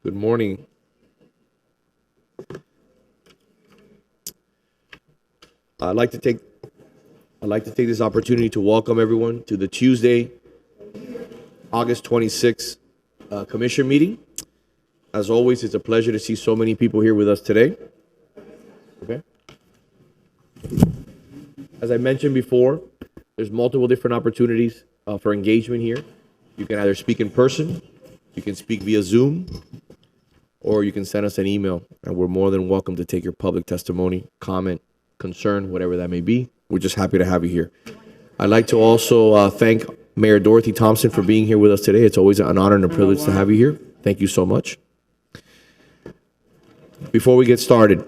Good morning. I'd like to take this opportunity to welcome everyone to the Tuesday, August 26th commission meeting. As always, it's a pleasure to see so many people here with us today. Okay. As I mentioned before, there's multiple different opportunities for engagement here. You can either speak in person, you can speak via Zoom, or you can send us an email, and we're more than welcome to take your public testimony, comment, concern, whatever that may be. We're just happy to have you here. I'd like to also thank Mayor Dorothy Thompson for being here with us today. It's always an honor and a privilege to have you here. Thank you so much. Before we get started,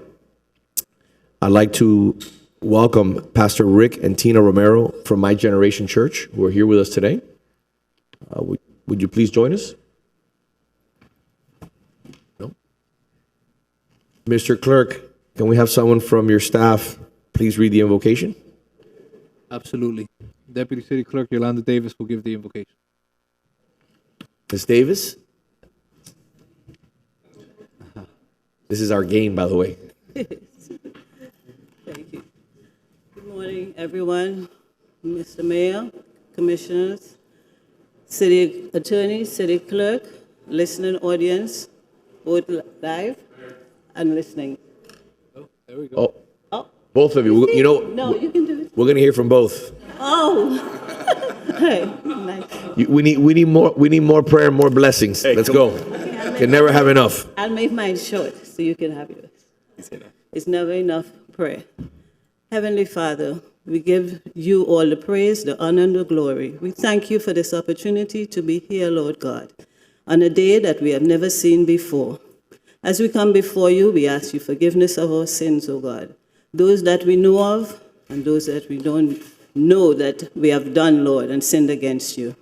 I'd like to welcome Pastor Rick and Tina Romero from My Generation Church, who are here with us today. Would you please join us? No? Mr. Clerk, can we have someone from your staff please read the invocation? Absolutely. Deputy City Clerk Yolanda Davis will give the invocation. Ms. Davis? This is our game, by the way. Thank you. Good morning, everyone. Mr. Mayor, Commissioners, City Attorney, City Clerk, listening audience, both live and listening. Oh, there we go. Oh, Both of you. You know, no, you can do it. we're going to hear from both. Oh, hey, nice. We need more prayer and more blessings. Let's go. Can never have enough. I'll make mine short so you can have yours. It's never enough prayer. Heavenly Father, we give you all the praise, the honor, and the glory. We thank you for this opportunity to be here, Lord God, on a day that we have never seen before. As we come before you, we ask you forgiveness of our sins, O God, those that we know of and those that we don't know that we have done, Lord, and sinned against you.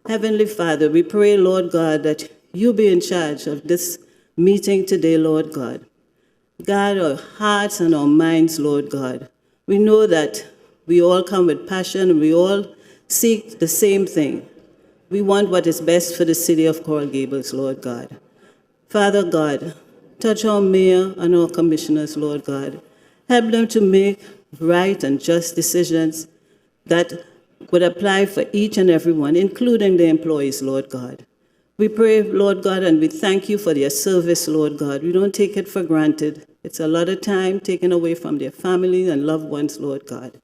Heavenly Father, we pray, Lord God, that you be in charge of this meeting today, Lord God. Guide our hearts and our minds, Lord God. We know that we all come with passion and we all seek the same thing. We want what is best for the city of Coral Gables, Lord God. Father God, touch our mayor and our commissioners, Lord God. Help them to make right and just decisions that would apply for each and everyone, including the employees, Lord God. We pray, Lord God, and we thank you for their service, Lord God. We don't take it for granted. It's a lot of time taken away from their families and loved ones, Lord God.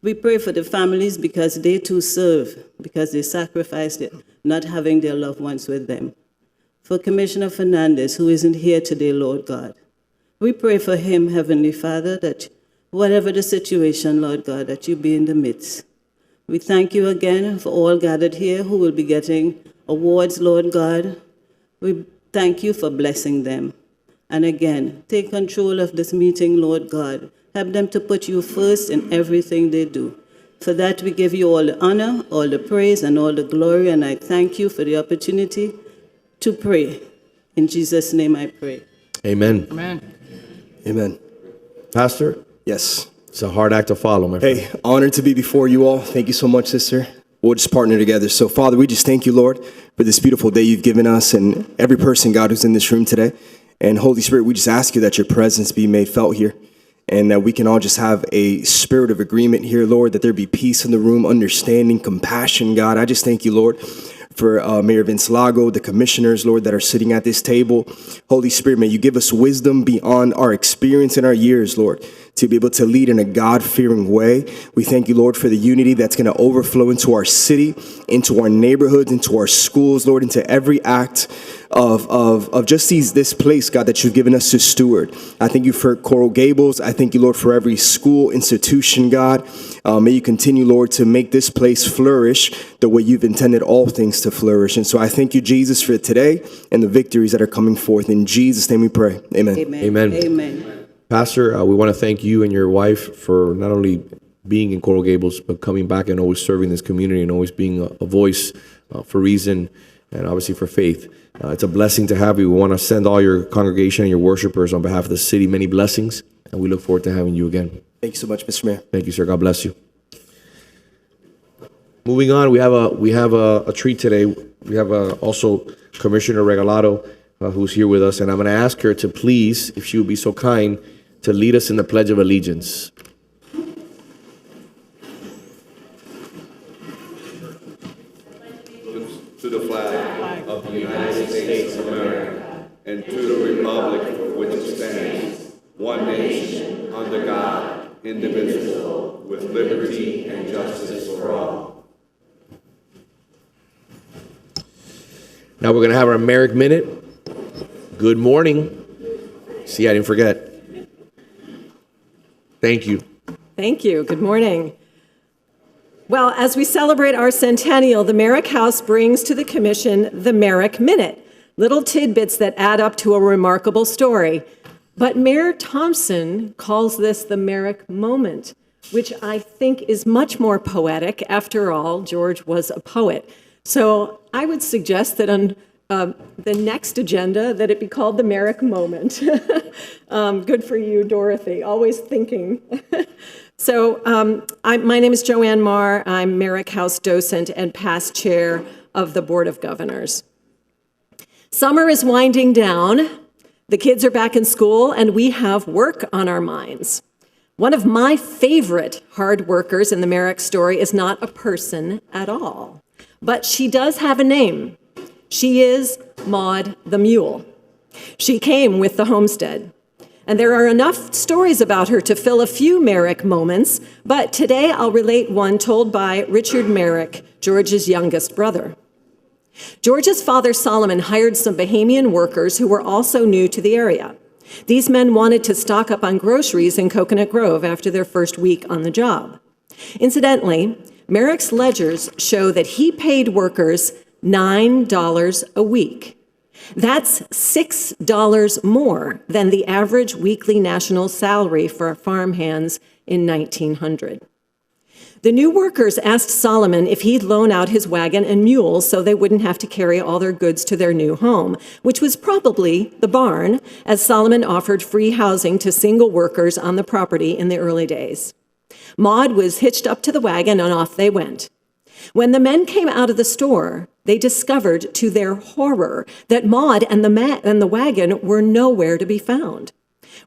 We pray for the families because they too serve, because they sacrificed it, not having their loved ones with them. For Commissioner Fernandez, who isn't here today, Lord God, we pray for him, Heavenly Father, that whatever the situation, Lord God, that you be in the midst. We thank you again for all gathered here who will be getting awards, Lord God. We thank you for blessing them. And again, take control of this meeting, Lord God. Help them to put you first in everything they do. For that, we give you all the honor, all the praise, and all the glory. And I thank you for the opportunity to pray. In Jesus' name I pray. Amen. Amen. Amen. Pastor, Yes. it's a hard act to follow, my friend. Hey, honored to be before you all. Thank you so much, sister. We'll just partner together. So, Father, we just thank you, Lord, for this beautiful day you've given us and every person, God, who's in this room today. And Holy Spirit, we just ask you that your presence be made felt here and that we can all just have a spirit of agreement here, Lord, that there be peace in the room, understanding, compassion, God. I just thank you, Lord, for Mayor Vince Lago, the commissioners, Lord, that are sitting at this table. Holy Spirit, may you give us wisdom beyond our experience and our years, Lord, to be able to lead in a God-fearing way. We thank you, Lord, for the unity that's going to overflow into our city, into our neighborhoods, into our schools, Lord, into every act of just this place, God, that you've given us to steward. I thank you for Coral Gables. I thank you, Lord, for every school, institution, God. May you continue, Lord, to make this place flourish the way you've intended all things to flourish. And so I thank you, Jesus, for today and the victories that are coming forth. In Jesus' name we pray. Amen. Amen. Amen. Amen. Pastor, we want to thank you and your wife for not only being in Coral Gables, but coming back and always serving this community and always being a voice for reason and obviously for faith. It's a blessing to have you. We want to send all your congregation and your worshipers on behalf of the city many blessings, and we look forward to having you again. Thank you so much, Mr. Mayor. Thank you, sir. God bless you. Moving on, we have a treat today. We have also Commissioner Regalado who's here with us, and I'm going to ask her to please, if she would be so kind, to lead us in the Pledge of Allegiance. To the flag of the United States of America and to the republic for which it stands, one nation, under God, indivisible, with liberty and justice for all. Now we're going to have our Merrick Minute. Good morning. See, I didn't forget. Thank you. Thank you. Good morning. Well, as we celebrate our centennial, the Merrick House brings to the Commission the Merrick Minute, little tidbits that add up to a remarkable story. But Mayor Thompson calls this the Merrick Moment, which I think is much more poetic. After all, George was a poet. So I would suggest that on the next agenda that it be called the Merrick Moment. Good for you, Dorothy, always thinking. So my name is Joanne Marr. I'm Merrick House docent and past chair of the Board of Governors. Summer is winding down. The kids are back in school, and we have work on our minds. One of my favorite hard workers in the Merrick story is not a person at all, but she does have a name. She is Maud the Mule. She came with the homestead. And there are enough stories about her to fill a few Merrick moments, but today I'll relate one told by Richard Merrick, George's youngest brother. George's father, Solomon, hired some Bahamian workers who were also new to the area. These men wanted to stock up on groceries in Coconut Grove after their first week on the job. Incidentally, Merrick's ledgers show that he paid workers $9 a week. That's $6 more than the average weekly national salary for farmhands in 1900. The new workers asked Solomon if he'd loan out his wagon and mules so they wouldn't have to carry all their goods to their new home, which was probably the barn, as Solomon offered free housing to single workers on the property in the early days. Maud was hitched up to the wagon and off they went. When the men came out of the store, they discovered to their horror that Maud and the wagon were nowhere to be found.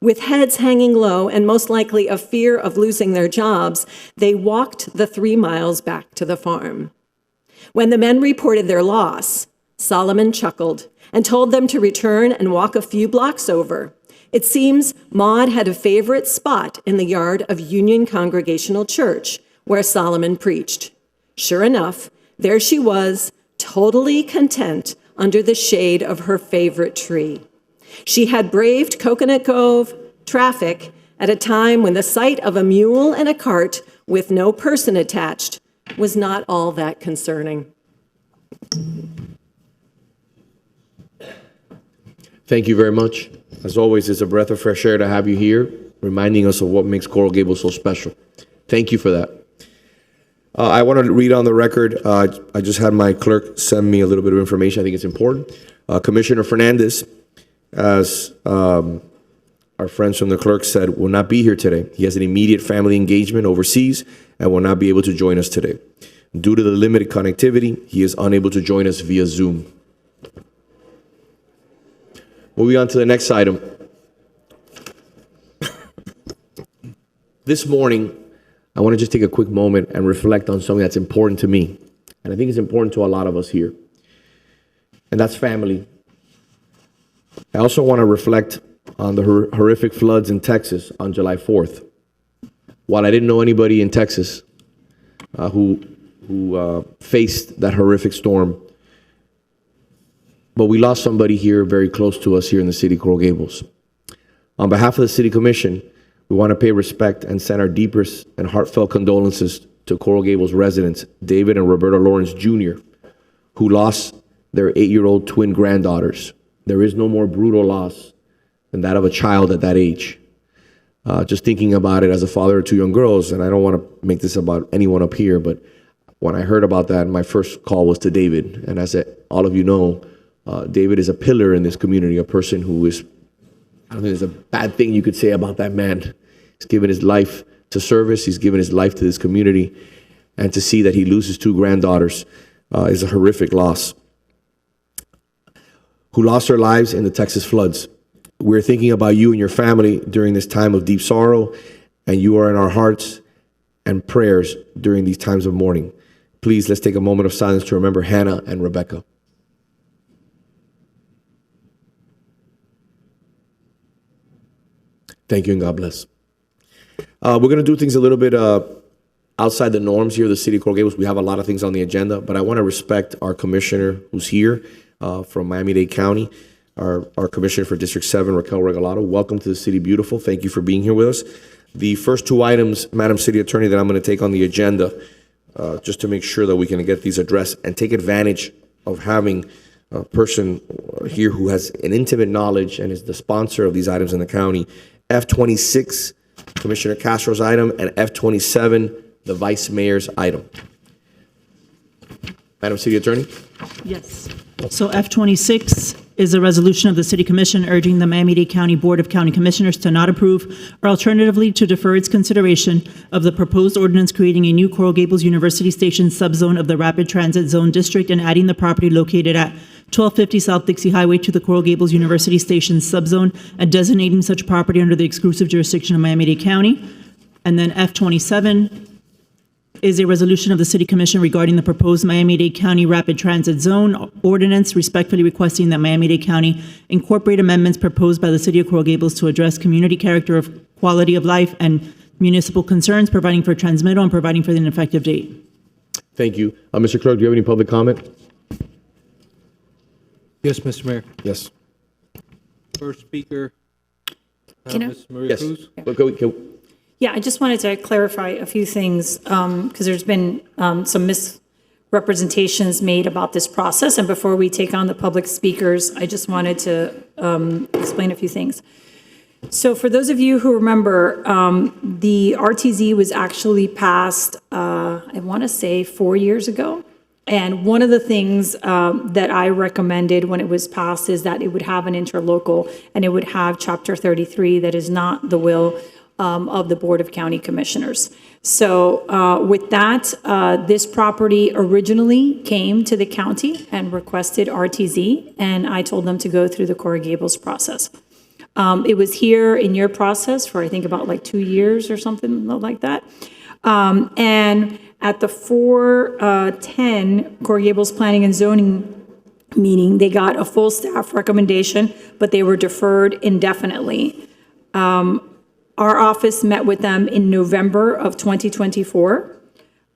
With heads hanging low and most likely a fear of losing their jobs, they walked the 3 miles back to the farm. When the men reported their loss, Solomon chuckled and told them to return and walk a few blocks over. It seems Maud had a favorite spot in the yard of Union Congregational Church, where Solomon preached. Sure enough, there she was, totally content under the shade of her favorite tree. She had braved Coconut Grove traffic at a time when the sight of a mule and a cart with no person attached was not all that concerning. Thank you very much. As always, it's a breath of fresh air to have you here, reminding us of what makes Coral Gables so special. Thank you for that. I want to read on the record, I just had my clerk send me a little bit of information. I think it's important. Commissioner Fernandez, as our friends from the clerk said, will not be here today. He has an immediate family engagement overseas and will not be able to join us today. Due to the limited connectivity, he is unable to join us via Zoom. Moving on to the next item. This morning, I want to just take a quick moment and reflect on something that's important to me. And I think it's important to a lot of us here. And that's family. I also want to reflect on the horrific floods in Texas on July 4th. While I didn't know anybody in Texas who faced that horrific storm, but we lost somebody here very close to us here in the city of Coral Gables. On behalf of the City Commission, we want to pay respect and send our deepest and heartfelt condolences to Coral Gables residents, David and Roberta Lawrence Jr., who lost their 8-year-old twin granddaughters. There is no more brutal loss than that of a child at that age. Just thinking about it as a father of 2 young girls, and I don't want to make this about anyone up here, but when I heard about that, my first call was to David. And as all of you know, David is a pillar in this community, a person who is, I don't think there's a bad thing you could say about that man. He's given his life to service. He's given his life to this community. And to see that he loses 2 granddaughters is a horrific loss. who lost their lives in the Texas floods. We're thinking about you and your family during this time of deep sorrow, and you are in our hearts and prayers during these times of mourning. Please, let's take a moment of silence to remember Hannah and Rebecca. Thank you and God bless. We're going to do things a little bit outside the norms here at the City of Coral Gables. We have a lot of things on the agenda, but I want to respect our commissioner who's here from Miami-Dade County, our commissioner for District 7, Raquel Regalado. Welcome to the City Beautiful. Thank you for being here with us. The first two items, Madam City Attorney, that I'm going to take on the agenda, just to make sure that we can get these addressed and take advantage of having a person here who has an intimate knowledge and is the sponsor of these items in the county. F26, Commissioner Castro's item, and F27, the Vice Mayor's item. Madam City Attorney? Yes. So F26 is a resolution of the City Commission urging the Miami-Dade County Board of County Commissioners to not approve or alternatively to defer its consideration of the proposed ordinance creating a new Coral Gables University Station subzone of the Rapid Transit Zone District and adding the property located at 1250 South Dixie Highway to the Coral Gables University Station subzone and designating such property under the exclusive jurisdiction of Miami-Dade County. And then F27 is a resolution of the City Commission regarding the proposed Miami-Dade County Rapid Transit Zone ordinance, respectfully requesting that Miami-Dade County incorporate amendments proposed by the City of Coral Gables to address community character of quality of life and municipal concerns, providing for transmittal and providing for an effective date. Thank you. Mr. Clerk, do you have any public comment? Yes, Mr. Mayor. Yes. First speaker, Can I- Ms. Maria Yes. Cruz. Yeah, I just wanted to clarify a few things, because there's been some misrepresentations made about this process. And before we take on the public speakers, I just wanted to explain a few things. So for those of you who remember, the RTZ was actually passed, I want to say 4 years ago. And one of the things that I recommended when it was passed is that it would have an interlocal and it would have Chapter 33 that is not the will of the Board of County Commissioners. So with that, this property originally came to the county and requested RTZ, and I told them to go through the Coral Gables process. It was here in your process for, I think, about like 2 years or something like that. And at the 4/10 Coral Gables Planning and Zoning meeting, they got a full staff recommendation, but they were deferred indefinitely. Our office met with them in November of 2024.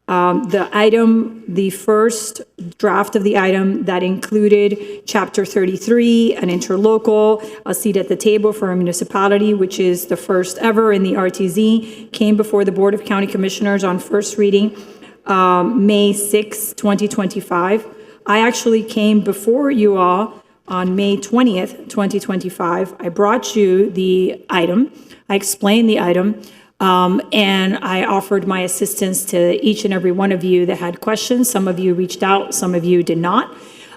The first draft of the item that included Chapter 33, an interlocal, a seat at the table for a municipality, which is the first ever in the RTZ, came before the Board of County Commissioners on first reading May 6, 2025. I actually came before you all on May 20th, 2025. I brought you the item. I explained the item, and I offered my assistance to each and every one of you that had questions. Some of you reached out, some of you did not.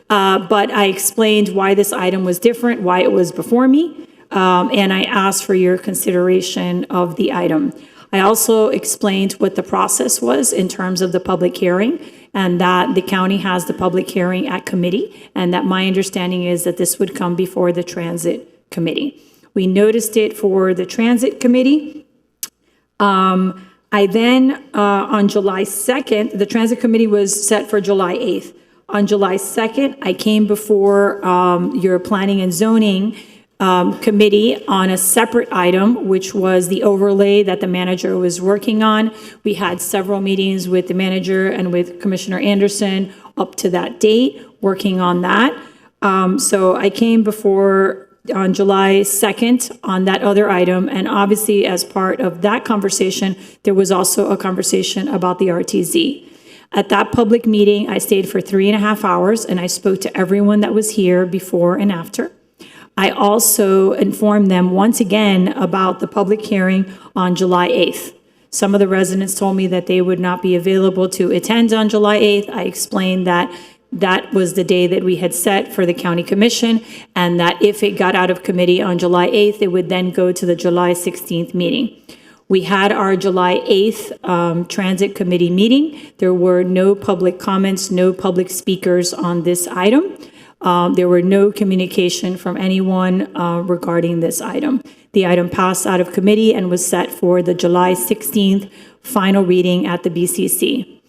But I explained why this item was different, why it was before me, and I asked for your consideration of the item. I also explained what the process was in terms of the public hearing, and that the county has the public hearing at committee, and that my understanding is that this would come before the Transit Committee. We noticed it for the Transit Committee. I then, on July 2nd, the Transit Committee was set for July 8th. On July 2nd, I came before your Planning and Zoning Committee on a separate item, which was the overlay that the manager was working on. We had several meetings with the manager and with Commissioner Anderson up to that date, working on that. So I came before on July 2nd on that other item, and obviously as part of that conversation, there was also a conversation about the RTZ. At that public meeting, I stayed for 3.5 hours, and I spoke to everyone that was here before and after. I also informed them once again about the public hearing on July 8th. Some of the residents told me that they would not be available to attend on July 8th. I explained that that was the day that we had set for the county commission, and that if it got out of committee on July 8th, it would then go to the July 16th meeting. We had our July 8th Transit Committee meeting. There were no public comments, no public speakers on this item. There were no communication from anyone regarding this item. The item passed out of committee and was set for the July 16th final reading at the BCC.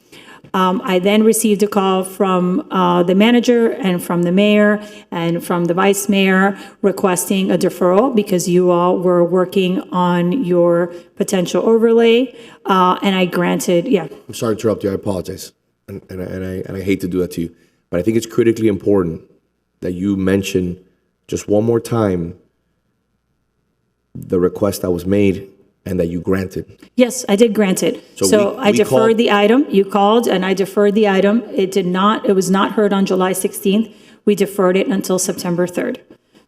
I then received a call from the manager and from the mayor and from the vice mayor requesting a deferral because you all were working on your potential overlay, and I granted, yeah. I'm sorry to interrupt you. I apologize, and I hate to do that to you, but I think it's critically important that you mention just one more time the request that was made and that you granted. Yes, I did grant it. So I deferred the item. You called and I deferred the item. It was not heard on July 16th. We deferred it until September 3rd.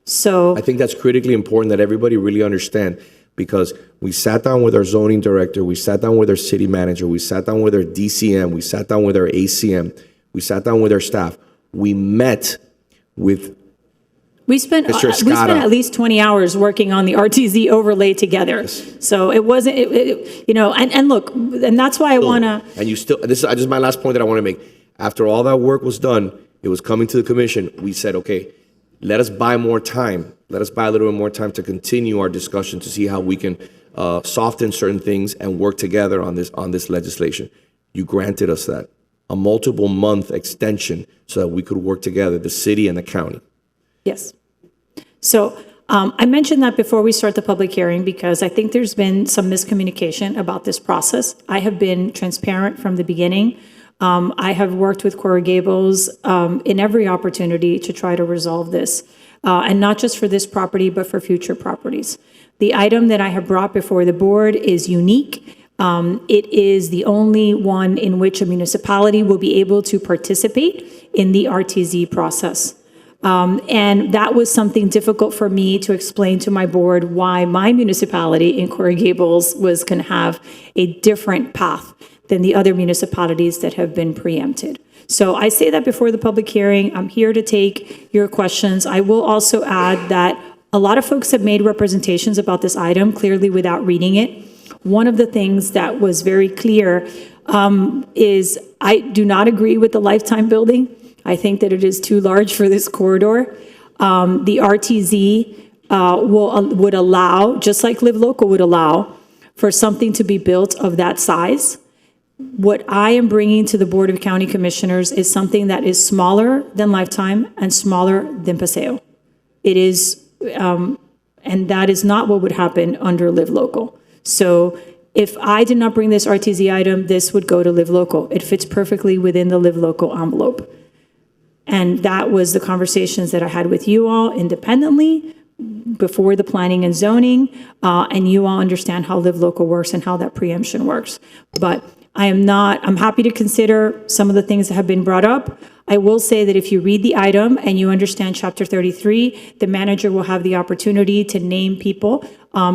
So I think that's critically important that everybody really understand, because we sat down with our zoning director, we sat down with our city manager, we sat down with our DCM, we sat down with our ACM, we sat down with our staff. We met with we spent Escada. at least 20 hours working on the RTZ overlay together. Yes. So it wasn't, and look, and that's why I want to. And you still, this is my last point that I want to make. After all that work was done, it was coming to the commission. We said, okay, let us buy more time. Let us buy a little bit more time to continue our discussion to see how we can soften certain things and work together on this legislation. You granted us that, a multiple month extension so that we could work together, the city and the county. Yes. So I mentioned that before we start the public hearing because I think there's been some miscommunication about this process. I have been transparent from the beginning. I have worked with Coral Gables in every opportunity to try to resolve this, and not just for this property, but for future properties. The item that I have brought before the board is unique. It is the only one in which a municipality will be able to participate in the RTZ process. And that was something difficult for me to explain to my board why my municipality in Coral Gables was going to have a different path than the other municipalities that have been preempted. So I say that before the public hearing. I'm here to take your questions. I will also add that a lot of folks have made representations about this item, clearly without reading it. One of the things that was very clear is I do not agree with the Lifetime building. I think that it is too large for this corridor. The RTZ would allow, just like Live Local would allow, for something to be built of that size. What I am bringing to the Board of County Commissioners is something that is smaller than Lifetime and smaller than Paseo. It is, and that is not what would happen under Live Local. So if I did not bring this RTZ item, this would go to Live Local. It fits perfectly within the Live Local envelope. And that was the conversations that I had with you all independently before the planning and zoning, and you all understand how Live Local works and how that preemption works. But I'm happy to consider some of the things that have been brought up. I will say that if you read the item and you understand Chapter 33, the manager will have the opportunity to name people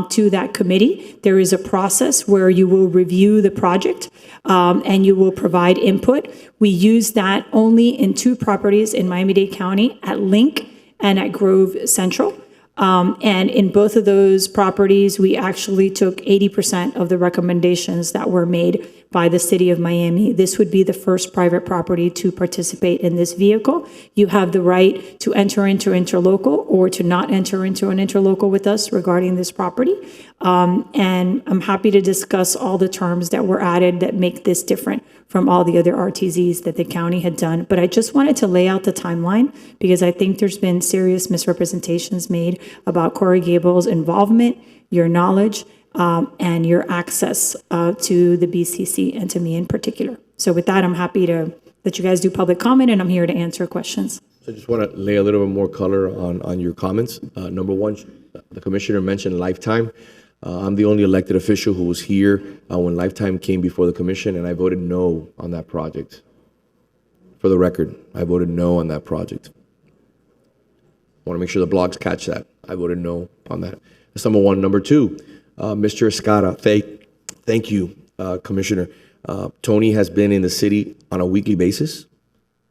to that committee. There is a process where you will review the project and you will provide input. We use that only in 2 properties in Miami-Dade County, at Link and at Grove Central. And in both of those properties, we actually took 80% of the recommendations that were made by the city of Miami. This would be the first private property to participate in this vehicle. You have the right to enter into interlocal or to not enter into an interlocal with us regarding this property. And I'm happy to discuss all the terms that were added that make this different from all the other RTZs that the county had done. But I just wanted to lay out the timeline because I think there's been serious misrepresentations made about Coral Gables' involvement, your knowledge, and your access to the BCC and to me in particular. So with that, I'm happy to let you guys do public comment, and I'm here to answer questions. So I just want to lay a little bit more color on your comments. Number one, the commissioner mentioned Lifetime. I'm the only elected official who was here when Lifetime came before the commission, and I voted no on that project. For the record, I voted no on that project. I want to make sure the blogs catch that. I voted no on that. That's number one. Number two, Mr. Escada, thank you, Commissioner. Tony has been in the city on a weekly basis.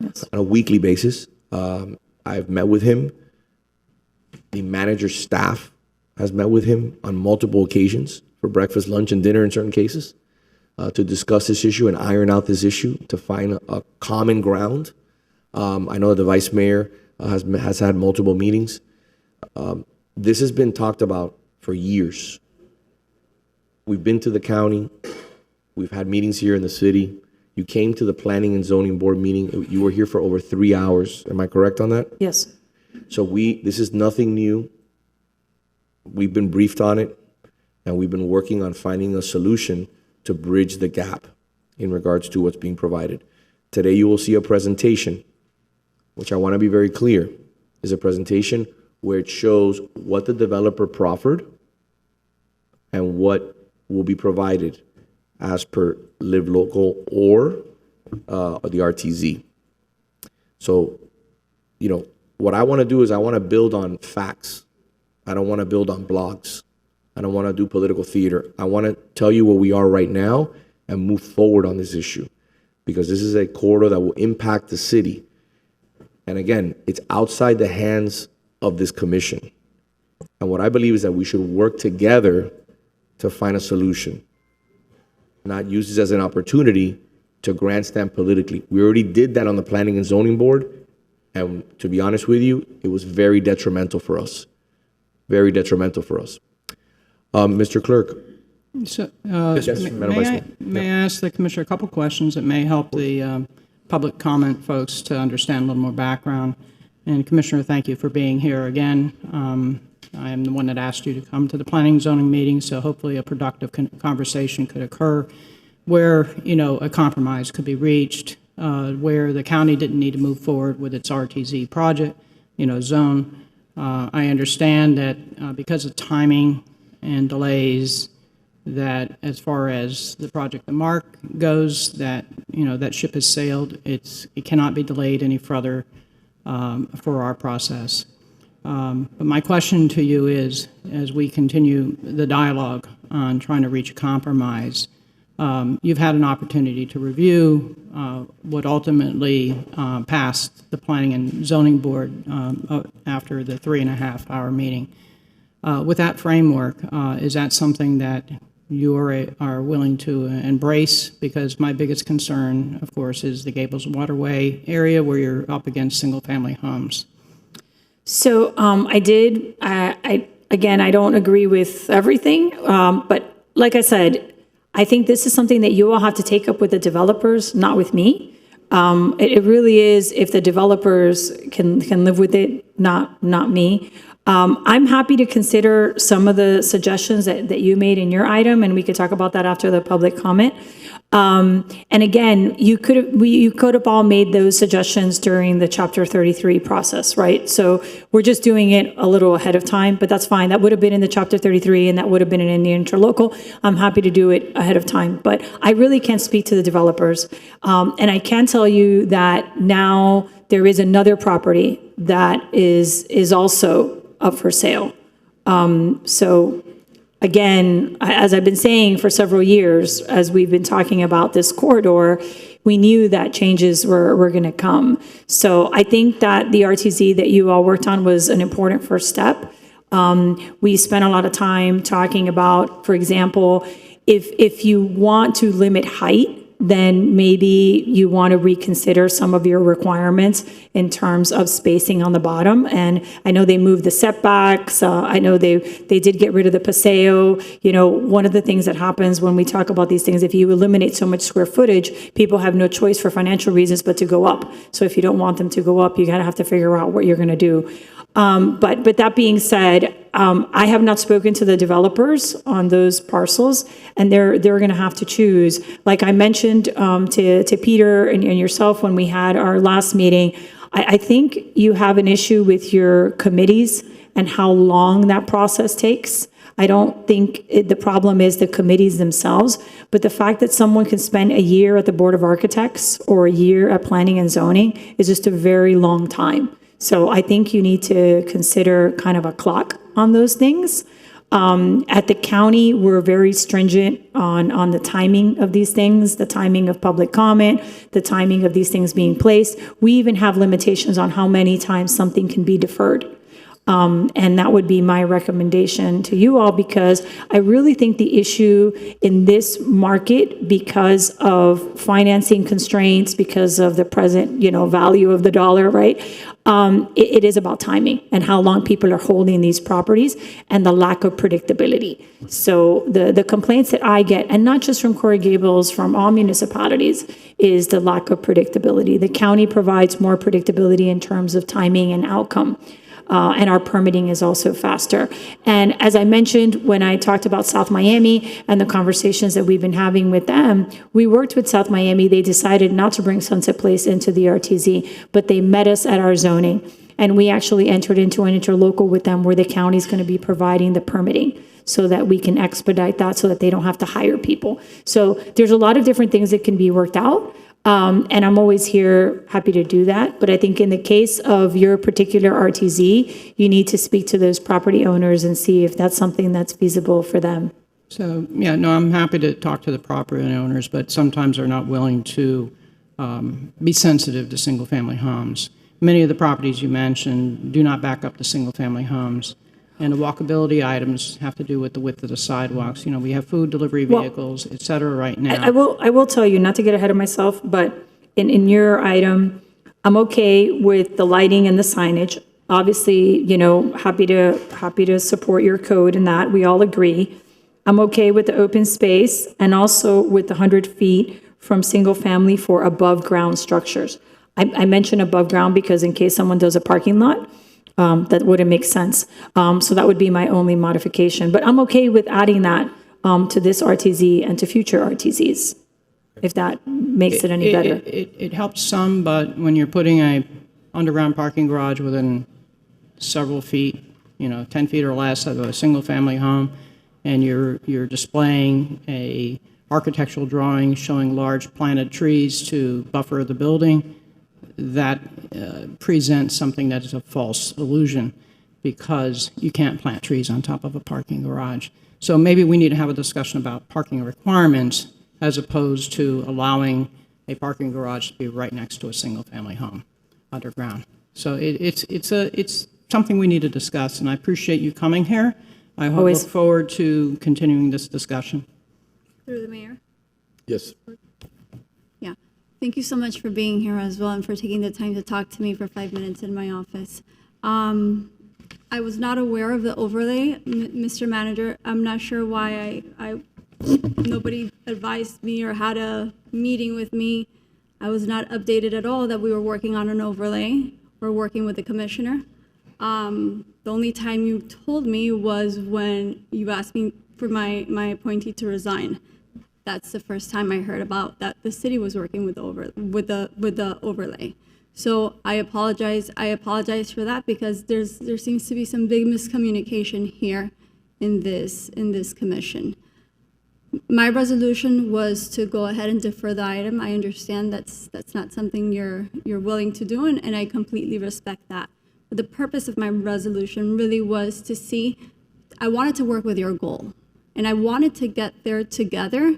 Yes. On a weekly basis. I've met with him. The manager's staff has met with him on multiple occasions for breakfast, lunch, and dinner in certain cases to discuss this issue and iron out this issue, to find a common ground. I know the vice mayor has had multiple meetings. This has been talked about for years. We've been to the county. We've had meetings here in the city. You came to the Planning and Zoning Board meeting. You were here for over 3 hours. Am I correct on that? Yes. So this is nothing new. We've been briefed on it, and we've been working on finding a solution to bridge the gap in regards to what's being provided. Today, you will see a presentation, which I want to be very clear, is a presentation where it shows what the developer proffered and what will be provided as per Live Local or the RTZ. So, what I want to do is I want to build on facts. I don't want to build on blogs. I don't want to do political theater. I want to tell you where we are right now and move forward on this issue, because this is a corridor that will impact the city. And again, it's outside the hands of this commission. And what I believe is that we should work together to find a solution, not use this as an opportunity to grandstand politically. We already did that on the Planning and Zoning Board, and to be honest with you, it was very detrimental for us. Very detrimental for us. Mr. Clerk. So, Yes, Madam Vice Mayor. may I ask the Commissioner a couple questions that may help the public comment folks to understand a little more background? And Commissioner, thank you for being here again. I am the one that asked you to come to the planning and zoning meeting, so hopefully a productive conversation could occur where, a compromise could be reached, where the county didn't need to move forward with its RTZ project, zone. I understand that because of timing and delays, that as far as the project the Mark goes, that, that ship has sailed. It cannot be delayed any further for our process. But my question to you is, as we continue the dialogue on trying to reach a compromise, you've had an opportunity to review what ultimately passed the Planning and Zoning Board after the 3.5-hour meeting. With that framework, is that something that you are willing to embrace? Because my biggest concern, of course, is the Gables waterway area where you're up against single-family homes. So again, I don't agree with everything, but like I said, I think this is something that you all have to take up with the developers, not with me. It really is, if the developers can live with it, not me. I'm happy to consider some of the suggestions that you made in your item, and we could talk about that after the public comment. And again, you could have all made those suggestions during the Chapter 33 process, right? So we're just doing it a little ahead of time, but that's fine. That would have been in the Chapter 33, and that would have been in the interlocal. I'm happy to do it ahead of time, but I really can't speak to the developers. And I can tell you that now there is another property that is also up for sale. So again, as I've been saying for several years, as we've been talking about this corridor, we knew that changes were going to come. So I think that the RTZ that you all worked on was an important first step. We spent a lot of time talking about, for example, if you want to limit height, then maybe you want to reconsider some of your requirements in terms of spacing on the bottom. And I know they moved the setbacks. I know they did get rid of the paseo. One of the things that happens when we talk about these things, if you eliminate so much square footage, people have no choice for financial reasons but to go up. So if you don't want them to go up, you gotta have to figure out what you're gonna do. But that being said, I have not spoken to the developers on those parcels, and they're going to have to choose. Like I mentioned to Peter and yourself when we had our last meeting, I think you have an issue with your committees and how long that process takes. I don't think the problem is the committees themselves, but the fact that someone can spend a year at the Board of Architects or a year at Planning and Zoning is just a very long time. So I think you need to consider kind of a clock on those things. At the county, we're very stringent on the timing of these things, the timing of public comment, the timing of these things being placed. We even have limitations on how many times something can be deferred. And that would be my recommendation to you all, because I really think the issue in this market, because of financing constraints, because of the present, value of the dollar, right? It is about timing and how long people are holding these properties and the lack of predictability. So the complaints that I get, and not just from Coral Gables, from all municipalities, is the lack of predictability. The county provides more predictability in terms of timing and outcome. And our permitting is also faster. And as I mentioned, when I talked about South Miami and the conversations that we've been having with them, we worked with South Miami. They decided not to bring Sunset Place into the RTZ, but they met us at our zoning. And we actually entered into an interlocal with them where the county is going to be providing the permitting so that we can expedite that, so that they don't have to hire people. So there's a lot of different things that can be worked out. And I'm always here, happy to do that. But I think in the case of your particular RTZ, you need to speak to those property owners and see if that's something that's feasible for them. So, yeah, no, I'm happy to talk to the property owners, but sometimes they're not willing to be sensitive to single-family homes. Many of the properties you mentioned do not back up to single-family homes. And the walkability items have to do with the width of the sidewalks. We have food delivery vehicles, et cetera, right now. I will tell you, not to get ahead of myself, but in your item, I'm okay with the lighting and the signage. Obviously, happy to support your code in that. We all agree. I'm okay with the open space and also with the 100 feet from single family for above ground structures. I mention above ground because in case someone does a parking lot, that wouldn't make sense. So that would be my only modification. But I'm okay with adding that to this RTZ and to future RTZs, if that makes it any better. It helps some, but when you're putting a underground parking garage within several feet, 10 feet or less of a single-family home, and you're displaying a architectural drawing showing large planted trees to buffer the building, that presents something that is a false illusion, because you can't plant trees on top of a parking garage. So maybe we need to have a discussion about parking requirements as opposed to allowing a parking garage to be right next to a single-family home underground. So it's something we need to discuss, and I appreciate you coming here. I look forward to continuing this discussion. Through the mayor. Yes. Yeah. Thank you so much for being here as well and for taking the time to talk to me for 5 minutes in my office. I was not aware of the overlay, Mr. Manager. I'm not sure why nobody advised me or had a meeting with me. I was not updated at all that we were working on an overlay or working with the commissioner. The only time you told me was when you asked me for my appointee to resign. That's the first time I heard about that the city was working with the overlay. So I apologize. I apologize for that, because there seems to be some big miscommunication here in this commission. My resolution was to go ahead and defer the item. I understand that's not something you're willing to do, and I completely respect that. But the purpose of my resolution really was to see, I wanted to work with your goal, and I wanted to get there together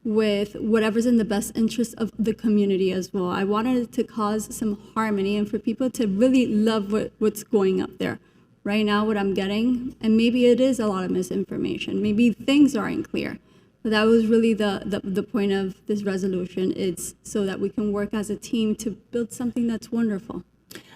with whatever's in the best interest of the community as well. I wanted it to cause some harmony and for people to really love what's going up there. Right now, what I'm getting, and maybe it is a lot of misinformation, maybe things aren't clear, but that was really the point of this resolution. It's so that we can work as a team to build something that's wonderful.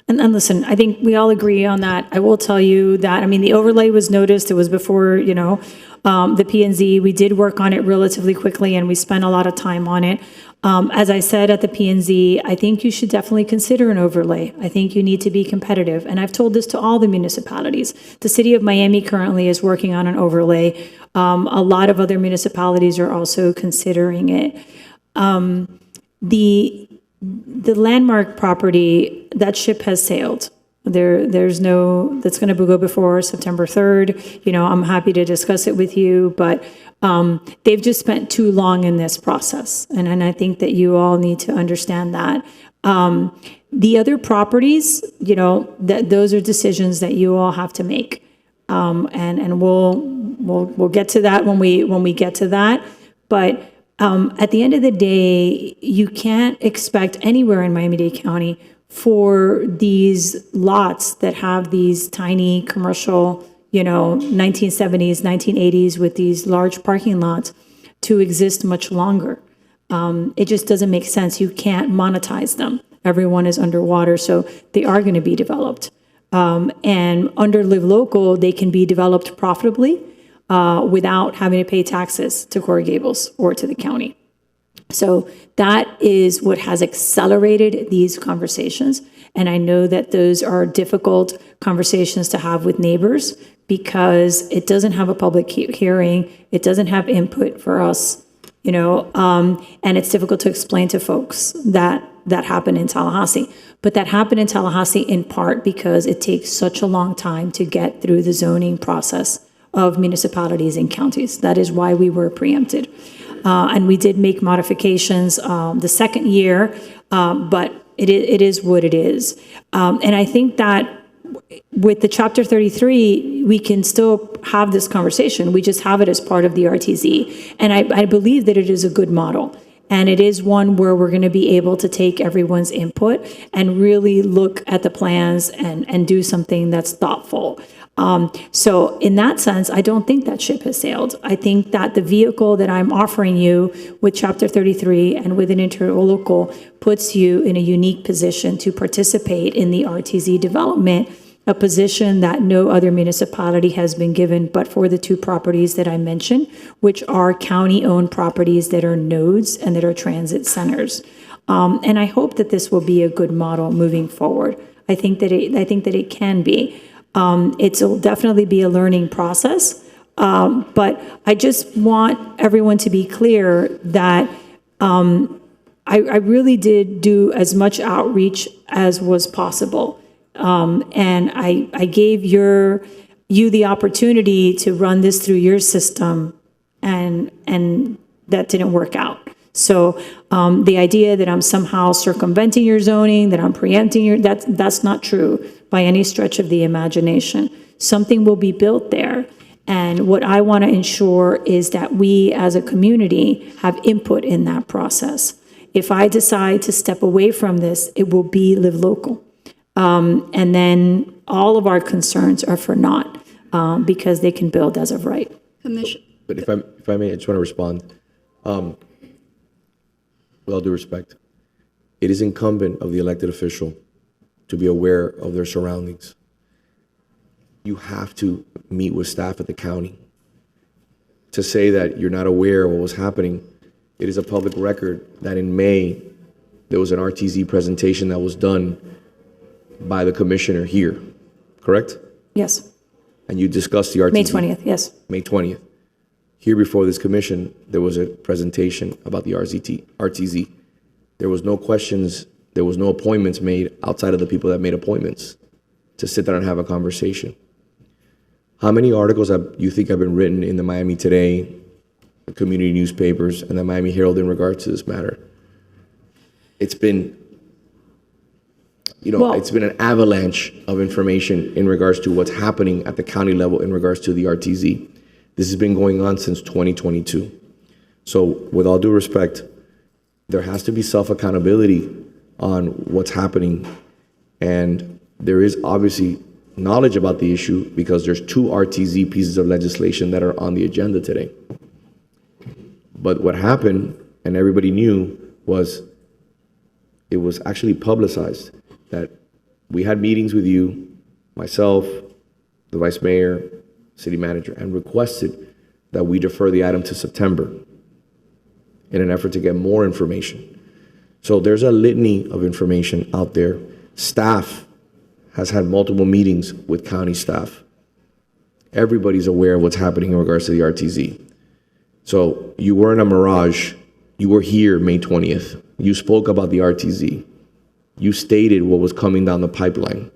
And listen, I think we all agree on that. I will tell you that, the overlay was noticed. It was before, the P&Z. We did work on it relatively quickly, and we spent a lot of time on it. As I said at the P&Z, I think you should definitely consider an overlay. I think you need to be competitive. And I've told this to all the municipalities. The city of Miami currently is working on an overlay. A lot of other municipalities are also considering it. The landmark property, that ship has sailed. There's no, that's going to go before September 3rd. I'm happy to discuss it with you, but they've just spent too long in this process. And I think that you all need to understand that. The other properties, those are decisions that you all have to make. And we'll get to that when we get to that. But at the end of the day, you can't expect anywhere in Miami-Dade County for these lots that have these tiny commercial, 1970s, 1980s with these large parking lots to exist much longer. It just doesn't make sense. You can't monetize them. Everyone is underwater, so they are going to be developed. And under Live Local, they can be developed profitably without having to pay taxes to Coral Gables or to the county. So that is what has accelerated these conversations. And I know that those are difficult conversations to have with neighbors because it doesn't have a public hearing. It doesn't have input for us, and it's difficult to explain to folks that happened in Tallahassee. But that happened in Tallahassee in part because it takes such a long time to get through the zoning process of municipalities and counties. That is why we were preempted. And we did make modifications the second year, but it is what it is. And I think that with the Chapter 33, we can still have this conversation. We just have it as part of the RTZ. And I believe that it is a good model. And it is one where we're going to be able to take everyone's input and really look at the plans and do something that's thoughtful. So in that sense, I don't think that ship has sailed. I think that the vehicle that I'm offering you with Chapter 33 and with an interlocal puts you in a unique position to participate in the RTZ development, a position that no other municipality has been given but for the two properties that I mentioned, which are county-owned properties that are nodes and that are transit centers. And I hope that this will be a good model moving forward. I think that it can be. It'll definitely be a learning process, but I just want everyone to be clear that I really did do as much outreach as was possible, and I gave you the opportunity to run this through your system, and that didn't work out. So the idea that I'm somehow circumventing your zoning, that I'm preempting that's not true by any stretch of the imagination. Something will be built there. And what I want to ensure is that we as a community have input in that process. If I decide to step away from this, it will be Live Local. And then all of our concerns are for naught because they can build as of right. Commission. But if I may, I just want to respond. With all due respect, it is incumbent of the elected official to be aware of their surroundings. You have to meet with staff at the county. To say that you're not aware of what was happening, it is a public record that in May, there was an RTZ presentation that was done by the commissioner here, correct? Yes. And you discussed the RTZ. May 20th, yes. May 20th. Here before this commission, there was a presentation about the RTZ. There was no questions, there was no appointments made outside of the people that made appointments to sit down and have a conversation. How many articles you think have been written in the Miami Today, the community newspapers, and the Miami Herald in regards to this matter? It's been, it's been an avalanche of information in regards to what's happening at the county level in regards to the RTZ. This has been going on since 2022. So with all due respect, there has to be self-accountability on what's happening. And there is obviously knowledge about the issue because there's 2 RTZ pieces of legislation that are on the agenda today. But what happened, and everybody knew, was it was actually publicized that we had meetings with you, myself, the vice mayor, city manager, and requested that we defer the item to September in an effort to get more information. So there's a litany of information out there. Staff has had multiple meetings with county staff. Everybody's aware of what's happening in regards to the RTZ. So you weren't a mirage. You were here May 20th. You spoke about the RTZ. You stated what was coming down the pipeline.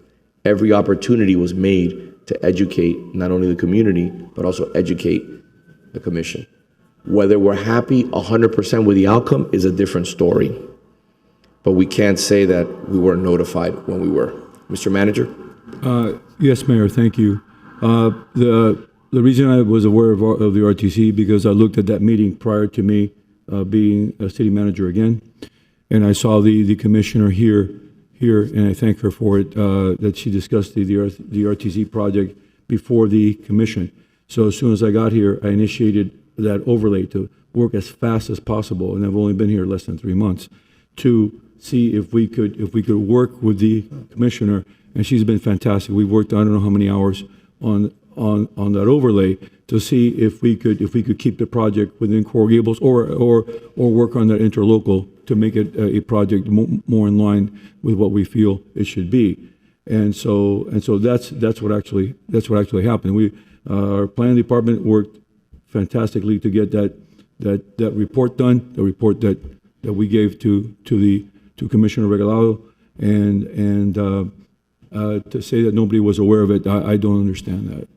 Every opportunity was made to educate not only the community, but also educate the commission. Whether we're happy 100% with the outcome is a different story. But we can't say that we weren't notified when we were. Mr. Manager? Yes, Mayor, thank you. The reason I was aware of the RTC because I looked at that meeting prior to me being a city manager again, and I saw the commissioner here here, and I thank her for it, that she discussed the RTZ project before the commission. So as soon as I got here, I initiated that overlay to work as fast as possible, and I've only been here less than 3 months, to see if we could work with the commissioner, and she's been fantastic. We worked I don't know how many hours on that overlay to see if we could keep the project within Coral Gables or work on that interlocal to make it a project more in line with what we feel it should be. And so that's what actually happened. Our planning department worked fantastically to get that report done, the report that we gave to Commissioner Regalado, and to say that nobody was aware of it, I don't understand that.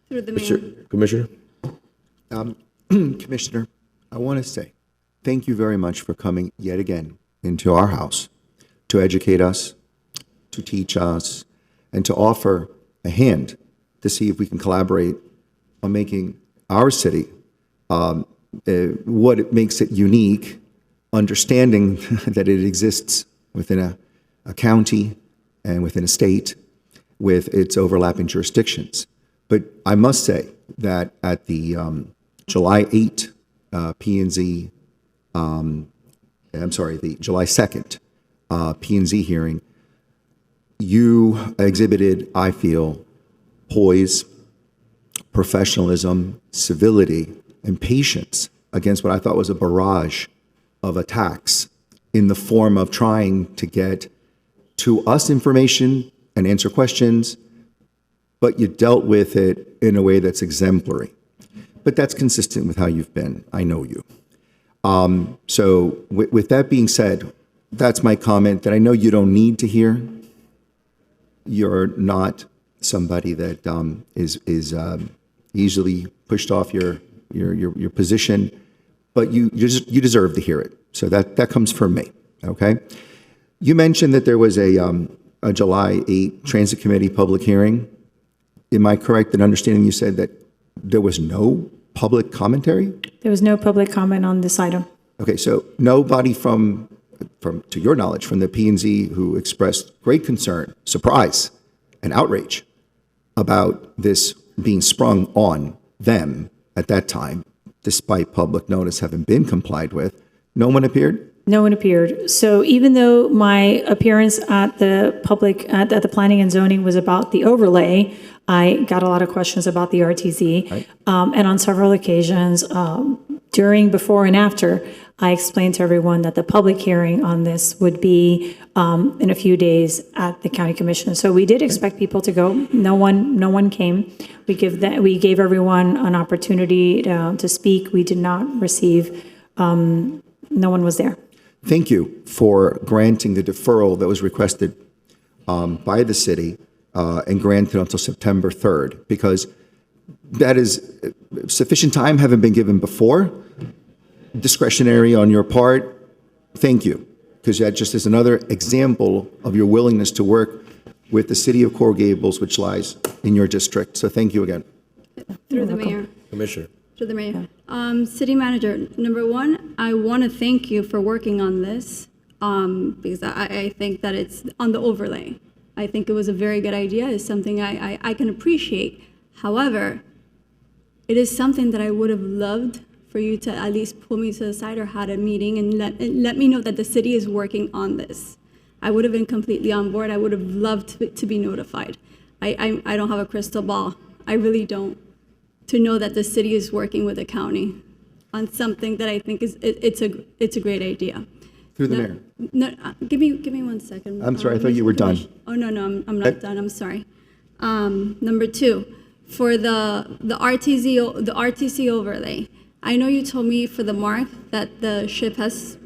Through the mayor. Commissioner? Commissioner, I want to say thank you very much for coming yet again into our house to educate us, to teach us, and to offer a hand to see if we can collaborate on making our city what makes it unique, understanding that it exists within a county and within a state with its overlapping jurisdictions. But I must say that at the July 8 P&Z, the July 2nd P&Z hearing, you exhibited, I feel, poise, professionalism, civility, and patience against what I thought was a barrage of attacks in the form of trying to get to us information and answer questions, but you dealt with it in a way that's exemplary. But that's consistent with how you've been. I know you. So with that being said, that's my comment that I know you don't need to hear. You're not somebody that is easily pushed off your position, but you deserve to hear it. So that comes from me. Okay. You mentioned that there was a July 8 Transit Committee public hearing. Am I correct in understanding you said that there was no public commentary? There was no public comment on this item. Okay, so nobody from to your knowledge, from the P&Z who expressed great concern, surprise, and outrage about this being sprung on them at that time, despite public notice having been complied with, no one appeared? No one appeared. So even though my appearance at the planning and zoning was about the overlay, I got a lot of questions about the RTZ. Right. And on several occasions, during, before, and after, I explained to everyone that the public hearing on this would be in a few days at the county commission. So we did expect people to go. No one came. We gave everyone an opportunity to speak. We did not receive. No one was there. Thank you for granting the deferral that was requested by the city and granted until September 3rd, because that is sufficient time having been given before, discretionary on your part. Thank you, because that just is another example of your willingness to work with the city of Coral Gables, which lies in your district. So thank you again. Through the mayor. Commissioner. To the mayor. City manager, number one, I want to thank you for working on this because I think that it's on the overlay. I think it was a very good idea. It's something I can appreciate. However, it is something that I would have loved for you to at least pull me to the side or had a meeting and let me know that the city is working on this. I would have been completely on board. I would have loved to be notified. I don't have a crystal ball. I really don't. To know that the city is working with the county on something that I think it's a great idea. Through the mayor. No, give me 1 second. I'm sorry, I thought you were done. Oh no, I'm not done. I'm sorry. Number two, for the RTC overlay. I know you told me for the mark that the ship has.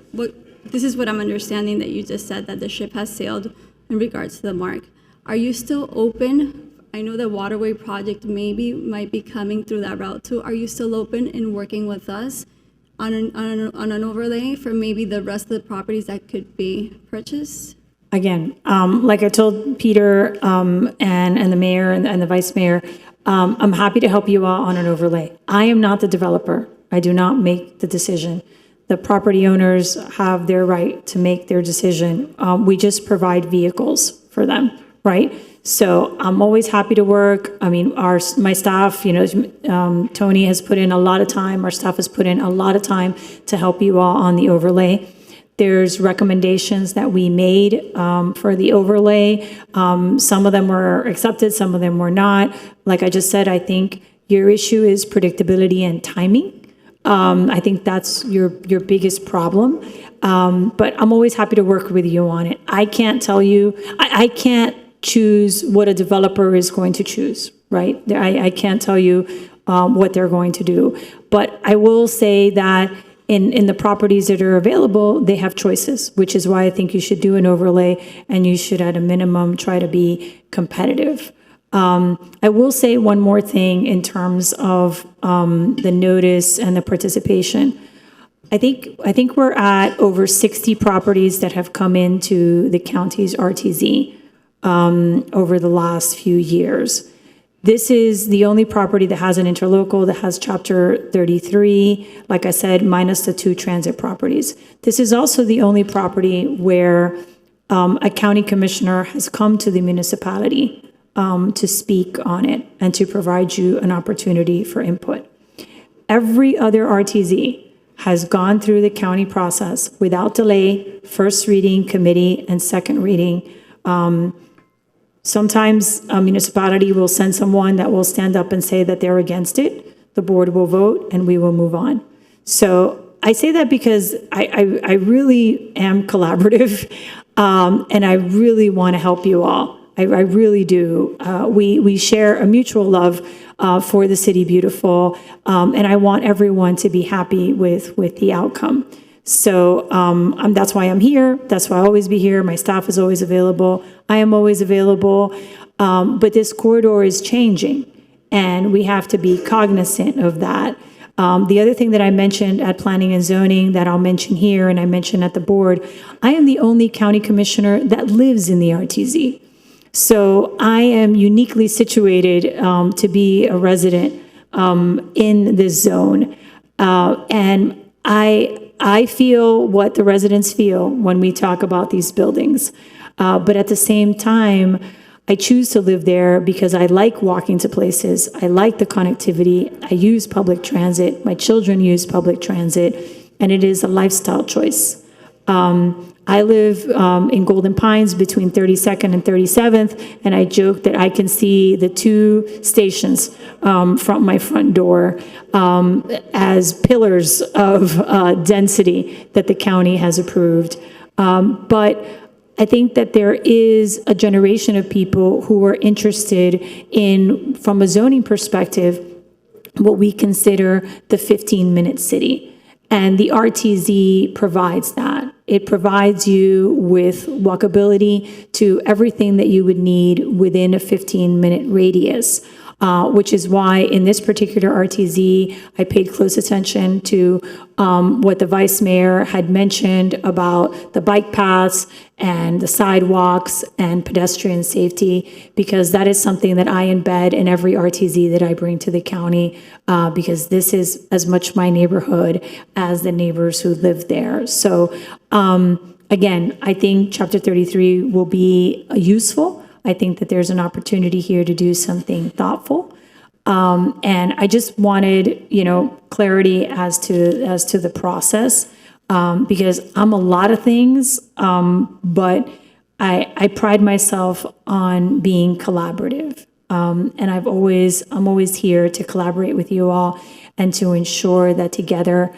This is what I'm understanding that you just said, that the ship has sailed in regards to the mark. Are you still open? I know the waterway project might be coming through that route too. Are you still open in working with us on an overlay for maybe the rest of the properties that could be purchased? Again, like I told Peter and the mayor and the vice mayor, I'm happy to help you out on an overlay. I am not the developer. I do not make the decision. The property owners have their right to make their decision. We just provide vehicles for them, right? So I'm always happy to work. I mean, my staff, Tony has put in a lot of time. Our staff has put in a lot of time to help you all on the overlay. There's recommendations that we made for the overlay. Some of them were accepted, some of them were not. Like I just said, I think your issue is predictability and timing. I think that's your biggest problem. But I'm always happy to work with you on it. I can't tell you, I can't choose what a developer is going to choose, right? I can't tell you what they're going to do. But I will say that in the properties that are available, they have choices, which is why I think you should do an overlay and you should, at a minimum, try to be competitive. I will say one more thing in terms of the notice and the participation. I think we're at over 60 properties that have come into the county's RTZ over the last few years. This is the only property that has an interlocal, that has Chapter 33, like I said, minus the 2 transit properties. This is also the only property where a county commissioner has come to the municipality to speak on it and to provide you an opportunity for input. Every other RTZ has gone through the county process without delay, first reading, committee, and second reading. Sometimes a municipality will send someone that will stand up and say that they're against it. The board will vote and we will move on. So I say that because I really am collaborative and I really want to help you all. I really do. We share a mutual love for the City Beautiful, and I want everyone to be happy with the outcome. So that's why I'm here. That's why I'll always be here. My staff is always available. I am always available. But this corridor is changing, and we have to be cognizant of that. The other thing that I mentioned at Planning and Zoning that I'll mention here, and I mentioned at the board, I am the only county commissioner that lives in the RTZ. So I am uniquely situated to be a resident in this zone. And I feel what the residents feel when we talk about these buildings. But at the same time, I choose to live there because I like walking to places. I like the connectivity. I use public transit. My children use public transit. And it is a lifestyle choice. I live in Golden Pines between 32nd and 37th, and I joke that I can see the 2 stations from my front door as pillars of density that the county has approved. But I think that there is a generation of people who are interested in, from a zoning perspective, what we consider the 15-minute city. And the RTZ provides that. It provides you with walkability to everything that you would need within a 15-minute radius, which is why in this particular RTZ, I paid close attention to what the vice mayor had mentioned about the bike paths and the sidewalks and pedestrian safety, because that is something that I embed in every RTZ that I bring to the county, because this is as much my neighborhood as the neighbors who live there. So again, I think Chapter 33 will be useful. I think that there's an opportunity here to do something thoughtful. And I just wanted, clarity as to the process, because I'm a lot of things, but I pride myself on being collaborative. And I'm always here to collaborate with you all and to ensure that together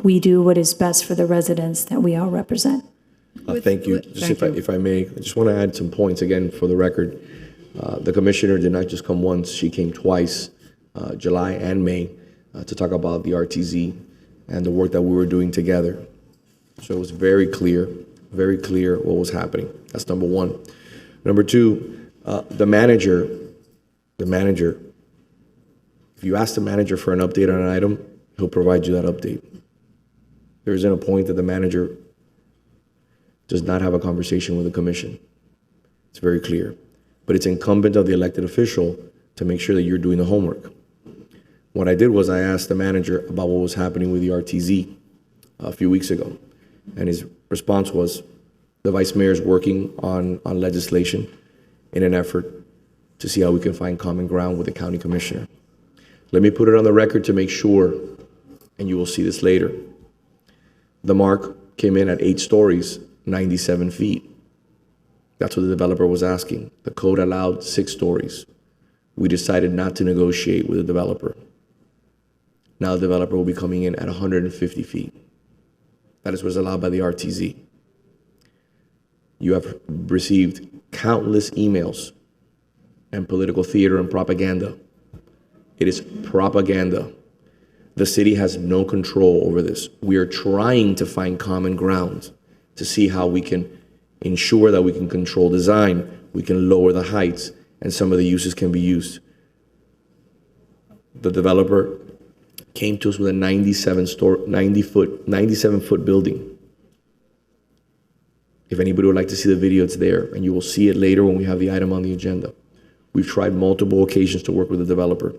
we do what is best for the residents that we all represent. Thank you. Just if I may, I just want to add some points again for the record. The commissioner did not just come once, she came twice, July and May, to talk about the RTZ and the work that we were doing together. So it was very clear what was happening. That's number one. Number two, the manager, if you ask the manager for an update on an item, he'll provide you that update. There isn't a point that the manager does not have a conversation with the commission. It's very clear. But it's incumbent of the elected official to make sure that you're doing the homework. What I did was I asked the manager about what was happening with the RTZ. a few weeks ago. And his response was, the vice mayor is working on legislation in an effort to see how we can find common ground with the county commissioner. Let me put it on the record to make sure, and you will see this later. The mark came in at 8 stories, 97 feet. That's what the developer was asking. The code allowed 6 stories. We decided not to negotiate with the developer. Now the developer will be coming in at 150 feet. That is what is allowed by the RTZ. You have received countless emails and political theater and propaganda. It is propaganda. The city has no control over this. We are trying to find common ground to see how we can ensure that we can control design, we can lower the heights, and some of the uses can be used. The developer came to us with a 97-foot building. If anybody would like to see the video, it's there, and you will see it later when we have the item on the agenda. We've tried multiple occasions to work with the developer,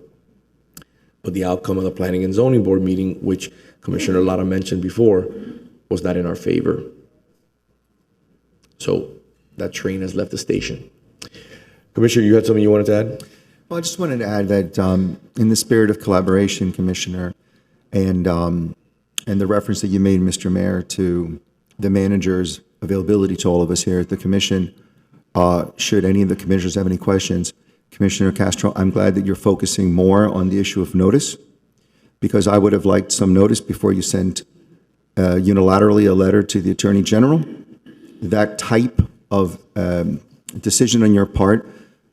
but the outcome of the Planning and Zoning Board meeting, which Commissioner Lara mentioned before, was not in our favor. So that train has left the station. Commissioner, you had something you wanted to add? Well, I just wanted to add that in the spirit of collaboration, Commissioner, and the reference that you made, Mr. Mayor, to the manager's availability to all of us here at the commission, should any of the commissioners have any questions, Commissioner Castro, I'm glad that you're focusing more on the issue of notice, because I would have liked some notice before you sent unilaterally a letter to the Attorney General. That type of decision on your part,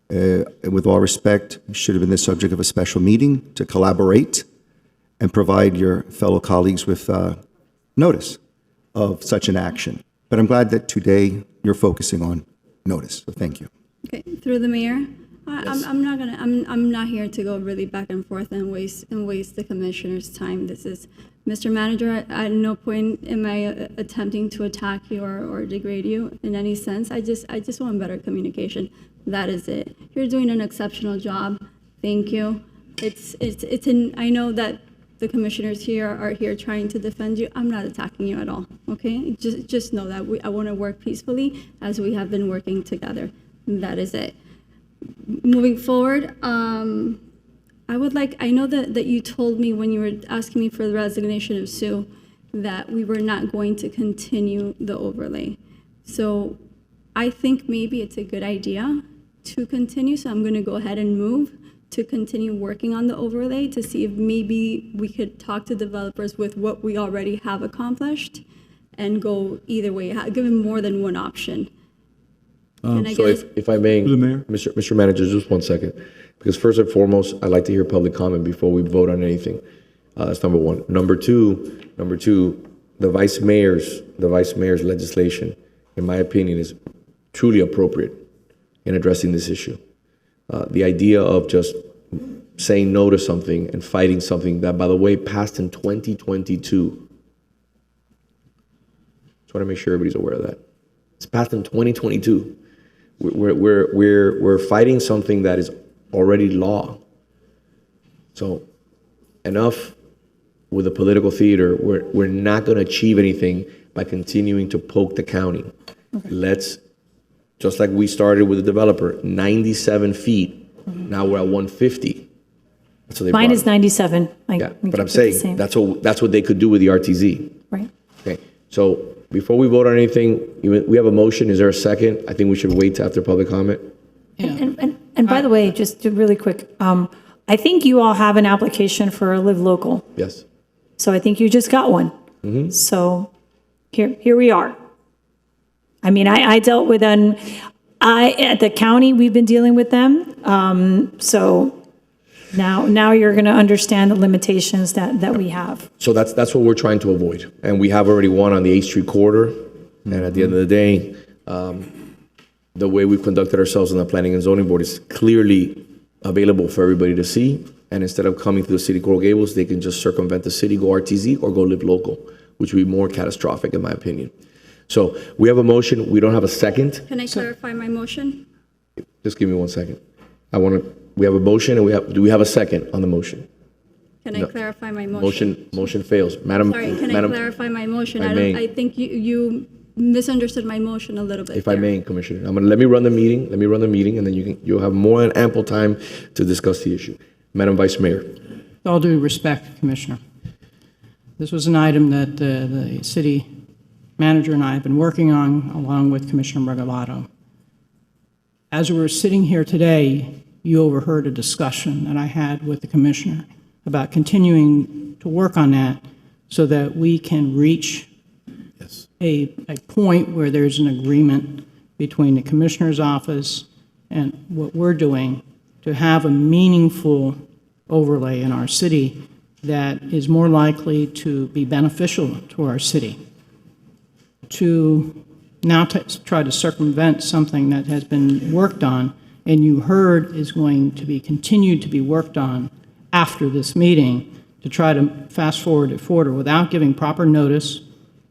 with all respect, should have been the subject of a special meeting to collaborate and provide your fellow colleagues with notice of such an action. But I'm glad that today you're focusing on notice. So thank you. Okay, through the mayor, Yes. I'm not here to go really back and forth and waste the commissioner's time. This is, Mr. Manager, at no point am I attempting to attack you or degrade you in any sense. I just want better communication. That is it. You're doing an exceptional job. Thank you. I know that the commissioners here are here trying to defend you. I'm not attacking you at all, okay? Just know that I want to work peacefully as we have been working together. That is it. Moving forward, I know that you told me when you were asking me for the resignation of Sue that we were not going to continue the overlay. So I think maybe it's a good idea to continue, so I'm going to go ahead and move to continue working on the overlay to see if maybe we could talk to developers with what we already have accomplished and go either way, give them more than one option. So if I may, Mr. Manager, just 1 second, because first and foremost, I'd like to hear public comment before we vote on anything. That's number one. Number two, the vice mayor's legislation, in my opinion, is truly appropriate in addressing this issue. The idea of just saying no to something and fighting something that, by the way, passed in 2022. Just want to make sure everybody's aware of that. It's passed in 2022. We're fighting something that is already law. So enough with the political theater. We're not going to achieve anything by continuing to poke the county. Okay. Let's, just like we started with the developer, 97 feet. Mm-hmm. Now we're at 150. That's what they Mine brought. is 97. Yeah, but I'm saying that's what they could do with the RTZ. Right. Okay. So before we vote on anything, we have a motion. Is there a second? I think we should wait till after public comment. Yeah. And by the way, just really quick, I think you all have an application for a Live Local. Yes. So I think you just got one. Mm-hmm. So here we are. I mean, I dealt with at the county, we've been dealing with them. So now you're going to understand the limitations that we have. So that's what we're trying to avoid. And we have already one on the 8th Street corridor. Mm-hmm. And at the end of the day, the way we've conducted ourselves in the Planning and Zoning Board is clearly available for everybody to see. And instead of coming to the city Coral Gables, they can just circumvent the city, go RTZ, or go Live Local, which would be more catastrophic in my opinion. So we have a motion. We don't have a second. Can I clarify my motion? Just give me 1 second. We have a motion, and do we have a second on the motion? Can I No. clarify my motion? Motion fails. Madam, Sorry, can I clarify my motion? I may. I think you misunderstood my motion a little bit. if I there. may, Commissioner, let me run the meeting, and then you'll have more than ample time to discuss the issue. Madam Vice Mayor. With all due respect, Commissioner, this was an item that the city manager and I have been working on, along with Commissioner Regalado. As we were sitting here today, you overheard a discussion that I had with the commissioner about continuing to work on that so that we can reach a point where there's an agreement between the commissioner's office and what we're doing to have a meaningful overlay in our city that is more likely to be beneficial to our city. To now try to circumvent something that has been worked on and you heard is going to be continued to be worked on after this meeting to try to fast forward it forward without giving proper notice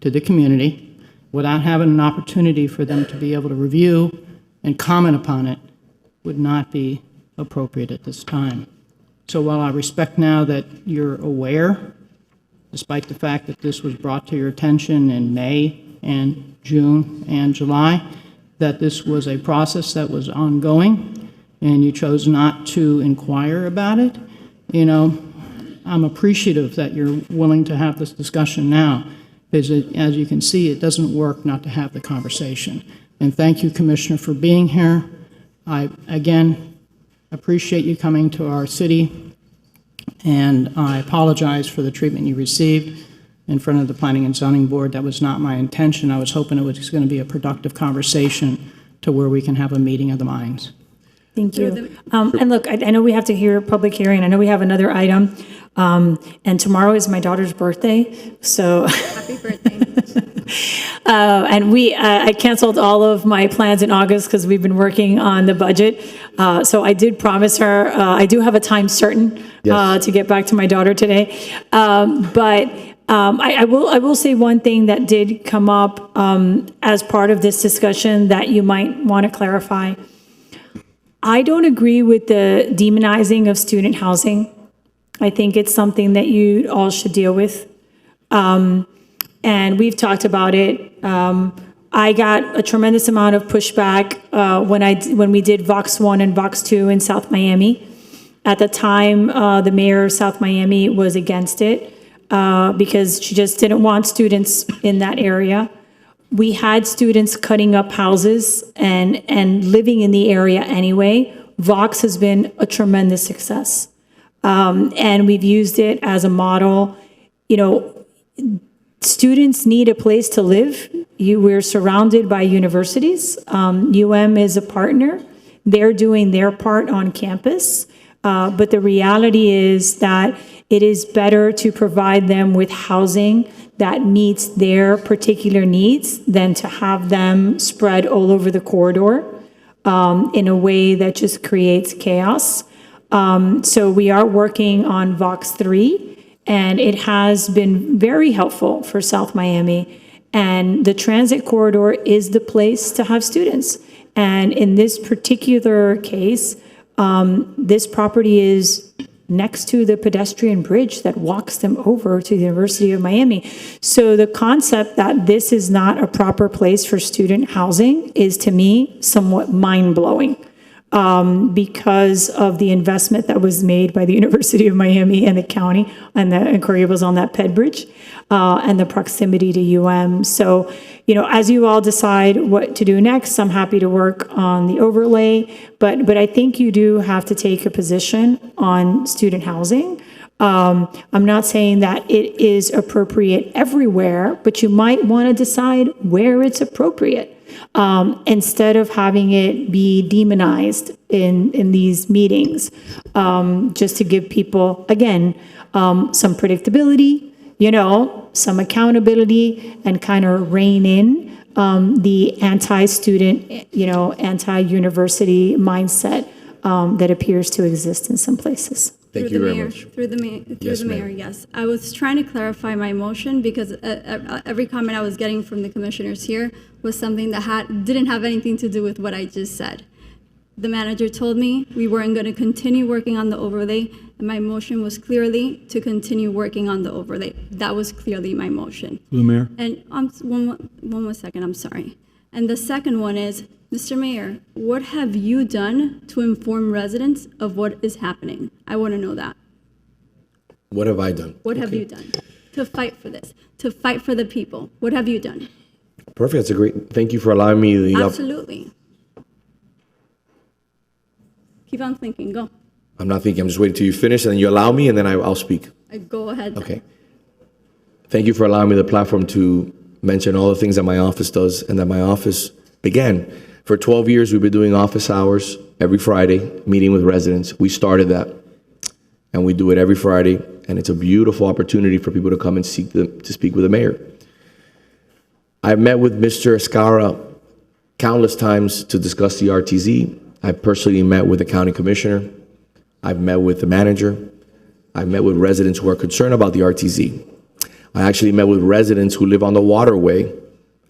to the community, without having an opportunity for them to be able to review and comment upon it, would not be appropriate at this time. So while I respect now that you're aware, despite the fact that this was brought to your attention in May and June and July, that this was a process that was ongoing and you chose not to inquire about it, I'm appreciative that you're willing to have this discussion now, because as you can see, it doesn't work not to have the conversation. And thank you, Commissioner, for being here. I, again, appreciate you coming to our city, and I apologize for the treatment you received in front of the Planning and Zoning Board. That was not my intention. I was hoping it was going to be a productive conversation to where we can have a meeting of the minds. Thank you. And look, I know we have to hear public hearing. I know we have another item. And tomorrow is my daughter's birthday. So Happy birthday. and I canceled all of my plans in August because we've been working on the budget. So I did promise her, I do have a time certain to get back to my daughter today. But I will say one thing that did come up as part of this discussion that you might want to clarify. I don't agree with the demonizing of student housing. I think it's something that you all should deal with. And we've talked about it. I got a tremendous amount of pushback when we did Vox 1 and Vox 2 in South Miami. At the time, the mayor of South Miami was against it because she just didn't want students in that area. We had students cutting up houses and living in the area anyway. Vox has been a tremendous success. And we've used it as a model. Students need a place to live. We're surrounded by universities. UM is a partner. They're doing their part on campus. But the reality is that it is better to provide them with housing that meets their particular needs than to have them spread all over the corridor in a way that just creates chaos. So we are working on Vox 3, and it has been very helpful for South Miami. And the transit corridor is the place to have students. And in this particular case, this property is next to the pedestrian bridge that walks them over to the University of Miami. So the concept that this is not a proper place for student housing is, to me, somewhat mind-blowing. Because of the investment that was made by the University of Miami and the county and Gables on that ped bridge and the proximity to UM. So, as you all decide what to do next, I'm happy to work on the overlay, but I think you do have to take a position on student housing. I'm not saying that it is appropriate everywhere, but you might want to decide where it's appropriate. Instead of having it be demonized in these meetings, just to give people, again, some predictability, some accountability, and kind of rein in the anti-student, anti-university mindset that appears to exist in some places. Thank you very much. Through the mayor, yes. I was trying to clarify my motion because every comment I was getting from the commissioners here was something that didn't have anything to do with what I just said. The manager told me we weren't going to continue working on the overlay, and my motion was clearly to continue working on the overlay. That was clearly my motion. The mayor? And one more second, I'm sorry. And the second one is, Mr. Mayor, what have you done to inform residents of what is happening? I want to know that. What have I done? What have you done to fight for this, to fight for the people? What have you done? Perfect. That's a great. Thank you for allowing me the. Absolutely. Keep on thinking. Go. I'm not thinking. I'm just waiting till you finish, and then you allow me, and then I'll speak. Go ahead. Okay. Thank you for allowing me the platform to mention all the things that my office does, and that my office began. For 12 years, we've been doing office hours every Friday, meeting with residents. We started that, and we do it every Friday, and it's a beautiful opportunity for people to come and to speak with the mayor. I've met with Mr. Escara countless times to discuss the RTZ. I personally met with the county commissioner. I've met with the manager. I've met with residents who are concerned about the RTZ. I actually met with residents who live on the waterway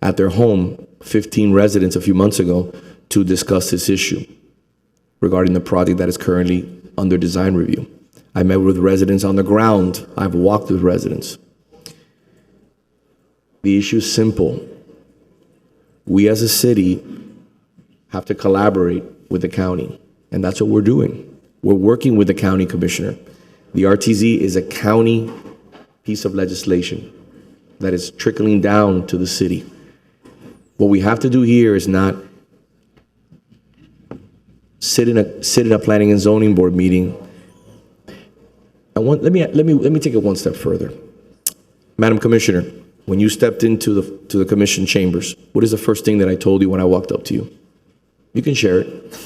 at their home, 15 residents a few months ago, to discuss this issue regarding the project that is currently under design review. I met with residents on the ground. I've walked with residents. The issue is simple. We as a city have to collaborate with the county, and that's what we're doing. We're working with the county commissioner. The RTZ is a county piece of legislation that is trickling down to the city. What we have to do here is not sit in a planning and zoning board meeting. Let me take it one step further. Madam Commissioner, when you stepped into the commission chambers, what is the first thing that I told you when I walked up to you? You can share it.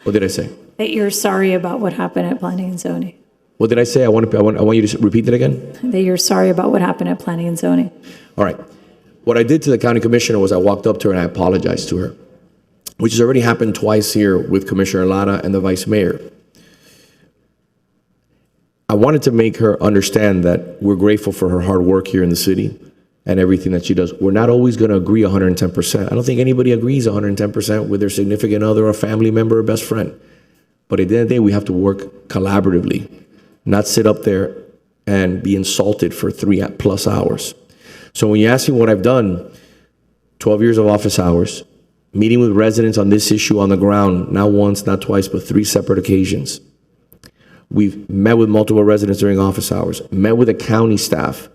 What did I say? That you're sorry about what happened at planning and zoning. What did I say? I want you to repeat that again. That you're sorry about what happened at planning and zoning. All right. What I did to the county commissioner was I walked up to her and I apologized to her, which has already happened twice here with Commissioner Lara and the vice mayor. I wanted to make her understand that we're grateful for her hard work here in the city and everything that she does. We're not always going to agree 110%. I don't think anybody agrees 110% with their significant other or family member or best friend. But at the end of the day, we have to work collaboratively, not sit up there and be insulted for 3+ hours. So when you ask me what I've done, 12 years of office hours, meeting with residents on this issue on the ground, not once, not twice, but 3 separate occasions. We've met with multiple residents during office hours, met with the county staff,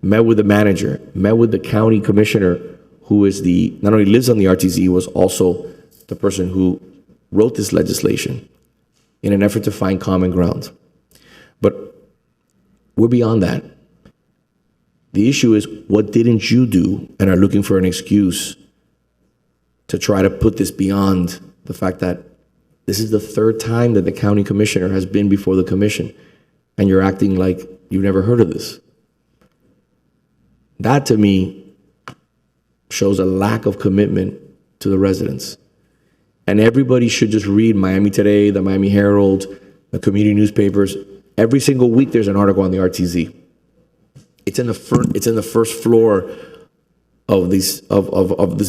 met with the manager, met with the county commissioner, who is not only lives on the RTZ, was also the person who wrote this legislation in an effort to find common ground. But we're beyond that. The issue is, what didn't you do and are looking for an excuse to try to put this beyond the fact that this is the 3rd time that the county commissioner has been before the commission, and you're acting like you've never heard of this. That, to me, shows a lack of commitment to the residents. And everybody should just read Miami Today, the Miami Herald, the community newspapers. Every single week there's an article on the RTZ. It's in the first floor of this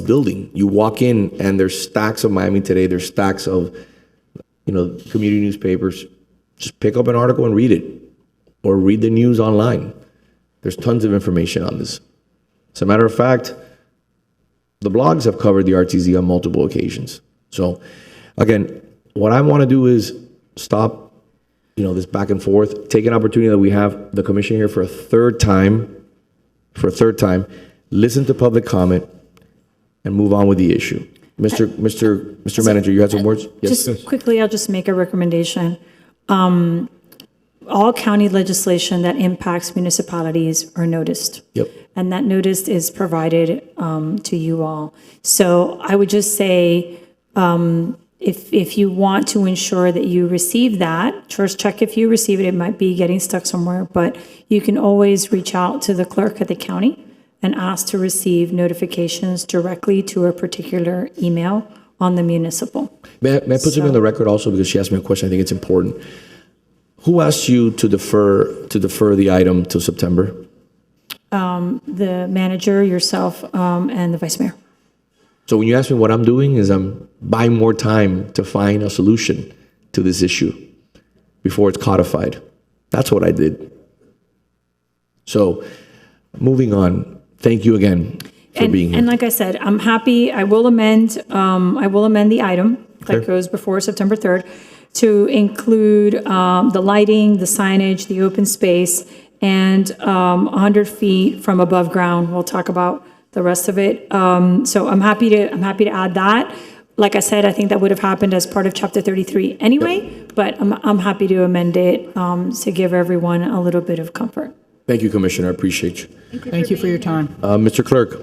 building. You walk in and there's stacks of Miami Today, there's stacks of community newspapers. Just pick up an article and read it, or read the news online. There's tons of information on this. As a matter of fact, the blogs have covered the RTZ on multiple occasions. So again, what I want to do is stop this back and forth, take an opportunity that we have the commission here for a third time, listen to public comment, and move on with the issue. Mr. Manager, you had some words? Yes. Just quickly, I'll just make a recommendation. All county legislation that impacts municipalities are noticed. Yep. And that notice is provided to you all. So I would just say, if you want to ensure that you receive that, first check if you receive it. It might be getting stuck somewhere, but you can always reach out to the clerk at the county and ask to receive notifications directly to a particular email on the municipal. May I put something on the record also, because she asked me a question, I think it's important. Who asked you to defer the item till September? The manager, yourself, and the vice mayor. So when you ask me what I'm doing is I'm buying more time to find a solution to this issue before it's codified. That's what I did. So moving on, thank you again for being here. And like I said, I'm happy, I will amend the item that goes before September 3rd to include the lighting, the signage, the open space, and 100 feet from above ground. We'll talk about the rest of it. So I'm happy to add that. Like I said, I think that would have happened as part of Chapter 33 anyway, but I'm happy to amend it to give everyone a little bit of comfort. Thank you, Commissioner. I appreciate you. Thank you for your time. Mr. Clerk,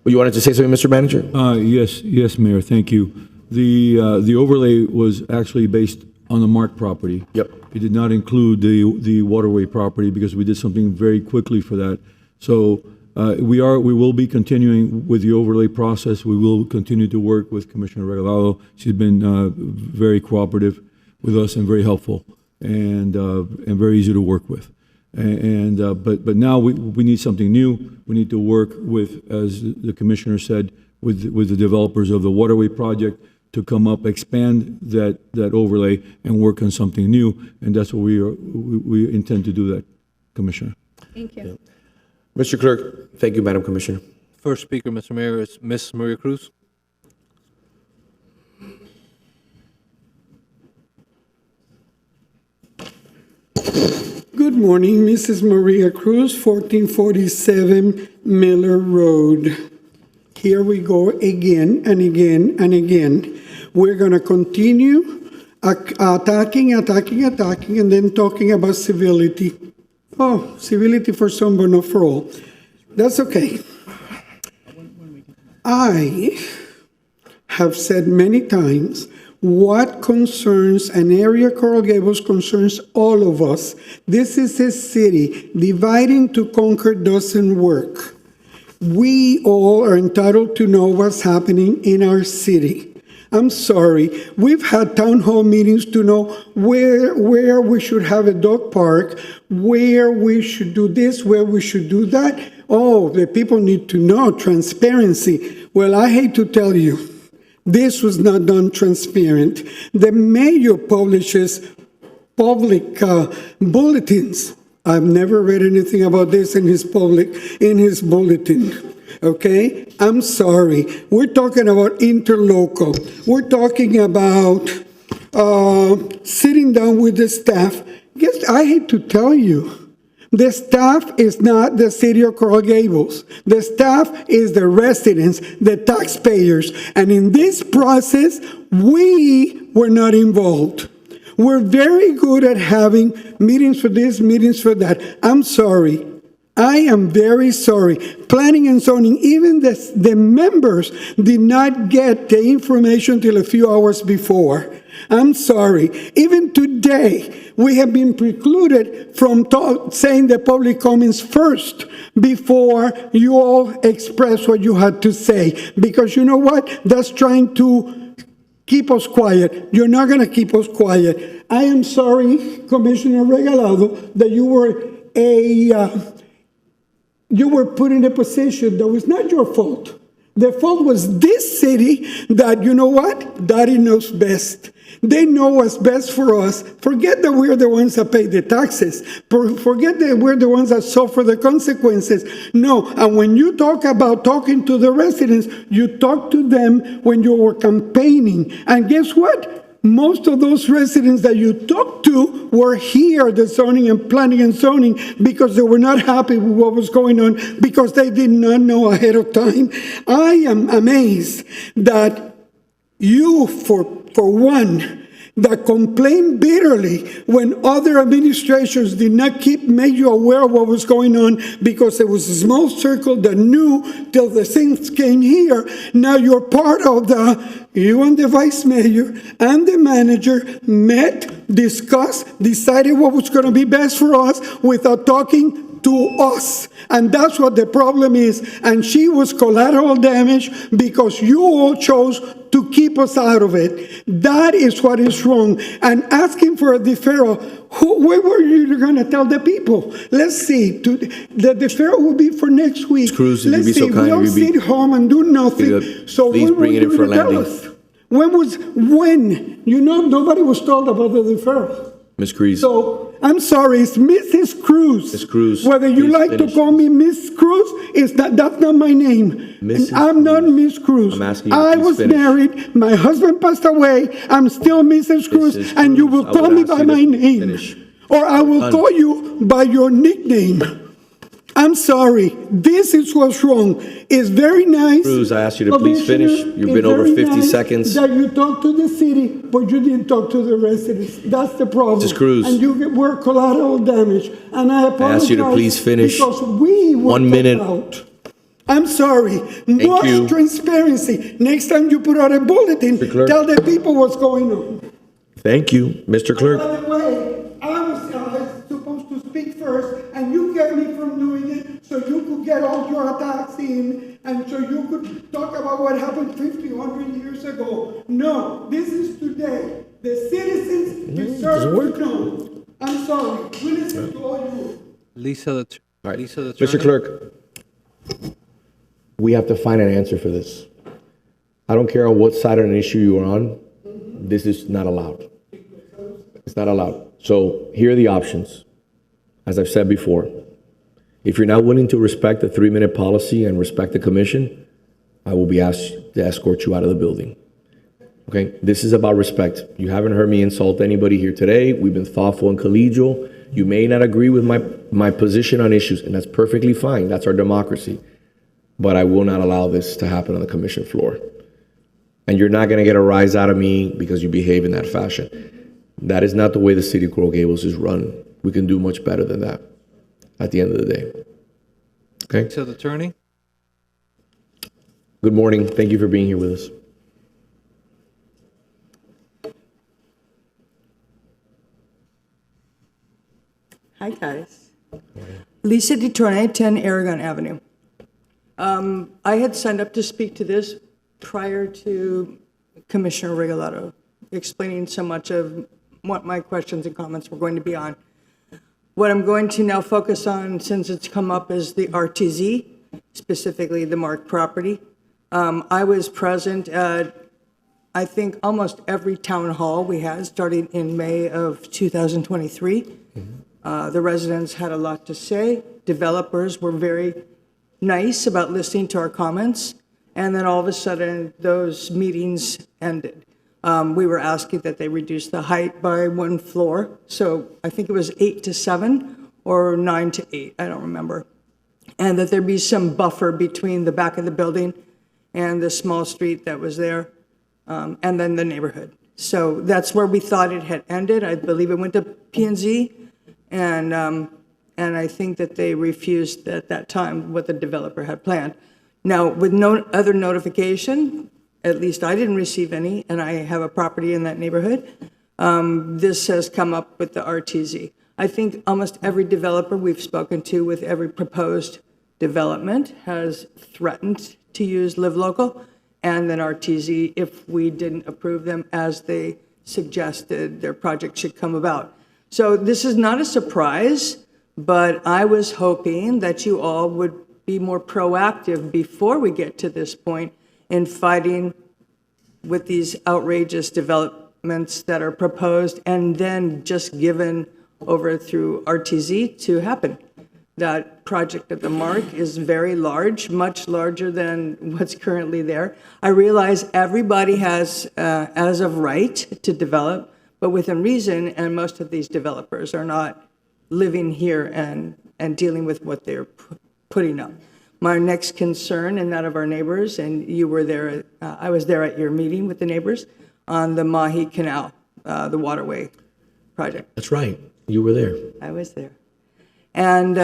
you wanted to say something, Mr. Manager? Yes, Mayor, thank you. The overlay was actually based on the Mark property. Yep. It did not include the waterway property because we did something very quickly for that. So we will be continuing with the overlay process. We will continue to work with Commissioner Regalado. She's been very cooperative with us and very helpful and very easy to work with. But now we need something new. We need to work with, as the commissioner said, with the developers of the waterway project to come up, expand that overlay and work on something new. And that's what we intend to do that, Commissioner. Thank you. Yeah. Mr. Clerk, thank you, Madam Commissioner. First speaker, Mr. Mayor, is Ms. Maria Cruz. Good morning, Mrs. Maria Cruz, 1447 Miller Road. Here we go again and again and again. We're going to continue attacking, and then talking about civility. Oh, civility for some, but not for all. That's okay. I have said many times what concerns an area, Coral Gables, concerns all of us. This is a city. Dividing to conquer doesn't work. We all are entitled to know what's happening in our city. I'm sorry. We've had town hall meetings to know where we should have a dog park, where we should do this, where we should do that. Oh, the people need to know transparency. Well, I hate to tell you, this was not done transparent. The mayor publishes public bulletins. I've never read anything about this in his bulletin. Okay? I'm sorry. We're talking about interlocal. We're talking about sitting down with the staff. I hate to tell you, the staff is not the city of Coral Gables. The staff is the residents, the taxpayers. And in this process, we were not involved. We're very good at having meetings for this, meetings for that. I'm sorry. I am very sorry. Planning and zoning, even the members did not get the information till a few hours before. I'm sorry. Even today, we have been precluded from saying the public comments first before you all express what you had to say. Because you know what? That's trying to keep us quiet. You're not going to keep us quiet. I am sorry, Commissioner Regalado, that you were put in a position that was not your fault. The fault was this city that, you know what? Daddy knows best. They know what's best for us. Forget that we're the ones that pay the taxes. Forget that we're the ones that suffer the consequences. No, and when you talk about talking to the residents, you talk to them when you were campaigning. And guess what? Most of those residents that you talked to were here, the zoning and planning and zoning, because they were not happy with what was going on, because they did not know ahead of time. I am amazed that you, for one, that complained bitterly when other administrations did not make you aware of what was going on because there was a small circle that knew till the things came here. Now you're part of you and the vice mayor and the manager met, discussed, decided what was going to be best for us without talking to us. And that's what the problem is. And she was collateral damage because you all chose to keep us out of it. That is what is wrong. And asking for a deferral, where were you going to tell the people? Let's see. The deferral will be for next week. Cruz, if Let's you'd be so see. kind, We don't if you'd be- sit home and do nothing. So please when bring were it in you for a going to tell landing. us? When? You know, nobody was told about the deferral. Ms. Cruz. So, I'm sorry, it's Mrs. Cruz. Ms. Cruz, Whether you please like finish. to call me Miss Cruz, that's not my name. Mrs. I'm not Miss Cruz. I'm asking you to I please was finish. married, my husband passed away, I'm still Mrs. Cruz, Mrs. and you Cruz, will I call would me ask by you to my name. finish. Or I will Done. call you by your nickname. I'm sorry, this is what's wrong. It's very nice. Cruz, I asked you to please Commissioner, finish. You've it's been over very 50 nice seconds. That you talk to the city, but you didn't talk to the residents. That's the problem. Mrs. Cruz. And were collateral damage. And I apologize. asked you to please finish. Because we were 1 minute. out. I'm sorry. More you. transparency. Next time you put out a bulletin, Mr. Clerk. tell the people what's going on. Thank you, Mr. Clerk. By the way, I was supposed to speak first, and you kept me from doing it so you could get all your attacks in, and so you could talk about what happened 50, 100 years ago. No, this is today. The citizens deserve to know. I'm sorry. We listen to all you. Lisa, All right. Lisa, the Mr. attorney. Clerk, we have to find an answer for this. I don't care on what side of an issue you are on. This is not allowed. It's not allowed. So here are the options. As I've said before, if you're not willing to respect the 3-minute policy and respect the commission, I will be asked to escort you out of the building. Okay? This is about respect. You haven't heard me insult anybody here today. We've been thoughtful and collegial. You may not agree with my position on issues, and that's perfectly fine. That's our democracy. But I will not allow this to happen on the commission floor. And you're not going to get a rise out of me because you behave in that fashion. That is not the way the city of Coral Gables is run. We can do much better than that at the end of the day. Okay? Lisa, the attorney. Good morning. Thank you for being here with us. Hi, guys. Lisa DeTornay, 10 Aragon Avenue. I had signed up to speak to this prior to Commissioner Regalado explaining so much of what my questions and comments were going to be on. What I'm going to now focus on, since it's come up, is the RTZ, specifically the Mark property. I was present at, I think, almost every town hall we had, starting in May of 2023. The residents had a lot to say. Developers were very nice about listening to our comments. And then all of a sudden, those meetings ended. We were asking that they reduce the height by 1 floor. So I think it was 8 to 7 or 9 to 8, I don't remember. And that there be some buffer between the back of the building and the small street that was there, and then the neighborhood. So that's where we thought it had ended. I believe it went to P&Z, and I think that they refused at that time what the developer had planned. Now, with no other notification, at least I didn't receive any, and I have a property in that neighborhood, this has come up with the RTZ. I think almost every developer we've spoken to with every proposed development has threatened to use Live Local and then RTZ if we didn't approve them as they suggested their project should come about. So this is not a surprise, but I was hoping that you all would be more proactive before we get to this point in fighting with these outrageous developments that are proposed and then just given over through RTZ to happen. That project at the Mark is very large, much larger than what's currently there. I realize everybody has as of right to develop, but within reason, and most of these developers are not living here and dealing with what they're putting up. My next concern, and that of our neighbors, and you were there, I was there at your meeting with the neighbors on the Mahi Canal, the waterway project. That's right. You were there. I was there. And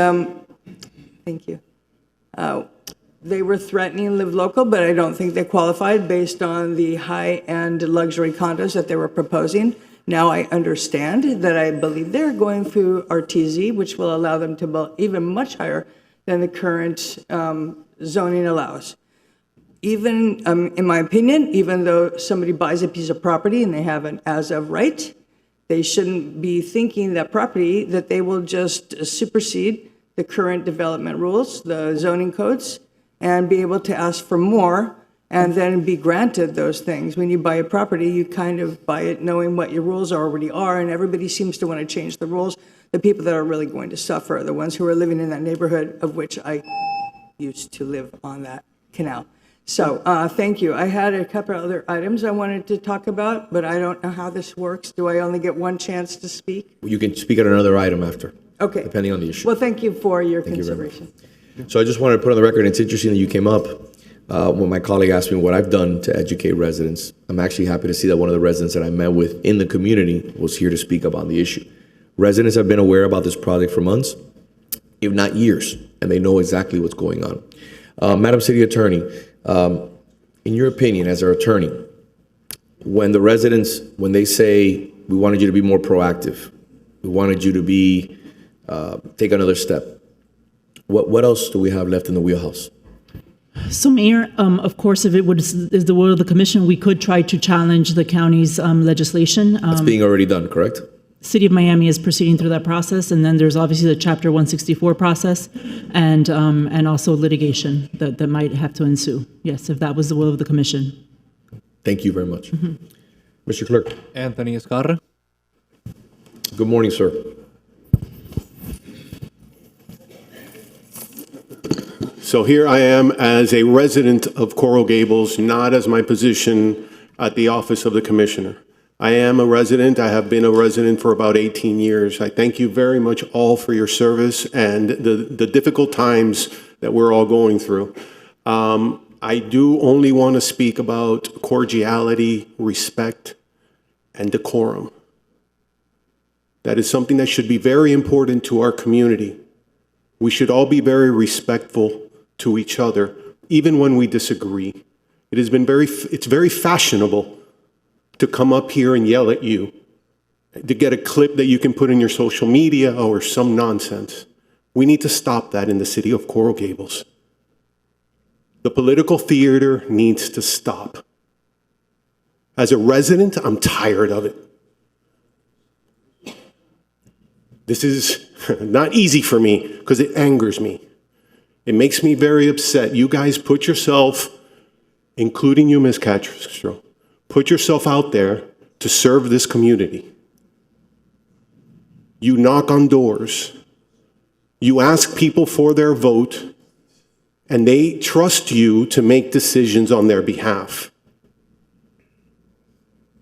thank you. They were threatening Live Local, but I don't think they qualified based on the high-end luxury condos that they were proposing. Now I understand that I believe they're going through RTZ, which will allow them to build even much higher than the current zoning allows. Even, in my opinion, even though somebody buys a piece of property and they have an as-of right, they shouldn't be thinking that property, that they will just supersede the current development rules, the zoning codes, and be able to ask for more and then be granted those things. When you buy a property, you kind of buy it knowing what your rules already are, and everybody seems to want to change the rules. The people that are really going to suffer are the ones who are living in that neighborhood, of which I used to live on that canal. So, thank you. I had a couple of other items I wanted to talk about, but I don't know how this works. Do I only get one chance to speak? You can speak on another item after. Okay. Depending on the issue. Well, thank you for your Thank you very much. consideration. So I just wanted to put on the record, it's interesting that you came up when my colleague asked me what I've done to educate residents. I'm actually happy to see that one of the residents that I met with in the community was here to speak up on the issue. Residents have been aware about this project for months, if not years, and they know exactly what's going on. Madam City Attorney, in your opinion, as our attorney, when the residents, when they say, we wanted you to be more proactive, we wanted you to be, take another step, what else do we have left in the wheelhouse? So Mayor, of course, if it is the will of the commission, we could try to challenge the county's legislation. It's being already done, correct? City of Miami is proceeding through that process, and then there's obviously the Chapter 164 process, and also litigation that might have to ensue. Yes, if that was the will of the commission. Thank you very much. Mr. Clerk. Anthony Escarra. Good morning, sir. So here I am as a resident of Coral Gables, not as my position at the office of the commissioner. I am a resident. I have been a resident for about 18 years. I thank you very much all for your service and the difficult times that we're all going through. I do only want to speak about cordiality, respect, and decorum. That is something that should be very important to our community. We should all be very respectful to each other, even when we disagree. It's very fashionable to come up here and yell at you, to get a clip that you can put in your social media or some nonsense. We need to stop that in the city of Coral Gables. The political theater needs to stop. As a resident, I'm tired of it. This is not easy for me because it angers me. It makes me very upset. You guys put yourself, including you, Ms. Castro, put yourself out there to serve this community. You knock on doors. You ask people for their vote, and they trust you to make decisions on their behalf.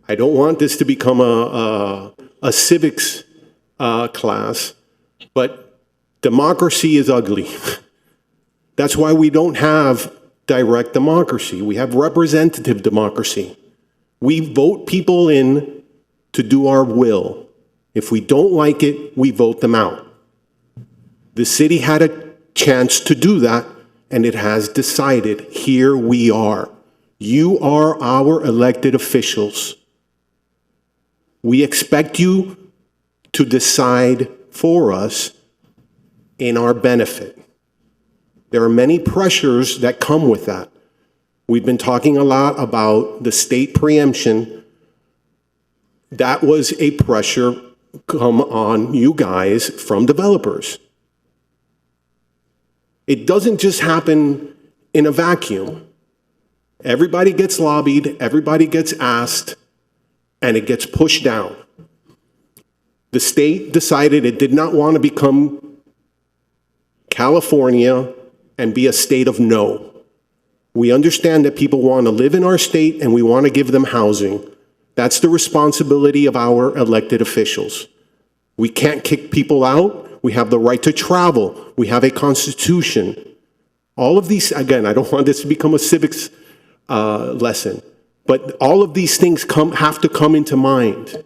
I don't want this to become a civics class, but democracy is ugly. That's why we don't have direct democracy. We have representative democracy. We vote people in to do our will. If we don't like it, we vote them out. The city had a chance to do that, and it has decided, here we are. You are our elected officials. We expect you to decide for us in our benefit. There are many pressures that come with that. We've been talking a lot about the state preemption. That was a pressure come on you guys from developers. It doesn't just happen in a vacuum. Everybody gets lobbied, everybody gets asked, and it gets pushed down. The state decided it did not want to become California and be a state of no. We understand that people want to live in our state and we want to give them housing. That's the responsibility of our elected officials. We can't kick people out. We have the right to travel. We have a constitution. All of these, again, I don't want this to become a civics lesson, but all of these things have to come into mind.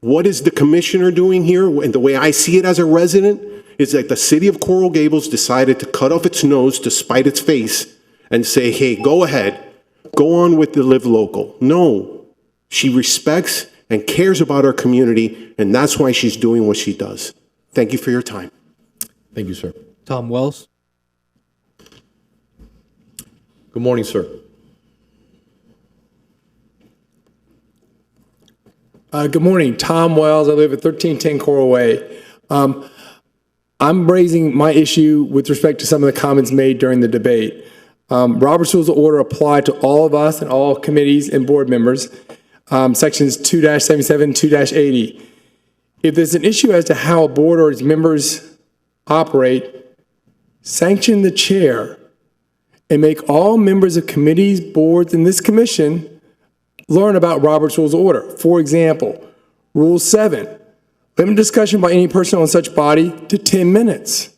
What is the commissioner doing here? And the way I see it as a resident is that the city of Coral Gables decided to cut off its nose to spite its face and say, hey, go ahead, go on with the live local. No, she respects and cares about our community, and that's why she's doing what she does. Thank you for your time. Thank you, sir. Tom Wells. Good morning, sir. Good morning, Tom Wells. I live at 1310 Coral Way. I'm raising my issue with respect to some of the comments made during the debate. Robert's Rules of Order apply to all of us and all committees and board members. Sections 2-77, 2-80. If there's an issue as to how a board or its members operate, sanction the chair and make all members of committees, boards, and this commission learn about Robert's Rules of Order. For example, Rule 7, limit discussion by any person on such body to 10 minutes.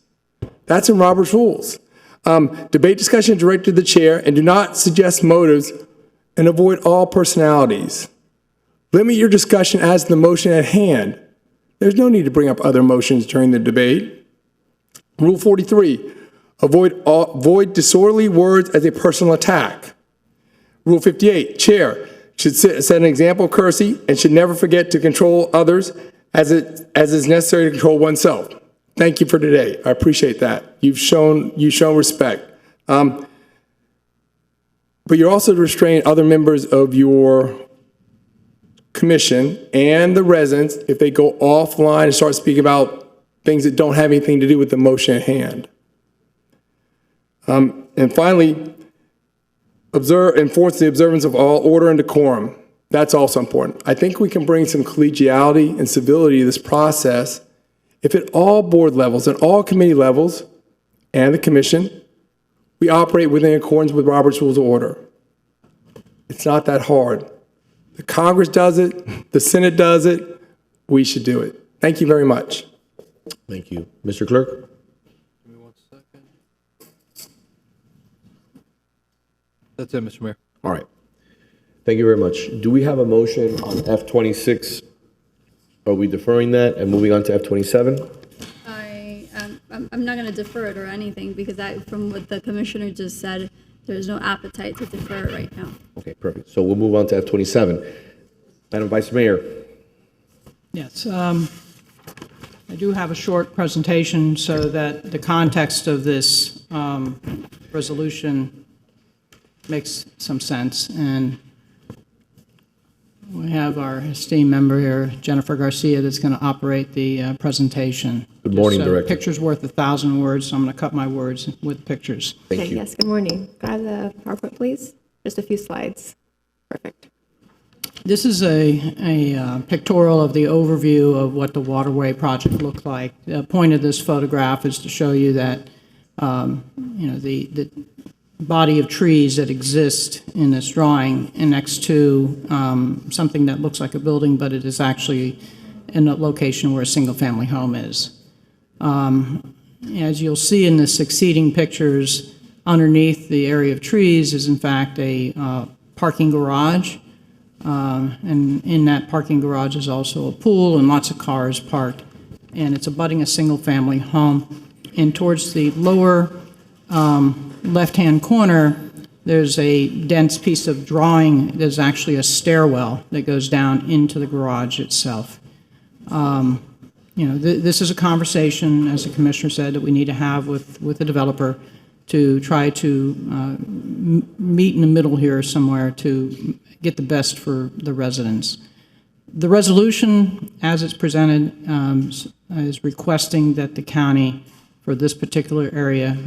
That's in Robert's Rules. Debate discussion directed to the chair and do not suggest motives and avoid all personalities. Limit your discussion as to the motion at hand. There's no need to bring up other motions during the debate. Rule 43, avoid disorderly words as a personal attack. Rule 58, chair should set an example of courtesy and should never forget to control others as is necessary to control oneself. Thank you for today. I appreciate that. You've shown respect. But you're also to restrain other members of your commission and the residents if they go offline and start speaking about things that don't have anything to do with the motion at hand. And finally, enforce the observance of all order and decorum. That's also important. I think we can bring some collegiality and civility to this process if at all board levels and all committee levels and the commission, we operate within accordance with Robert's Rules of Order. It's not that hard. The Congress does it, the Senate does it, we should do it. Thank you very much. Thank you. Mr. Clerk? Give me 1 second. That's it, Mr. Mayor. All right. Thank you very much. Do we have a motion on F26? Are we deferring that and moving on to F27? I'm not going to defer it or anything because from what the commissioner just said, there's no appetite to defer it right now. Okay, perfect. So we'll move on to F27. Madam Vice Mayor. Yes, I do have a short presentation so that the context of this resolution makes some sense. And we have our esteemed member here, Jennifer Garcia, that's going to operate the presentation. Good morning, Director. Picture's worth 1,000 words, so I'm going to cut my words with pictures. Thank you. Yes, good morning. Can I have the PowerPoint, please? Just a few slides. Perfect. This is a pictorial of the overview of what the waterway project looked like. The point of this photograph is to show you that, the body of trees that exist in this drawing and next to something that looks like a building, but it is actually in a location where a single-family home is. As you'll see in the succeeding pictures, underneath the area of trees is in fact a parking garage. And in that parking garage is also a pool and lots of cars parked. And it's abutting a single-family home. And towards the lower left-hand corner, there's a dense piece of drawing. There's actually a stairwell that goes down into the garage itself. This is a conversation, as the commissioner said, that we need to have with the developer to try to meet in the middle here somewhere to get the best for the residents. The resolution, as it's presented, is requesting that the county, for this particular area,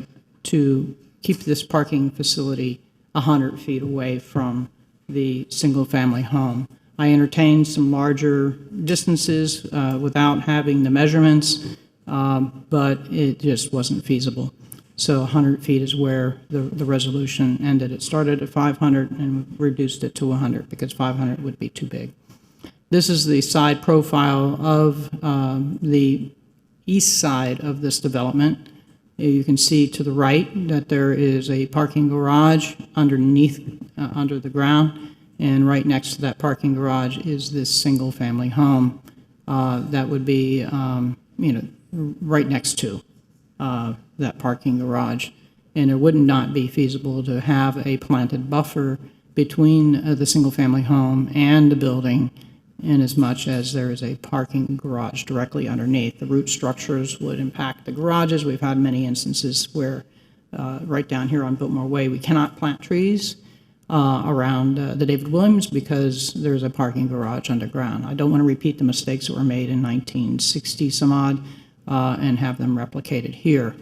to keep this parking facility 100 feet away from the single-family home. I entertained some larger distances without having the measurements, but it just wasn't feasible. So 100 feet is where the resolution ended. It started at 500 and reduced it to 100 because 500 would be too big. This is the side profile of the east side of this development. You can see to the right that there is a parking garage underneath, under the ground, and right next to that parking garage is this single-family home that would be, right next to that parking garage. And it would not be feasible to have a planted buffer between the single-family home and the building in as much as there is a parking garage directly underneath. The root structures would impact the garages. We've had many instances where right down here on Biltmore Way, we cannot plant trees around the David Williams because there's a parking garage underground. I don't want to repeat the mistakes that were made in 1960 some odd and have them replicated here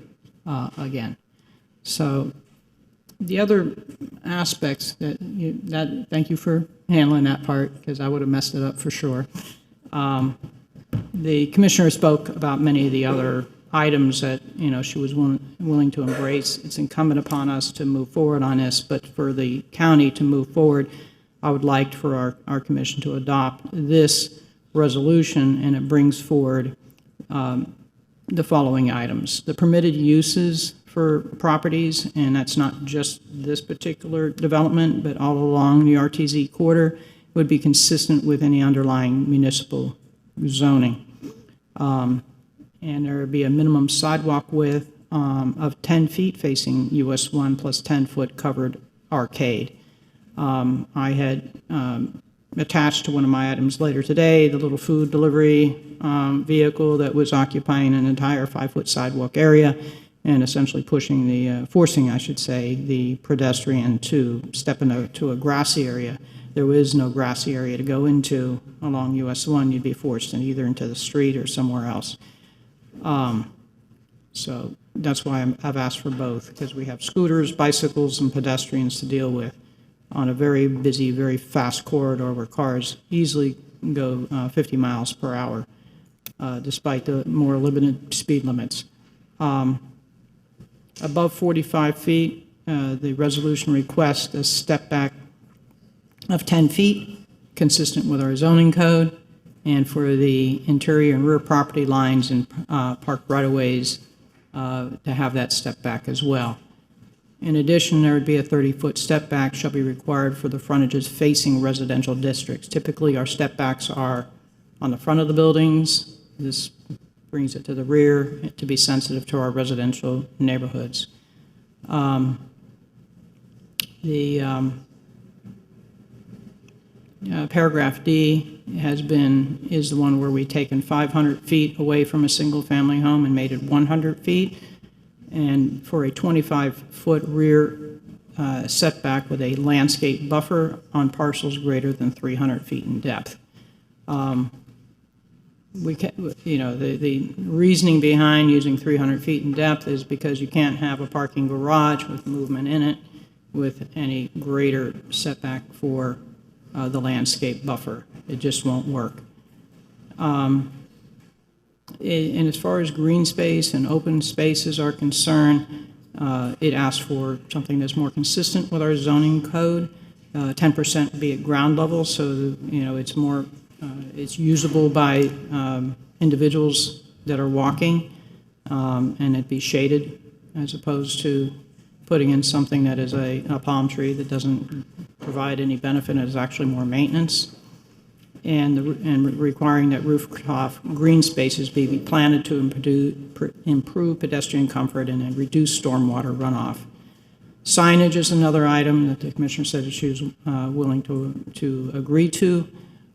again. So the other aspects thank you for handling that part because I would have messed it up for sure. The commissioner spoke about many of the other items that she was willing to embrace. It's incumbent upon us to move forward on this, but for the county to move forward, I would like for our commission to adopt this resolution, and it brings forward the following items. The permitted uses for properties, and that's not just this particular development, but all along the RTZ corridor, would be consistent with any underlying municipal zoning. And there would be a minimum sidewalk width of 10 feet facing US 1 plus 10-foot covered arcade. I had attached to one of my items later today the little food delivery vehicle that was occupying an entire 5-foot sidewalk area and essentially forcing, I should say, the pedestrian to step into a grassy area. There was no grassy area to go into along US 1. You'd be forced either into the street or somewhere else. So that's why I've asked for both, because we have scooters, bicycles, and pedestrians to deal with on a very busy, very fast corridor where cars easily go 50 miles per hour, despite the more limited speed limits. Above 45 feet, the resolution requests a step back of 10 feet, consistent with our zoning code, and for the interior and rear property lines and park right-of-ways to have that step back as well. In addition, there would be a 30-foot step back shall be required for the frontages facing residential districts. Typically, our step backs are on the front of the buildings. This brings it to the rear to be sensitive to our residential neighborhoods. Paragraph D is the one where we've taken 500 feet away from a single-family home and made it 100 feet, and for a 25-foot rear setback with a landscape buffer on parcels greater than 300 feet in depth. The reasoning behind using 300 feet in depth is because you can't have a parking garage with movement in it with any greater setback for the landscape buffer. It just won't work. And as far as green space and open spaces are concerned, it asks for something that's more consistent with our zoning code. 10% be at ground level, so it's more it's usable by individuals that are walking, and it be shaded as opposed to putting in something that is a palm tree that doesn't provide any benefit and is actually more maintenance, and requiring that rooftop green spaces be planted to improve pedestrian comfort and reduce stormwater runoff. Signage is another item that the commissioner said that she was willing to agree to.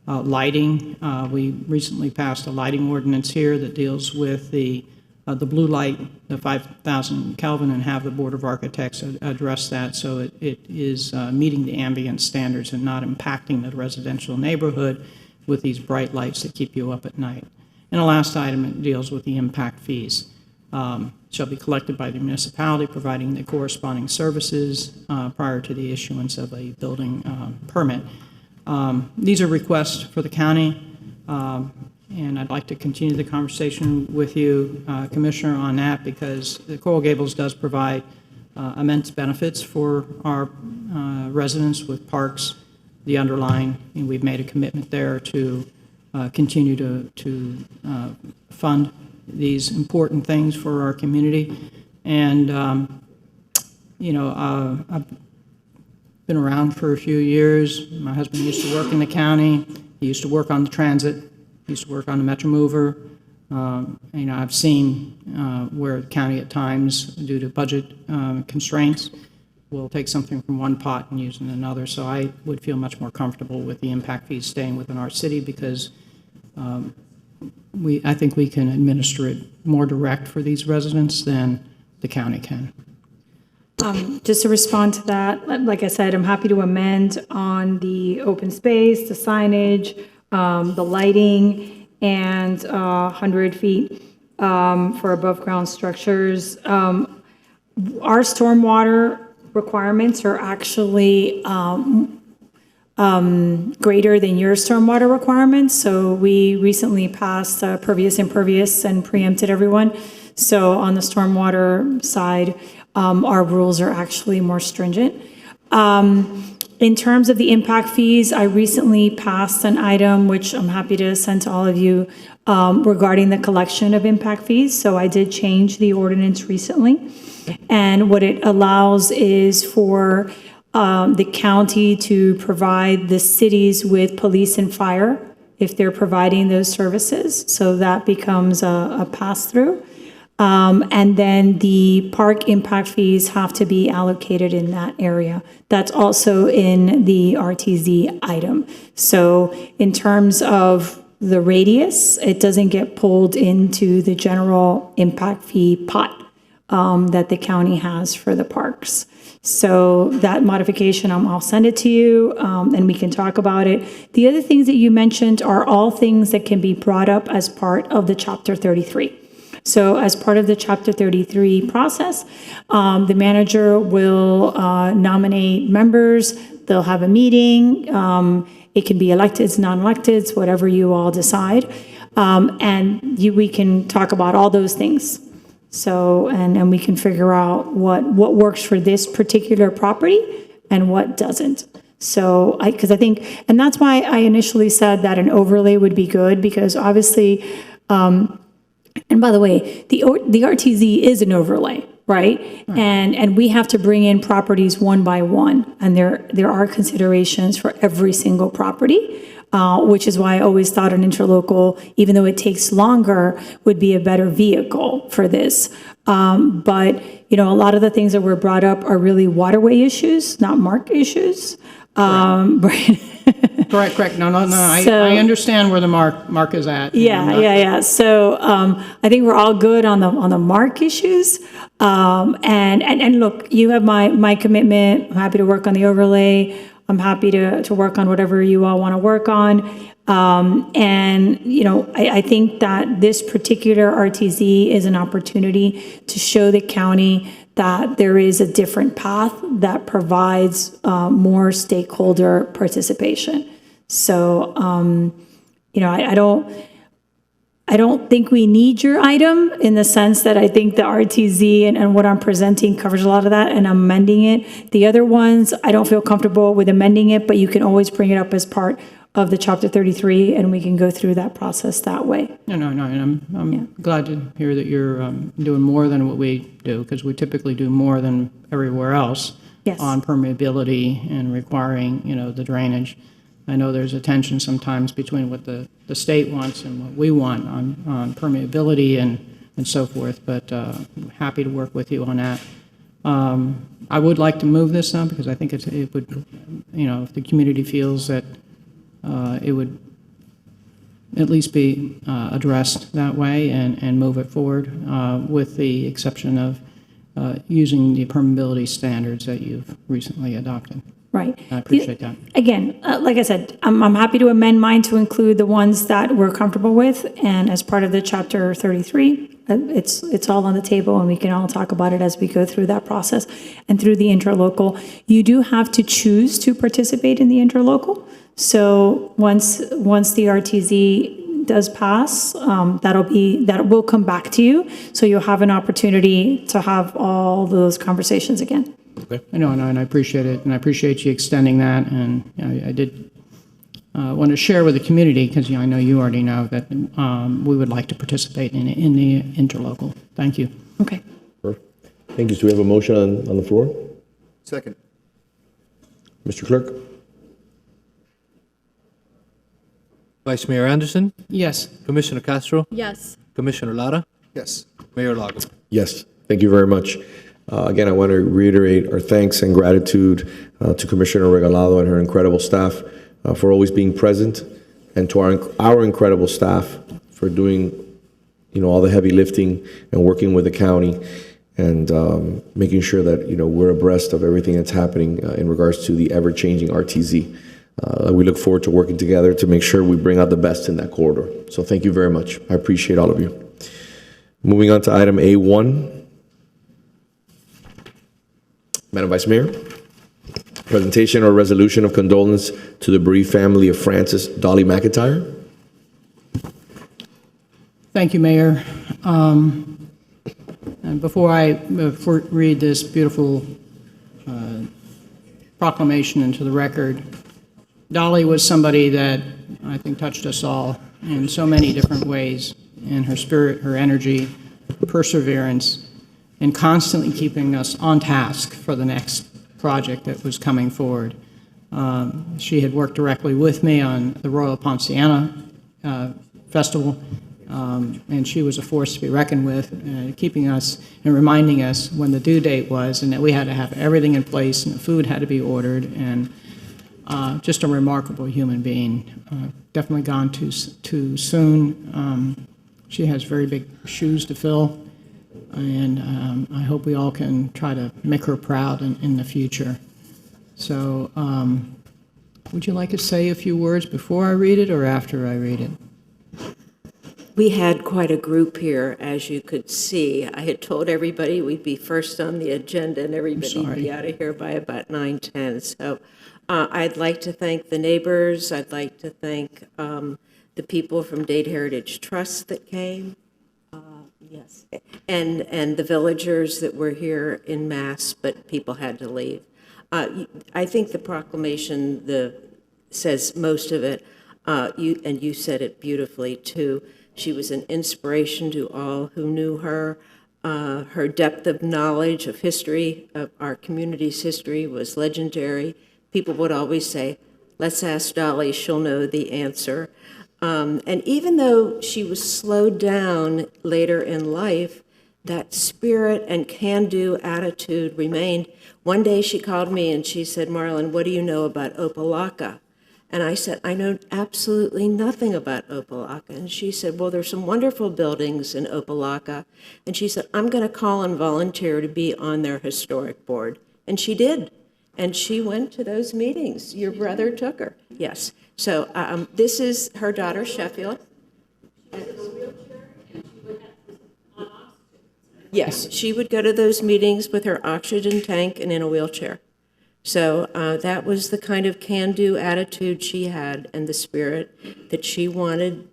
Lighting, we recently passed a lighting ordinance here that deals with the blue light, the 5,000 Kelvin, and have the Board of Architects address that so it is meeting the ambient standards and not impacting the residential neighborhood with these bright lights that keep you up at night. And the last item, it deals with the impact fees. Shall be collected by the municipality, providing the corresponding services prior to the issuance of a building permit. These are requests for the county, and I'd like to continue the conversation with you, Commissioner, on that, because the Coral Gables does provide immense benefits for our residents with parks, the underlying, and we've made a commitment there to continue to fund these important things for our community. And, I've been around for a few years. My husband used to work in the county. He used to work on the transit. He used to work on the Metro Mover. I've seen where the county at times, due to budget constraints, we'll take something from one pot and use it in another. So I would feel much more comfortable with the impact fees staying within our city because I think we can administer it more direct for these residents than the county can. Just to respond to that, like I said, I'm happy to amend on the open space, the signage, the lighting, and 100 feet for above-ground structures. Our stormwater requirements are actually greater than your stormwater requirements. So we recently passed pervious, impervious, and preempted everyone. So on the stormwater side, our rules are actually more stringent. In terms of the impact fees, I recently passed an item, which I'm happy to send to all of you, regarding the collection of impact fees. So I did change the ordinance recently. And what it allows is for the county to provide the cities with police and fire if they're providing those services. So that becomes a pass-through. And then the park impact fees have to be allocated in that area. That's also in the RTZ item. So in terms of the radius, it doesn't get pulled into the general impact fee pot that the county has for the parks. So that modification, I'll send it to you and we can talk about it. The other things that you mentioned are all things that can be brought up as part of the Chapter 33. So as part of the Chapter 33 process, the manager will nominate members. They'll have a meeting. It can be electeds, non-electeds, whatever you all decide. We can talk about all those things. So, and we can figure out what works for this particular property and what doesn't. So, because I think, and that's why I initially said that an overlay would be good, because obviously, and by the way, the RTZ is an overlay, right? And we have to bring in properties one by one, and there are considerations for every single property, which is why I always thought an interlocal, even though it takes longer, would be a better vehicle for this. But a lot of the things that were brought up are really waterway issues, not mark issues. Correct. No. I understand where the mark is at. Yeah. So I think we're all good on the mark issues. And look, you have my commitment. I'm happy to work on the overlay. I'm happy to work on whatever you all want to work on. I think that this particular RTZ is an opportunity to show the county that there is a different path that provides more stakeholder participation. So, I don't think we need your item in the sense that I think the RTZ and what I'm presenting covers a lot of that, and I'm amending it. The other ones, I don't feel comfortable with amending it, but you can always bring it up as part of the Chapter 33, and we can go through that process that way. No, and I'm glad to hear that you're doing more than what we do, because we typically do more than everywhere else on permeability and requiring, the drainage. I know there's a tension sometimes between what the state wants and what we want on permeability and so forth, but I'm happy to work with you on that. I would like to move this now because I think it would, if the community feels that it would at least be addressed that way and move it forward with the exception of using the permeability standards that you've recently adopted. Right. I appreciate that. Again, like I said, I'm happy to amend mine to include the ones that we're comfortable with, and as part of the Chapter 33, it's all on the table, and we can all talk about it as we go through that process. And through the interlocal, you do have to choose to participate in the interlocal. So once the RTZ does pass, that will come back to you, so you'll have an opportunity to have all those conversations again. Okay. I know, and I appreciate it, and I appreciate you extending that. And I did want to share with the community, because I know you already know that we would like to participate in the interlocal. Thank you. Okay. Perfect. Thank you. So we have a motion on the floor. Second. Mr. Clerk? Vice Mayor Anderson? Yes. Commissioner Castro? Yes. Commissioner Lara? Yes. Mayor Lago? Yes. Thank you very much. Again, I want to reiterate our thanks and gratitude to Commissioner Regalado and her incredible staff for always being present, and to our incredible staff for doing, all the heavy lifting and working with the county and making sure that, we're abreast of everything that's happening in regards to the ever-changing RTZ. We look forward to working together to make sure we bring out the best in that corridor. So thank you very much. I appreciate all of you. Moving on to item A1. Madam Vice Mayor, presentation or resolution of condolence to the bereaved family of Francis Dolly McIntyre. Thank you, Mayor. And before I read this beautiful proclamation into the record, Dolly was somebody that I think touched us all in so many different ways, in her spirit, her energy, perseverance, and constantly keeping us on task for the next project that was coming forward. She had worked directly with me on the Royal Ponciana Festival, and she was a force to be reckoned with, keeping us and reminding us when the due date was, and that we had to have everything in place, and the food had to be ordered, and just a remarkable human being. Definitely gone too soon. She has very big shoes to fill, and I hope we all can try to make her proud in the future. So would you like to say a few words before I read it or after I read it? We had quite a group here, as you could see. I had told everybody we'd be first on the agenda and everybody would be out of here by about 9:10. So I'd like to thank the neighbors. I'd like to thank the people from Dade Heritage Trust that came. Yes. And the villagers that were here in mass, but people had to leave. I think the proclamation says most of it, you said it beautifully too. She was an inspiration to all who knew her. Her depth of knowledge of history, of our community's history, was legendary. People would always say, let's ask Dolly, she'll know the answer. And even though she was slowed down later in life, that spirit and can-do attitude remained. One day she called me and she said, Marlon, what do you know about Opelika? And I said, I know absolutely nothing about Opelika. And she said, well, there's some wonderful buildings in Opelika. And she said, I'm going to call and volunteer to be on their historic board. And she did. And she went to those meetings. Your brother took her. Yes. So this is her daughter, Sheffield. Yes, she would go to those meetings with her oxygen tank and in a wheelchair. So that was the kind of can-do attitude she had and the spirit that she wanted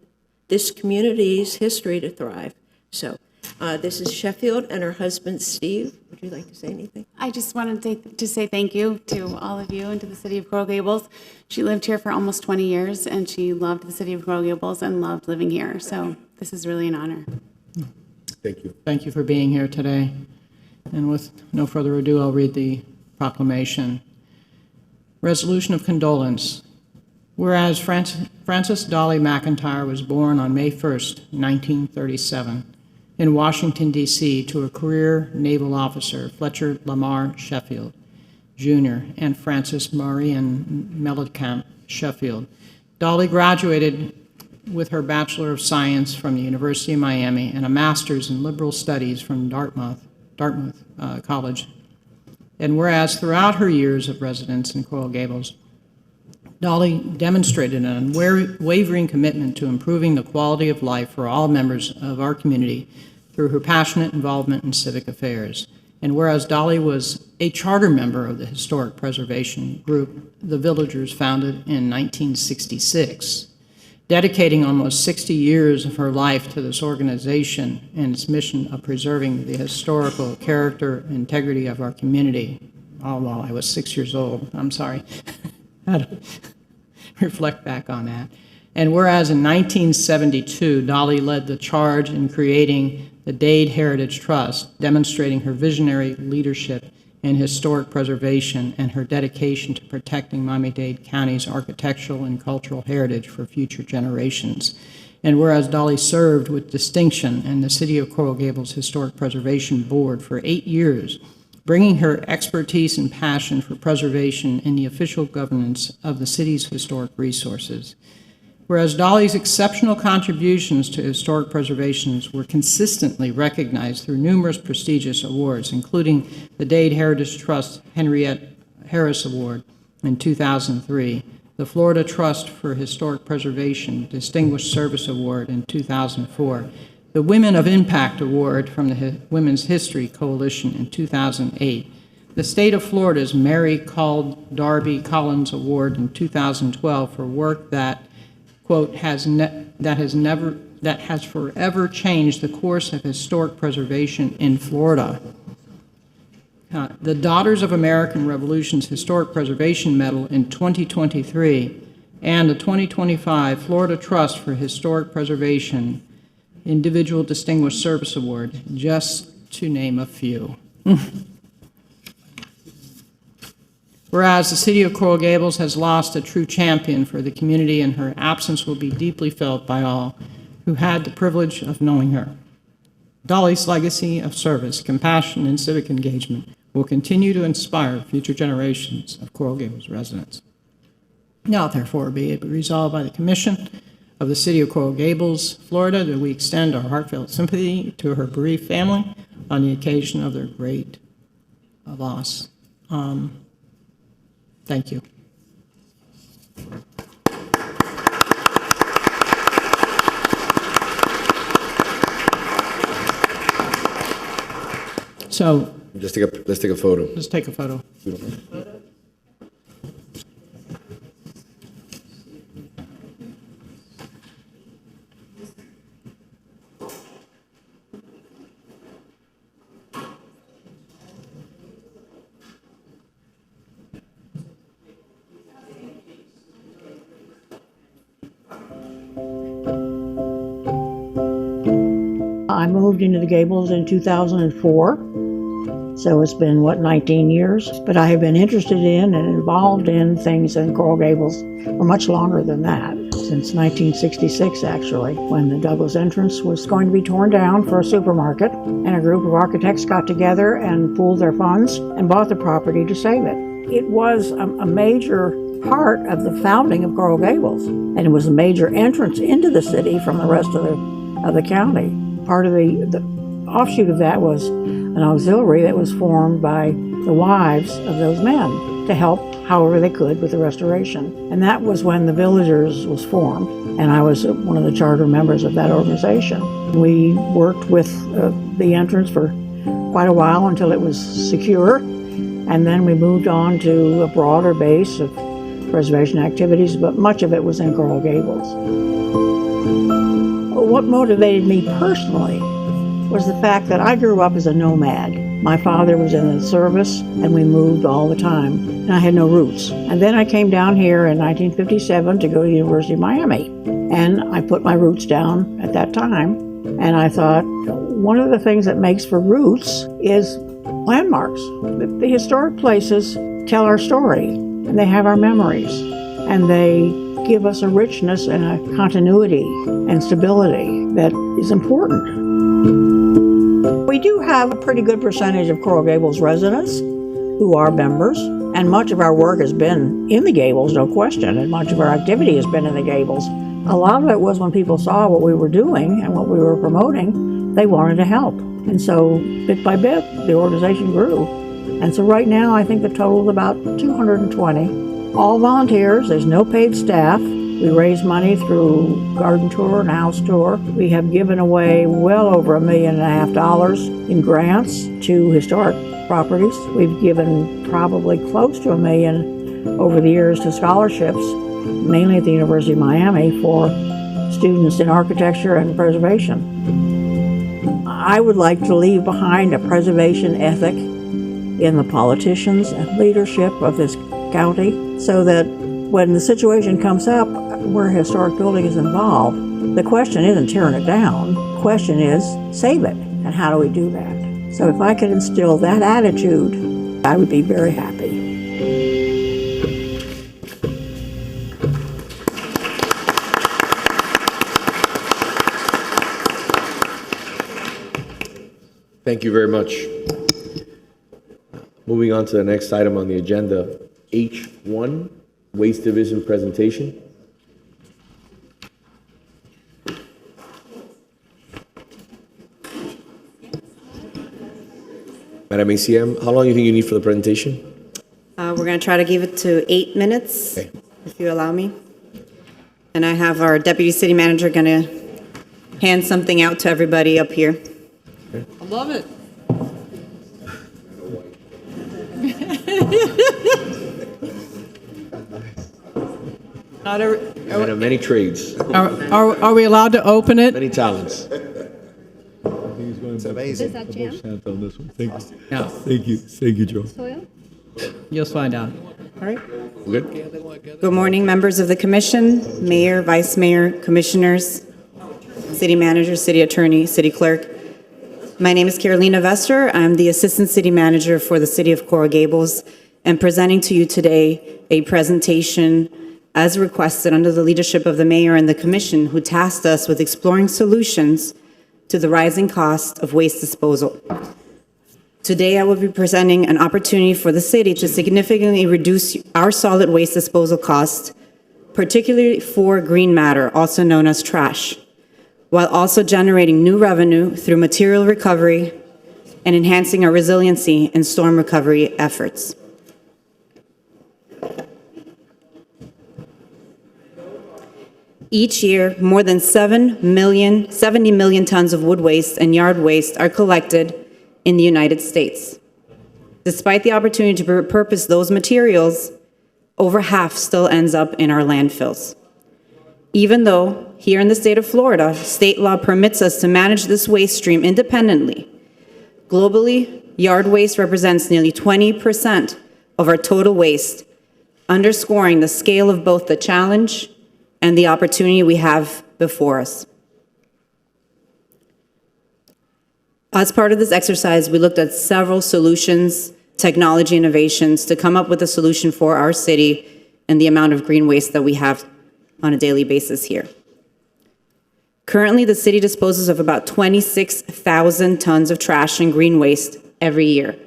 this community's history to thrive. So this is Sheffield and her husband, Steve. Would you like to say anything? I just wanted to say thank you to all of you and to the city of Coral Gables. She lived here for almost 20 years, and she loved the city of Coral Gables and loved living here. So this is really an honor. Thank you. Thank you for being here today. And with no further ado, I'll read the proclamation. Resolution of condolence. Whereas Frances Dolly McIntyre was born on May 1st, 1937, in Washington, D.C., to a career naval officer, Fletcher Lamar Sheffield, Jr., and Frances Marian Mellencamp Sheffield. Dolly graduated with her Bachelor of Science from the University of Miami and a Master's in Liberal Studies from Dartmouth College. And whereas throughout her years of residence in Coral Gables, Dolly demonstrated an unwavering commitment to improving the quality of life for all members of our community through her passionate involvement in civic affairs. And whereas Dolly was a charter member of the Historic Preservation Group, the Villagers, founded in 1966, dedicating almost 60 years of her life to this organization and its mission of preserving the historical character and integrity of our community. Oh, well, I was 6 years old. I'm sorry. I had to reflect back on that. And whereas in 1972, Dolly led the charge in creating the Dade Heritage Trust, demonstrating her visionary leadership in historic preservation and her dedication to protecting Miami-Dade County's architectural and cultural heritage for future generations. And whereas Dolly served with distinction in the City of Coral Gables Historic Preservation Board for 8 years, bringing her expertise and passion for preservation in the official governance of the city's historic resources. Whereas Dolly's exceptional contributions to historic preservations were consistently recognized through numerous prestigious awards, including the Dade Heritage Trust Henriette Harris Award in 2003, the Florida Trust for Historic Preservation Distinguished Service Award in 2004, the Women of Impact Award from the Women's History Coalition in 2008, the state of Florida's Mary Called Darby Collins Award in 2012 for work that, quote, has forever changed the course of historic preservation in Florida. The Daughters of American Revolution's Historic Preservation Medal in 2023, and the 2025 Florida Trust for Historic Preservation Individual Distinguished Service Award, just to name a few. Whereas the city of Coral Gables has lost a true champion for the community, and her absence will be deeply felt by all who had the privilege of knowing her. Dolly's legacy of service, compassion, and civic engagement will continue to inspire future generations of Coral Gables residents. Now, therefore, be it resolved by the Commission of the City of Coral Gables, Florida, that we extend our heartfelt sympathy to her bereaved family on the occasion of their great loss. Thank you. So let's take a photo. Let's take a photo. I moved into the Gables in 2004, so it's been, 19 years? But I have been interested in and involved in things in Coral Gables for much longer than that, since 1966 actually, when the Douglas entrance was going to be torn down for a supermarket, and a group of architects got together and pooled their funds and bought the property to save it. It was a major part of the founding of Coral Gables, and it was a major entrance into the city from the rest of the county. Part of the offshoot of that was an auxiliary that was formed by the wives of those men to help however they could with the restoration. And that was when the Villagers was formed, and I was one of the charter members of that organization. We worked with the entrance for quite a while until it was secure, and then we moved on to a broader base of preservation activities, but much of it was in Coral Gables. What motivated me personally was the fact that I grew up as a nomad. My father was in the service, and we moved all the time, and I had no roots. And then I came down here in 1957 to go to the University of Miami, and I put my roots down at that time, and I thought, one of the things that makes for roots is landmarks. The historic places tell our story, and they have our memories, and they give us a richness and a continuity and stability that is important. We do have a pretty good percentage of Coral Gables residents who are members, and much of our work has been in the Gables, no question, and much of our activity has been in the Gables. A lot of it was when people saw what we were doing and what we were promoting, they wanted to help. And so, bit by bit, the organization grew. And so right now, I think the total is about 220. All volunteers, there's no paid staff. We raise money through garden tour and house tour. We have given away well over $1.5 million in grants to historic properties. We've given probably close to $1 million over the years to scholarships, mainly at the University of Miami, for students in architecture and preservation. I would like to leave behind a preservation ethic in the politicians and leadership of this county, so that when the situation comes up where a historic building is involved, the question isn't tearing it down. The question is, save it. And how do we do that? So if I could instill that attitude, I would be very happy. Thank you very much. Moving on to the next item on the agenda, H1, Waste Division presentation. Madam ACM, how long do you think you need for the presentation? We're going to try to give it to 8 minutes, if you allow me. And I have our Deputy City Manager going to hand something out to everybody up here. I love it. Not a, Man of many trades, are we allowed to open it? many talents. It's amazing. On this one. Thank you. No. Thank you. Thank you, Joe. You'll find out. All right. Good? Good morning, members of the commission, mayor, vice mayor, commissioners, city manager, city attorney, city clerk. My name is Carolina Vester. I'm the assistant city manager for the city of Coral Gables and presenting to you today a presentation as requested under the leadership of the mayor and the commission, who tasked us with exploring solutions to the rising cost of waste disposal. Today, I will be presenting an opportunity for the city to significantly reduce our solid waste disposal costs, particularly for green matter, also known as trash, while also generating new revenue through material recovery and enhancing our resiliency in storm recovery efforts. Each year, more than 70 million tons of wood waste and yard waste are collected in the United States. Despite the opportunity to repurpose those materials, over half still ends up in our landfills. Even though here in the state of Florida, state law permits us to manage this waste stream independently, globally, yard waste represents nearly 20% of our total waste, underscoring the scale of both the challenge and the opportunity we have before us. As part of this exercise, we looked at several solutions, technology innovations to come up with a solution for our city and the amount of green waste that we have on a daily basis here. Currently, the city disposes of about 26,000 tons of trash and green waste every year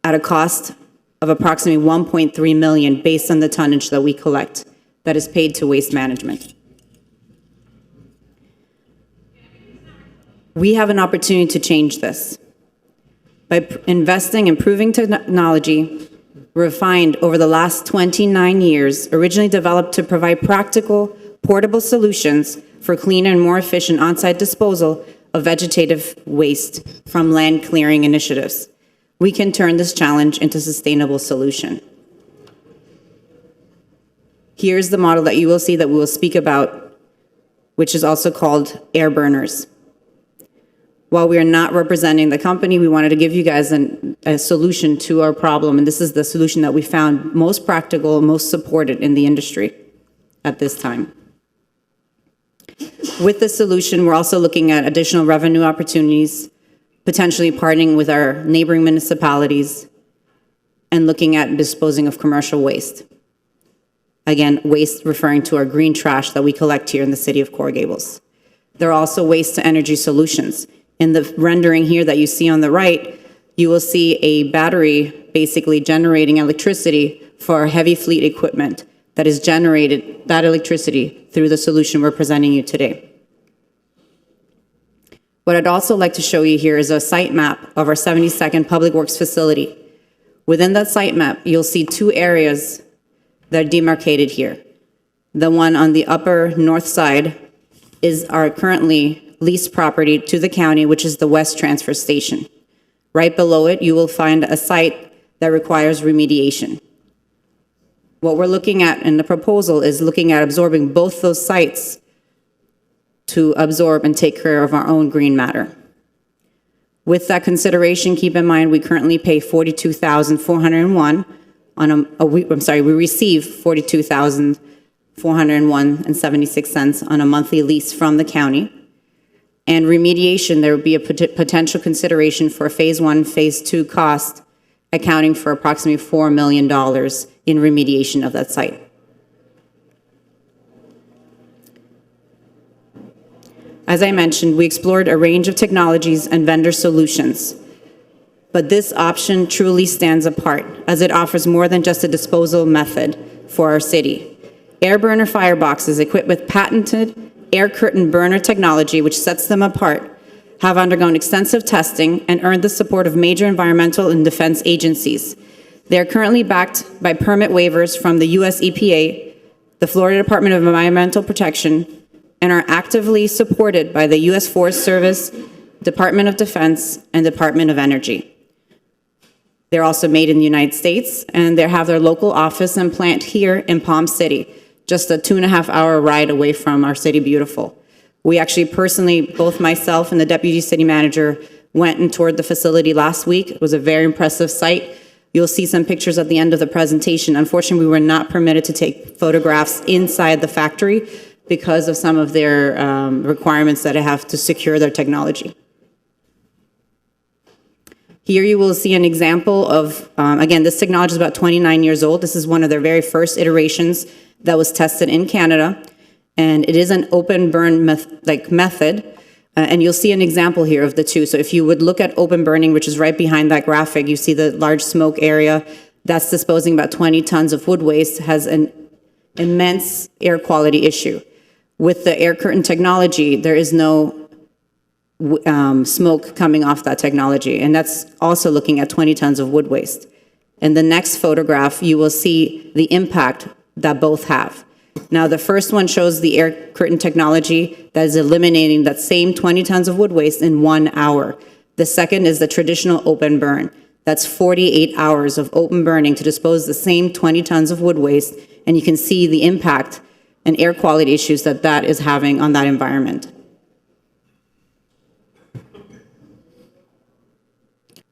at a cost of approximately $1.3 million based on the tonnage that we collect that is paid to Waste Management. We have an opportunity to change this. By investing in improving technology refined over the last 29 years, originally developed to provide practical, portable solutions for cleaner and more efficient on-site disposal of vegetative waste from land clearing initiatives, we can turn this challenge into a sustainable solution. Here's the model that you will see that we will speak about, which is also called air burners. While we are not representing the company, we wanted to give you guys a solution to our problem, and this is the solution that we found most practical, most supported in the industry at this time. With this solution, we're also looking at additional revenue opportunities, potentially partnering with our neighboring municipalities, and looking at disposing of commercial waste. Again, waste referring to our green trash that we collect here in the city of Coral Gables. There are also waste to energy solutions. In the rendering here that you see on the right, you will see a battery basically generating electricity for our heavy fleet equipment that is generated, that electricity, through the solution we're presenting you today. What I'd also like to show you here is a site map of our 72nd Public Works facility. Within that site map, you'll see two areas that are demarcated here. The one on the upper north side is our currently leased property to the county, which is the West Transfer Station. Right below it, you will find a site that requires remediation. What we're looking at in the proposal is looking at absorbing both those sites to absorb and take care of our own green matter. With that consideration, keep in mind we currently pay $42,401 we receive $42,401.76 on a monthly lease from the county. And remediation, there would be a potential consideration for phase 1, phase 2 cost, accounting for approximately $4 million in remediation of that site. As I mentioned, we explored a range of technologies and vendor solutions. But this option truly stands apart, as it offers more than just a disposal method for our city. Air burner fireboxes equipped with patented air curtain burner technology, which sets them apart, have undergone extensive testing and earned the support of major environmental and defense agencies. They are currently backed by permit waivers from the US EPA, the Florida Department of Environmental Protection, and are actively supported by the US Forest Service, Department of Defense, and Department of Energy. They're also made in the United States, and they have their local office and plant here in Palm City, just a 2.5-hour ride away from our CityBeautiful. We actually personally, both myself and the Deputy City Manager, went and toured the facility last week. It was a very impressive site. You'll see some pictures at the end of the presentation. Unfortunately, we were not permitted to take photographs inside the factory because of some of their requirements that I have to secure their technology. Here you will see an example of, again, this technology is about 29 years old. This is one of their very first iterations that was tested in Canada. And it is an open burn method. And you'll see an example here of the two. So if you would look at open burning, which is right behind that graphic, you see the large smoke area that's disposing about 20 tons of wood waste, has an immense air quality issue. With the air curtain technology, there is no smoke coming off that technology. And that's also looking at 20 tons of wood waste. In the next photograph, you will see the impact that both have. Now, the first one shows the air curtain technology that is eliminating that same 20 tons of wood waste in 1 hour. The second is the traditional open burn. That's 48 hours of open burning to dispose the same 20 tons of wood waste, and you can see the impact and air quality issues that that is having on that environment.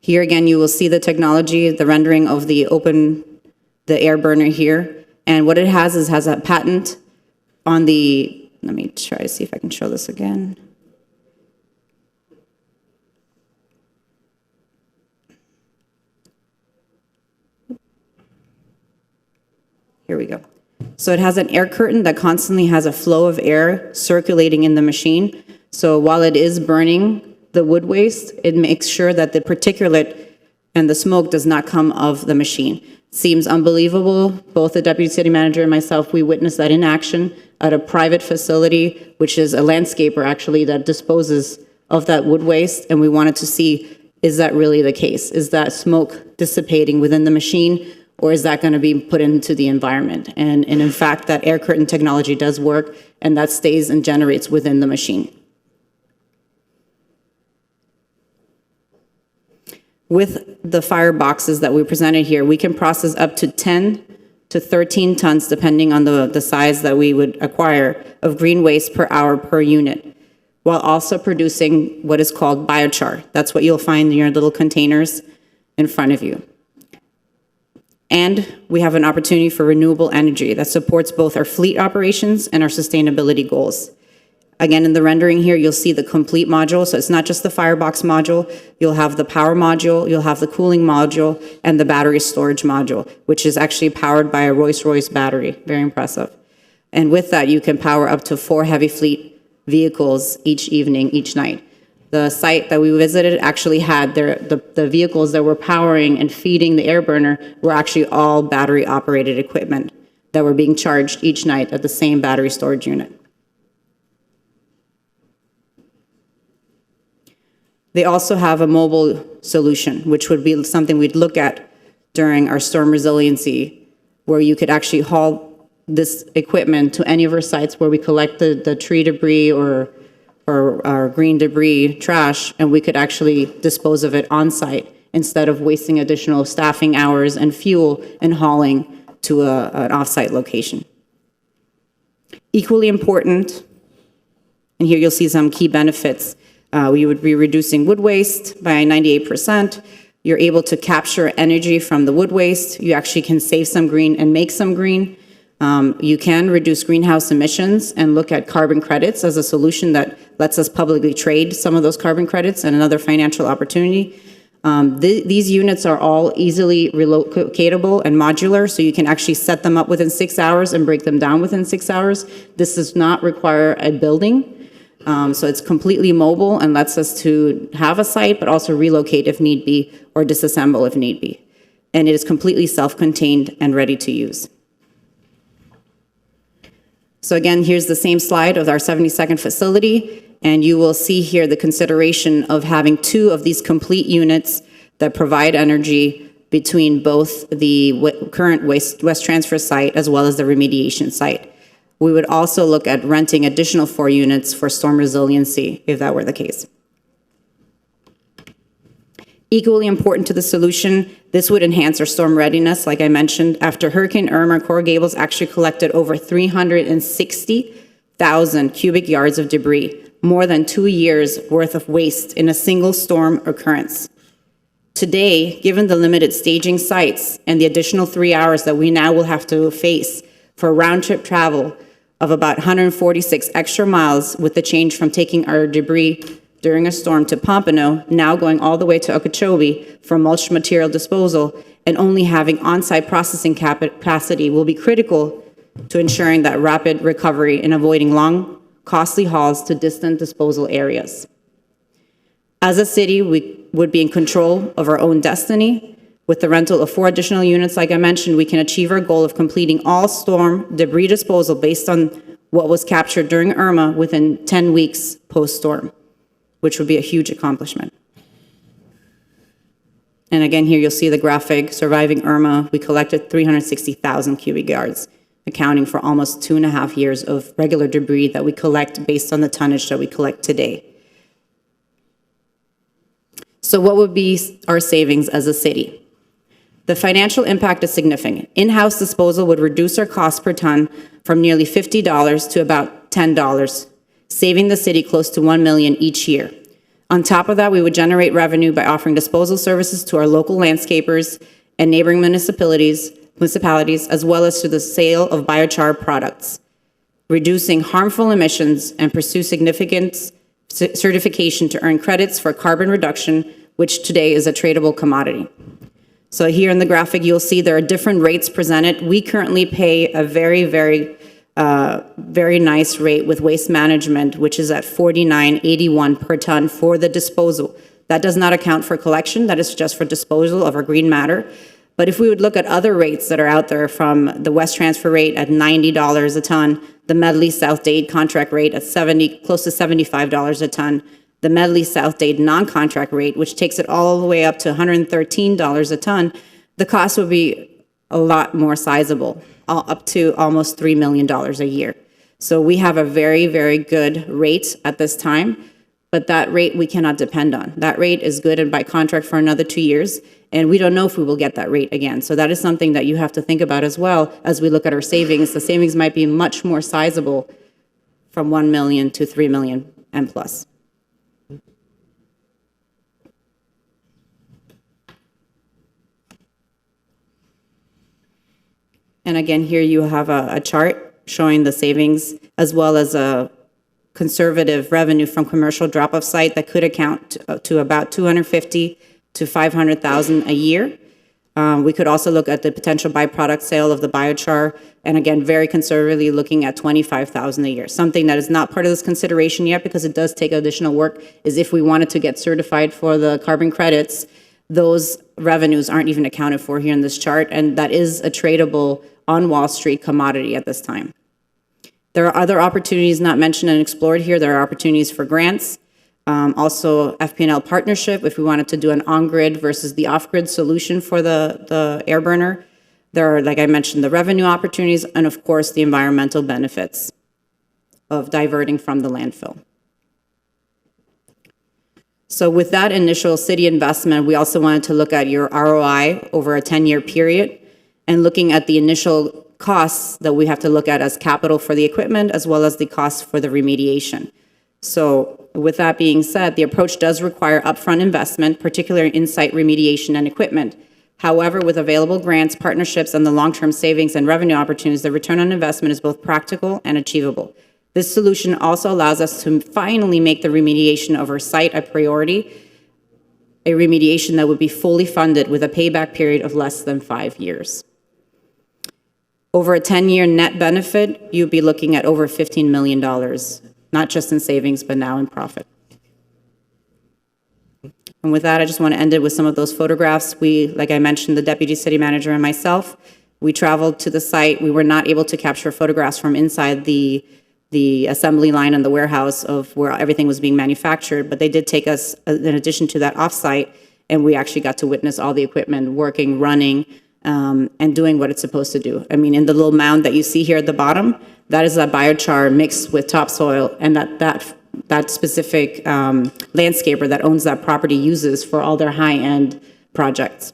Here again, you will see the technology, the rendering of the air burner here. And what it has is has a patent on the, let me try to see if I can show this again. Here we go. So it has an air curtain that constantly has a flow of air circulating in the machine. So while it is burning the wood waste, it makes sure that the particulate and the smoke does not come of the machine. Seems unbelievable. Both the Deputy City Manager and myself, we witnessed that in action at a private facility, which is a landscaper actually that disposes of that wood waste. And we wanted to see, is that really the case? Is that smoke dissipating within the machine, or is that going to be put into the environment? And in fact, that air curtain technology does work, and that stays and generates within the machine. With the fire boxes that we presented here, we can process up to 10 to 13 tons, depending on the size that we would acquire, of green waste per hour per unit, while also producing what is called biochar. That's what you'll find in your little containers in front of you. And we have an opportunity for renewable energy that supports both our fleet operations and our sustainability goals. Again, in the rendering here, you'll see the complete module. So it's not just the firebox module. You'll have the power module, you'll have the cooling module, and the battery storage module, which is actually powered by a Rolls-Royce battery. Very impressive. And with that, you can power up to 4 heavy fleet vehicles each evening, each night. The site that we visited actually had the vehicles that were powering and feeding the air burner were actually all battery-operated equipment that were being charged each night at the same battery storage unit. They also have a mobile solution, which would be something we'd look at during our storm resiliency, where you could actually haul this equipment to any of our sites where we collect the tree debris or our green debris trash, and we could actually dispose of it on site instead of wasting additional staffing hours and fuel and hauling to an off-site location. Equally important, and here you'll see some key benefits. We would be reducing wood waste by 98%. You're able to capture energy from the wood waste. You actually can save some green and make some green. You can reduce greenhouse emissions and look at carbon credits as a solution that lets us publicly trade some of those carbon credits and another financial opportunity. These units are all easily relocatable and modular, so you can actually set them up within 6 hours and break them down within 6 hours. This does not require a building. So it's completely mobile and lets us to have a site, but also relocate if need be, or disassemble if need be. And it is completely self-contained and ready to use. So again, here's the same slide of our 72nd facility, and you will see here the consideration of having 2 of these complete units that provide energy between both the current waste transfer site as well as the remediation site. We would also look at renting additional 4 units for storm resiliency if that were the case. Equally important to the solution, this would enhance our storm readiness. Like I mentioned, after Hurricane Irma, Coral Gables actually collected over 360,000 cubic yards of debris, more than 2 years worth of waste in a single storm occurrence. Today, given the limited staging sites and the additional 3 hours that we now will have to face for round-trip travel of about 146 extra miles with the change from taking our debris during a storm to Pompano, now going all the way to Okeechobee for mulch material disposal, and only having on-site processing capacity will be critical to ensuring that rapid recovery and avoiding long, costly hauls to distant disposal areas. As a city, we would be in control of our own destiny. With the rental of 4 additional units, like I mentioned, we can achieve our goal of completing all storm debris disposal based on what was captured during Irma within 10 weeks post-storm, which would be a huge accomplishment. And again, here you'll see the graphic. Surviving Irma, we collected 360,000 cubic yards, accounting for almost 2.5 years of regular debris that we collect based on the tonnage that we collect today. So what would be our savings as a city? The financial impact is significant. In-house disposal would reduce our cost per ton from nearly $50 to about $10, saving the city close to $1 million each year. On top of that, we would generate revenue by offering disposal services to our local landscapers and neighboring municipalities, as well as to the sale of biochar products, reducing harmful emissions, and pursue significant certification to earn credits for carbon reduction, which today is a tradable commodity. So here in the graphic, you'll see there are different rates presented. We currently pay a very, very nice rate with waste management, which is at $49.81 per ton for the disposal. That does not account for collection. That is just for disposal of our green matter. But if we would look at other rates that are out there, from the West Transfer rate at $90 a ton, the Medley South Dade contract rate at close to $75 a ton, the Medley South Dade non-contract rate, which takes it all the way up to $113 a ton, the cost would be a lot more sizable, up to almost $3 million a year. So we have a very, very good rate at this time, but that rate we cannot depend on. That rate is good and by contract for another 2 years, and we don't know if we will get that rate again. So that is something that you have to think about as well as we look at our savings. The savings might be much more sizable, from $1 million to $3 million and plus. And again, here you have a chart showing the savings as well as a conservative revenue from commercial drop-off site that could account to about $250,000 to $500,000 a year. We could also look at the potential byproduct sale of the biochar, and again, very conservatively looking at $25,000 a year. Something that is not part of this consideration yet, because it does take additional work, is if we wanted to get certified for the carbon credits, those revenues aren't even accounted for here in this chart, and that is a tradable on Wall Street commodity at this time. There are other opportunities not mentioned and explored here. There are opportunities for grants, also FP&L partnership if we wanted to do an on-grid versus the off-grid solution for the air burner. There are, like I mentioned, the revenue opportunities, and of course the environmental benefits of diverting from the landfill. So with that initial city investment, we also wanted to look at your ROI over a 10-year period, and looking at the initial costs that we have to look at as capital for the equipment, as well as the costs for the remediation. So with that being said, the approach does require upfront investment, particularly in site remediation and equipment. However, with available grants, partnerships, and the long-term savings and revenue opportunities, the return on investment is both practical and achievable. This solution also allows us to finally make the remediation of our site a priority, a remediation that would be fully funded with a payback period of less than 5 years. Over a 10-year net benefit, you'd be looking at over $15 million not just in savings, but now in profit. And with that, I just want to end it with some of those photographs. We, like I mentioned, the deputy city manager and myself, we traveled to the site. We were not able to capture photographs from inside the assembly line and the warehouse of where everything was being manufactured, but they did take us, in addition to that, off-site, and we actually got to witness all the equipment working, running, and doing what it's supposed to do. I mean, in the little mound that you see here at the bottom, that is a biochar mixed with topsoil, and that specific landscaper that owns that property uses for all their high-end projects.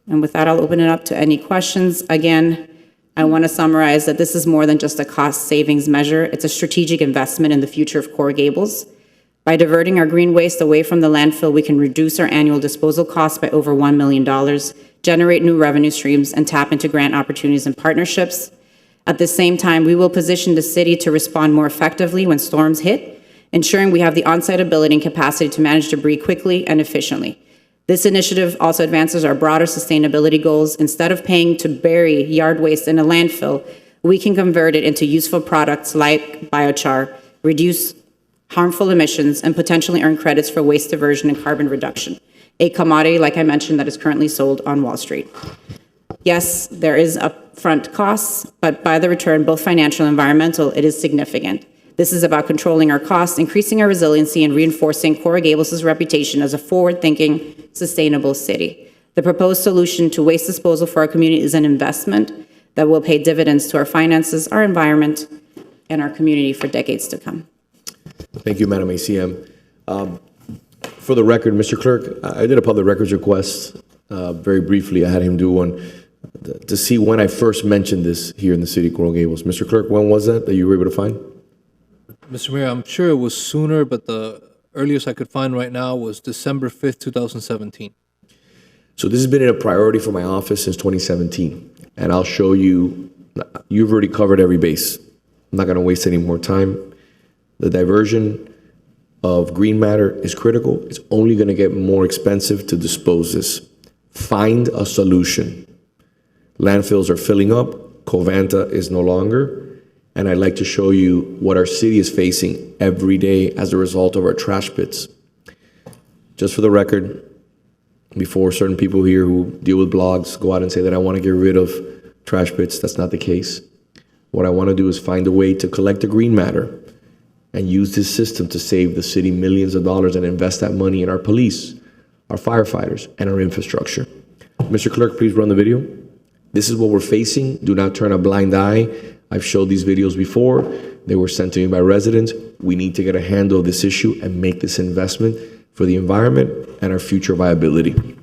And with that, I'll open it up to any questions. Again, I want to summarize that this is more than just a cost savings measure. It's a strategic investment in the future of Coral Gables. By diverting our green waste away from the landfill, we can reduce our annual disposal costs by over $1 million, generate new revenue streams, and tap into grant opportunities and partnerships. At the same time, we will position the city to respond more effectively when storms hit, ensuring we have the on-site ability and capacity to manage debris quickly and efficiently. This initiative also advances our broader sustainability goals. Instead of paying to bury yard waste in a landfill, we can convert it into useful products like biochar, reduce harmful emissions, and potentially earn credits for waste diversion and carbon reduction, a commodity, like I mentioned, that is currently sold on Wall Street. Yes, there is upfront costs, but by the return, both financial and environmental, it is significant. This is about controlling our costs, increasing our resiliency, and reinforcing Coral Gables' reputation as a forward-thinking, sustainable city. The proposed solution to waste disposal for our community is an investment that will pay dividends to our finances, our environment, and our community for decades to come. Thank you, Madam ACM. For the record, Mr. Clerk, I did a public records request very briefly. I had him do one to see when I first mentioned this here in the city of Coral Gables. Mr. Clerk, when was that you were able to find? Mr. Mayor, I'm sure it was sooner, but the earliest I could find right now was December 5th, 2017. So this has been a priority for my office since 2017. And I'll show you, you've already covered every base. I'm not going to waste any more time. The diversion of green matter is critical. It's only going to get more expensive to dispose this. Find a solution. Landfills are filling up. Covanta is no longer. And I'd like to show you what our city is facing every day as a result of our trash pits. Just for the record, before certain people here who deal with blogs go out and say that I want to get rid of trash pits, that's not the case. What I want to do is find a way to collect the green matter and use this system to save the city millions of dollars and invest that money in our police, our firefighters, and our infrastructure. Mr. Clerk, please run the video. This is what we're facing. Do not turn a blind eye. I've showed these videos before. They were sent to me by residents. We need to get a handle of this issue and make this investment for the environment and our future viability.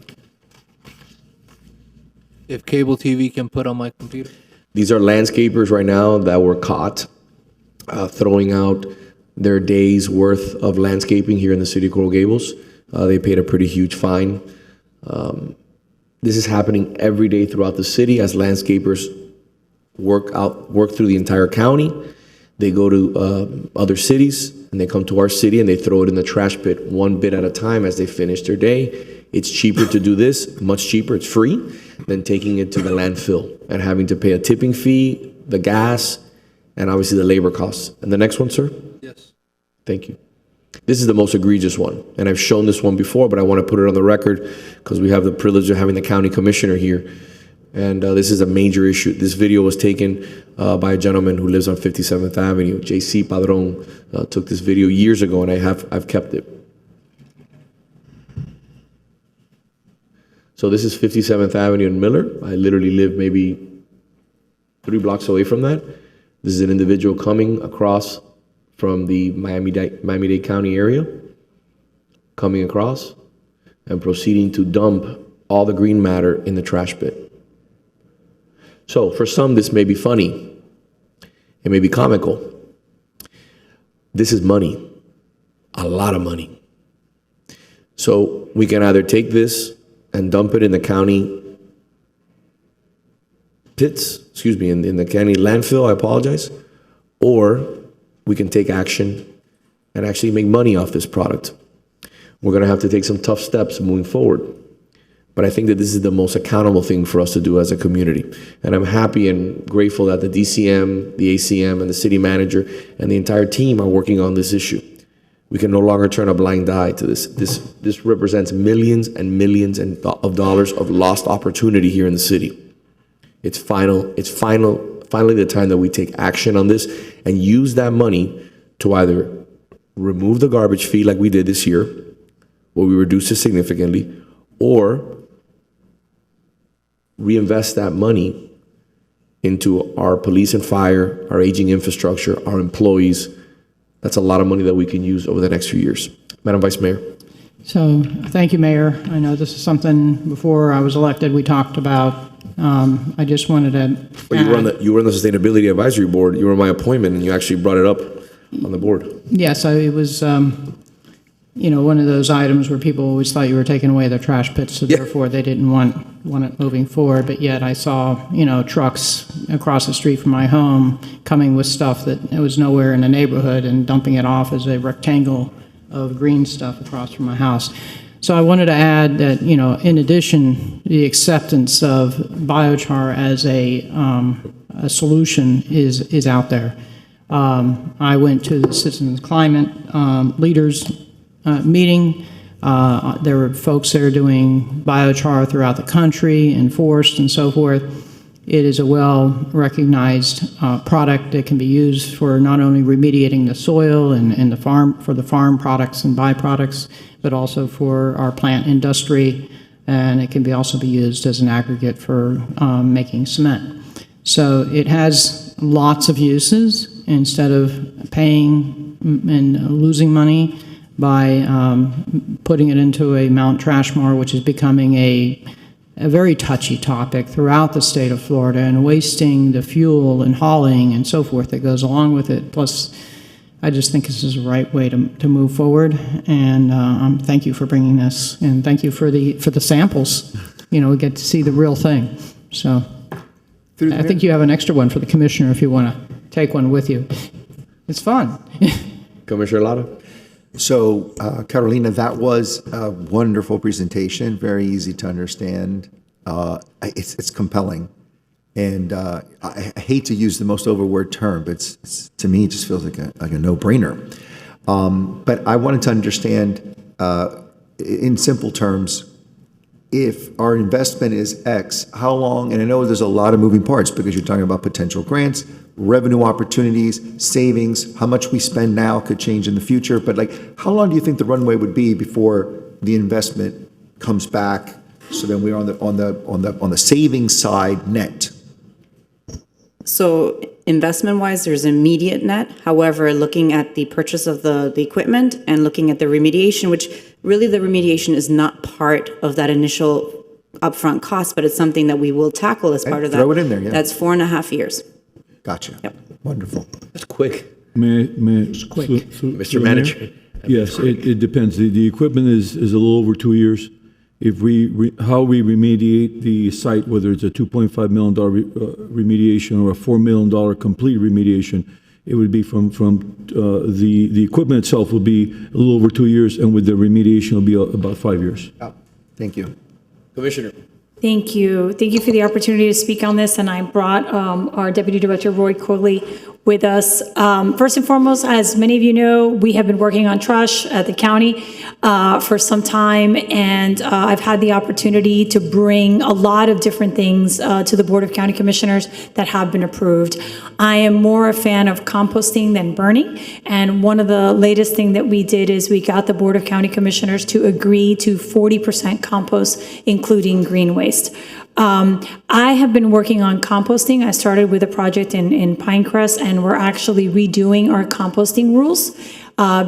If cable TV can put on my computer. These are landscapers right now that were caught throwing out their day's worth of landscaping here in the city of Coral Gables. They paid a pretty huge fine. This is happening every day throughout the city as landscapers work through the entire county. They go to other cities and they come to our city and they throw it in the trash pit one bit at a time as they finish their day. It's cheaper to do this, much cheaper, it's free, than taking it to the landfill and having to pay a tipping fee, the gas, and obviously the labor costs. And the next one, sir? Yes. Thank you. This is the most egregious one, and I've shown this one before, but I want to put it on the record because we have the privilege of having the county commissioner here. And this is a major issue. This video was taken by a gentleman who lives on 57th Avenue. JC Padron took this video years ago, and I've kept it. So this is 57th Avenue in Miller. I literally live maybe 3 blocks away from that. This is an individual coming across from the Miami-Dade County area, coming across and proceeding to dump all the green matter in the trash pit. So for some, this may be funny. It may be comical. This is money, a lot of money. So we can either take this and dump it in the county pits, in the county landfill, I apologize, or we can take action and actually make money off this product. We're gonna have to take some tough steps moving forward. But I think that this is the most accountable thing for us to do as a community. And I'm happy and grateful that the DCM, the ACM, and the city manager and the entire team are working on this issue. We can no longer turn a blind eye to this. This represents millions and millions of dollars of lost opportunity here in the city. It's finally the time that we take action on this and use that money to either remove the garbage fee like we did this year, where we reduced it significantly, or reinvest that money into our police and fire, our aging infrastructure, our employees. That's a lot of money that we can use over the next few years. Madam Vice Mayor. So, thank you, Mayor. I know this is something before I was elected we talked about. I just wanted to. Well, you were on the Sustainability Advisory Board. You were my appointment, and you actually brought it up on the board. Yes, it was, one of those items where people always thought you were taking away their trash pits, so therefore they didn't want it moving forward. But yet I saw, trucks across the street from my home coming with stuff that it was nowhere in the neighborhood and dumping it off as a rectangle of green stuff across from my house. So I wanted to add that, in addition, the acceptance of biochar as a solution is out there. I went to the Citizens Climate Leaders meeting. There were folks there doing biochar throughout the country and forest and so forth. It is a well-recognized product that can be used for not only remediating the soil and the farm products and byproducts, but also for our plant industry, and it can also be used as an aggregate for making cement. So it has lots of uses. Instead of paying and losing money by putting it into a Mount Trashmore, which is becoming a very touchy topic throughout the state of Florida, and wasting the fuel and hauling and so forth that goes along with it. Plus, I just think this is the right way to move forward. And thank you for bringing this, and thank you for the samples. We get to see the real thing. So I think you have an extra one for the commissioner if you want to take one with you. It's fun. Commissioner Lara. So, Carolina, that was a wonderful presentation, very easy to understand. It's compelling. And I hate to use the most overword term, but to me, it just feels like a no-brainer. But I wanted to understand, in simple terms, if our investment is X, how long, and I know there's a lot of moving parts because you're talking about potential grants, revenue opportunities, savings, how much we spend now could change in the future, but how long do you think the runway would be before the investment comes back, so then we're on the savings side net? So investment-wise, there's immediate net. However, looking at the purchase of the equipment and looking at the remediation, which really the remediation is not part of that initial upfront cost, but it's something that we will tackle as part of that. Throw it in there, yeah. That's 4.5 years. Gotcha. Yep. Wonderful. That's quick. May quick. Mr. Mayor? Manager. Yes, it depends. The equipment is a little over 2 years. If how we remediate the site, whether it's a $2.5 million remediation or a $4 million complete remediation, it would be from the equipment itself will be a little over 2 years, and with the remediation will be about 5 years. Thank you. Commissioner. Thank you. Thank you for the opportunity to speak on this, and I brought our Deputy Director, Roy Quigley, with us. First and foremost, as many of you know, we have been working on trash at the county for some time, and I've had the opportunity to bring a lot of different things to the Board of County Commissioners that have been approved. I am more a fan of composting than burning, and one of the latest thing that we did is we got the Board of County Commissioners to agree to 40% compost, including green waste. I have been working on composting. I started with a project in Pinecrest, and we're actually redoing our composting rules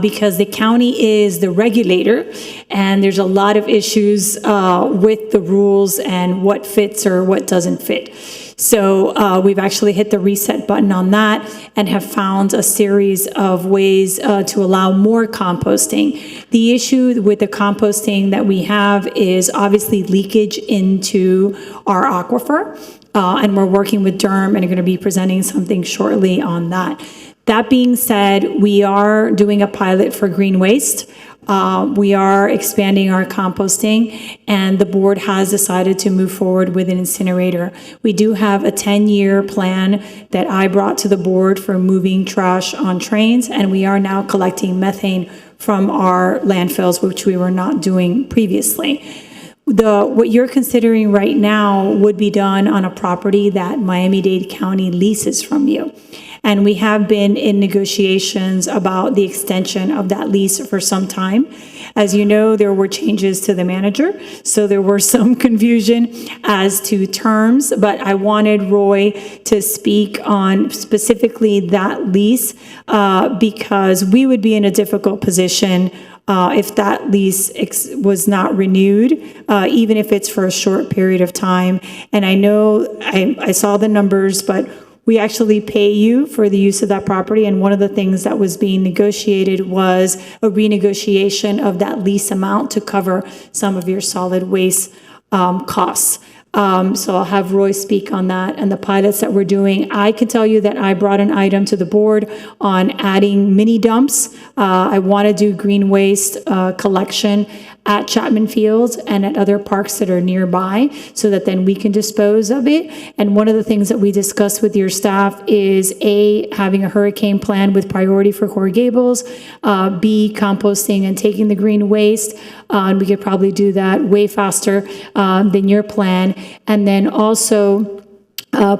because the county is the regulator, and there's a lot of issues with the rules and what fits or what doesn't fit. So we've actually hit the reset button on that and have found a series of ways to allow more composting. The issue with the composting that we have is obviously leakage into our aquifer, and we're working with Durham and are going to be presenting something shortly on that. That being said, we are doing a pilot for green waste. We are expanding our composting, and the board has decided to move forward with an incinerator. We do have a 10-year plan that I brought to the board for moving trash on trains, and we are now collecting methane from our landfills, which we were not doing previously. What you're considering right now would be done on a property that Miami-Dade County leases from you. And we have been in negotiations about the extension of that lease for some time. As you know, there were changes to the manager, so there were some confusion as to terms, but I wanted Roy to speak on specifically that lease because we would be in a difficult position if that lease was not renewed, even if it's for a short period of time. And I know I saw the numbers, but we actually pay you for the use of that property, and one of the things that was being negotiated was a renegotiation of that lease amount to cover some of your solid waste costs. So I'll have Roy speak on that and the pilots that we're doing. I can tell you that I brought an item to the board on adding mini dumps. I want to do green waste collection at Chapman Fields and at other parks that are nearby so that then we can dispose of it. And one of the things that we discussed with your staff is A, having a hurricane plan with priority for Coral Gables, B, composting and taking the green waste. And we could probably do that way faster than your plan. And then also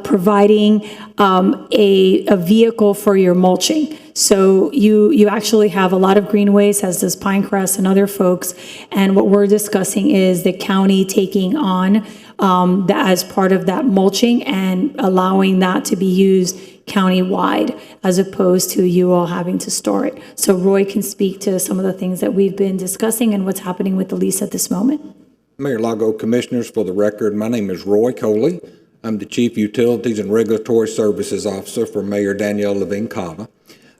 providing a vehicle for your mulching. So you actually have a lot of green waste, as does Pinecrest and other folks. And what we're discussing is the county taking on as part of that mulching and allowing that to be used countywide, as opposed to you all having to store it. So Roy can speak to some of the things that we've been discussing and what's happening with the lease at this moment. Mayor Lago, Commissioners, for the record, my name is Roy Coley. I'm the Chief Utilities and Regulatory Services Officer for Mayor Danielle Levine Cava.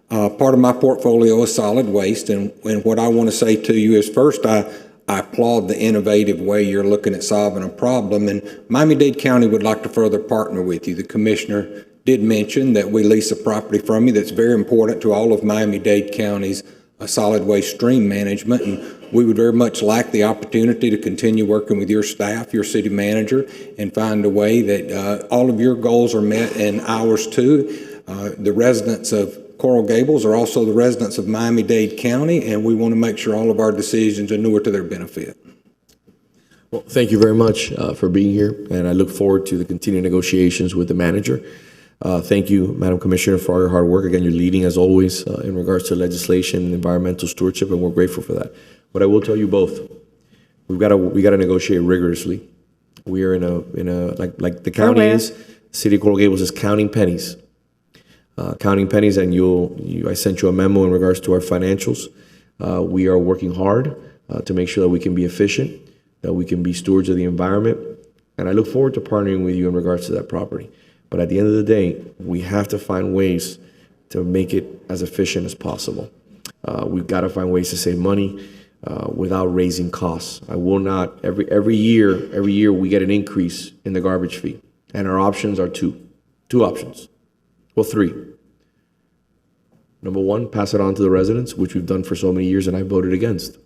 Part of my portfolio is solid waste, and what I want to say to you is, first, I applaud the innovative way you're looking at solving a problem, and Miami-Dade County would like to further partner with you. The Commissioner did mention that we lease a property from you that's very important to all of Miami-Dade County's solid waste stream management, and we would very much like the opportunity to continue working with your staff, your city manager, and find a way that all of your goals are met and ours too. The residents of Coral Gables are also the residents of Miami-Dade County, and we want to make sure all of our decisions are newer to their benefit. Well, thank you very much for being here, and I look forward to the continued negotiations with the manager. Thank you, Madam Commissioner, for all your hard work. Again, you're leading, as always, in regards to legislation and environmental stewardship, and we're grateful for that. But I will tell you both, we got to negotiate rigorously. We are in a like the county is. City of Coral Gables is counting pennies. Counting pennies, and I sent you a memo in regards to our financials. We are working hard to make sure that we can be efficient, that we can be stewards of the environment, and I look forward to partnering with you in regards to that property. But at the end of the day, we have to find ways to make it as efficient as possible. We've got to find ways to save money without raising costs. I will not, every year we get an increase in the garbage fee, and our options are two options. Well, three. Number one, pass it on to the residents, which we've done for so many years, and I voted against.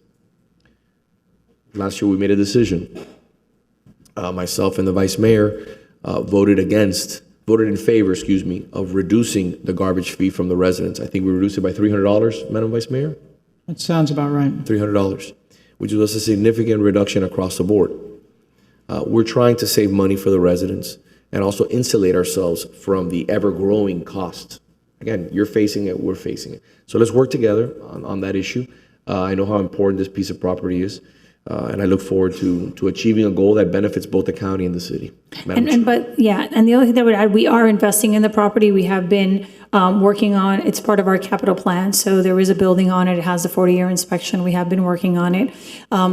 Last year, we made a decision. Myself and the vice mayor voted in favor, of reducing the garbage fee from the residents. I think we reduced it by $300, Madam Vice Mayor? That sounds about right. $300, which was a significant reduction across the board. We're trying to save money for the residents and also insulate ourselves from the ever-growing costs. Again, you're facing it, we're facing it. So let's work together on that issue. I know how important this piece of property is, and I look forward to achieving a goal that benefits both the county and the city. And the other thing that I would add, we are investing in the property. We have been working on, it's part of our capital plan. So there is a building on it. It has a 40-year inspection. We have been working on it.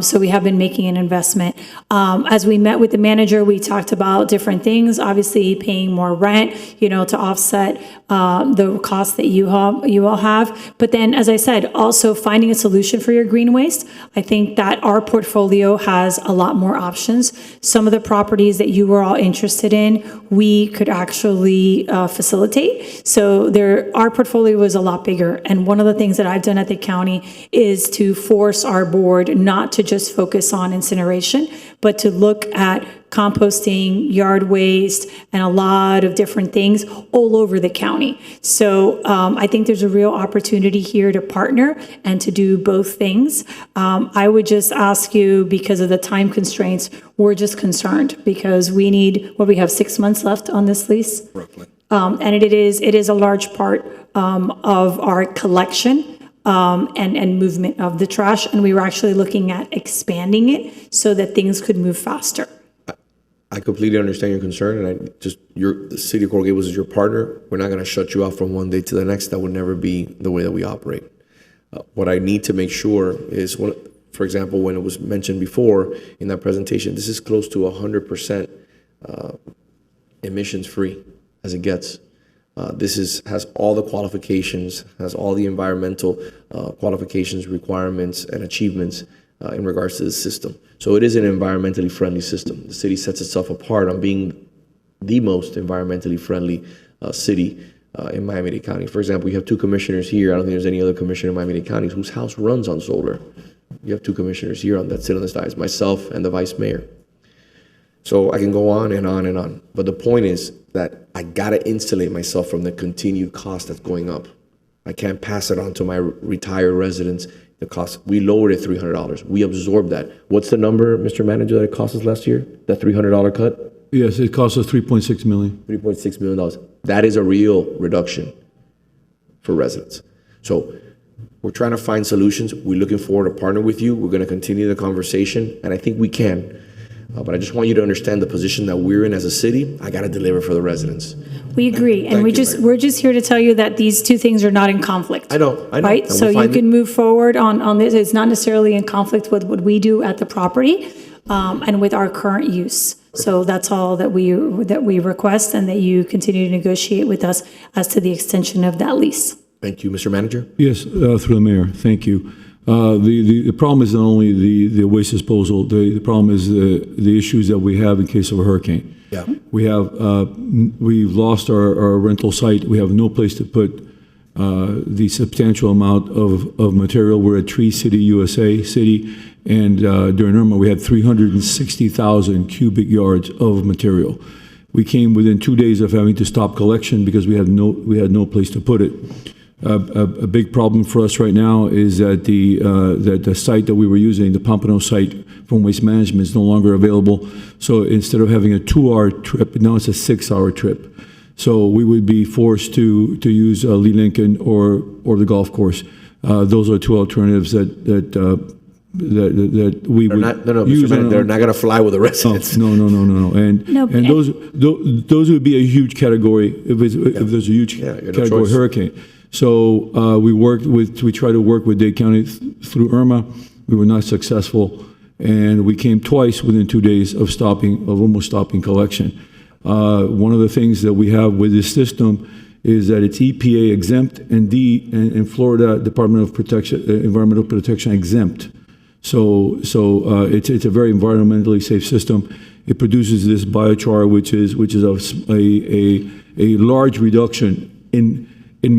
So we have been making an investment. As we met with the manager, we talked about different things, obviously paying more rent, to offset the costs that you all have. But then, as I said, also finding a solution for your green waste. I think that our portfolio portfolio has a lot more options. Some of the properties that you were all interested in, we could actually facilitate. So our portfolio was a lot bigger. And one of the things that I've done at the county is to force our board not to just focus on incineration, but to look at composting, yard waste, and a lot of different things all over the county. So I think there's a real opportunity here to partner and to do both things. I would just ask you, because of the time constraints, we're just concerned because we have 6 months left on this lease. Roughly. And it is a large part of our collection and movement of the trash. And we were actually looking at expanding it so that things could move faster. I completely understand your concern, and the city of Coral Gables is your partner. We're not going to shut you off from one day to the next. That would never be the way that we operate. What I need to make sure is, for example, when it was mentioned before in that presentation, this is close to 100% emissions free as it gets. This has all the qualifications, has all the environmental qualifications, requirements, and achievements in regards to the system. So it is an environmentally friendly system. The city sets itself apart on being the most environmentally friendly city in Miami-Dade County. For example, you have 2 commissioners here. I don't think there's any other commissioner in Miami-Dade County whose house runs on solar. You have 2 commissioners here that sit on this dais, myself and the vice mayor. So I can go on and on and on. But the point is that I gotta insulate myself from the continued cost that's going up. I can't pass it on to my retired residents. The cost, we lowered it $300. We absorbed that. What's the number, Mr. Manager, that it cost us last year? That $300 cut? Yes, it cost us $3.6 million. $3.6 million. That is a real reduction for residents. So we're trying to find solutions. We're looking forward to partner with you. We're going to continue the conversation, and I think we can. But I just want you to understand the position that we're in as a city. I got to deliver for the residents. We agree, and we're just here to tell you that these 2 things are not in conflict. I know. Right? So you can move forward on this. It's not necessarily in conflict with what we do at the property and with our current use. So that's all that we request, and that you continue to negotiate with us as to the extension of that lease. Thank you, Mr. Manager. Yes, through the mayor. Thank you. The problem is not only the waste disposal. The problem is the issues that we have in case of a hurricane. Yeah. We've lost our rental site. We have no place to put the substantial amount of material. We're at Tree City, USA City, and during Irma we had 360,000 cubic yards of material. We came within 2 days of having to stop collection because we had no place to put it. A big problem for us right now is that the site that we were using, the Pompano site from Waste Management, is no longer available. So instead of having a 2-hour trip, now it's a 6-hour trip. So we would be forced to use Lee Lincoln or the golf course. Those are 2 alternatives that we would use. They're not going to fly with the residents. No. And those would be a huge category if there's a huge category hurricane. So we tried to work with Dade County through Irma. We were not successful, and we came twice within 2 days of almost stopping collection. One of the things that we have with this system is that it's EPA exempt and Florida Department of Environmental Protection exempt. So it's a very environmentally safe system. It produces this biochar, which is a large reduction in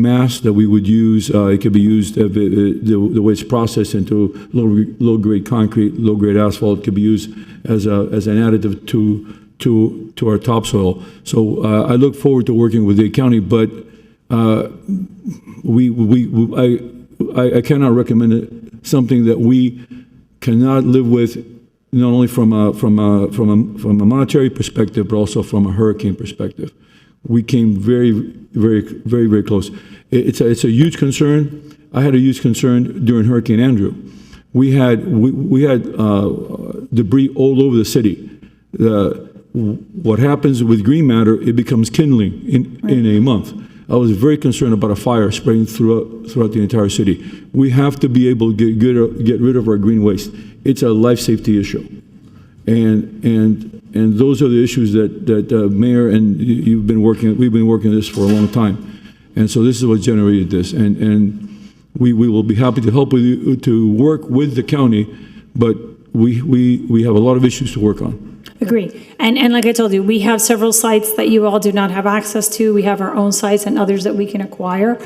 mass that we would use. It could be used the way it's processed into low grade concrete, low grade asphalt. It could be used as an additive to our topsoil. So I look forward to working with Dade County, but I cannot recommend something that we cannot live with, not only from a monetary perspective, but also from a hurricane perspective. We came very close. It's a huge concern. I had a huge concern during Hurricane Andrew. We had debris all over the city. What happens with green matter? It becomes kindling in a month. I was very concerned about a fire spreading throughout the entire city. We have to be able to get rid of our green waste. It's a life safety issue, and those are the issues that Mayor and we've been working this for a long time, and so this is what generated this, and we will be happy to help with you to work with the county, but we have a lot of issues to work on. Agree. And like I told you, we have several sites that you all do not have access to. We have our own sites and others that we can acquire.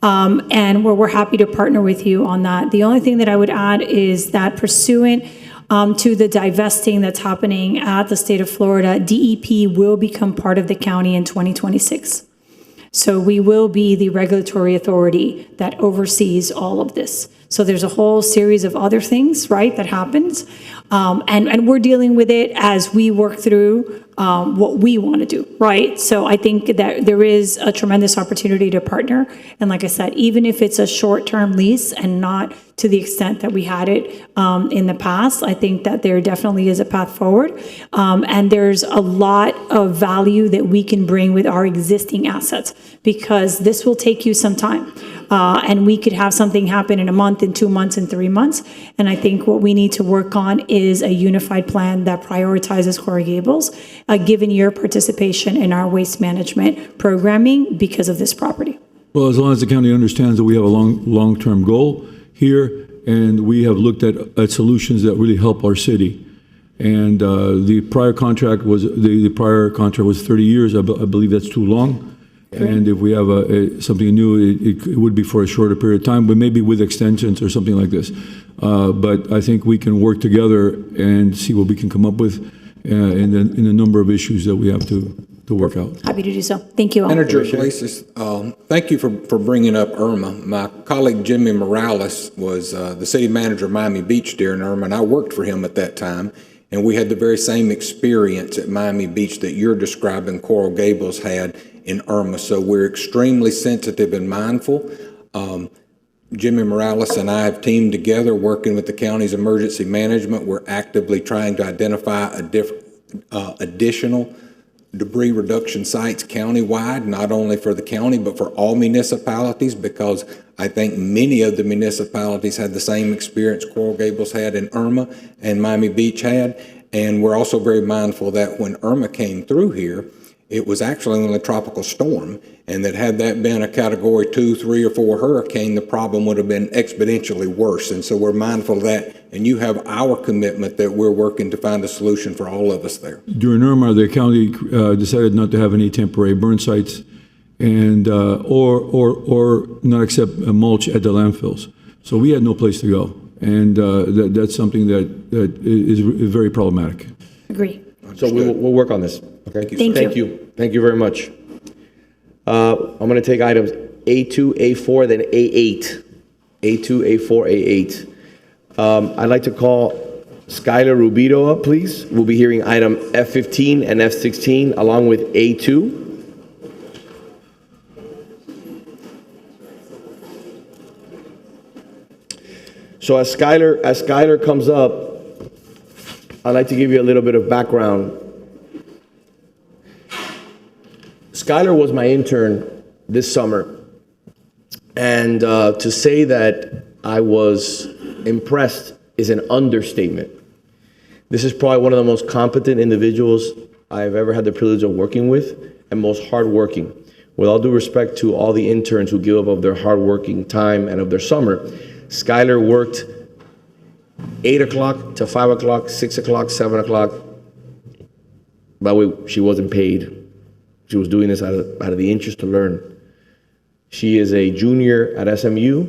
And we're happy to partner with you on that. The only thing that I would add is that pursuant to the divesting that's happening at the state of Florida, DEP will become part of the county in 2026. So we will be the regulatory authority that oversees all of this. So there's a whole series of other things, right, that happens. And we're dealing with it as we work through what we want to do, right? So I think that there is a tremendous opportunity to partner. And like I said, even if it's a short-term lease and not to the extent that we had it in the past, I think that there definitely is a path forward. And there's a lot of value that we can bring with our existing assets, because this will take you some time. And we could have something happen in a month, in 2 months, in 3 months. And I think what we need to work on is a unified plan that prioritizes Coral Gables, given your participation in our waste management programming because of this property. Well, as long as the county understands that we have a long-term goal here, and we have looked at solutions that really help our city. And the prior contract was 30 years. I believe that's too long. And if we have something new, it would be for a shorter period of time, but maybe with extensions or something like this. But I think we can work together and see what we can come up with in a number of issues that we have to work out. Happy to do so. Thank you all. Manager Iglesias, thank you for bringing up Irma. My colleague Jimmy Morales was the city manager of Miami Beach during Irma, and I worked for him at that time. And we had the very same experience at Miami Beach that you're describing Coral Gables had in Irma. So we're extremely sensitive and mindful. Jimmy Morales and I have teamed together working with the county's emergency management. We're actively trying to identify additional debris reduction sites countywide, not only for the county, but for all municipalities, because I think many of the municipalities had the same experience Coral Gables had in Irma and Miami Beach had. And we're also very mindful that when Irma came through here, it was actually only a tropical storm, and that had that been a category 2, 3, or 4 hurricane, the problem would have been exponentially worse. And so we're mindful of that, and you have our commitment that we're working to find a solution for all of us there. During Irma, the county decided not to have any temporary burn sites, and or not accept mulch at the landfills. So we had no place to go, and that's something that is very problematic. Agree. So we'll work on this. Okay. Thank you. Thank you very much. I'm going to take items A2, A4, then A8. A2, A4, A8. I'd like to call Skylar Rubito up, please. We'll be hearing item F15 and F16 along with A2. So as Skylar comes up, I'd like to give you a little bit of background. Skylar was my intern this summer, and to say that I was impressed is an understatement. This is probably one of the most competent individuals I've ever had the privilege of working with, and most hardworking. With all due respect to all the interns who give up of their hardworking time and of their summer, Skylar worked 8 o'clock to 5 o'clock, 6 o'clock, 7 o'clock. By the way, she wasn't paid. She was doing this out of the interest to learn. She is a junior at SMU.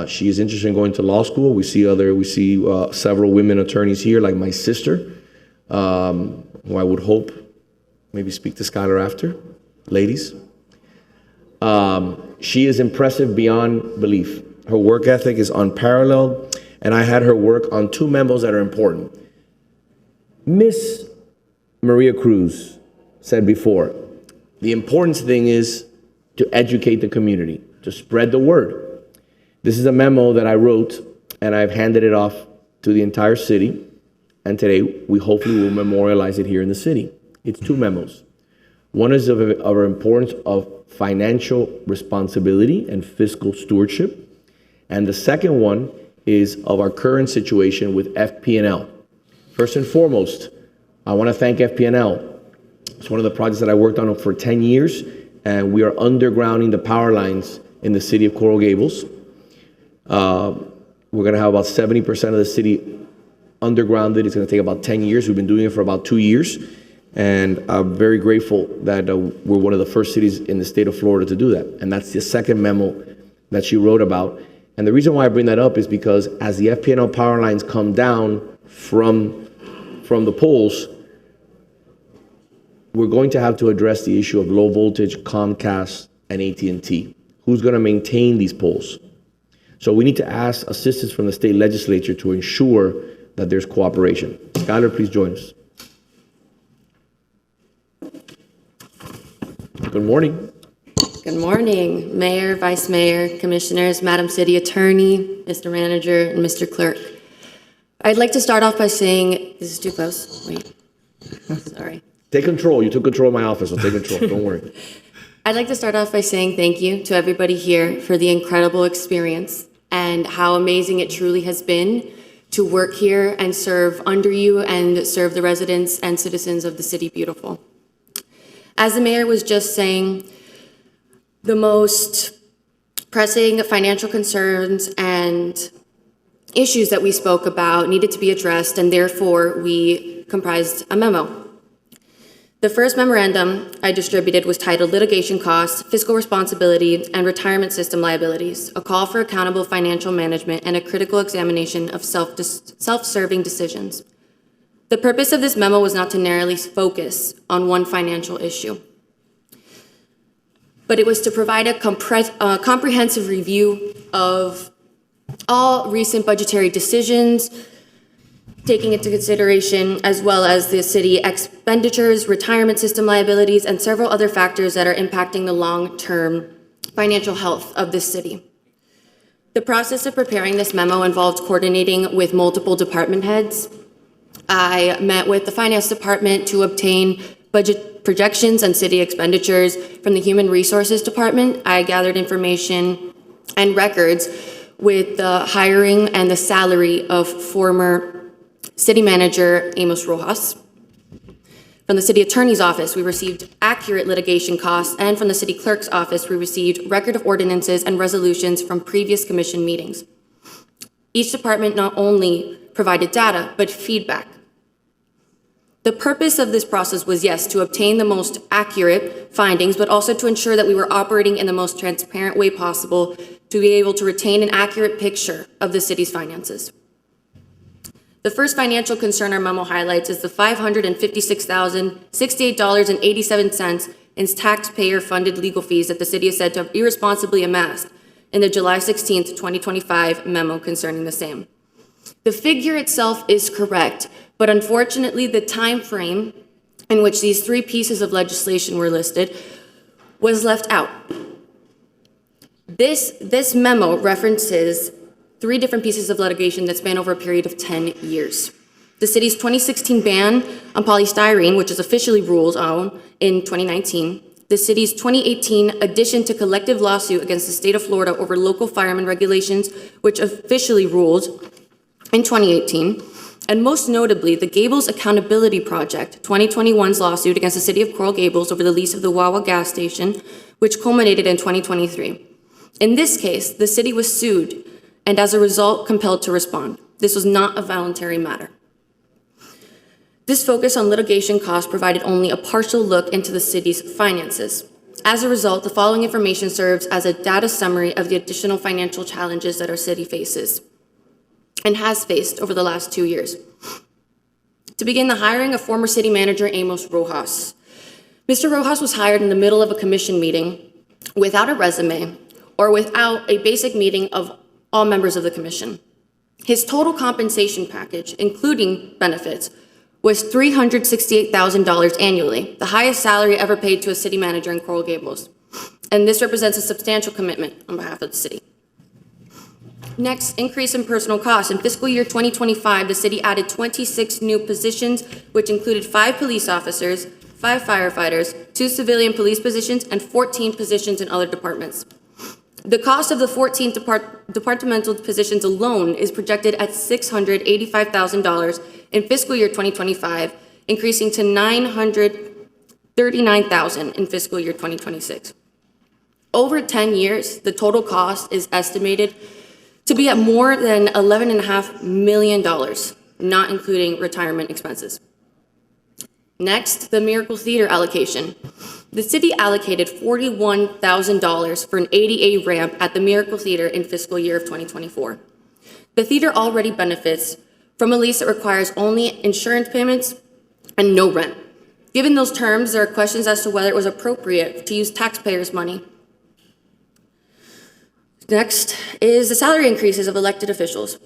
She is interested in going to law school. We see several women attorneys here, like my sister, who I would hope maybe speak to Skylar after. Ladies. She is impressive beyond belief. Her work ethic is unparalleled, and I had her work on 2 memos that are important. Miss Maria Cruz said before, the important thing is to educate the community, to spread the word. This is a memo that I wrote, and I've handed it off to the entire city, and today we hopefully will memorialize it here in the city. It's 2 memos. One is of our importance of financial responsibility and fiscal stewardship, and the second one is of our current situation with FP&L. First and foremost, I want to thank FP&L. It's one of the projects that I worked on for 10 years, and we are undergrounding the power lines in the city of Coral Gables. We're going to have about 70% of the city underground it. It's going to take about 10 years. We've been doing it for about 2 years. And I'm very grateful that we're one of the first cities in the state of Florida to do that. And that's the second memo that she wrote about. And the reason why I bring that up is because as the FPNL power lines come down from the poles, we're going to have to address the issue of low voltage, Comcast, and AT&T. Who's going to maintain these poles? So we need to ask assistance from the state legislature to ensure that there's cooperation. Skylar, please join us. Good morning. Good morning, Mayor, Vice Mayor, Commissioners, Madam City Attorney, Mr. Manager, and Mr. Clerk. I'd like to start off by saying, this is too close, wait, sorry. Take control. You took control of my office, so take control. Don't worry. I'd like to start off by saying thank you to everybody here for the incredible experience and how amazing it truly has been to work here and serve under you and serve the residents and citizens of the City Beautiful. As the mayor was just saying, the most pressing financial concerns and issues that we spoke about needed to be addressed, and therefore we comprised a memo. The first memorandum I distributed was titled Litigation Costs, Fiscal Responsibility, and Retirement System Liabilities, a call for accountable financial management and a critical examination of self-serving decisions. The purpose of this memo was not to narrowly focus on one financial issue, but it was to provide a comprehensive review of all recent budgetary decisions, taking into consideration as well as the city expenditures, retirement system liabilities, and several other factors that are impacting the long-term financial health of this city. The process of preparing this memo involved coordinating with multiple department heads. I met with the finance department to obtain budget projections and city expenditures from the human resources department. I gathered information and records with the hiring and the salary of former City Manager Amos Rojas. From the City Attorney's Office, we received accurate litigation costs, and from the City Clerk's Office, we received record of ordinances and resolutions from previous commission meetings. Each department not only provided data, but feedback. The purpose of this process was, yes, to obtain the most accurate findings, but also to ensure that we were operating in the most transparent way possible to be able to retain an accurate picture of the city's finances. The first financial concern our memo highlights is the $556,068.87 in taxpayer-funded legal fees that the city is said to have irresponsibly amassed in the July 16th, 2025 memo concerning the same. The figure itself is correct, but unfortunately the time frame in which these three pieces of legislation were listed was left out. This memo references three different pieces of litigation that span over a period of 10 years. The city's 2016 ban on polystyrene, which is officially ruled on in 2019, the city's 2018 addition to collective lawsuit against the state of Florida over local fireman regulations, which officially ruled in 2018, and most notably, the Gables Accountability Project, 2021's lawsuit against the city of Coral Gables over the lease of the Wawa gas station, which culminated in 2023. In this case, the city was sued and as a result compelled to respond. This was not a voluntary matter. This focus on litigation costs provided only a partial look into the city's finances. As a result, the following information serves as a data summary of the additional financial challenges that our city faces and has faced over the last 2 years. To begin, the hiring of former city manager Amos Rojas. Mr. Rojas was hired in the middle of a commission meeting without a resume or without a basic meeting of all members of the commission. His total compensation package, including benefits, was $368,000 annually, the highest salary ever paid to a city manager in Coral Gables. And this represents a substantial commitment on behalf of the city. Next, increase in personal costs. In fiscal year 2025, the city added 26 new positions, which included 5 police officers, 5 firefighters, 2 civilian police positions, and 14 positions in other departments. The cost of the 14 departmental positions alone is projected at $685,000 in fiscal year 2025, increasing to $939,000 in fiscal year 2026. Over 10 years, the total cost is estimated to be at more than $11.5 million, not including retirement expenses. Next, the Miracle Theater allocation. The city allocated $41,000 for an ADA ramp at the Miracle Theater in fiscal year of 2024. The theater already benefits from a lease that requires only insurance payments and no rent. Given those terms, there are questions as to whether it was appropriate to use taxpayers' money. Next is the salary increases of elected officials.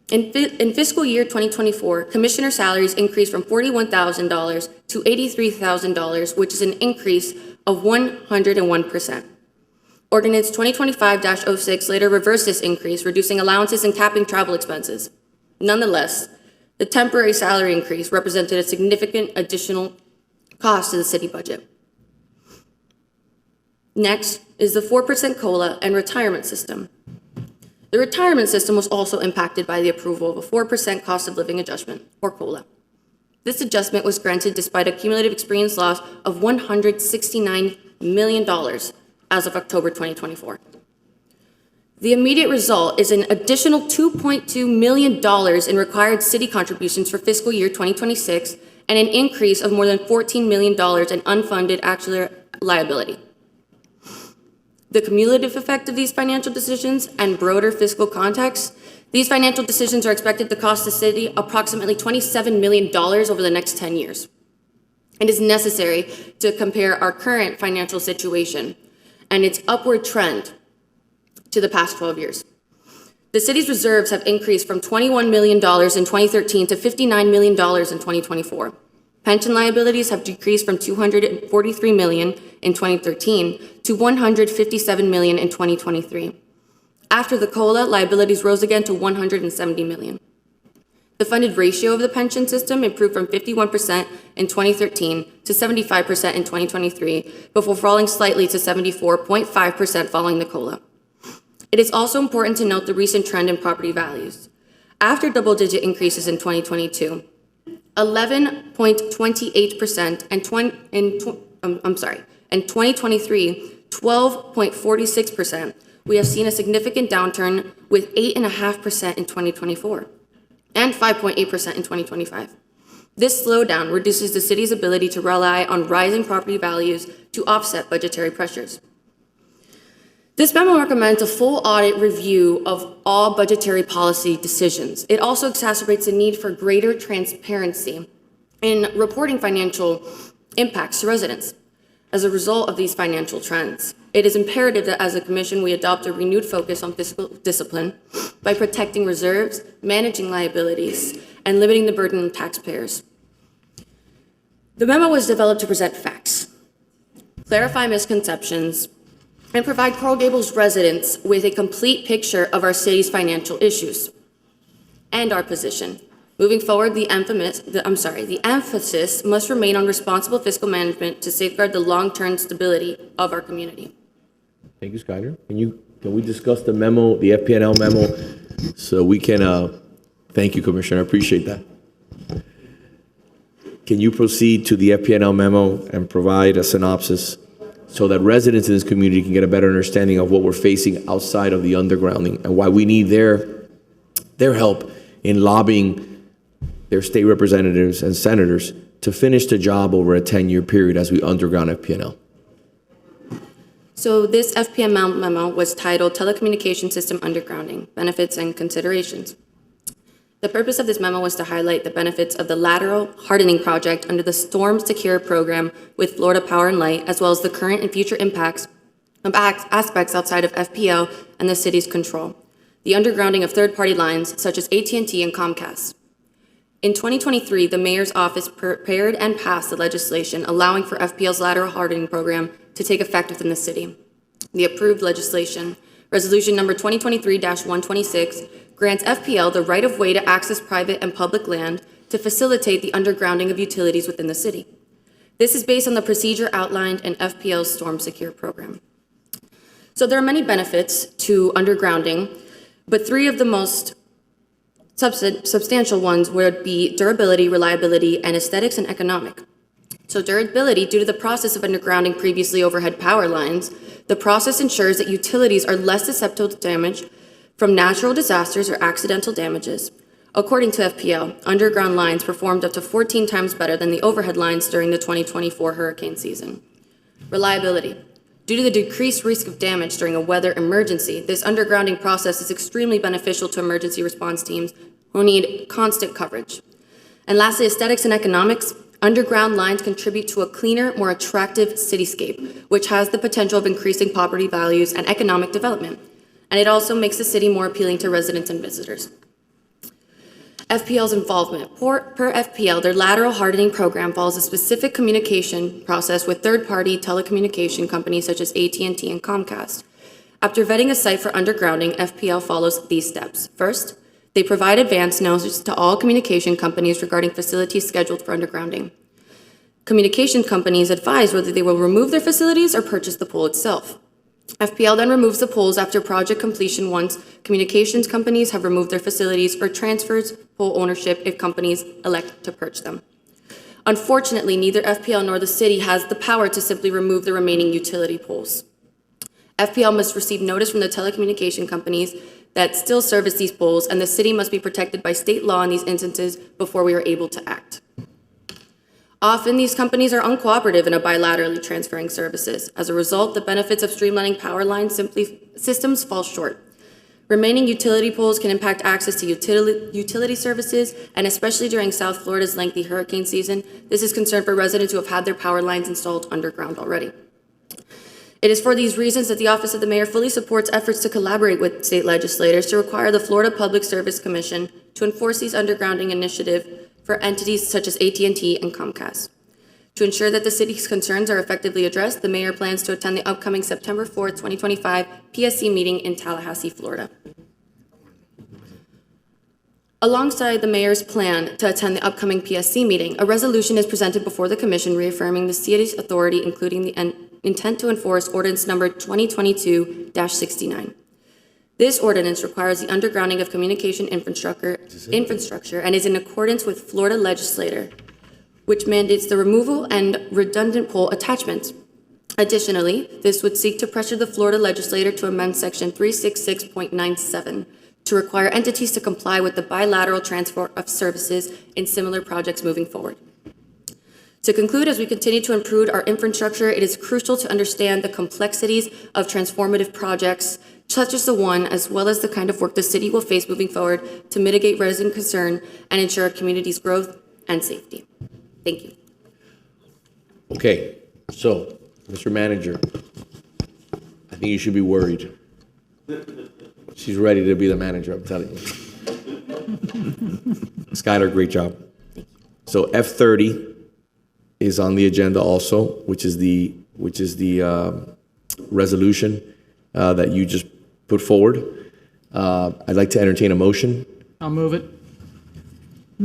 In fiscal year 2024, commissioner salaries increased from $41,000 to $83,000, which is an increase of 101%. Ordinance 2025-06 later reversed this increase, reducing allowances and capping travel expenses. Nonetheless, the temporary salary increase represented a significant additional cost to the city budget. Next is the 4% COLA and retirement system. The retirement system was also impacted by the approval of a 4% cost of living adjustment, or COLA. This adjustment was granted despite a cumulative experience loss of $169 million as of October 2024. The immediate result is an additional $2.2 million in required city contributions for fiscal year 2026 and an increase of more than $14 million in unfunded actual liability. The cumulative effect of these financial decisions and broader fiscal context, these financial decisions are expected to cost the city approximately $27 million over the next 10 years. It is necessary to compare our current financial situation and its upward trend to the past 12 years. The city's reserves have increased from $21 million in 2013 to $59 million in 2024. Pension liabilities have decreased from $243 million in 2013 to $157 million in 2023. After the COLA, liabilities rose again to $170 million. The funded ratio of the pension system improved from 51% in 2013 to 75% in 2023, before falling slightly to 74.5% following the COLA. It is also important to note the recent trend in property values. After double-digit increases in 2022, 11.28% and 2023, 12.46%, we have seen a significant downturn with 8.5% in 2024 and 5.8% in 2025. This slowdown reduces the city's ability to rely on rising property values to offset budgetary pressures. This memo recommends a full audit review of all budgetary policy decisions. It also exacerbates the need for greater transparency in reporting financial impacts to residents. As a result of these financial trends, it is imperative that as a commission we adopt a renewed focus on fiscal discipline by protecting reserves, managing liabilities, and limiting the burden on taxpayers. The memo was developed to present facts, clarify misconceptions, and provide Coral Gables residents with a complete picture of our city's financial issues and our position. Moving forward, the emphasis must remain on responsible fiscal management to safeguard the long-term stability of our community. Thank you, Skyler. Can we discuss the memo, the FPNL memo, so we can, thank you, Commissioner, I appreciate that. Can you proceed to the FPNL memo and provide a synopsis so that residents in this community can get a better understanding of what we're facing outside of the undergrounding and why we need their help in lobbying their state representatives and senators to finish the job over a 10-year period as we underground FPNL? So this FPNL memo was titled Telecommunication System Undergrounding, Benefits and Considerations. The purpose of this memo was to highlight the benefits of the lateral hardening project under the Storm Secure program with Florida Power and Light, as well as the current and future impacts of aspects outside of FPL and the city's control. The undergrounding of third-party lines such as AT&T and Comcast. In 2023, the mayor's office prepared and passed the legislation allowing for FPL's lateral hardening program to take effect within the city. The approved legislation, Resolution number 2023-126, grants FPL the right-of-way to access private and public land to facilitate the undergrounding of utilities within the city. This is based on the procedure outlined in FPL's Storm Secure program. So there are many benefits to undergrounding, but three of the most substantial ones would be durability, reliability, and aesthetics and economic. So durability, due to the process of undergrounding previously overhead power lines, the process ensures that utilities are less susceptible to damage from natural disasters or accidental damages. According to FPL, underground lines performed up to 14 times better than the overhead lines during the 2024 hurricane season. Reliability. Due to the decreased risk of damage during a weather emergency, this undergrounding process is extremely beneficial to emergency response teams who need constant coverage. And lastly, aesthetics and economics. Underground lines contribute to a cleaner, more attractive cityscape, which has the potential of increasing property values and economic development. And it also makes the city more appealing to residents and visitors. FPL's involvement. Per FPL, their lateral hardening program follows a specific communication process with third-party telecommunication companies such as AT&T and Comcast. After vetting a site for undergrounding, FPL follows these steps. First, they provide advance notice to all communication companies regarding facilities scheduled for undergrounding. Communication companies advise whether they will remove their facilities or purchase the pole itself. FPL then removes the poles after project completion once communications companies have removed their facilities or transfers pole ownership if companies elect to purchase them. Unfortunately, neither FPL nor the city has the power to simply remove the remaining utility poles. FPL must receive notice from the telecommunication companies that still service these poles, and the city must be protected by state law in these instances before we are able to act. Often, these companies are uncooperative in a bilaterally transferring services. As a result, the benefits of streamlining power line systems fall short. Remaining utility poles can impact access to utility services, and especially during South Florida's lengthy hurricane season, this is concern for residents who have had their power lines installed underground already. It is for these reasons that the Office of the Mayor fully supports efforts to collaborate with state legislators to require the Florida Public Service Commission to enforce these undergrounding initiatives for entities such as AT&T and Comcast. To ensure that the city's concerns are effectively addressed, the mayor plans to attend the upcoming September 4th, 2025 PSC meeting in Tallahassee, Florida. Alongside the mayor's plan to attend the upcoming PSC meeting, a resolution is presented before the commission reaffirming the city's authority, including the intent to enforce ordinance number 2022-69. This ordinance requires the undergrounding of communication infrastructure and is in accordance with Florida legislature, which mandates the removal and redundant pole attachments. Additionally, this would seek to pressure the Florida legislature to amend section 366.97 to require entities to comply with the bilateral transfer of services in similar projects moving forward. To conclude, as we continue to improve our infrastructure, it is crucial to understand the complexities of transformative projects such as the one, as well as the kind of work the city will face moving forward to mitigate resident concern and ensure our community's growth and safety. Thank you. Okay, so, Mr. Manager, I think you should be worried. She's ready to be the manager, I'm telling you. Skylar, great job. So F30 is on the agenda also, which is the resolution that you just put forward. I'd like to entertain a motion. I'll move it.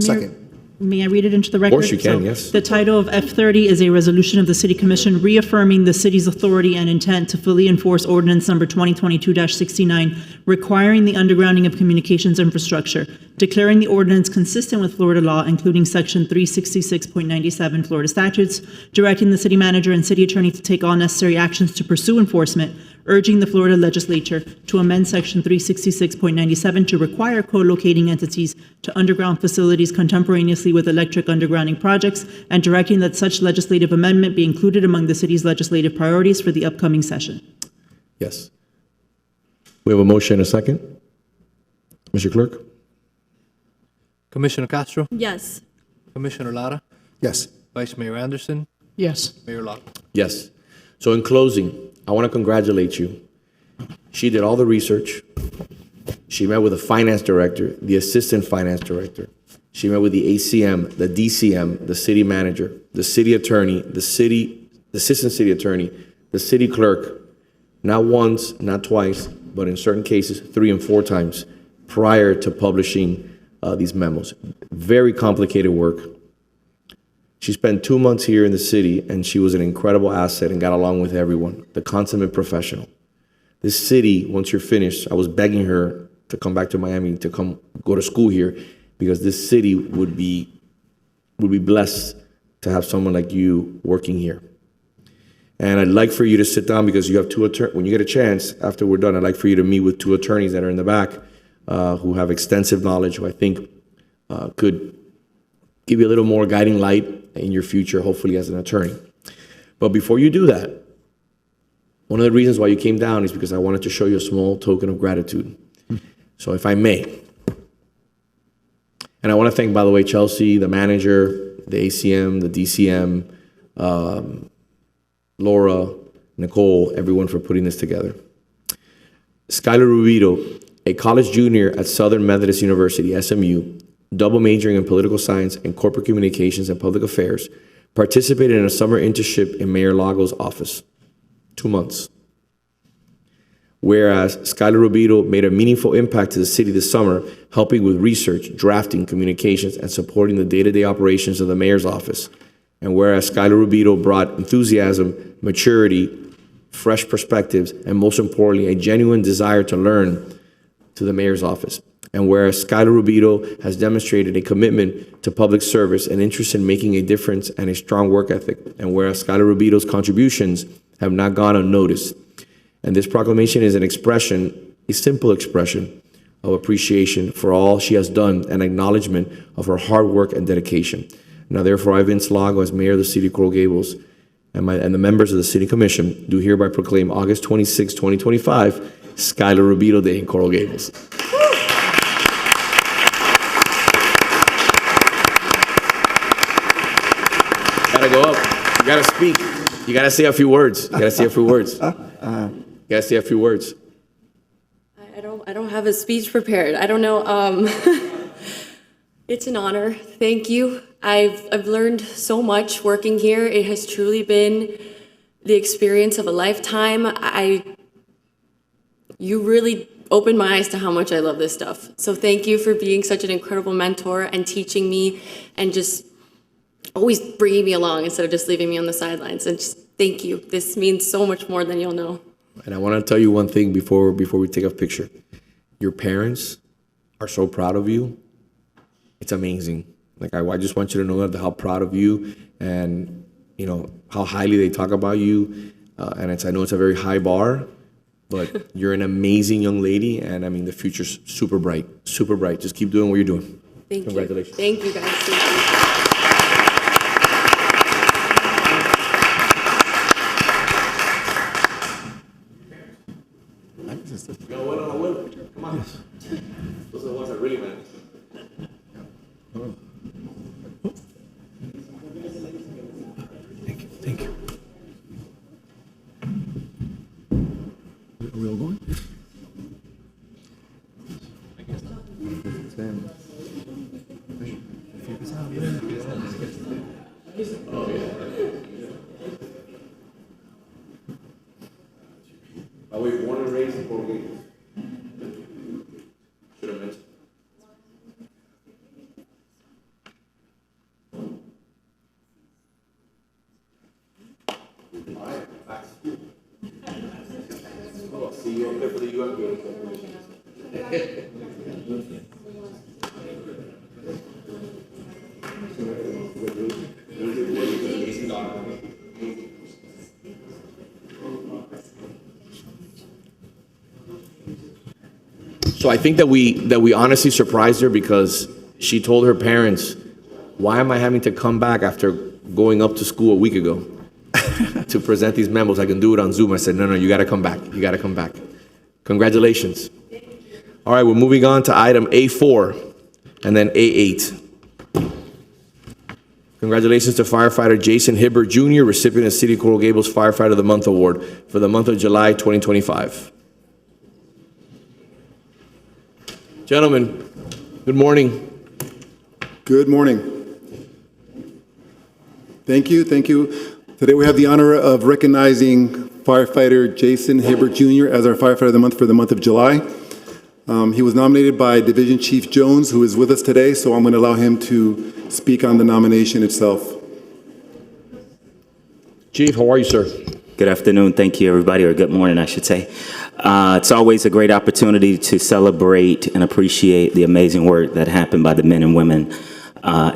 Second. May I read it into the record? Of course you can, yes. The title of F30 is a resolution of the City Commission reaffirming the city's authority and intent to fully enforce ordinance number 2022-69, requiring the undergrounding of communications infrastructure, declaring the ordinance consistent with Florida law, including section 366.97 Florida statutes, directing the city manager and city attorney to take all necessary actions to pursue enforcement, urging the Florida legislature to amend section 366.97 to require co-locating entities to underground facilities contemporaneously with electric undergrounding projects, and directing that such legislative amendment be included among the city's legislative priorities for the upcoming session. Yes. We have a motion and a second. Mr. Clerk? Commissioner Castro? Yes. Commissioner Lara? Yes. Vice Mayor Anderson? Yes. Mayor Locke? Yes. So in closing, I want to congratulate you. She did all the research. She met with the finance director, the assistant finance director. She met with the ACM, the DCM, the city manager, the city attorney, the assistant city attorney, the city clerk, not once, not twice, but in certain cases, 3 and 4 times prior to publishing these memos. Very complicated work. She spent 2 months here in the city, and she was an incredible asset and got along with everyone, the consummate professional. This city, once you're finished, I was begging her to come back to Miami, to come go to school here, because this city would be blessed to have someone like you working here. And I'd like for you to sit down, because you have 2 attorneys. When you get a chance, after we're done, I'd like for you to meet with 2 attorneys that are in the back who have extensive knowledge, who I think could give you a little more guiding light in your future, hopefully as an attorney. But before you do that, one of the reasons why you came down is because I wanted to show you a small token of gratitude. So if I may, and I want to thank, by the way, Chelsea, the manager, the ACM, the DCM, Laura, Nicole, everyone for putting this together. Skylar Rubito, a college junior at Southern Methodist University, SMU, double majoring in political science and corporate communications and public affairs, participated in a summer internship in Mayor Lago's office, 2 months. Whereas Skylar Rubito made a meaningful impact to the city this summer, helping with research, drafting, communications, and supporting the day-to-day operations of the mayor's office. And whereas Skylar Rubito brought enthusiasm, maturity, fresh perspectives, and most importantly, a genuine desire to learn to the mayor's office. And whereas Skylar Rubito has demonstrated a commitment to public service and interest in making a difference and a strong work ethic. And whereas Skylar Rubito's contributions have not gone unnoticed. And this proclamation is an expression, a simple expression of appreciation for all she has done and acknowledgement of her hard work and dedication. Now, therefore, I, Vince Lago, as mayor of the city of Coral Gables, and the members of the city commission, do hereby proclaim August 26, 2025, Skylar Rubito Day in Coral Gables. Gotta go up. You gotta speak. You gotta say a few words. You gotta say a few words. You gotta say a few words. I don't have a speech prepared. I don't know. It's an honor. Thank you. I've learned so much working here. It has truly been the experience of a lifetime. You really opened my eyes to how much I love this stuff. So thank you for being such an incredible mentor and teaching me and just always bringing me along instead of just leaving me on the sidelines. And just thank you. This means so much more than you'll know. And I want to tell you one thing before we take a picture. Your parents are so proud of you. It's amazing. Like, I just want you to know how proud of you and, you know, how highly they talk about you. And I know it's a very high bar, but you're an amazing young lady. And I mean, the future's super bright, super bright. Just keep doing what you're doing. Thank Congratulations. you. Thank you, guys. Thank you. Come on. Those are the ones that really matter. Thank you. Are we all going? Oh, yeah. Are we born and raised in Coral Gables? Should have mentioned. All right, back to school. Oh, see you up there for the UM game. So I think that we honestly surprised her because she told her parents, why am I having to come back after going up to school a week ago to present these memos? I can do it on Zoom. I said, no, you got to come back. You got to come back. Congratulations. All right, we're moving on to item A4 and then A8. Congratulations to firefighter Jason Hibbert Jr., recipient of City of Coral Gables Firefighter of the Month Award for the month of July 2025. Gentlemen, good morning. Good morning. Thank you. Today we have the honor of recognizing firefighter Jason Hibbert Jr. as our Firefighter of the Month for the month of July. He was nominated by Division Chief Jones, who is with us today, so I'm going to allow him to speak on the nomination itself. Chief, how are you, sir? Good afternoon. Thank you, everybody, or good morning, I should say. It's always a great opportunity to celebrate and appreciate the amazing work that happened by the men and women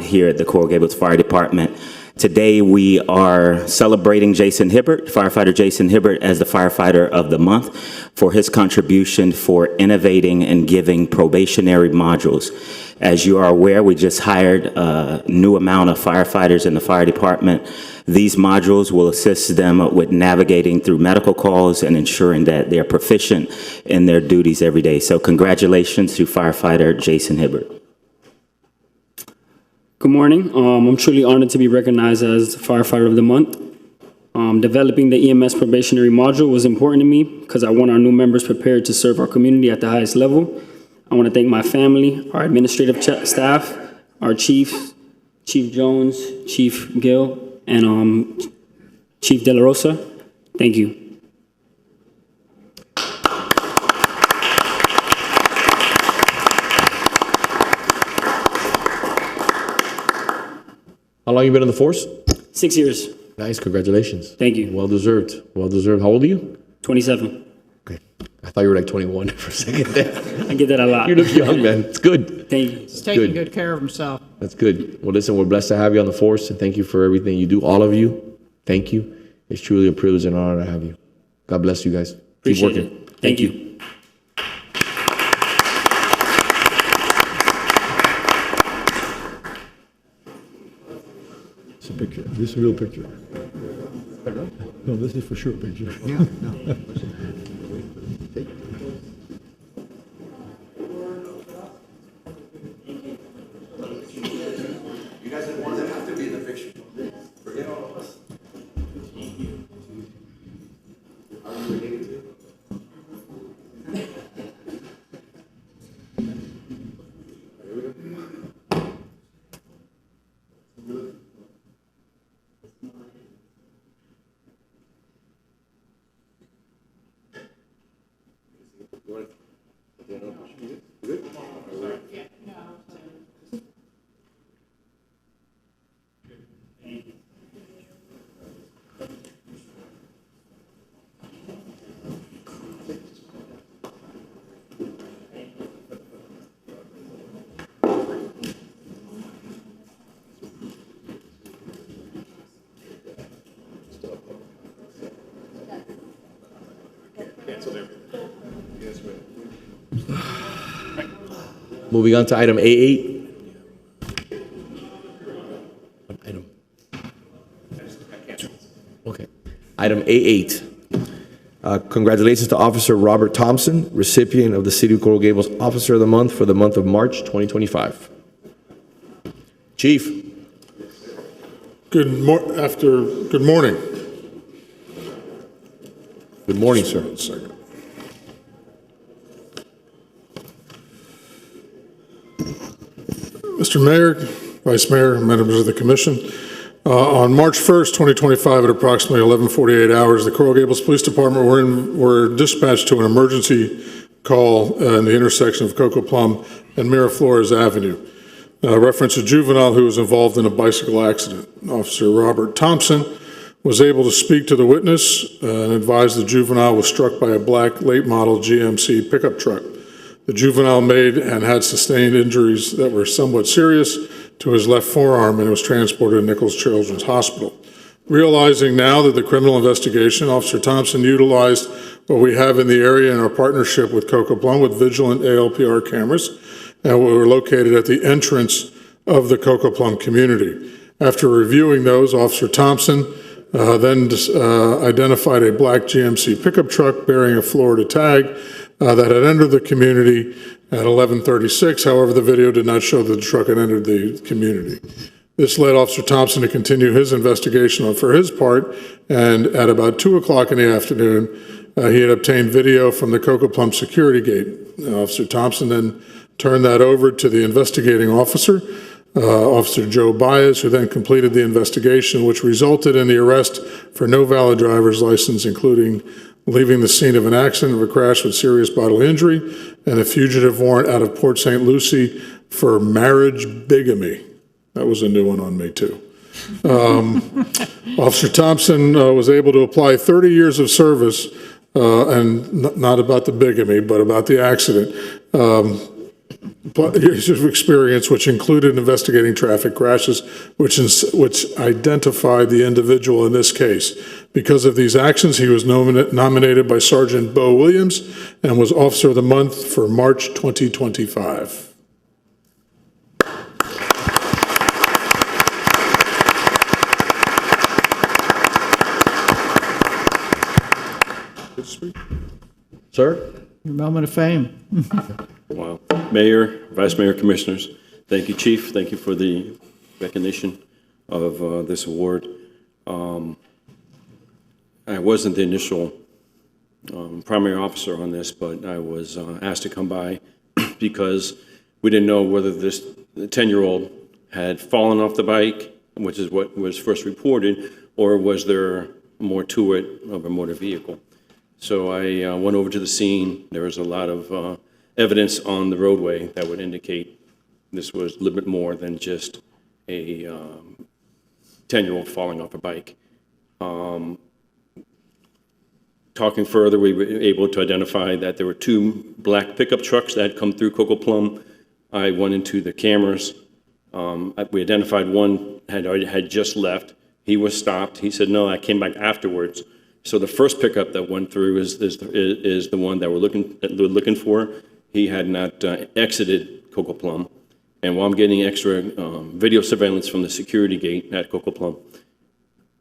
here at the Coral Gables Fire Department. Today, we are celebrating Jason Hibbert, firefighter Jason Hibbert, as the firefighter of the month for his contribution for innovating and giving probationary modules. As you are aware, we just hired a new amount of firefighters in the fire department. These modules will assist them with navigating through medical calls and ensuring that they're proficient in their duties every day. So congratulations to firefighter Jason Hibbert. Good morning. I'm truly honored to be recognized as Firefighter of the Month. Developing the EMS probationary module was important to me because I want our new members prepared to serve our community at the highest level. I want to thank my family, our administrative staff, our chiefs, Chief Jones, Chief Gill, and Chief De La Rosa. Thank you. How long you been in the force? 6 years. Nice, congratulations. Thank you. Well deserved, well deserved. How old are you? 27. Okay, I thought you were like 21 for a second there. I get that a lot. You look young, man. It's good. Thank you. He's taking good care of himself. That's good. Well, listen, we're blessed to have you on the force, and thank you for everything you do. All of you, thank you. It's truly a privilege and honor to have you. God bless you guys. Appreciate Keep working. it. Thank you. It's a picture. This is a real picture. No, this is for sure a picture. Yeah, no. You guys are the ones that have to be in the picture. Forget all of us. Are you related to? Moving on to item A8. What item? Okay. Item A8. Congratulations to Officer Robert Thompson, recipient of the City of Coral Gables Officer of the Month for the month of March 2025. Chief. Good morning. Good morning, sir. One second. Mr. Mayor, Vice Mayor, members of the Commission, on March 1st, 2025, at approximately 11:48 hours, the Coral Gables Police Department were dispatched to an emergency call in the intersection of Coco Plum and Miraflores Avenue. Reference a juvenile who was involved in a bicycle accident. Officer Robert Thompson was able to speak to the witness and advised the juvenile was struck by a black late model GMC pickup truck. The juvenile made and had sustained injuries that were somewhat serious to his left forearm and was transported to Nichols Children's Hospital. Realizing now that the criminal investigation, Officer Thompson utilized what we have in the area in our partnership with Coco Plum with vigilant ALPR cameras, and we were located at the entrance of the Coco Plum community. After reviewing those, Officer Thompson then identified a black GMC pickup truck bearing a Florida tag that had entered the community at 11:36. However, the video did not show that the truck had entered the community. This led Officer Thompson to continue his investigation for his part, and at about 2 o'clock in the afternoon, he had obtained video from the Coco Plum security gate. Officer Thompson then turned that over to the investigating officer, Officer Joe Baez, who then completed the investigation, which resulted in the arrest for no valid driver's license, including leaving the scene of an accident of a crash with serious bodily injury, and a fugitive warrant out of Port St. Lucie for marriage bigamy. That was a new one on me, too. Officer Thompson was able to apply 30 years of service, and not about the bigamy, but about the accident, of experience, which included investigating traffic crashes, which identified the individual in this case. Because of these actions, he was nominated by Sergeant Bo Williams and was Officer of the Month for March 2025. Sir? Your moment of fame. Wow. Mayor, Vice Mayor, Commissioners, thank you, Chief. Thank you for the recognition of this award. I wasn't the initial primary officer on this, but I was asked to come by because we didn't know whether this 10-year-old had fallen off the bike, which is what was first reported, or was there more to it of a motor vehicle. So I went over to the scene. There was a lot of evidence on the roadway that would indicate this was a little bit more than just a 10-year-old falling off a bike. Talking further, we were able to identify that there were 2 black pickup trucks that had come through Coco Plum. I went into the cameras. We identified one had just left. He was stopped. He said, no, I came back afterwards. So the first pickup that went through is the one that we're looking for. He had not exited Coco Plum. And while I'm getting extra video surveillance from the security gate at Coco Plum,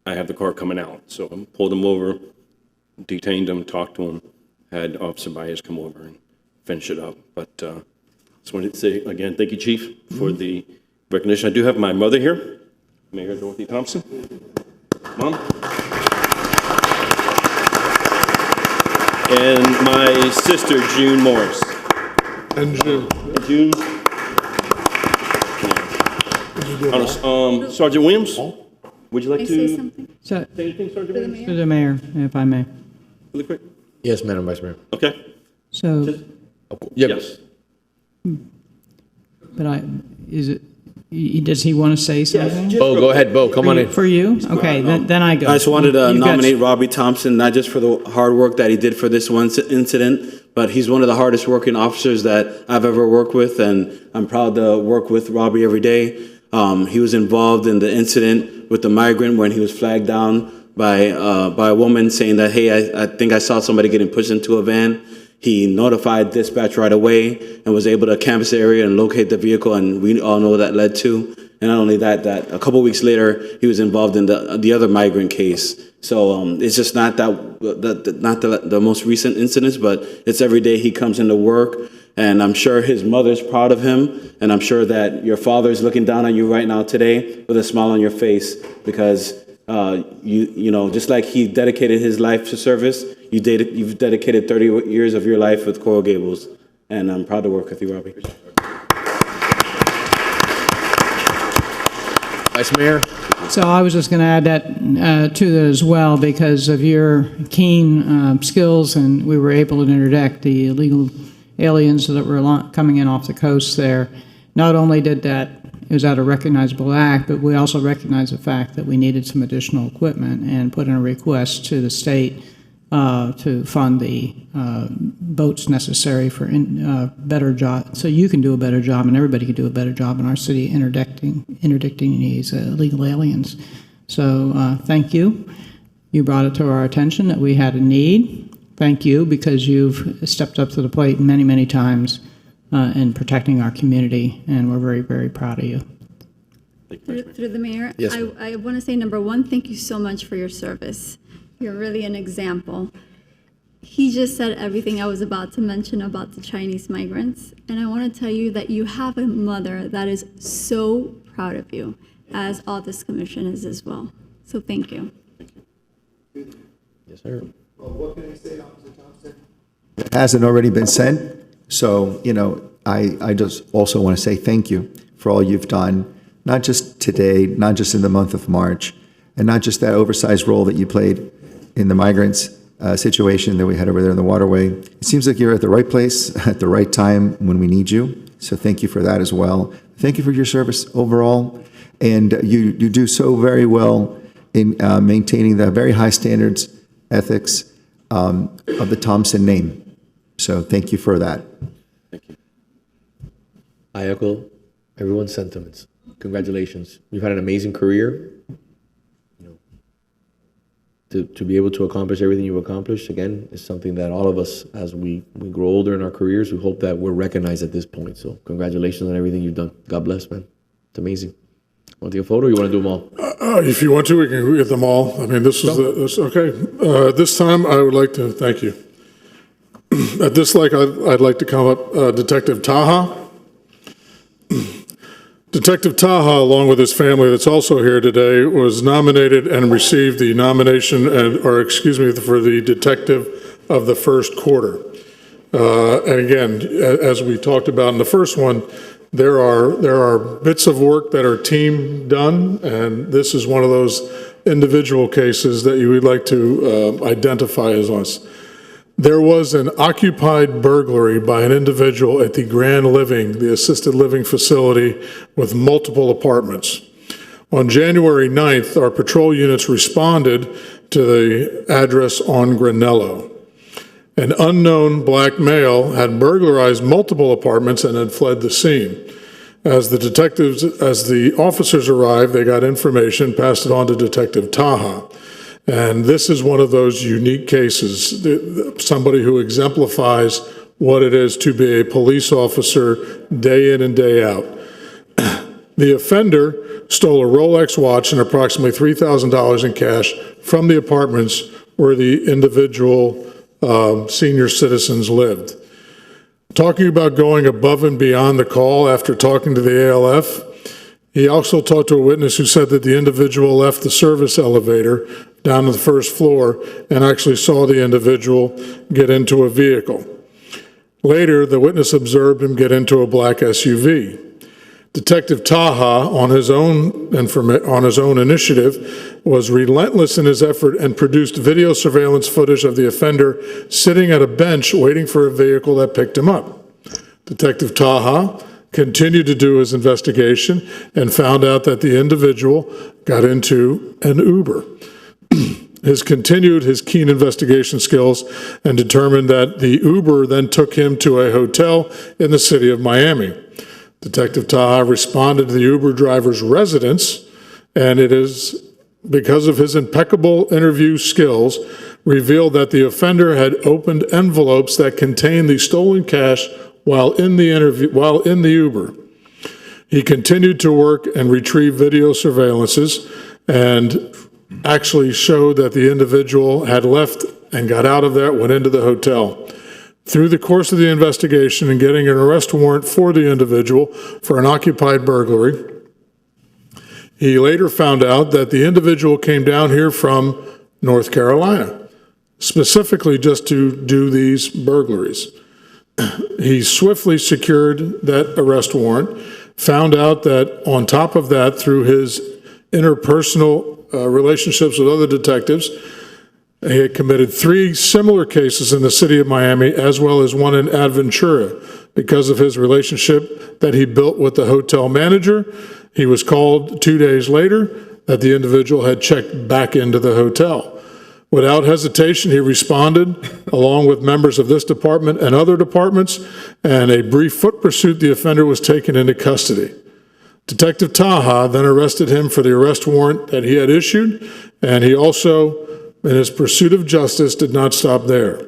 I have the car coming out. So I pulled him over, detained him, talked to him, had Officer Baez come over and finish it up. But just wanted to say again, thank you, Chief, for the recognition. I do have my mother here, Mayor Dorothy Thompson. Mom. And my sister, June Morris. And June. June. Sergeant Williams, would you like to say something? say anything, Sergeant Williams? To the mayor, if I may. Really quick. Yes, Madam Vice Mayor. Okay. So, Yes. but does he want to say something? Bo, go ahead, Bo, come on in. For you? Okay, then I go. I just wanted to You've got- nominate Robbie Thompson, not just for the hard work that he did for this one incident, but he's one of the hardest working officers that I've ever worked with, and I'm proud to work with Robbie every day. He was involved in the incident with the migrant when he was flagged down by a woman saying that, hey, I think I saw somebody getting pushed into a van. He notified dispatch right away and was able to canvass the area and locate the vehicle, and we all know what that led to. And not only that a couple weeks later, he was involved in the other migrant case. So it's just not the most recent incidents, but it's every day he comes into work, and I'm sure his mother's proud of him, and I'm sure that your father is looking down on you right now today with a smile on your face because you know, just like he dedicated his life to service, you've dedicated 30 years of your life with Coral Gables, and I'm proud to work with you, Robbie. Vice Mayor. So I was just going to add that to that as well because of your keen skills, and we were able to interdict the illegal aliens that were coming in off the coast there. Not only did that, is that a recognizable act, but we also recognize the fact that we needed some additional equipment and put in a request to the state to fund the boats necessary for better job, so you can do a better job and everybody can do a better job in our city interdicting these illegal aliens. So thank you. You brought it to our attention that we had a need. Thank you because you've stepped up to the plate many, many times in protecting our community, and we're very, very proud of you. Through the mayor, Yes, I want to say, number one, thank you so much for your service. You're really an example. He just said everything I was about to mention about the Chinese migrants, and I want to tell you that you have a mother that is so proud of you, as all this commission is as well. So thank you. Yes, sir. Well, what can I say, Officer Thompson? It hasn't already been said. So, you know, I just also want to say thank you for all you've done, not just today, not just in the month of March, and not just that oversized role that you played in the migrants situation that we had over there in the waterway. It seems like you're at the right place at the right time when we need you. So thank you for that as well. Thank you for your service overall. And you do so very well in maintaining the very high standards, ethics of the Thompson name. So thank you for that. Thank you. I echo everyone's sentiments. Congratulations. You've had an amazing career. To be able to accomplish everything you've accomplished, again, is something that all of us, as we grow older in our careers, we hope that we're recognized at this point. So congratulations on everything you've done. God bless, man. It's amazing. Want to take a photo or you want to do them all? If you want to, we can get them all. I mean, okay. This time, I would like to thank you. At this, I'd like to call up Detective Taha. Detective Taha, along with his family that's also here today, was nominated and received the nomination, for the Detective of the First Quarter. And again, as we talked about in the first one, there are bits of work that are team done, and this is one of those individual cases that you would like to identify as us. There was an occupied burglary by an individual at the Grand Living, the assisted living facility, with multiple apartments. On January 9th, our patrol units responded to the address on Granello. An unknown black male had burglarized multiple apartments and had fled the scene. As the officers arrived, they got information, passed it on to Detective Taha. And this is one of those unique cases, somebody who exemplifies what it is to be a police officer day in and day out. The offender stole a Rolex watch and approximately $3,000 in cash from the apartments where the individual senior citizens lived. Talking about going above and beyond the call after talking to the ALF, he also talked to a witness who said that the individual left the service elevator down to the first floor and actually saw the individual get into a vehicle. Later, the witness observed him get into a black SUV. Detective Taha, on his own initiative, was relentless in his effort and produced video surveillance footage of the offender sitting at a bench waiting for a vehicle that picked him up. Detective Taha continued to do his investigation and found out that the individual got into an Uber. Continued his keen investigation skills and determined that the Uber then took him to a hotel in the city of Miami. Detective Taha responded to the Uber driver's residence, and it is because of his impeccable interview skills, revealed that the offender had opened envelopes that contained the stolen cash while in the Uber. He continued to work and retrieve video surveillances and actually showed that the individual had left and got out of there, went into the hotel. Through the course of the investigation and getting an arrest warrant for the individual for an occupied burglary, he later found out that the individual came down here from North Carolina, specifically just to do these burglaries. He swiftly secured that arrest warrant, found out that on top of that, through his interpersonal relationships with other detectives, he had committed 3 similar cases in the city of Miami, as well as one in Aventura. Because of his relationship that he built with the hotel manager, he was called 2 days later that the individual had checked back into the hotel. Without hesitation, he responded, along with members of this department and other departments, and a brief foot pursuit, the offender was taken into custody. Detective Taha then arrested him for the arrest warrant that he had issued, and he also, in his pursuit of justice, did not stop there.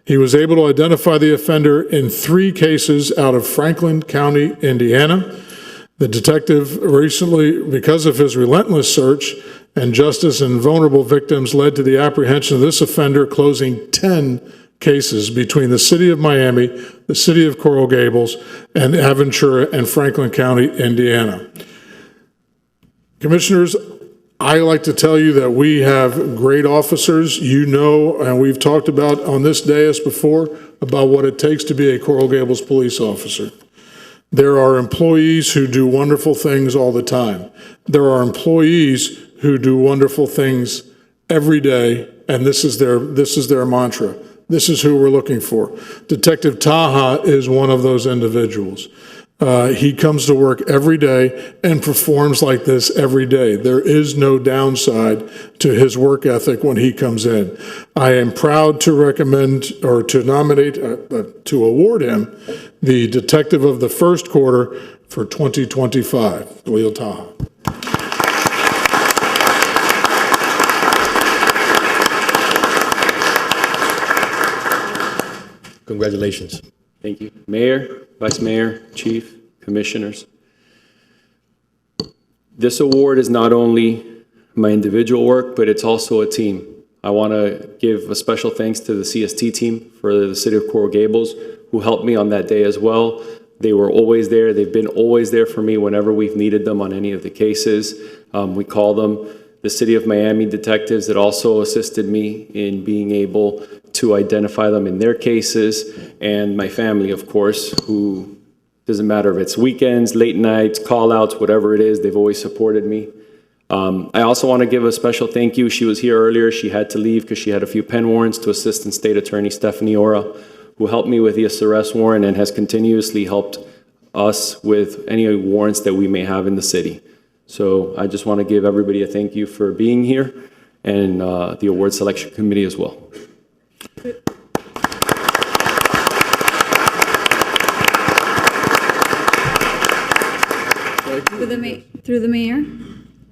He was able to identify the offender in 3 cases out of Franklin County, Indiana. The detective recently, because of his relentless search and justice in vulnerable victims, led to the apprehension of this offender, closing 10 cases between the city of Miami, the city of Coral Gables, and Aventura and Franklin County, Indiana. Commissioners, I like to tell you that we have great officers. You know, and we've talked about on this dais before about what it takes to be a Coral Gables police officer. There are employees who do wonderful things all the time. There are employees who do wonderful things every day, and this is their mantra. This is who we're looking for. Detective Taha is one of those individuals. He comes to work every day and performs like this every day. There is no downside to his work ethic when he comes in. I am proud to recommend or to nominate, to award him the Detective of the First Quarter for 2025. Leo Taha. Congratulations. Thank you. Mayor, Vice Mayor, Chief, Commissioners. This award is not only my individual work, but it's also a team. I want to give a special thanks to the CST team for the City of Coral Gables, who helped me on that day as well. They were always there. They've been always there for me whenever we've needed them on any of the cases. We call them the City of Miami detectives that also assisted me in being able to identify them in their cases, and my family, of course, who doesn't matter if it's weekends, late nights, call outs, whatever it is, they've always supported me. I also want to give a special thank you. She was here earlier. She had to leave because she had a few pen warrants, to Assistant State Attorney Stephanie Ora, who helped me with the arrest warrant and has continuously helped us with any warrants that we may have in the city. So I just want to give everybody a thank you for being here, and the award selection committee as well. Through the mayor.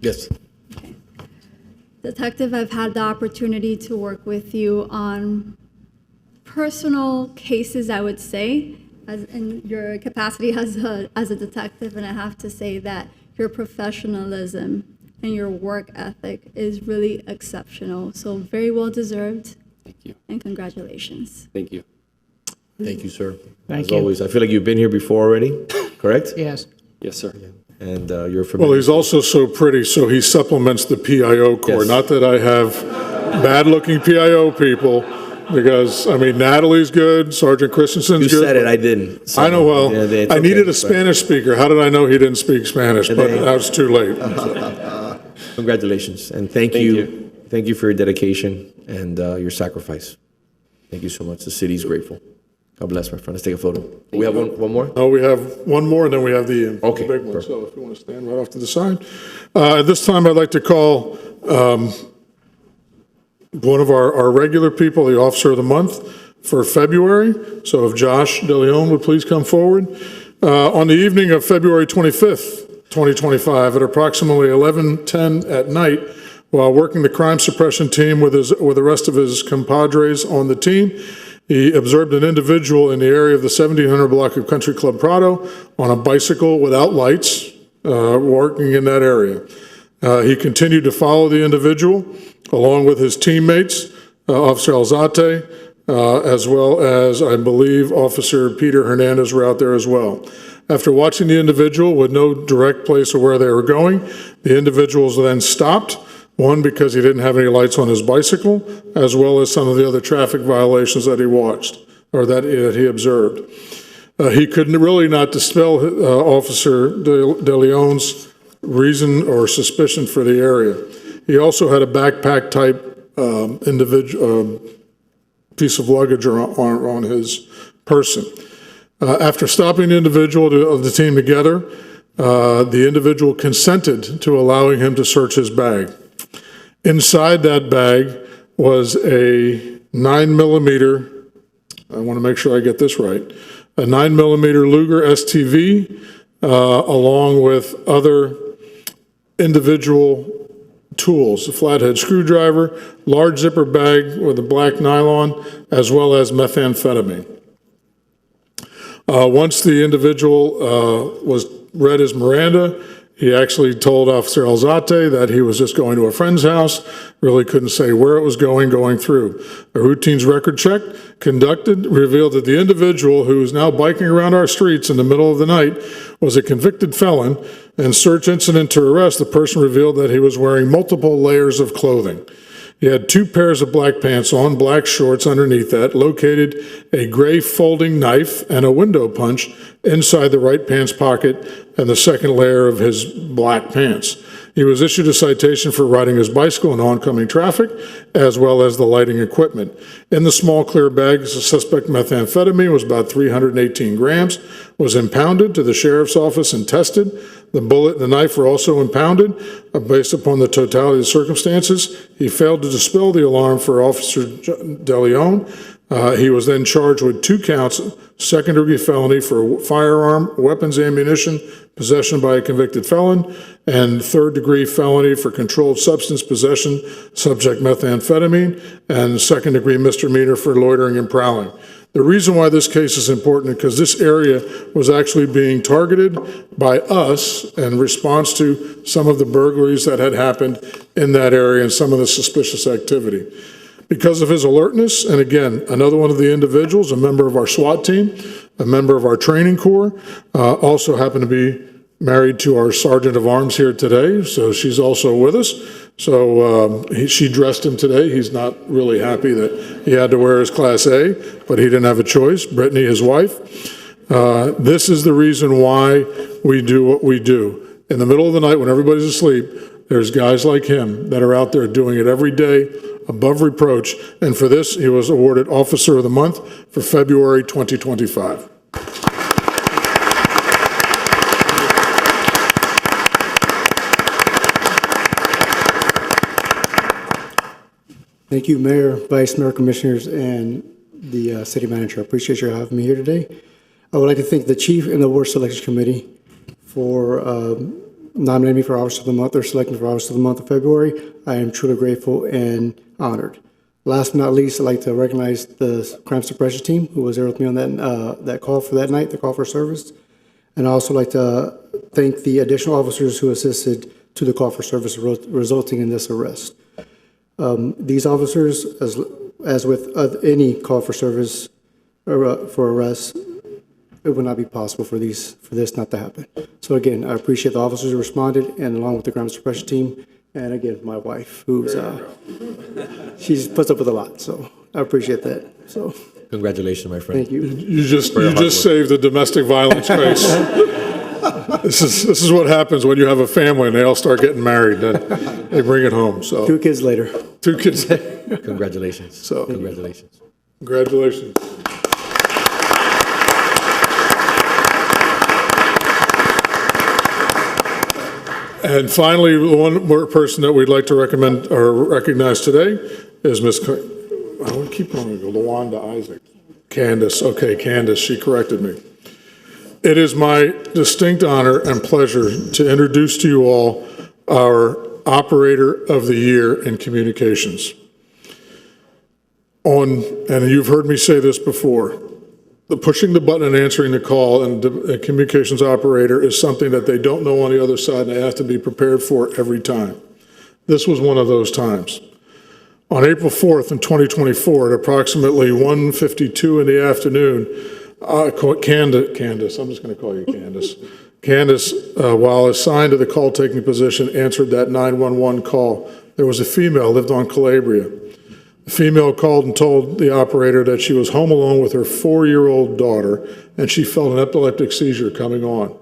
Yes. Okay. Detective, I've had the opportunity to work with you on personal cases, I would say, as in your capacity as a detective, and I have to say that your professionalism and your work ethic is really exceptional. So very well deserved. Thank you. And congratulations. Thank you. Thank you, sir. Thank As you. always, I feel like you've been here before already, correct? Yes. Yes, sir. And you're familiar. Well, he's also so pretty, so he supplements the PIO Corps. Yes. Not that I have bad-looking PIO people, because, I mean, Natalie's good, Sergeant Christensen's You good. said it, I didn't. So, I know, well, yeah, it's I okay, needed a but- Spanish speaker. How did I know he didn't speak Spanish? But now it's too late. Congratulations, and thank you. Thank you for your dedication and your sacrifice. Thank you so much. The city's grateful. God bless, my friend. Let's take a photo. We have one more? Oh, we have one more, and then we have the Okay, big one. perfect. So if you want to stand right off to the side. At this time, I'd like to call one of our regular people, the Officer of the Month for February. So if Josh DeLeon would please come forward. On the evening of February 25th, 2025, at approximately 11:10 at night, while working the crime suppression team with the rest of his compadres on the team, he observed an individual in the area of the 1700 block of Country Club Prado on a bicycle without lights, working in that area. He continued to follow the individual along with his teammates, Officer Alzate, as well as, I believe, Officer Peter Hernandez were out there as well. After watching the individual with no direct place of where they were going, the individuals then stopped. One, because he didn't have any lights on his bicycle, as well as some of the other traffic violations that he watched, or that he observed. He could really not dispel Officer De Leon's reason or suspicion for the area. He also had a backpack-type piece of luggage on his person. After stopping the individual of the team together, the individual consented to allowing him to search his bag. Inside that bag was a 9mm, I want to make sure I get this right, a 9mm Luger STV, along with other individual tools, a flathead screwdriver, large zipper bag with a black nylon, as well as methamphetamine. Once the individual was read his Miranda, he actually told Officer Alzate that he was just going to a friend's house, really couldn't say where it was going through. A routine record check conducted revealed that the individual, who is now biking around our streets in the middle of the night, was a convicted felon, and search incident to arrest, the person revealed that he was wearing multiple layers of clothing. He had 2 pairs of black pants on, black shorts underneath that, located a gray folding knife and a window punch inside the right pants pocket and the second layer of his black pants. He was issued a citation for riding his bicycle in oncoming traffic, as well as the lighting equipment. In the small clear bag, the suspect methamphetamine was about 318 grams, was impounded to the sheriff's office and tested. The bullet and the knife were also impounded based upon the totality of the circumstances. He failed to dispel the alarm for Officer DeLeon. He was then charged with 2 counts, second-degree felony for firearm, weapons, ammunition, possession by a convicted felon, and third-degree felony for controlled substance possession, subject methamphetamine, and second-degree misdemeanor for loitering and prowling. The reason why this case is important is because this area was actually being targeted by us in response to some of the burglaries that had happened in that area and some of the suspicious activity. Because of his alertness, and again, another one of the individuals, a member of our SWAT team, a member of our training corps, also happened to be married to our Sergeant of Arms here today, so she's also with us. So she dressed him today. He's not really happy that he had to wear his Class A, but he didn't have a choice. Brittany, his wife. This is the reason why we do what we do. In the middle of the night when everybody's asleep, there's guys like him that are out there doing it every day, above reproach, and for this, he was awarded Officer of the Month for February 2025. Thank you, Mayor, Vice Mayor, Commissioners, and the City Manager. I appreciate your having me here today. I would like to thank the Chief and the Ward Selection Committee for nominating me for Officer of the Month or selecting me for Officer of the Month of February. I am truly grateful and honored. Last but not least, I'd like to recognize the crime suppression team who was there with me on that call for that night, the call for service. And I'd also like to thank the additional officers who assisted to the call for service resulting in this arrest. These officers, as with any call for service or for arrest, it would not be possible for this not to happen. So again, I appreciate the officers who responded, and along with the crime suppression team, and again, my wife, who's she puts up with a lot. So I appreciate that. So congratulations, my friend. Thank you. You just saved the domestic violence case. This is what happens when you have a family and they all start getting married. Then they bring it home. So 2 kids later. 2 kids. Congratulations. So congratulations. Congratulations. And finally, one more person that we'd like to recommend or recognize today is Miss. I would keep on going. LaWanda Isaac. Candace. Okay, Candace. She corrected me. It is my distinct honor and pleasure to introduce to you all our Operator of the Year in Communications. And you've heard me say this before, the pushing the button and answering the call and a communications operator is something that they don't know on the other side and they have to be prepared for every time. This was one of those times. On April 4th in 2024 at approximately 1:52 in the afternoon, Candace, I'm just going to call you Candace. Candace, while assigned to the call-taking position, answered that 911 call. There was a female, lived on Calabria. The female called and told the operator that she was home alone with her 4-year-old daughter, and she felt an epileptic seizure coming on.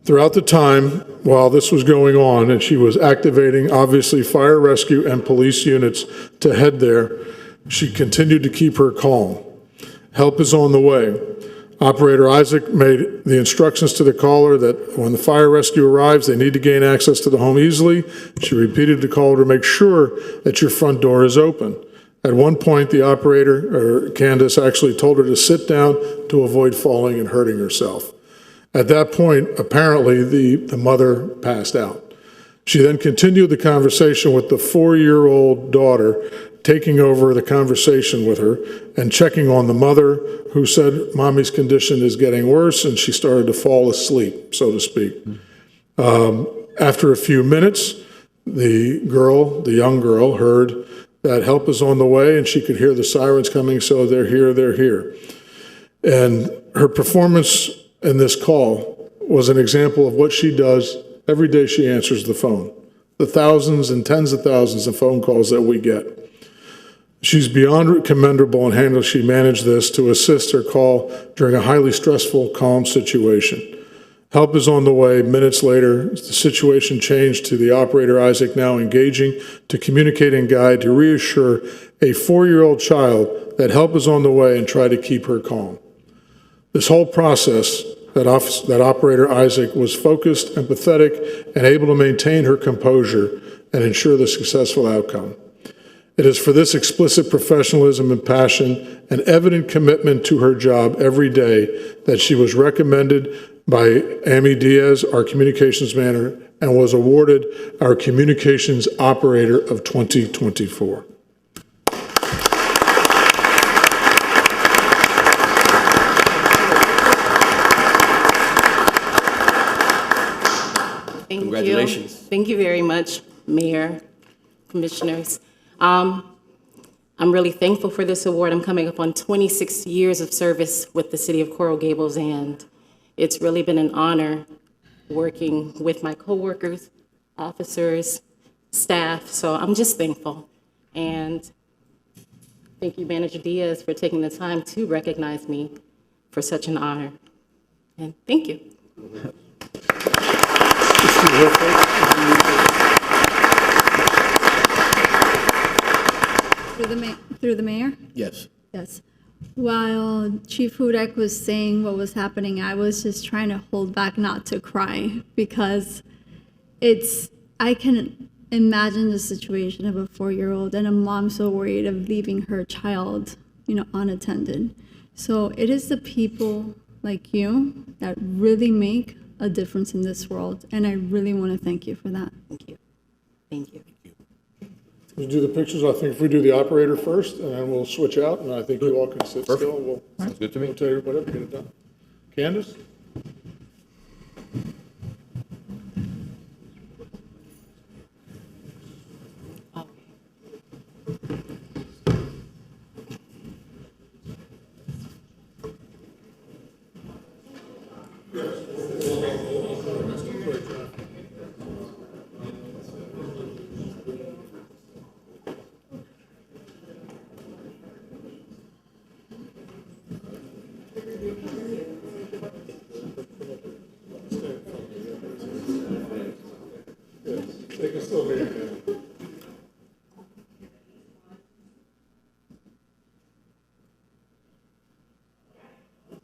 Throughout the time while this was going on, and she was activating, obviously, fire rescue and police units to head there, she continued to keep her calm. Help is on the way. Operator Isaac made the instructions to the caller that when the fire rescue arrives, they need to gain access to the home easily. She repeated the call to make sure that your front door is open. At one point, the operator, or Candace, actually told her to sit down to avoid falling and hurting herself. At that point, apparently, the mother passed out. She then continued the conversation with the 4-year-old daughter, taking over the conversation with her and checking on the mother, who said, Mommy's condition is getting worse, and she started to fall asleep, so to speak. After a few minutes, the young girl, heard that help is on the way, and she could hear the sirens coming, so they're here. And her performance in this call was an example of what she does every day she answers the phone. The thousands and tens of thousands of phone calls that we get. She's beyond commendable in how she managed this to assist her call during a highly stressful, calm situation. Help is on the way. Minutes later, the situation changed to the operator, Isaac, now engaging to communicate and guide to reassure a 4-year-old child that help is on the way and try to keep her calm. This whole process that Operator Isaac was focused, empathetic, and able to maintain her composure and ensure the successful outcome. It is for this explicit professionalism and passion and evident commitment to her job every day that she was recommended by Amy Diaz, our communications manager, and was awarded our Communications Operator of 2024. Congratulations. Thank you very much, Mayor, Commissioners. I'm really thankful for this award. I'm coming up on 26 years of service with the City of Coral Gables, and it's really been an honor working with my coworkers, officers, staff, so I'm just thankful. And thank you, Manager Diaz, for taking the time to recognize me for such an honor. And thank you. Through the mayor? Yes. Yes. While Chief Hudak was saying what was happening, I was just trying to hold back not to cry because I can imagine the situation of a 4-year-old and a mom so worried of leaving her child, unattended. So it is the people like you that really make a difference in this world, and I really want to thank you for that. Thank you. Thank you. We'll do the pictures. I think if we do the operator first, and then we'll switch out, and I think you all can sit still. Sounds good to me. We'll tell you whatever, get it done. Candace? They can still hear you.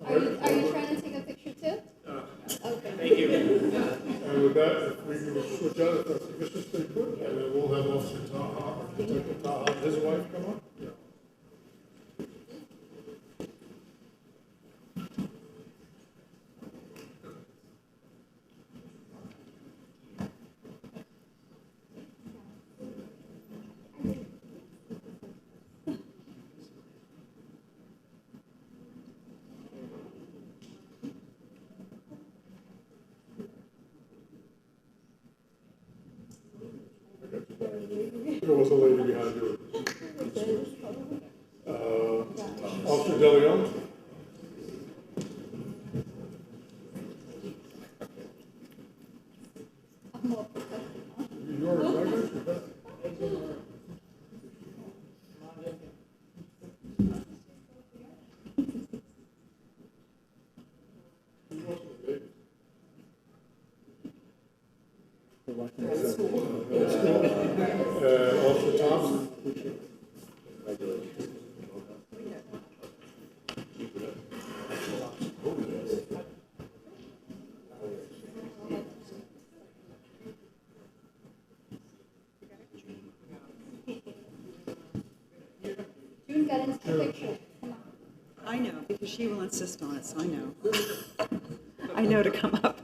Are you trying to take a picture too? Okay. Thank you. And with that, if we can switch out, if the commissioners stay put, and then we'll have Officer Taha, Detective Taha, and his wife come on. Yeah. There was a lady behind you. Officer DeLeon? Officer Thompson? June got into the picture. Come on. I know, because she will insist on it, so I know. I know to come up.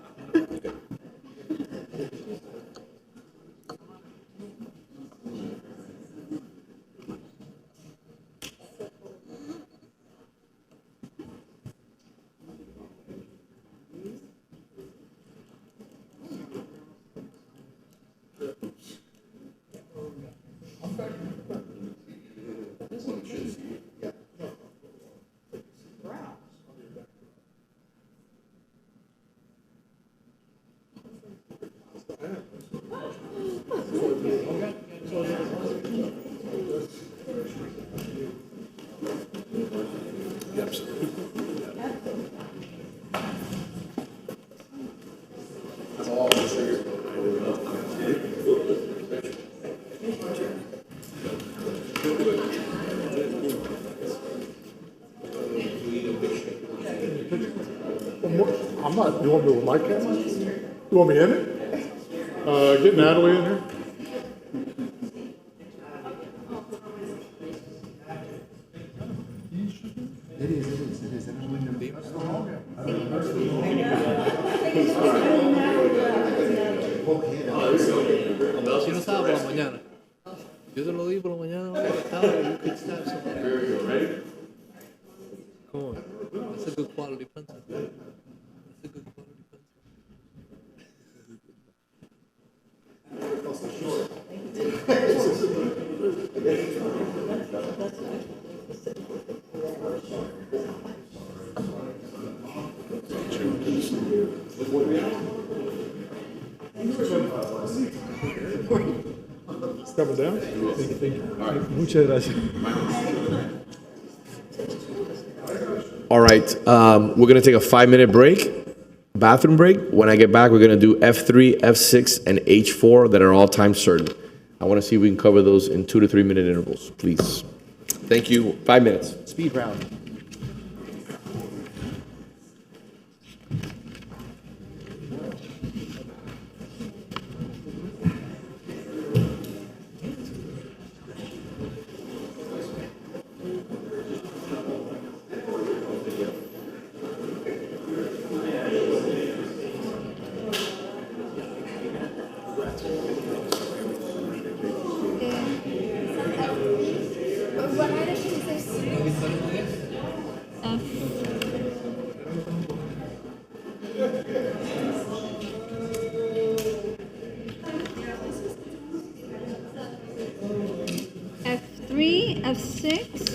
I'm I'm not, you want me with my camera? You want me in it? Get Natalie in here. Si no estaba por la mañana. Yo te lo di por la mañana. You could stab somebody. Come on. That's a good quality pencil. That's a good quality pencil. It's coming down? Muchas gracias. All right, we're gonna take a 5-minute break, bathroom break. When I get back, we're gonna do F3, F6, and H4 that are all time certain. I wanna see if we can cover those in 2 to 3 minute intervals, please. Thank you. 5 minutes. Speed round. F3, F6.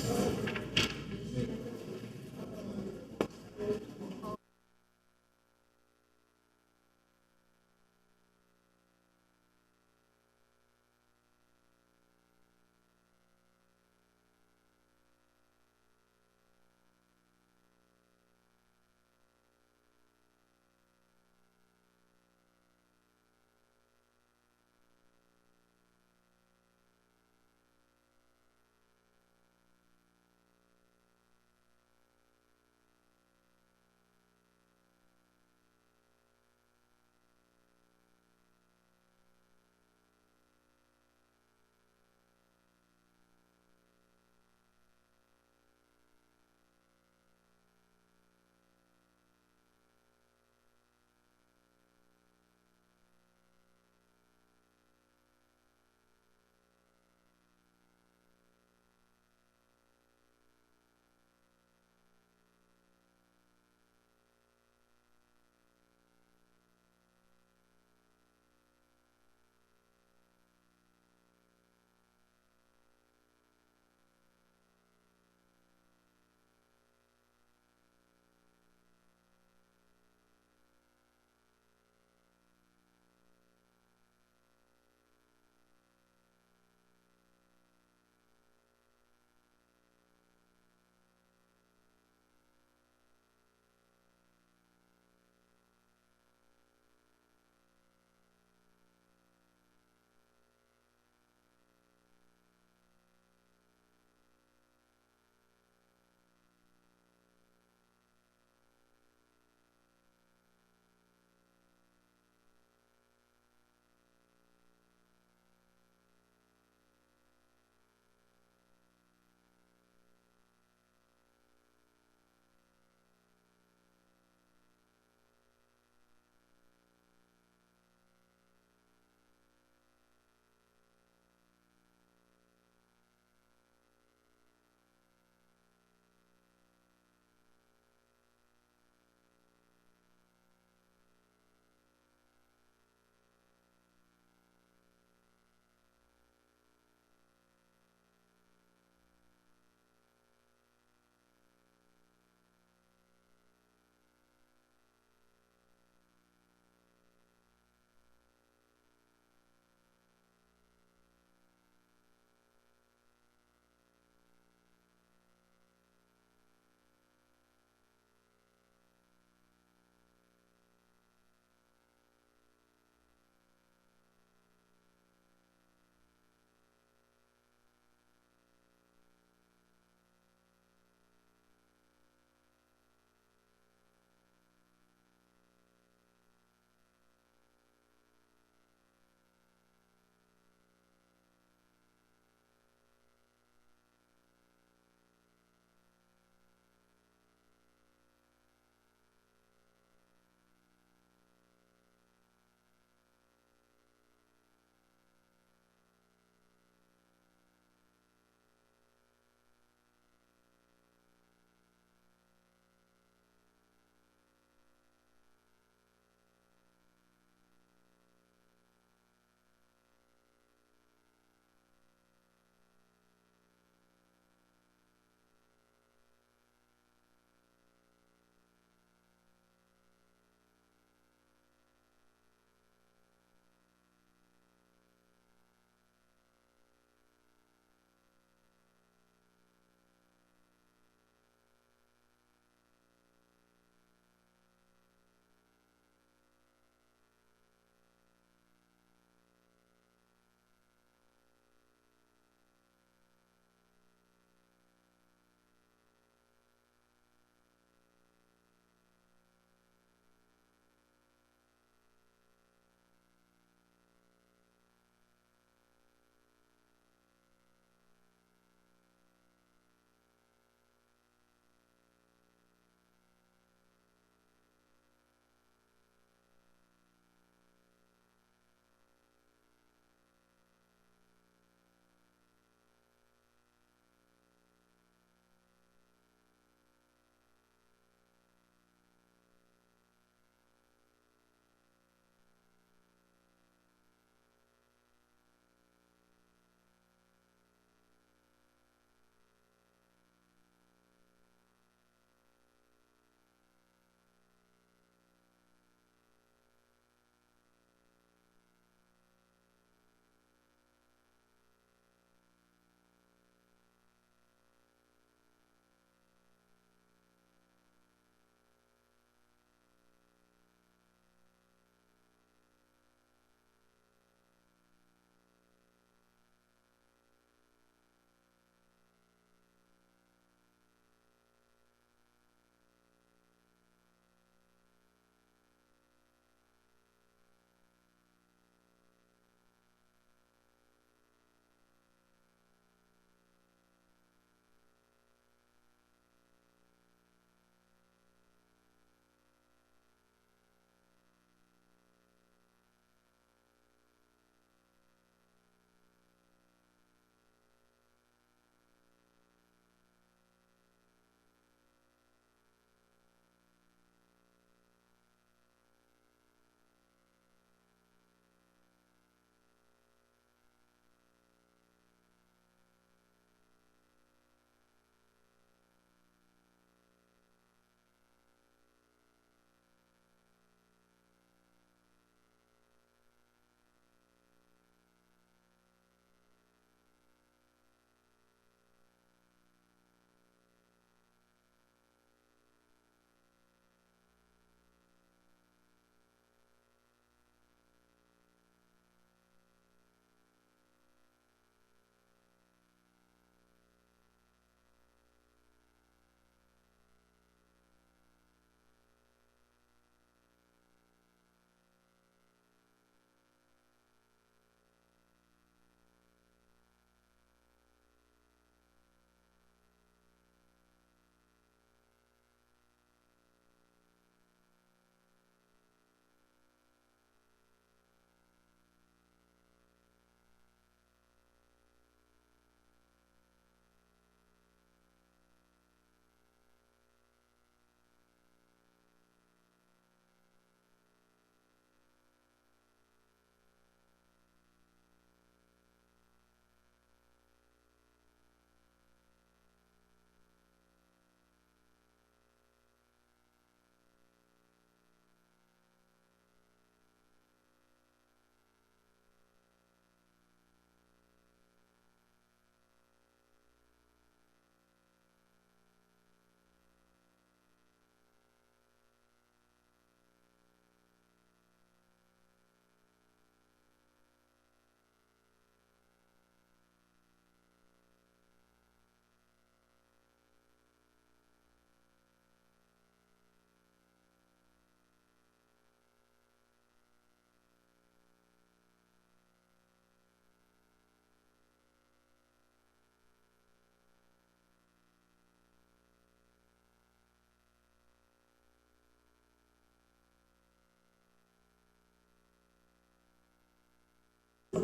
My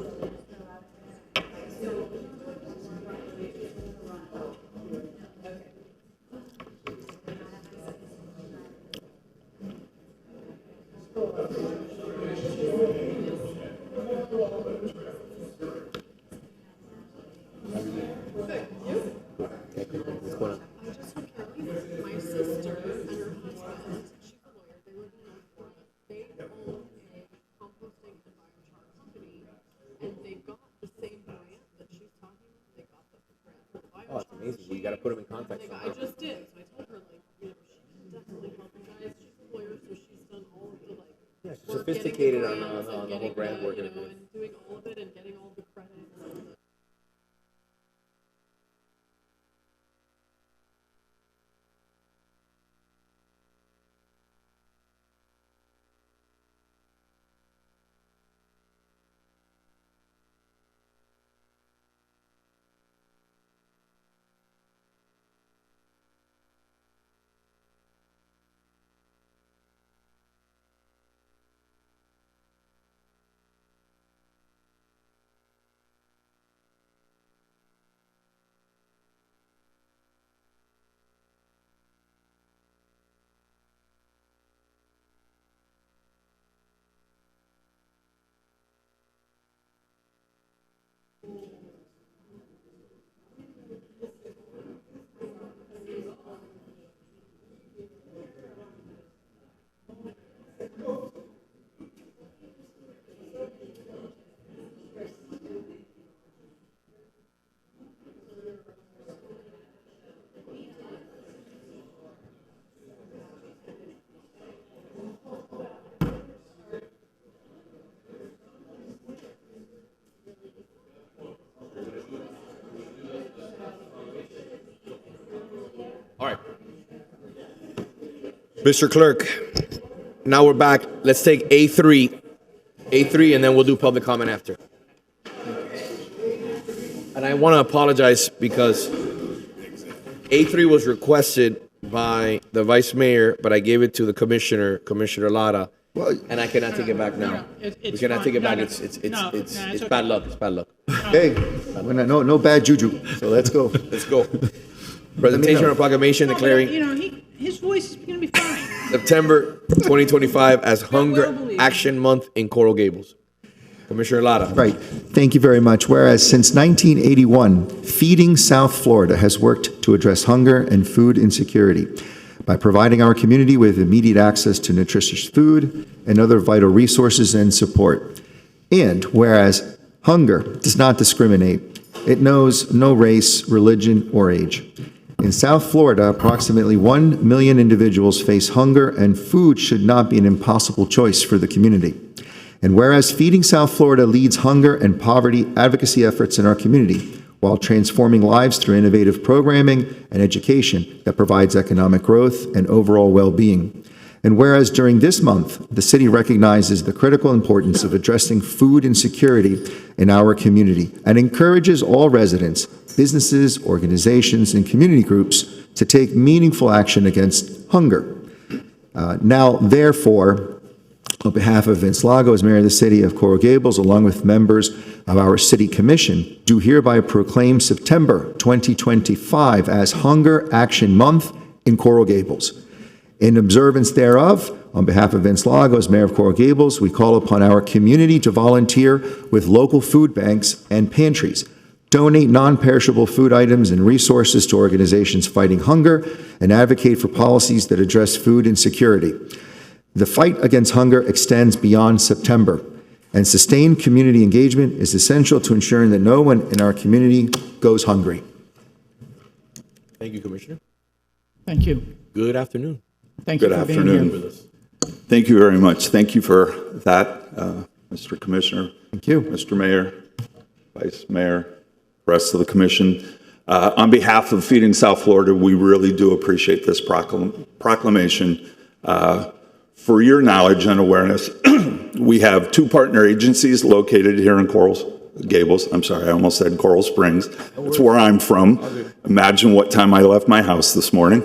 sister and her husband, she's a lawyer, they live in North Florida. They own a composting and biochar company, and they got the same grant that she's talking about. They got the grant for the biochar. Oh, it's amazing. Well, you got to put them in contact. I just did. So I told her, like, you know, she can definitely help you guys. She's a lawyer, so she's done all of the, like, Yeah, she's work, sophisticated getting on the whole grant work you and know, everything. and doing all of it and getting all the credits and the All right. Mr. Clerk, now we're back. Let's take A3, and then we'll do public comment after. And I want to apologize because A3 was requested by the Vice Mayor, but I gave it to the Commissioner, Commissioner Lara, and I cannot take it back now. We cannot take it back. It's bad luck. It's bad luck. Hey, no bad juju, so let's go. Let's go. Presentation or proclamation declaring You know, his voice is going to be fine. September 2025 as Hunger Action Month in Coral Gables. Commissioner Lara. Right. Thank you very much. Whereas since 1981, Feeding South Florida has worked to address hunger and food insecurity by providing our community with immediate access to nutritious food and other vital resources and support. And whereas hunger does not discriminate, it knows no race, religion, or age. In South Florida, approximately 1 million individuals face hunger, and food should not be an impossible choice for the community. And whereas Feeding South Florida leads hunger and poverty advocacy efforts in our community while transforming lives through innovative programming and education that provides economic growth and overall well-being. And whereas during this month, the city recognizes the critical importance of addressing food insecurity in our community and encourages all residents, businesses, organizations, and community groups to take meaningful action against hunger. Now, therefore, on behalf of Vince Lago, as Mayor of the City of Coral Gables, along with members of our City Commission, do hereby proclaim September 2025 as Hunger Action Month in Coral Gables. In observance thereof, on behalf of Vince Lago, as Mayor of Coral Gables, we call upon our community to volunteer with local food banks and pantries, donate non-perishable food items and resources to organizations fighting hunger, and advocate for policies that address food insecurity. The fight against hunger extends beyond September, and sustained community engagement is essential to ensuring that no one in our community goes hungry. Thank you, Commissioner. Thank you. Good afternoon. Thank you Good for being afternoon. here. Thank you very much. Thank you for that, Mr. Commissioner. Thank you. Mr. Mayor, Vice Mayor, rest of the commission. On behalf of Feeding South Florida, we really do appreciate this proclamation. For your knowledge and awareness, we have 2 partner agencies located here in Coral Gables. I'm sorry, I almost said Coral Springs. That's where I'm from. Imagine what time I left my house this morning.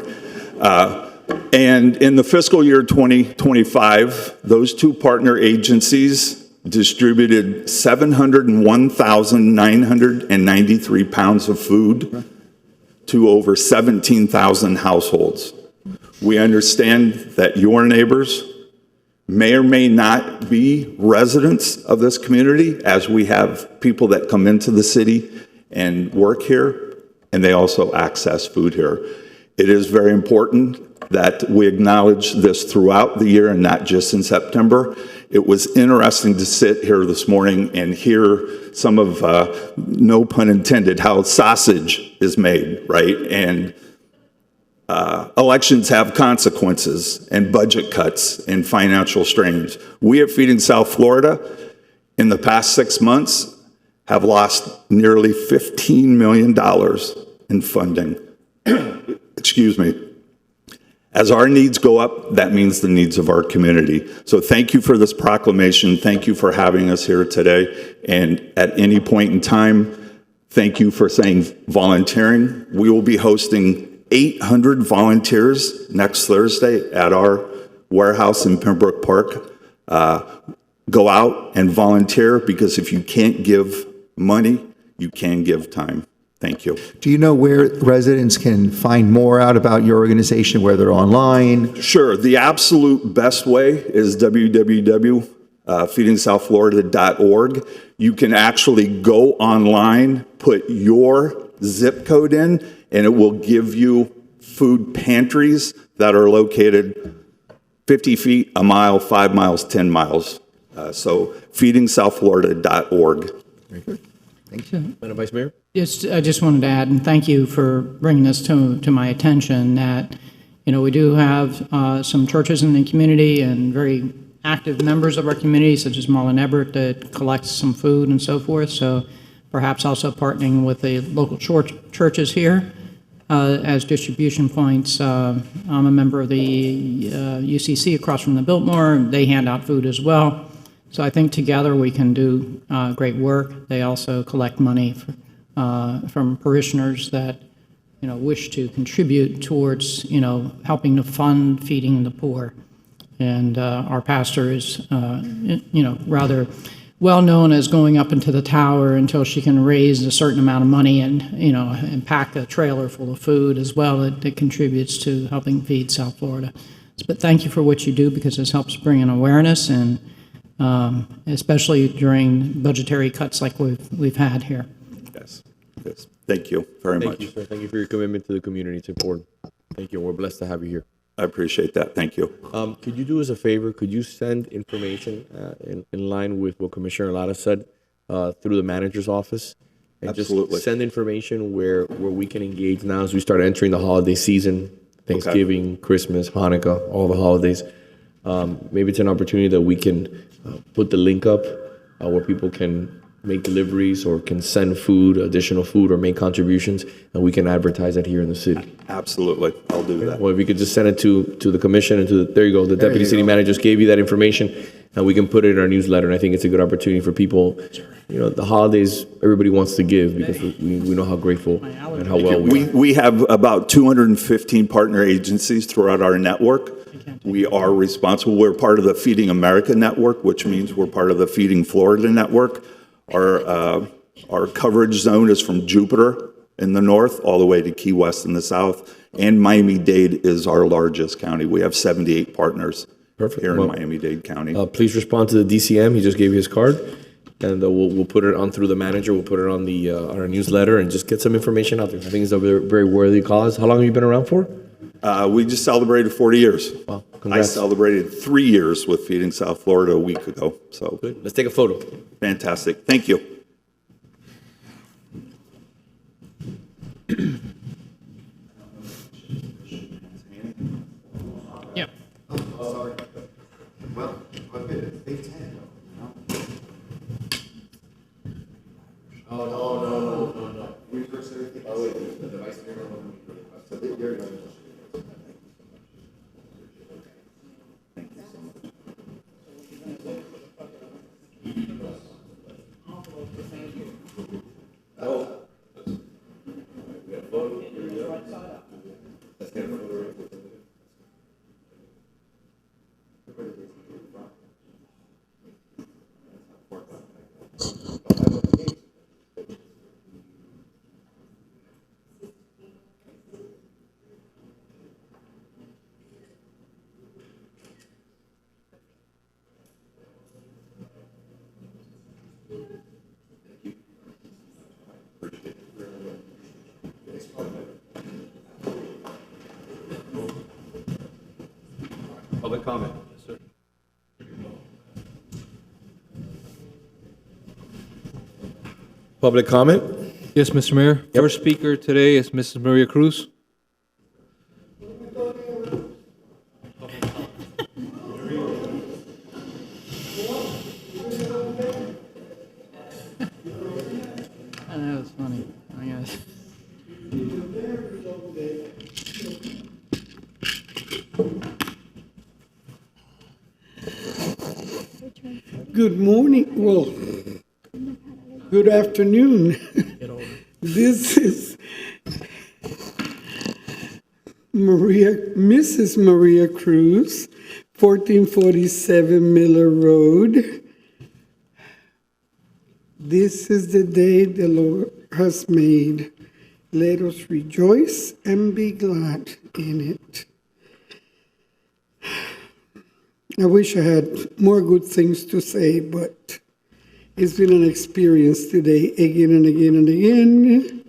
And in the fiscal year 2025, those 2 partner agencies distributed 701,993 pounds of food to over 17,000 households. We understand that your neighbors may or may not be residents of this community, as we have people that come into the city and work here, and they also access food here. It is very important that we acknowledge this throughout the year and not just in September. It was interesting to sit here this morning and hear some of, no pun intended, how sausage is made, right? And elections have consequences and budget cuts and financial strains. We at Feeding South Florida, in the past 6 months, have lost nearly $15 million in funding. Excuse me. As our needs go up, that means the needs of our community. So thank you for this proclamation. Thank you for having us here today. And at any point in time, thank you for saying volunteering. We will be hosting 800 volunteers next Thursday at our warehouse in Pembroke Park. Go out and volunteer, because if you can't give money, you can give time. Thank you. Do you know where residents can find more out about your organization, whether online? Sure. The absolute best way is www.feedingsouthflorida.org. You can actually go online, put your zip code in, and it will give you food pantries that are located 50 feet, a mile, 5 miles, 10 miles. So feedingsouthflorida.org. Very good. Thank you. Madam Vice Mayor? Yes, I just wanted to add, and thank you for bringing this to my attention, that, we do have some churches in the community and very active members of our community, such as Marlon Everett, that collects some food and so forth. So perhaps also partnering with the local churches here as distribution points. I'm a member of the UCC across from the Biltmore. They hand out food as well. So I think together we can do great work. They also collect money from parishioners that, wish to contribute towards, helping to fund feeding the poor. And our pastor is, rather well known as going up into the tower until she can raise a certain amount of money and, and pack a trailer full of food as well that contributes to helping feed South Florida. But thank you for what you do, because this helps bring in awareness, and especially during budgetary cuts like we've had here. Yes. Yes. Thank you very much. Thank you, sir. Thank you for your commitment to the community. It's important. Thank you. We're blessed to have you here. I appreciate that. Thank you. Could you do us a favor? Could you send information in line with what Commissioner Lara said through the manager's office? And Absolutely. Just send information where we can engage now as we start entering the holiday season, Thanksgiving, okay, Christmas, Hanukkah, all the holidays. Maybe it's an opportunity that we can put the link up where people can make deliveries or can send food, additional food, or make contributions, and we can advertise that here in the city. Absolutely. I'll do that. Well, if you could just send it to the commission and there you go. The deputy city manager just gave you that information, and we can put it in our newsletter. And I think it's a good opportunity for people. The holidays, everybody wants to give, because we know how grateful and how well we have about 215 partner agencies throughout our network. We are responsible. We're part of the Feeding America network, which means we're part of the Feeding Florida network. Our coverage zone is from Jupiter in the north all the way to Key West in the south, and Miami-Dade is our largest county. We have 78 partners here in Miami-Dade County. Please respond to the DCM. He just gave you his card, and we'll put it on through the manager. We'll put it on our newsletter, and just get some information out there. I think it's a very worthy cause. How long have you been around for? We just celebrated 40 years. Wow, congrats. I celebrated 3 years with Feeding South Florida a week ago. So good. Let's take a photo. Fantastic. Thank you. Yeah. Sorry. Well, they 10. Oh, no. We first everything. Oh, wait, the vice mayor. So there you go. Public comment. Public comment? Yes, Mr. Mayor. First speaker today is Mrs. Maria Cruz. I know, it's funny, I guess. Good morning, well, good afternoon. This is Mrs. Maria Cruz, 1447 Miller Road. This is the day the Lord has made. Let us rejoice and be glad in it. I wish I had more good things to say, but it's been an experience today, again and again and again.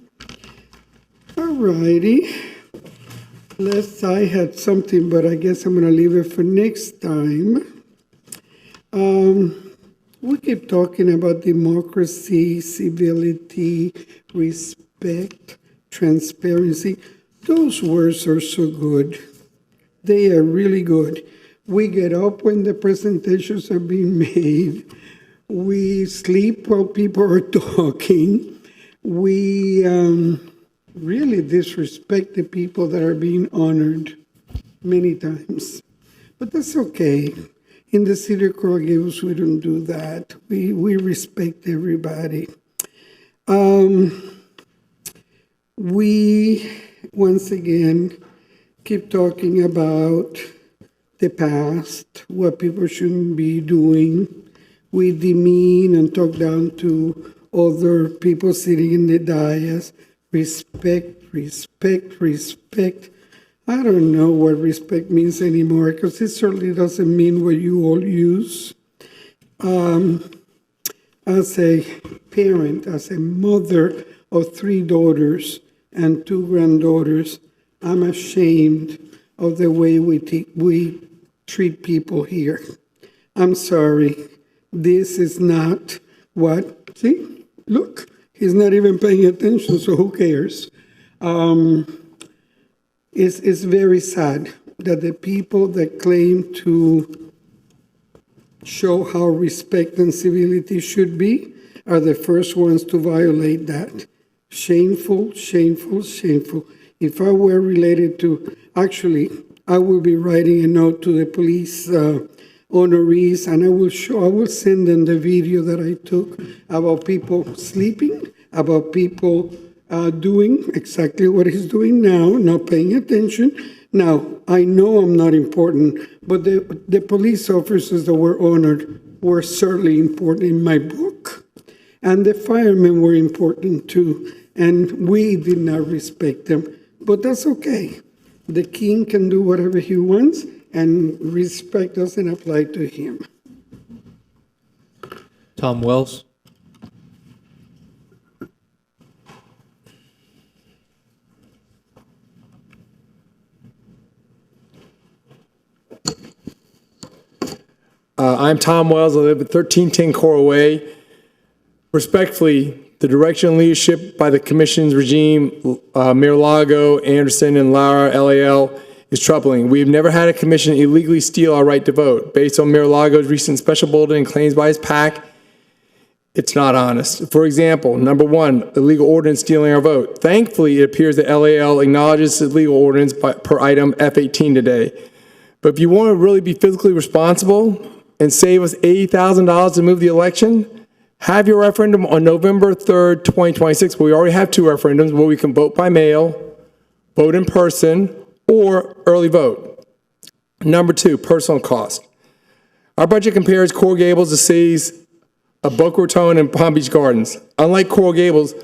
All righty. Last I had something, but I guess I'm going to leave it for next time. We keep talking about democracy, civility, respect, transparency. Those words are so good. They are really good. We get up when the presentations are being made. We sleep while people are talking. We really disrespect the people that are being honored many times. But that's okay. In the city of Coral Gables, we don't do that. We respect everybody. We, once again, keep talking about the past, what people shouldn't be doing. We demean and talk down to other people sitting in the dais. Respect, respect, respect. I don't know what respect means anymore, because it certainly doesn't mean what you all use. As a parent, as a mother of 3 daughters and 2 granddaughters, I'm ashamed of the way we treat people here. I'm sorry. This is not what, see, look, he's not even paying attention, so who cares? It's very sad that the people that claim to show how respect and civility should be are the first ones to violate that. Shameful, shameful, shameful. If I were related to, actually, I will be writing a note to the police honorees, and I will send them the video that I took about people sleeping, about people doing exactly what he's doing now, not paying attention. Now, I know I'm not important, but the police officers that were honored were certainly important in my book. And the firemen were important too, and we did not respect them. But that's okay. The king can do whatever he wants, and respect doesn't apply to him. Tom Wells. I'm Tom Wells. I live at 1310 Coral Way. Respectfully, the direction and leadership by the Commission's regime, Mayor Lago, Anderson, and Lara, LAL, is troubling. We have never had a commission illegally steal our right to vote. Based on Mayor Lago's recent special bulletin and claims by his PAC, it's not honest. For example, number 1, illegal ordinance stealing our vote. Thankfully, it appears that LAL acknowledges illegal ordinance per item F18 today. But if you want to really be physically responsible and save us $80,000 to move the election, have your referendum on November 3rd, 2026. We already have 2 referendums where we can vote by mail, vote in person, or early vote. Number 2, personal cost. Our budget compares Coral Gables to cities of Boca Raton and Palm Beach Gardens. Unlike Coral Gables,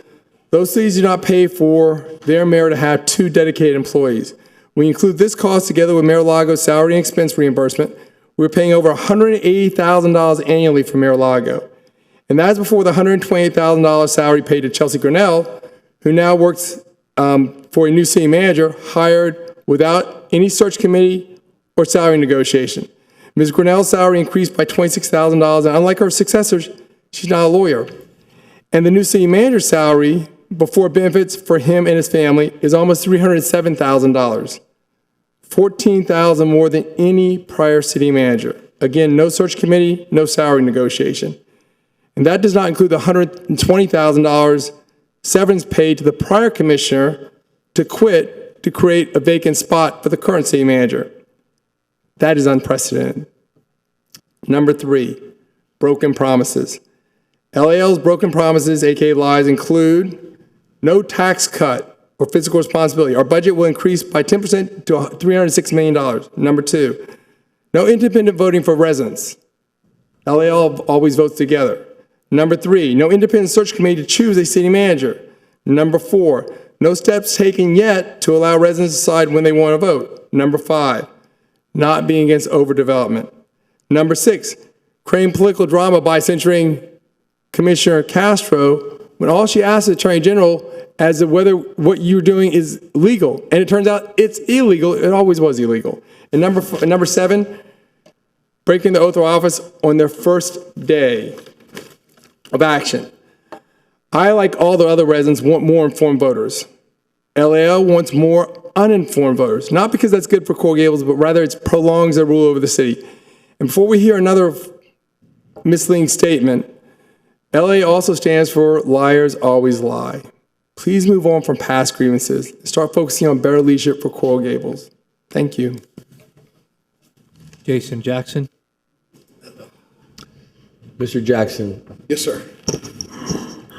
those cities do not pay for their mayor to have 2 dedicated employees. When you include this cost together with Mayor Lago's salary and expense reimbursement, we're paying over $180,000 annually for Mayor Lago. And that is before the $128,000 salary paid to Chelsea Grinnell, who now works for a new city manager hired without any search committee or salary negotiation. Ms. Grinnell's salary increased by $26,000, and unlike her successors, she's not a lawyer. And the new city manager's salary before benefits for him and his family is almost $307,000, $14,000 more than any prior city manager. Again, no search committee, no salary negotiation. And that does not include the $120,000 severance paid to the prior commissioner to quit to create a vacant spot for the current city manager. That is unprecedented. Number 3, broken promises. LAL's broken promises, aka lies, include no tax cut or fiscal responsibility. Our budget will increase by 10% to $306 million. Number 2, no independent voting for residents. LAL always votes together. Number 3, no independent search committee to choose a city manager. Number 4, no steps taken yet to allow residents to decide when they want to vote. Number 5, not being against overdevelopment. Number 6, creating political drama by censuring Commissioner Castro when all she asked the Attorney General as to whether what you're doing is legal. And it turns out it's illegal. It always was illegal. And number 7, breaking the oath of office on their first day of action. I, like all the other residents, want more informed voters. LAL wants more uninformed voters, not because that's good for Coral Gables, but rather it prolongs their rule over the city. And before we hear another misleading statement, LA also stands for liars always lie. Please move on from past grievances and start focusing on better leadership for Coral Gables. Thank you. Jason Jackson. Mr. Jackson. Yes, sir.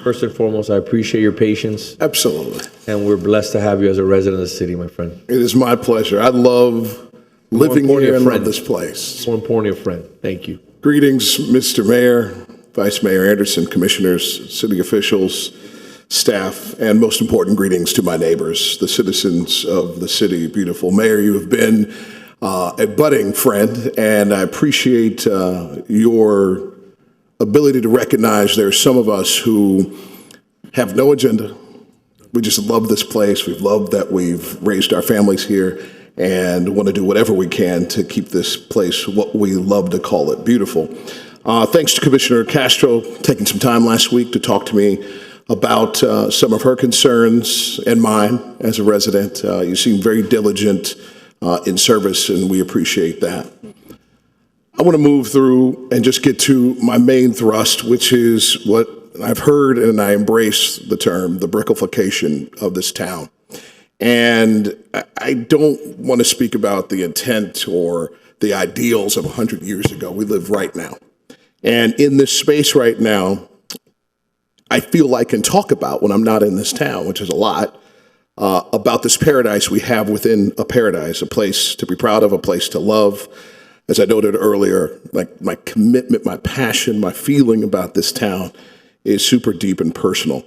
First and foremost, I appreciate your patience. Absolutely. And we're blessed to have you as a resident of the city, my friend. It is my pleasure. I love living here and love this place. More importantly, a friend. Thank you. Greetings, Mr. Mayor, Vice Mayor Anderson, commissioners, city officials, staff, and most important, greetings to my neighbors, the citizens of the city. Beautiful Mayor, you have been a budding friend, and I appreciate your ability to recognize there's some of us who have no agenda. We just love this place. We've loved that we've raised our families here and want to do whatever we can to keep this place what we love to call it, beautiful. Thanks to Commissioner Castro taking some time last week to talk to me about some of her concerns and mine as a resident. You seem very diligent in service, and we appreciate that. I want to move through and just get to my main thrust, which is what I've heard, and I embrace the term, the brickification of this town. And I don't want to speak about the intent or the ideals of 100 years ago. We live right now. And in this space right now, I feel I can talk about, when I'm not in this town, which is a lot, about this paradise we have within a paradise, a place to be proud of, a place to love. As I noted earlier, like my commitment, my passion, my feeling about this town is super deep and personal.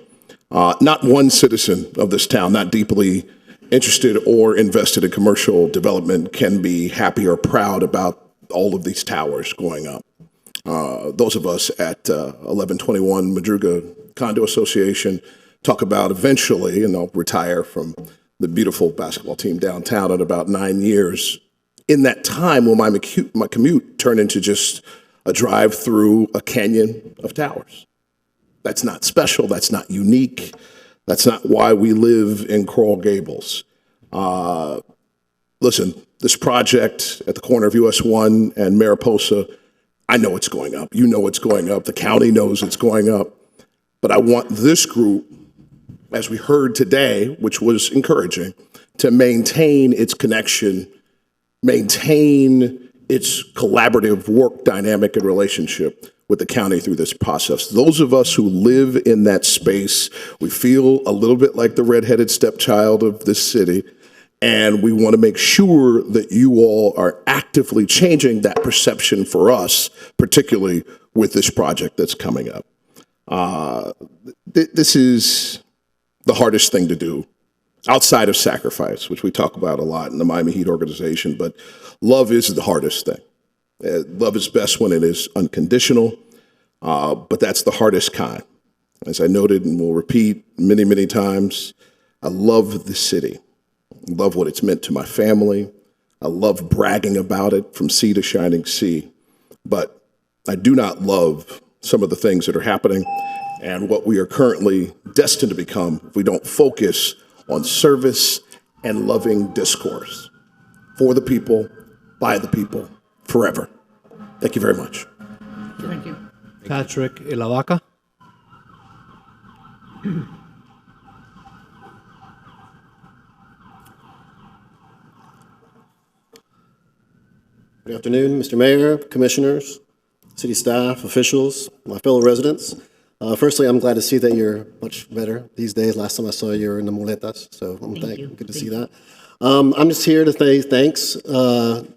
Not one citizen of this town, not deeply interested or invested in commercial development, can be happy or proud about all of these towers going up. Those of us at 1121 Madruga Condo Association talk about eventually, and I'll retire from the beautiful basketball team downtown in about 9 years. In that time, will my commute turn into just a drive through a canyon of towers? That's not special. That's not unique. That's not why we live in Coral Gables. Listen, this project at the corner of US 1 and Mariposa, I know it's going up. You know it's going up. The county knows it's going up. But I want this group, as we heard today, which was encouraging, to maintain its connection, maintain its collaborative work dynamic and relationship with the county through this process. Those of us who live in that space, we feel a little bit like the redheaded stepchild of this city, and we want to make sure that you all are actively changing that perception for us, particularly with this project that's coming up. This is the hardest thing to do outside of sacrifice, which we talk about a lot in the Miami Heat organization, but love is the hardest thing. Love is best when it is unconditional, but that's the hardest kind. As I noted and will repeat many, many times, I love the city. I love what it's meant to my family. I love bragging about it from sea to shining sea. But I do not love some of the things that are happening and what we are currently destined to become if we don't focus on service and loving discourse for the people, by the people, forever. Thank you very much. Thank you. Patrick Ilavaca. Good afternoon, Mr. Mayor, commissioners, city staff, officials, my fellow residents. Firstly, I'm glad to see that you're much better these days. Last time I saw you were in the muletas, so good to see that. I'm just here to say thanks.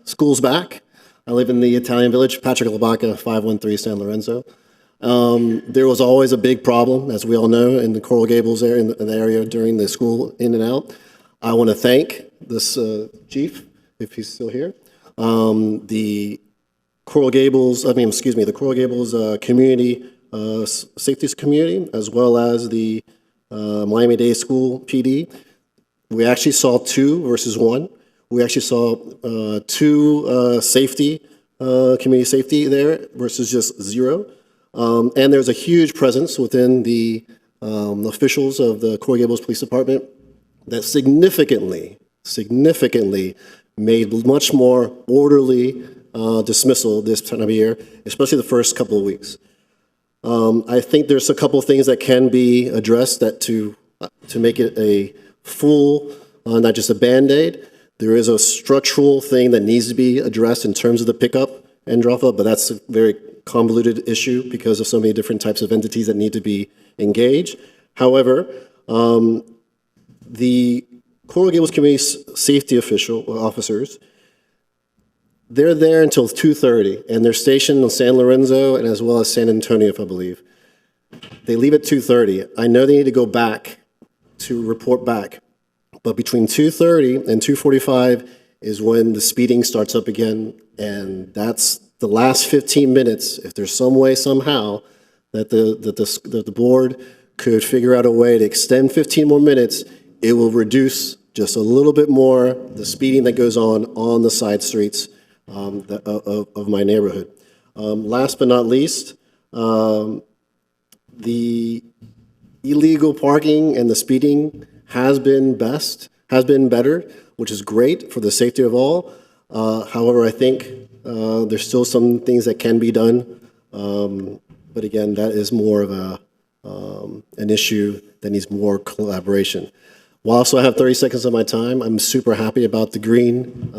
School's back. I live in the Italian village, Patrick Ilavaca, 513 San Lorenzo. There was always a big problem, as we all know, in the Coral Gables area, in the area during the school in and out. I want to thank this chief, if he's still here. The Coral Gables community safety community, as well as the Miami-Dade School PD. We actually saw 2 versus 1. We actually saw 2 community safety there versus just 0. And there's a huge presence within the officials of the Coral Gables Police Department that significantly made much more orderly dismissal this time of year, especially the first couple of weeks. I think there's a couple of things that can be addressed that to make it a full, not just a Band-Aid. There is a structural thing that needs to be addressed in terms of the pickup and drop-up, but that's a very convoluted issue because of so many different types of entities that need to be engaged. However, the Coral Gables Community Safety officers, they're there until 2:30, and they're stationed in San Lorenzo and as well as San Antonio, if I believe. They leave at 2:30. I know they need to go back to report back, but between 2:30 and 2:45 is when the speeding starts up again, and that's the last 15 minutes. If there's some way, somehow, that the board could figure out a way to extend 15 more minutes, it will reduce just a little bit more the speeding that goes on the side streets of my neighborhood. Last but not least, the illegal parking and the speeding has been better, which is great for the safety of all. However, I think there's still some things that can be done. But again, that is more of an issue that needs more collaboration. Whilst I have 30 seconds of my time, I'm super happy about the green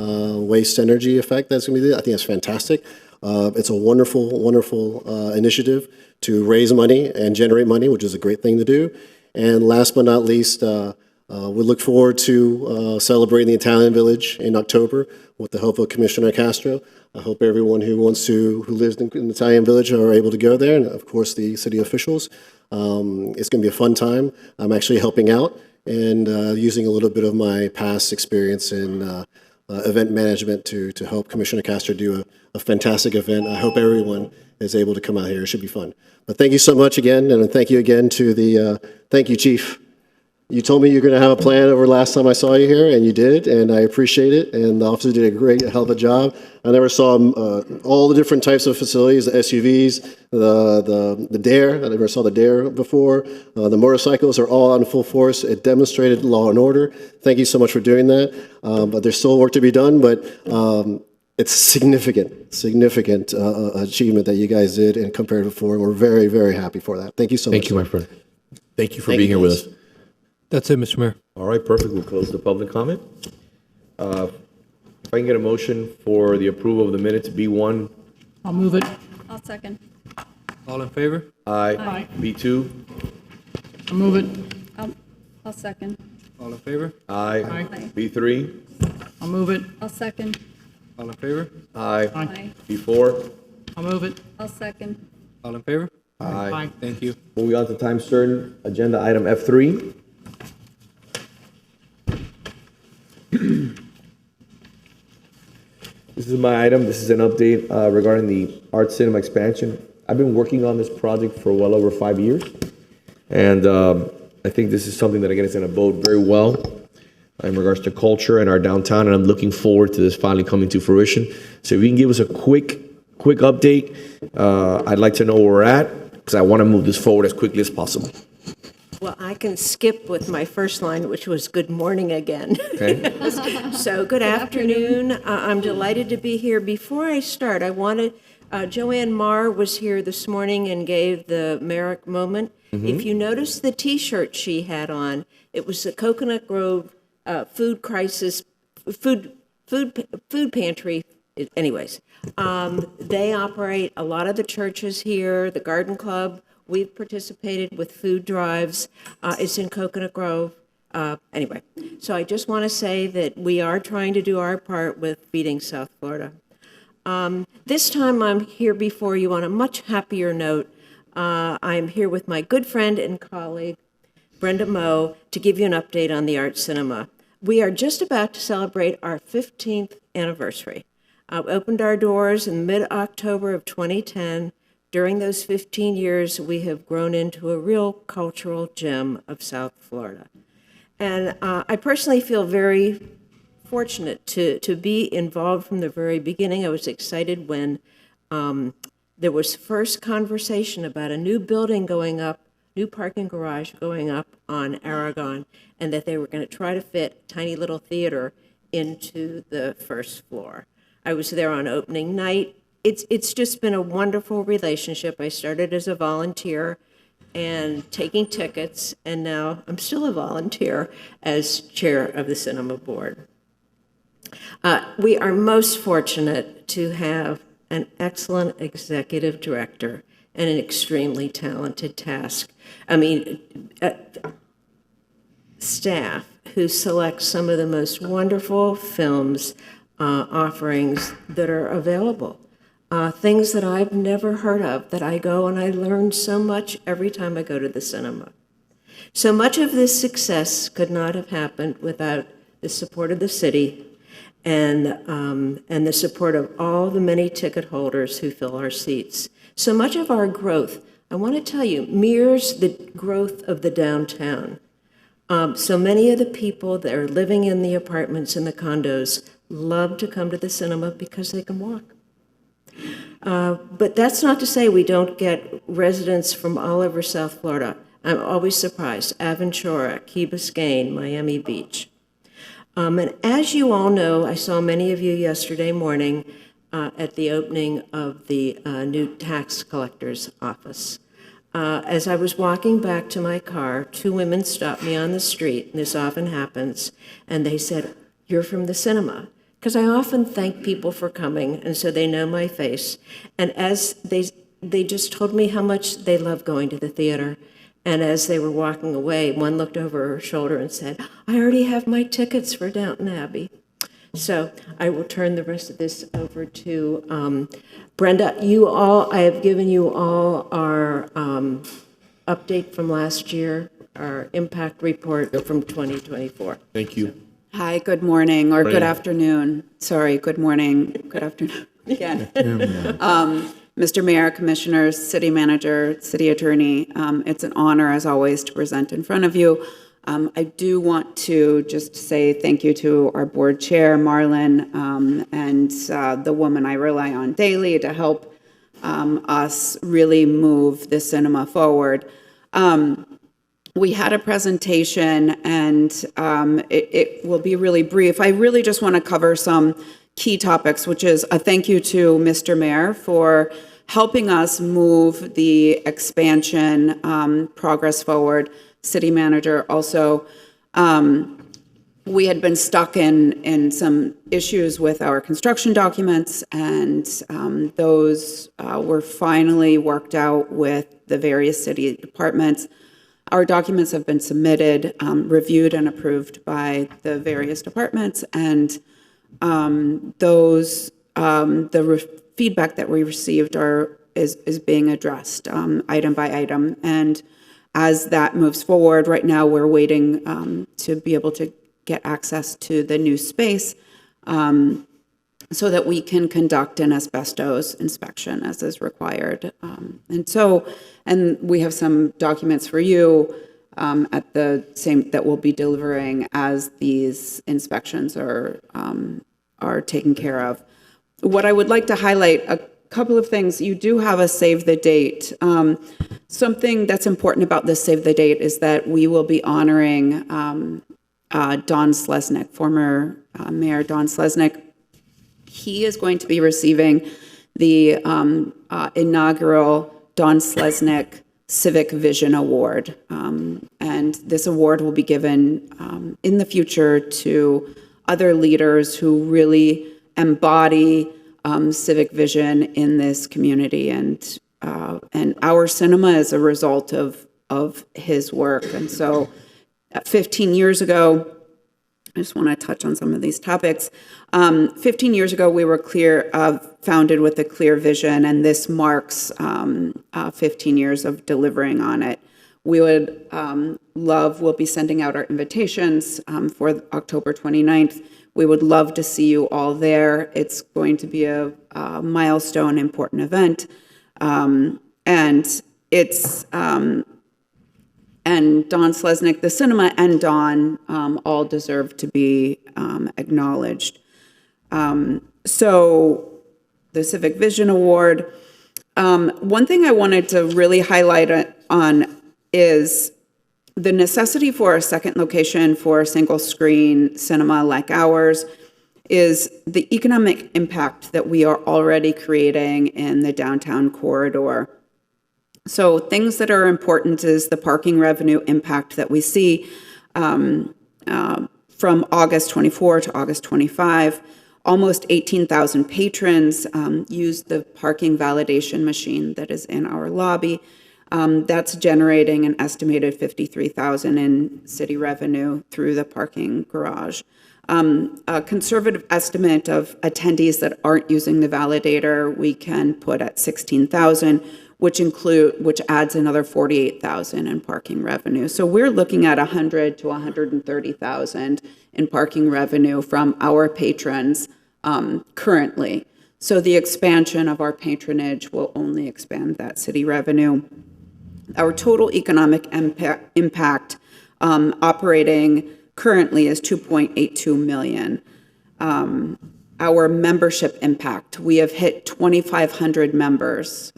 waste energy effect that's going to be there. I think that's fantastic. It's a wonderful initiative to raise money and generate money, which is a great thing to do. And last but not least, we look forward to celebrating the Italian Village in October with the help of Commissioner Castro. I hope everyone who lives in the Italian Village are able to go there, and of course the city officials. It's going to be a fun time. I'm actually helping out and using a little bit of my past experience in event management to help Commissioner Castro do a fantastic event. I hope everyone is able to come out here. It should be fun. But thank you so much again, and thank you again to thank you, Chief. You told me you're going to have a plan over last time I saw you here, and you did, and I appreciate it. And the officers did a hell of a job. I never saw all the different types of facilities, the SUVs, the Dare. I never saw the Dare before. The motorcycles are all on full force. It demonstrated law and order. Thank you so much for doing that. But there's still work to be done, but it's significant achievement that you guys did and compared to before. We're very, very happy for that. Thank you so much. Thank you, my friend. Thank you for being here with us. That's it, Mr. Mayor. All right, perfect. We'll close the public comment. If I can get a motion for the approval of the minutes, B1. I'll move it. I'll second. All in favor? Aye. Aye. B2. I'll move it. I'll second. All in favor? Aye. Aye. B3. I'll move it. I'll second. All in favor? Aye. Aye. B4. I'll move it. I'll second. All in favor? Aye. Thank you. Moving on to time certain, agenda item F3. This is my item. This is an update regarding the art cinema expansion. I've been working on this project for well over 5 years, and I think this is something that, again, is going to bode very well in regards to culture and our downtown, and I'm looking forward to this finally coming to fruition. So if you can give us a quick update, I'd like to know where we're at, because I want to move this forward as quickly as possible. Well, I can skip with my first line, which was good morning again. Okay. So good afternoon. I'm delighted to be here. Before I start, I wanted, Joanne Marr was here this morning and gave the Merrick moment. If you notice the T-shirt she had on, it was the Coconut Grove food crisis, food pantry. Anyways, they operate a lot of the churches here, the Garden Club. We've participated with food drives. It's in Coconut Grove. Anyway, so I just want to say that we are trying to do our part with feeding South Florida. This time I'm here before you on a much happier note. I'm here with my good friend and colleague, Brenda Moe, to give you an update on the Art Cinema. We are just about to celebrate our 15th anniversary. We opened our doors in mid-October of 2010. During those 15 years, we have grown into a real cultural gem of South Florida. And I personally feel very fortunate to be involved from the very beginning. I was excited when there was first conversation about a new building going up, new parking garage going up on Aragon, and that they were going to try to fit a tiny little theater into the first floor. I was there on opening night. It's just been a wonderful relationship. I started as a volunteer and taking tickets, and now I'm still a volunteer as chair of the cinema board. We are most fortunate to have an excellent executive director and an extremely talented staff who select some of the most wonderful films offerings that are available. Things that I've never heard of, that I go and I learn so much every time I go to the cinema. So much of this success could not have happened without the support of the city and the support of all the many ticket holders who fill our seats. So much of our growth, I want to tell you, mirrors the growth of the downtown. So many of the people that are living in the apartments and the condos love to come to the cinema because they can walk. But that's not to say we don't get residents from all over South Florida. I'm always surprised. Aventura, Key Biscayne, Miami Beach. And as you all know, I saw many of you yesterday morning at the opening of the new tax collector's office. As I was walking back to my car, two women stopped me on the street, and this often happens, and they said, "You're from the cinema." Because I often thank people for coming, and so they know my face. And as they just told me how much they love going to the theater. And as they were walking away, one looked over her shoulder and said, "I already have my tickets for Downton Abbey." So I will turn the rest of this over to Brenda. I have given you all our update from last year, our impact report from 2024. Thank you. Hi, good morning, or good Morning. afternoon. Sorry, good morning, good afternoon again. Mr. Mayor, Commissioners, City Manager, City Attorney, it's an honor, as always, to present in front of you. I do want to just say thank you to our board chair, Marlon, and the woman I rely on daily to help us really move the cinema forward. We had a presentation, and it will be really brief. I really just want to cover some key topics, which is a thank you to Mr. Mayor for helping us move the expansion progress forward. City Manager also. We had been stuck in some issues with our construction documents, and those were finally worked out with the various city departments. Our documents have been submitted, reviewed and approved by the various departments, and feedback that we received is being addressed item by item. And as that moves forward, right now we're waiting to be able to get access to the new space so that we can conduct an asbestos inspection as is required. And we have some documents for you. at the same, that we'll be delivering as these inspections are taken care of. What I would like to highlight, a couple of things. You do have a save the date. Something that's important about this save the date is that we will be honoring Don Slesnick, former Mayor Don Slesnick. He is going to be receiving the inaugural Don Slesnick Civic Vision Award. And this award will be given in the future to other leaders who really embody civic vision in this community. And our cinema is a result of his work. And so 15 years ago, I just want to touch on some of these topics. 15 years ago, we were founded with a clear vision, and this marks 15 years of delivering on it. We would we'll be sending out our invitations for October 29th. We would love to see you all there. It's going to be a milestone, important event. And Don Slesnick, the cinema, and Don all deserve to be acknowledged. So the Civic Vision Award. One thing I wanted to really highlight on is the necessity for a second location for a single screen cinema like ours is the economic impact that we are already creating in the downtown corridor. So things that are important is the parking revenue impact that we see from August 24 to August 25. Almost 18,000 patrons use the parking validation machine that is in our lobby. That's generating an estimated $53,000 in city revenue through the parking garage. A conservative estimate of attendees that aren't using the validator we can put at 16,000, which adds another 48,000 in parking revenue. So we're looking at 100 to 130,000 in parking revenue from our patrons currently. So the expansion of our patronage will only expand that city revenue. Our total economic impact operating currently is $2.82 million. Our membership impact, we have hit 2,500 members,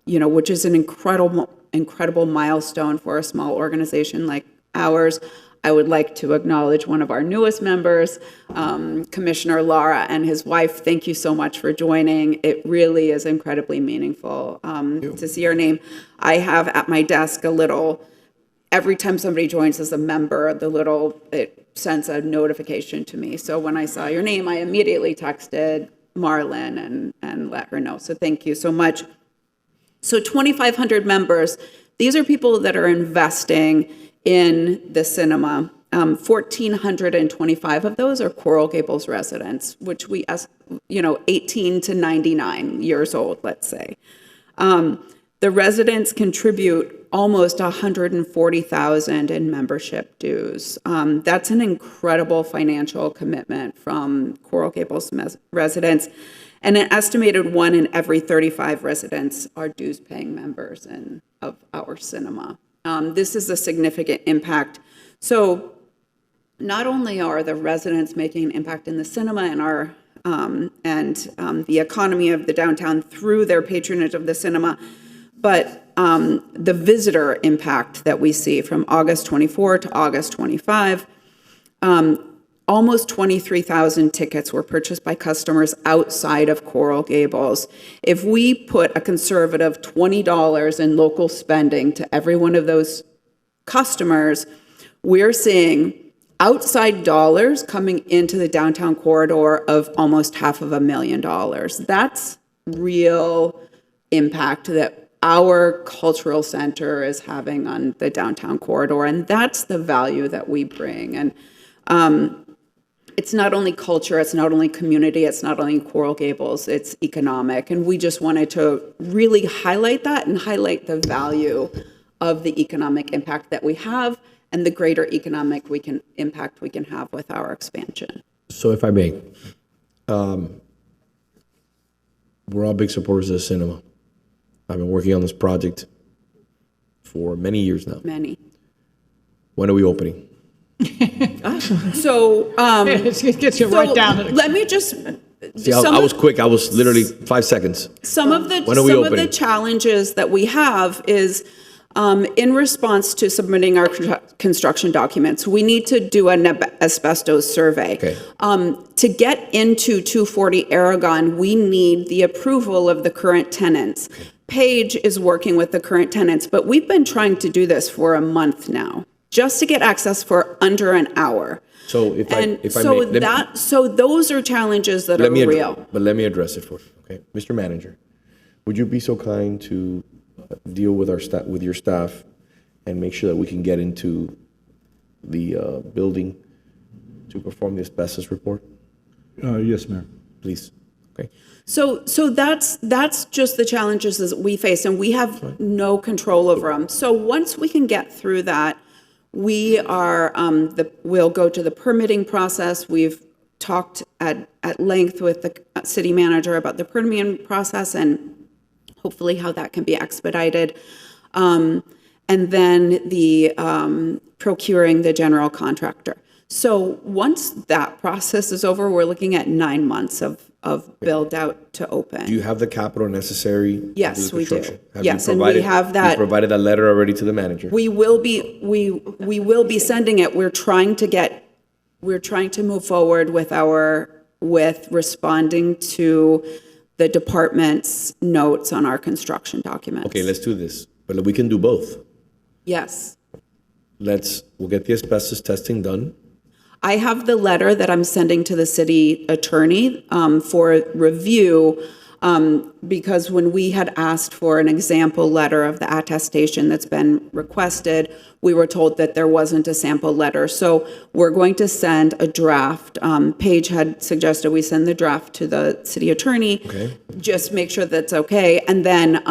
which is an incredible milestone for a small organization like ours. I would like to acknowledge one of our newest members, Commissioner Lara, and his wife. Thank you so much for joining. It really is incredibly meaningful to see your name. I have at my desk a little, every time somebody joins as a member, it sends a notification to me. So when I saw your name, I immediately texted Marlon and let her know. So thank you so much. So 2,500 members, these are people that are investing in the cinema. 1,425 of those are Coral Gables residents, which 18 to 99 years old, let's say. The residents contribute almost $140,000 in membership dues. That's an incredible financial commitment from Coral Gables residents. And an estimated 1 in every 35 residents are dues-paying members of our cinema. This is a significant impact. So not only are the residents making an impact in the cinema and the economy of the downtown through their patronage of the cinema, but the visitor impact that we see from August 24 to August 25, almost 23,000 tickets were purchased by customers outside of Coral Gables. If we put a conservative $20 in local spending to every one of those customers, we're seeing outside dollars coming into the downtown corridor of almost $500,000. That's real impact that our cultural center is having on the downtown corridor, and that's the value that we bring. And it's not only culture, it's not only community, it's not only Coral Gables, it's economic. And we just wanted to really highlight that and highlight the value of the economic impact that we have and the greater economic impact we can have with our expansion. So if I may, we're all big supporters of the cinema. I've been working on this project for many years now. Many. When are we opening? So, It gets you right down to the. let me just, See, I was quick. I was literally 5 seconds. some of the When are we opening? challenges that we have is, in response to submitting our construction documents, we need to do an asbestos survey. Okay. To get into 240 Aragon, we need the approval of the current tenants. Paige is working with the current tenants, but we've been trying to do this for a month now, just to get access for under an hour. So if I So may, so those are challenges that are real. But let me address it first, okay? Mr. Manager, would you be so kind to deal with with your staff and make sure that we can get into the building to perform the asbestos report? Yes, Mayor. Please, okay? So that's just the challenges that we face, and we have no control over them. So once we can get through that, we are we'll go to the permitting process. We've talked at length with the city manager about the permitting process and hopefully how that can be expedited, and then the procuring the general contractor. So once that process is over, we're looking at 9 months of build out to open. Do you have the capital necessary? to Yes, the we do. construction? Have Yes, you and we provided- have that. You provided that letter already to the manager? We will be sending it. We're trying to move forward with responding to the department's notes on our construction documents. Okay, let's do this, but we can do both. Yes. We'll get the asbestos testing done. I have the letter that I'm sending to the city attorney for review, because when we had asked for an example letter of the attestation that's been requested, we were told that there wasn't a sample letter. So we're going to send a draft. Paige had suggested we send the draft to the city attorney. Okay. Just make sure that's okay. And then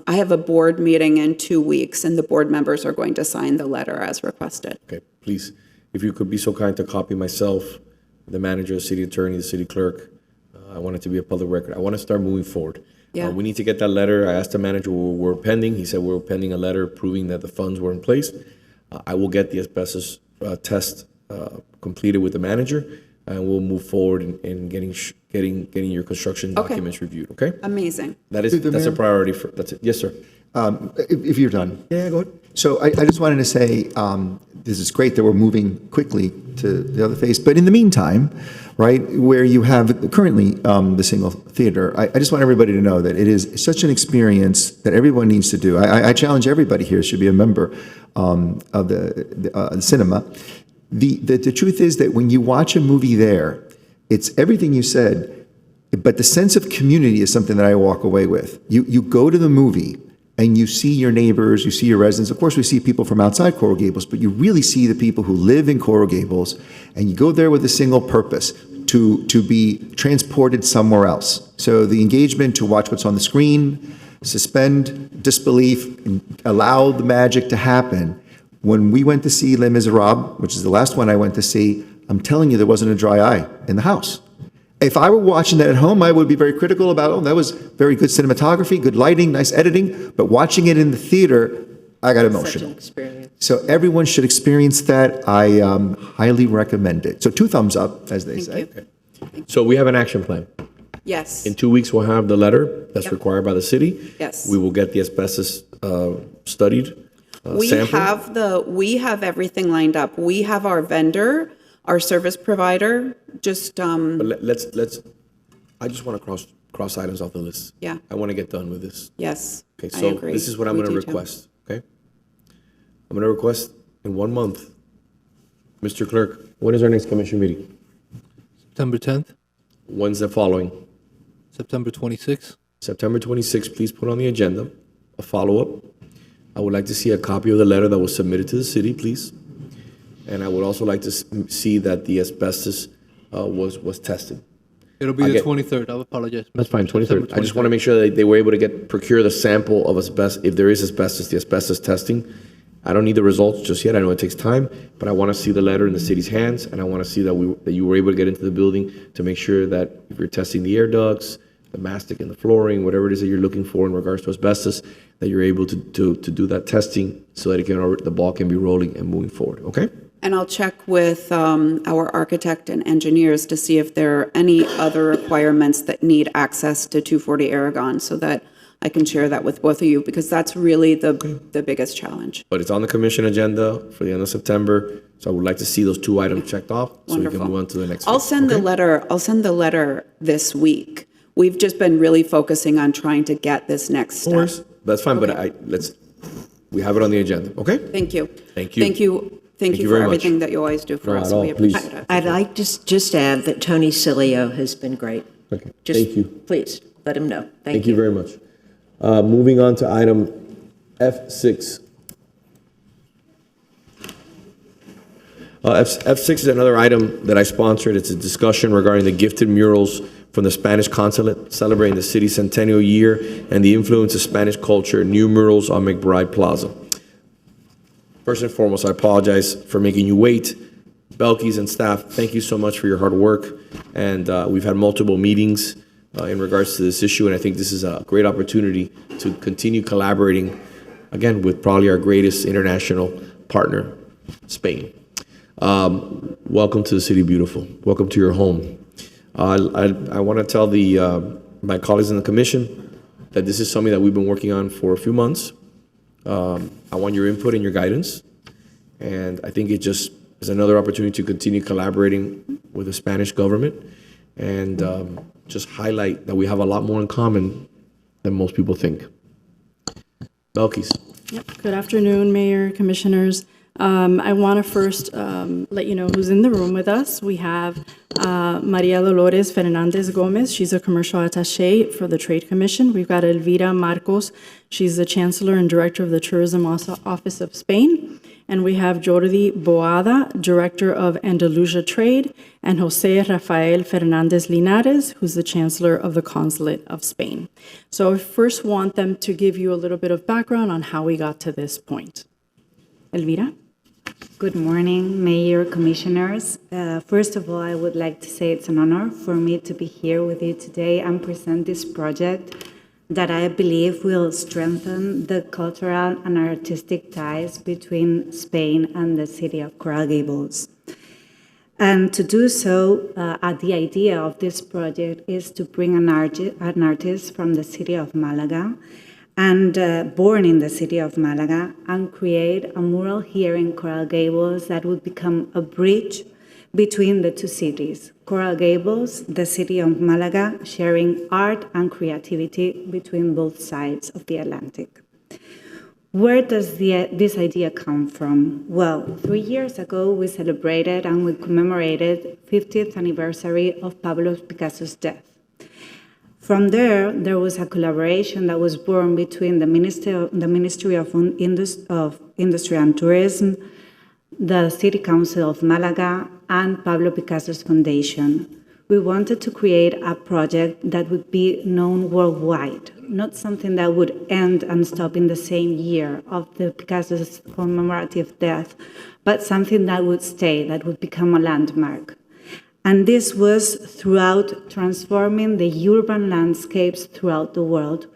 I have a board meeting in 2 weeks, and the board members are going to sign the letter as requested. Okay, please, if you could be so kind to copy myself, the manager, the city attorney, the city clerk. I want it to be a public record. I want to start moving forward. Yeah. We need to get that letter. I asked the manager, we're pending. He said we're pending a letter proving that the funds were in place. I will get the asbestos test completed with the manager, and we'll move forward in getting your construction documents reviewed, okay? Amazing. That's a priority that's it. Yes, sir. If you're done. Yeah, go ahead. So I just wanted to say, this is great that we're moving quickly to the other phase, but in the meantime, right, where you have currently the single theater, I just want everybody to know that it is such an experience that everyone needs to do. I challenge everybody here should be a member of the cinema. The truth is that when you watch a movie there, it's everything you said, but the sense of community is something that I walk away with. You go to the movie, and you see your neighbors, you see your residents. Of course, we see people from outside Coral Gables, but you really see the people who live in Coral Gables, and you go there with a single purpose, to be transported somewhere else. So the engagement to watch what's on the screen, suspend disbelief, and allow the magic to happen. When we went to see Les Miserables, which is the last one I went to see, I'm telling you, there wasn't a dry eye in the house. If I were watching that at home, I would be very critical about, that was very good cinematography, good lighting, nice editing, but watching it in the theater, I got emotional. So everyone should experience that. I highly recommend it. So 2 thumbs up, as they say. Okay. So we have an action plan. Yes. In 2 weeks, we'll have the letter that's required by the city. Yes. We will get the asbestos studied sample. We have everything lined up. We have our vendor, our service provider, just. But let's. I just want to cross items off the list. Yeah. I want to get done with this. Yes. Okay. I So agree. this is what I'm We going to do too. request. Okay. I'm going to request in 1 month. Mr. Clerk, when is our next commission meeting? September 10th, When's the following? September 26th. September 26th, please put on the agenda a follow-up. I would like to see a copy of the letter that was submitted to the city, please. And I would also like to see that the asbestos was tested. It'll be the 23rd. I apologize. That's fine, 23rd. September I just want to make sure that they were able to procure the sample of asbestos, if there is asbestos, the asbestos testing. I don't need the results just yet. I know it takes time, but I want to see the letter in the city's hands, and I want to see that you were able to get into the building to make sure that if you're testing the air ducts, the mastic in the flooring, whatever it is that you're looking for in regards to asbestos, that you're able to do that testing so that the ball can be rolling and moving forward, okay? And I'll check with our architect and engineers to see if there are any other requirements that need access to 240 Aragon so that I can share that with both of you, because that's really the biggest challenge. But it's on the commission agenda for the end of September, so I would like to see those 2 items checked off so we can Wonderful. move on to the next I'll one. send the letter. I'll send the letter this week. We've just been really focusing on trying to get this next step. Of course, that's fine, but we have it on the agenda, okay? Thank you. Thank you. Thank you. Thank you for very much. everything that you always do for No, us. at all, We please. appreciate it. I'd like to just add that Tony Cilio has been great. Okay, Just thank you. Please, let him know. Thank you very much. Moving on to item F6. F6 is another item that I sponsored. It's a discussion regarding the gifted murals from the Spanish consulate celebrating the city's centennial year and the influence of Spanish culture, new murals on McBride Plaza. First and foremost, I apologize for making you wait. Belkis and staff, thank you so much for your hard work. And we've had multiple meetings in regards to this issue, and I think this is a great opportunity to continue collaborating, again, with probably our greatest international partner, Spain. Welcome to the City Beautiful. Welcome to your home. I want to tell my colleagues in the commission that this is something that we've been working on for a few months. I want your input and your guidance, and I think it just is another opportunity to continue collaborating with the Spanish government and just highlight that we have a lot more in common than most people think. Belkis. Yep. Good afternoon, Mayor, Commissioners. I want to first let you know who's in the room with us. We have Maria Dolores Fernandez Gomez. She's a commercial attaché for the Trade Commission. We've got Elvira Marcos. She's the Chancellor and Director of the Tourism Office of Spain. And we have Jordi Boada, Director of Andalusia Trade, and Jose Rafael Fernandez Linares, who's the Chancellor of the Consulate of Spain. So I first want them to give you a little bit of background on how we got to this point. Elvira? Good morning, Mayor, Commissioners. First of all, I would like to say it's an honor for me to be here with you today and present this project that I believe will strengthen the cultural and artistic ties between Spain and the city of Coral Gables. And to do so, the idea of this project is to bring an artist from the city of Malaga and born in the city of Malaga, and create a mural here in Coral Gables that would become a bridge between the two cities. Coral Gables, the city of Malaga, sharing art and creativity between both sides of the Atlantic. Where does this idea come from? Well, 3 years ago, we celebrated and we commemorated 50th anniversary of Pablo Picasso's death. From there was a collaboration that was born between the Ministry of Industry and Tourism, the City Council of Malaga, and Pablo Picasso's Foundation. We wanted to create a project that would be known worldwide, not something that would end and stop in the same year of the Picasso's commemorative death, but something that would stay, that would become a landmark. And this was throughout transforming the urban landscapes throughout the world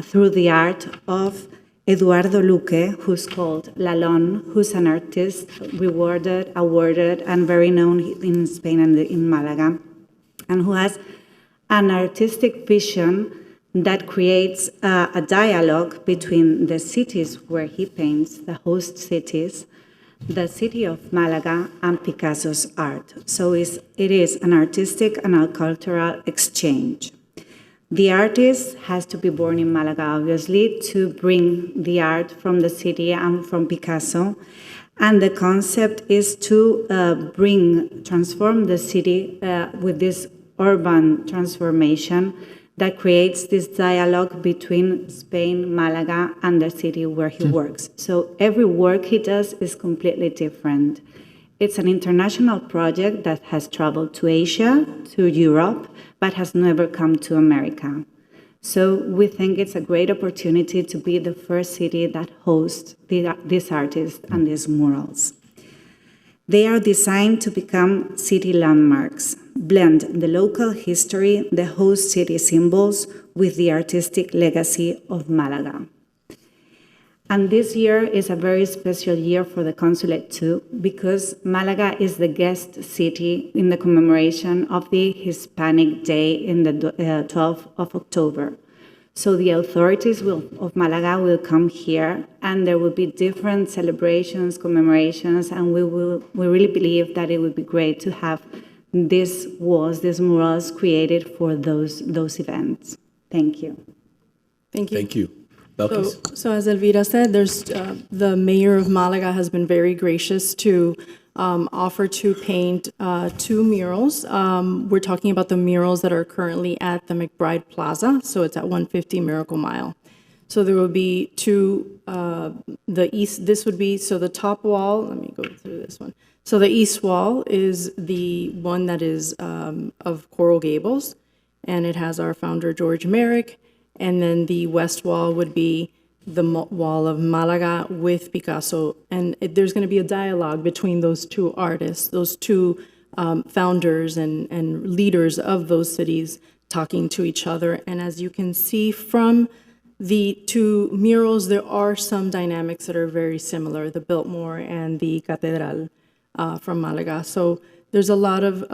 through the art of Eduardo Luque, who's called Lalón, who's an artist rewarded, awarded, and very known in Spain and in Malaga, and who has an artistic vision that creates a dialogue between the cities where he paints, the host cities, the city of Malaga, and Picasso's art. So it is an artistic and a cultural exchange. The artist has to be born in Malaga, obviously, to bring the art from the city and from Picasso. And the concept is to transform the city with this urban transformation that creates this dialogue between Spain, Malaga, and the city where he works. So every work he does is completely different. It's an international project that has traveled to Asia, to Europe, but has never come to America. So we think it's a great opportunity to be the first city that hosts these artists and these murals. They are designed to become city landmarks. blend the local history, the host city symbols, with the artistic legacy of Malaga. And this year is a very special year for the consulate too, because Malaga is the guest city in the commemoration of the Hispanic Day in the 12th of October. So the authorities of Malaga will come here, and there will be different celebrations, commemorations, and we really believe that it would be great to have these murals created for those events. Thank you. Thank you. Thank you. So as Elvira said, there's the mayor of Malaga has been very gracious to offer to paint 2 murals. We're talking about the murals that are currently at the McBride Plaza, so it's at 150 Miracle Mile. So there will be 2, this would be, so the top wall, let me go through this one. So the east wall is the one that is of Coral Gables, and it has our founder, George Merrick. And then the west wall would be the wall of Malaga with Picasso. And there's going to be a dialogue between those 2 artists, those 2 founders and leaders of those cities talking to each other. And as you can see from the 2 murals, there are some dynamics that are very similar, the Biltmore and the Catedral from Malaga. So there's a lot of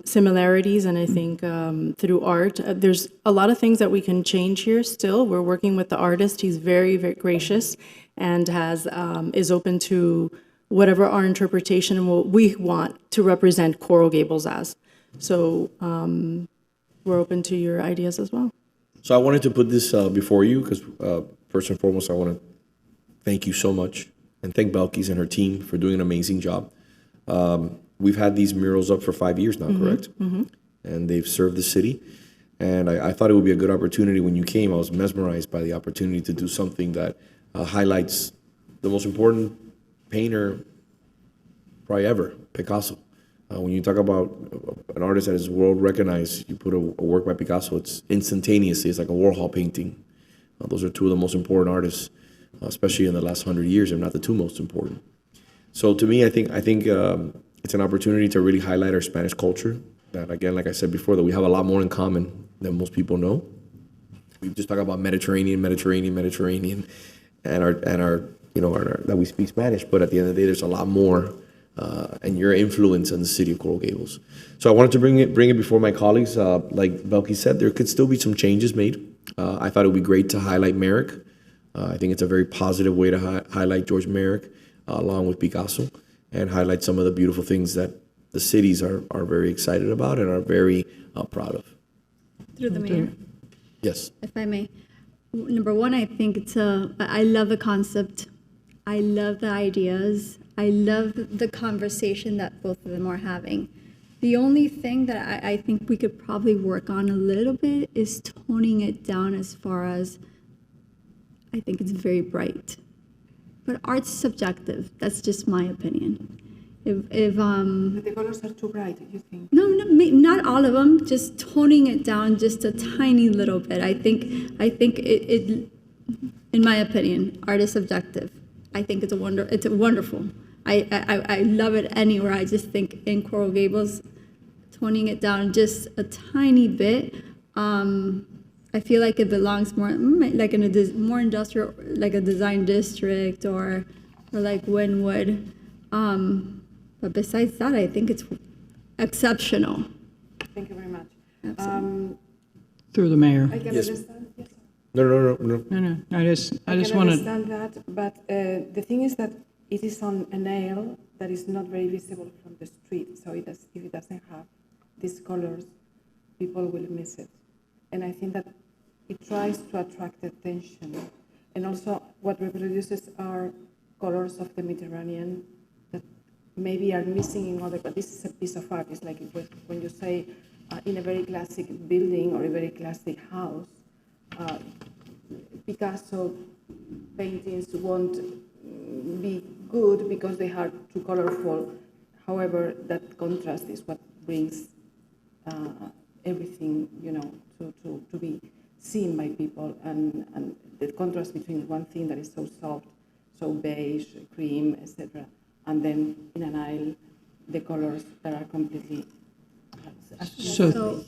similarities, and I think through art, there's a lot of things that we can change here still. We're working with the artist. He's very, very gracious and is open to whatever our interpretation and what we want to represent Coral Gables as. So we're open to your ideas as well. So I wanted to put this before you because first and foremost, I want to thank you so much and thank Belkis and her team for doing an amazing job. We've had these murals up for 5 years now, correct? Mm-hmm. And they've served the city. And I thought it would be a good opportunity when you came. I was mesmerized by the opportunity to do something that highlights the most important painter probably ever, Picasso. When you talk about an artist that is world recognized, you put a work by Picasso, it's instantaneously, it's like a Warhol painting. Those are 2 of the most important artists, especially in the last 100 years, if not the 2 most important. So to me, I think it's an opportunity to really highlight our Spanish culture. That again, like I said before, that we have a lot more in common than most people know. We just talk about Mediterranean, and our that we speak Spanish. But at the end of the day, there's a lot more, and your influence on the city of Coral Gables. So I wanted to bring it before my colleagues. Like Belkis said, there could still be some changes made. I thought it would be great to highlight Merrick. I think it's a very positive way to highlight George Merrick, along with Picasso, and highlight some of the beautiful things that the cities are very excited about and are very proud of. Through the mayor. Yes. If I may. Number one, I think I love the concept. I love the ideas. I love the conversation that both of them are having. The only thing that I think we could probably work on a little bit is toning it down as far as I think it's very bright. But art's subjective. That's just my opinion. But the colors are too bright, you think? No, not all of them. Just toning it down just a tiny little bit. I think it in my opinion, art is subjective. I think it's wonderful. I love it anywhere. I just think in Coral Gables, toning it down just a tiny bit. I feel like it belongs more like in a more industrial, like a design district or like Wynwood. But besides that, I think it's exceptional. Thank you very much. Through the mayor. I can understand. Yes. No. I just wanted. Understand that, but the thing is that it is on a nail that is not very visible from the street. So if it doesn't have these colors, people will miss it. And I think that it tries to attract attention. And also what reproduces are colors of the Mediterranean that maybe are missing in other, but this is a piece of art. It's like when you say in a very classic building or a very classic house, Picasso paintings won't be good because they are too colorful. However, that contrast is what brings everything, to be seen by people, and the contrast between one thing that is so soft, so beige, cream, etc., and then in an aisle, the colors that are completely So,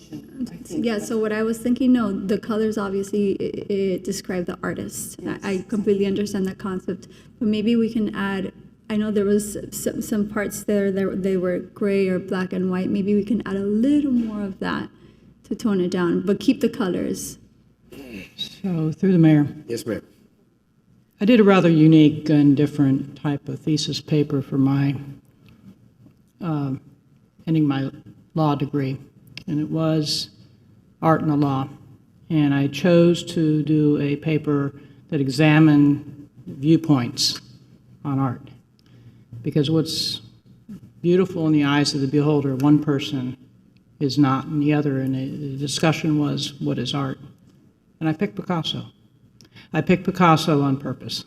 yeah, so what I was thinking, no, the colors obviously it describe the artist. I completely understand that concept, but maybe we can add, I know there was some parts there that they were gray or black and white. Maybe we can add a little more of that to tone it down, but keep the colors. So, through the mayor, Yes, ma'am. I did a rather unique and different type of thesis paper for my ending my law degree, and it was art and the law. And I chose to do a paper that examined viewpoints on art, because what's beautiful in the eyes of the beholder, one person is not in the other, and the discussion was, what is art? And I picked Picasso. I picked Picasso on purpose.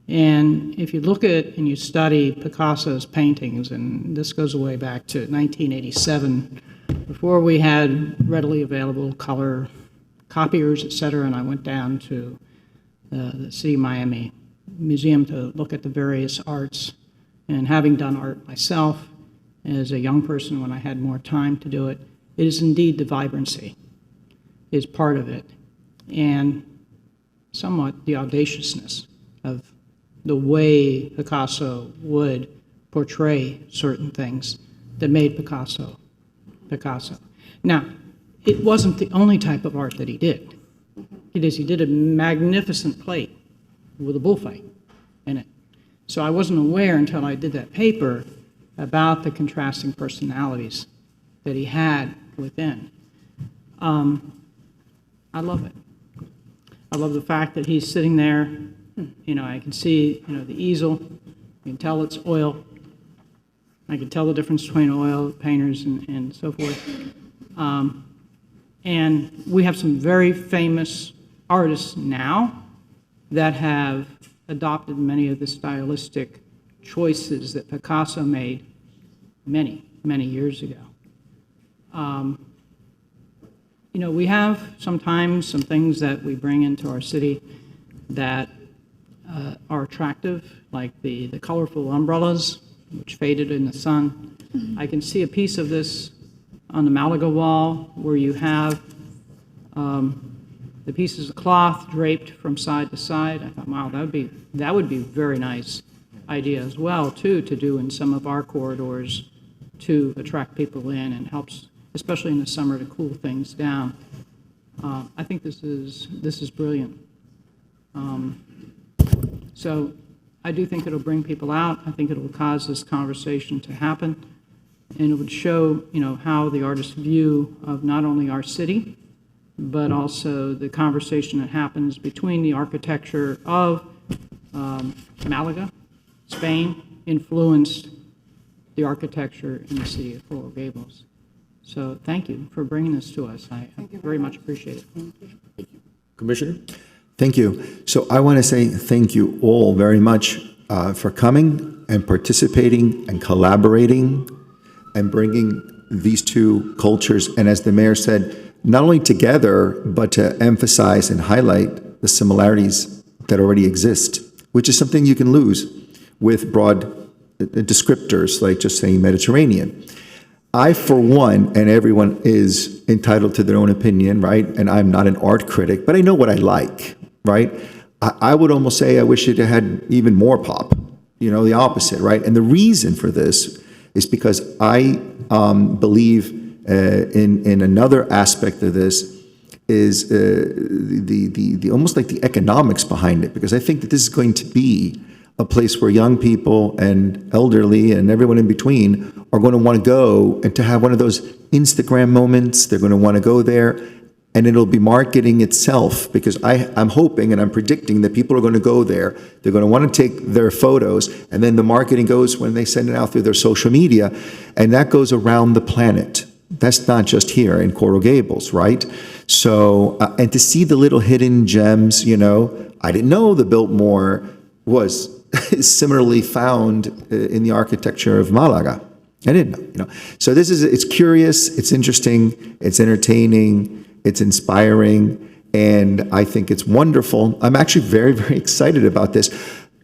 And if you look at and you study Picasso's paintings, and this goes way back to 1987, before we had readily available color copiers, et cetera, and I went down to the City of Miami Museum to look at the various arts. And having done art myself as a young person when I had more time to do it, it is indeed the vibrancy is part of it, and somewhat the audaciousness of the way Picasso would portray certain things that made Picasso Picasso. Now, it wasn't the only type of art that he did. He did a magnificent plate with a bullfight in it. So I wasn't aware until I did that paper about the contrasting personalities that he had within. I love it. I love the fact that he's sitting there. You know, I can see, you know, the easel. You can tell it's oil. I can tell the difference between oil painters and so forth. And we have some very famous artists now that have adopted many of the stylistic choices that Picasso made many, many years ago. You know, we have sometimes some things that we bring into our city that are attractive, like the colorful umbrellas, which faded in the sun. I can see a piece of this on the Malaga wall where you have the pieces of cloth draped from side to side. I thought, wow, that would be a very nice idea as well, too, to do in some of our corridors to attract people in, and helps, especially in the summer, to cool things down. I think this is brilliant. So I do think it'll bring people out. I think it'll cause this conversation to happen, and it would show, you know, how the artist's view of not only our city, but also the conversation that happens between the architecture of Malaga, Spain, influenced the architecture in the city of Coral Gables. So thank you for bringing this to us. I very much appreciate it. Thank you. Commissioner? Thank you. So I want to say thank you all very much for coming and participating and collaborating and bringing these two cultures, and as the mayor said, not only together, but to emphasize and highlight the similarities that already exist, which is something you can lose with broad descriptors like just saying Mediterranean. I, for one, and everyone is entitled to their own opinion, right? And I'm not an art critic, but I know what I like, right? I would almost say I wish it had even more pop, you know, the opposite, right? And the reason for this is because I believe in another aspect of this is the almost like the economics behind it, because I think that this is going to be a place where young people and elderly and everyone in between are going to want to go and to have one of those Instagram moments. They're going to want to go there, and it'll be marketing itself, because I'm hoping and I'm predicting that people are going to go there. They're going to want to take their photos, and then the marketing goes when they send it out through their social media, and that goes around the planet. That's not just here in Coral Gables, right? So, and to see the little hidden gems, you know, I didn't know the Biltmore was similarly found in the architecture of Malaga. I didn't know, you know. So it's curious, it's interesting, it's entertaining, it's inspiring, and I think it's wonderful. I'm actually very, very excited about this.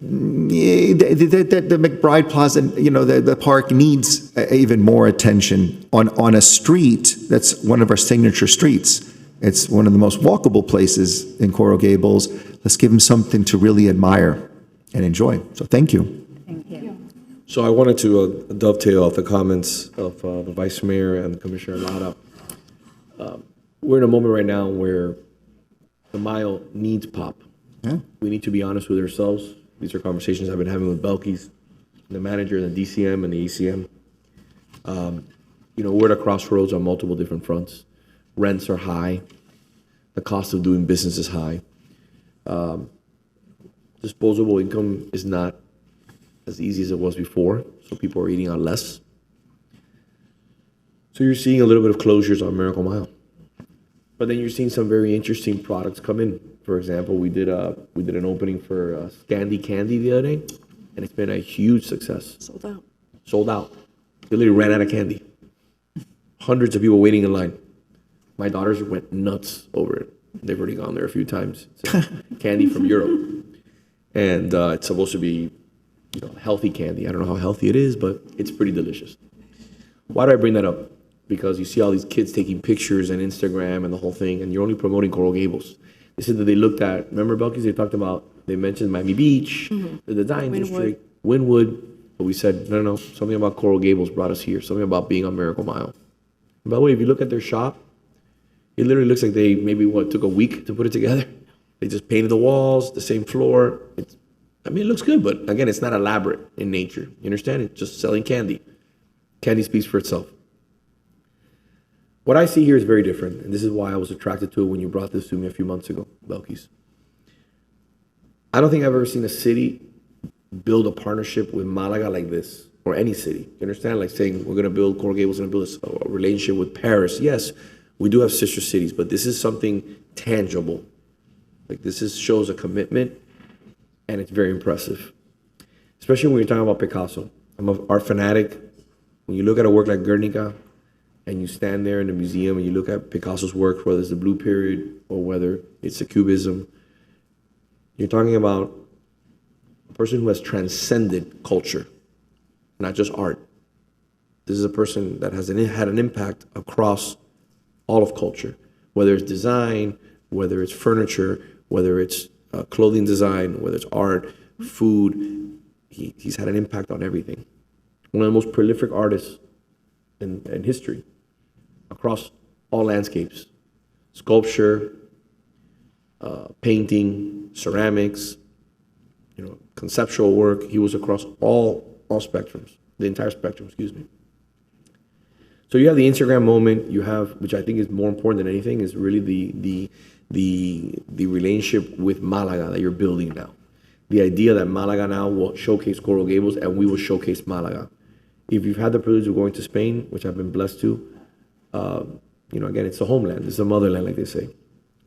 the McBride Plaza, the park needs even more attention on a street that's one of our signature streets. It's one of the most walkable places in Coral Gables. Let's give them something to really admire and enjoy. So thank you. Thank you. So I wanted to dovetail off the comments of the Vice Mayor and Commissioner Lara. We're in a moment right now where the mile needs pop. Yeah. We need to be honest with ourselves. These are conversations I've been having with Belkis, the manager, the DCM, and the ACM. We're at a crossroads on multiple different fronts. Rents are high. The cost of doing business is high. Disposable income is not as easy as it was before, so people are eating out less. So you're seeing a little bit of closures on Miracle Mile. But then you're seeing some very interesting products come in. For example, we did an opening for Scandi Candy the other day, and it's been a huge success. Sold out. Sold out. They literally ran out of candy. Hundreds of people waiting in line. My daughters went nuts over it. They've already gone there a few times. It's candy from Europe. And it's supposed to be healthy candy. I don't know how healthy it is, but it's pretty delicious. Why do I bring that up? Because you see all these kids taking pictures and Instagram and the whole thing, and you're only promoting Coral Gables. They said that they looked at, remember Belkis, they mentioned Miami Beach, the design district, Wynwood, but we said, no, something about Coral Gables brought us here, something about being on Miracle Mile. And by the way, if you look at their shop, it literally looks like they maybe, took a week to put it together. They just painted the walls, the same floor. It looks good, but again, it's not elaborate in nature. You understand? It's just selling candy. Candy speaks for itself. What I see here is very different, and this is why I was attracted to it when you brought this to me a few months ago, Belkis. I don't think I've ever seen a city build a partnership with Malaga like this, or any city. You understand? Like saying, we're going to build, Coral Gables is going to build a relationship with Paris. Yes, we do have sister cities, but this is something tangible. Like shows a commitment, and it's very impressive. Especially when you're talking about Picasso. I'm an art fanatic. When you look at a work like Guernica, and you stand there in the museum and you look at Picasso's work, whether it's the Blue Period or whether it's the Cubism, you're talking about a person who has transcended culture, not just art. This is a person that has had an impact across all of culture, whether it's design, whether it's furniture, whether it's clothing design, whether it's art, food. He's had an impact on everything. One of the most prolific artists in history, across all landscapes, sculpture, painting, ceramics, conceptual work. He was across all spectrums, the entire spectrum, excuse me. So you have the Instagram moment, you have, which I think is more important than anything, is really the relationship with Malaga that you're building now. The idea that Malaga now will showcase Coral Gables and we will showcase Malaga. If you've had the privilege of going to Spain, which I've been blessed to, again, it's the homeland, it's the motherland, like they say,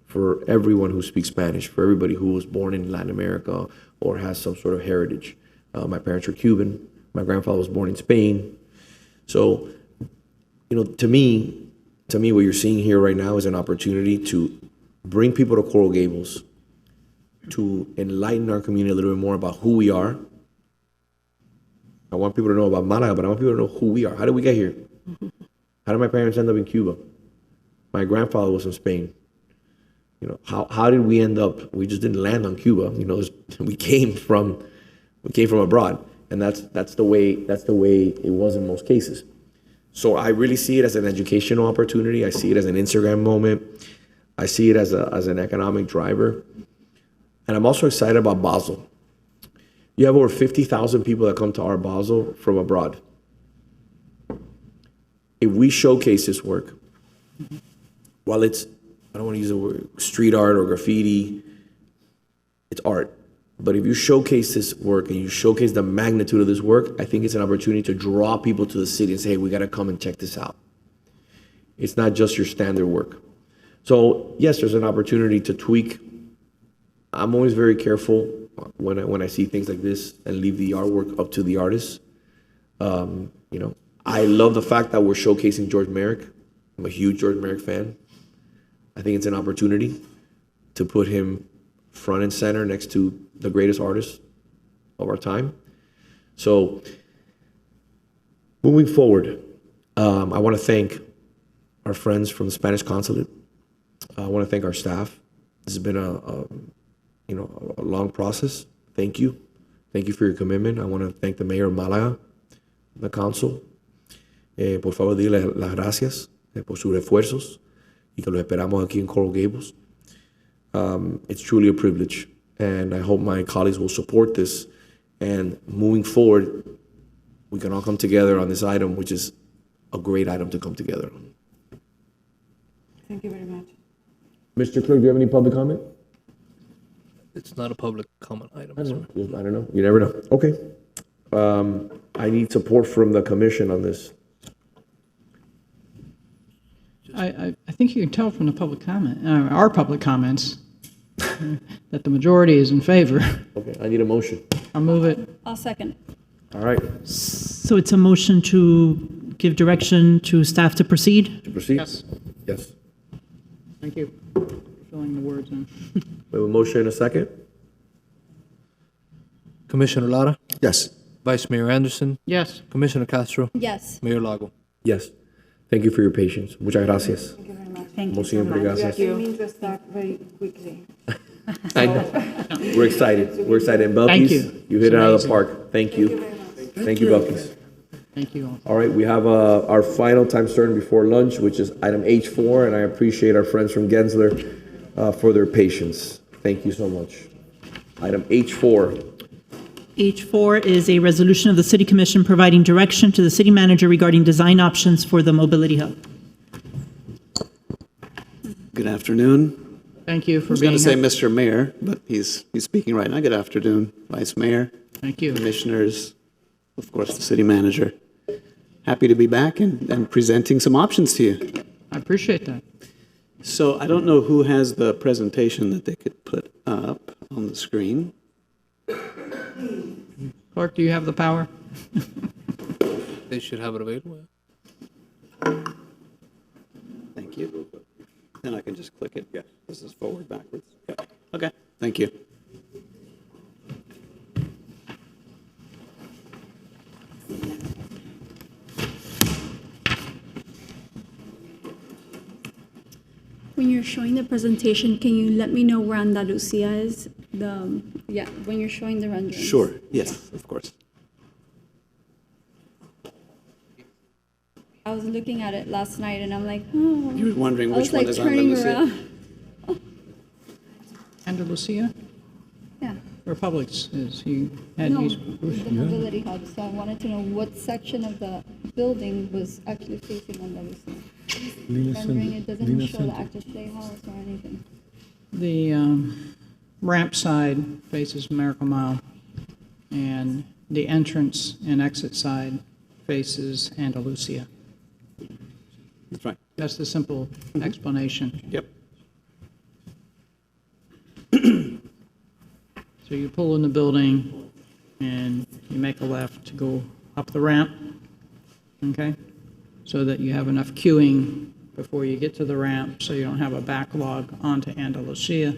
for everyone who speaks Spanish, for everybody who was born in Latin America or has some sort of heritage. My parents are Cuban. My grandfather was born in Spain. So, to me, what you're seeing here right now is an opportunity to bring people to Coral Gables, to enlighten our community a little bit more about who we are. I want people to know about Malaga, but I want people to know who we are. How did we get here? How did my parents end up in Cuba? My grandfather was from Spain. How did we end up? We just didn't land on Cuba. We came from abroad, and that's the way it was in most cases. So I really see it as an educational opportunity. I see it as an Instagram moment. I see it as an economic driver, and I'm also excited about Basel. You have over 50,000 people that come to our Basel from abroad. If we showcase this work, while it's, I don't want to use the word street art or graffiti, it's art. But if you showcase this work and you showcase the magnitude of this work, I think it's an opportunity to draw people to the city and say, hey, we got to come and check this out. It's not just your standard work. So yes, there's an opportunity to tweak. I'm always very careful when I see things like this and leave the artwork up to the artists. I love the fact that we're showcasing George Merrick. I'm a huge George Merrick fan. I think it's an opportunity to put him front and center next to the greatest artists of our time. So moving forward, I want to thank our friends from the Spanish consulate. I want to thank our staff. This has been a long process. Thank you. Thank you for your commitment. I want to thank the mayor of Málaga, the council. Por favor, dile las gracias por sus esfuerzos y que los esperamos aquí en Coral Gables. It's truly a privilege, and I hope my colleagues will support this. And moving forward, we can all come together on this item, which is a great item to come together on. Thank you very much. Mr. Clerk, do you have any public comment? It's not a public comment item. I don't know. You never know. Okay. I need support from the commission on this. I think you can tell from the public comment, our public comments, that the majority is in favor. Okay, I need a motion. I'll move it. I'll second. All right. So it's a motion to give direction to staff to proceed? To proceed? Yes. Yes. Thank you for filling the words in. We have a motion and a second. Commissioner Lara, Yes. Vice Mayor Anderson, Yes. Commissioner Castro, Yes. Mayor Lago. Yes. Thank you for your patience. Muchas gracias. Thank you very much. Thank you Como so siempre, much. gracias. We are aiming to start very quickly. I know. We're excited. We're excited. And Belkis, Thank you. you hit it It's out of the amazing. park. Thank you. Thank you, Belkis. Thank you all. All right, we have our final time starting before lunch, which is item H4, and I appreciate our friends from Gensler for their patience. Thank you so much. Item H4. H4 is a resolution of the City Commission providing direction to the city manager regarding design options for the mobility hub. Good afternoon. Thank you for I was being going to say here. Mr. Mayor, but he's speaking right now. Good afternoon, Vice Mayor. Thank you. Commissioners, of course, the city manager. Happy to be back and presenting some options to you. I appreciate that. So I don't know who has the presentation that they could put up on the screen. Clerk, do you have the power? They should have it available. Thank you. Then I can just click it. Yeah, this is forward, backwards. Yeah. Okay, thank you. When you're showing the presentation, can you let me know where Andalusia is? When you're showing the renderings. Sure, yes, of course. I was looking at it last night and I'm like, oh. You were wondering I which was one like is turning Andalusia? around. Andalusia? Yeah. Republics is, he had No, used. the mobility hub. So I wanted to know what section of the building was actually facing Andalusia. Rendering, it doesn't show the actors playhouse or anything. The ramp side faces Miracle Mile, and the entrance and exit side faces Andalusia. That's right. That's the simple explanation. Yep. So you pull in the building and you make a left to go up the ramp, okay? So that you have enough queuing before you get to the ramp, so you don't have a backlog onto Andalusia.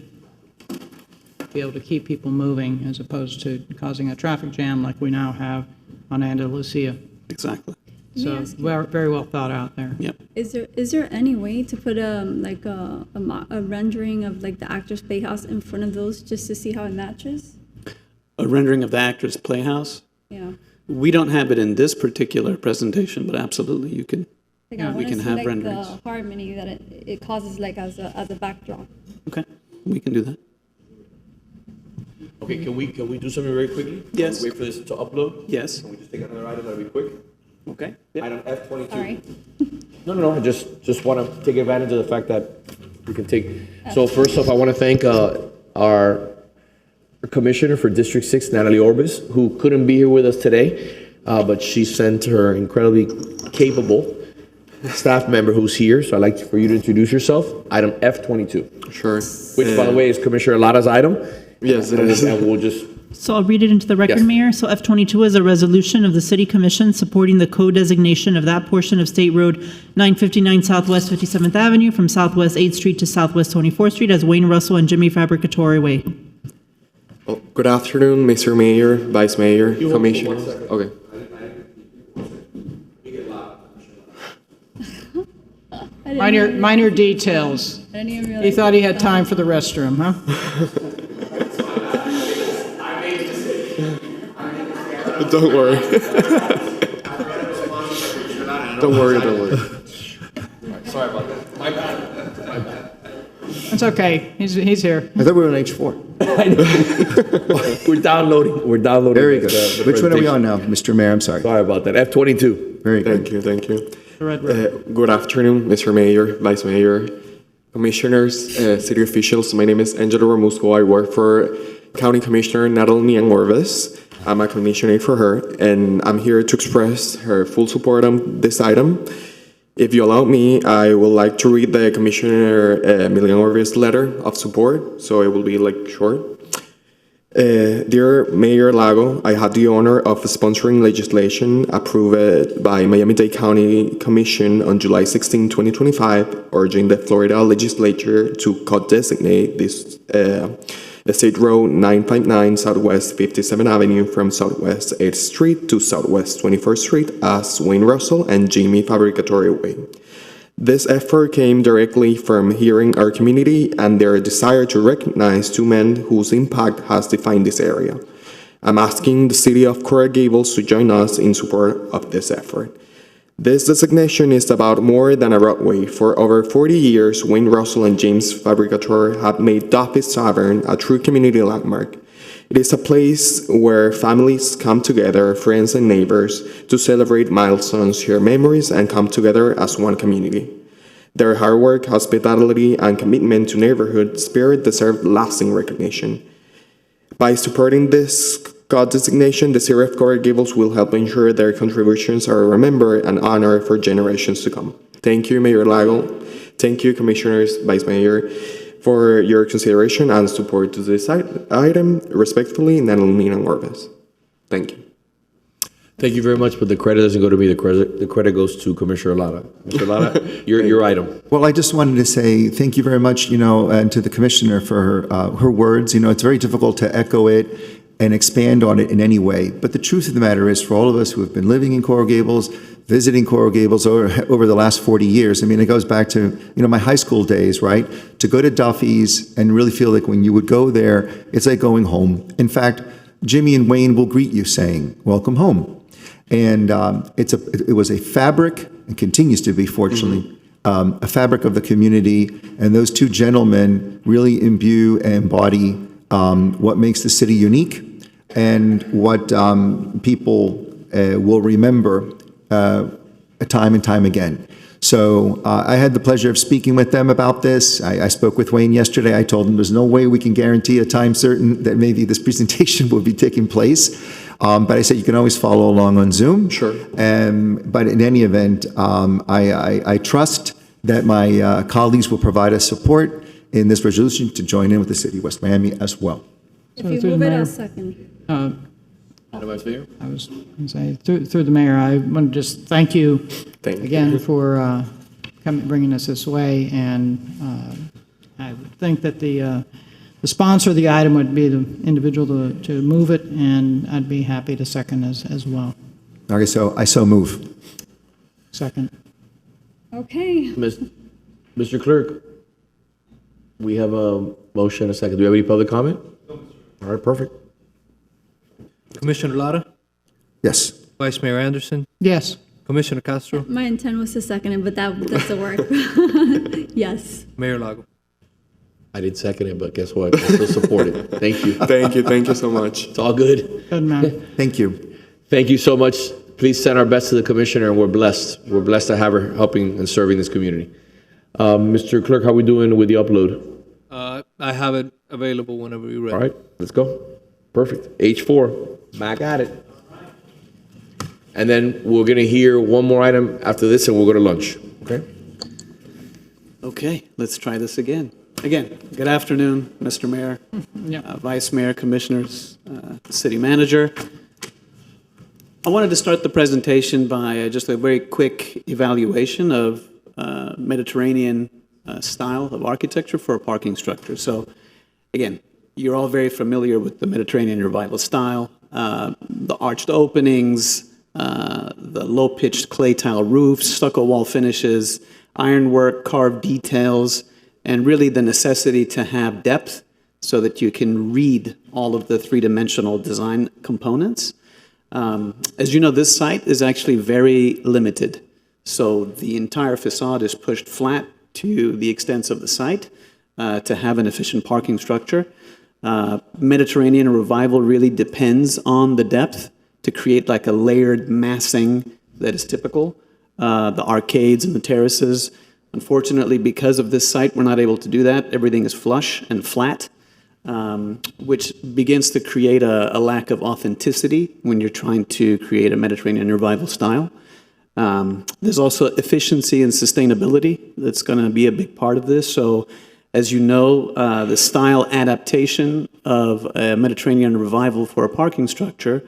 Be able to keep people moving as opposed to causing a traffic jam like we now have on Andalusia. Exactly. Let me So ask you- very well thought out there. Yep. Is there any way to put a rendering of like the actors playhouse in front of those just to see how it matches? A rendering of the actress playhouse. Yeah. We don't have it in this particular presentation, but absolutely you can. Like I we want to can see have like renderings. the harmony that it causes like as a backdrop. Okay, we can do that. Okay, can we do something very quickly? Yes. Wait for this to upload? Yes. Can we just take another item that'll be quick? Okay. Item F22. Sorry. No, I just want to take advantage of the fact that we can take. So first off, I want to thank our Commissioner for District 6, Natalie Orbis, who couldn't be here with us today, but she sent her incredibly capable staff member who's here. So I'd like for you to introduce yourself. Item F22. Sure. Which, by the way, is Commissioner Lara's item. Yes, it is. And we'll just. So I'll read it into the record, Yes. Mayor. So F22 is a resolution of the City Commission supporting the co-designation of that portion of State Road 959 Southwest 57th Avenue from Southwest 8th Street to Southwest 24th Street as Wayne Russell and Jimmy Fabricatore Way. Oh, good afternoon, Mr. Mayor, Vice Mayor, Commissioner. Okay. Minor details. He thought he had time for the restroom, huh? Don't worry. Don't worry. Sorry about that. My bad. It's okay. He's here. I thought we were on H4. We're downloading. Very good. the Which one are we presentation. on now, Mr. Mayor? I'm sorry. Sorry about that. F-22. Very good. Thank you. Red. Good afternoon, Mr. Mayor, Vice Mayor, Commissioners, city officials. My name is Angelo Ramusco. I work for County Commissioner Natalie Orvis. I'm a commissioner for her, and I'm here to express her full support on this item. If you allow me, I would like to read the Commissioner Milian Orvis' letter of support, so it will be short. Dear Mayor Lago, I had the honor of sponsoring legislation approved by Miami-Dade County Commission on July 16, 2025, urging the Florida legislature to co-designate this State Road 959 Southwest 57th Avenue from Southwest 8th Street to Southwest 21st Street as Wayne Russell and Jamie Fabricatory Way. This effort came directly from hearing our community and their desire to recognize two men whose impact has defined this area. I'm asking the city of Coral Gables to join us in support of this effort. This designation is about more than a roadway. For over 40 years, Wayne Russell and James Fabricatory have made Duffy's Tavern a true community landmark. It is a place where families come together, friends and neighbors, to celebrate milestones, share memories, and come together as one community. Their hard work, hospitality, and commitment to neighborhood spirit deserve lasting recognition. By supporting this God designation, the city of Coral Gables will help ensure their contributions are remembered and honored for generations to come. Thank you, Mayor Lago. Thank you, Commissioners, Vice Mayor, for your consideration and support to this item. Respectfully, Natalie Orvis. Thank you. Thank you very much, but the credit doesn't go to me. The credit goes to Commissioner Lara. Mr. Lara, your item. Well, I just wanted to say thank you very much, and to the commissioner for her words. It's very difficult to echo it and expand on it in any way. But the truth of the matter is, for all of us who have been living in Coral Gables, visiting Coral Gables over the last 40 years, it goes back to, my high school days, right? To go to Duffy's and really feel like when you would go there, it's like going home. In fact, Jimmy and Wayne will greet you saying, "Welcome home." And it was a fabric, and continues to be, fortunately, a fabric of the community. And those two gentlemen really imbue and embody what makes the city unique and what people will remember time and time again. So I had the pleasure of speaking with them about this. I spoke with Wayne yesterday. I told him there's no way we can guarantee a time certain that maybe this presentation will be taking place. But I said you can always follow along on Zoom. Sure. But in any event, I trust that my colleagues will provide us support in this resolution to join in with the city of West Miami as well. If you move it, I'll second. Madam Vice Mayor? I was going to say, through the mayor, I want to just thank you again for bringing us this way. And I would think that the sponsor of the item would be the individual to move it, and I'd be happy to second as well. Okay, so I so move. Second. Okay. Mr. Clerk, we have a motion, a second. Do we have any public comment? All right, perfect. Commissioner Lara? Yes. Vice Mayor Anderson? Yes. Commissioner Castro? My intent was to second it, but that doesn't work. Yes. Mayor Lago? I didn't second it, but guess what? I still support it. Thank you. Thank you so much. It's all good. Good, man. Thank you. Thank you so much. Please send our best to the commissioner, and we're blessed. We're blessed to have her helping and serving this community. Mr. Clerk, how are we doing with the upload? I have it available whenever you're ready. All right, let's go. Perfect. H4, back at it. And then we're going to hear one more item after this, and we'll go to lunch. Okay? Okay, let's try this again. Again, good afternoon, Mr. Mayor, Vice Mayor, Commissioners, City Manager. I wanted to start the presentation by just a very quick evaluation of Mediterranean style of architecture for a parking structure. So again, You're all very familiar with the Mediterranean Revival style, the arched openings, the low-pitched clay tile roofs, stucco wall finishes, ironwork, carved details, and really the necessity to have depth so that you can read all of the three-dimensional design components. As you know, this site is actually very limited. So the entire facade is pushed flat to the extents of the site to have an efficient parking structure. Mediterranean Revival really depends on the depth to create like a layered massing that is typical. The arcades and the terraces. Unfortunately, because of this site, we're not able to do that. Everything is flush and flat, which begins to create a lack of authenticity when you're trying to create a Mediterranean Revival style. There's also efficiency and sustainability that's going to be a big part of this. So, as you know, the style adaptation of a Mediterranean Revival for a parking structure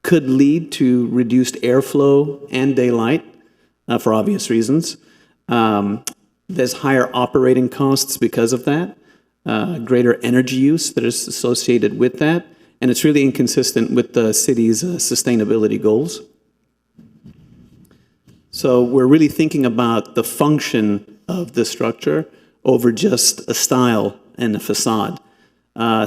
could lead to reduced airflow and daylight for obvious reasons. There's higher operating costs because of that, greater energy use that is associated with that, and it's really inconsistent with the city's sustainability goals. So we're really thinking about the function of the structure over just a style and a facade.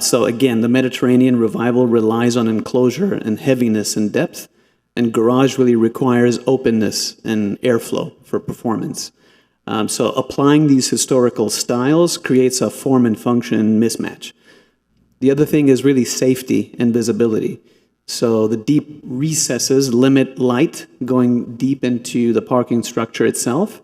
So again, the Mediterranean Revival relies on enclosure and heaviness and depth, and garage really requires openness and airflow for performance. So applying these historical styles creates a form and function mismatch. The other thing is really safety and visibility. So the deep recesses limit light going deep into the parking structure itself.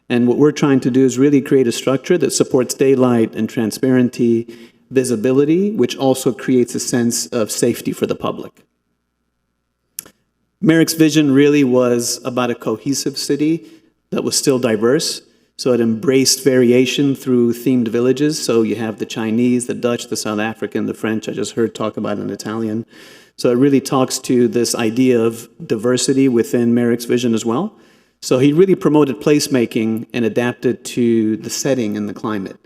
And what we're trying to do is really create a structure that supports daylight and transparency, visibility, which also creates a sense of safety for the public. Merrick's vision really was about a cohesive city that was still diverse. So it embraced variation through themed villages. So you have the Chinese, the Dutch, the South African, the French. I just heard talk about an Italian. So it really talks to this idea of diversity within Merrick's vision as well. So he really promoted placemaking and adapted to the setting and the climate.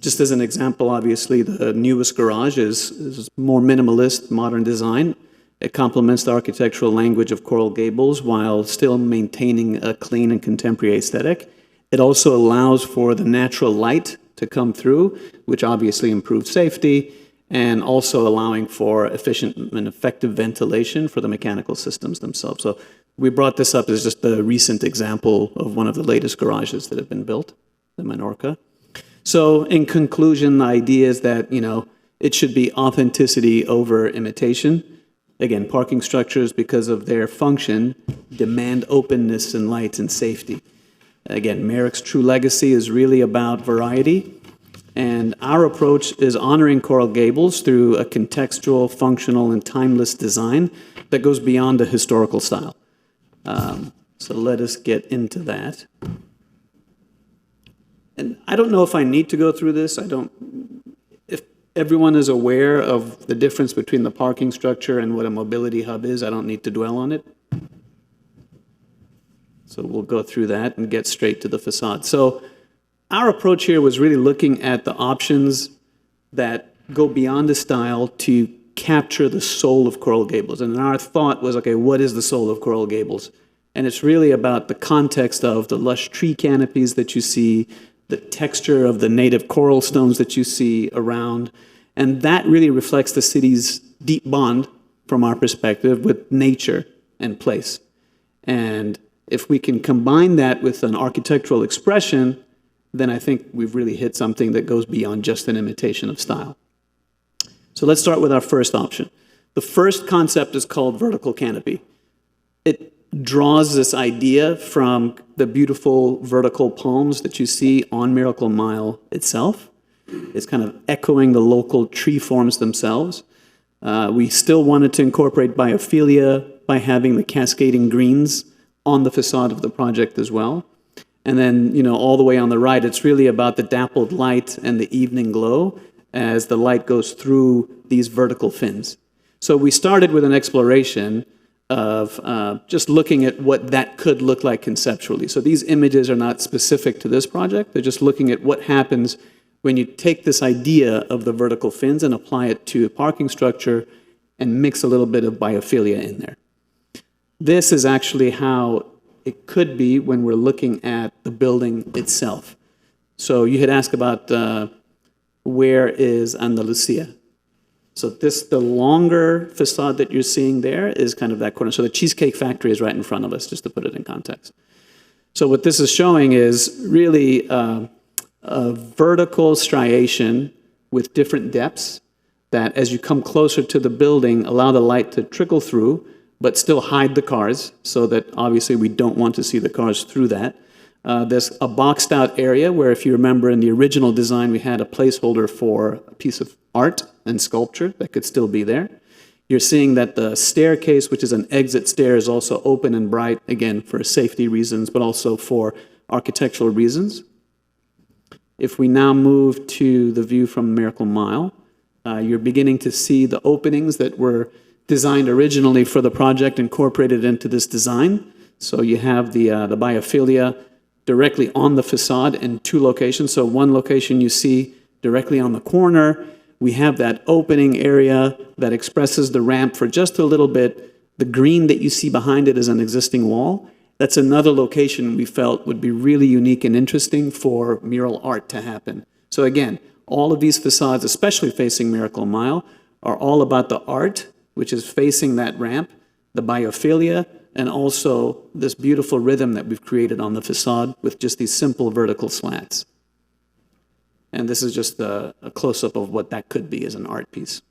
Just as an example, obviously, the newest garage is more minimalist, modern design. It complements the architectural language of Coral Gables while still maintaining a clean and contemporary aesthetic. It also allows for the natural light to come through, which obviously improves safety, and also allowing for efficient and effective ventilation for the mechanical systems themselves. So we brought this up as just a recent example of one of the latest garages that have been built in Menorca. So in conclusion, the idea is that, it should be authenticity over imitation. Again, parking structures, because of their function, demand openness and light and safety. Again, Merrick's true legacy is really about variety. And our approach is honoring Coral Gables through a contextual, functional, and timeless design that goes beyond a historical style. So let us get into that. And I don't know if I need to go through this. If everyone is aware of the difference between the parking structure and what a mobility hub is, I don't need to dwell on it. So we'll go through that and get straight to the facade. So our approach here was really looking at the options that go beyond the style to capture the soul of Coral Gables. And our thought was, okay, what is the soul of Coral Gables? And it's really about the context of the lush tree canopies that you see, the texture of the native coral stones that you see around. And that really reflects the city's deep bond, from our perspective, with nature and place. And if we can combine that with an architectural expression, then I think we've really hit something that goes beyond just an imitation of style. So let's start with our first option. The first concept is called vertical canopy. It draws this idea from the beautiful vertical palms that you see on Miracle Mile itself. It's kind of echoing the local tree forms themselves. We still wanted to incorporate biophilia by having the cascading greens on the facade of the project as well. And then, all the way on the right, it's really about the dappled light and the evening glow as the light goes through these vertical fins. So we started with an exploration of just looking at what that could look like conceptually. So these images are not specific to this project. They're just looking at what happens when you take this idea of the vertical fins and apply it to a parking structure and mix a little bit of biophilia in there. This is actually how it could be when we're looking at the building itself. So you had asked about where is Andalusia. So the longer facade that you're seeing there is kind of that corner. So the Cheesecake Factory is right in front of us, just to put it in context. So what this is showing is really a vertical striation with different depths that, as you come closer to the building, allow the light to trickle through, but still hide the cars, so that obviously we don't want to see the cars through that. There's a boxed out area where, if you remember in the original design, we had a placeholder for a piece of art and sculpture that could still be there. You're seeing that the staircase, which is an exit stair, is also open and bright, again, for safety reasons, but also for architectural reasons. If we now move to the view from Miracle Mile, you're beginning to see the openings that were designed originally for the project incorporated into this design. So you have the biophilia directly on the facade in two locations. So one location you see directly on the corner. We have that opening area that expresses the ramp for just a little bit. The green that you see behind it is an existing wall. That's another location we felt would be really unique and interesting for mural art to happen. So again, all of these facades, especially facing Miracle Mile, are all about the art, which is facing that ramp, the biophilia, and also this beautiful rhythm that we've created on the facade with just these simple vertical slats. And this is just a close-up of what that could be as an art piece.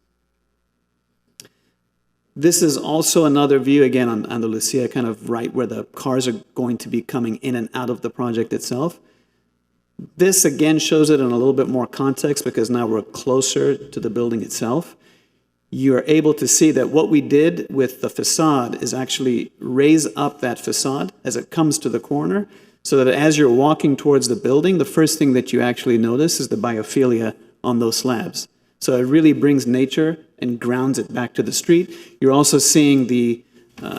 This is also another view, again, on Andalusia, kind of right where the cars are going to be coming in and out of the project itself. This, again, shows it in a little bit more context because now we're closer to the building itself. You are able to see that what we did with the facade is actually raise up that facade as it comes to the corner, so that as you're walking towards the building, the first thing that you actually notice is the biophilia on those slabs. So it really brings nature and grounds it back to the street. You're also seeing the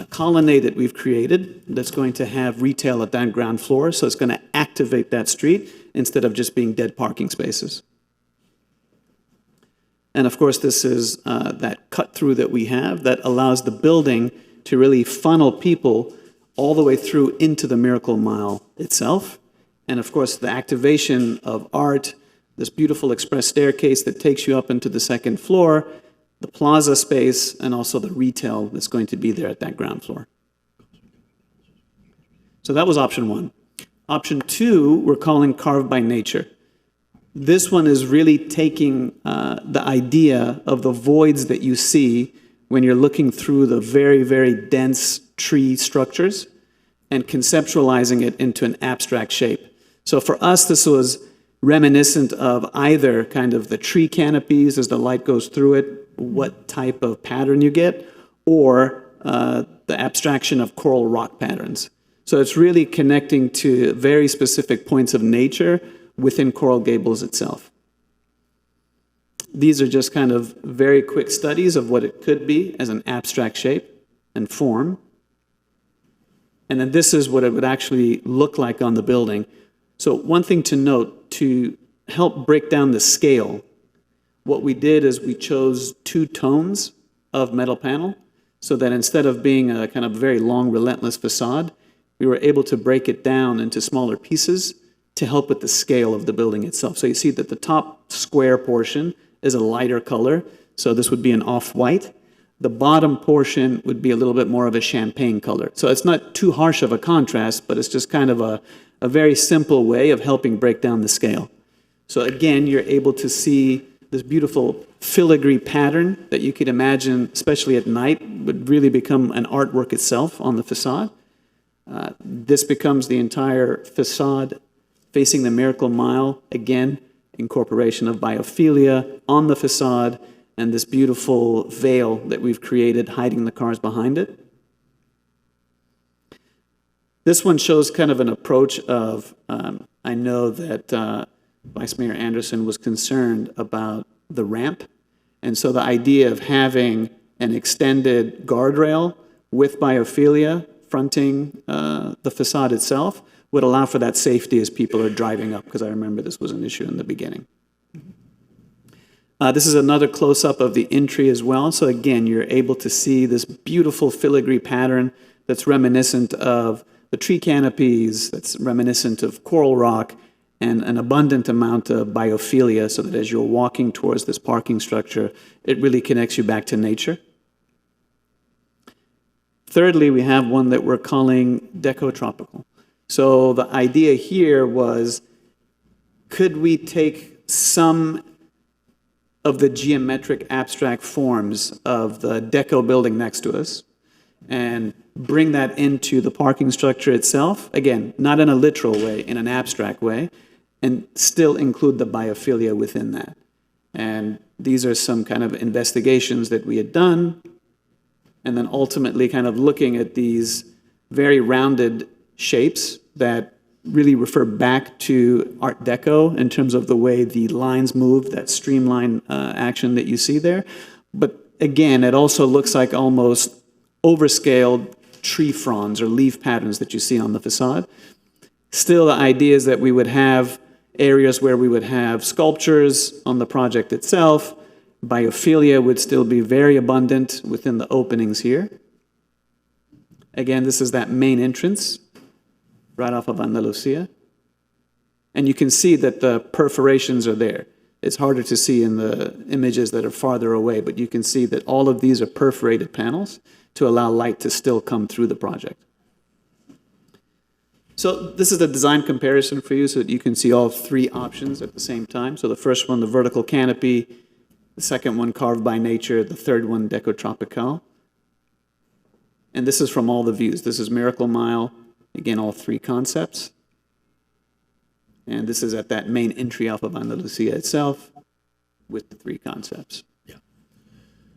colonnade that we've created that's going to have retail at that ground floor, so it's going to activate that street instead of just being dead parking spaces. And of course, this is that cut through that we have that allows the building to really funnel people all the way through into the Miracle Mile itself. And of course, the activation of art, this beautiful express staircase that takes you up into the second floor, the plaza space, and also the retail that's going to be there at that ground floor. So that was option one. Option two, we're calling Carved by Nature. This one is really taking the idea of the voids that you see when you're looking through the very, very dense tree structures and conceptualizing it into an abstract shape. So for us, this was reminiscent of either kind of the tree canopies as the light goes through it, what type of pattern you get, or the abstraction of coral rock patterns. So it's really connecting to very specific points of nature within Coral Gables itself. These are just kind of very quick studies of what it could be as an abstract shape and form. And then this is what it would actually look like on the building. So one thing to note, to help break down the scale, what we did is we chose 2 tones of metal panel so that instead of being a kind of very long, relentless facade, we were able to break it down into smaller pieces to help with the scale of the building itself. So you see that the top square portion is a lighter color, so this would be an off-white. The bottom portion would be a little bit more of a champagne color. So it's not too harsh of a contrast, but it's just kind of a very simple way of helping break down the scale. So again, you're able to see this beautiful filigree pattern that you could imagine, especially at night, would really become an artwork itself on the facade. This becomes the entire facade facing the Miracle Mile, again, incorporation of biophilia on the facade, and this beautiful veil that we've created hiding the cars behind it. This one shows kind of an approach of, I know that Vice Mayor Anderson was concerned about the ramp, and so the idea of having an extended guardrail with biophilia fronting the facade itself would allow for that safety as people are driving up, because I remember this was an issue in the beginning. This is another close-up of the entry as well. So again, you're able to see this beautiful filigree pattern that's reminiscent of the tree canopies, that's reminiscent of coral rock, and an abundant amount of biophilia, so that as you're walking towards this parking structure, it really connects you back to nature. Thirdly, we have one that we're calling deco-tropical. So the idea here was, could we take some of the geometric abstract forms of the deco building next to us and bring that into the parking structure itself? Again, not in a literal way, in an abstract way, and still include the biophilia within that. And these are some kind of investigations that we had done, and then ultimately kind of looking at these very rounded shapes that really refer back to Art Deco in terms of the way the lines move, that streamline action that you see there. But again, it also looks like almost overscaled tree fronds or leaf patterns that you see on the facade. Still, the idea is that we would have areas where we would have sculptures on the project itself. Biophilia would still be very abundant within the openings here. Again, this is that main entrance right off of Andalusia. And you can see that the perforations are there. It's harder to see in the images that are farther away, but you can see that all of these are perforated panels to allow light to still come through the project. So this is a design comparison for you so that you can see all three options at the same time. So the first one, the vertical canopy, the second one, carved by nature, the third one, Deco Tropical. And this is from all the views. This is Miracle Mile, again, all three concepts. And this is at that main entry off of Andalusia itself with the three concepts. Yeah.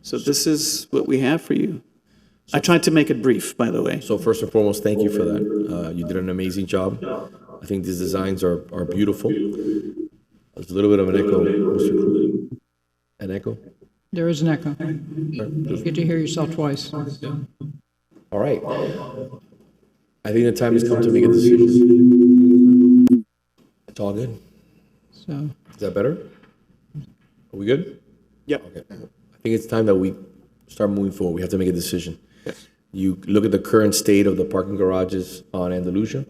So this is what we have for you. I tried to make it brief, by the way. So first and foremost, thank you for that. You did an amazing job. I think these designs are beautiful. There's a little bit of an echo, Mr. Cruz. An echo? There is an echo. You get to hear yourself twice. All right. I think the time has come to make a decision. It's all good. So. Is that better? Are we good? Yeah. Okay. I think it's time that we start moving forward. We have to make a decision. Yes. You look at the current state of the parking garages on Andalusia.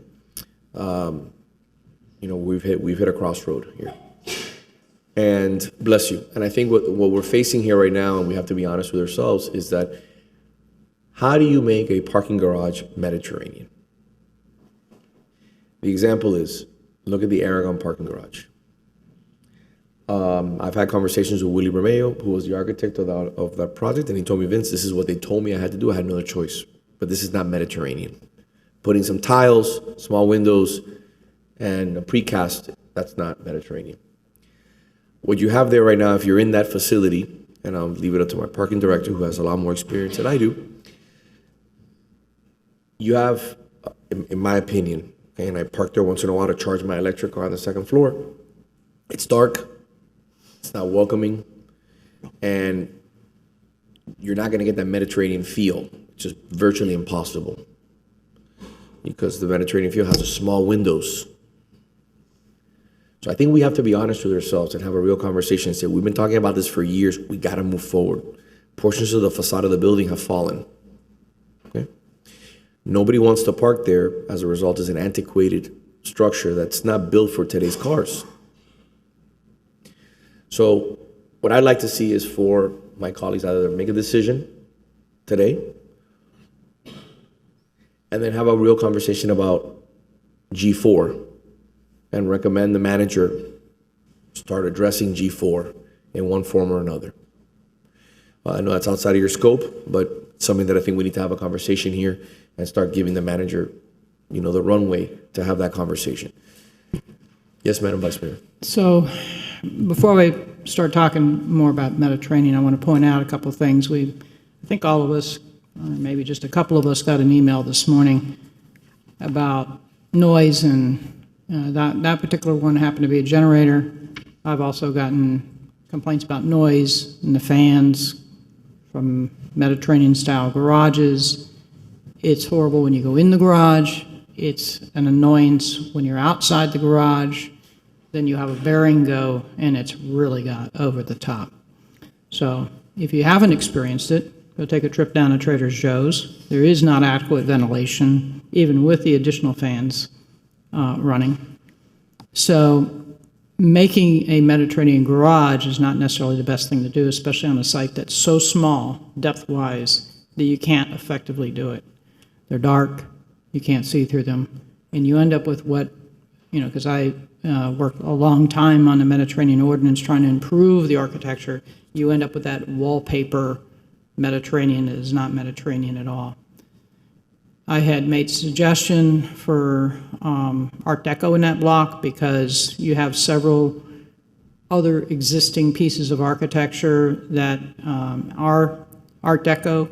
We've hit a crossroad here. And bless you. And I think what we're facing here right now, and we have to be honest with ourselves, is that how do you make a parking garage Mediterranean? The example is, look at the Aragon parking garage. I've had conversations with Willie Bermeo, who was the architect of that project, and he told me, Vince, this is what they told me I had to do. I had no other choice. But this is not Mediterranean. Putting some tiles, small windows, and a precast, that's not Mediterranean. What you have there right now, if you're in that facility, and I'll leave it up to my parking director, who has a lot more experience than I do, you have, in my opinion, okay, and I park there once in a while to charge my electric car on the second floor, it's dark, it's not welcoming, and you're not going to get that Mediterranean feel. It's just virtually impossible because the Mediterranean feel has the small windows. So I think we have to be honest with ourselves and have a real conversation and say, we've been talking about this for years. We got to move forward. Portions of the facade of the building have fallen. Okay? Nobody wants to park there. As a result, it's an antiquated structure that's not built for today's cars. So what I'd like to see is for my colleagues either make a decision today and then have a real conversation about G4 and recommend the manager start addressing G4 in one form or another. I know that's outside of your scope, but something that I think we need to have a conversation here and start giving the manager, the runway to have that conversation. Yes, Madam Vice Mayor. So before we start talking more about Mediterranean, I want to point out a couple of things. I think all of us, or maybe just a couple of us, got an email this morning about noise, and that particular one happened to be a generator. I've also gotten complaints about noise in the fans from Mediterranean-style garages. It's horrible when you go in the garage. It's an annoyance when you're outside the garage. Then you have a bearing go, and it's really got over the top. So if you haven't experienced it, go take a trip down to Trader Joe's. There is not adequate ventilation, even with the additional fans running. So making a Mediterranean garage is not necessarily the best thing to do, especially on a site that's so small, depth-wise, that you can't effectively do it. They're dark, you can't see through them, and you end up with what, because I worked a long time on the Mediterranean ordinance trying to improve the architecture, you end up with that wallpaper Mediterranean that is not Mediterranean at all. I had made suggestion for Art Deco in that block because you have several other existing pieces of architecture that are Art Deco.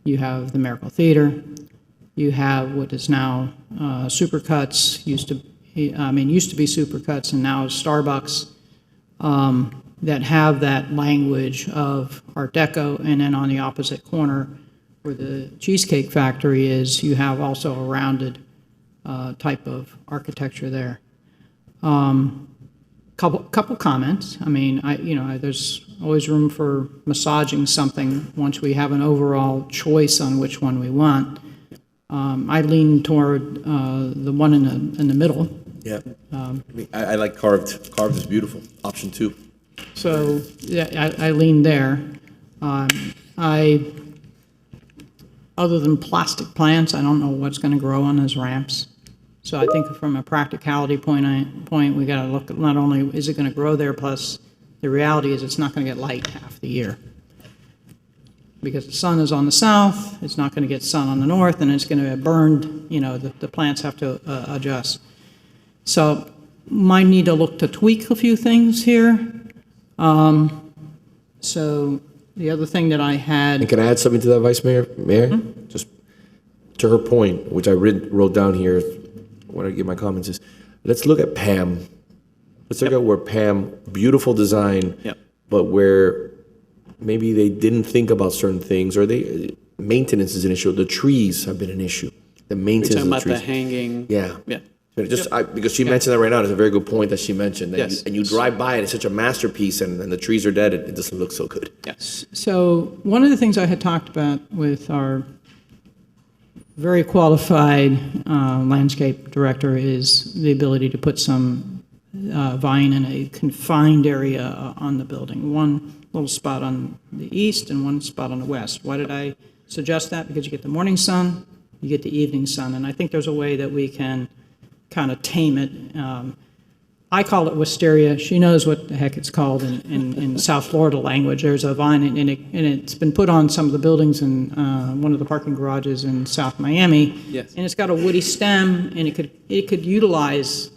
You have the Miracle Theater. You have what is now Supercuts, used to be Supercuts and now is Starbucks, that have that language of Art Deco. And then on the opposite corner, where the Cheesecake Factory is, you have also a rounded type of architecture there. Couple comments. I mean, there's always room for massaging something once we have an overall choice on which one we want. I lean toward the one in the middle. Yeah. I like carved. Carved is beautiful. Option 2. So yeah, I lean there. Other than plastic plants, I don't know what's going to grow on those ramps. So I think from a practicality point, we got to look at not only is it going to grow there, plus the reality is it's not going to get light half the year. Because the sun is on the south, it's not going to get sun on the north, and it's going to get burned. The plants have to adjust. So might need to look to tweak a few things here. So the other thing that I had... And can I add something to that, Vice Mayor? Mm-hmm. Just to her point, which I wrote down here when I give my comments, is let's look at Pam. Let's look at where Pam, beautiful design, but where maybe they didn't think about certain things, or maintenance is an issue. The trees have been an issue. The maintenance of the trees. You're talking about the hanging... Yeah. Yeah. Because she mentioned that right now, it's a very good point that she mentioned. Yes. And you drive by it, it's such a masterpiece, and the trees are dead, it doesn't look so good. Yes. So one of the things I had talked about with our very qualified landscape director is the ability to put some vine in a confined area on the building. One little spot on the east and one spot on the west. Why did I suggest that? Because you get the morning sun, you get the evening sun, and I think there's a way that we can kind of tame it. I call it wisteria. She knows what the heck it's called in South Florida language. There's a vine, and it's been put on some of the buildings in one of the parking garages in South Miami. Yes. And it's got a woody stem, and it could utilize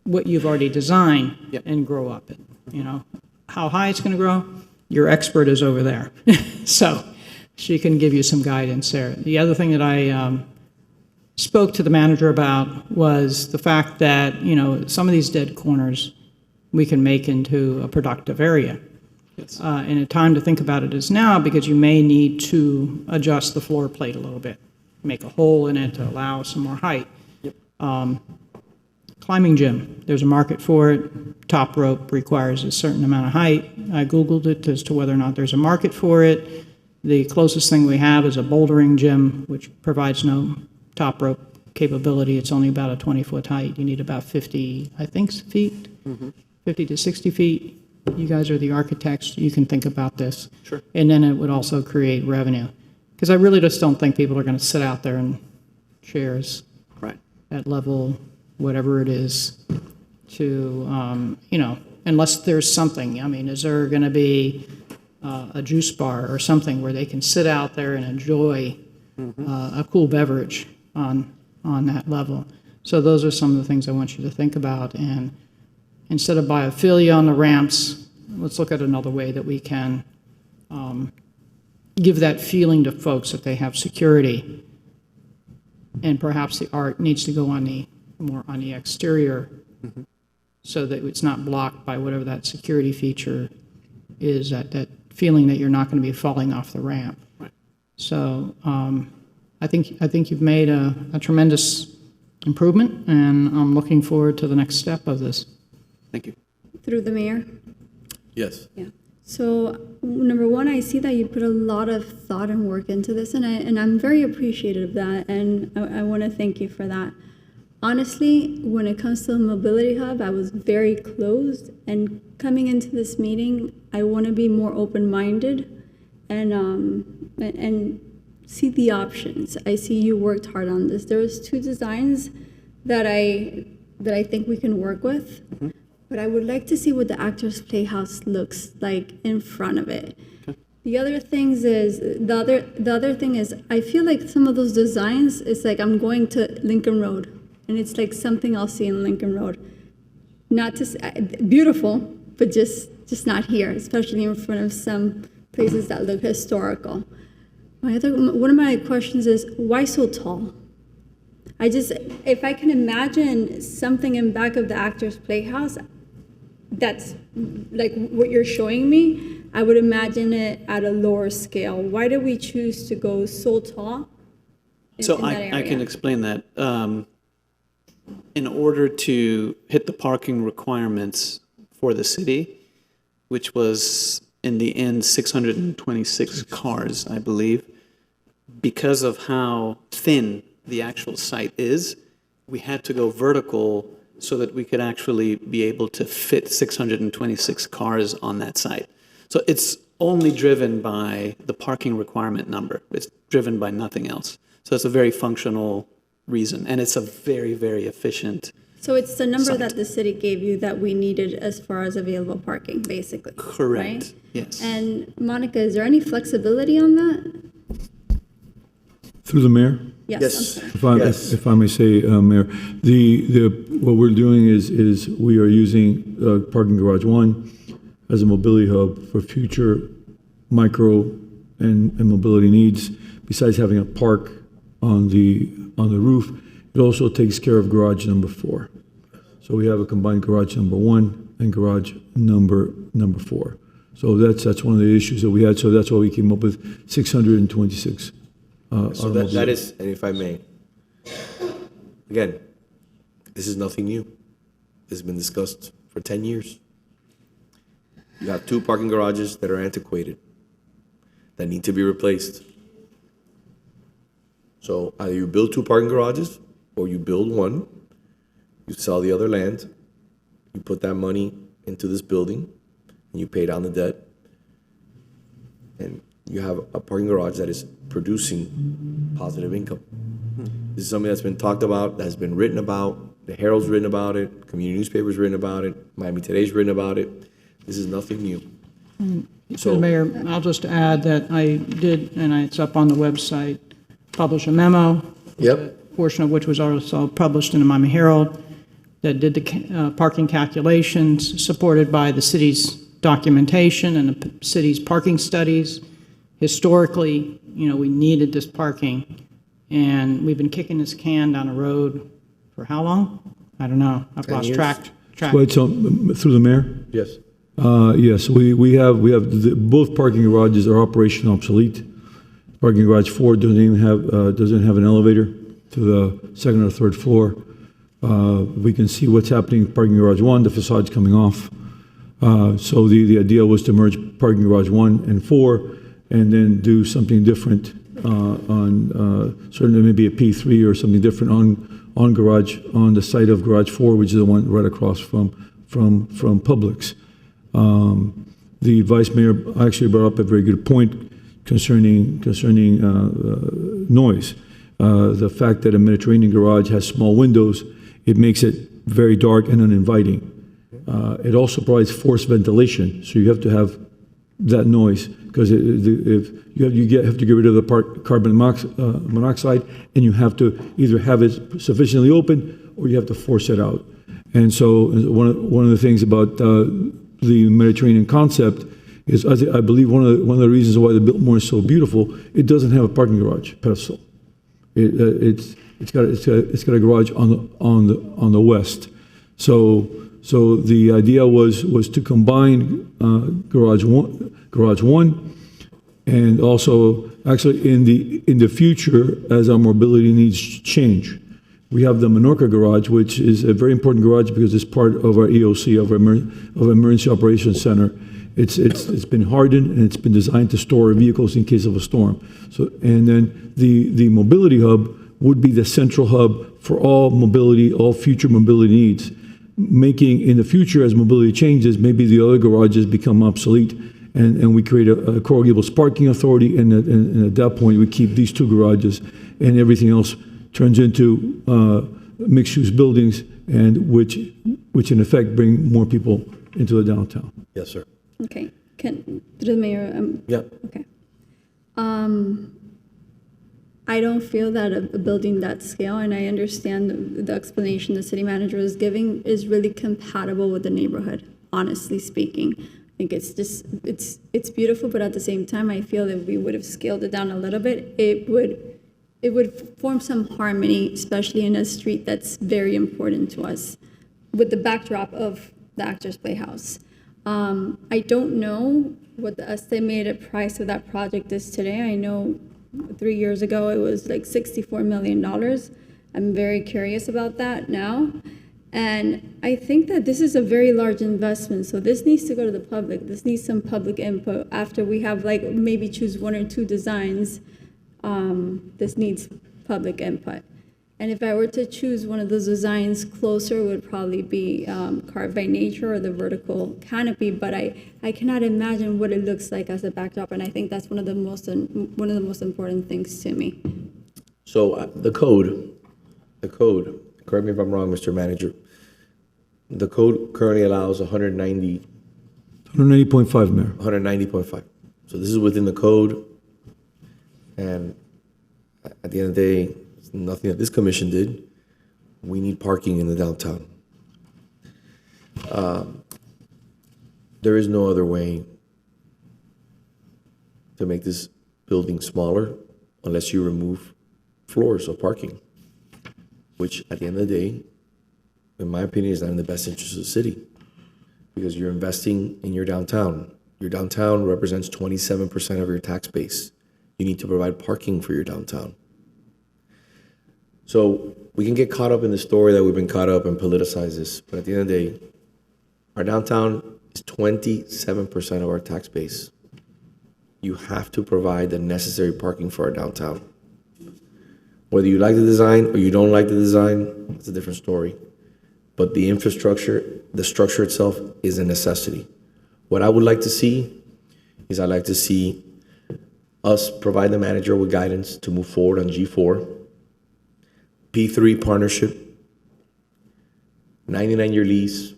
what you've already designed and grow up it. How high it's going to grow, your expert is over there. So she can give you some guidance there. The other thing that I spoke to the manager about was the fact that, some of these dead corners we can make into a productive area. Yes. And a time to think about it is now, because you may need to adjust the floor plate a little bit, make a hole in it to allow some more height. Climbing gym, there's a market for it. Top rope requires a certain amount of height. I Googled it as to whether or not there's a market for it. The closest thing we have is a bouldering gym, which provides no top rope capability. It's only about a 20-foot height. You need about 50, I think, feet, 50 to 60 feet. You guys are the architects. You can think about this. Sure. And then it would also create revenue. Because I really just don't think people are going to sit out there in chairs at level whatever it is to, unless there's something. I mean, is there going to be a juice bar or something where they can sit out there and enjoy a cool beverage on that level? So those are some of the things I want you to think about. And instead of biophilia on the ramps, let's look at another way that we can give that feeling to folks that they have security. And perhaps the art needs to go more on the exterior so that it's not blocked by whatever that security feature is, that feeling that you're not going to be falling off the ramp. Right. So I think you've made a tremendous improvement, and I'm looking forward to the next step of this. Thank you. Through the mayor. Yes. Yeah. So, number one, I see that you put a lot of thought and work into this, and I'm very appreciative of that, and I want to thank you for that. Honestly, when it comes to the mobility hub, I was very closed, and coming into this meeting, I want to be more open-minded and see the options. I see you worked hard on this. There was 2 designs that I think we can work with. But I would like to see what the Actors Playhouse looks like in front of it. Okay. The other thing is I feel like some of those designs, it's like I'm going to Lincoln Road, and it's like something I'll see in Lincoln Road. Not to say, beautiful, but just not here, especially in front of some places that look historical. One of my questions is, why so tall? If I can imagine something in back of the Actors Playhouse, that's like what you're showing me, I would imagine it at a lower scale. Why do we choose to go so tall in that area? I can explain that. In order to hit the parking requirements for the city, which was in the end 626 cars, I believe, because of how thin the actual site is, we had to go vertical so that we could actually be able to fit 626 cars on that site. So it's only driven by the parking requirement number. It's driven by nothing else. So it's a very functional reason, and it's a very, very efficient. So it's the number site. that the city gave you that we needed as far as available parking, basically. Correct. Right? Yes. And Monica, is there any flexibility on that? Through the mayor? Yes. If I may say, Mayor, what we're doing is we are using Parking Garage 1 as a mobility hub for future micro and mobility needs. Besides having a park on the roof, it also takes care of garage number 4. So we have a combined garage number 1 and garage number 4. So that's one of the issues that we had. So that's why we came up with 626. So that is, and if I may, again, this is nothing new. This has been discussed for 10 years. You have 2 parking garages that are antiquated, that need to be replaced. So either you build 2 parking garages, or you build 1, you sell the other land, you put that money into this building, and you pay down the debt, and you have a parking garage that is producing positive income. This is something that's been talked about, that has been written about. The Herald's written about it. Community newspapers written about it. Miami Today's written about it. This is nothing new. So, Mayor, I'll just add that I did, and it's up on the website, publish a memo. Yep. A portion of which was also published in the Miami Herald, that did the parking calculations, supported by the city's documentation and the city's parking studies. Historically, we needed this parking, and we've been kicking this can down the road for how long? I don't know. I've 10 lost years. track. Wait, so through the mayor? Yes. Yes, we have both parking garages are operational obsolete. Parking garage 4 doesn't have an elevator to the 2nd or 3rd floor. We can see what's happening in parking garage 1. The facade's coming off. So the idea was to merge parking garage 1 and 4, and then do something different on certainly maybe a P3 or something different on the site of garage 4, which is the one right across from Publix. The vice mayor actually brought up a very good point concerning noise. The fact that a Mediterranean garage has small windows, it makes it very dark and uninviting. It also provides forced ventilation, so you have to have that noise, because if you have to get rid of the carbon monoxide, and you have to either have it sufficiently open or you have to force it out. And so one of the things about the Mediterranean concept is, I believe one of the reasons why the Biltmore is so beautiful, it doesn't have a parking garage pedestal. It's got a garage on the west. So the idea was to combine garage one, and also actually in the future, as our mobility needs change, We have the Menorca garage, which is a very important garage because it's part of our EOC, of our Emergency Operations Center. It's been hardened and it's been designed to store vehicles in case of a storm. So, and then the mobility hub would be the central hub for all mobility, all future mobility needs, making in the future as mobility changes, maybe the other garages become obsolete, and we create a Coral Gables parking authority, and at that point we keep these two garages, and everything else turns into mixed-use buildings, and which in effect bring more people into the downtown. Yes, sir. Okay, through the mayor. Yeah. Okay. I don't feel that a building that scale, and I understand the explanation the city manager is giving, is really compatible with the neighborhood, honestly speaking. I think it's just, it's beautiful, but at the same time, I feel that we would have scaled it down a little bit. It would form some harmony, especially in a street that's very important to us, with the backdrop of the Actors Playhouse. I don't know what the estimated price of that project is today. I know 3 years ago it was like $64 million. I'm very curious about that now. And I think that this is a very large investment. So this needs to go to the public. This needs some public input after we have like maybe choose 1 or 2 designs. This needs public input. And if I were to choose one of those designs, closer would probably be Carved by Nature or the vertical canopy. But I cannot imagine what it looks like as a backdrop, and I think that's one of the most important things to me. So the code. Correct me if I'm wrong, Mr. Manager. The code currently allows 190. 190.5, Mayor. 190.5. So this is within the code, and at the end of the day, it's nothing that this commission did. We need parking in the downtown. There is no other way to make this building smaller unless you remove floors of parking, which at the end of the day, in my opinion, is not in the best interest of the city, because you're investing in your downtown. Your downtown represents 27% of your tax base. You need to provide parking for your downtown. So we can get caught up in the story that we've been caught up and politicize this, but at the end of the day, our downtown is 27% of our tax base. You have to provide the necessary parking for our downtown. Whether you like the design or you don't like the design, it's a different story. But the infrastructure, the structure itself is a necessity. What I would like to see is I'd like to see us provide the manager with guidance to move forward on G4, P3 partnership, 99-year lease,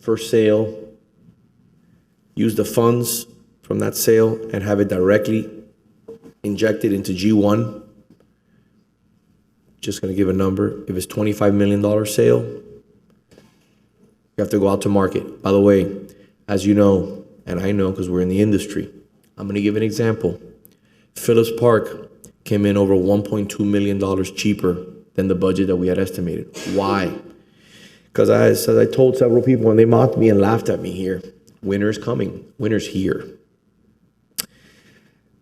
first sale, use the funds from that sale and have it directly injected into G1. Just going to give a number. If it's $25 million sale, you have to go out to market. By the way, as you know, and I know because we're in the industry, I'm going to give an example. Phillips Park came in over $1.2 million cheaper than the budget that we had estimated. Why? Because as I told several people, and they mocked me and laughed at me here, winter's coming. Winter's here.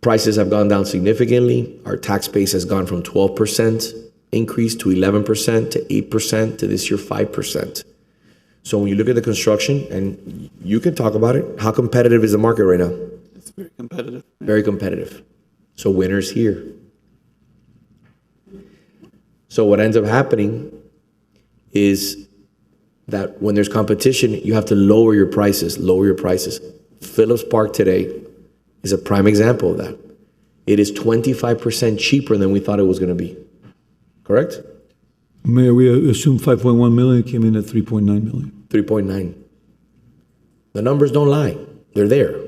Prices have gone down significantly. Our tax base has gone from 12% increase to 11% to 8% to this year 5%. So when you look at the construction, and you can talk about it, how competitive is the market right now? It's very competitive. Very competitive. So winter's here. So what ends up happening is that when there's competition, you have to lower your prices. Phillips Park today is a prime example of that. It is 25% cheaper than we thought it was going to be. Correct? Mayor, we assumed 5.1 million, came in at 3.9 million. 3.9. The numbers don't lie. They're there.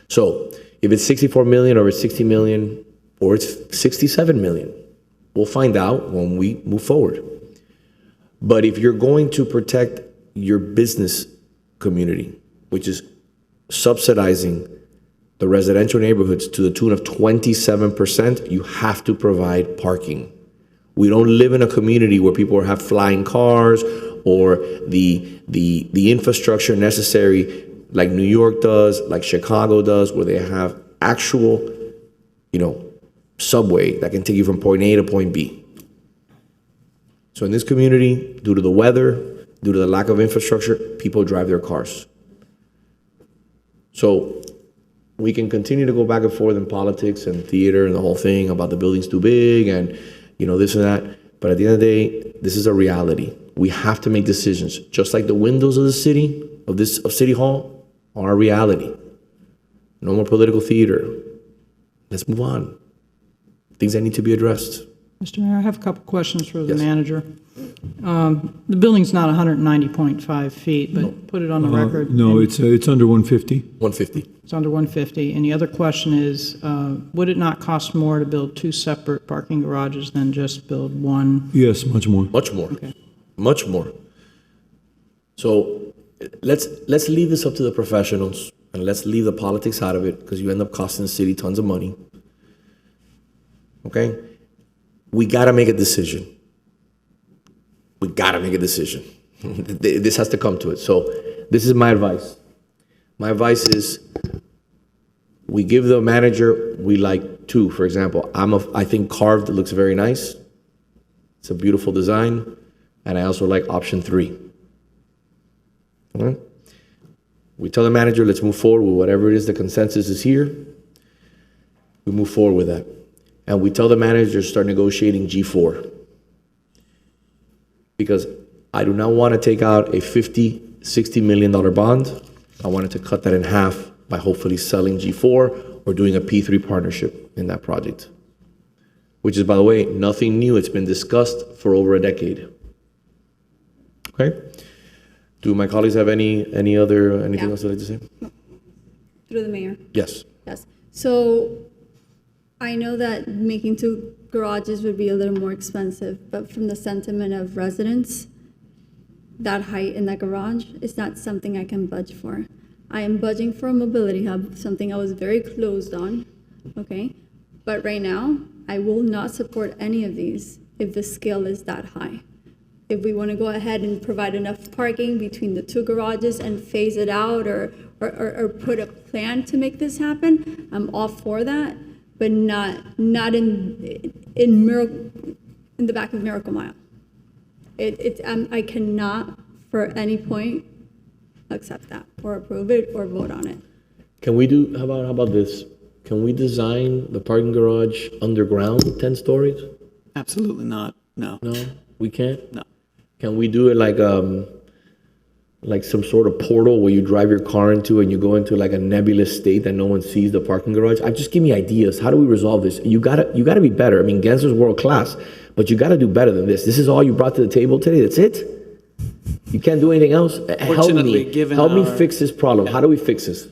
So if it's 64 million or it's 60 million or it's 67 million, we'll find out when we move forward. But if you're going to protect your business community, which is subsidizing the residential neighborhoods to the tune of 27%, you have to provide parking. We don't live in a community where people have flying cars or the infrastructure necessary like New York does, like Chicago does, where they have actual, subway that can take you from point A to point B. So in this community, due to the weather, due to the lack of infrastructure, people drive their cars. So we can continue to go back and forth in politics and theater and the whole thing about the building's too big and, you know, this and that. But at the end of the day, this is a reality. We have to make decisions. Just like the windows of the city, of City Hall, are a reality. No more political theater. Let's move on. Things that need to be addressed. Mr. Mayor, I have a couple questions for the manager. The building's not 190.5 feet, but put it on the record. No, it's under 150. 150. It's under 150. And the other question is, would it not cost more to build two separate parking garages than just build one? Yes, much more. Much more. Okay. Much more. So let's leave this up to the professionals and let's leave the politics out of it because you end up costing the city tons of money. Okay? We gotta make a decision. We gotta make a decision. This has to come to it. So this is my advice. My advice is we give the manager, we like two, for example. I think carved looks very nice. It's a beautiful design. And I also like option 3. All right? We tell the manager, let's move forward with whatever it is, the consensus is here. We move forward with that. And we tell the manager to start negotiating G4. Because I do not want to take out a $50, $60 million bond. I wanted to cut that in half by hopefully selling G4 or doing a P3 partnership in that project. Which is, by the way, nothing new. It's been discussed for over a decade. Okay? Do my colleagues have anything else they'd like to say? Through the mayor. Yes. Yes. So I know that making two garages would be a little more expensive, but from the sentiment of residents, that height in that garage is not something I can budge for. I am budging for a mobility hub, something I was very closed on, okay? But right now, I will not support any of these if the scale is that high. If we want to go ahead and provide enough parking between the two garages and phase it out or put a plan to make this happen, I'm all for that, but not in the back of Miracle Mile. I cannot for any point accept that or approve it or vote on it. Can we do, how about this? Can we design the parking garage underground, 10 stories? Absolutely not, no. No, we can't? No. Can we do it like some sort of portal where you drive your car into and you go into like a nebulous state that no one sees the parking garage? Just give me ideas. How do we resolve this? You gotta be better. I mean, Gensler's world class, but you gotta do better than this. This is all you brought to the table today. That's it? You can't do anything else? Help me fix this problem. How do we fix this?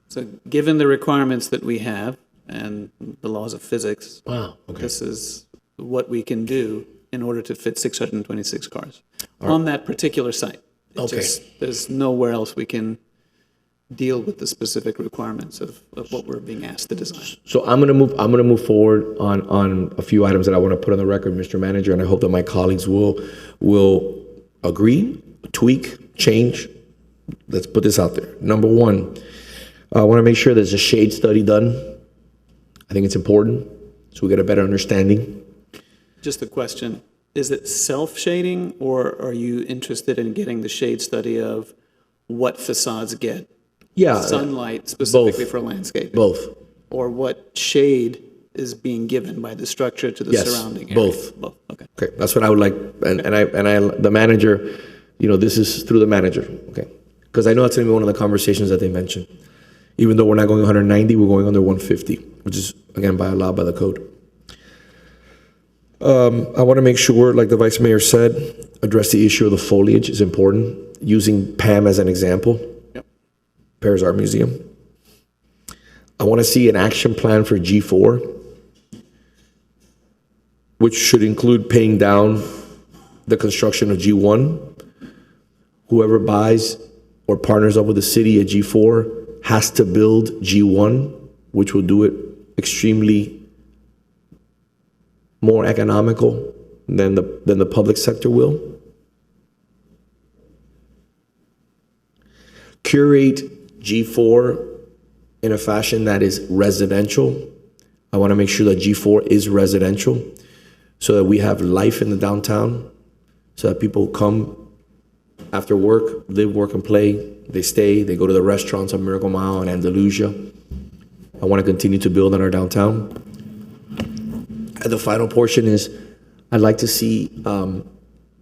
So given the requirements that we have and the laws of physics, this is what we can do in order to fit 626 cars on that particular site. There's nowhere else we can deal with the specific requirements of what we're being asked to design. So I'm gonna move forward on a few items that I want to put on the record, Mr. Manager, and I hope that my colleagues will agree, tweak, change. Let's put this out there. Number one, I want to make sure there's a shade study done. I think it's important so we get a better understanding. Just a question, is it self-shading or are you interested in getting the shade study of what facades get sunlight specifically for landscaping? Both. Or what shade is being given by the structure to the surrounding area? Both. Okay. Okay, that's what I would like, and I, the manager, this is through the manager, okay? Because I know that's gonna be one of the conversations that they mentioned. Even though we're not going 190, we're going under 150, which is, again, allowed by the code. I want to make sure, like the Vice Mayor said, address the issue of the foliage is important. Using Pam as an example, Paris Art Museum. I want to see an action plan for G4, which should include paying down the construction of G1. Whoever buys or partners up with the city at G4 has to build G1, which will do it extremely more economical than the public sector will. Curate G4 in a fashion that is residential. I want to make sure that G4 is residential so that we have life in the downtown, so that people come after work, live, work, and play. They stay, they go to the restaurants on Miracle Mile and Andalusia. I want to continue to build on our downtown. And the final portion is I'd like to see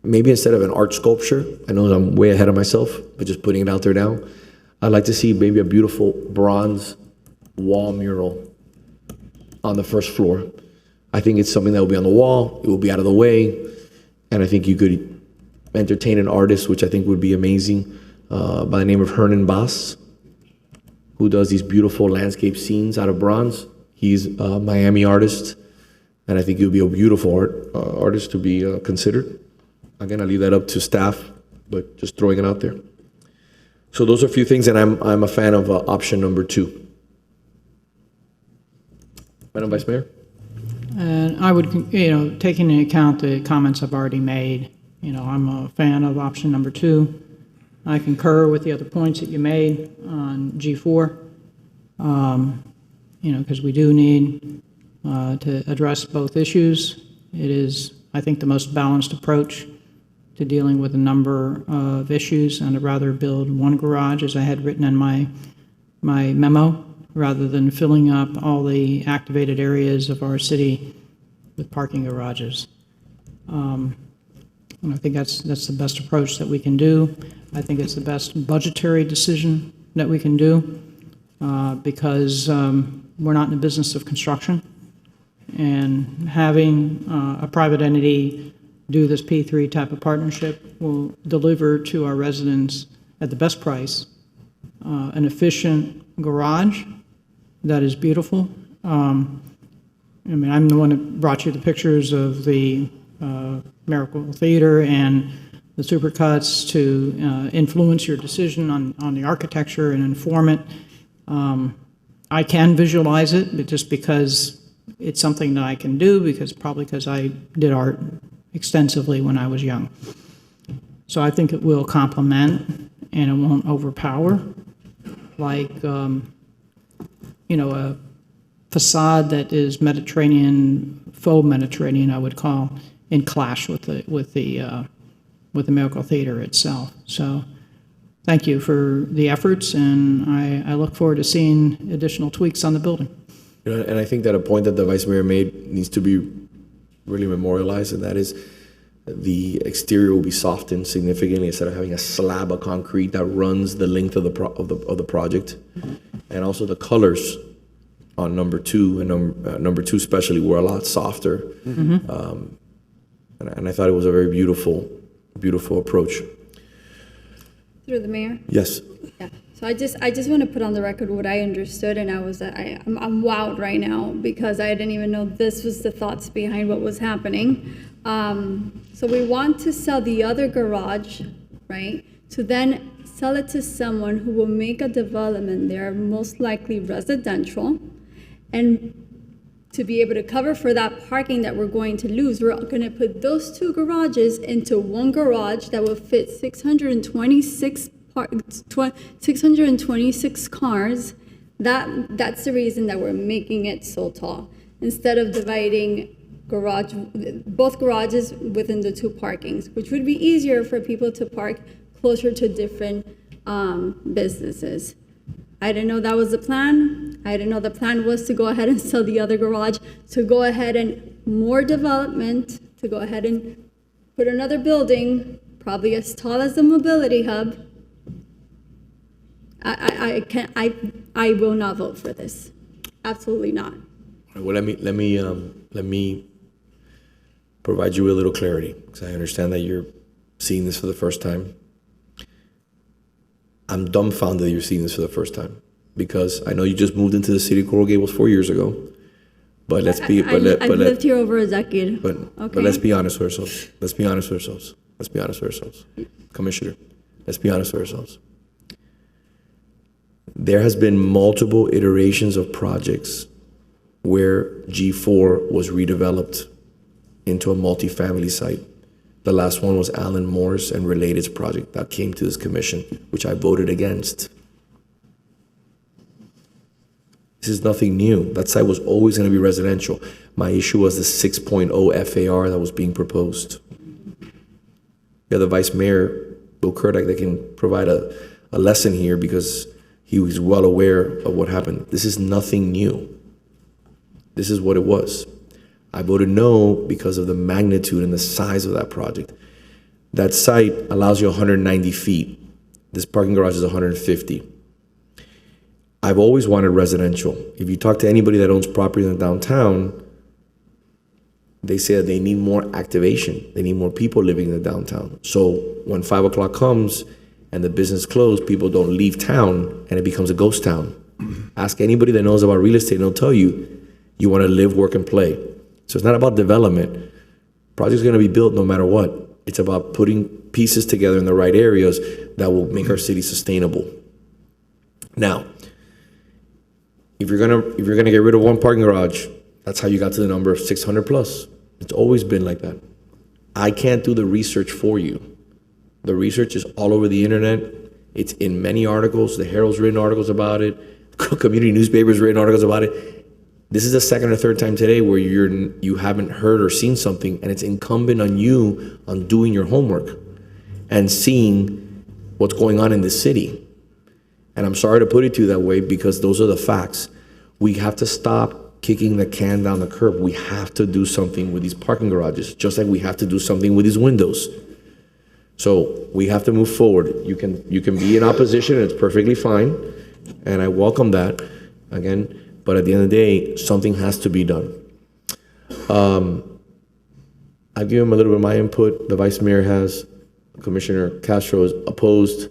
maybe instead of an art sculpture, I know I'm way ahead of myself, but just putting it out there now, I'd like to see maybe a beautiful bronze wall mural on the first floor. I think it's something that will be on the wall, it will be out of the way, and I think you could entertain an artist, which I think would be amazing, by the name of Hernan Bass, who does these beautiful landscape scenes out of bronze. He's a Miami artist, and I think he would be a beautiful artist to be considered. Again, I leave that up to staff, but just throwing it out there. So those are a few things, and I'm a fan of option number 2. Madam Vice Mayor? And I would, taking into account the comments I've already made, I'm a fan of option number 2. I concur with the other points that you made on G4, because we do need to address both issues. It is, I think, the most balanced approach to dealing with a number of issues, and I'd rather build one garage, as I had written in my memo, rather than filling up all the activated areas of our city with parking garages. And I think that's the best approach that we can do. I think it's the best budgetary decision that we can do because we're not in the business of construction. And having a private entity do this P3 type of partnership will deliver to our residents at the best price an efficient garage that is beautiful. I'm the one that brought you the pictures of the Miracle Theater and the supercuts to influence your decision on the architecture and inform it. I can visualize it, but just because it's something that I can do, probably because I did art extensively when I was young. So I think it will complement and it won't overpower, like a facade that is Mediterranean, faux Mediterranean, I would call, in clash with the Miracle Theater itself. So thank you for the efforts, and I look forward to seeing additional tweaks on the building. And I think that a point that the Vice Mayor made needs to be really memorialized, and that is the exterior will be softened significantly instead of having a slab of concrete that runs the length of the project. And also the colors on number 2 and number 2 especially were a lot softer. And I thought it was a very beautiful approach. Through the mayor? Yes. Yeah. So I just want to put on the record what I understood, and I'm wowed right now because I didn't even know this was the thoughts behind what was happening. So we want to sell the other garage, right? To then sell it to someone who will make a development there, most likely residential, and to be able to cover for that parking that we're going to lose, we're going to put those 2 garages into one garage that will fit 626 cars. That's the reason that we're making it so tall. Instead of dividing both garages within the 2 parkings, which would be easier for people to park closer to different businesses. I didn't know that was the plan. I didn't know the plan was to go ahead and sell the other garage, to go ahead and more development, to go ahead and put another building, probably as tall as the mobility hub. I will not vote for this. Absolutely not. Well, let me provide you with a little clarity, because I understand that you're seeing this for the first time. I'm dumbfounded that you're seeing this for the first time, because I know you just moved into the city of Coral Gables 4 years ago. But let's be. I've lived here over a decade. But let's be honest with ourselves. Let's be honest with ourselves. Let's be honest with ourselves, Commissioner. Let's be honest with ourselves. There has been multiple iterations of projects where G4 was redeveloped into a multifamily site. The last one was Alan Moore's and Related's project that came to this commission, which I voted against. This is nothing new. That site was always going to be residential. My issue was the 6.0 FAR that was being proposed. Yeah, the Vice Mayor, Bill Kurdak, that can provide a lesson here because he was well aware of what happened. This is nothing new. This is what it was. I voted no because of the magnitude and the size of that project. That site allows you 190 feet. This parking garage is 150. I've always wanted residential. If you talk to anybody that owns property in the downtown, they say that they need more activation. They need more people living in the downtown. So when 5 o'clock comes and the business closed, people don't leave town and it becomes a ghost town. Ask anybody that knows about real estate and they'll tell you, you want to live, work, and play. So it's not about development. Project's going to be built no matter what. It's about putting pieces together in the right areas that will make our city sustainable. Now, if you're gonna get rid of one parking garage, that's how you got to the number of 600 plus. It's always been like that. I can't do the research for you. The research is all over the internet. It's in many articles. The Herald's written articles about it. Community newspapers written articles about it. This is the second or third time today where you haven't heard or seen something, and it's incumbent on you on doing your homework and seeing what's going on in the city. And I'm sorry to put it to you that way because those are the facts. We have to stop kicking the can down the curb. We have to do something with these parking garages, just like we have to do something with these windows. So we have to move forward. You can be in opposition, and it's perfectly fine, and I welcome that, again, but at the end of the day, something has to be done. I've given him a little bit of my input. The Vice Mayor has. Commissioner Castro is opposed.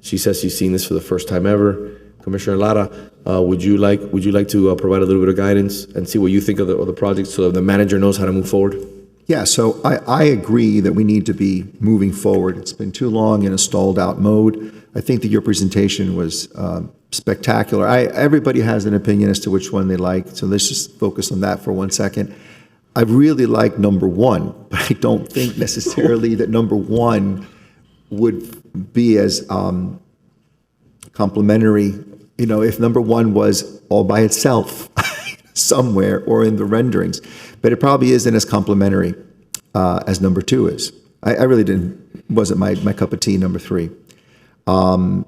She says she's seen this for the first time ever. Commissioner Lara, would you like to provide a little bit of guidance and see what you think of the project so that the manager knows how to move forward? Yeah, so I agree that we need to be moving forward. It's been too long in a stalled out mode. I think that your presentation was spectacular. Everybody has an opinion as to which one they like, so let's just focus on that for 1 second. I really like number one, but I don't think necessarily that number one would be as complimentary, if number one was all by itself somewhere or in the renderings, but it probably isn't as complimentary as number two is. I really wasn't my cup of tea, number three. But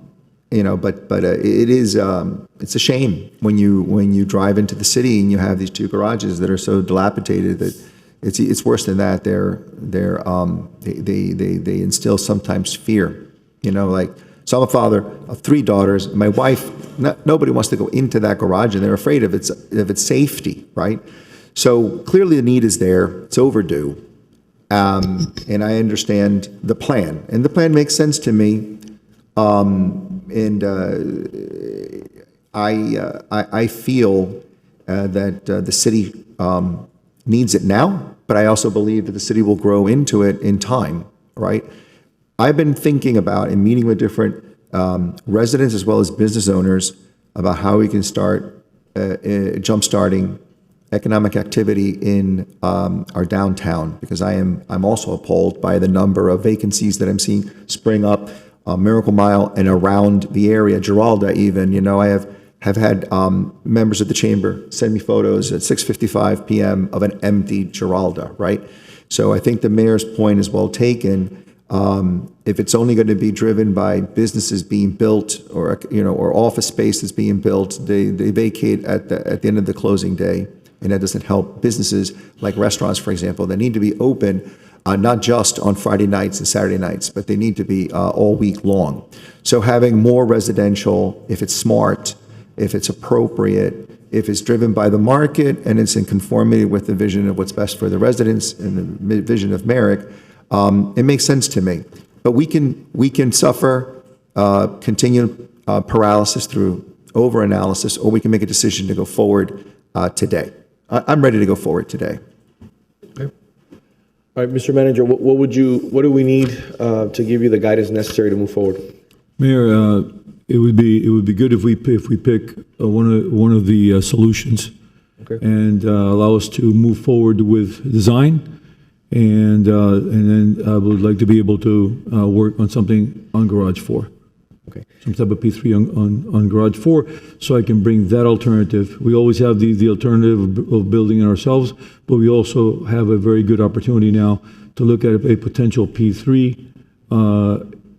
it is, it's a shame when you drive into the city and you have these two garages that are so dilapidated that it's worse than that. They instill sometimes fear, so I'm a father of 3 daughters. My wife, nobody wants to go into that garage and they're afraid of its safety, right? So clearly the need is there. It's overdue. And I understand the plan, and the plan makes sense to me. I feel that the city needs it now, but I also believe that the city will grow into it in time, right? I've been thinking about and meeting with different residents as well as business owners about how we can start jump-starting economic activity in our downtown, because I'm also appalled by the number of vacancies that I'm seeing spring up. Miracle Mile and around the area, Giralda even, I have had members of the chamber send me photos at 6:55 p.m. of an empty Giralda, right? So I think the mayor's point is well taken. If it's only going to be driven by businesses being built or office spaces being built, they vacate at the end of the closing day, and that doesn't help businesses like restaurants, for example, that need to be open. Not just on Friday nights and Saturday nights, but they need to be all week long. So having more residential, if it's smart, if it's appropriate, if it's driven by the market and it's in conformity with the vision of what's best for the residents and the vision of Merrick, it makes sense to me. But we can suffer continued paralysis through over-analysis, or we can make a decision to go forward today. I'm ready to go forward today. All right, Mr. Manager, what do we need to give you the guidance necessary to move forward? Mayor, it would be good if we pick one of the solutions, okay, and allow us to move forward with design, and then I would like to be able to work on something on Garage 4. some type of P3 on garage 4, so I can bring that alternative. We always have the alternative of building it ourselves, but we also have a very good opportunity now to look at a potential P3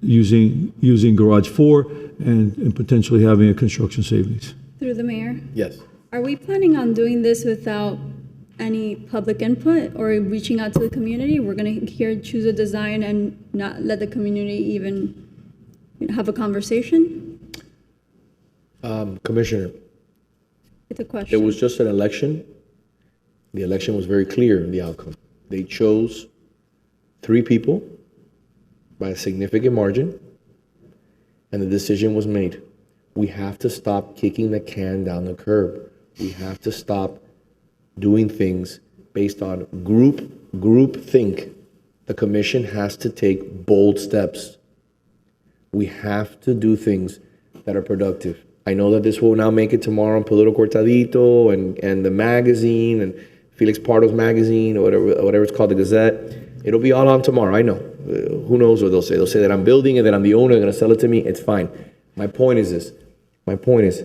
using garage 4 and potentially having a construction savings. Through the mayor, Yes. are we planning on doing this without any public input or reaching out to the community? We're going to choose a design and not let the community even have a conversation? Commissioner, It's a question. it was just an election. The election was very clear in the outcome. They chose 3 people by a significant margin, and the decision was made. We have to stop kicking the can down the curb. We have to stop doing things based on group think. The commission has to take bold steps. We have to do things that are productive. I know that this will now make it tomorrow on Politico Cortadito and the magazine and Felix Pardo's magazine or whatever it's called, the Gazette. It'll be all on tomorrow, I know. Who knows what they'll say? They'll say that I'm building it, that I'm the owner, they're gonna sell it to me, it's fine. My point is this. My point is,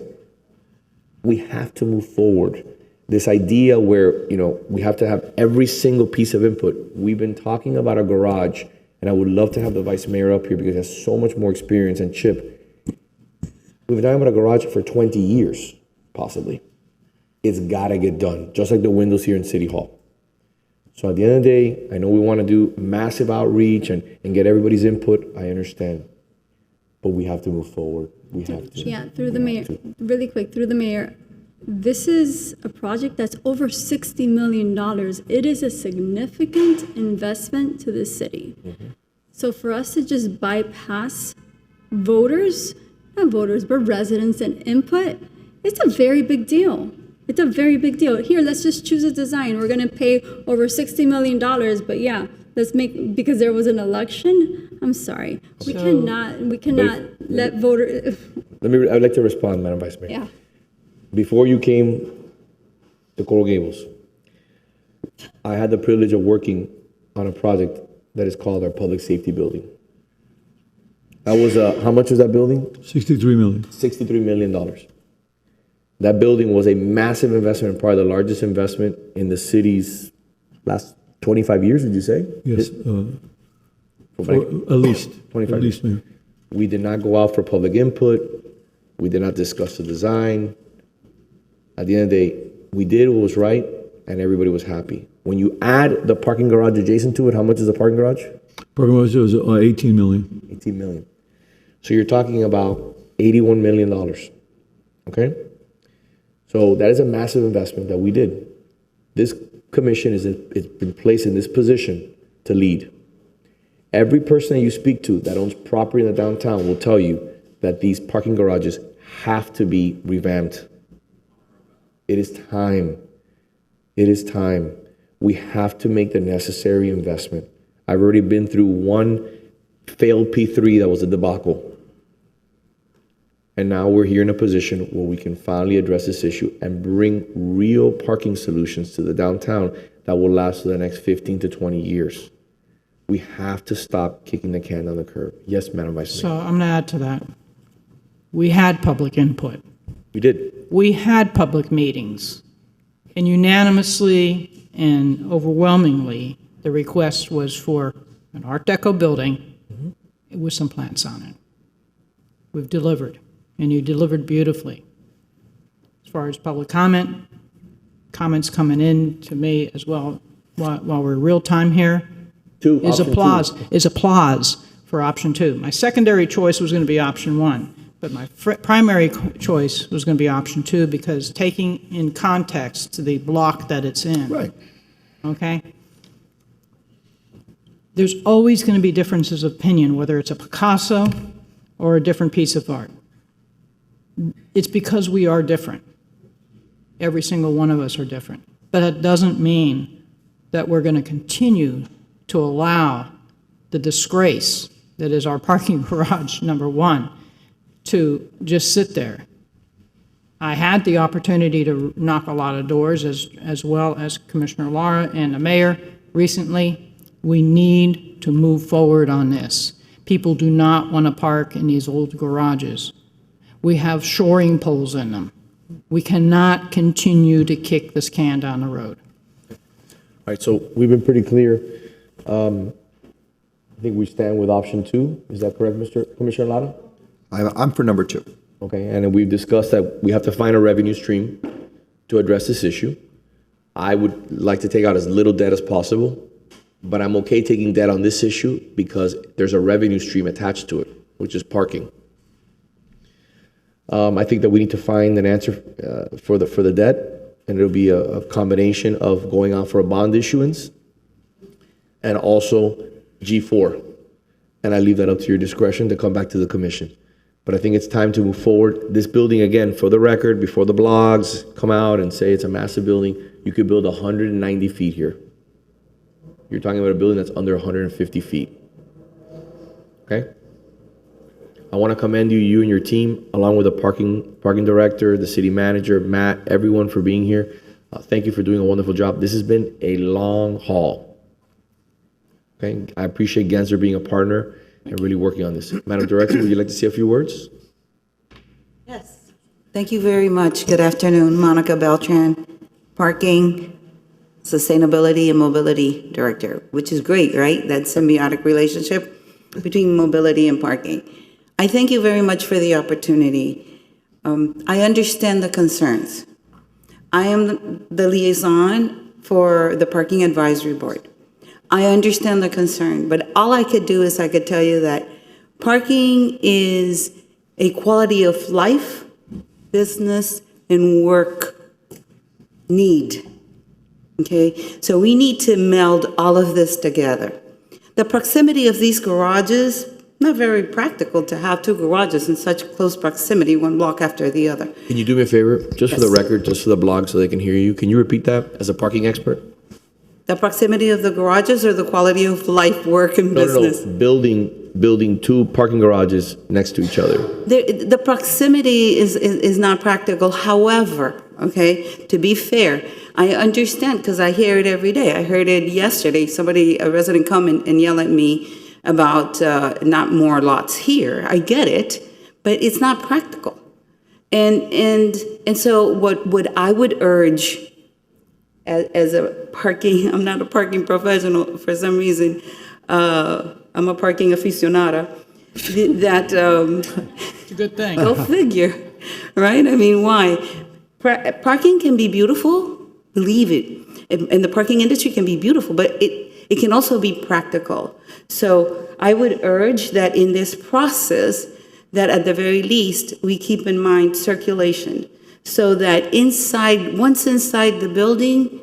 we have to move forward. This idea where, we have to have every single piece of input. We've been talking about a garage, and I would love to have the vice mayor up here because he has so much more experience. And Chip, we've been talking about a garage for 20 years, possibly. It's gotta get done, just like the windows here in City Hall. So at the end of the day, I know we wanna do massive outreach and get everybody's input, I understand. But we have to move forward. We have to. Yeah, through the mayor, really quick, through the mayor. This is a project that's over $60 million. It is a significant investment to the city. So for us to just bypass voters, not voters, but residents and input, it's a very big deal. It's a very big deal. Here, let's just choose a design. We're gonna pay over $60 million, but yeah, let's make, because there was an election, I'm sorry. We cannot let voters. I'd like to respond, Madam Vice Mayor. Yeah. Before you came to Coral Gables, I had the privilege of working on a project that is called our public safety building. That was, how much was that building? $63 million. $63 million. That building was a massive investment, probably the largest investment in the city's last 25 years, would you say? Yes, at least. 25 at least, Mayor. We did not go out for public input. We did not discuss the design. At the end of the day, we did what was right, and everybody was happy. When you add the parking garage adjacent to it, how much is the parking garage? Parking garage was $18 million. 18 million. So you're talking about $81 million, okay? So that is a massive investment that we did. This commission it's been placed in this position to lead. Every person that you speak to that owns property in the downtown will tell you that these parking garages have to be revamped. It is time. It is time. We have to make the necessary investment. I've already been through one failed P3 that was a debacle. And now we're here in a position where we can finally address this issue and bring real parking solutions to the downtown that will last for the next 15 to 20 years. We have to stop kicking the can down the curb. Yes, Madam Vice Mayor. So I'm going to add to that. We had public input. We did. We had public meetings. And unanimously and overwhelmingly, the request was for an Art Deco building with some plants on it. We've delivered, and you delivered beautifully. As far as public comments coming in to me as well, while we're real time here, is applause for option 2. My secondary choice was going to be option 1. But my primary choice was going to be option 2 because taking in context the block that it's in. Right. Okay? There's always going to be differences of opinion, whether it's a Picasso or a different piece of art. It's because we are different. Every single one of us are different. But that doesn't mean that we're going to continue to allow the disgrace that is our parking garage, number 1, to just sit there. I had the opportunity to knock a lot of doors as well as Commissioner Lara and the mayor recently. We need to move forward on this People do not want to park in these old garages. We have shoring poles in them. We cannot continue to kick this can down the road. All right, so we've been pretty clear. I think we stand with option 2. Is that correct, Mr. Commissioner Lara? I'm for number 2. Okay, and then we've discussed that we have to find a revenue stream to address this issue. I would like to take out as little debt as possible, but I'm okay taking debt on this issue because there's a revenue stream attached to it, which is parking. I think that we need to find an answer for the debt, and it'll be a combination of going out for a bond issuance and also G4. And I leave that up to your discretion to come back to the commission. But I think it's time to move forward. This building, again, for the record, before the blogs come out and say it's a massive building, you could build 190 feet here. You're talking about a building that's under 150 feet. Okay? I want to commend you and your team, along with the parking director, the city manager, Matt, everyone for being here. Thank you for doing a wonderful job. This has been a long haul. Okay? I appreciate Gensler being a partner and really working on this. Madam Director, would you like to say a few words? Yes. Thank you very much. Good afternoon. Monica Beltran, Parking, Sustainability and Mobility Director, which is great, right? That symbiotic relationship between mobility and parking. I thank you very much for the opportunity. I understand the concerns. I am the liaison for the Parking Advisory Board. I understand the concern, but all I could do is I could tell you that parking is a quality of life, business, and work need. Okay, so we need to meld all of this together. The proximity of these garages, not very practical to have 2 garages in such close proximity, one block after the other. Can you do me a favor, just for the record, just for the blog so they can hear you? Can you repeat that as a parking expert? The proximity of the garages or the quality of life, work, and business? No. Building 2 parking garages next to each other. The proximity is not practical. However, okay, to be fair, I understand because I hear it every day. I heard it yesterday. A resident come and yell at me about not more lots here. I get it, but it's not practical. And so what I would urge as a parking, I'm not a parking professional for some reason, I'm a parking aficionada, that, It's a good thing. go figure, right? I mean, why? Parking can be beautiful, believe it, and the parking industry can be beautiful, but it can also be practical. So I would urge that in this process, that at the very least, we keep in mind circulation, so that once inside the building,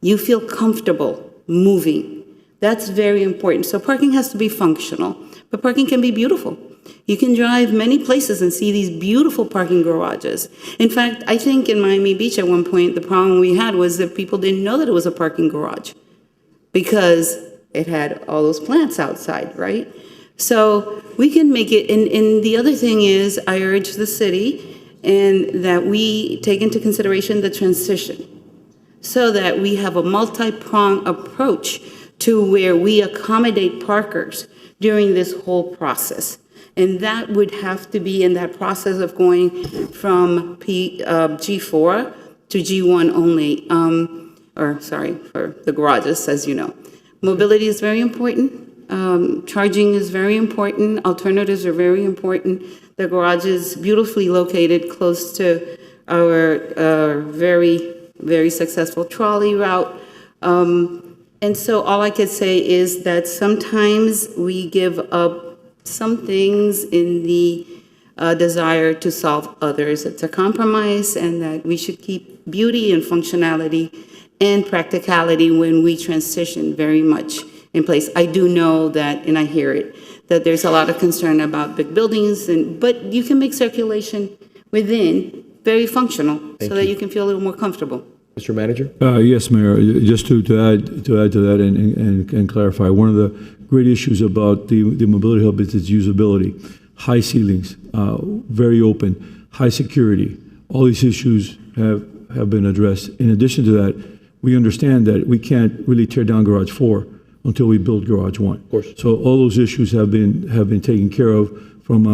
you feel comfortable moving. That's very important. So parking has to be functional, but parking can be beautiful. You can drive many places and see these beautiful parking garages. In fact, I think in Miami Beach at one point, the problem we had was that people didn't know that it was a parking garage because it had all those plants outside, right? So we can make it, and the other thing is, I urge the city and that we take into consideration the transition so that we have a multi-pronged approach to where we accommodate parkers during this whole process. And that would have to be in that process of going from G4 to G1 only, for the garages, as you know. Mobility is very important. Charging is very important. Alternatives are very important. The garage is beautifully located close to our very, very successful trolley route. And so all I could say is that sometimes we give up some things in the desire to solve others. It's a compromise, and that we should keep beauty and functionality and practicality when we transition very much in place. I do know that, and I hear it, that there's a lot of concern about big buildings, but you can make circulation within very functional so that you can feel a little more comfortable. Mr. Manager? Yes, Mayor. Just to add to that and clarify, one of the great issues about the mobility hub is its usability. High ceilings, very open, high security. All these issues have been addressed. In addition to that, we understand that we can't really tear down Garage 4 until we build garage one. Of course. So all those issues have been taken care of from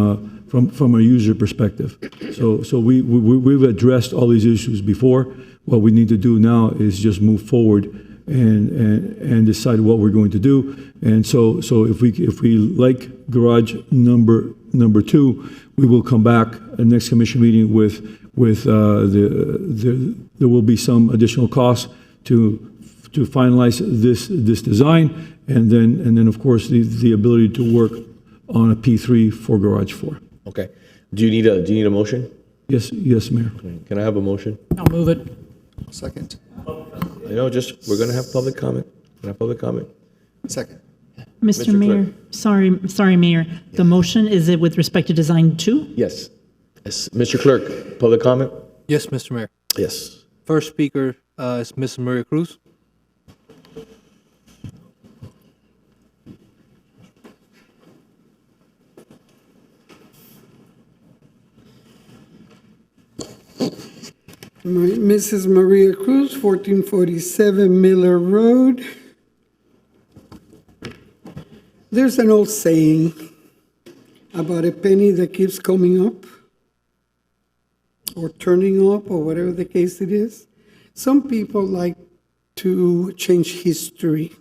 a user perspective. So we've addressed all these issues before. What we need to do now is just move forward and decide what we're going to do. And so if we like garage number two, we will come back at next commission meeting with there will be some additional costs to finalize this design, and then of course the ability to work on a P3 for garage 4. Okay. Do you need a motion? Yes, Mayor. Okay. Can I have a motion? I'll move it. Second. We're going to have public comment. Can I have public comment? Second. Mr. Mr. Mayor, sorry, Mayor. The motion, is it with respect to design 2? Yes. Yes. Mr. Clerk, public comment? Yes, Mr. Mayor. Yes. First speaker is Ms. Maria Cruz. Mrs. Maria Cruz, 1447 Miller Road. There's an old saying about a penny that keeps coming up or turning up or whatever the case it is. Some people like to change history.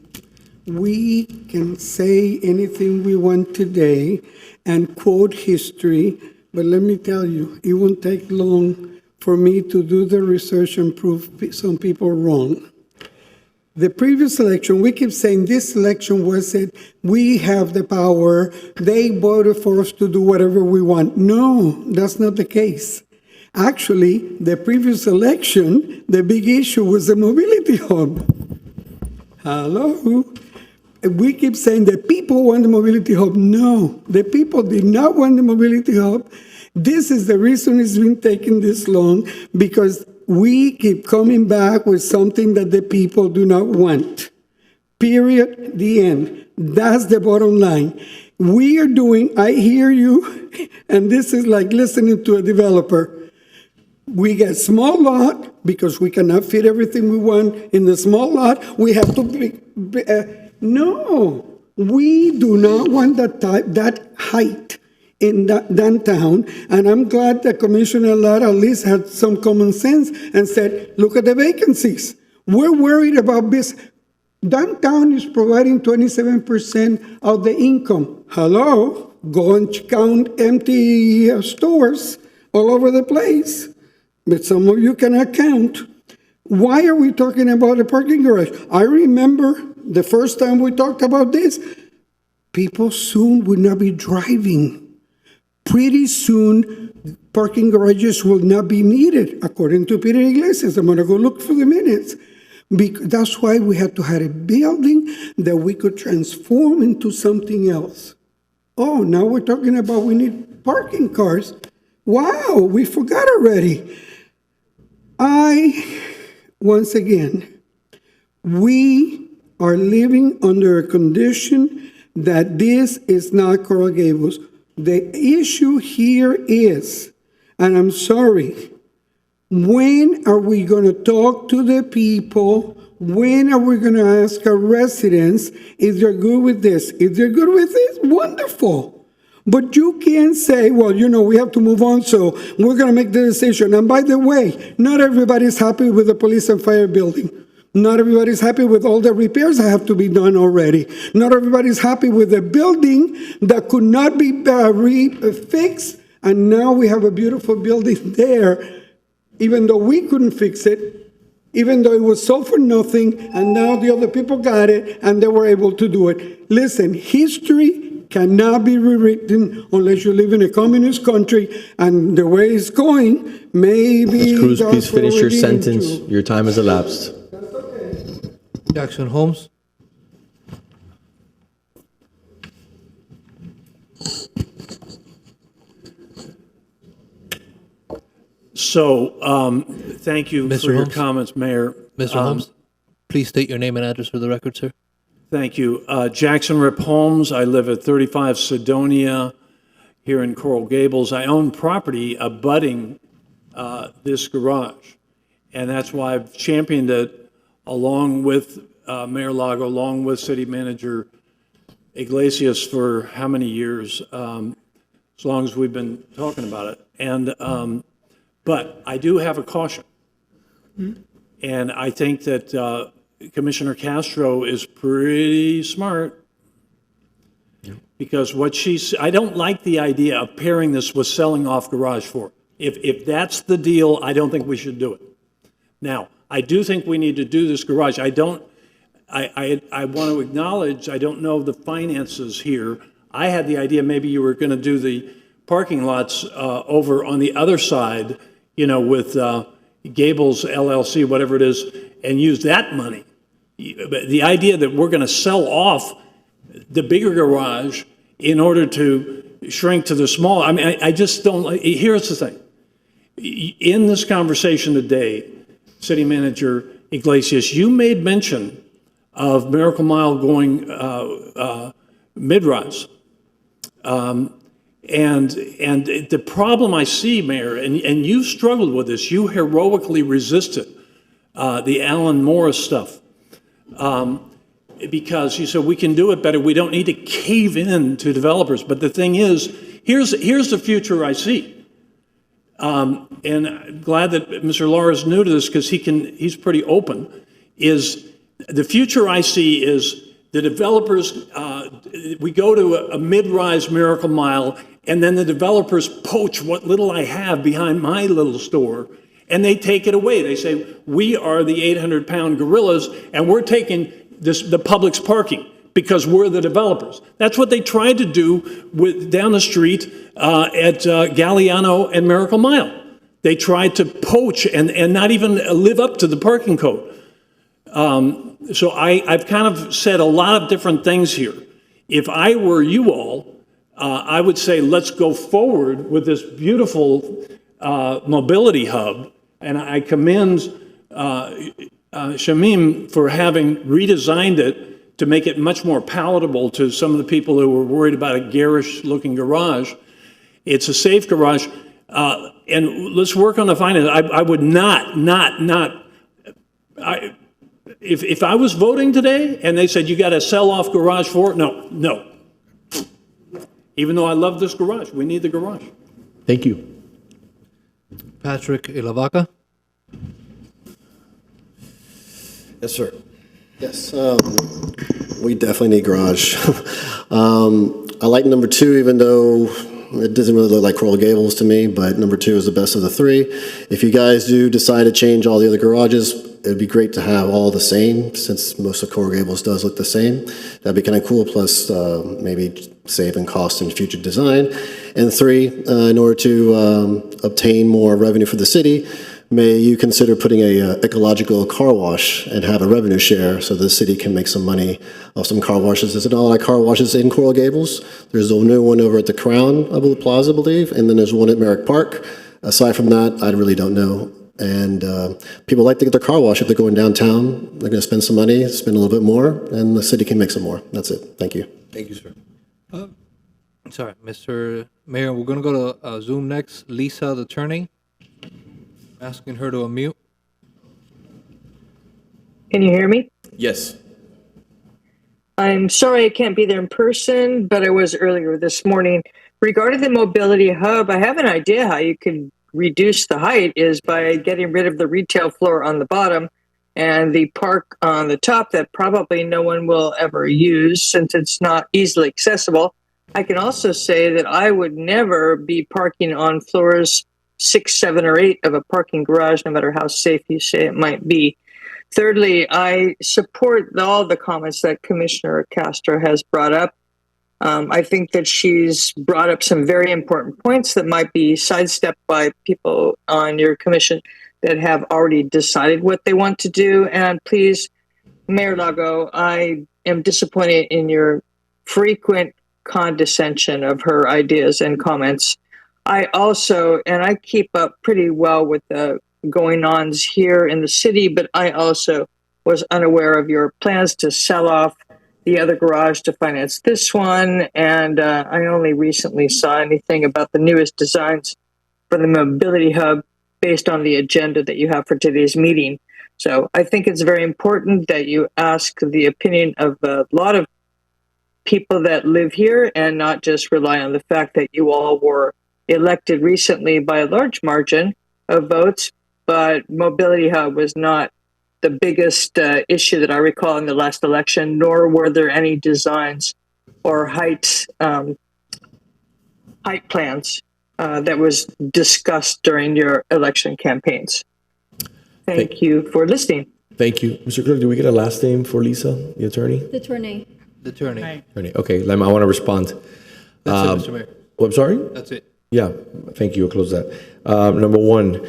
We can say anything we want today and quote history, but let me tell you, it won't take long for me to do the research and prove some people wrong. The previous election, we keep saying this election was it, we have the power, they voted for us to do whatever we want. No, that's not the case. Actually, the previous election, the big issue was the mobility hub. Hello? We keep saying the people want the mobility hub. No, the people did not want the mobility hub. This is the reason it's been taking this long, because we keep coming back with something that the people do not want. Period. The end. That's the bottom line. We are doing, I hear you, and this is like listening to a developer. We get small lot because we cannot fit everything we want in the small lot. We have to no, we do not want that height in that downtown, and I'm glad that Commissioner Lara at least had some common sense and said, look at the vacancies. We're worried about this. Downtown is providing 27% of the income. Hello? Go and count empty stores all over the place. But some of you cannot count. Why are we talking about a parking garage? I remember the first time we talked about this, people soon would not be driving. Pretty soon, parking garages will not be needed, according to Peter Iglesias. I'm going to go look for the minutes. That's why we had to have a building that we could transform into something else. Oh, now we're talking about we need parking cars. Wow, we forgot already. Once again, we are living under a condition that this is not Coral Gables. The issue here is, and I'm sorry, when are we going to talk to the people? When are we going to ask our residents if they're good with this? If they're good with this, wonderful. But you can't say, well, we have to move on, so we're going to make the decision. And by the way, not everybody's happy with the police and fire building. Not everybody's happy with all the repairs that have to be done already. Not everybody's happy with the building that could not be fixed, and now we have a beautiful building there, even though we couldn't fix it, even though it was sold for nothing, and now the other people got it, and they were able to do it. Listen, history cannot be rewritten unless you live in a communist country, and the way it's going, maybe... Ms. Cruz, that's please finish what your we're leading sentence. to. Your time has elapsed. Jackson Holmes. So, thank you Mr. for your Holmes? comments, Mayor. Mr. Holmes, please state your name and address for the record, sir. Thank you. Jackson Rip Holmes. I live at 35 Sidonia here in Coral Gables. I own property abutting this garage, and that's why I've championed it along with Mayor Lago, along with City Manager Iglesias for how many years? As long as we've been talking about it. And, but I do have a caution. And I think that Commissioner Castro is pretty smart. Because what I don't like the idea of pairing this with selling off Garage 4. If that's the deal, I don't think we should do it. Now, I do think we need to do this garage. I want to acknowledge, I don't know the finances here. I had the idea maybe you were going to do the parking lots over on the other side, you know, with Gables LLC, whatever it is, and use that money. But the idea that we're going to sell off the bigger garage in order to shrink to the small, I mean, I just don't, here's the thing. In this conversation today, City Manager Iglesias, you made mention of Miracle Mile going mid-rise. And the problem I see, Mayor, and you've struggled with this, you heroically resisted the Alan Morris stuff. Because you said we can do it better. We don't need to cave in to developers. But the thing is, here's the future I see. And I'm glad that Mr. Lara is new to this because he's pretty open. Is the future I see is the developers, we go to a mid-rise Miracle Mile, and then the developers poach what little I have behind my little store, and they take it away. They say, we are the 800-pound gorillas, and we're taking the public's parking because we're the developers. That's what they tried to do down the street at Galliano and Miracle Mile. They tried to poach and not even live up to the parking code. So I've kind of said a lot of different things here. If I were you all, I would say let's go forward with this beautiful mobility hub. And I commend Shamim for having redesigned it to make it much more palatable to some of the people who were worried about a garish-looking garage. It's a safe garage. And let's work on the finance. I would if I was voting today and they said you got to sell off Garage 4, no. Even though I love this garage, we need the garage. Thank you. Patrick Ilavaca. Yes, sir. Yes, we definitely need garage. I like number 2, even though it doesn't really look like Coral Gables to me, but number 2 is the best of the 3. If you guys do decide to change all the other garages, it'd be great to have all the same, since most of Coral Gables does look the same. That'd be kind of cool, plus maybe save in cost in future design. And 3, in order to obtain more revenue for the city, may you consider putting a ecological car wash and have a revenue share so the city can make some money off some car washes. There's not a lot of car washes in Coral Gables. There's a new one over at the Crown Plaza, I believe, and then there's one at Merrick Park. Aside from that, I really don't know. And people like to get their car wash if they're going downtown. They're going to spend some money, spend a little bit more, and the city can make some more. That's it. Thank you. Thank you, sir. Sorry, Mr. Mayor, we're going to go to Zoom next. Lisa, the attorney. Asking her to unmute. Can you hear me? Yes. I'm sorry I can't be there in person, but I was earlier this morning. Regarding the mobility hub, I have an idea how you could reduce the height is by getting rid of the retail floor on the bottom and the park on the top that probably no one will ever use since it's not easily accessible. I can also say that I would never be parking on floors 6, 7, or 8 of a parking garage, no matter how safe you say it might be. Thirdly, I support all the comments that Commissioner Castro has brought up. I think that she's brought up some very important points that might be sidestepped by people on your commission that have already decided what they want to do. And please, Mayor Lago, I am disappointed in your frequent condescension of her ideas and comments. I also, and I keep up pretty well with the going-ons here in the city, but I also was unaware of your plans to sell off the other garage to finance this one, and I only recently saw anything about the newest designs for the mobility hub based on the agenda that you have for today's meeting. So I think it's very important that you ask the opinion of a lot of people that live here and not just rely on the fact that you all were elected recently by a large margin of votes, but Mobility Hub was not the biggest issue that I recall in the last election, nor were there any designs or height plans that was discussed during your election campaigns. Thank you for listening. Thank you. Mr. Clerk, do we get a last name for Lisa, the attorney? The attorney. The attorney. Attorney. Okay, I want to respond. That's it, Mr. Mayor. Oh, I'm sorry? That's it. Yeah, thank you. I'll close that. Number one,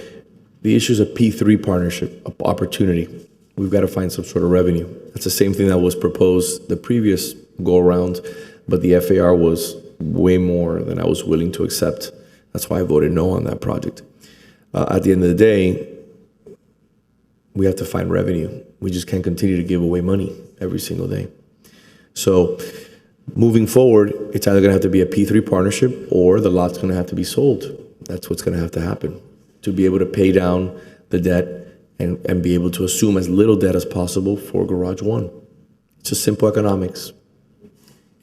the issue is a P3 partnership opportunity. We've got to find some sort of revenue. That's the same thing that was proposed the previous go-around, but the FAR was way more than I was willing to accept. That's why I voted no on that project. At the end of the day, we have to find revenue. We just can't continue to give away money every single day. So moving forward, it's either going to have to be a P3 partnership or the lot's going to have to be sold. That's what's going to have to happen to be able to pay down the debt and be able to assume as little debt as possible for Garage 1. It's just simple economics.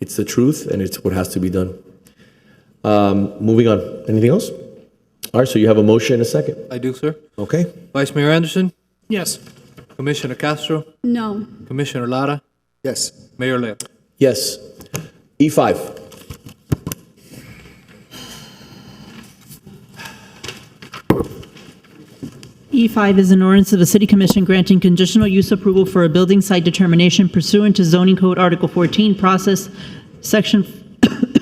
It's the truth, and it's what has to be done. Moving on. Anything else? All right, so you have a motion and a second. I do, sir. Okay. Vice Mayor Anderson? Yes. Commissioner Castro? No. Commissioner Lara? Yes. Mayor Lair? Yes. E5. E5 is an ordinance of the City Commission granting conditional use approval for a building site determination pursuant to Zoning Code Article 14, Process, Section,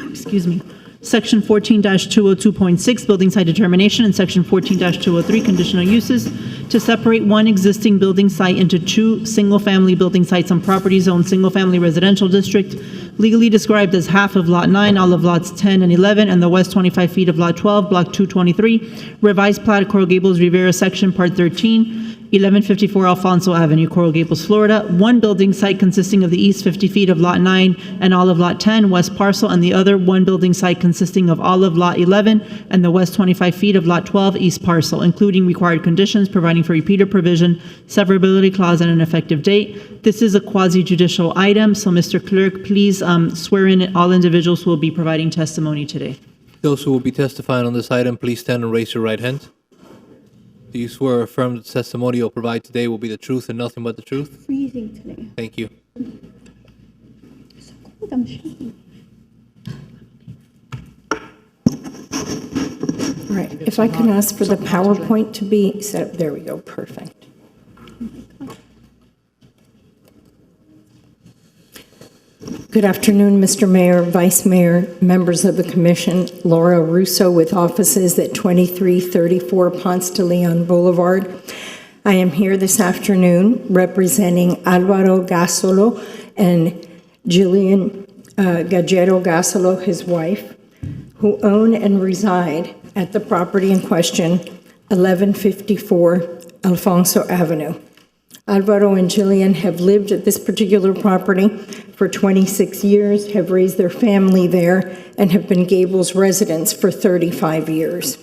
excuse me, Section 14-202.6, Building Site Determination, and Section 14-203, Conditional Uses, to separate one existing building site into two single-family building sites on property zone single-family residential district, legally described as half of Lot 9, all of Lots 10 and 11, and the west 25 feet of Lot 12, Block 223, revised plat of Coral Gables, Rivera Section, Part 13, 1154 Alfonso Avenue, Coral Gables, Florida. One building site consisting of the east 50 feet of Lot 9 and all of Lot 10, west parcel, and the other one building site consisting of all of Lot 11 and the west 25 feet of Lot 12, east parcel, including required conditions, providing for repeater provision, severability clause, and an effective date. This is a quasi-judicial item, so Mr. Clerk, please swear in all individuals who will be providing testimony today. Those who will be testifying on this item, please stand and raise your right hand. Do you swear or affirm that the testimony you'll provide today will be the truth and nothing but the truth? Freezing today. Thank you. So cold, I'm shaking. All right, if I can ask for the PowerPoint to be set up, there we go, perfect. Good afternoon, Mr. Mayor, Vice Mayor, members of the Commission. Laura Russo with offices at 2334 Ponce de Leon Boulevard. I am here this afternoon representing Álvaro Gasolo and Jillian Gallero Gasolo, his wife, who own and reside at the property in question, 1154 Alfonso Avenue. Alvaro and Jillian have lived at this particular property for 26 years, have raised their family there, and have been Gables residents for 35 years.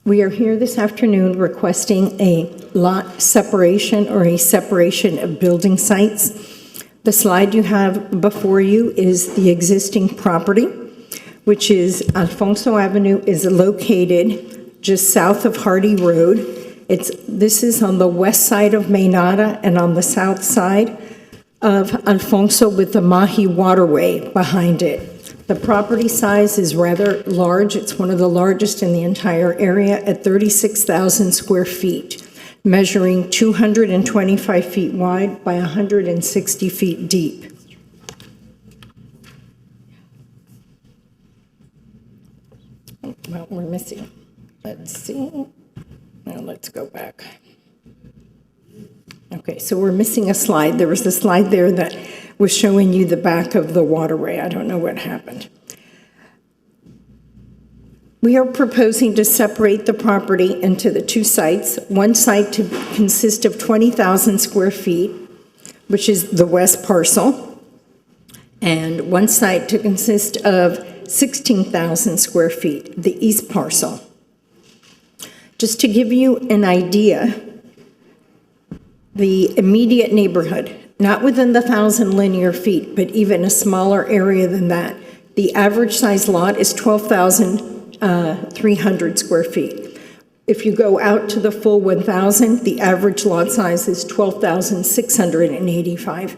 We are here this afternoon requesting a lot separation or a separation of building sites. The slide you have before you is the existing property, which is Alfonso Avenue is located just south of Hardy Road. This is on the west side of Maynada and on the south side of Alfonso with the Mahi Waterway behind it. The property size is rather large. It's one of the largest in the entire area at 36,000 square feet, measuring 225 feet wide by 160 feet deep. Well, we're missing. Let's see. Now let's go back. Okay, so we're missing a slide. There was a slide there that was showing you the back of the waterway. I don't know what happened. We are proposing to separate the property into the two sites. One site to consist of 20,000 square feet, which is the west parcel, and one site to consist of 16,000 square feet, the east parcel. Just to give you an idea, the immediate neighborhood, not within the 1,000 linear feet, but even a smaller area than that, the average size lot is 12,300 square feet. If you go out to the full 1,000, the average lot size is 12,685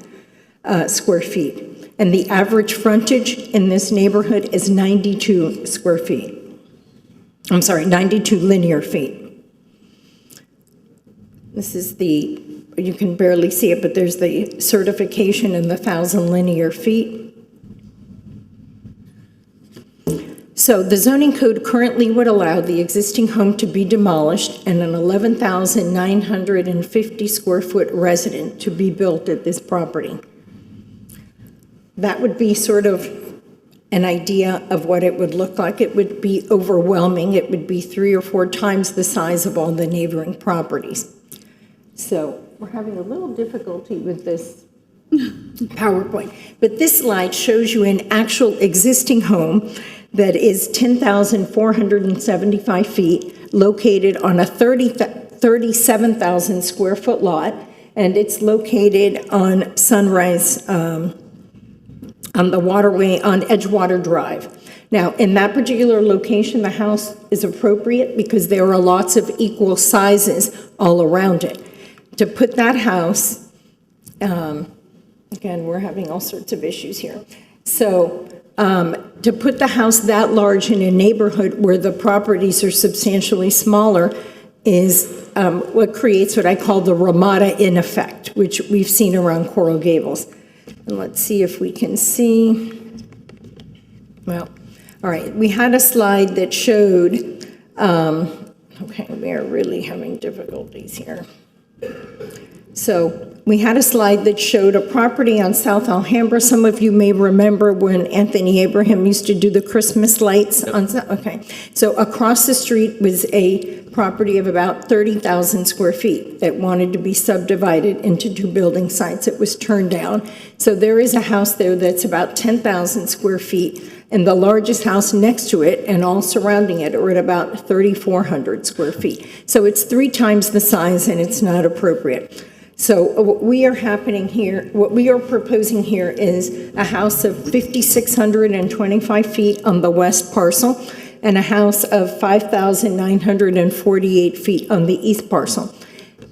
square feet. And the average frontage in this neighborhood is 92 square feet. I'm sorry, 92 linear feet. This is the, you can barely see it, but there's the certification in the 1,000 linear feet. So the zoning code currently would allow the existing home to be demolished and an 11,950 square foot resident to be built at this property. That would be sort of an idea of what it would look like. It would be overwhelming. It would be 3 or 4 times the size of all the neighboring properties. So we're having a little difficulty with this PowerPoint. But this slide shows you an actual existing home that is 10,475 feet, located on a 37,000 square foot lot, and it's located on Sunrise, on the waterway on Edgewater Drive. Now, in that particular location, the house is appropriate because there are lots of equal sizes all around it. To put that house, again, we're having all sorts of issues here. So to put the house that large in a neighborhood where the properties are substantially smaller is what creates what I call the Ramada Inn effect, which we've seen around Coral Gables. And let's see if we can see. Well, all right, we had a slide that showed, okay, we are really having difficulties here. So we had a slide that showed a property on South Alhambra. Some of you may remember when Anthony Abraham used to do the Christmas lights. Okay, so across the street was a property of about 30,000 square feet that wanted to be subdivided into 2 building sites. It was turned down. So there is a house there that's about 10,000 square feet, and the largest house next to it and all surrounding it are at about 3,400 square feet. So it's 3 times the size, and it's not appropriate. So what we are proposing here is a house of 5,625 feet on the west parcel and a house of 5,948 feet on the east parcel.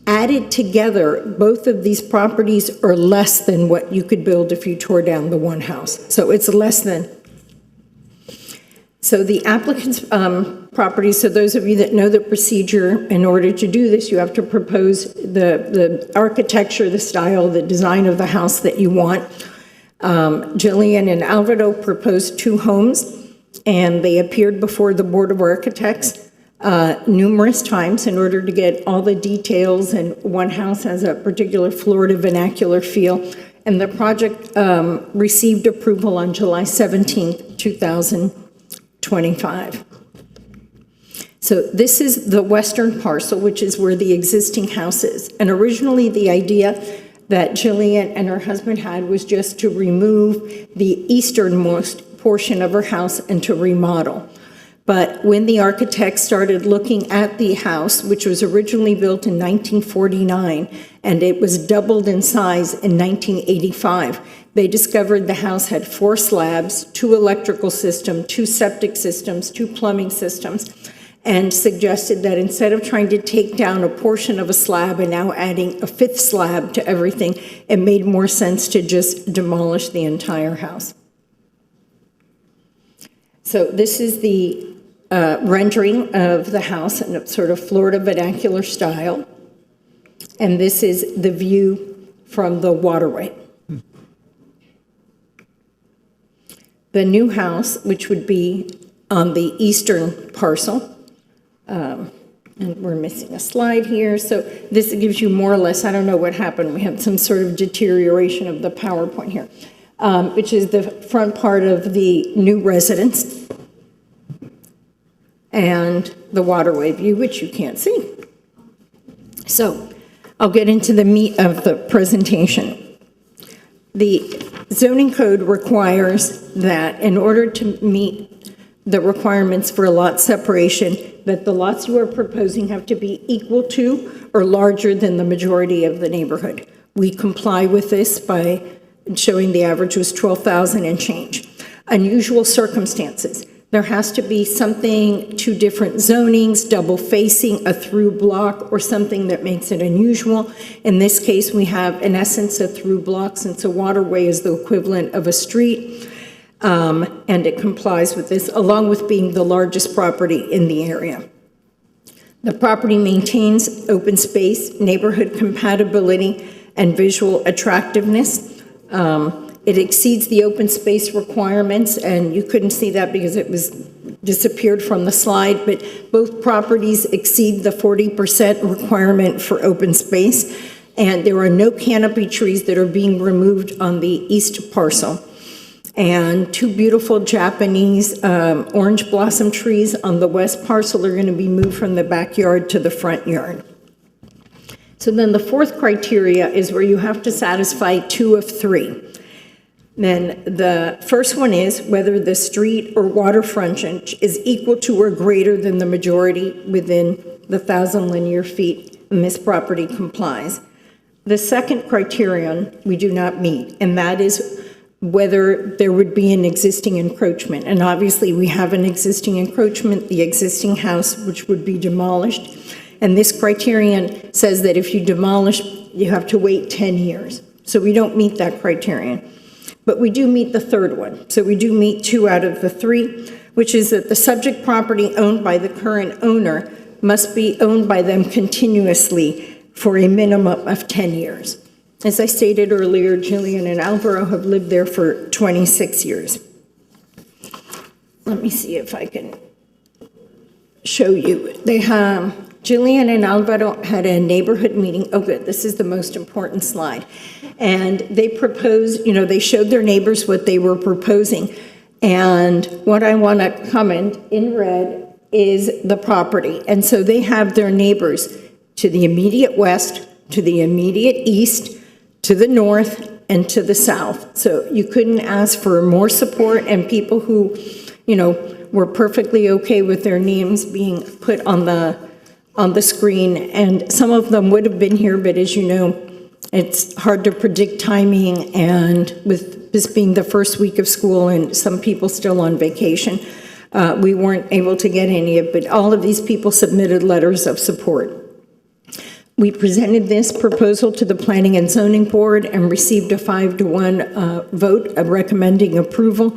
Added together, both of these properties are less than what you could build if you tore down the one house. So it's less than. So the applicant's property, so those of you that know the procedure, in order to do this, you have to propose the architecture, the style, the design of the house that you want. Jillian and Alvaro proposed 2 homes, and they appeared before the Board of Architects numerous times in order to get all the details, and one house has a particular Florida vernacular feel, and the project received approval on July 17th, 2025. So this is the western parcel, which is where the existing house is. And originally the idea that Jillian and her husband had was just to remove the easternmost portion of her house and to remodel. But when the architects started looking at the house, which was originally built in 1949, and it was doubled in size in 1985, they discovered the house had 4 slabs, 2 electrical systems, 2 septic systems, 2 plumbing systems, and suggested that instead of trying to take down a portion of a slab and now adding a 5th slab to everything, it made more sense to just demolish the entire house. So this is the rendering of the house in a sort of Florida vernacular style. And this is the view from the waterway. The new house, which would be on the eastern parcel, and we're missing a slide here. So this gives you more or less, I don't know what happened. We had some sort of deterioration of the PowerPoint here, which is the front part of the new residence and the waterway view, which you can't see. So I'll get into the meat of the presentation. The zoning code requires that in order to meet the requirements for a lot separation, that the lots you are proposing have to be equal to or larger than the majority of the neighborhood. We comply with this by showing the average was 12,000 and change. Unusual circumstances. There has to be something, two different zonings, double facing, a through block, or something that makes it unusual. In this case, we have, in essence, a through block, since a waterway is the equivalent of a street, and it complies with this, along with being the largest property in the area. The property maintains open space, neighborhood compatibility, and visual attractiveness. It exceeds the open space requirements, and you couldn't see that because it was disappeared from the slide, but both properties exceed the 40% requirement for open space, and there are no canopy trees that are being removed on the east parcel. And two beautiful Japanese orange blossom trees on the west parcel are going to be moved from the backyard to the front yard. So then the fourth criteria is where you have to satisfy 2 of 3. Then the first one is whether the street or water frontage is equal to or greater than the majority within the 1,000 linear feet, and this property complies. The second criterion we do not meet, and that is whether there would be an existing encroachment. And obviously we have an existing encroachment, the existing house, which would be demolished. And this criterion says that if you demolish, you have to wait 10 years. So we don't meet that criterion. But we do meet the third one. So we do meet 2 out of the 3, which is that the subject property owned by the current owner must be owned by them continuously for a minimum of 10 years. As I stated earlier, Jillian and Alvaro have lived there for 26 years. Let me see if I can show you. They have, Jillian and Alvaro had a neighborhood meeting. Oh, good, this is the most important slide. And they proposed, they showed their neighbors what they were proposing. And what I want to comment in red is the property. And so they have their neighbors to the immediate west, to the immediate east, to the north, and to the south. So you couldn't ask for more support, and people who, were perfectly okay with their names being put on the screen. And some of them would have been here, but as you know, it's hard to predict timing, and with this being the first week of school and some people still on vacation, we weren't able to get any of it, but all of these people submitted letters of support. We presented this proposal to the Planning and Zoning Board and received a 5-to-1 vote of recommending approval.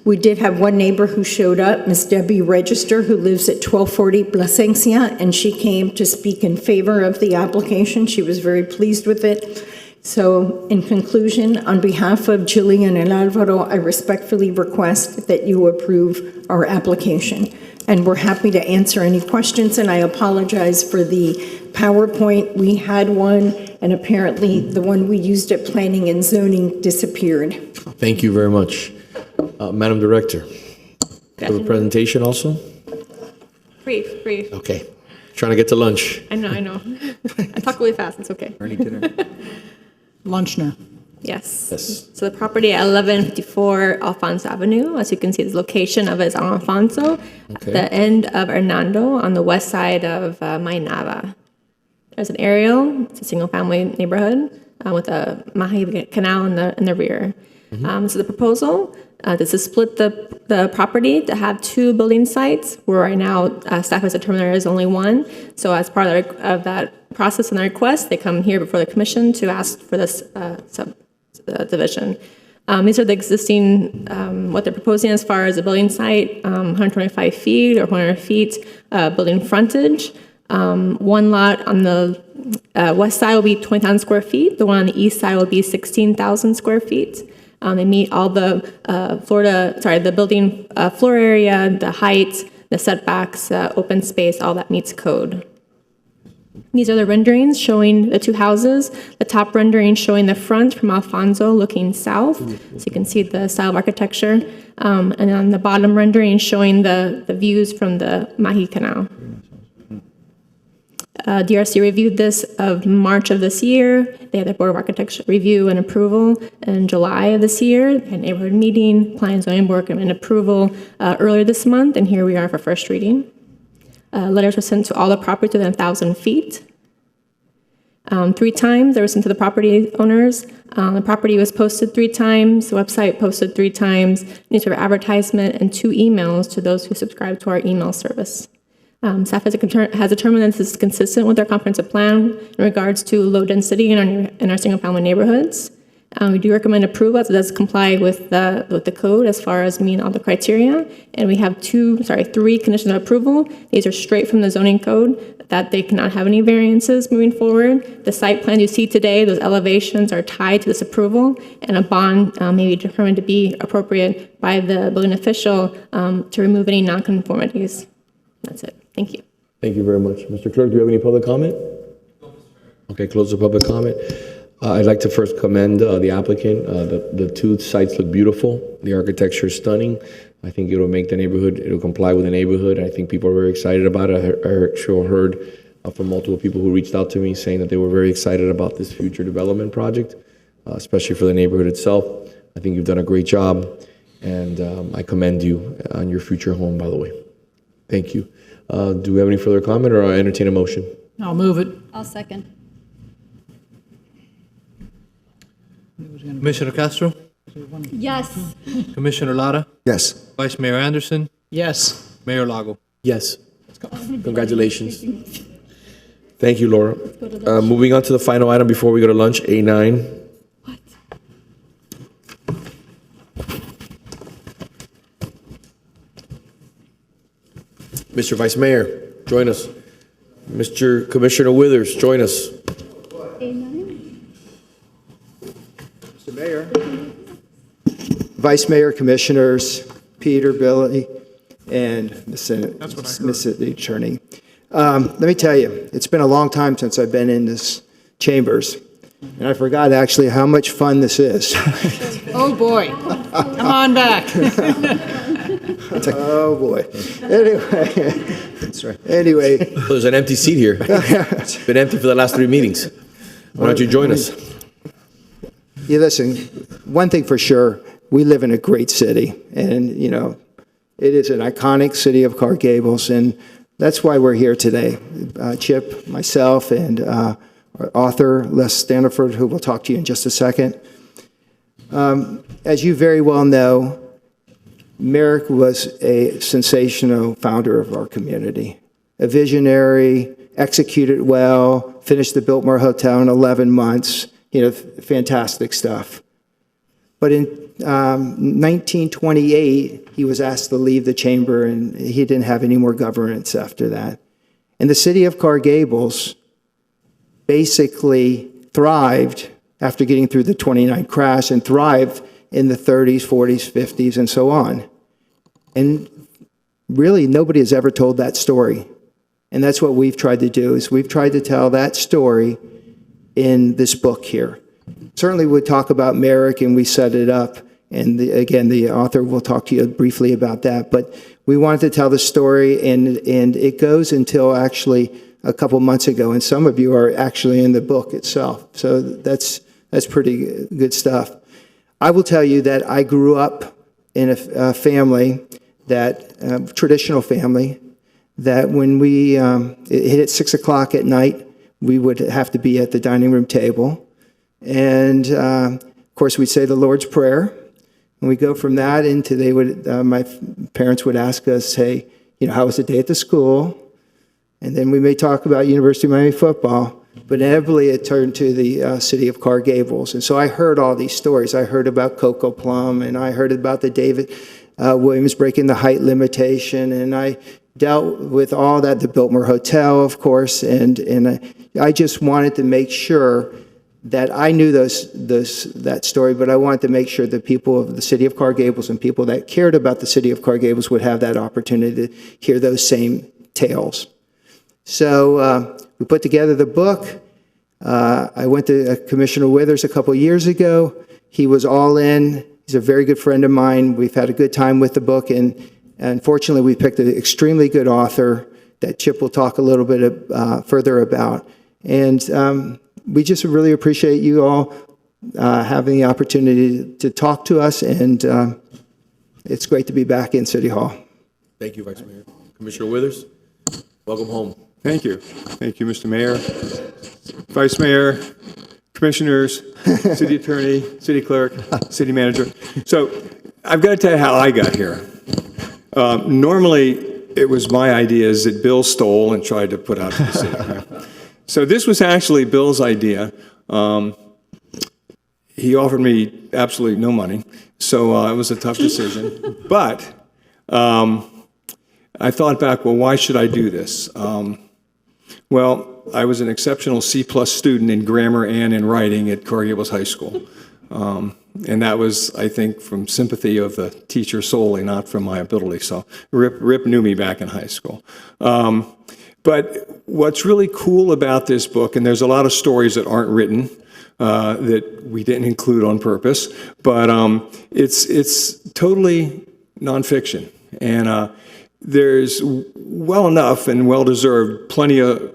We did have one neighbor who showed up, Ms. Debbie Register, who lives at 1240 Plasencia, and she came to speak in favor of the application. She was very pleased with it. So in conclusion, on behalf of Jillian and Alvaro, I respectfully request that you approve our application. And we're happy to answer any questions, and I apologize for the PowerPoint. We had one, and apparently the one we used at Planning and Zoning disappeared. Thank you very much. Madam Director, for the presentation also? Brief. Okay. Trying to get to lunch. I know. I talk really fast, it's okay. Early dinner. Lunchner. Yes. Yes. So the property at 1154 Alfonso Avenue, as you can see, the location of it is on Alfonso, at the end of Hernando, on the west side of Mainava. There's an aerial, it's a single-family neighborhood with a Mahi Canal in the rear. So the proposal is to split the property to have 2 building sites, where right now staff has determined there is only 1. So as part of that process and the request, they come here before the commission to ask for this subdivision. These are the existing, what they're proposing as far as the building site, 125 feet or 100 feet building frontage. One lot on the west side will be 20,000 square feet. The one on the east side will be 16,000 square feet. They meet all the the building floor area, the height, the setbacks, open space, all that meets code. These are the renderings showing the 2 houses. The top rendering showing the front from Alfonso looking south, so you can see the style of architecture. And on the bottom rendering showing the views from the Mahi Canal. DRC reviewed this of March of this year. They had the Board of Architecture review and approval in July of this year. They had a neighborhood meeting, Planning and Zoning Board and approval earlier this month, and here we are for first reading. Letters were sent to all the properties within 1,000 feet. 3 times they were sent to the property owners. The property was posted 3 times, the website posted 3 times, newspaper advertisement, and 2 emails to those who subscribe to our email service. Staff has determined that this is consistent with our comprehensive plan in regards to low density in our single-family neighborhoods. We do recommend approval as it does comply with the code as far as meeting all the criteria. And we have 3 conditions of approval. These are straight from the zoning code, that they cannot have any variances moving forward. The site plan you see today, those elevations are tied to this approval, and a bond may be determined to be appropriate by the building official to remove any nonconformities. That's it. Thank you. Thank you very much. Mr. Clerk, do you have any public comment? Okay, close the public comment. I'd like to first commend the applicant. The 2 sites look beautiful. The architecture is stunning. I think it'll make the neighborhood, it'll comply with the neighborhood. I think people are very excited about it. I actually heard from multiple people who reached out to me saying that they were very excited about this future development project, especially for the neighborhood itself. I think you've done a great job, and I commend you on your future home, by the way. Thank you. Do we have any further comment, or I entertain a motion? I'll move it. I'll second. Commissioner Castro, Yes. Commissioner Lara, Yes. Vice Mayor Anderson, Yes. Mayor Lago. Yes. Congratulations. Thank you, Laura. Moving on to the final item before we go to lunch, A9. Mr. Vice Mayor, join us. Mr. Commissioner Withers, join us. Mr. Mayor, Vice Mayor, Commissioners, Peter, Billy, and Miss the Attorney. Let me tell you, it's been a long time since I've been in this chambers, and I forgot actually how much fun this is. Oh, boy. Come on back. Oh, boy. Anyway. That's right. Anyway. There's an empty seat here. It's been empty for the last 3 meetings. Why don't you join us? Yeah, listen, one thing for sure, we live in a great city, and, you know, it is an iconic city of Gables, and that's why we're here today. Chip, myself, and our author, Les Standiford, who will talk to you in just a second. As you very well know, Merrick was a sensational founder of our community, a visionary, executed well, finished the Biltmore Hotel in 11 months, you know, fantastic stuff. But in 1928, he was asked to leave the chamber, and he didn't have any more governance after that. And the city of Gables basically thrived after getting through the 29 crash, and thrived in the 30s, 40s, 50s, and so on. And really, nobody has ever told that story. And that's what we've tried to do, is we've tried to tell that story in this book here. Certainly, we talk about Merrick, and we set it up. And again, the author will talk to you briefly about that. But we wanted to tell the story, and it goes until actually a couple months ago. And some of you are actually in the book itself. So that's pretty good stuff. I will tell you that I grew up in a family traditional family, that when we it hit at 6 o'clock at night, we would have to be at the dining room table. And of course, we'd say the Lord's Prayer. And we go from that into my parents would ask us, hey, you know, how was the day at the school? And then we may talk about University of Miami football. But inevitably, it turned to the city of Gables. And so I heard all these stories. I heard about Coco Plum, and I heard about the David Williams breaking the height limitation, and I dealt with all that, the Biltmore Hotel, of course, and I just wanted to make sure that I knew that story, but I wanted to make sure that people of the city of Gables and people that cared about the city of Gables would have that opportunity to hear those same tales. So we put together the book. I went to Commissioner Withers a couple years ago. He was all in. He's a very good friend of mine. We've had a good time with the book, and unfortunately, we picked an extremely good author that Chip will talk a little bit further about. And we just really appreciate you all having the opportunity to talk to us, and it's great to be back in City Hall. Thank you, Vice Mayor. Commissioner Withers? Welcome home. Thank you. Thank you, Mr. Mayor, Vice Mayor, Commissioners, City Attorney, City Clerk, City Manager. So I've got to tell you how I got here. Normally, it was my ideas that Bill stole and tried to put out to the city. Right? So this was actually Bill's idea. He offered me absolutely no money, so it was a tough decision. But I thought back, well, why should I do this? Well, I was an exceptional C+ student in grammar and in writing at Coral Gables High School. And that was, I think, from sympathy of the teacher solely, not from my ability. So Rip knew me back in high school. But what's really cool about this book, and there's a lot of stories that aren't written, that we didn't include on purpose, but it's totally nonfiction. And there's well enough and well-deserved plenty of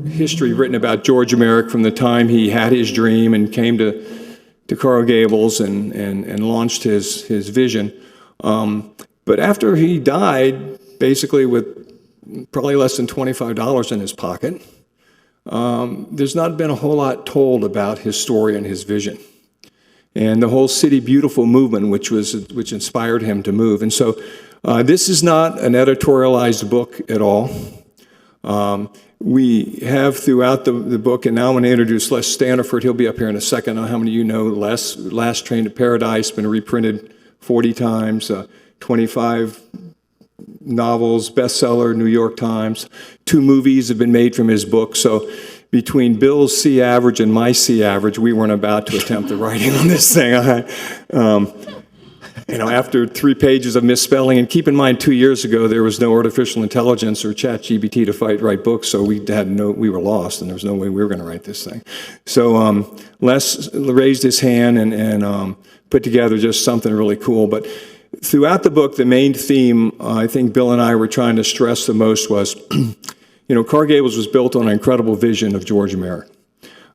history written about George Merrick from the time he had his dream and came to Coral Gables and launched his vision. But after he died, basically with probably less than $25 in his pocket, there's not been a whole lot told about his story and his vision. And the whole CityBeautiful movement, which inspired him to move. And so this is not an editorialized book at all. We have throughout the book, and now I'm going to introduce Les Staniford. He'll be up here in a second. I don't know how many of you know Les. Last Train to Paradise, been reprinted 40 times, 25 novels, bestseller, New York Times. 2 movies have been made from his book. So between Bill's C average and my C average, we weren't about to attempt the writing on this thing. After 3 pages of misspelling, and keep in mind, 2 years ago, there was no artificial intelligence or ChatGPT to write books, so we were lost, and there was no way we were going to write this thing. So Les raised his hand and put together just something really cool. But throughout the book, the main theme I think Bill and I were trying to stress the most was, Coral Gables was built on an incredible vision of George Merrick.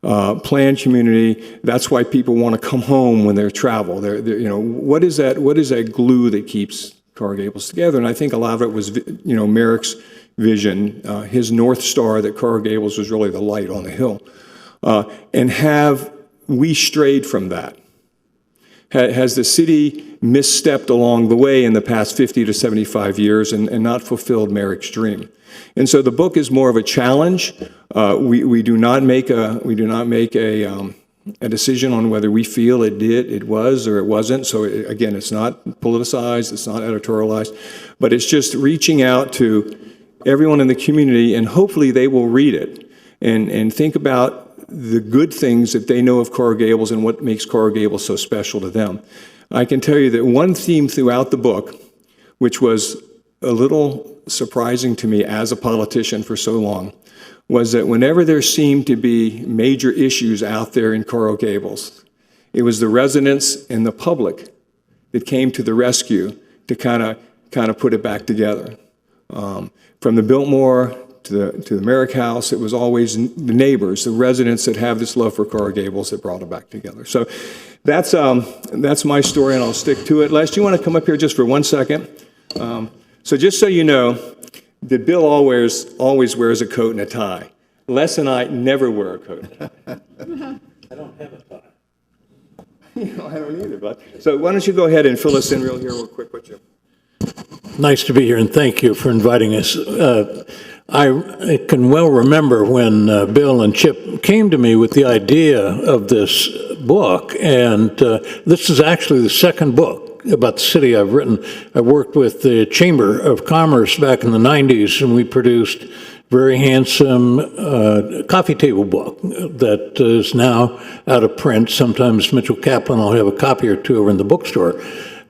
Planned community. That's why people want to come home when they travel. What is that glue that keeps Coral Gables together? And I think a lot of it was, Merrick's vision, his North Star, that Coral Gables was really the light on the hill. And have we strayed from that? Has the city misstepped along the way in the past 50 to 75 years and not fulfilled Merrick's dream? And so the book is more of a challenge. We do not make a decision on whether we feel it was or it wasn't. So again, it's not politicized, it's not editorialized, but it's just reaching out to everyone in the community, and hopefully they will read it and think about the good things that they know of Coral Gables and what makes Coral Gables so special to them. I can tell you that one theme throughout the book, which was a little surprising to me as a politician for so long, was that whenever there seemed to be major issues out there in Coral Gables, it was the residents and the public that came to the rescue to kind of put it back together. From the Biltmore to the Merrick House, it was always the neighbors, the residents that have this love for Coral Gables that brought it back together. So that's my story, and I'll stick to it. Les, do you want to come up here just for 1 second? So just so you know, that Bill always wears a coat and a tie. Les and I never wear a coat. I don't have a thought. I don't either, bud. So why don't you go ahead and fill us in real quick, would you? Nice to be here, and thank you for inviting us. I can well remember when Bill and Chip came to me with the idea of this book, and this is actually the second book about the city I've written. I worked with the Chamber of Commerce back in the 90s, and we produced very handsome coffee table book that is now out of print. Sometimes Mitchell Kaplan will have a copy or two over in the bookstore.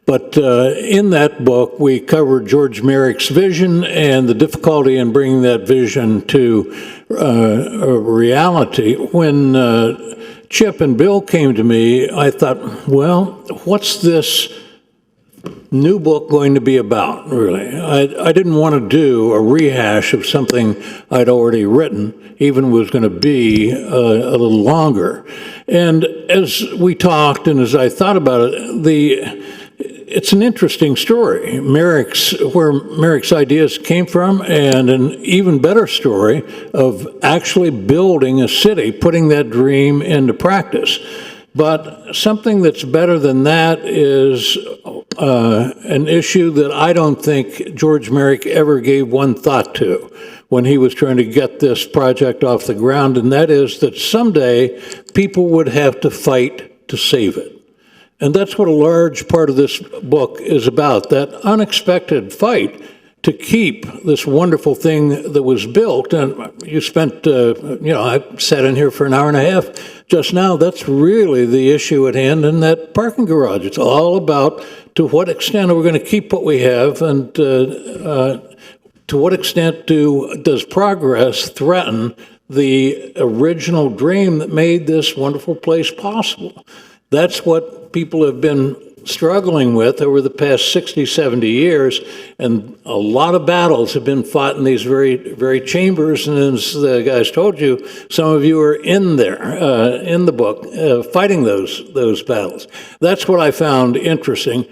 But in that book, we covered George Merrick's vision and the difficulty in bringing that vision to reality. When Chip and Bill came to me, I thought, well, what's this new book going to be about, really? I didn't want to do a rehash of something I'd already written, even if it was going to be a little longer. And as we talked and as I thought about it, it's an interesting story. Where Merrick's ideas came from, and an even better story of actually building a city, putting that dream into practice. But something that's better than that is an issue that I don't think George Merrick ever gave one thought to when he was trying to get this project off the ground, and that is that someday people would have to fight to save it. And that's what a large part of this book is about, that unexpected fight to keep this wonderful thing that was built. And you spent, I sat in here for an hour and a half just now. That's really the issue at hand in that parking garage. It's all about to what extent are we going to keep what we have, and to what extent does progress threaten the original dream that made this wonderful place possible? That's what people have been struggling with over the past 60, 70 years, and a lot of battles have been fought in these very, very chambers, and as the guys told you, some of you are in there, in the book, fighting those battles. That's what I found interesting.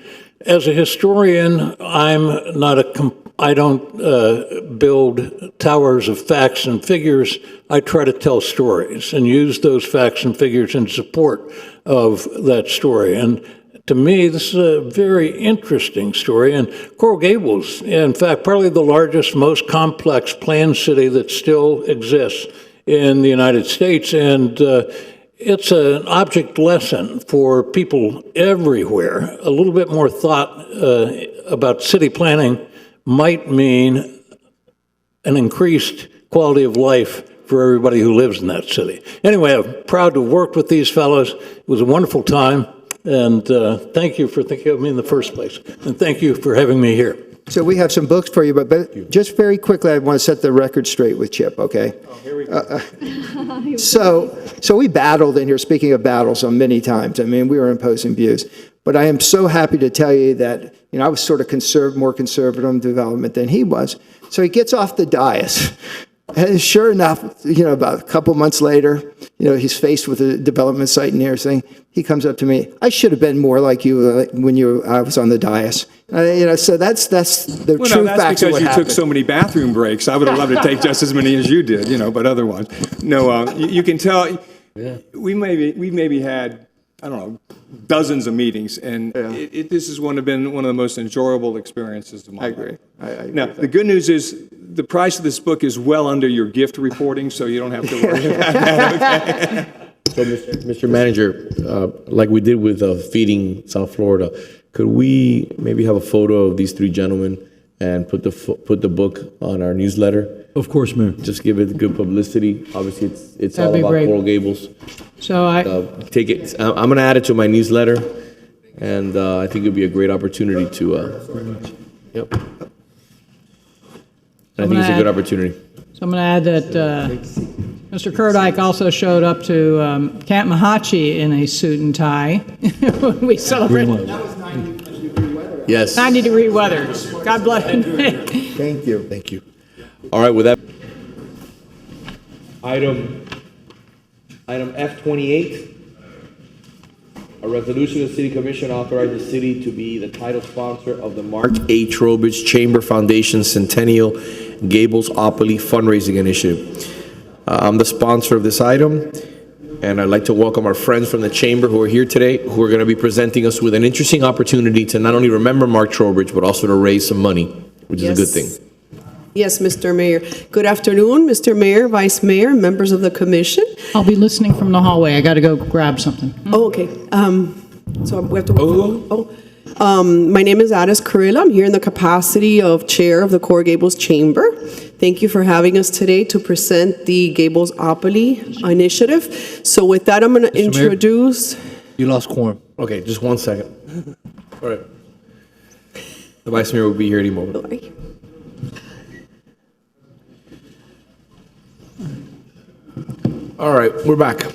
As a historian, I don't build towers of facts and figures. I try to tell stories and use those facts and figures in support of that story. And to me, this is a very interesting story. And Coral Gables, in fact, probably the largest, most complex planned city that still exists in the United States. And it's an object lesson for people everywhere. A little bit more thought about city planning might mean an increased quality of life for everybody who lives in that city. Anyway, I'm proud to have worked with these fellows. It was a wonderful time, and thank you for thinking of me in the first place, and thank you for having me here. So we have some books for you, but just very quickly, I want to set the record straight with Chip, okay? Oh, here we go. So we battled in here, speaking of battles, on many times. I mean, we were imposing views. But I am so happy to tell you that, I was sort of more conservative on development than he was. So he gets off the dais. And sure enough, about a couple months later, he's faced with a development site and everything. He comes up to me. I should have been more like you when I was on the dais. So that's the true facts of what happened. That's because you took so many bathroom breaks. I would have loved to take just as many as you did, but otherwise. No, you can tell we maybe had, I don't know, dozens of meetings, and this has been one of the most enjoyable experiences of my life. I agree. Now, the good news is the price of this book is well under your gift reporting, so you don't have to worry about that. Okay? So, Mr. Manager, like we did with Feeding South Florida, could we maybe have a photo of these three gentlemen and put the book on our newsletter? Of course, Mayor. Just give it good publicity. Obviously, it's all That'd be about great. Coral Gables. So Take it. I'm going to add it to my newsletter, and I think it'd be a great opportunity to. Yep. I think it's a good opportunity. So I'm going to add that Mr. Kurdyke also showed up to Camp Mahachi in a suit and tie when we celebrated. Yes. 90-degree weather. God bless him. Thank you. Thank you. All right, with that, item F28, a resolution of the City Commission authorizing the city to be the title sponsor of the Mark A. Trowbridge Chamber Foundation Centennial Gables Opoly Fundraising Initiative. I'm the sponsor of this item, and I'd like to welcome our friends from the Chamber who are here today, who are going to be presenting us with an interesting opportunity to not only remember Mark Trowbridge, but also to raise some money, which is a good thing. Yes, Mr. Mayor. Good afternoon, Mr. Mayor, Vice Mayor, members of the Commission. I'll be listening from the hallway. I got to go grab something. Oh, okay. So we have to. My name is Addis Kurila. I'm here in the capacity of Chair of the Coral Gables Chamber. Thank you for having us today to present the Gables Opoly initiative. So with that, I'm going to introduce. You lost quorum. Okay, just 1 second. All right. The Vice Mayor will be here any moment. Sorry. All right, we're back. All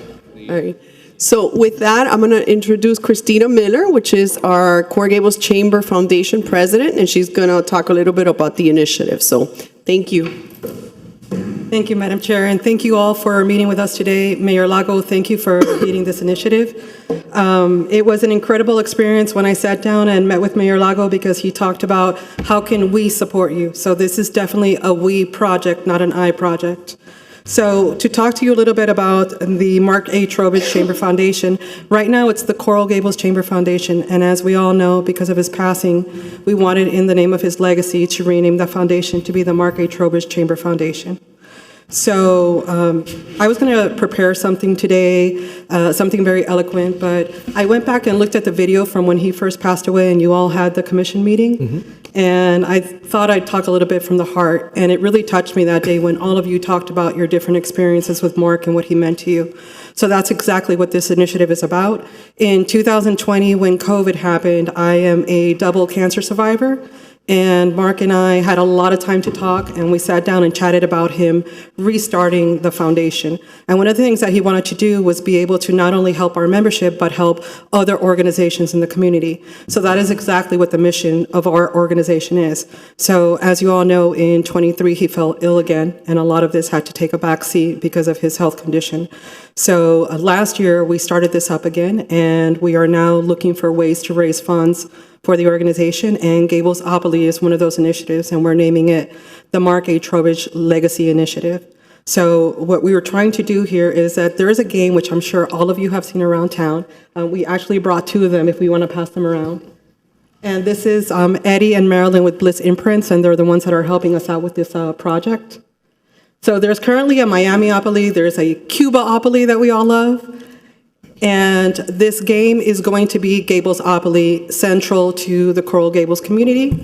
right. So with that, I'm going to introduce Christina Miller, which is our Coral Gables Chamber Foundation President, and she's going to talk a little bit about the initiative. So thank you. Thank you, Madam Chair, and thank you all for meeting with us today. Mayor Lago, thank you for leading this initiative. It was an incredible experience when I sat down and met with Mayor Lago because he talked about how can we support you. So this is definitely a we project, not an I project. So to talk to you a little bit about the Mark A. Trowbridge Chamber Foundation, right now it's the Coral Gables Chamber Foundation, and as we all know, because of his passing, we wanted in the name of his legacy to rename the foundation to be the Mark A. Trowbridge Chamber Foundation. So I was going to prepare something today, something very eloquent, but I went back and looked at the video from when he first passed away and you all had the commission meeting. And I thought I'd talk a little bit from the heart. And it really touched me that day when all of you talked about your different experiences with Mark and what he meant to you. So that's exactly what this initiative is about. In 2020, when COVID happened, I am a double cancer survivor. And Mark and I had a lot of time to talk, and we sat down and chatted about him restarting the foundation. And one of the things that he wanted to do was be able to not only help our membership, but help other organizations in the community. So that is exactly what the mission of our organization is. So as you all know, in 23, he fell ill again, and a lot of this had to take a back seat because of his health condition. So last year, we started this up again, and we are now looking for ways to raise funds for the organization, and Gables-opoly is one of those initiatives, and we're naming it the Mark A. Trowbridge Legacy Initiative. So what we were trying to do here is that there is a game, which I'm sure all of you have seen around town. We actually brought two of them if we want to pass them around. And this is Eddie and Marilyn with Bliss Imprints, and they're the ones that are helping us out with this project. So there's currently a Miami-opoly, there's a Cuba-opoly that we all love. And this game is going to be Gables-opoly, central to the Coral Gables community.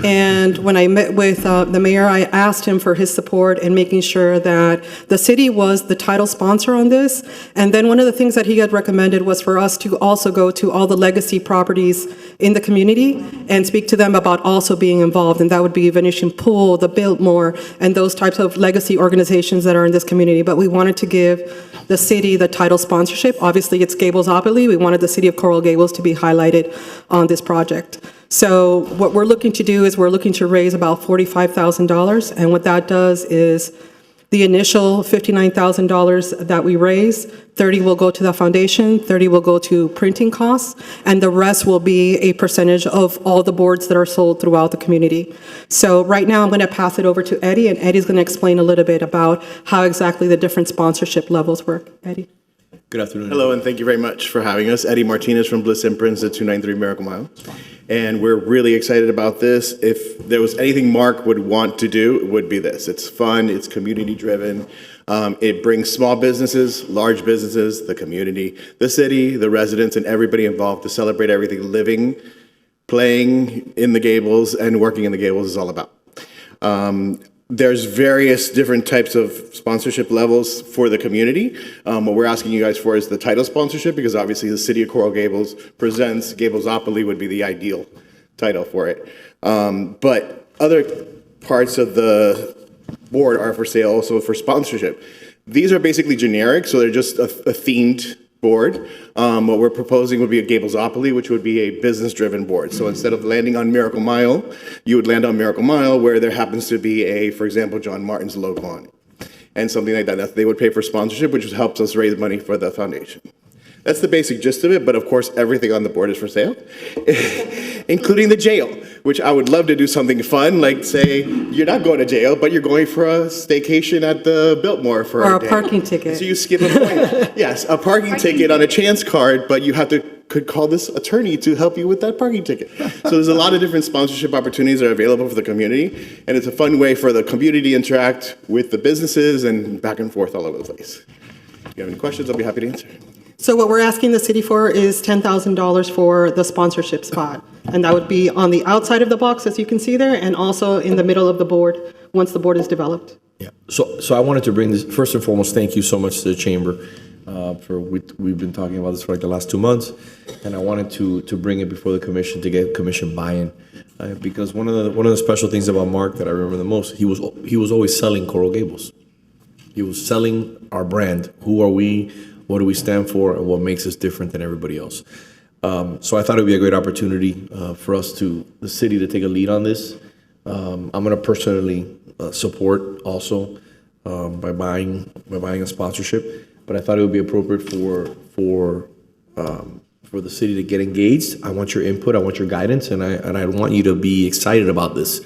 And when I met with the mayor, I asked him for his support in making sure that the city was the title sponsor on this. And then one of the things that he had recommended was for us to also go to all the legacy properties in the community and speak to them about also being involved. And that would be Venetian Pool, the Biltmore, and those types of legacy organizations that are in this community. But we wanted to give the city the title sponsorship. Obviously, it's Gables-opoly. We wanted the city of Coral Gables to be highlighted on this project. So what we're looking to do is we're looking to raise about $45,000. And what that does is the initial $59,000 that we raise, 30 will go to the foundation, 30 will go to printing costs, and the rest will be a percentage of all the boards that are sold throughout the community. So right now I'm going to pass it over to Eddie, and Eddie's going to explain a little bit about how exactly the different sponsorship levels work. Eddie. Good afternoon. Hello, and thank you very much for having us. Eddie Martinez from Bliss Imprints at 293 Miracle Mile. And we're really excited about this. If there was anything Mark would want to do, it would be this. It's fun, it's community-driven. It brings small businesses, large businesses, the community, the city, the residents, and everybody involved to celebrate everything living, playing in the Gables, and working in the Gables is all about. There's various different types of sponsorship levels for the community. What we're asking you guys for is the title sponsorship, because obviously the city of Coral Gables presents Gables-opoly would be the ideal title for it. But other parts of the board are for sale also for sponsorship. These are basically generic, so they're just a themed board. What we're proposing would be a Gables-opoly, which would be a business-driven board. So instead of landing on Miracle Mile, you would land on Miracle Mile where there happens to be a, for example, John Martin's logo on it, and something like that. They would pay for sponsorship, which helps us raise money for the foundation. That's the basic gist of it, but of course, everything on the board is for sale, including the jail, which I would love to do something fun, like say, you're not going to jail, but you're going for a staycation at the Biltmore for Or a a day. parking ticket. So you skip a point. Yes, a parking ticket on a chance card, but you have to could call this attorney to help you with that parking ticket. So there's a lot of different sponsorship opportunities that are available for the community, and it's a fun way for the community to interact with the businesses and back and forth all over the place. If you have any questions, I'll be happy to answer. So what we're asking the city for is $10,000 for the sponsorship spot. And that would be on the outside of the box, as you can see there, and also in the middle of the board, once the board is developed. Yeah. So I wanted to bring this, first and foremost, thank you so much to the chamber. We've been talking about this for like the last 2 months, and I wanted to bring it before the commission to get commission buy-in. Because one of the special things about Mark that I remember the most, he was always selling Coral Gables. He was selling our brand. Who are we? What do we stand for, and what makes us different than everybody else? So I thought it would be a great opportunity for us the city to take a lead on this. I'm going to personally support also by buying a sponsorship. But I thought it would be appropriate for the city to get engaged. I want your input, I want your guidance, and I want you to be excited about this,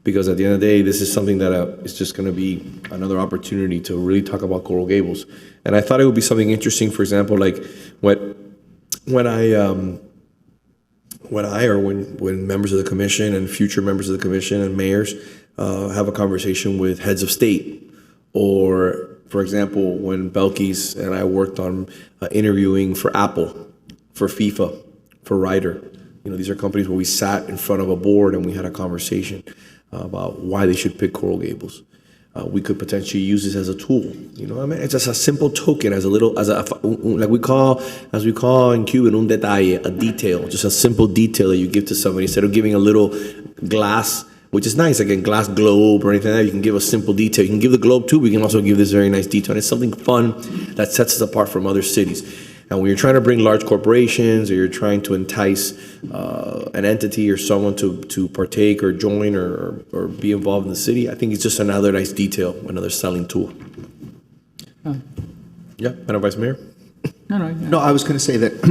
because at the end of the day, this is something that is just going to be another opportunity to really talk about Coral Gables. And I thought it would be something interesting, for example, like when members of the commission and future members of the commission and mayors have a conversation with heads of state, or for example, when Belkis and I worked on interviewing for Apple, for FIFA, for Ryder. These are companies where we sat in front of a board and we had a conversation about why they should pick Coral Gables. We could potentially use this as a tool. It's just a simple token, like we call in Cuban, un detalle, a detail, just a simple detail that you give to somebody instead of giving a little glass, which is nice, again, glass globe or anything like that. You can give a simple detail. You can give the globe too, but you can also give this very nice detail. And it's something fun that sets us apart from other cities. And when you're trying to bring large corporations, or you're trying to entice an entity or someone to partake or join or be involved in the city, I think it's just another nice detail, another selling tool. Yeah, Madam Vice Mayor? No, I was going to say that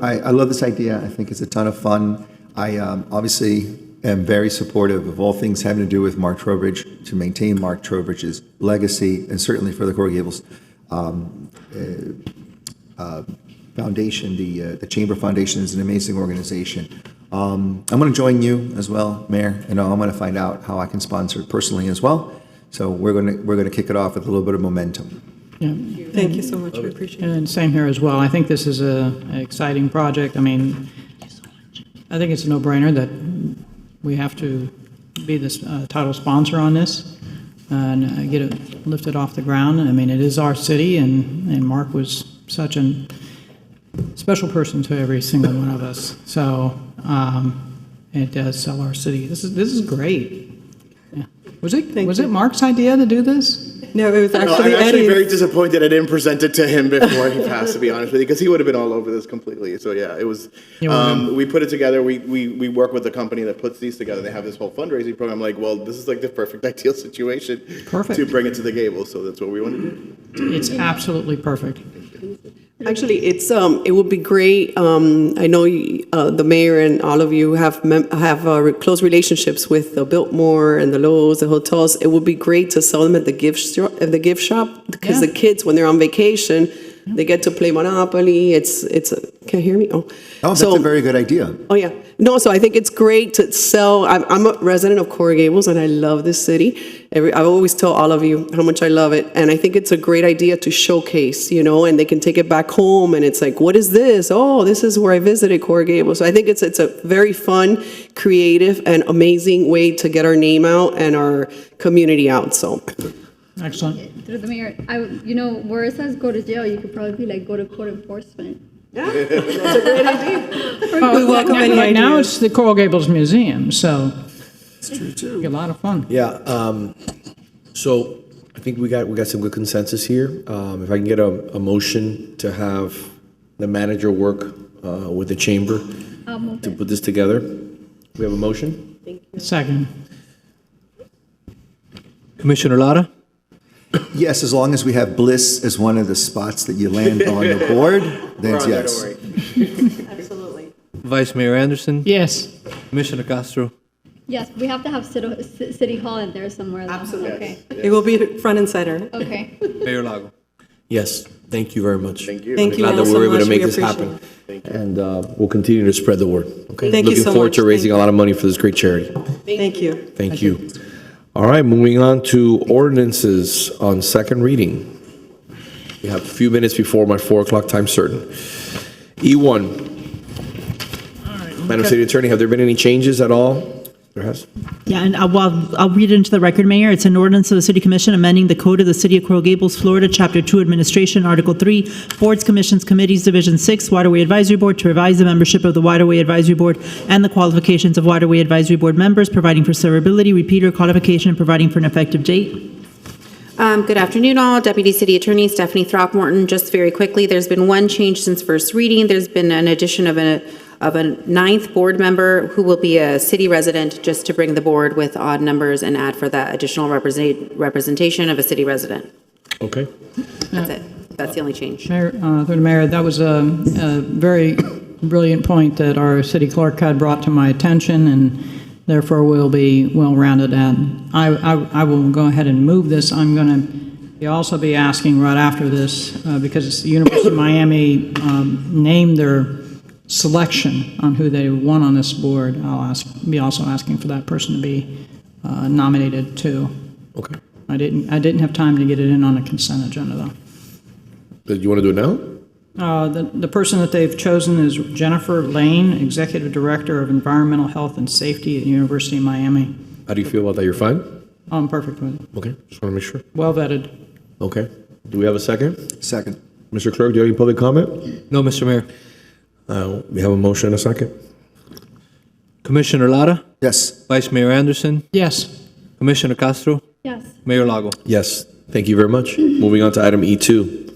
I love this idea. I think it's a ton of fun. I obviously am very supportive of all things having to do with Mark Trowbridge, to maintain Mark Trowbridge's legacy, and certainly for the Coral Gables Foundation. The Chamber Foundation is an amazing organization. I'm going to join you as well, Mayor, and I'm going to find out how I can sponsor it personally as well. So we're going to kick it off with a little bit of momentum. Yeah. Thank you so much. We appreciate it. And same here as well. I think this is an exciting project. I mean, I think it's a no-brainer that we have to be this title sponsor on this and get it lifted off the ground. I mean, it is our city, and Mark was such a special person to every single one of us. So it does sell our city. This is great. Yeah. Was it Mark's idea to do this? No, it was actually I'm actually Eddie's. very disappointed I didn't present it to him before he passed, to be honest with you, because he would have been all over this completely. So yeah, it was, we put it together. We work with the company that puts these together. They have this whole fundraising program. Like, well, this is like the perfect ideal situation to bring it to the Gables. So that's what we want to do. It's absolutely perfect. Actually, it would be great. I know the mayor and all of you have close relationships with the Biltmore and the Lowe's, the hotels. It would be great to sell them at the gift shop, because the kids, when they're on vacation, they get to play Monopoly. Can you hear me? Oh, that's a very good idea. Oh yeah, no. So I think it's great to sell. I'm a resident of Coral Gables, and I love this city. I always tell all of you how much I love it, and I think it's a great idea to showcase, and they can take it back home, and it's like, what is this? Oh, this is where I visited Coral Gables. So I think it's a very fun, creative, and amazing way to get our name out and our community out. So. Excellent. Through the mayor, where it says go to jail, you could probably be like go to court enforcement. Yeah, that's a great idea. We welcome any ideas. Now it's the Coral Gables Museum, so it's true too. It'll be a lot of fun. Yeah. So I think we got some good consensus here. If I can get a motion to have the manager work with the chamber to put this together. We have a motion. Thank you. Second. Commissioner Lara? Yes, as long as we have Bliss as one of the spots that you land on the board, then it's yes. Absolutely. Vice Mayor Anderson? Yes. Commissioner Castro? Yes, we have to have City Hall in there somewhere. Though. Absolutely. Okay. It will be front and center. Okay. Mayor Lago? Yes. Thank you very much. Thank you. Thank you Glad all that we so were able much. to make We this appreciate happen. it. And we'll continue to spread the word. Okay. Thank you Looking so forward much. to raising Thank a lot of money for this great charity. Thank you. Thank you. All right, moving on to ordinances on second reading. We have a few minutes before my 4 o'clock time certain. E1. Madam City Attorney, have there been any changes at all? There has? Yeah, and I'll read it into the record, Mayor. It's an ordinance of the City Commission amending the Code of the City of Coral Gables, Florida, Chapter 2, Administration, Article 3, Boards, Commissions, Committees, Division 6, Waterway Advisory Board, to revise the membership of the Waterway Advisory Board and the qualifications of Waterway Advisory Board members, providing for severability, repeater codification, and providing for an effective date. Good afternoon, all. Deputy City Attorney Stephanie Throckmorton. Just very quickly, there's been one change since first reading. There's been an addition of of a 9th board member who will be a city resident, just to bring the board with odd numbers and add for that additional representation of a city resident. Okay. That's it. That's the only change. Mayor, through the mayor, that was a very brilliant point that our city clerk had brought to my attention, and therefore will be well-rounded. And I will go ahead and move this. I'm going to also be asking right after this, because the University of Miami named their selection on who they want on this board. I'll be also asking for that person to be nominated too. Okay. I didn't have time to get it in on a consent agenda though. Do you want to do it now? The person that they've chosen is Jennifer Lane, Executive Director of Environmental Health and Safety at the University of Miami. How do you feel about that? You're fine? I'm perfect with it. Okay, just want to make sure. Well vetted. Okay. Do we have a second? Second. Mr. Clerk, do you have any public comment? No, Mr. Mayor. We have a motion and a second. Commissioner Lara? Yes. Vice Mayor Anderson? Yes. Commissioner Castro? Yes. Mayor Lago? Yes. Thank you very much. Moving on to item E2.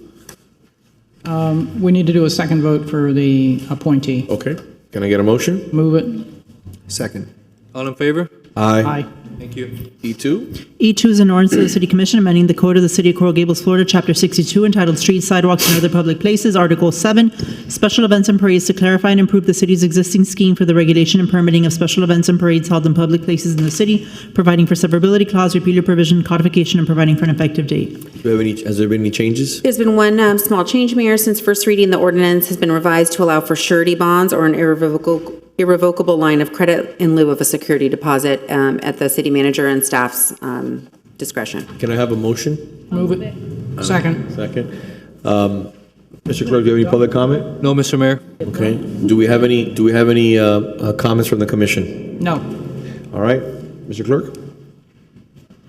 We need to do a second vote for the appointee. Okay. Can I get a motion? Move it. Second. All in favor? Aye. Aye. Thank you. E2? E2 is an ordinance of the City Commission amending the Code of the City of Coral Gables, Florida, Chapter 62, entitled Streets, Sidewalks, and Other Public Places, Article 7, Special Events and Parades, to clarify and improve the city's existing scheme for the regulation and permitting of special events and parades held in public places in the city, providing for severability clause, repealer provision, codification, and providing for an effective date. Has there been any changes? There's been one small change, Mayor. Since first reading, the ordinance has been revised to allow for surety bonds or an irrevocable line of credit in lieu of a security deposit at the city manager and staff's discretion. Can I have a motion? Move it. Second. Second. Mr. Clerk, do you have any public comment? No, Mr. Mayor. Okay. Do we have any comments from the commission? No. All right. Mr. Clerk?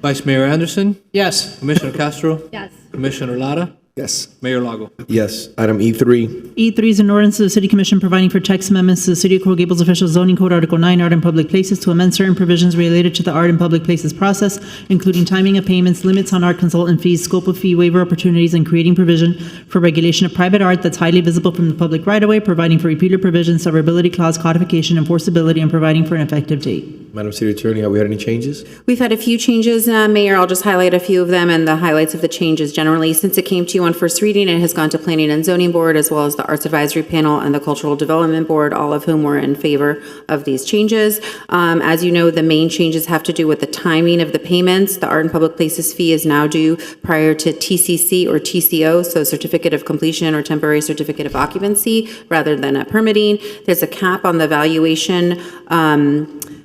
Vice Mayor Anderson? Yes. Commissioner Castro? Yes. Commissioner Lara? Yes. Mayor Lago? Yes. Item E3. E3 is an ordinance of the City Commission providing for text amendments to the City of Coral Gables Official Zoning Code, Article 9, Art in Public Places, to amend certain provisions related to the art in public places process, including timing of payments, limits on art consultant fees, scope of fee waiver opportunities, and creating provision for regulation of private art that's highly visible from the public right-of-way, providing for repealer provisions, severability clause, codification, enforceability, and providing for an effective date. Madam City Attorney, have we had any changes? We've had a few changes, Mayor. I'll just highlight a few of them and the highlights of the changes generally. Since it came to you on first reading, it has gone to Planning and Zoning Board, as well as the Arts Advisory Panel and the Cultural Development Board, all of whom were in favor of these changes. As you know, the main changes have to do with the timing of the payments. The Art and Public Places fee is now due prior to TCC or TCO, so Certificate of Completion or Temporary Certificate of Occupancy, rather than a permitting. There's a cap on the valuation.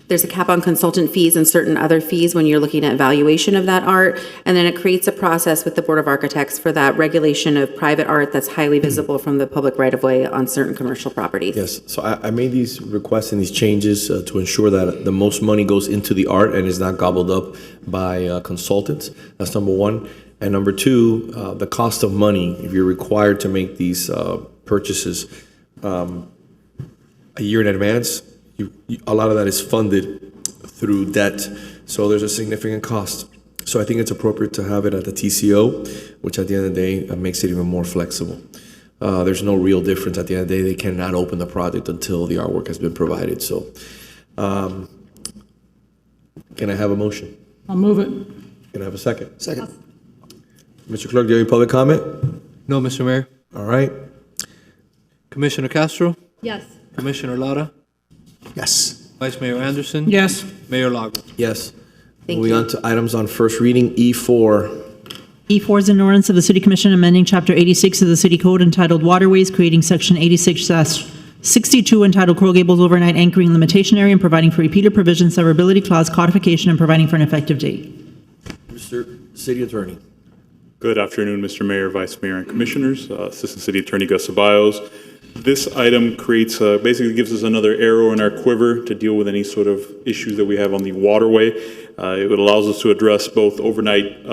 There's a cap on consultant fees and certain other fees when you're looking at valuation of that art. And then it creates a process with the Board of Architects for that regulation of private art that's highly visible from the public right-of-way on certain commercial properties. Yes. So I made these requests and these changes to ensure that the most money goes into the art and is not gobbled up by consultants. That's number one. And number two, the cost of money, if you're required to make these purchases a year in advance, a lot of that is funded through debt, so there's a significant cost. So I think it's appropriate to have it at the TCO, which at the end of the day makes it even more flexible. There's no real difference. At the end of the day, they cannot open the project until the artwork has been provided. So can I have a motion? I'll move it. Can I have a second? Second. Mr. Clerk, do you have any public comment? No, Mr. Mayor. All right. Commissioner Castro? Yes. Commissioner Lara? Yes. Vice Mayor Anderson? Yes. Mayor Lago? Yes. Thank Moving you. on to items on first reading, E4. E4 is an ordinance of the City Commission amending Chapter 86 of the City Code entitled Waterways, creating Section 86-62 entitled Coral Gables Overnight Anchoring Limitation Area, and providing for repealer provisions, severability clause, codification, and providing for an effective date. Mr. City Attorney. Good afternoon, Mr. Mayor, Vice Mayor, and Commissioners. Assistant City Attorney Gus Ceballos. This item creates, basically gives us another arrow in our quiver to deal with any sort of issues that we have on the waterway. It allows us to address both overnight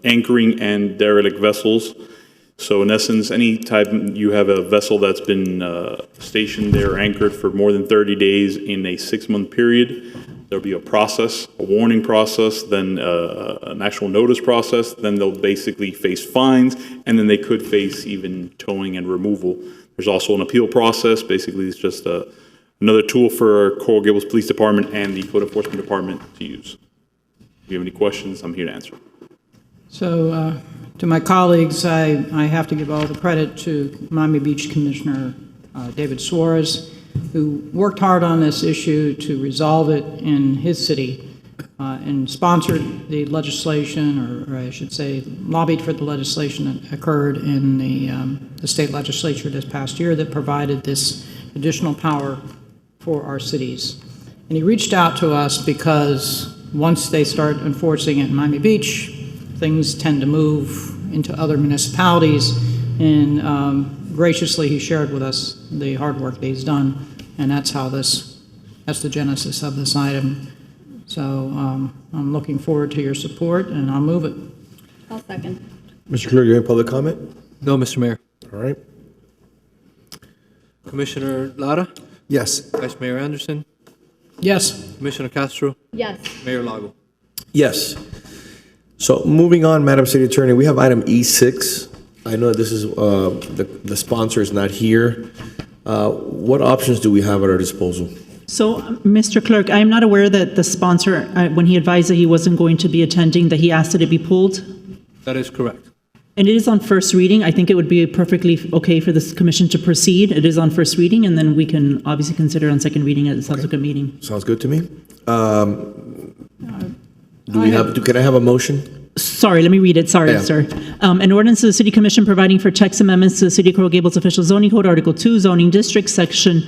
anchoring and derelict vessels. So in essence, any time you have a vessel that's been stationed there, anchored for more than 30 days in a 6-month period, there'll be a process, a warning process, then an actual notice process, then they'll basically face fines, and then they could face even towing and removal. There's also an appeal process. Basically, it's just another tool for our Coral Gables Police Department and the Code Enforcement Department to use. If you have any questions, I'm here to answer. So, to my colleagues, I have to give all the credit to Miami Beach Commissioner David Suarez, who worked hard on this issue to resolve it in his city and sponsored the legislation, or I should say lobbied for the legislation that occurred in the state legislature this past year that provided this additional power for our cities. And he reached out to us because once they start enforcing it in Miami Beach, things tend to move into other municipalities, and graciously he shared with us the hard work that he's done, and that's the genesis of this item. So I'm looking forward to your support, and I'll move it. I'll second. Mr. Clerk, you have public comment? No, Mr. Mayor. All right. Commissioner Lara? Yes. Vice Mayor Anderson? Yes. Commissioner Castro? Yes. Mayor Lago? Yes. So moving on, Madam City Attorney, we have item E6. I know that this is, the sponsor is not here. What options do we have at our disposal? So, Mr. Clerk, I am not aware that the sponsor, when he advised that he wasn't going to be attending, that he asked that it be pulled. That is correct. And it is on first reading. I think it would be perfectly okay for this commission to proceed. It is on first reading, and then we can obviously consider on second reading at the subsequent meeting. Sounds good to me. Can I have a motion? Sorry, let me read it. Sorry, Yeah. sir. An ordinance of the City Commission providing for text amendments to the City of Coral Gables Official Zoning Code, Article 2, Zoning District, Section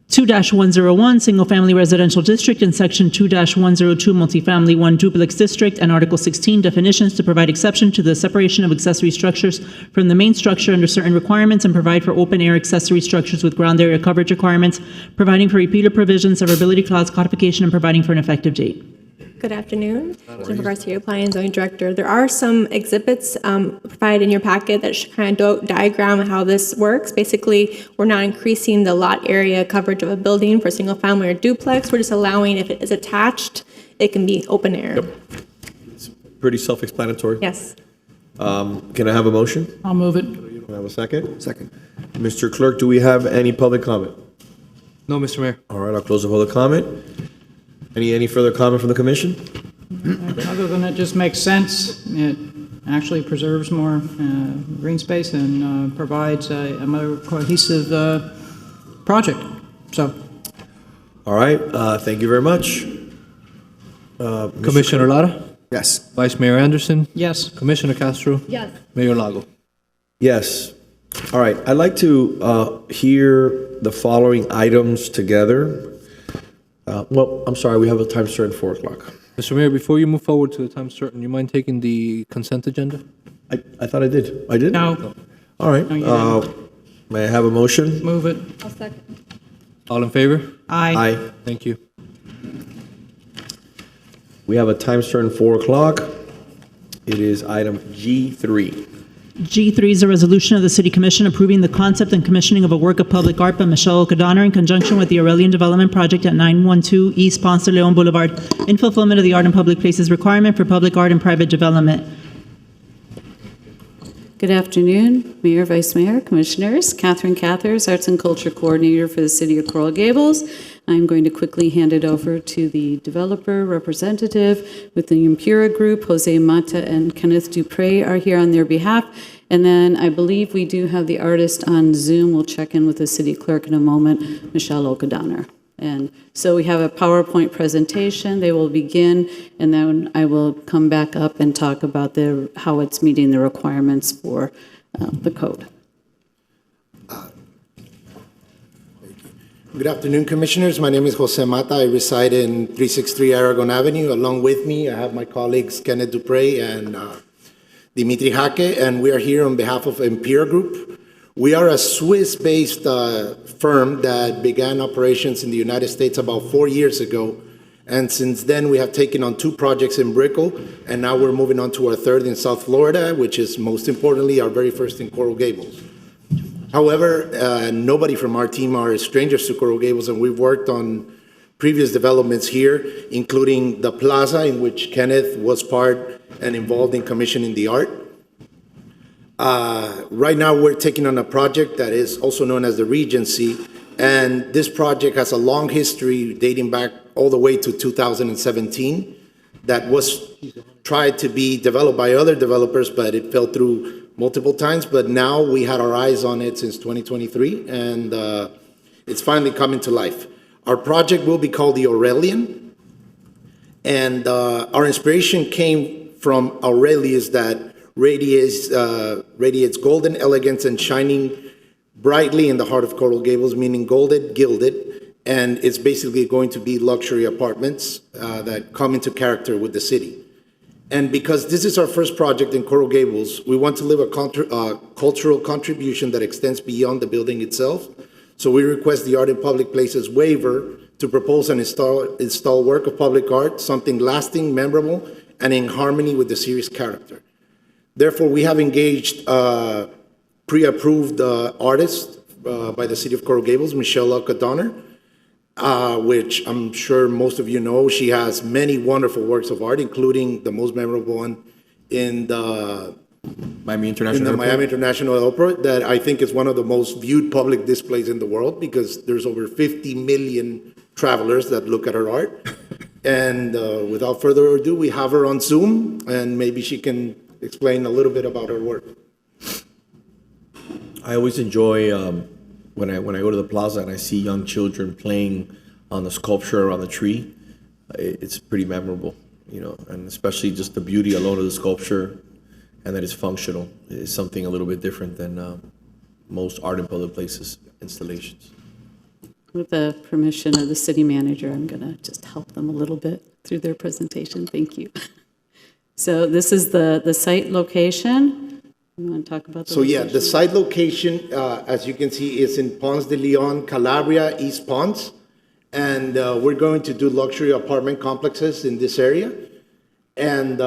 2-101, Single Family Residential District, and Section 2-102, Multifamily 1 Duplex District, and Article 16, Definitions, to provide exception to the separation of accessory structures from the main structure under certain requirements, and provide for open-air accessory structures with ground area coverage requirements, providing for repeated provisions, severability clause, codification, and providing for an effective date. Good afternoon. Jennifer Garcia, Planning and Zoning Director. There are some exhibits provided in your packet that should kind of diagram how this works. Basically, we're not increasing the lot area coverage of a building for single family or duplex. We're just allowing, if it is attached, it can be open air. Yep. It's pretty self-explanatory. Yes. Can I have a motion? I'll move it. Can I have a second? Second. Mr. Clerk, do we have any public comment? No, Mr. Mayor. All right, I'll close the public comment. Any further comment from the commission? Other than it just makes sense, it actually preserves more green space and provides a more cohesive project. So, all right, thank you very much. Commissioner Lara? Yes. Vice Mayor Anderson? yes. Commissioner Castro? Yes. Mayor Lago? Yes. All right, I'd like to hear the following items together. Well, I'm sorry, we have a time certain 4 o'clock. Mr. Mayor, before you move forward to the time certain, you mind taking the consent agenda? I thought I did. I did? No. All right. No, you didn't. May I have a motion? Move it. I'll second. All in favor? Aye. Aye. Thank you. We have a time certain 4 o'clock. It is item G3. G3 is a resolution of the City Commission approving the concept and commissioning of a work of public art by Michelle O'Connor in conjunction with the Aurelian Development Project at 912 East Ponce de Leon Boulevard in fulfillment of the Art in Public Places requirement for public art and private development. Good afternoon, Mayor, Vice Mayor, Commissioners. Catherine Cathers, Arts and Culture Coordinator for the City of Coral Gables. I'm going to quickly hand it over to the developer representative with the Impura Group. Jose Mata and Kenneth Dupre are here on their behalf. And then I believe we do have the artist on Zoom. We'll check in with the city clerk in a moment, Michelle O'Connor. And so we have a PowerPoint presentation. They will begin, and then I will come back up and talk about how it's meeting the requirements for the code. Good afternoon, Commissioners. My name is Jose Mata. I reside in 363 Aragon Avenue. Along with me, I have my colleagues Kenneth Dupre and Dimitri Hake, and we are here on behalf of Impura Group. We are a Swiss-based firm that began operations in the United States about 4 years ago, and since then we have taken on 2 projects in Brickell, and now we're moving on to our 3rd in South Florida, which is most importantly our very first in Coral Gables. However, nobody from our team are strangers to Coral Gables, and we've worked on previous developments here, including the plaza in which Kenneth was part and involved in commissioning the art. Right now, we're taking on a project that is also known as the Regency, And this project has a long history dating back all the way to 2017 that was tried to be developed by other developers, but it fell through multiple times. But now we had our eyes on it since 2023, and it's finally coming to life. Our project will be called the Aurelian, and our inspiration came from Aurelius that radiates golden elegance and shining brightly in the heart of Coral Gables, meaning gilded, and it's basically going to be luxury apartments that come into character with the city. And because this is our first project in Coral Gables, we want to leave a cultural contribution that extends beyond the building itself. So we request the Art in Public Places waiver to propose and install work of public art, something lasting, memorable, and in harmony with the series' character. Therefore, we have engaged pre-approved artist by the City of Coral Gables, Michelle O'Connor, which I'm sure most of you know. She has many wonderful works of art, including the most memorable one in the Miami International Airport, that I think is one of the most viewed public displays in the world, because there's over 50 million travelers that look at her art. And without further ado, we have her on Zoom, and maybe she can explain a little bit about her work. I always enjoy when I go to the plaza and I see young children playing on the sculpture around the tree. It's pretty memorable, you know, and especially just the beauty alone of the sculpture and that it's functional is something a little bit different than most art in public places installations. With the permission of the city manager, I'm going to just help them a little bit through their presentation. Thank you. So this is the site location. You want to talk about the location? The site location, as you can see, is in Ponce de Leon, Calabria, East Ponce. And we're going to do luxury apartment complexes in this area. And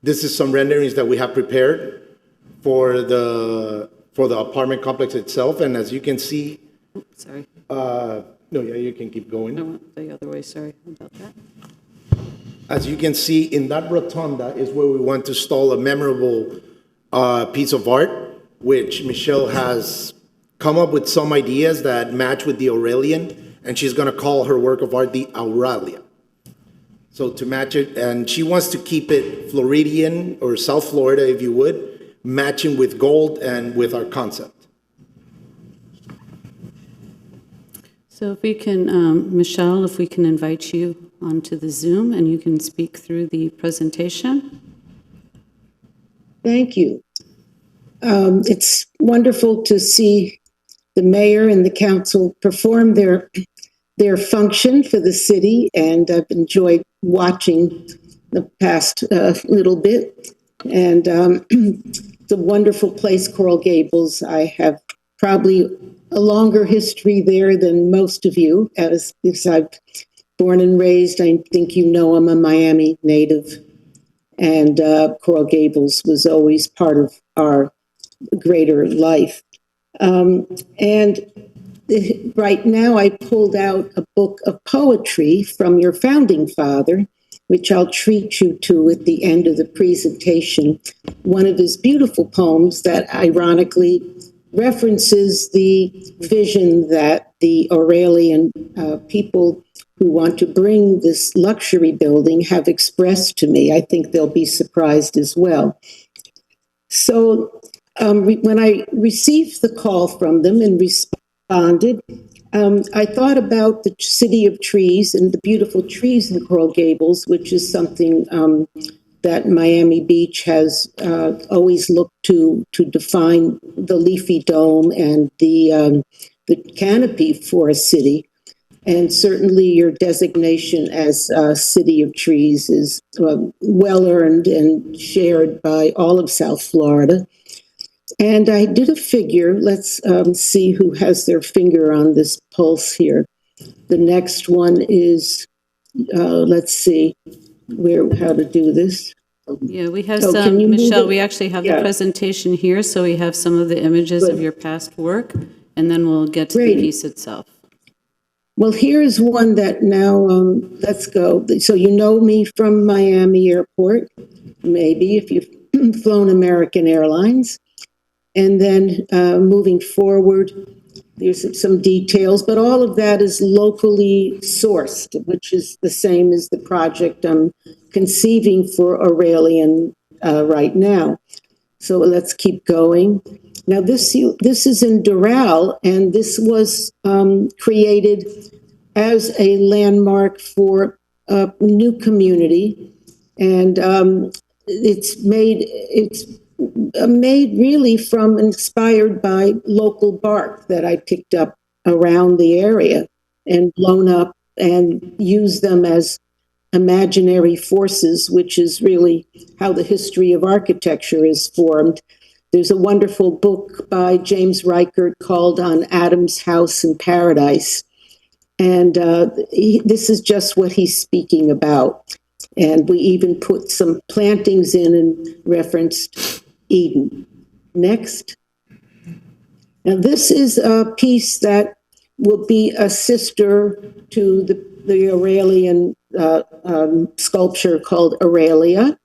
this is some renderings that we have prepared for the apartment complex itself. And as you can see, sorry. You can keep going. I went the other way, sorry about that. As you can see, in that rotunda is where we want to install a memorable piece of art, which Michelle has come up with some ideas that match with the Aurelian, and she's going to call her work of art the Auralia. So to match it, and she wants to keep it Floridian or South Florida, if you would, matching with gold and with our concept. So if we can, Michelle, if we can invite you onto the Zoom and you can speak through the presentation. Thank you. It's wonderful to see the mayor and the council perform their function for the city, and I've enjoyed watching the past little bit. And it's a wonderful place, Coral Gables. I have probably a longer history there than most of you, as I've born and raised. I think you know I'm a Miami native, and Coral Gables was always part of our greater life. And right now I pulled out a book of poetry from your founding father, which I'll treat you to at the end of the presentation. One of his beautiful poems that ironically references the vision that the Aurelian people who want to bring this luxury building have expressed to me. I think they'll be surprised as well. So when I received the call from them and responded, I thought about the city of trees and the beautiful trees in Coral Gables, which is something that Miami Beach has always looked to define the leafy dome and the canopy for a city. And certainly your designation as City of Trees is well earned and shared by all of South Florida. And I did a figure. Let's see who has their finger on this pulse here. The next one is, let's see how to do this. Yeah, we have some, Michelle, we actually have the presentation here, so we have some of the images of your past work, and then we'll get to the piece itself. Well, here's one that now, let's go. So you know me from Miami Airport, maybe, if you've flown American Airlines. And then moving forward, There's some details, but all of that is locally sourced, which is the same as the project I'm conceiving for Aurelian right now. So let's keep going. Now this is in Doral, and this was created as a landmark for a new community, and it's made really from, inspired by local bark that I picked up around the area and blown up and used them as imaginary forces, which is really how the history of architecture is formed. There's a wonderful book by James Reichert called On Adam's House in Paradise. And this is just what he's speaking about. And we even put some plantings in and referenced Eden. Next. Now this is a piece that will be a sister to the Aurelian sculpture called Aurelia.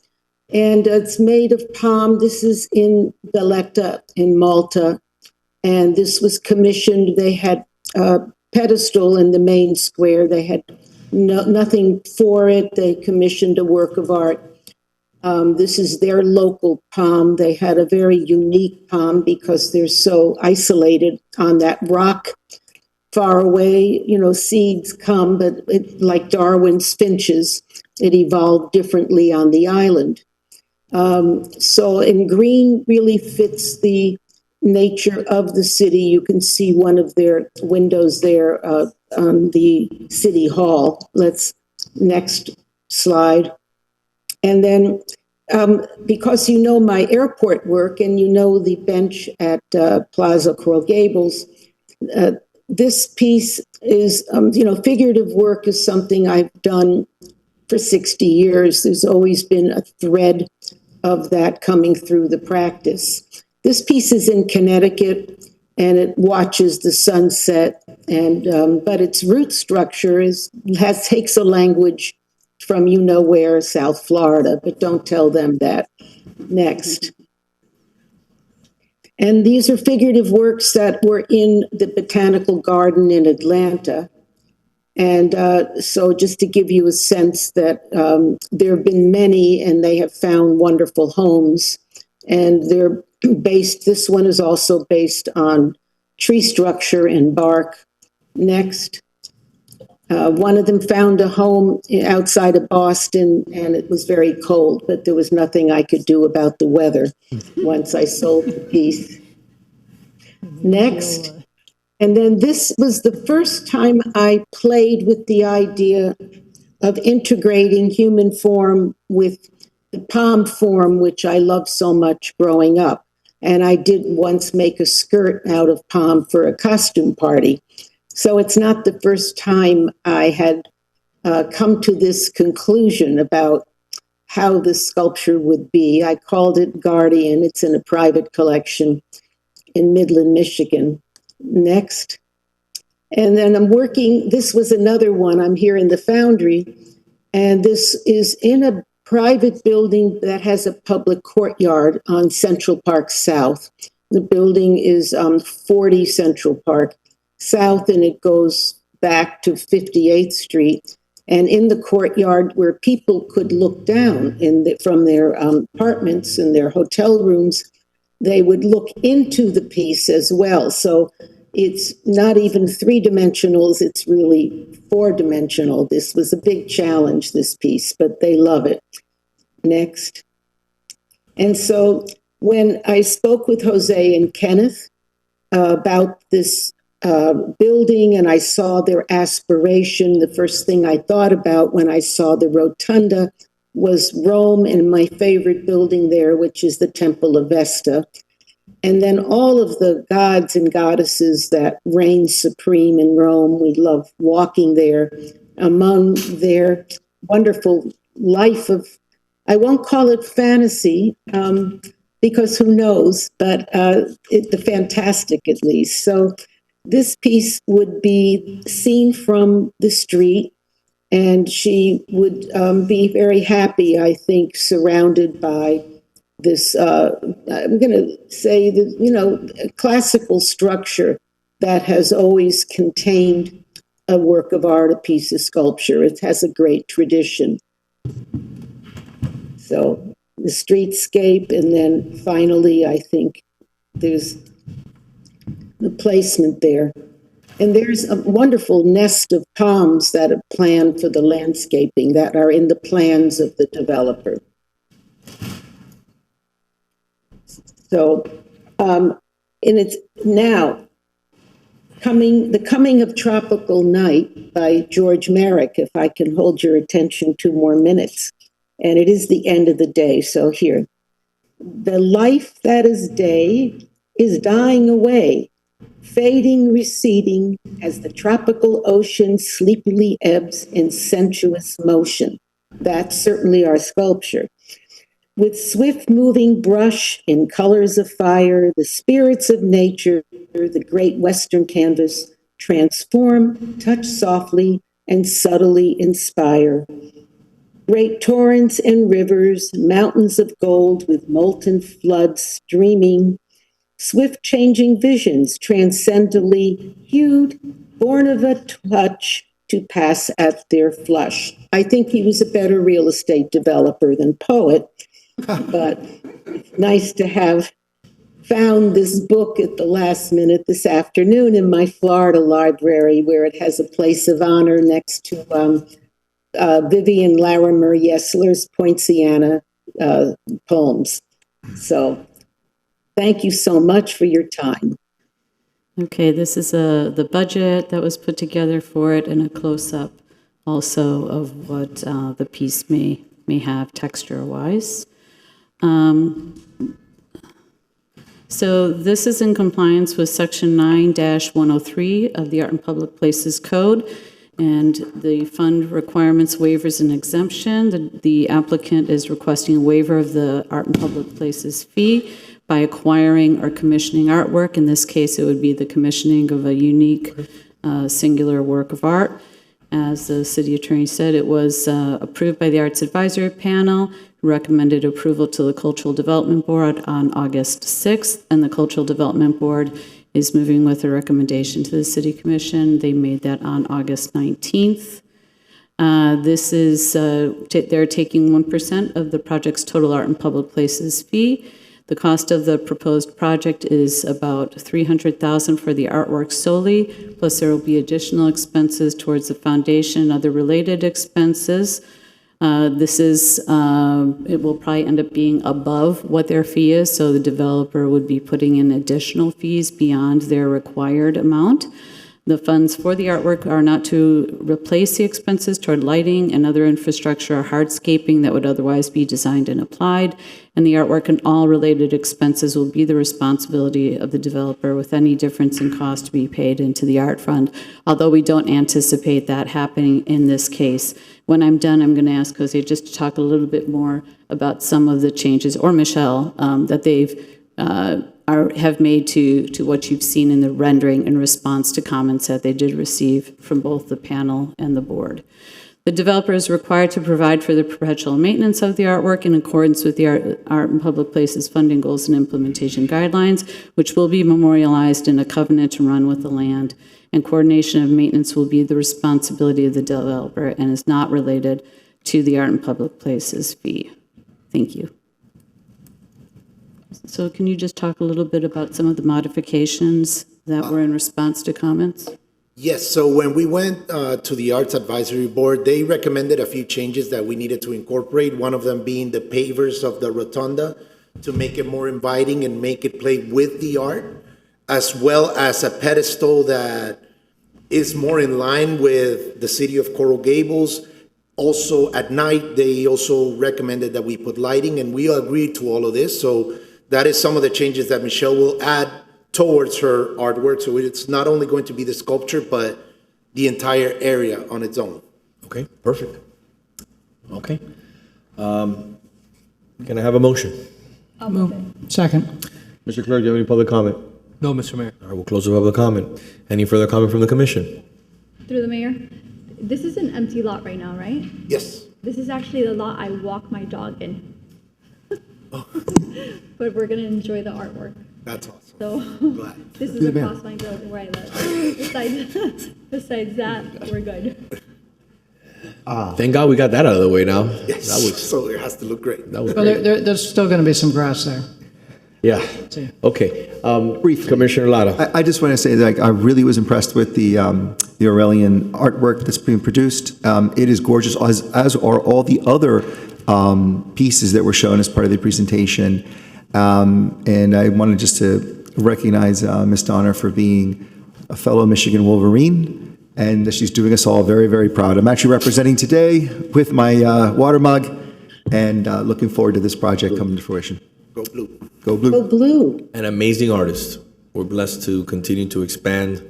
And it's made of palm. This is in Valletta in Malta. And this was commissioned. They had a pedestal in the main square. They had nothing for it. They commissioned a work of art. This is their local palm. They had a very unique palm because they're so isolated on that rock far away. You know, seeds come, but like Darwin's finches, it evolved differently on the island. So in green really fits the nature of the city. You can see one of their windows there on the city hall. Next slide. And then because you know my airport work and you know the bench at Plaza Coral Gables, this piece is, figurative work is something I've done for 60 years. There's always been a thread of that coming through the practice. This piece is in Connecticut and it watches the sunset, and but its root structure takes a language from where, South Florida, but don't tell them that. Next. And these are figurative works that were in the Botanical Garden in Atlanta. And so just to give you a sense that there have been many and they have found wonderful homes. And they're based, this one is also based on tree structure and bark. Next. One of them found a home outside of Boston, and it was very cold, but there was nothing I could do about the weather once I sold the piece. Next. And then this was the first time I played with the idea of integrating human form with the palm form, which I loved so much growing up. And I did once make a skirt out of palm for a costume party. So it's not the first time I had come to this conclusion about how the sculpture would be. I called it Guardian. It's in a private collection in Midland, Michigan. Next. And then I'm working, this was another one. I'm here in the Foundry, and this is in a private building that has a public courtyard on Central Park South. The building is 40 Central Park South, and it goes back to 58th Street. And in the courtyard where people could look down from their apartments and their hotel rooms, they would look into the piece as well. So it's not even three-dimensional, it's really four-dimensional. This was a big challenge, this piece, but they love it. Next. And so when I spoke with Jose and Kenneth about this building, and I saw their aspiration, the first thing I thought about when I saw the rotunda was Rome and my favorite building there, which is the Temple of Vesta. And then all of the gods and goddesses that reign supreme in Rome, we love walking there among their wonderful life of, I won't call it fantasy, because who knows, but the fantastic at least. So this piece would be seen from the street, and she would be very happy, I think, surrounded by this, I'm going to say, classical structure that has always contained a work of art, a piece of sculpture. It has a great tradition. So the streetscape, and then finally, I think there's the placement there. And there's a wonderful nest of palms that are planned for the landscaping that are in the plans of the developer. So, and it's now The Coming of Tropical Night by George Merrick, if I can hold your attention 2 more minutes. And it is the end of the day, so here. The life that is day is dying away, fading, receding, as the tropical ocean sleepily ebbs in sensuous motion. That's certainly our sculpture. With swift-moving brush in colors of fire, the spirits of nature, the great western canvas, transform, touch softly, and subtly inspire. Great torrents and rivers, mountains of gold with molten floods streaming, swift-changing visions, transcendently hued, born of a touch to pass at their flush. I think he was a better real estate developer than poet, but nice to have found this book at the last minute this afternoon in my Florida library, where it has a place of honor next to Vivian Larimer Yesler's Poinciana poems. So thank you so much for your time. Okay, this is the budget that was put together for it, and a close-up also of what the piece may have texture-wise. So this is in compliance with Section 9-103 of the Art and Public Places Code, and the fund requirements, waivers, and exemption. The applicant is requesting a waiver of the Art and Public Places fee by acquiring or commissioning artwork. In this case, it would be the commissioning of a unique singular work of art. As the city attorney said, it was approved by the Arts Advisory Panel, who recommended approval to the Cultural Development Board on August 6th, and the Cultural Development Board is moving with a recommendation to the City Commission. They made that on August 19th. This is, they're taking 1% of the project's total art and public places fee. The cost of the proposed project is about $300,000 for the artwork solely, plus there will be additional expenses towards the foundation and other related expenses. It will probably end up being above what their fee is, so the developer would be putting in additional fees beyond their required amount. The funds for the artwork are not to replace the expenses toward lighting and other infrastructure or hardscaping that would otherwise be designed and applied, and the artwork and all related expenses will be the responsibility of the developer, with any difference in cost to be paid into the art fund, although we don't anticipate that happening in this case. When I'm done, I'm going to ask Jose just to talk a little bit more about some of the changes, or Michelle, that they've have made to what you've seen in the rendering in response to comments that they did receive from both the panel and the board. The developer is required to provide for the perpetual maintenance of the artwork in accordance with the Art and Public Places funding goals and implementation guidelines, which will be memorialized in a covenant to run with the land. And coordination of maintenance will be the responsibility of the developer and is not related to the Art and Public Places fee. Thank you. So can you just talk a little bit about some of the modifications that were in response to comments? Yes, so when we went to the Arts Advisory Board, they recommended a few changes that we needed to incorporate, one of them being the pavers of the rotunda to make it more inviting and make it play with the art, as well as a pedestal that is more in line with the city of Coral Gables. Also, at night, they also recommended that we put lighting, and we agreed to all of this. So that is some of the changes that Michelle will add towards her artwork. So it's not only going to be the sculpture, but the entire area on its own. Okay, perfect. Okay. Can I have a motion? I'll move it. Second. Mr. Clerk, do you have any public comment? No, Mr. Mayor. All right, we'll close the public comment. Any further comment from the commission? Through the mayor, this is an empty lot right now, right? Yes. This is actually the lot I walk my dog in. But we're going to enjoy the artwork. That's awesome. so this is across my building where I live. Besides that, we're good. Thank God we got that out of the way now. Yes, That was, so it has to look great. that was But great. there's still going to be some grass there. Yeah. Okay. Brief, Commissioner Lara. I just want to say that I really was impressed with the Aurelian artwork that's being produced. It is gorgeous, as are all the other pieces that were shown as part of the presentation. And I wanted just to recognize Ms. Donner for being a fellow Michigan Wolverine, and that she's doing us all very, very proud. I'm actually representing today with my water mug, and looking forward to this project coming to fruition. Go blue. Go blue. Go blue. An amazing artist. We're blessed to continue to expand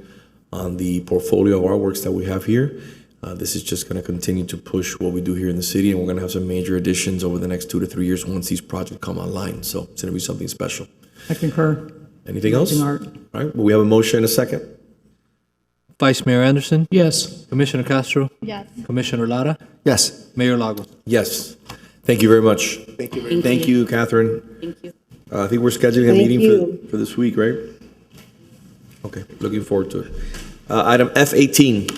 on the portfolio of artworks that we have here. This is just going to continue to push what we do here in the city, and we're going to have some major additions over the next 2 to 3 years once these projects come online. So it's going to be something special. I concur. Anything else? Amazing art. All right. Well, we have a motion and a second. Vice Mayor Anderson, Yes. Commissioner Castro, Yes. Commissioner Lara, Yes. Mayor Lago. Yes. Thank you very much. Thank you very much. Thank you, Catherine. Thank you. I think we're scheduling a Thank meeting you. for this week, right? Okay, looking forward to it. Item F18.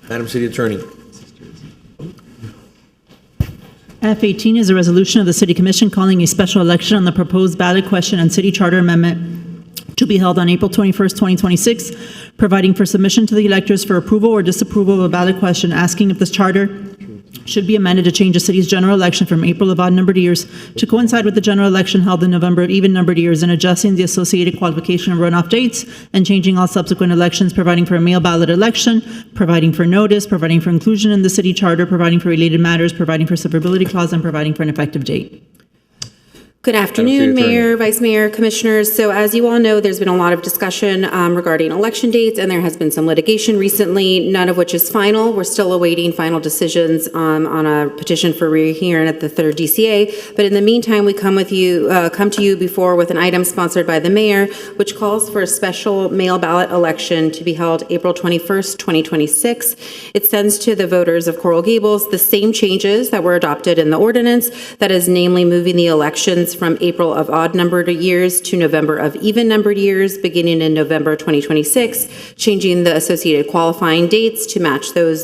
Madam City Attorney. F18 is a resolution of the City Commission calling a special election on the proposed ballot question and city charter amendment to be held on April 21st, 2026, providing for submission to the electors for approval or disapproval of a ballot question, asking if this charter should be amended to change the city's general election from April of odd-numbered years to coincide with the general election held in November of even-numbered years, and adjusting the associated qualification of runoff dates, and changing all subsequent elections, providing for a mail ballot election, providing for notice, providing for inclusion in the city charter, providing for related matters, providing for severability clause, and providing for an effective date. Good afternoon, City Attorney. Mayor, Vice Mayor, Commissioners. So as you all know, there's been a lot of discussion regarding election dates, and there has been some litigation recently, none of which is final. We're still awaiting final decisions on a petition for rehearing at the 3rd DCA. But in the meantime, we come to you before with an item sponsored by the Mayor, which calls for a special mail ballot election to be held April 21st, 2026. It sends to the voters of Coral Gables the same changes that were adopted in the ordinance, that is namely moving the elections from April of odd-numbered years to November of even-numbered years, beginning in November 2026, changing the associated qualifying dates to match those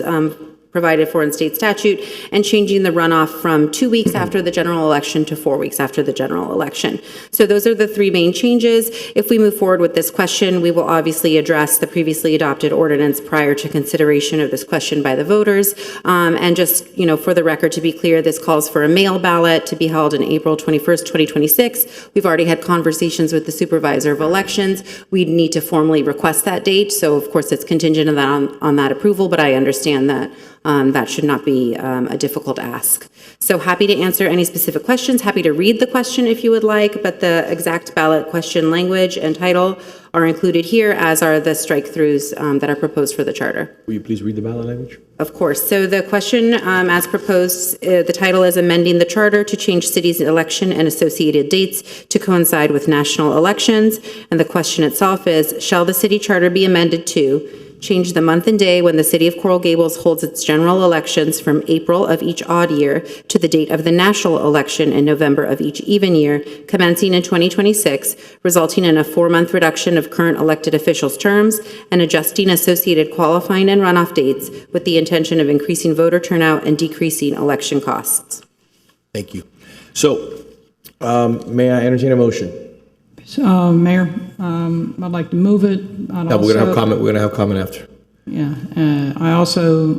provided for in state statute, and changing the runoff from 2 weeks after the general election to 4 weeks after the general election. So those are the three main changes. If we move forward with this question, we will obviously address the previously adopted ordinance prior to consideration of this question by the voters. And just, for the record, to be clear, this calls for a mail ballot to be held in April 21st, 2026. We've already had conversations with the supervisor of elections. We need to formally request that date. So of course it's contingent on that approval, but I understand that that should not be a difficult ask. So happy to answer any specific questions, happy to read the question if you would like, but the exact ballot question language and title are included here, as are the strike-throughs that are proposed for the charter. Will you please read the ballot language? Of course. So the question, as proposed, the title is amending the charter to change city's election and associated dates to coincide with national elections. And the question itself is, shall the city charter be amended to change the month and day when the city of Coral Gables holds its general elections from April of each odd year to the date of the national election in November of each even year, commencing in 2026, resulting in a 4-month reduction of current elected officials' terms and adjusting associated qualifying and runoff dates with the intention of increasing voter turnout and decreasing election costs. Thank you. So, may I entertain a motion? Mayor, I'd like to move it. No, we're gonna have comment. We're gonna have comment after. Yeah, I also,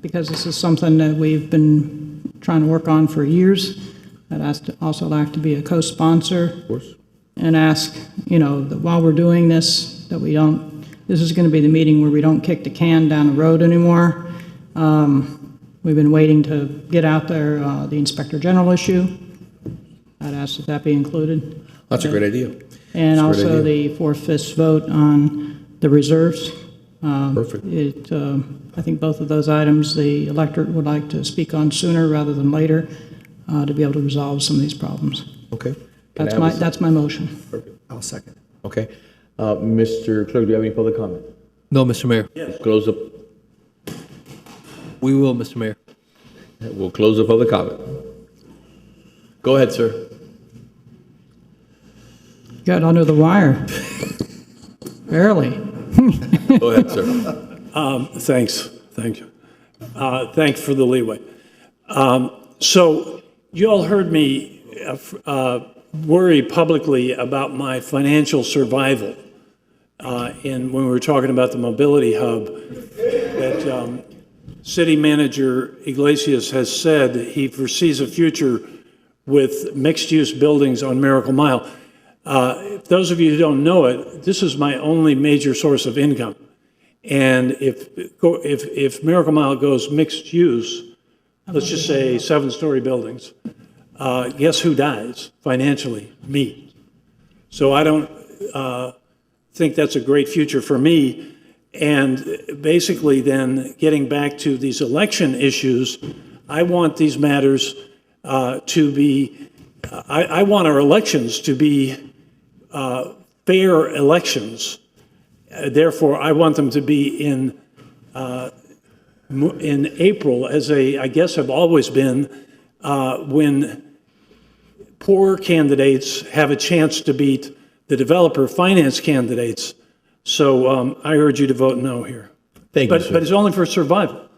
because this is something that we've been trying to work on for years, I'd also like to be a co-sponsor. Of course. And ask, that while we're doing this, that this is going to be the meeting where we don't kick the can down the road anymore. We've been waiting to get out there the Inspector General issue. I'd ask that be included. That's a great idea. And also the 4/5 vote on the reserves. Perfect. I think both of those items the electorate would like to speak on sooner rather than later to be able to resolve some of these problems. Okay. That's my motion. Perfect. I'll second. Okay. Mr. Clerk, do you have any public comment? No, Mr. Mayor. Yes. Close up. We will, Mr. Mayor. We'll close the public comment. Go ahead, sir. Got under the wire. Barely. Go ahead, sir. Thanks. Thank you. Thanks for the leeway. So you all heard me worry publicly about my financial survival. And when we were talking about the mobility hub, that City Manager Iglesias has said he foresees a future with mixed-use buildings on Miracle Mile. Those of you who don't know it, this is my only major source of income. And if Miracle Mile goes mixed use, let's just say 7-story buildings, guess who dies financially? Me. So I don't think that's a great future for me. And basically then getting back to these election issues, I want these matters to be, I want our elections to be fair elections. Therefore, I want them to be in April, as I guess have always been, when poor candidates have a chance to beat the developer finance candidates. So I urge you to vote no here. Thank you, sir. But it's only for survival.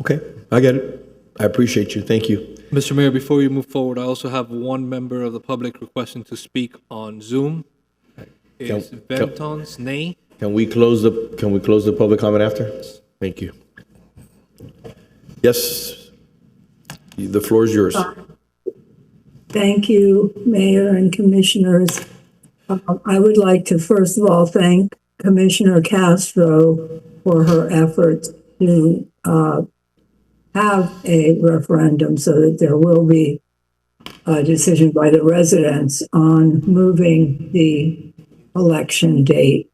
Okay, I get it. I appreciate you. Thank you. Mr. Mayor, before we move forward, I also have one member of the public requesting to speak on Zoom. It's Ventons Ney. Can we close the public comment after? Thank you. Yes, the floor is yours. Thank you, Mayor and Commissioners. I would like to first of all thank Commissioner Castro for her efforts to have a referendum so that there will be a decision by the residents on moving the election date.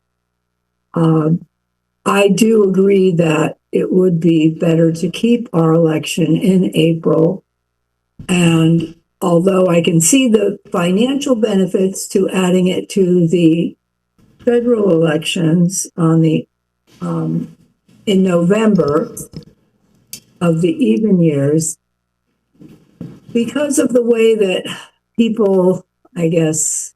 I do agree that it would be better to keep our election in April. And although I can see the financial benefits to adding it to the federal elections on the in November of the even years, because of the way that people, I guess,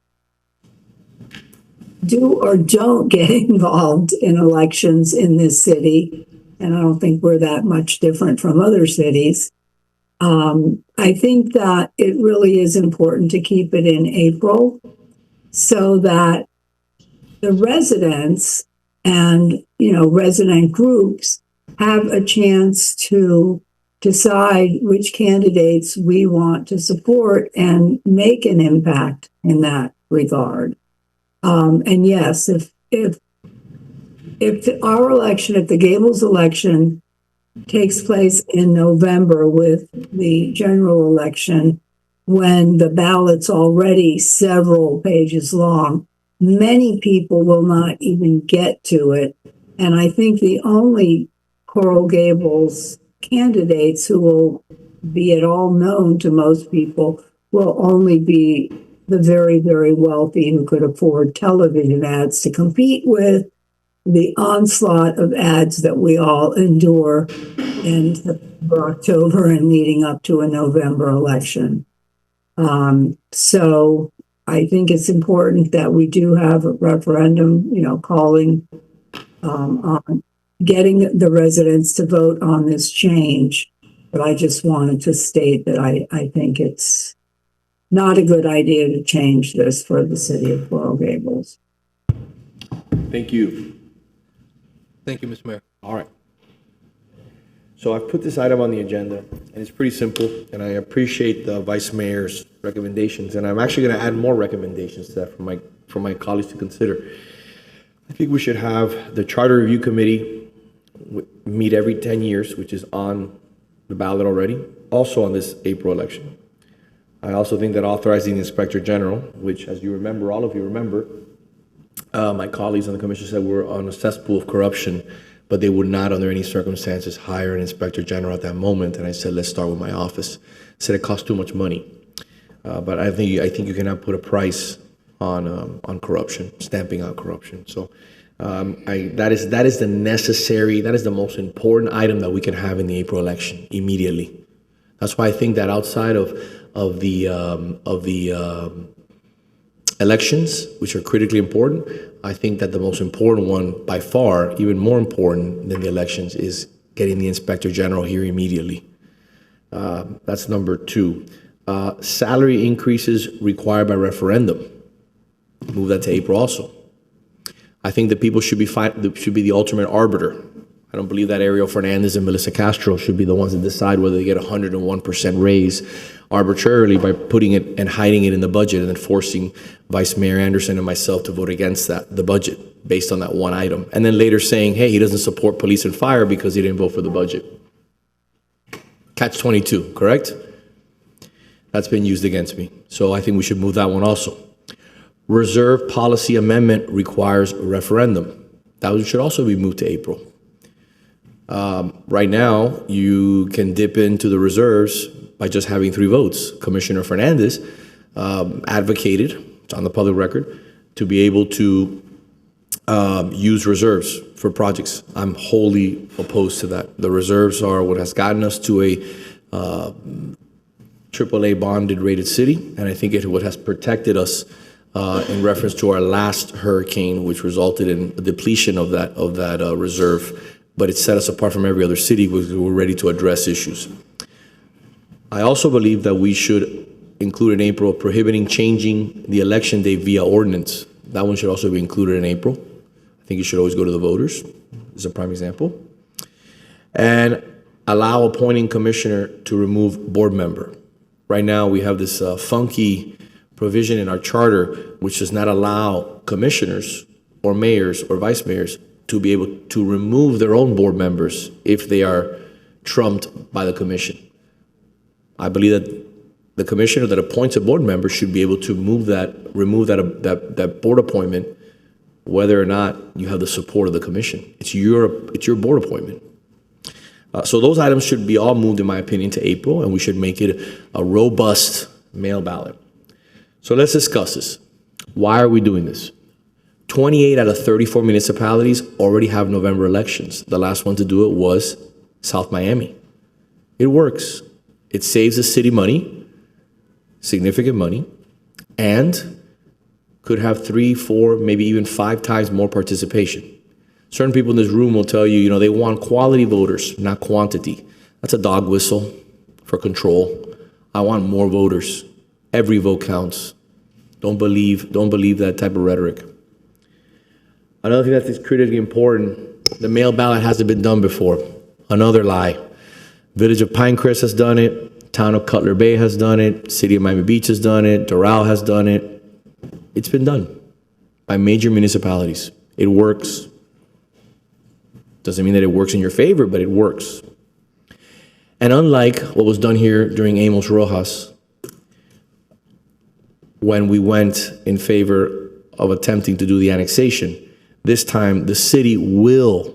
do or don't get involved in elections in this city, and I don't think we're that much different from other cities. I think that it really is important to keep it in April so that the residents and, resident groups have a chance to decide which candidates we want to support and make an impact in that regard. And yes, if our election, if the Gables election takes place in November with the general election, when the ballot's already several pages long, many people will not even get to it. And I think the only Coral Gables candidates who will be at all known to most people will only be the very, very wealthy who could afford television ads to compete with the onslaught of ads that we all endure in October and leading up to a November election. So I think it's important that we do have a referendum, calling on getting the residents to vote on this change. But I just wanted to state that I think it's not a good idea to change this for the city of Coral Gables. Thank you. Thank you, Mr. Mayor. All right. So I've put this item on the agenda, and it's pretty simple, and I appreciate the Vice Mayor's recommendations, and I'm actually going to add more recommendations to that for my colleagues to consider. I think we should have the Charter Review Committee meet every 10 years, which is on the ballot already, also on this April election. I also think that authorizing the Inspector General, which, as you remember, all of you remember, my colleagues on the commission said we're on a cesspool of corruption, but they would not, under any circumstances, hire an Inspector General at that moment. And I said, let's start with my office. I said it costs too much money, but I think you cannot put a price on corruption, stamping out corruption. So that is the most important item that we can have in the April election immediately. That's why I think that outside of the elections, which are critically important. I think that the most important one, by far, even more important than the elections, is getting the Inspector General here immediately. That's number 2. Salary increases required by referendum. Move that to April also. I think that people should be the ultimate arbiter. I don't believe that Ariel Fernandez and Melissa Castro should be the ones that decide whether they get 101% raise arbitrarily by putting it and hiding it in the budget and then forcing Vice Mayor Anderson and myself to vote against the budget based on that one item. And then later saying, hey, he doesn't support police and fire because he didn't vote for the budget. Catch-22, correct? That's been used against me. So I think we should move that one also. Reserve policy amendment requires a referendum. That one should also be moved to April. Right now, you can dip into the reserves by just having 3 votes. Commissioner Fernandez advocated, it's on the public record, to be able to use reserves for projects. I'm wholly opposed to that. The reserves are what has gotten us to a AAA bonded rated city, and I think what has protected us in reference to our last hurricane, which resulted in a depletion of that reserve. But it set us apart from every other city because we were ready to address issues. I also believe that we should include in April prohibiting changing the election day via ordinance. That one should also be included in April. I think it should always go to the voters, is a prime example. And allow appointing commissioner to remove board member. Right now, we have this funky provision in our charter which does not allow commissioners or mayors or vice mayors to be able to remove their own board members if they are trumped by the commission. I believe that the commissioner that appoints a board member should be able to remove that board appointment, whether or not you have the support of the commission. It's your board appointment. So those items should be all moved, in my opinion, to April, and we should make it a robust mail ballot. So let's discuss this. Why are we doing this? 28 out of 34 municipalities already have November elections. The last one to do it was South Miami. It works. It saves the city money, significant money, and could have 3, 4, maybe even 5 times more participation. Certain people in this room will tell you, they want quality voters, not quantity. That's a dog whistle for control. I want more voters. Every vote counts. Don't believe that type of rhetoric. Another thing that is critically important, the mail ballot hasn't been done before. Another lie. Village of Pinecrest has done it. Town of Cutler Bay has done it. City of Miami Beach has done it. Doral has done it. It's been done by major municipalities. It works. Doesn't mean that it works in your favor, but it works. And unlike what was done here during Amos Rojas, when we went in favor of attempting to do the annexation, this time the city will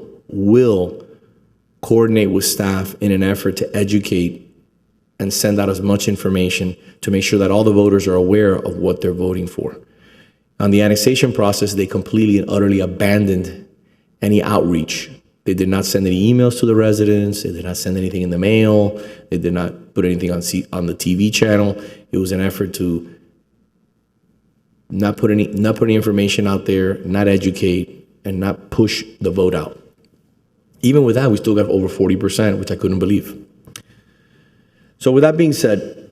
coordinate with staff in an effort to educate and send out as much information to make sure that all the voters are aware of what they're voting for. On the annexation process, they completely and utterly abandoned any outreach. They did not send any emails to the residents. They did not send anything in the mail. They did not put anything on the TV channel. It was an effort to not put any information out there, not educate, and not push the vote out. Even with that, we still got over 40%, which I couldn't believe. So with that being said,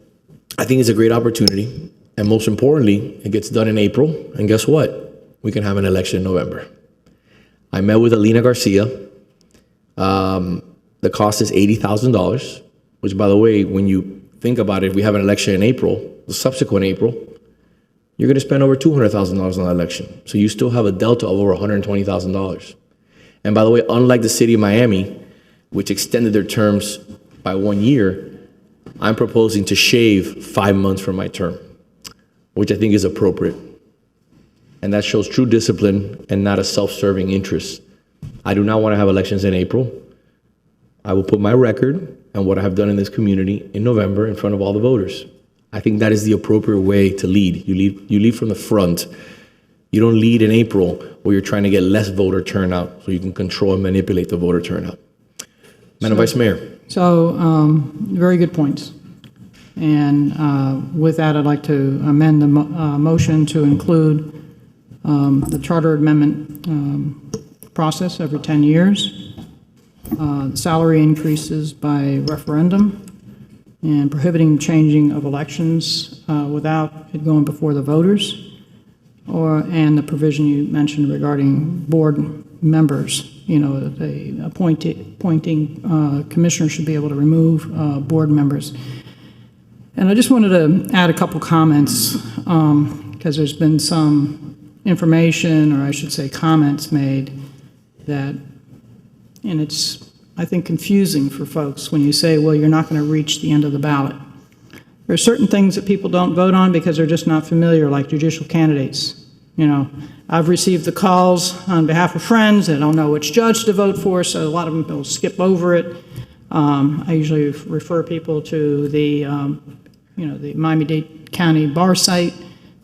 I think it's a great opportunity. And most importantly, it gets done in April. And guess what? We can have an election in November. I met with Alina Garcia. The cost is $80,000, which, by the way, when you think about it, if we have an election in April, the subsequent April, you're going to spend over $200,000 on that election. So you still have a delta of over $120,000. And by the way, unlike the city of Miami, which extended their terms by 1 year, I'm proposing to shave 5 months from my term, which I think is appropriate. And that shows true discipline and not a self-serving interest. I do not want to have elections in April. I will put my record and what I have done in this community in November in front of all the voters. I think that is the appropriate way to lead. You lead from the front. You don't lead in April where you're trying to get less voter turnout so you can control and manipulate the voter turnout. Madam Vice Mayor. So, very good points. And with that, I'd like to amend the motion to include the charter amendment process every 10 years, salary increases by referendum, and prohibiting changing of elections without it going before the voters, and the provision you mentioned regarding board members. You know, the appointing commissioner should be able to remove board members. And I just wanted to add a couple comments because there's been some information, or I should say comments made that, and it's, I think, confusing for folks when you say, well, you're not going to reach the end of the ballot. There are certain things that people don't vote on because they're just not familiar, like judicial candidates. You know, I've received the calls on behalf of friends that don't know which judge to vote for, so a lot of them will skip over it. I usually refer people to the, the Miami-Dade County Bar site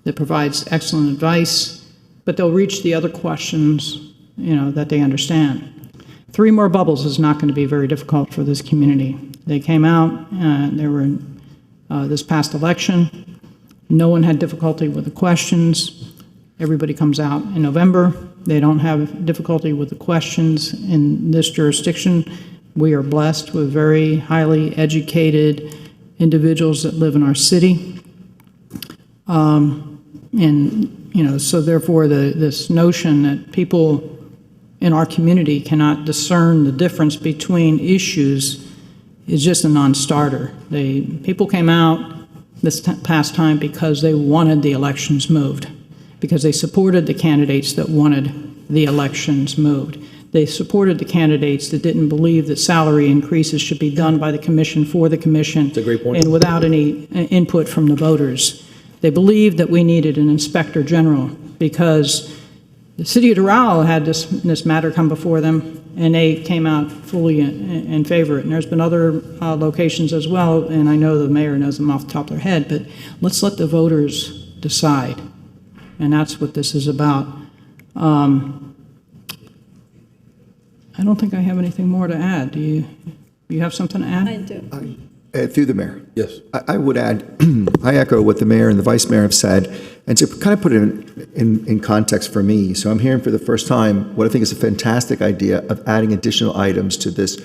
that provides excellent advice, but they'll reach the other questions, that they understand. 3 more bubbles is not going to be very difficult for this community. They came out, they were in this past election. No one had difficulty with the questions. Everybody comes out in November. They don't have difficulty with the questions in this jurisdiction. We are blessed with very highly educated individuals that live in our city. So therefore this notion that people in our community cannot discern the difference between issues is just a non-starter. People came out this past time because they wanted the elections moved, because they supported the candidates that wanted the elections moved. They supported the candidates that didn't believe that salary increases should be done by the commission for the commission. That's a great point. And without any input from the voters. They believed that we needed an inspector general because the city of Doral had this matter come before them, and they came out fully in favor of it. And there's been other locations as well, and I know the mayor knows them off the top of their head, but let's let the voters decide. And that's what this is about. I don't think I have anything more to add. Do you have something to add? I do. Through the mayor. Yes. I would add, I echo what the mayor and the vice mayor have said, and to kind of put it in context for me. So I'm hearing for the first time what I think is a fantastic idea of adding additional items to this,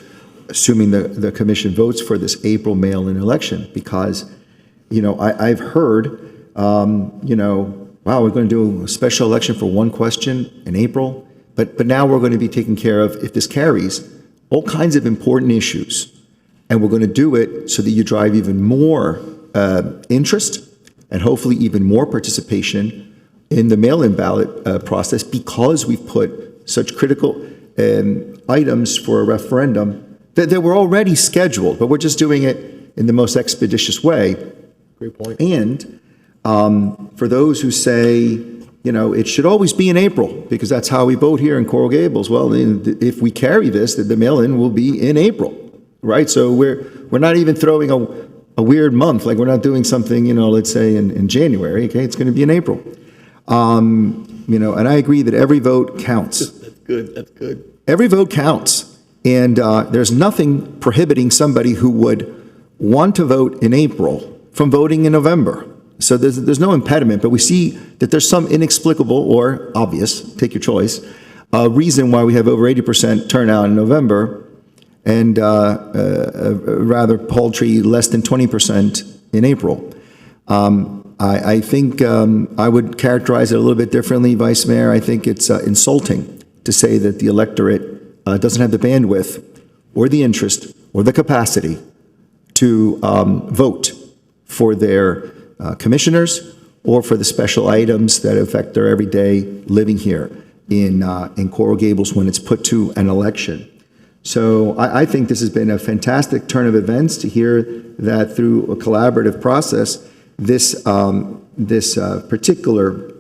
assuming the commission votes for this April mail-in election, because, I've heard, wow, we're going to do a special election for one question in April, but now we're going to be taking care of, if this carries, all kinds of important issues. And we're going to do it so that you drive even more interest and hopefully even more participation in the mail-in ballot process, because we've put such critical items for a referendum that were already scheduled, but we're just doing it in the most expeditious way. Great point. And for those who say, it should always be in April because that's how we vote here in Coral Gables. Well, if we carry this, the mail-in will be in April. Right, so we're not even throwing a weird month, like we're not doing something, let's say in January. Okay, it's going to be in April, and I agree that every vote counts. That's good. That's good. Every vote counts, and there's nothing prohibiting somebody who would want to vote in April from voting in November. So there's no impediment, but we see that there's some inexplicable or obvious, take your choice, reason why we have over 80% turnout in November. And a rather paltry less than 20% in April. I think I would characterize it a little bit differently, Vice Mayor. I think it's insulting to say that the electorate doesn't have the bandwidth or the interest or the capacity to vote for their commissioners or for the special items that affect their everyday living here in Coral Gables when it's put to an election. So I think this has been a fantastic turn of events to hear that through a collaborative process, this particular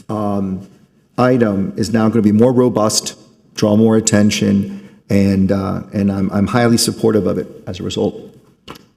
item is now going to be more robust, draw more attention, and I'm highly supportive of it as a result.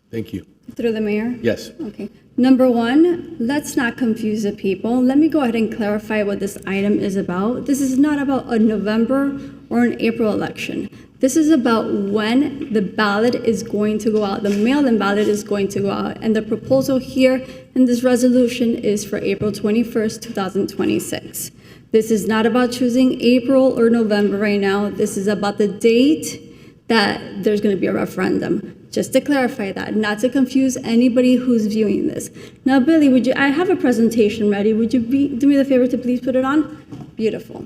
Thank you. Through the mayor? Yes. Okay. Number one, let's not confuse the people. Let me go ahead and clarify what this item is about. This is not about a November or an April election. This is about when the ballot is going to go out, the mail-in ballot is going to go out. And the proposal here in this resolution is for April 21st, 2026. This is not about choosing April or November right now. This is about the date that there's going to be a referendum. Just to clarify that, not to confuse anybody who's viewing this. Now, Billy, I have a presentation ready. Would you do me the favor to please put it on? Beautiful.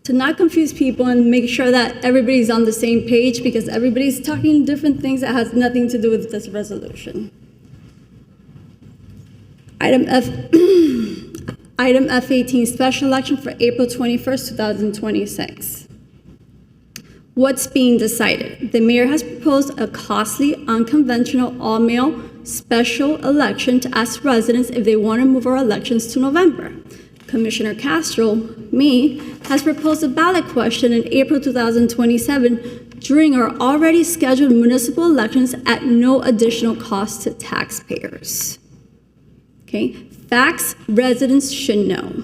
To not confuse people and make sure that everybody's on the same page, because everybody's talking different things that has nothing to do with this resolution. Item F, item F18, special election for April 21st, 2026. What's being decided? The mayor has proposed a costly, unconventional, all-mail special election to ask residents if they want to move our elections to November. Commissioner Castro, me, has proposed a ballot question in April 2027 during our already scheduled municipal elections at no additional cost to taxpayers. Okay, facts residents should know.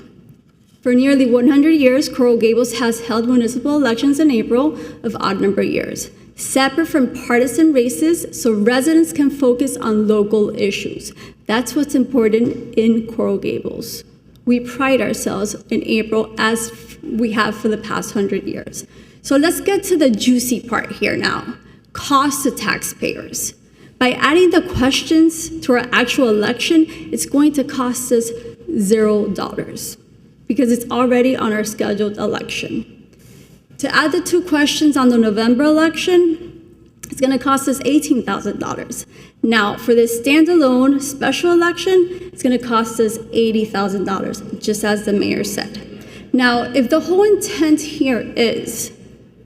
For nearly 100 years, Coral Gables has held municipal elections in April of odd-number years, separate from partisan races so residents can focus on local issues. That's what's important in Coral Gables. We pride ourselves in April as we have for the past 100 years. So let's get to the juicy part here now, cost to taxpayers. By adding the questions to our actual election, it's going to cost us $0. Because it's already on our scheduled election. To add the 2 questions on the November election, it's going to cost us $18,000. Now, for this standalone special election, it's going to cost us $80,000, just as the mayor said. Now, if the whole intent here is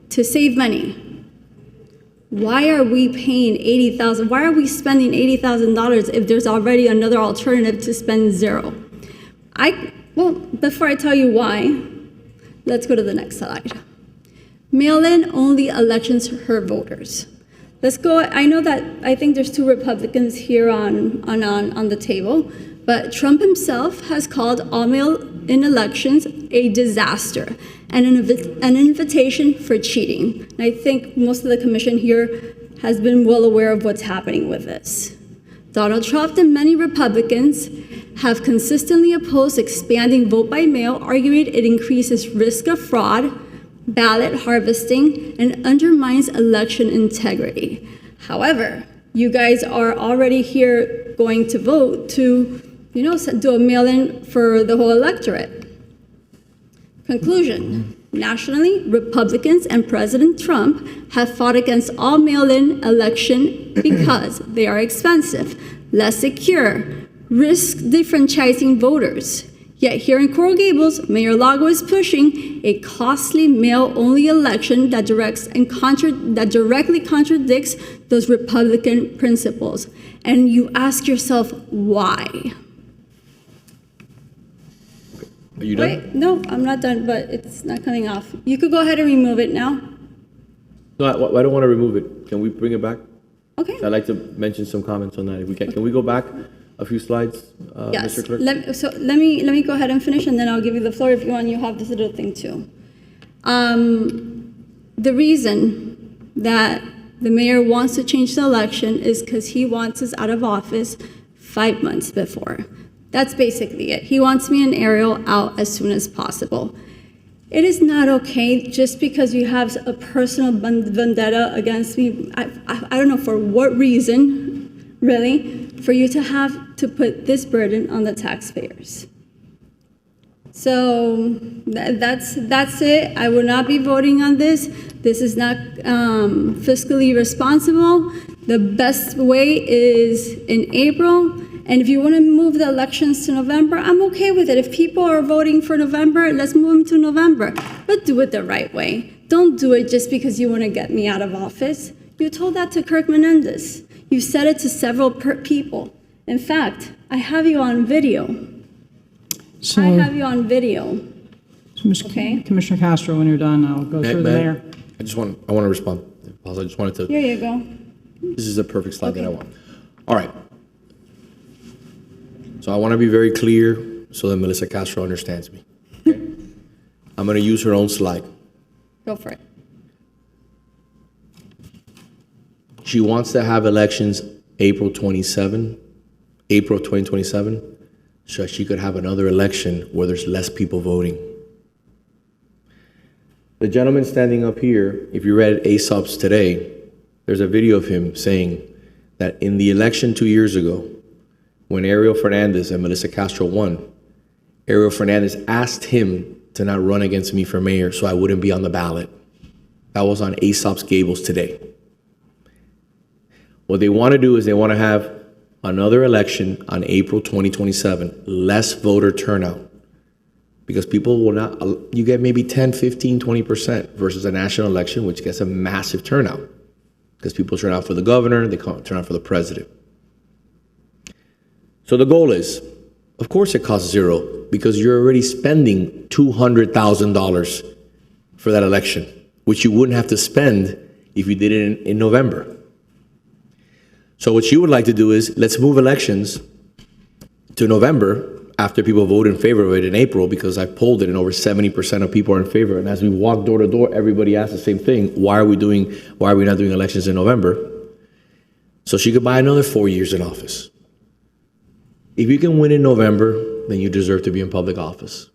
to save money, why are we paying $80,000? Why are we spending $80,000 if there's already another alternative to spend $0? Well, before I tell you why, let's go to the next slide. Mail-in only elections for voters. Let's go. I think there's 2 Republicans here on the table, but Trump himself has called all mail-in elections a disaster and an invitation for cheating. And I think most of the commission here has been well aware of what's happening with this. Donald Trump and many Republicans have consistently opposed expanding vote by mail, arguing it increases risk of fraud, ballot harvesting, and undermines election integrity. However, you guys are already here going to vote to, do a mail-in for the whole electorate. Conclusion. Nationally, Republicans and President Trump have fought against all mail-in election because they are expensive, less secure, risk defranchising voters. Yet here in Coral Gables, Mayor Lago is pushing a costly mail-only election that directly contradicts those Republican principles. And you ask yourself, why? Are you done? Wait, no, I'm not done, but it's not coming off. You could go ahead and remove it now. No, I don't want to remove it. Can we bring it back? Okay. I'd like to mention some comments on that if we can. Can we go back a few slides, Yes. Mr. Clerk? Let me go ahead and finish, and then I'll give you the floor if you want. You have this little thing too. The reason that the mayor wants to change the election is because he wants us out of office 5 months before. That's basically it. He wants me and Ariel out as soon as possible. It is not okay just because you have a personal vendetta against me. I don't know for what reason, really, for you to have to put this burden on the taxpayers. So that's it. I will not be voting on this. This is not fiscally responsible. The best way is in April. And if you want to move the elections to November, I'm okay with it. If people are voting for November, let's move them to November. But do it the right way. Don't do it just because you want to get me out of office. You told that to Kirk Menendez. You said it to several people. In fact, I have you on video. So, I have you on video. Okay. Commissioner Castro, when you're done, I'll go through the mayor. I want to respond. I just wanted to. Here you go. This is the perfect slide that I want. All right. So I want to be very clear so that Melissa Castro understands me. Okay? I'm going to use her own slide. Go for it. She wants to have elections April 2027, so she could have another election where there's less people voting. The gentleman standing up here, if you read Aesop's today, there's a video of him saying that in the election 2 years ago, when Ariel Fernandez and Melissa Castro won, Ariel Fernandez asked him to not run against me for mayor so I wouldn't be on the ballot. That was on Aesop's Gables today. What they want to do is they want to have another election on April 2027, less voter turnout. Because people will not, you get maybe 10, 15, 20% versus a national election, which gets a massive turnout. Because people turn out for the governor, they turn out for the president. So the goal is, of course it costs zero, because you're already spending $200,000 for that election, which you wouldn't have to spend if you did it in November. So what she would like to do is, let's move elections to November, after people vote in favor of it in April, because I polled it and over 70% of people are in favor. And as we walk door to door, everybody asks the same thing. Why are we not doing elections in November? So she could buy another 4 years in office. If you can win in November, then you deserve to be in public office.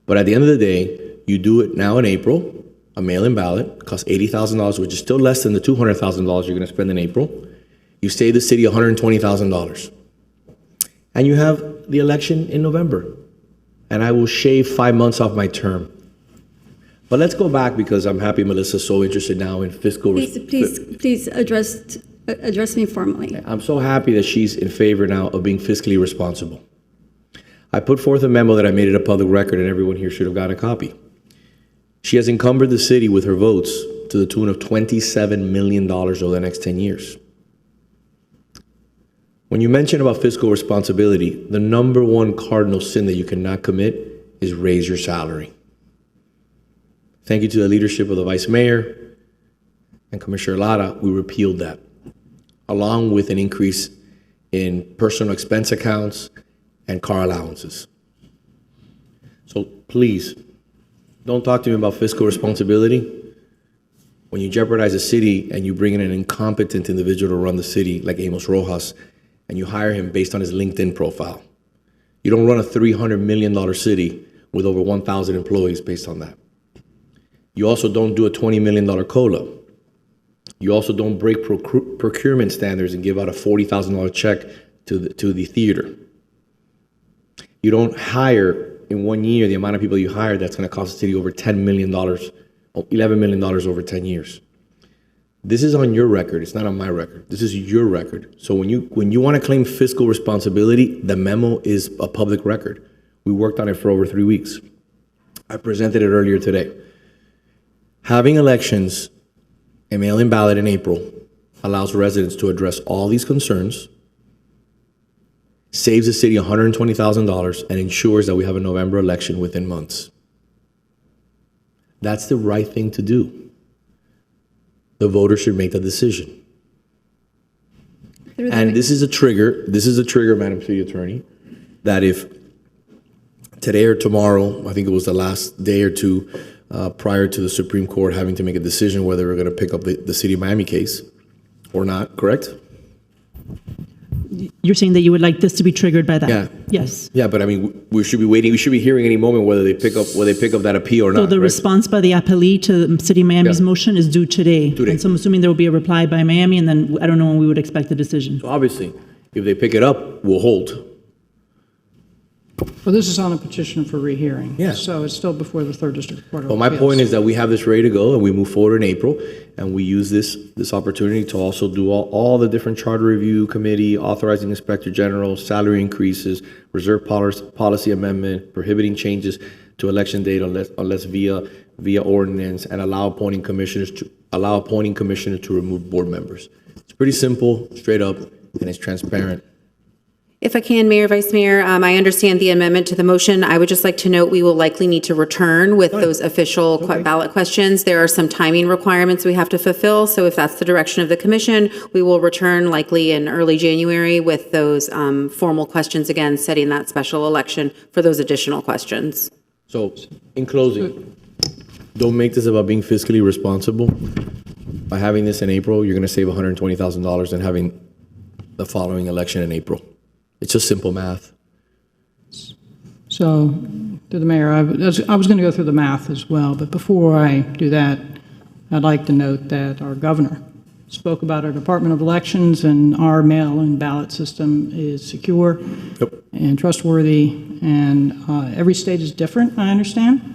But at the end of the day, you do it now in April, a mail-in ballot, costs $80,000, which is still less than the $200,000 you're gonna spend in April. You save the city $120,000. And you have the election in November. And I will shave 5 months off my term. But let's go back, because I'm happy Melissa's so interested now in fiscal. Please address me formally. I'm so happy that she's in favor now of being fiscally responsible. I put forth a memo that I made it a public record, and everyone here should have gotten a copy. She has encumbered the city with her votes to the tune of $27 million over the next 10 years. When you mention about fiscal responsibility, the number one cardinal sin that you cannot commit is raise your salary. Thank you to the leadership of the Vice Mayor and Commissioner Lara, we repealed that, along with an increase in personal expense accounts and car allowances. So please, don't talk to me about fiscal responsibility when you jeopardize a city and you bring in an incompetent individual to run the city like Amos Rojas, and you hire him based on his LinkedIn profile. You don't run a $300 million city with over 1,000 employees based on that. You also don't do a $20 million COLA. You also don't break procurement standards and give out a $40,000 check to the theater. You don't hire in 1 year the amount of people you hire that's going to cost the city over $10 million, $11 million over 10 years. This is on your record. It's not on my record. This is your record. So when you want to claim fiscal responsibility, the memo is a public record. We worked on it for over 3 weeks. I presented it earlier today. Having elections, a mail-in ballot in April, allows residents to address all these concerns, saves the city $120,000, and ensures that we have a November election within months. That's the right thing to do. The voters should make the decision. And this is a trigger, Madam City Attorney, that if today or tomorrow, I think it was the last day or two prior to the Supreme Court having to make a decision whether we're going to pick up the City of Miami case or not, correct? You're saying that you would like this to be triggered by that? Yeah. Yes. Yeah, but I mean, we should be waiting. We should be hearing any moment whether they pick up that appeal or not. So the response by the appellee to City of Miami's motion is due today. And so I'm assuming there will be a reply by Miami, and then I don't know when we would expect the decision. So obviously, if they pick it up, we'll hold. Well, this is on a petition for rehearing. Yeah. So it's still before the Third District Court of Well, my Appeals. point is that we have this ready to go, and we move forward in April, and we use this opportunity to also do all the different charter review committee, authorizing inspector general, salary increases, reserve policy amendment, prohibiting changes to election date unless via ordinance, and allow appointing commissioners to remove board members. It's pretty simple, straight up, and it's transparent. If I can, Mayor, Vice Mayor, I understand the amendment to the motion. I would just like to note we will likely need to return with those official ballot questions. There are some timing requirements we have to fulfill, so if that's the direction of the commission, we will return likely in early January with those formal questions again, setting that special election for those additional questions. So, in closing, don't make this about being fiscally responsible. By having this in April, you're going to save $120,000 and having the following election in April. It's just simple math. So, to the mayor, I was going to go through the math as well, but before I do that, I'd like to note that our governor spoke about our Department of Elections, and our mail-in ballot system is secure and trustworthy, and every state is different, I understand,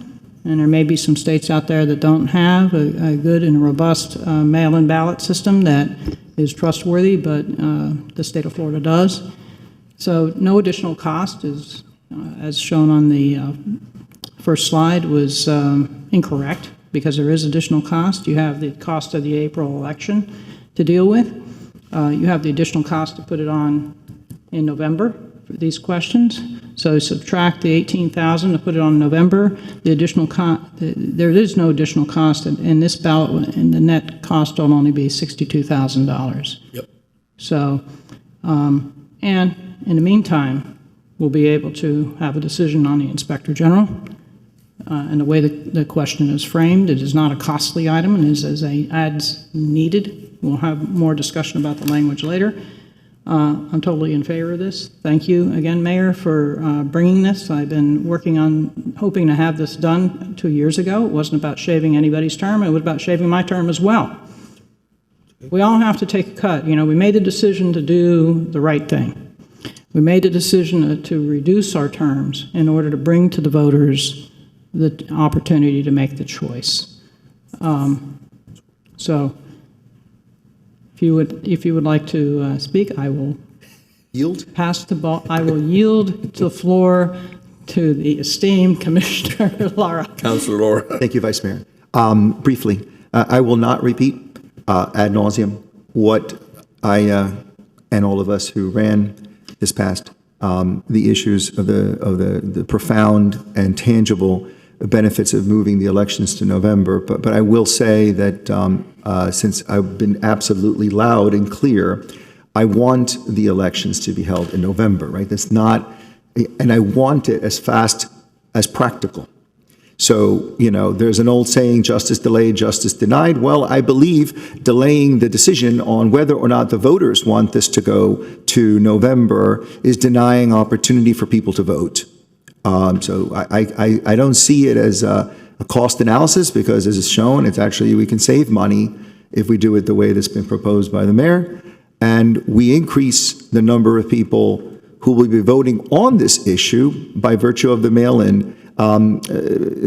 and there may be some states out there that don't have a good and robust mail-in ballot system that is trustworthy, but the state of Florida does. So no additional cost is, as shown on the first slide, was incorrect, because there is additional cost. You have the cost of the April election to deal with. You have the additional cost to put it on in November for these questions. So subtract the $18,000 to put it on November. The additional there is no additional cost in this ballot, and the net cost will only be $62,000. Yep. So, and in the meantime, we'll be able to have a decision on the Inspector General. And the way the question is framed, it is not a costly item, and is as needed. We'll have more discussion about the language later. I'm totally in favor of this. Thank you again, Mayor, for bringing this. I've been working on hoping to have this done 2 years ago. It wasn't about shaving anybody's term. It was about shaving my term as well. We all have to take a cut. You know, we made the decision to do the right thing. We made the decision to reduce our terms in order to bring to the voters the opportunity to make the choice. So, if you would like to speak, I will yield. Pass the ball. I will yield the floor to the esteemed Commissioner Lara. Councilor Lara. Thank you, Vice Mayor. Briefly, I will not repeat ad nauseum what I and all of us who ran this past the issues of the profound and tangible benefits of moving the elections to November. But I will say that since I've been absolutely loud and clear, I want the elections to be held in November, right? That's not, and I want it as fast as practical. So, you know, there's an old saying, justice delayed, justice denied. Well, I believe delaying the decision on whether or not the voters want this to go to November is denying opportunity for people to vote. So I don't see it as a cost analysis, because as is shown, it's actually, we can save money if we do it the way that's been proposed by the mayor. And we increase the number of people who will be voting on this issue by virtue of the mail-in.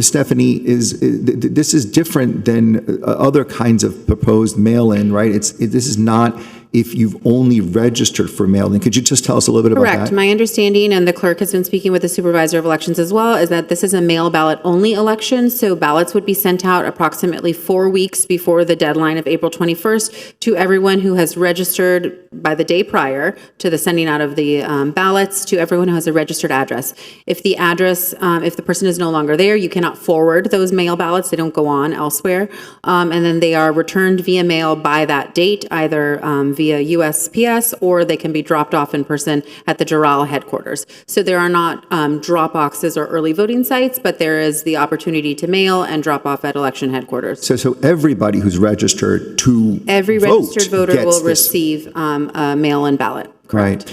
Stephanie, this is different than other kinds of proposed mail-in, right? This is not if you've only registered for mail-in. Could you just tell us a little bit about that? Correct. My understanding, and the clerk has been speaking with the supervisor of elections as well, is that this is a mail ballot only election. So ballots would be sent out approximately 4 weeks before the deadline of April 21st to everyone who has registered by the day prior to the sending out of the ballots, to everyone who has a registered address. If the address, if the person is no longer there, you cannot forward those mail ballots. They don't go on elsewhere. And then they are returned via mail by that date, either via USPS, or they can be dropped off in person at the Doral headquarters. So there are not drop boxes or early voting sites, but there is the opportunity to mail and drop off at election headquarters. So everybody who's registered to every registered voter will this. receive a mail-in ballot. Right.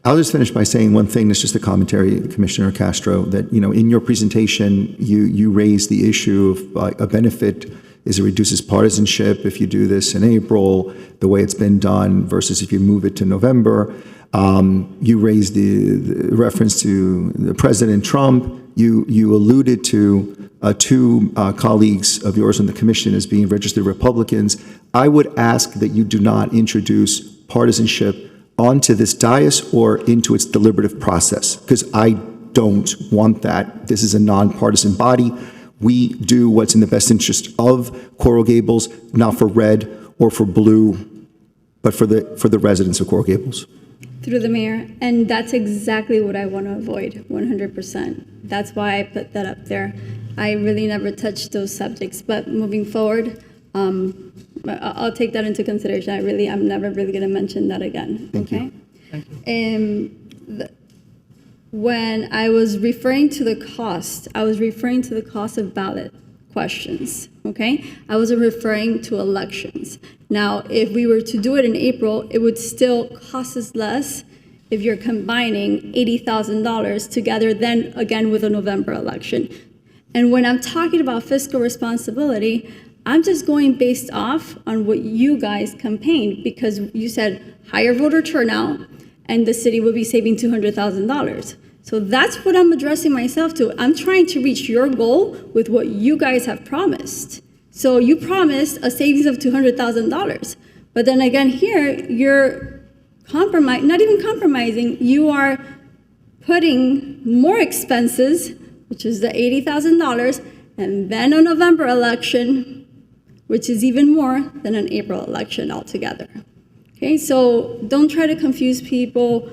I'll just finish by saying one thing. That's just a commentary, Commissioner Castro, that, you know, in your presentation, you raised the issue of a benefit is it reduces partisanship if you do this in April, the way it's been done, versus if you move it to November. You raised the reference to the President Trump. You alluded to two colleagues of yours on the commission as being registered Republicans. I would ask that you do not introduce partisanship onto this dais or into its deliberative process, because I don't want that. This is a nonpartisan body. We do what's in the best interest of Coral Gables, not for red or for blue, but for the residents of Coral Gables. Through the mayor, and that's exactly what I want to avoid, 100%. That's why I put that up there. I really never touched those subjects, but moving forward, I'll take that into consideration. I'm never really going to mention that again. Thank you. Thank you. When I was referring to the cost, I was referring to the cost of ballot questions, okay? I wasn't referring to elections. Now, if we were to do it in April, it would still cost us less if you're combining $80,000 together then again with a November election. And when I'm talking about fiscal responsibility, I'm just going based off on what you guys campaigned, because you said higher voter turnout and the city will be saving $200,000. So that's what I'm addressing myself to. I'm trying to reach your goal with what you guys have promised. So you promised a savings of $200,000. But then again here, you're not even compromising, you are putting more expenses, which is the $80,000, and then a November election, which is even more than an April election altogether. Okay, so don't try to confuse people.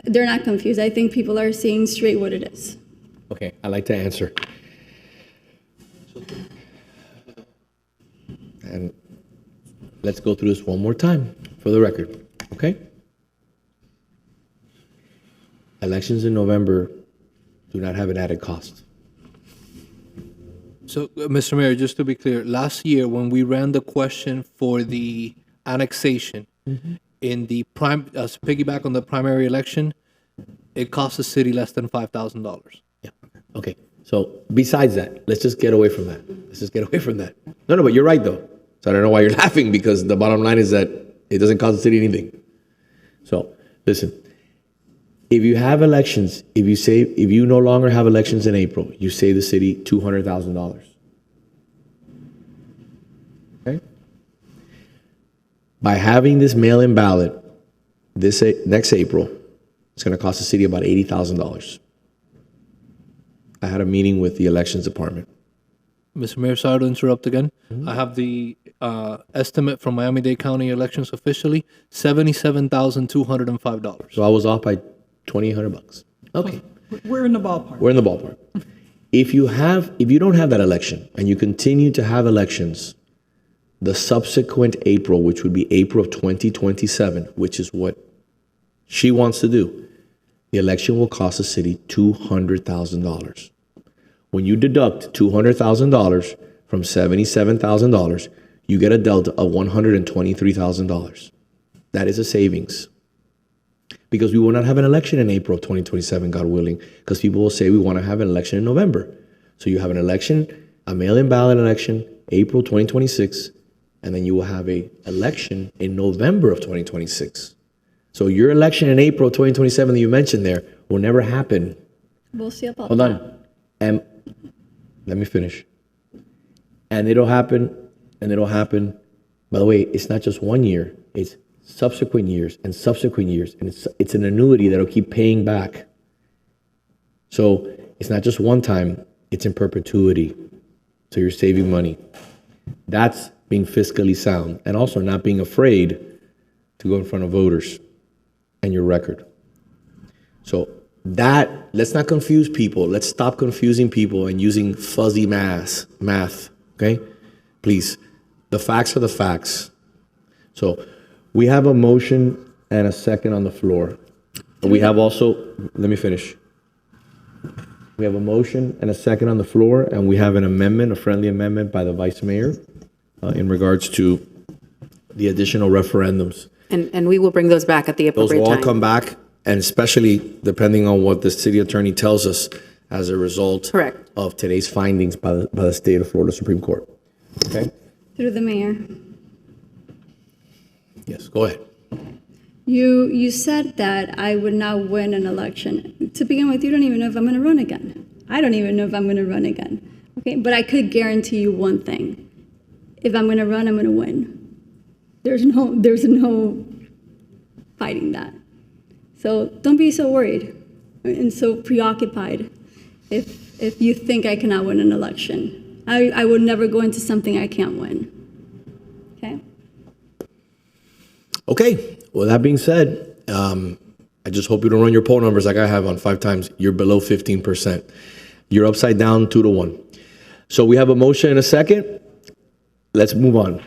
They're not confused. I think people are seeing straight what it is. Okay, I'd like to answer. And let's go through this one more time for the record, okay? Elections in November do not have an added cost. So, Mr. Mayor, just to be clear, last year when we ran the question for the annexation in the piggyback on the primary election, it cost the city less than $5,000. Yeah. Okay. So besides that, let's just get away from that. No, but you're right though. So I don't know why you're laughing, because the bottom line is that it doesn't cost the city anything. So listen, if you have elections, if you no longer have elections in April, you save the city $200,000. Okay? By having this mail-in ballot this next April, it's going to cost the city about $80,000. I had a meeting with the elections department. Mr. Mayor, sorry to interrupt again. I have the estimate from Miami-Dade County elections officially, $77,205. So I was off by $2,800. Okay. We're in the ballpark. We're in the ballpark. If you don't have that election and you continue to have elections, the subsequent April, which would be April of 2027, which is what she wants to do, the election will cost the city $200,000. When you deduct $200,000 from $77,000, you get a delta of $123,000. That is a savings. Because we will not have an election in April of 2027, God willing, because people will say we want to have an election in November. So you have an election, a mail-in ballot election, April 2026, and then you will have an election in November of 2026. So your election in April 2027 that you mentioned there will never happen. We'll see about Hold on. And let me finish. And it'll happen. By the way, it's not just 1 year. It's subsequent years and subsequent years. And it's an annuity that'll keep paying back. So it's not just one time. It's in perpetuity. So you're saving money. That's being fiscally sound, and also not being afraid to go in front of voters and your record. So let's not confuse people. Let's stop confusing people and using fuzzy math, okay? Please, the facts are the facts. So we have a motion and a second on the floor. We have also, let me finish. We have a motion and a second on the floor, and we have an amendment, a friendly amendment by the Vice Mayor in regards to the additional referendums. And we will bring those back at the Those appropriate will all time. come back, and especially depending on what the city attorney tells us as a result Correct. of today's findings by the state of Florida Supreme Court. Okay? Through the mayor. Yes, go ahead. You said that I would not win an election. To begin with, you don't even know if I'm going to run again. I don't even know if I'm going to run again. Okay, but I could guarantee you one thing. If I'm going to run, I'm going to win. There's no fighting that. So don't be so worried and so preoccupied if you think I cannot win an election. I would never go into something I can't win. Okay? Okay, well, that being said, I just hope you don't run your poll numbers like I have on 5 times. You're below 15%. You're upside down 2-1. So we have a motion and a second. Let's move on.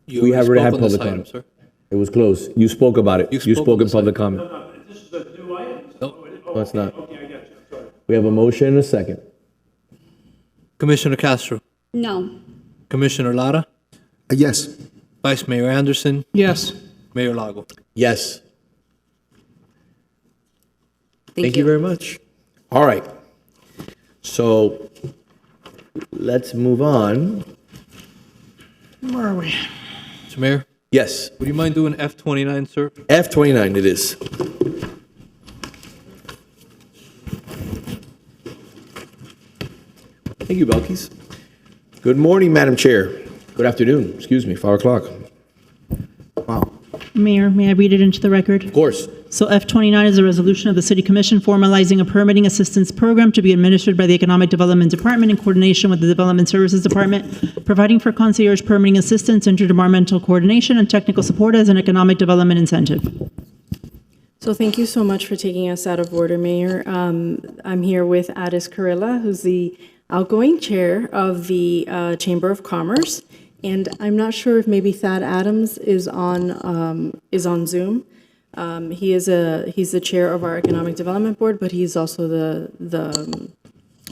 We have already had public comment. Sir. It was closed. You spoke about it. You spoke in public comment. This is a new item? No, it's not. Okay, I got you. Sorry. We have a motion and a second. Commissioner Castro, No. Commissioner Lara, Yes. Vice Mayor Anderson, Yes. Mayor Lago. Yes. Thank you you. very much. All right. So let's move on. Where are we? Mr. Mayor, Yes. would you mind doing F29, sir? F29 it is. Thank you, Belkis. Good morning, Madam Chair. Good afternoon, 5 o'clock. Wow. Mayor, may I read it into the record? Of course. So F29 is a resolution of the City Commission formalizing a permitting assistance program to be administered by the Economic Development Department in coordination with the Development Services Department, providing for concierge permitting assistance, interdepartmental coordination, and technical support as an economic development incentive. So thank you so much for taking us out of order, Mayor. I'm here with Addis Carrilla, who's the outgoing chair of the Chamber of Commerce. And I'm not sure if maybe Thad Adams is on Zoom. He's the chair of our Economic Development Board, but he's also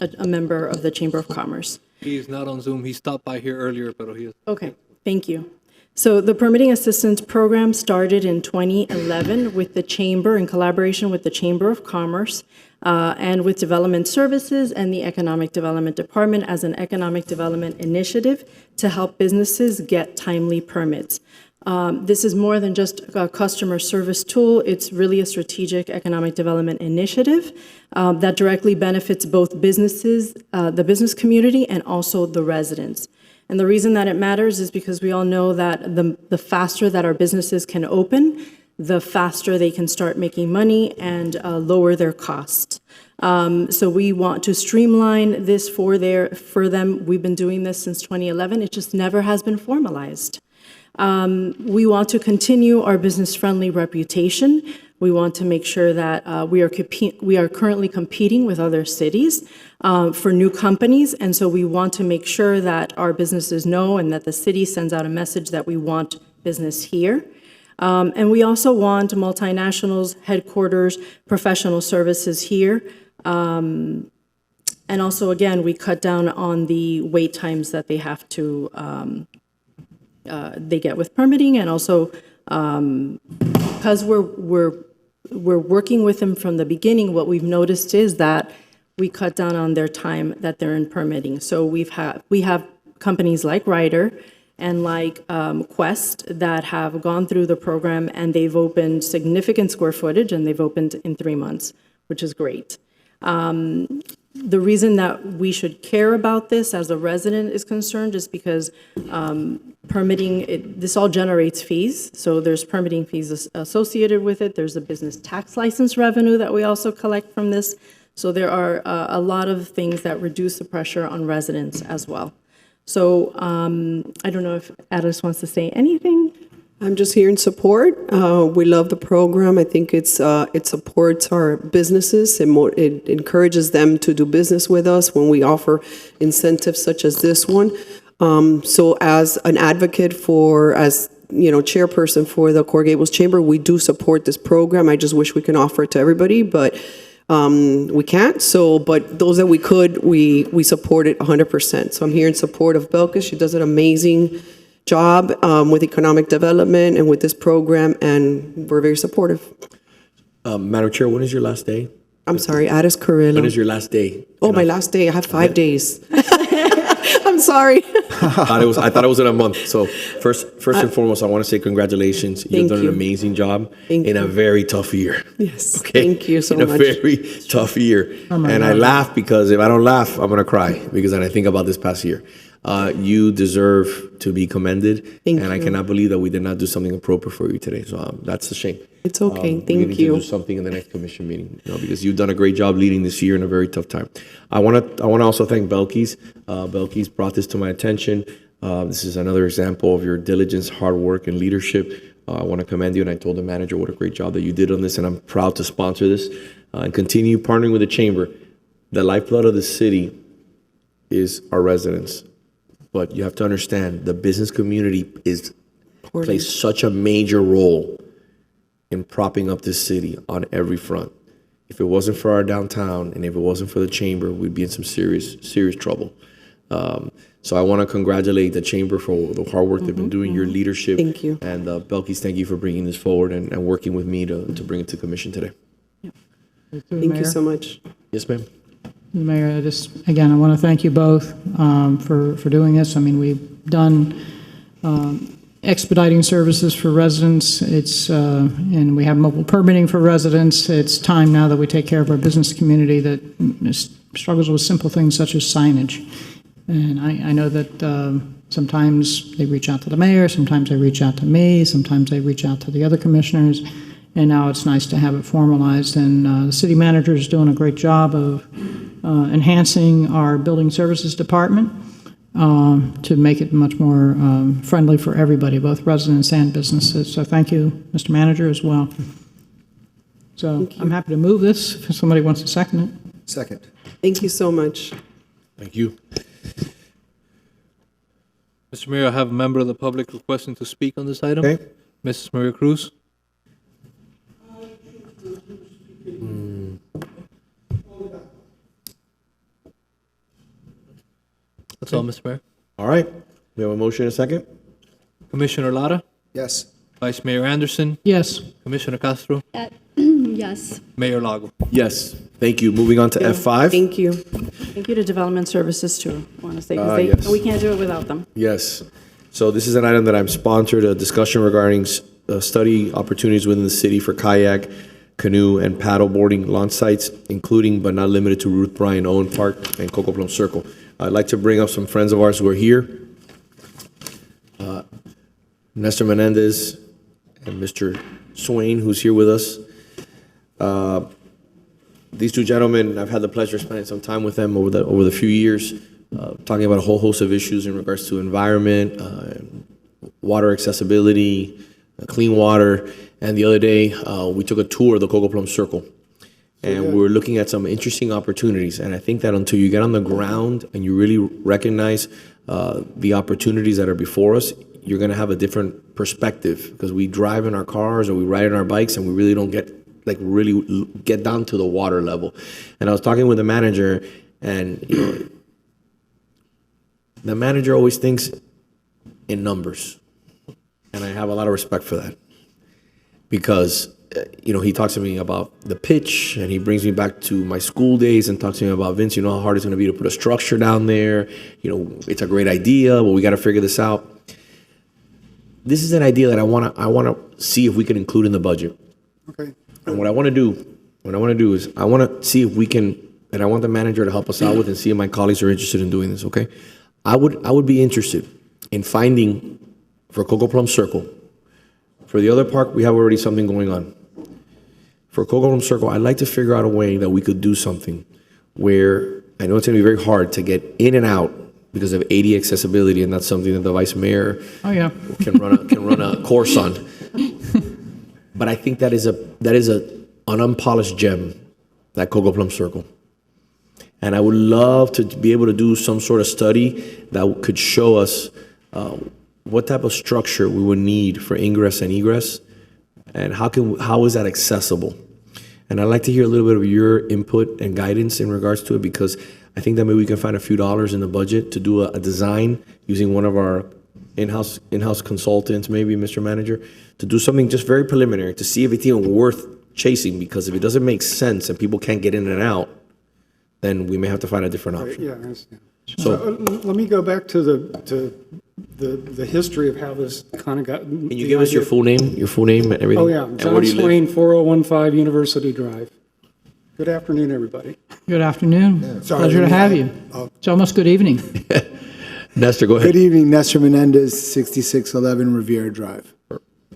a member of the Chamber of Commerce. He's not on Zoom. He stopped by here earlier, but he is. Okay, thank you. So the Permitting Assistance Program started in 2011 with the Chamber, in collaboration with the Chamber of Commerce and with Development Services and the Economic Development Department as an economic development initiative to help businesses get timely permits. This is more than just a customer service tool. It's really a strategic economic development initiative that directly benefits both businesses, the business community, and also the residents. And the reason that it matters is because we all know that the faster that our businesses can open, the faster they can start making money and lower their costs. So we want to streamline this for them. We've been doing this since 2011. It just never has been formalized. We want to continue our business-friendly reputation. We want to make sure that we are currently competing with other cities for new companies, and so we want to make sure that our businesses know and that the city sends out a message that we want business here. And we also want multinationals, headquarters, professional services here. And also, again, we cut down on the wait times that they have to they get with permitting, and also because we're working with them from the beginning, what we've noticed is that we cut down on their time that they're in permitting. So we have companies like Ryder and like Quest that have gone through the program, and they've opened significant square footage, and they've opened in 3 months, which is great. The reason that we should care about this as a resident is concerned is because permitting, this all generates fees. So there's permitting fees associated with it. There's a business tax license revenue that we also collect from this. So there are a lot of things that reduce the pressure on residents as well. So I don't know if Addis wants to say anything. I'm just here in support. We love the program. I think it supports our businesses. It encourages them to do business with us when we offer incentives such as this one. So as an advocate chairperson for the Coral Gables Chamber, we do support this program. I just wish we can offer it to everybody, but we can't. But those that we could, we support it 100%. So I'm here in support of Belkis. She does an amazing job with economic development and with this program, and we're very supportive. Madam Chair, when is your last day? I'm sorry, Addis Carrilla. When is your last day? Oh, my last day. I have 5 days. I'm sorry. I thought it was in a month. So first and foremost, I want to say congratulations. You've done an amazing job in a very tough year. Yes. Okay? Thank you so much. In a very tough year. And I laugh because if I don't laugh, I'm going to cry because then I think about this past year. You deserve to be commended. Thank and you. I cannot believe that we did not do something appropriate for you today. So that's a shame. It's okay. We Thank need you. to do something in the next commission meeting, because you've done a great job leading this year in a very tough time. I want to also thank Belkis. Belkis brought this to my attention. This is another example of your diligence, hard work, and leadership. I want to commend you, and I told the manager what a great job that you did on this, and I'm proud to sponsor this and continue partnering with the chamber. The lifeblood of the city is our residents, but you have to understand the business community plays such a major role in propping up this city on every front. If it wasn't for our downtown and if it wasn't for the chamber, we'd be in some serious trouble. So I want to congratulate the chamber for the hard work they've been doing, your leadership. Thank you. And Belkis, thank you for bringing this forward and working with me to bring it to commission today. Thank you so much. Yes, ma'am. Mayor, I want to thank you both for doing this. I mean, we've done expediting services for residents. And we have mobile permitting for residents. It's time now that we take care of our business community that struggles with simple things such as signage. And I know that sometimes they reach out to the mayor, sometimes they reach out to me, sometimes they reach out to the other commissioners. And now it's nice to have it formalized. And the city manager is doing a great job of enhancing our building services department to make it much more friendly for everybody, both residents and businesses. So thank you, Mr. Manager, as well. So I'm happy to move this if somebody wants to second it. Second. Thank you so much. Thank you. Mr. Mayor, I have a member of the public requesting to speak on this item. Okay. Mrs. Maria Cruz. That's all, Mr. Mayor. All right. We have a motion and a second. Commissioner Lara, Yes. Vice Mayor Anderson, Yes. Commissioner Castro, Yes. Mayor Lago. Yes. Thank you. Moving on to F5. Thank you. Thank you to Development Services, too, I want to say, Yes. because we can't do it without them. Yes. So this is an item that I'm sponsored, a discussion regarding study opportunities within the city for kayak, canoe, and paddle boarding launch sites, including but not limited to Ruth Bryan Owen Park and Coco Plum Circle. I'd like to bring up some friends of ours who are here. Nestor Menendez and Mr. Swain, who's here with us. These two gentlemen, I've had the pleasure of spending some time with them over the few years, talking about a whole host of issues in regards to environment, water accessibility, clean water. And the other day, we took a tour of the Coco Plum Circle. And we were looking at some interesting opportunities. And I think that until you get on the ground and you really recognize the opportunities that are before us, you're going to have a different perspective, because we drive in our cars or we ride on our bikes and we really don't get down to the water level. And I was talking with the manager, and the manager always thinks in numbers. And I have a lot of respect for that, because he talks to me about the pitch, and he brings me back to my school days and talks to me about, Vince, you know how hard it's going to be to put a structure down there. It's a great idea, but we got to figure this out. This is an idea that I want to see if we can include in the budget. Okay. And what I want to do is I want to see if we can, and I want the manager to help us out with, and see if my colleagues are interested in doing this. Okay. I would be interested in finding for Coco Plum Circle. For the other park, we have already something going on. For Coco Plum Circle, I'd like to figure out a way that we could do something where, I know it's going to be very hard to get in and out because of AD accessibility, and that's something that the vice mayor can run a course on. But I think that is an unpolished gem, that Coco Plum Circle. And I would love to be able to do some sort of study that could show us what type of structure we would need for ingress and egress, and how is that accessible. And I'd like to hear a little bit of your input and guidance in regards to it, because I think that maybe we can find a few dollars in the budget to do a design using one of our in-house consultants, maybe, Mr. Manager, to do something just very preliminary to see if it's even worth chasing. Because if it doesn't make sense and people can't get in and out, then we may have to find a different option. Yeah, I understand. So Let me go back to the history of how this kind of got. Can you give us your full name and everything? Oh, yeah. And John where do you live? Swain, 4015 University Drive. Good afternoon, everybody. Good afternoon. Sorry, Pleasure to have you. It's almost good evening. Nestor, go ahead. Good evening, Nestor Menendez, 6611 Riviera Drive.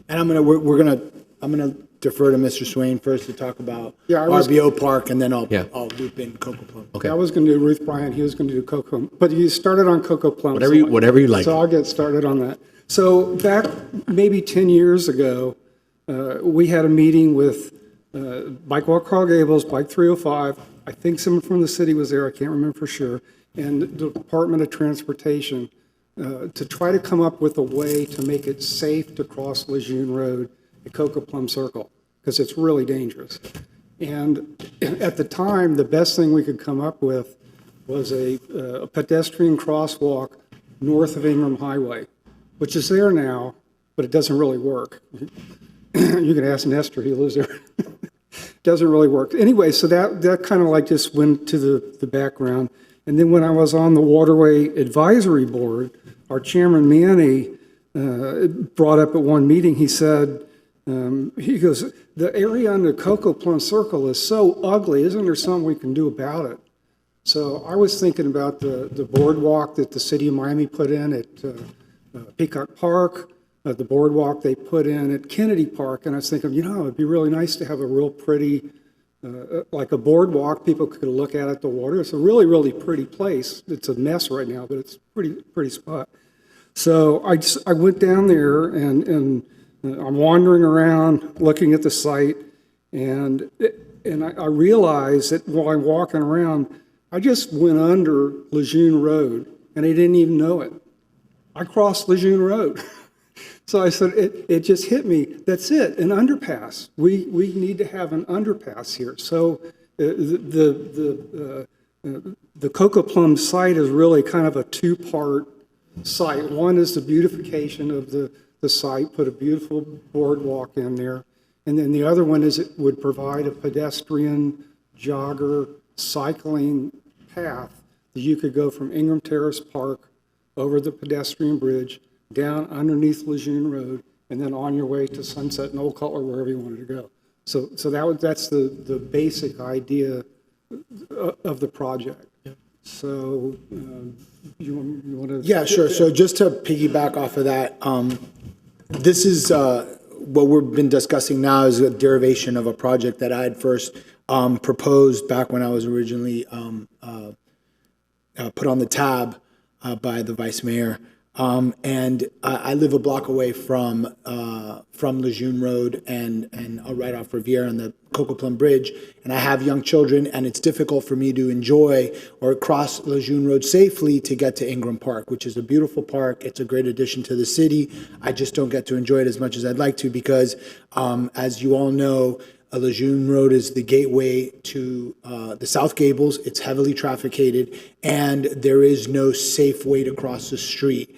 And we're gonna defer to Mr. Swain first to talk about RBO Park, and then I'll loop in Coco Plum. Okay. I was going to do Ruth Bryan. He was going to do Coco Plum, but you started on Coco Plum. Whatever you like. So I'll get started on that. So back maybe 10 years ago, we had a meeting with Bike Walk Carl Gables, Bike 305. I think someone from the city was there. I can't remember for sure. And the Department of Transportation to try to come up with a way to make it safe to cross Lejeune Road at Coco Plum Circle, because it's really dangerous. And at the time, the best thing we could come up with was a pedestrian crosswalk north of Ingram Highway, which is there now, but it doesn't really work. You can ask Nestor, he lives there. Doesn't really work. Anyway, so that kind of like just went to the background. And then when I was on the Waterway Advisory Board, our chairman, Manny, brought up at one meeting, he said, he goes, the area on the Cocoa Plum Circle is so ugly, isn't there something we can do about it? So I was thinking about the boardwalk that the city of Miami put in at Peacock Park, the boardwalk they put in at Kennedy Park, and I was thinking, it'd be really nice to have a real pretty, like a boardwalk, people could look at the water. It's a really, really pretty place. It's a mess right now, but it's pretty spot. So I went down there and I'm wandering around looking at the site, and I realized that while I'm walking around, I just went under Lejeune Road, and I didn't even know it. I crossed Lejeune Road. So I said, it just hit me. That's it, an underpass. We need to have an underpass here. So the Cocoa Plum site is really kind of a two-part site. One is the beautification of the site, put a beautiful boardwalk in there. And then the other one is it would provide a pedestrian, jogger, cycling path that you could go from Ingram Terrace Park over the pedestrian bridge, down underneath Lejeune Road, and then on your way to Sunset and Old Cutler, wherever you wanted to go. So that's the basic idea of the project. Yeah. So you want to? Yeah, sure. So just to piggyback off of that, this is what we've been discussing now is a derivation of a project that I had first proposed back when I was originally put on the tab by the vice mayor. And I live a block away from Lejeune Road and right off Riviera on the Cocoa Plum Bridge, and I have young children, and it's difficult for me to enjoy or cross Lejeune Road safely to get to Ingram Park, which is a beautiful park. It's a great addition to the city. I just don't get to enjoy it as much as I'd like to because, as you all know, Lejeune Road is the gateway to the South Gables. It's heavily trafficked, and there is no safe way to cross the street.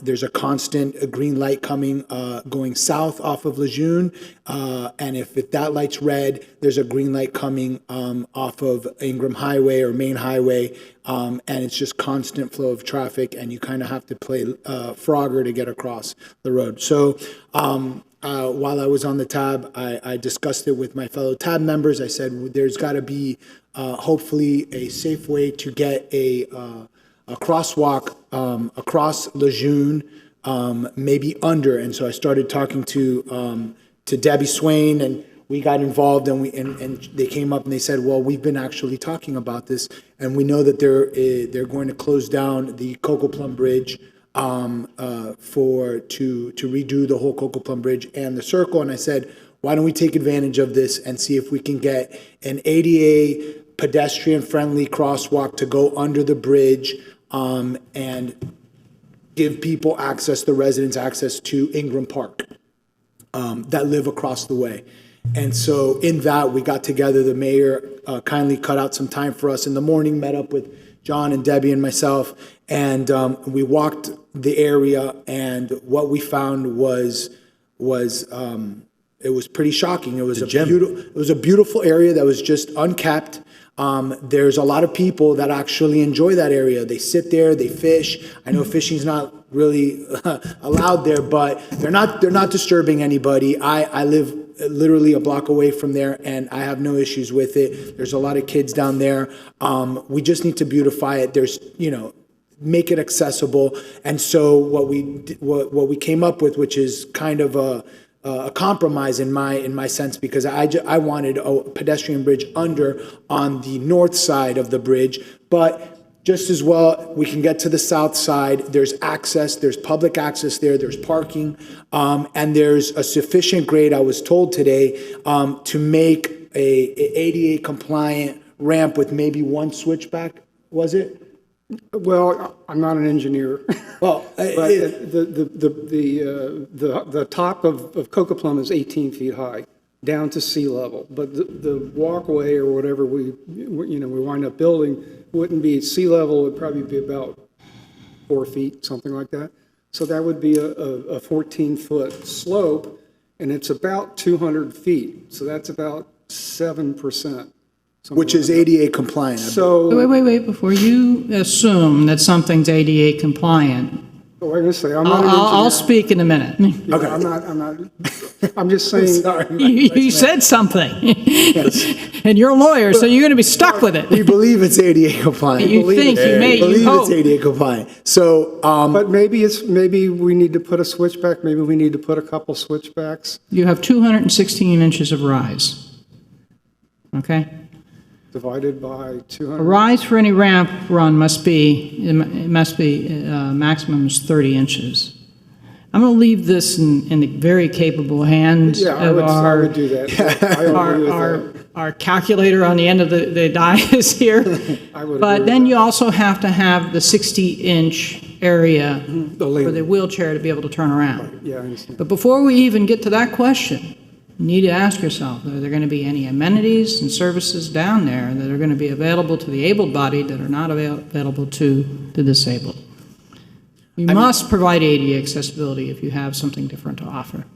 There's a constant green light coming, going south off of Lejeune, and if that light's red, there's a green light coming off of Ingram Highway or Main Highway, and it's just constant flow of traffic, and you kind of have to play Frogger to get across the road. So while I was on the tab, I discussed it with my fellow tab members. I said there's got to be hopefully a safe way to get a crosswalk across Lejeune, maybe under. And so I started talking to Debbie Swain, and we got involved, and they came up and they said, well, we've been actually talking about this, and we know that they're going to close down the Cocoa Plum Bridge to redo the whole Cocoa Plum Bridge and the circle. And I said, why don't we take advantage of this and see if we can get an ADA pedestrian-friendly crosswalk to go under the bridge and give people access, the residents access to Ingram Park that live across the way. And so in that, we got together, the mayor kindly cut out some time for us in the morning, met up with John and Debbie and myself, and we walked the area, and what we found was it was pretty shocking. It was a beautiful area that was just unkept. There's a lot of people that actually enjoy that area. They sit there, they fish. I know fishing's not really allowed there, but they're not disturbing anybody. I live literally a block away from there, and I have no issues with it. There's a lot of kids down there. We just need to beautify it. There's, make it accessible. And so what we came up with, which is kind of a compromise in my sense, because I wanted a pedestrian bridge under on the north side of the bridge, but just as well, we can get to the south side. There's access, there's public access there, there's parking, and there's a sufficient grade, I was told today, to make a ADA compliant ramp with maybe one switchback, was it? Well, I'm not an engineer. Well, but the top of Cocoa Plum is 18 feet high. down to sea level. But the walkway or whatever we wind up building wouldn't be sea level, it would probably be about 4 feet, something like that. So that would be a 14-foot slope, and it's about 200 feet. So that's about 7%. Which is ADA compliant. So. Wait, before you assume that something's ADA compliant, Oh, I'm going to say, I'm not an I'll engineer. speak in a minute. Okay. I'm just saying. Sorry. You said something. And you're a lawyer, so you're going to be stuck with it. We believe it's ADA compliant. You think, you may, you believe hope. it's ADA compliant. So, But maybe we need to put a switchback, maybe we need to put a couple switchbacks. You have 216 inches of rise. Okay? Divided by 200. A rise for any ramp run must be maximum is 30 inches. I'm going to leave this in the very capable hands Yeah, of I would do that. I agree with that. our calculator on the end of the dais here. But then you also have to have the 60-inch area for the wheelchair to be able to turn around. Yeah, I understand. But before we even get to that question, you need to ask yourself, are there going to be any amenities and services down there that are going to be available to the able-bodied that are not available to the disabled? You must provide ADA accessibility if you have something different to offer.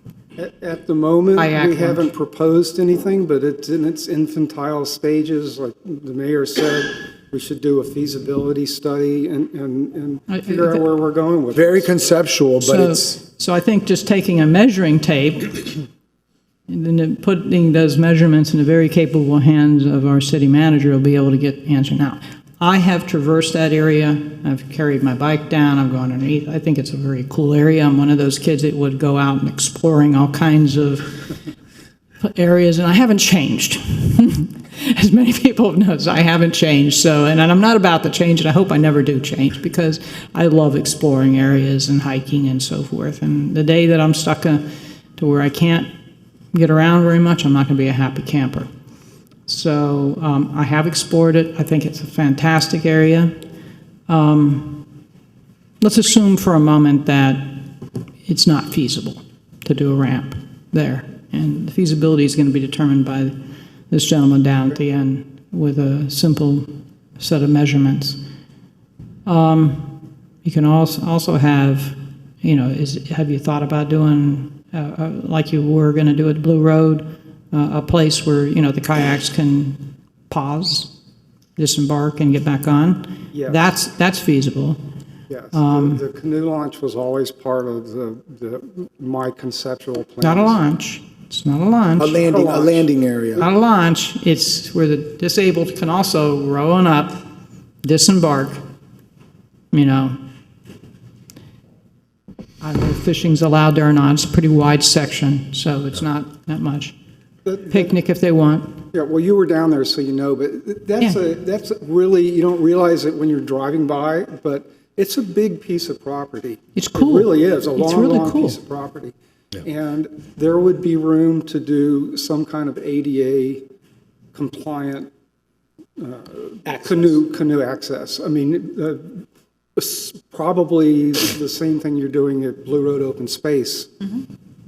At the moment, Kayak we haven't launch. proposed anything, but it's in its infantile stages. Like the mayor said, we should do a feasibility study and figure out where we're going with it. very conceptual, but So I think just taking a measuring tape and then putting those measurements in the very capable hands of our city manager will be able to get the answer. Now, I have traversed that area. I've carried my bike down. I've gone underneath. I think it's a very cool area. I'm one of those kids that would go out and exploring all kinds of areas, and I haven't changed. As many people have noticed, I haven't changed. So, and I'm not about to change, and I hope I never do change because I love exploring areas and hiking and so forth. And the day that I'm stuck to where I can't get around very much, I'm not going to be a happy camper. So I have explored it. I think it's a fantastic area. Let's assume for a moment that it's not feasible to do a ramp there. And the feasibility is going to be determined by this gentleman down at the end with a simple set of measurements. You can also have, have you thought about doing, like you were going to do at Blue Road, a place where, the kayaks can pause, disembark, and get back on? Yes. That's feasible. Yes, the canoe launch was always part of my conceptual plan. Not a launch. It's not a launch. a landing area. Not a launch. It's where the disabled can also row on up, disembark, I don't know if fishing's allowed there or not. It's a pretty wide section, so it's not that much. Picnic if they want. Yeah, well, you were down there, so you know, but that's really, you don't realize it when you're driving by, but it's a big piece of property. It's cool. It really is, a It's long, really long cool. piece of property. And there would be room to do some kind of ADA compliant canoe access. I mean, probably the same thing you're doing at Blue Road Open Space.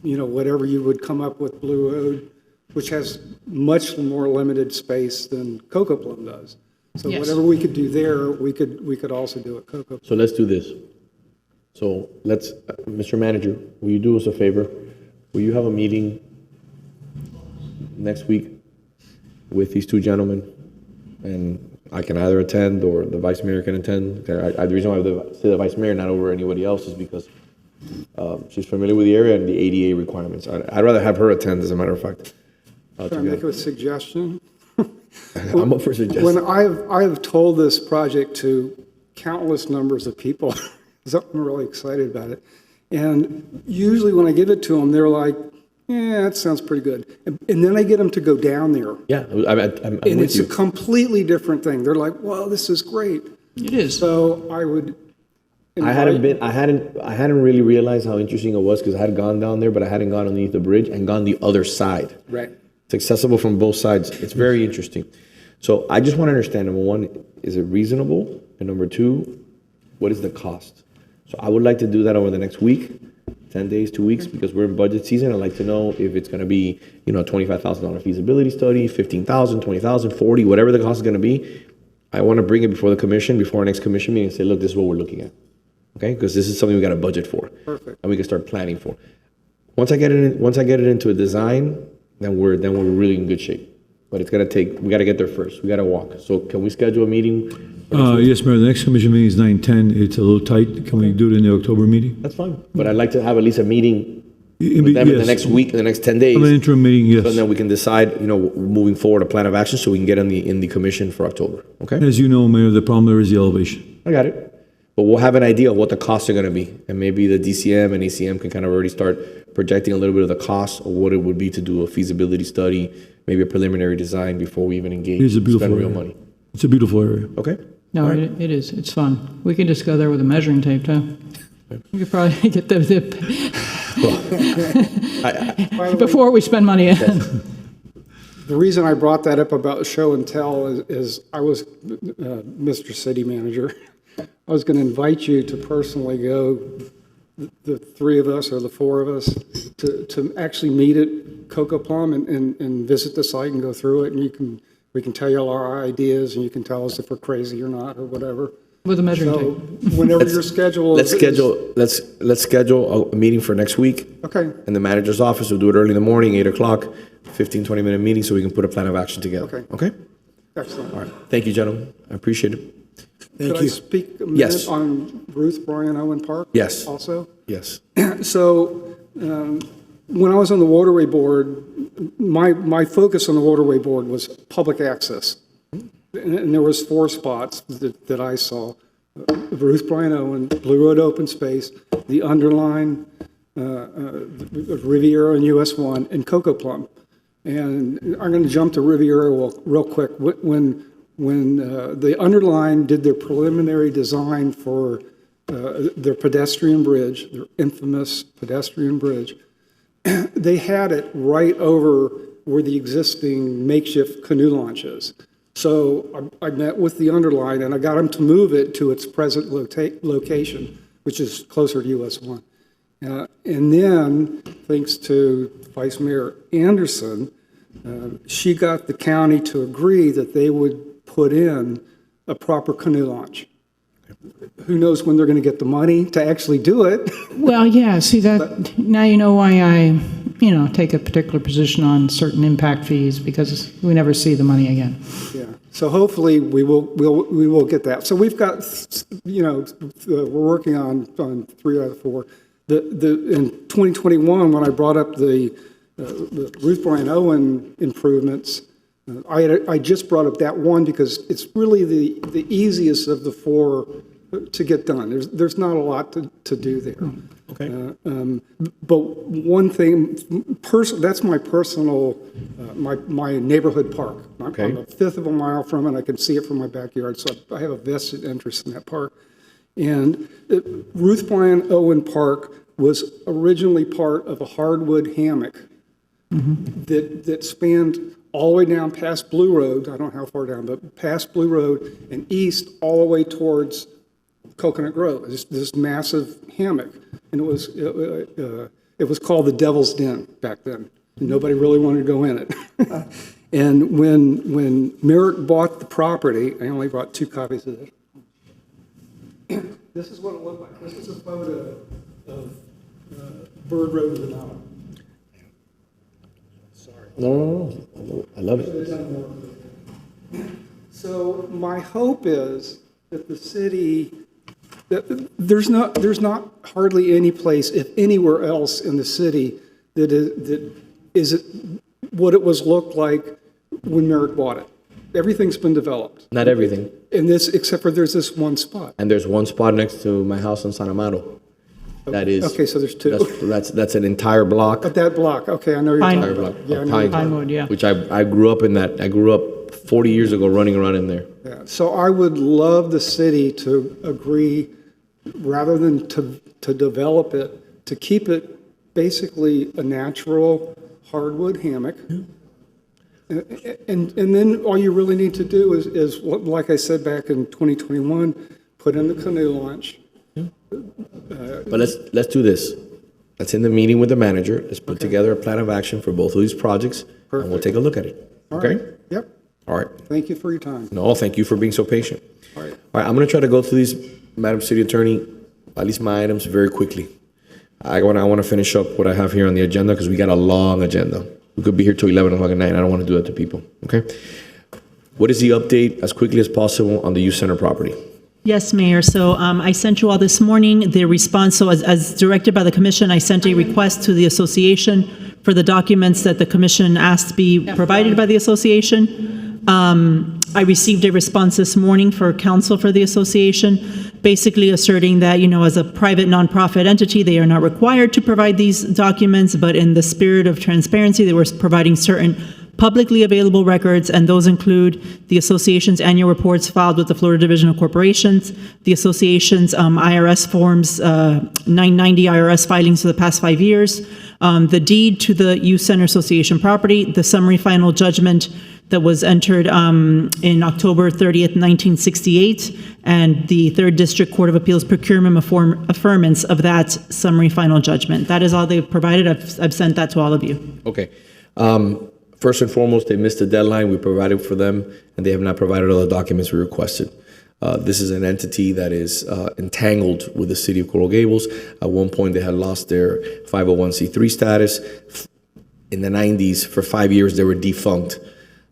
Whatever you would come up with Blue Road, which has much more limited space than Coco Plum does. So Yes. whatever we could do there, we could also do at Coco Plum. So let's do this. So let's, Mr. Manager, will you do us a favor? Will you have a meeting next week with these two gentlemen? And I can either attend or the vice mayor can attend. The reason why I say the vice mayor, not over anybody else, is because she's familiar with the area and the ADA requirements. I'd rather have her attend, as a matter of fact. Can I make a suggestion? I'm up for suggestions. When I've told this project to countless numbers of people, so I'm really excited about it. And usually when I give it to them, they're like, yeah, that sounds pretty good. And then I get them to go down there. Yeah, I'm And with it's you. a completely different thing. They're like, well, this is great. It is. So I would. I hadn't really realized how interesting it was because I had gone down there, but I hadn't gone underneath the bridge and gone the other side. Right. It's accessible from both sides. It's very interesting. So I just want to understand, number one, is it reasonable? And number two, what is the cost? So I would like to do that over the next week, 10 days, 2 weeks, because we're in budget season. I'd like to know if it's gonna be, you know, a $25,000 feasibility study, 15,000, 20,000, 40, whatever the cost is gonna be. I wanna bring it before the commission, before our next commission meeting, and say, look, this is what we're looking at. Okay, because this is something we got a budget for. Perfect. And we can start planning for. Once I get it into a design, then we're really in good shape. But it's gonna take, we gotta get there first. We gotta walk. So can we schedule a meeting? Yes, Mayor, the next commission meeting is 9/10. It's a little tight. Can we do it in the October meeting? That's fine. But I'd like to have at least a meeting with them in the next week, in the next 10 days. An interim meeting, yes. So then we can decide, you know, moving forward, a plan of action so we can get in the commission for October, okay? As you know, Mayor, the problem there is the elevation. I got it. But we'll have an idea of what the costs are gonna be. And maybe the DCM and ACM can kind of already start projecting a little bit of the cost of what it would be to do a feasibility study, maybe a preliminary design before we even engage, It's a beautiful spend real area. money. It's a beautiful area. Okay? No, it is. It's fun. We can just go there with a measuring tape, too. We could probably get before we spend money. The reason I brought that up about show and tell is I was Mr. City Manager. I was going to invite you to personally go, the three of us or the four of us, to actually meet at Coco Plum and visit the site and go through it, and we can tell you all our ideas, and you can tell us if we're crazy or not or whatever. With a measuring tape. Whenever your schedule Let's schedule a meeting for next week. Okay. In the manager's office. We'll do it early in the morning, 8 o'clock, 15, 20-minute meeting so we can put a plan of action together. Okay? Excellent. All right. Thank you, gentlemen. I appreciate it. Could I speak a minute Yes. on Ruth Bryan Owen Park? Yes. Also? Yes. So, when I was on the Waterway Board, my focus on the Waterway Board was public access. And there was 4 spots that I saw. Ruth Bryan Owen, Blue Road Open Space, the Underline, Riviera and US 1, and Coco Plum. And I'm going to jump to Riviera real quick. When the Underline did their preliminary design for their pedestrian bridge, their infamous pedestrian bridge, they had it right over where the existing makeshift canoe launch is. So I met with the Underline, and I got them to move it to its present location, which is closer to US 1. And then, thanks to Vice Mayor Anderson, she got the county to agree that they would put in a proper canoe launch. Who knows when they're going to get the money to actually do it? Well, yeah, see that, now you know why I, take a particular position on certain impact fees, because we never see the money again. Yeah, so hopefully we will get that. So we've got, we're working on 3 out of 4. In 2021, when I brought up the Ruth Bryan Owen improvements, I just brought up that one because it's really the easiest of the 4 to get done. There's not a lot to do there. Okay. But one thing, that's my personal, my neighborhood park. Okay. I'm a fifth of a mile from it. I can see it from my backyard, so I have a vested interest in that park. And Ruth Bryan Owen Park was originally part of a hardwood hammock that spanned all the way down past Blue Road. I don't know how far down, but past Blue Road and east all the way towards Coconut Grove. This massive hammock, and it was called the Devil's Den back then. Nobody really wanted to go in it. And when Merrick bought the property, I only brought 2 copies of this. This is what it looked like. This is a photo of Bird Road in the mountain. Sorry. No. I love it. So my hope is that the city, that there's not hardly any place, if anywhere else in the city, that is it what it was looked like when Merrick bought it. Everything's been developed. Not everything. And this, except for there's this one spot. And there's one spot next to my house in San Amaro. That is. Okay, so there's 2. That's an entire block. But that block, okay, I know you're Entire talking block. about. Yeah, I of know you're talking Pinewood, yeah. Which I grew up in that. I grew up 40 years ago running around in there. Yeah. So I would love the city to agree, rather than to develop it, to keep it basically a natural hardwood hammock. And then all you really need to do is like I said back in 2021, put in the canoe launch. But let's do this. That's in the meeting with the manager. Let's put together a plan of action for both of these projects, and we'll take a look at it. Okay? Yep. All right. Thank you for your time. No, thank you for being so patient. All right. All right, I'm going to try to go through these, Madam City Attorney, at least my items, very quickly. I want to finish up what I have here on the agenda because we got a long agenda. We could be here till 11 o'clock at night. I don't want to do that to people. Okay? What is the update as quickly as possible on the youth center property? Yes, Mayor. So I sent you all this morning the response. So as directed by the commission, I sent a request to the association for the documents that the commission asked to be provided by the association. I received a response this morning for counsel for the association, basically asserting that, as a private nonprofit entity, they are not required to provide these documents, but in the spirit of transparency, they were providing certain publicly available records, and those include the association's annual reports filed with the Florida Division of Corporations, the association's IRS forms, 990 IRS filings for the past 5 years, the deed to the Youth Center Association property, the summary final judgment that was entered in October 30th, 1968, and the 3rd District Court of Appeals procurement affirmance of that summary final judgment. That is all they've provided. I've sent that to all of you. Okay. First and foremost, they missed the deadline we provided for them, and they have not provided all the documents we requested. This is an entity that is entangled with the city of Coral Gables. At one point, they had lost their 501c3 status. In the 90s, for 5 years, they were defunct.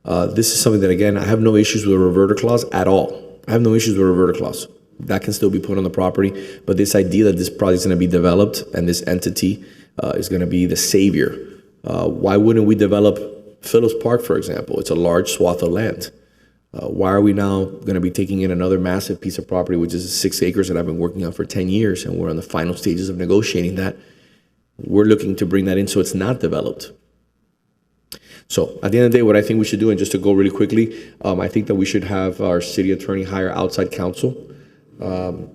This is something that, again, I have no issues with a reverter clause at all. I have no issues with a reverter clause. That can still be put on the property. But this idea that this project is going to be developed and this entity is going to be the savior, why wouldn't we develop Phillips Park, for example? It's a large swath of land. Why are we now going to be taking in another massive piece of property, which is 6 acres that I've been working on for 10 years, and we're in the final stages of negotiating that? We're looking to bring that in so it's not developed. So at the end of the day, what I think we should do, and just to go really quickly, I think that we should have our city attorney hire outside counsel to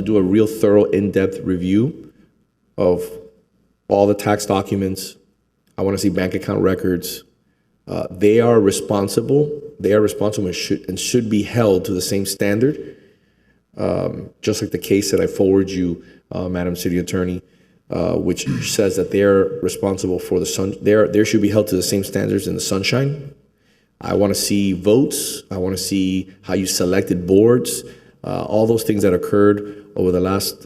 do a real thorough, in-depth review of all the tax documents. I want to see bank account records. They are responsible and should be held to the same standard, just like the case that I forwarded you, Madam City Attorney, which says that they're responsible for the sun. They should be held to the same standards in the sunshine. I want to see votes. I want to see how you selected boards. All those things that occurred over the last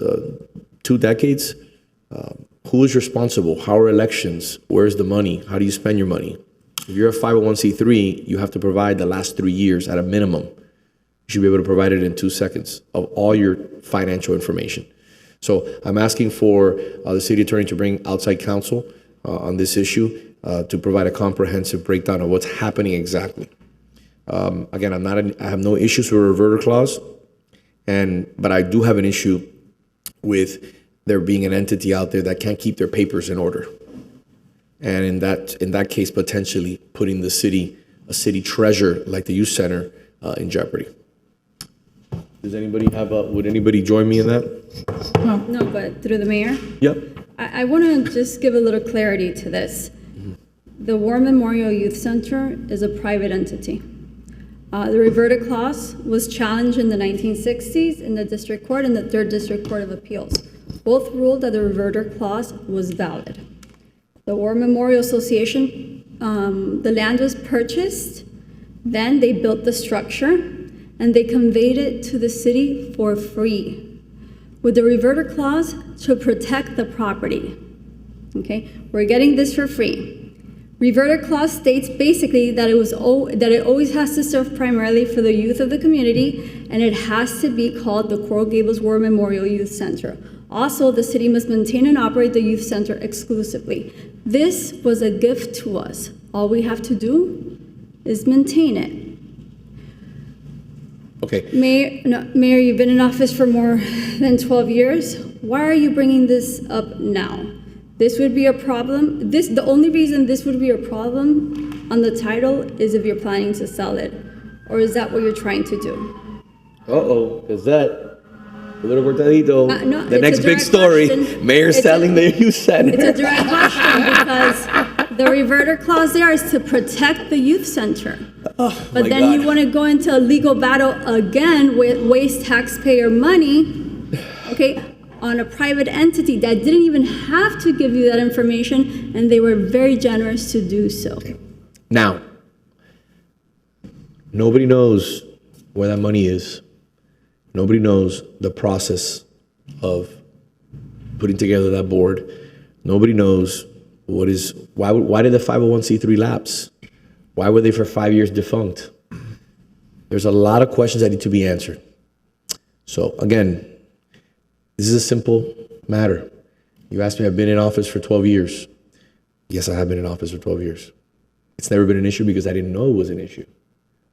2 decades. Who is responsible? How are elections? Where's the money? How do you spend your money? If you're a 501c3, you have to provide the last 3 years at a minimum. You should be able to provide it in 2 seconds of all your financial information. So I'm asking for the city attorney to bring outside counsel on this issue to provide a comprehensive breakdown of what's happening exactly. Again, I have no issues with a reverter clause, but I do have an issue with there being an entity out there that can't keep their papers in order. And in that case, potentially putting a city treasure like the youth center in jeopardy. Does anybody would anybody join me in that? No, but through the mayor? Yep. I want to just give a little clarity to this. The War Memorial Youth Center is a private entity. The reverter clause was challenged in the 1960s in the district court and the 3rd District Court of Appeals. Both ruled that the reverter clause was valid. The War Memorial Association, the land was purchased, then they built the structure, and they conveyed it to the city for free with the reverter clause to protect the property. Okay, we're getting this for free. Reverter clause states basically that it always has to serve primarily for the youth of the community, and it has to be called the Coral Gables War Memorial Youth Center. Also, the city must maintain and operate the youth center exclusively. This was a gift to us. All we have to do is maintain it. Okay. Mayor, you've been in office for more than 12 years. Why are you bringing this up now? This would be a problem. The only reason this would be a problem on the title is if you're planning to sell it. Or is that what you're trying to do? Uh-oh, is that a little cortadito? No, the next big story, question. Mayor selling the youth center. It's a direct question because the reverter clause there is to protect the youth center. But then you want to go into a legal battle again with waste taxpayer money. Okay, on a private entity that didn't even have to give you that information, and they were very generous to do so. Now, nobody knows where that money is. Nobody knows the process of putting together that board. Nobody knows why did the 501c3 lapse? Why were they for 5 years defunct? There's a lot of questions that need to be answered. So again, this is a simple matter. You asked me, I've been in office for 12 years. Yes, I have been in office for 12 years. It's never been an issue because I didn't know it was an issue.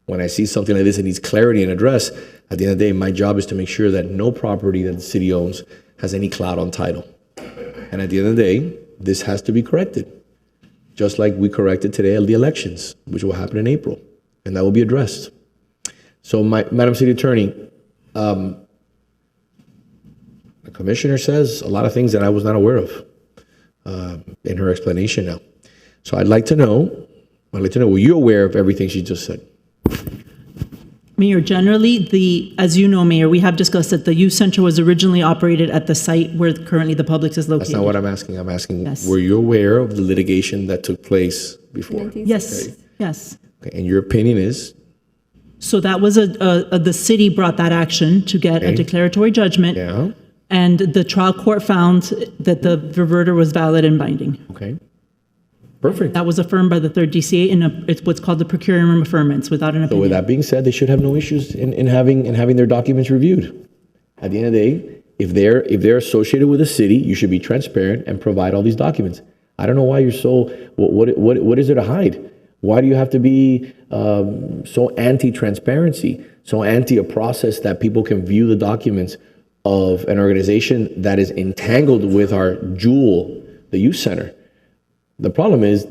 When I see something like this that needs clarity and address, at the end of the day, my job is to make sure that no property that the city owns has any clout on title. And at the end of the day, this has to be corrected. Just like we corrected today at the elections, which will happen in April, and that will be addressed. So, Madam City Attorney, the commissioner says a lot of things that I was not aware of in her explanation now. So I'd like to know, were you aware of everything she just said? Mayor, generally, as you know, Mayor, we have discussed that the youth center was originally operated at the site where currently the Publix is located. That's not what I'm asking. I'm asking, yes. Were you aware of the litigation that took place before? Yes, okay. yes. Okay. And your opinion is? So that was the city brought that action to get a declaratory judgment. Yeah. And the trial court found that the reverter was valid and binding. Okay. Perfect. That was affirmed by the third DCA in it's what's called the procuratorial affirmance without an opinion. So with that being said, they should have no issues in having their documents reviewed. At the end of the day, if they're associated with the city, you should be transparent and provide all these documents. I don't know why you're so, what is there to hide? Why do you have to be so anti-transparency, so anti a process that people can view the documents of an organization that is entangled with our jewel, the youth center? The problem is,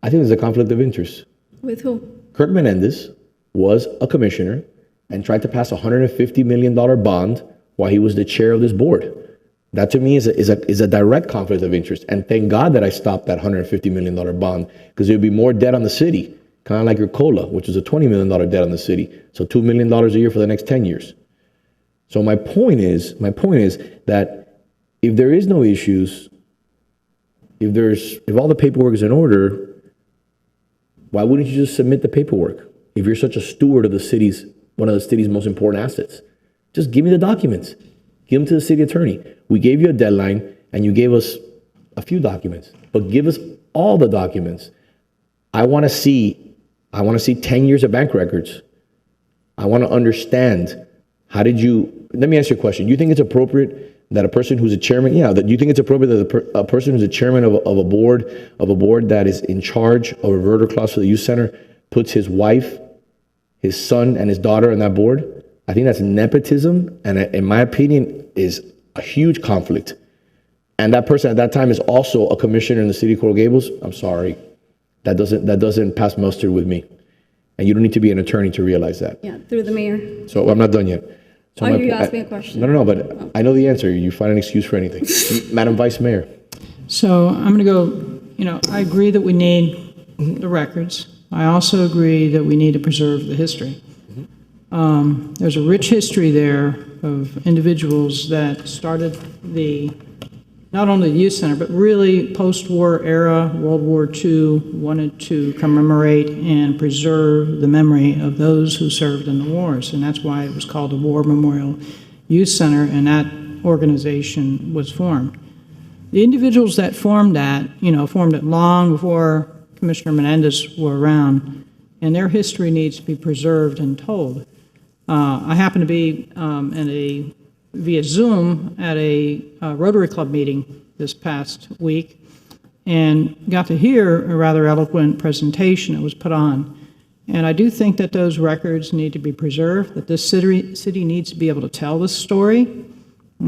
I think there's a conflict of interest. With who? Kirk Menendez was a commissioner and tried to pass a $150 million bond while he was the chair of this board. That to me is a direct conflict of interest. And thank God that I stopped that $150 million bond, because there would be more debt on the city, kind of like your COLA, which is a $20 million debt on the city. So $2 million a year for the next 10 years. So my point is that if there is no issues, if all the paperwork is in order, why wouldn't you just submit the paperwork? If you're such a steward of one of the city's most important assets, just give me the documents. Give them to the city attorney. We gave you a deadline and you gave us a few documents, but give us all the documents. I want to see 10 years of bank records. I want to understand, let me ask you a question. Do you think it's appropriate that a person who's a chairman, do you think it's appropriate that a person who's a chairman of a board that is in charge of a reverter clause for the youth center puts his wife, his son, and his daughter on that board? I think that's nepotism, and in my opinion, is a huge conflict. And that person at that time is also a commissioner in the city of Coral Gables. I'm sorry, that doesn't pass muster with me. And you don't need to be an attorney to realize that. Yeah, through the mayor. So I'm not done yet. So you asked me a question. No, but I know the answer. You find an excuse for anything. Madam Vice Mayor. So I'm going to go, I agree that we need the records. I also agree that we need to preserve the history. There's a rich history there of individuals that started not only the youth center, but really post-war era, World War II, wanted to commemorate and preserve the memory of those who served in the wars. And that's why it was called the War Memorial Youth Center, and that organization was formed. The individuals that formed that, formed it long before Commissioner Menendez were around, and their history needs to be preserved and told. I happened to be via Zoom at a Rotary Club meeting this past week and got to hear a rather eloquent presentation that was put on. And I do think that those records need to be preserved, that this city needs to be able to tell this story.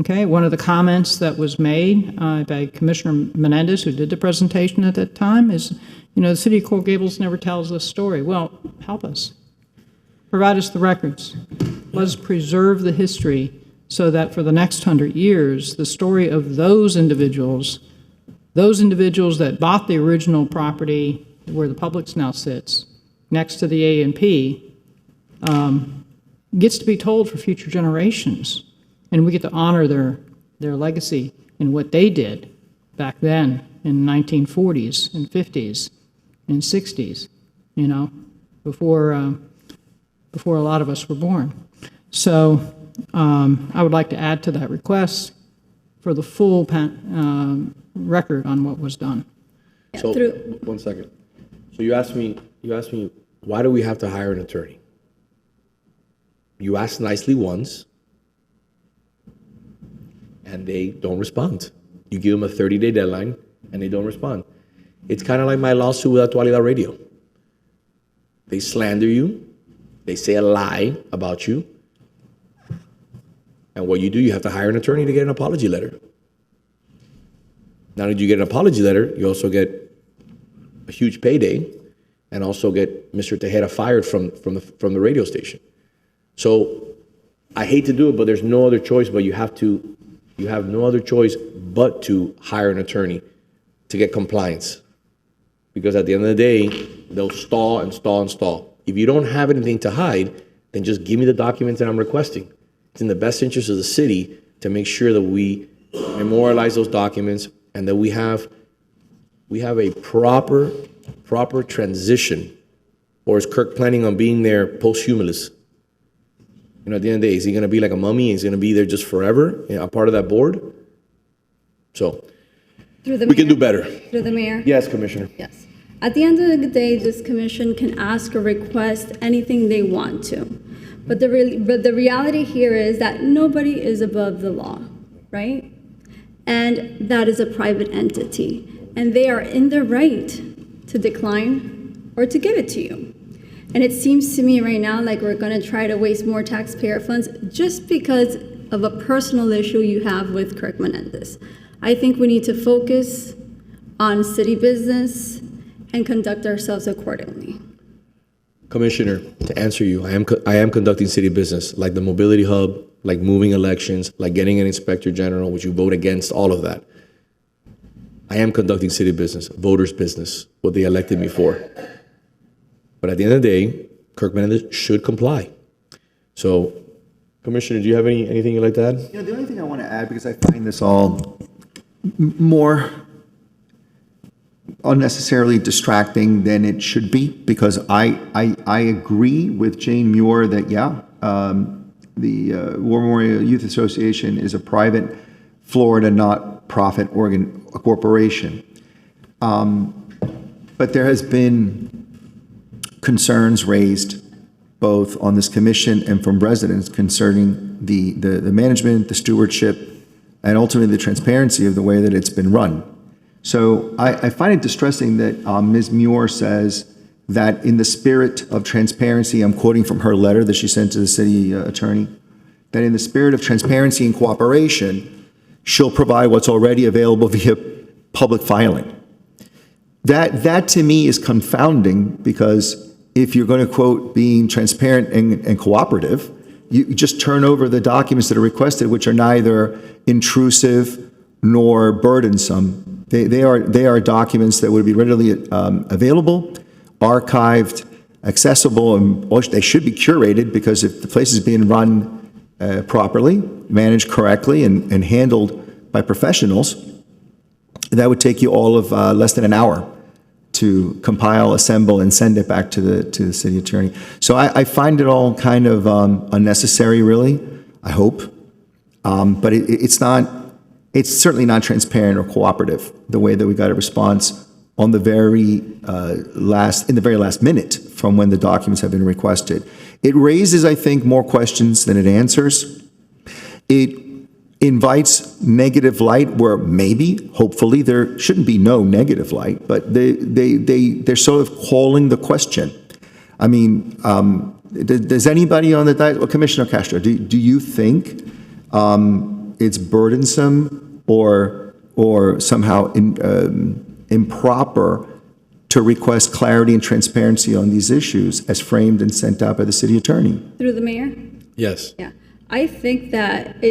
Okay, one of the comments that was made by Commissioner Menendez, who did the presentation at that time, is, the city of Coral Gables never tells this story. Well, help us. Provide us the records. Let's preserve the history so that for the next 100 years, the story of those individuals that bought the original property where the Publix now sits, next to the A&P, gets to be told for future generations. And we get to honor their legacy in what they did back then in 1940s and 50s and 60s, before a lot of us were born. So I would like to add to that request for the full record on what was done. So, 1 second. So you asked me, why do we have to hire an attorney? You asked nicely once, and they don't respond. You give them a 30-day deadline, and they don't respond. It's kind of like my lawsuit with Actualidad Radio. They slander you. They say a lie about you. And what you do, you have to hire an attorney to get an apology letter. Not only do you get an apology letter, you also get a huge payday and also get Mr. Tejeda fired from the radio station. So I hate to do it, but there's no other choice, but you have no other choice but to hire an attorney to get compliance. Because at the end of the day, they'll stall and stall and stall. If you don't have anything to hide, then just give me the documents that I'm requesting. It's in the best interest of the city to make sure that we memorialize those documents and that we have a proper transition. Or is Kirk planning on being there posthumous? At the end of the day, is he going to be like a mummy? Is he going to be there just forever, a part of that board? So we can do better. Through the mayor. Yes, Commissioner. Yes. At the end of the day, this commission can ask or request anything they want to. But the reality here is that nobody is above the law, right? And that is a private entity. And they are in the right to decline or to give it to you. And it seems to me right now like we're going to try to waste more taxpayer funds just because of a personal issue you have with Kirk Menendez. I think we need to focus on city business and conduct ourselves accordingly. Commissioner, to answer you, I am conducting city business, like the mobility hub, like moving elections, like getting an inspector general, which you vote against, all of that. I am conducting city business, voters' business, what they elected me for. But at the end of the day, Kirk Menendez should comply. So, Commissioner, do you have anything you'd like to add? The only thing I want to add, because I find this all more unnecessarily distracting than it should be, because I agree with Jane Muir that, the War Memorial Youth Association is a private Florida not-profit corporation. But there has been concerns raised both on this commission and from residents concerning the management, the stewardship, and ultimately the transparency of the way that it's been run. So I find it distressing that Ms. Muir says that in the spirit of transparency, I'm quoting from her letter that she sent to the city attorney, that in the spirit of transparency and cooperation, she'll provide what's already available via public filing. That to me is confounding, because if you're going to quote being transparent and cooperative, you just turn over the documents that are requested, which are neither intrusive nor burdensome. They are documents that would be readily available, archived, accessible, and they should be curated, because if the place is being run properly, managed correctly, and handled by professionals, that would take you all of less than an hour to compile, assemble, and send it back to the city attorney. So I find it all kind of unnecessary, really, I hope. But it's certainly not transparent or cooperative, the way that we got a response on the very last minute from when the documents have been requested. It raises, I think, more questions than it answers. It invites negative light where maybe, hopefully, there shouldn't be no negative light, but they're sort of calling the question. I mean, does anybody on the well, Commissioner Castro, do you think it's burdensome or somehow improper to request clarity and transparency on these issues as framed and sent out by the city attorney? Through the mayor? Yes. Yeah. I think that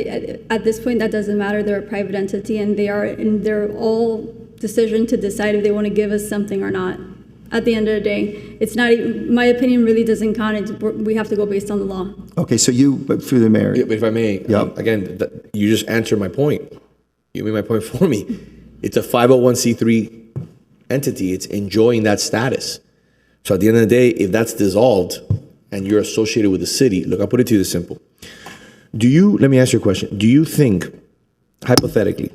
at this point, that doesn't matter. They're a private entity, and they are in their all decision to decide if they want to give us something or not. At the end of the day, it's not even, my opinion really doesn't count. We have to go based on the law. Okay, so through the mayor. If I may, again, you just answered my point. You made my point for me. It's a 501c3 entity. It's enjoying that status. So at the end of the day, if that's dissolved and you're associated with the city, look, I'll put it to you this simple. Let me ask you a question. Do you think, hypothetically,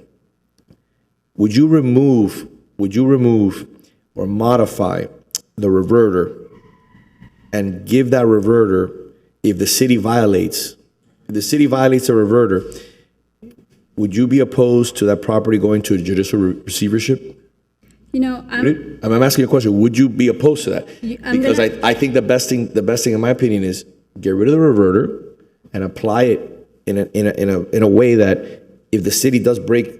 would you remove or modify the reverter and give that reverter, if the city violates a reverter, would you be opposed to that property going to a judicial receivership? You know, I'm asking you a question. Would you be opposed to that? Because I think the best thing in my opinion is get rid of the reverter and apply it in a way that if the city does break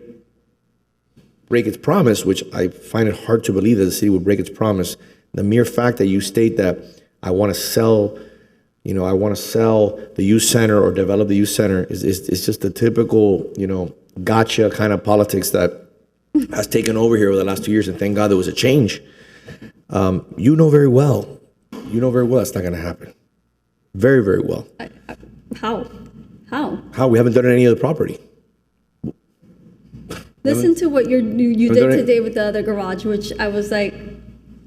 its promise, which I find it hard to believe that the city would break its promise, the mere fact that you state that I want to sell the youth center or develop the youth center is just the typical, gotcha kind of politics that has taken over here over the last 2 years, and thank God there was a change. You know very well that's not going to happen. Very, very well. How? How? We haven't done it on any other property. Listen to what you did today with the other garage, which I was like,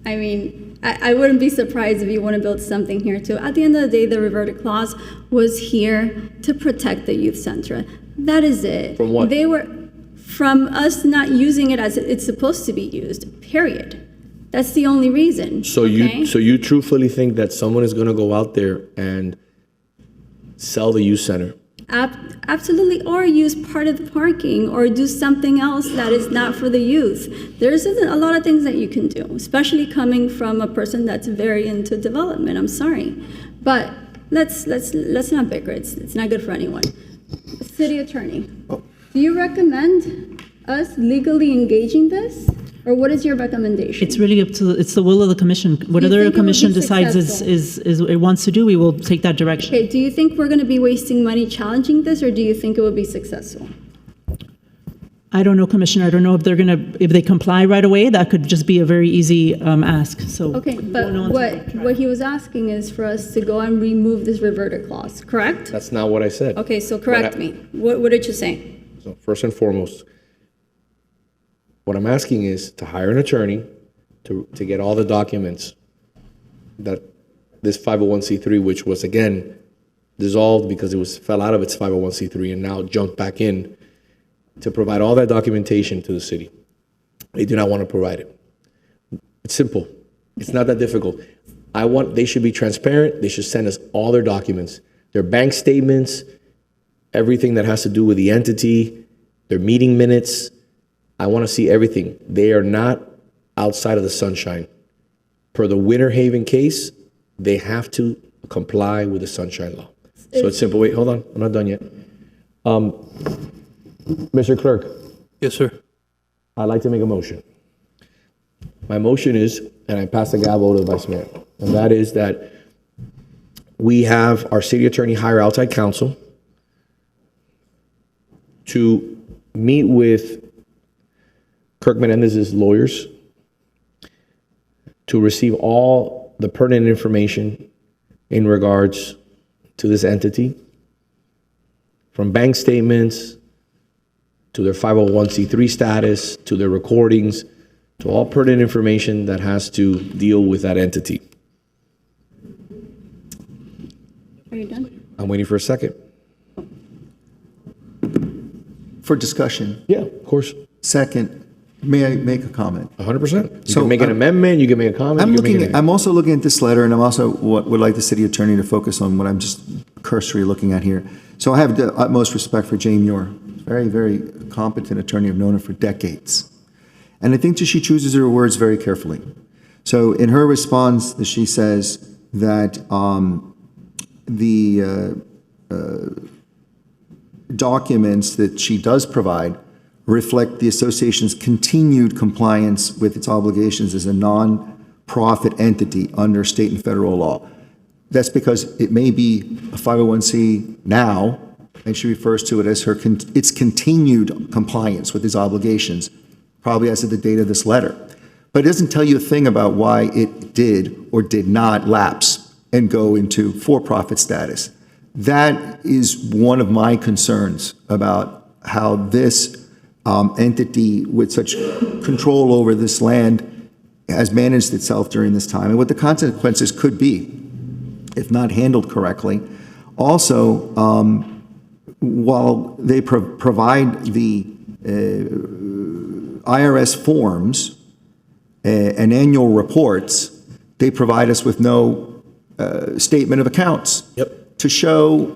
I wouldn't be surprised if you want to build something here too. At the end of the day, the reverter clause was here to protect the youth center. That is it. From what? From us not using it as it's supposed to be used, period. That's the only reason. So you truthfully think that someone is going to go out there and sell the youth center? Absolutely, or use part of the parking, or do something else that is not for the youth. There's a lot of things that you can do, especially coming from a person that's very into development. I'm sorry, but let's not bicker. It's not good for anyone. City Attorney, do you recommend us legally engaging this, or what is your recommendation? It's really it's the will of the commission. Whatever the commission decides is it wants to do, we will take that direction. Okay, do you think we're going to be wasting money challenging this, or do you think it will be successful? I don't know, Commissioner. I don't know if they comply right away. That could just be a very easy ask. So okay, but what he was asking is for us to go and remove this reverter clause, correct? That's not what I said. Okay, so correct me. What did you say? So first and foremost, what I'm asking is to hire an attorney to get all the documents that this 501c3, which was again dissolved because it fell out of its 501c3 and now jumped back in, to provide all that documentation to the city. They do not want to provide it. It's simple. It's not that difficult. They should be transparent. They should send us all their documents, their bank statements, everything that has to do with the entity, their meeting minutes. I want to see everything. They are not outside of the sunshine. Per the Winter Haven case, they have to comply with the sunshine law. So it's simple. Wait, hold on. I'm not done yet. Mr. Clerk. Yes, sir. I'd like to make a motion. My motion is, and I pass the gavel to the Vice Mayor, and that is that we have our city attorney hire outside counsel to meet with Kirk Menendez's lawyers to receive all the pertinent information in regards to this entity, from bank statements to their 501c3 status, to their recordings, to all pertinent information that has to deal with that entity. Are you done? I'm waiting for a second. For discussion. Yeah, of course. Second, may I make a comment? 100%. You can make an amendment, you can make a comment. I'm also looking at this letter, and I'm also would like the city attorney to focus on what I'm just cursory looking at here. So I have the utmost respect for Jane Muir, very, very competent attorney. I've known her for decades. And I think that she chooses her words very carefully. So in her response, she says that the documents that she does provide reflect the association's continued compliance with its obligations as a non-profit entity under state and federal law. That's because it may be a 501c now, and she refers to it as its continued compliance with its obligations, probably as of the date of this letter. But it doesn't tell you a thing about why it did or did not lapse and go into for-profit status. That is one of my concerns about how this entity with such control over this land has managed itself during this time and what the consequences could be if not handled correctly. Also, while they provide the IRS forms and annual reports, they provide us with no statement of accounts to show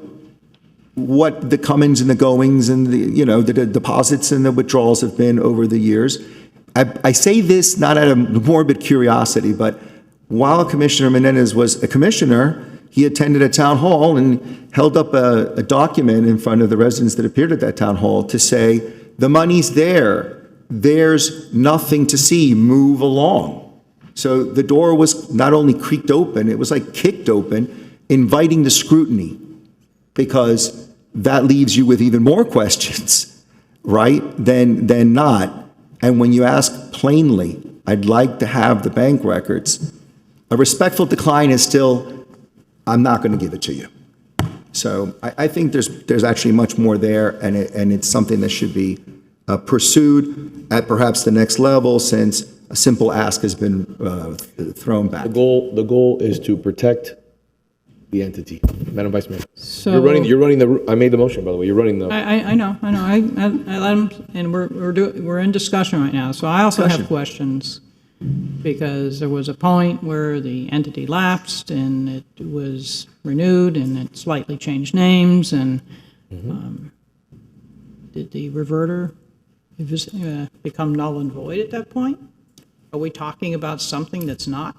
what the comings and the goings and the deposits and the withdrawals have been over the years. I say this not out of morbid curiosity, but while Commissioner Menendez was a commissioner, he attended a town hall and held up a document in front of the residents that appeared at that town hall to say, the money's there. There's nothing to see. Move along. So the door was not only creaked open, it was like kicked open, inviting the scrutiny, because that leaves you with even more questions, right, than not. And when you ask plainly, I'd like to have the bank records, a respectful decline is still, I'm not going to give it to you. So I think there's actually much more there, and it's something that should be pursued at perhaps the next level, since a simple ask has been thrown back. The goal is to protect the entity. Madam Vice Mayor. So you're running the. I made the motion, by the way. You're running the. I know. I let him, and we're in discussion right now. So I also have questions, because there was a point where the entity lapsed and it was renewed and it slightly changed names, and did the reverter become null and void at that point? Are we talking about something that's not?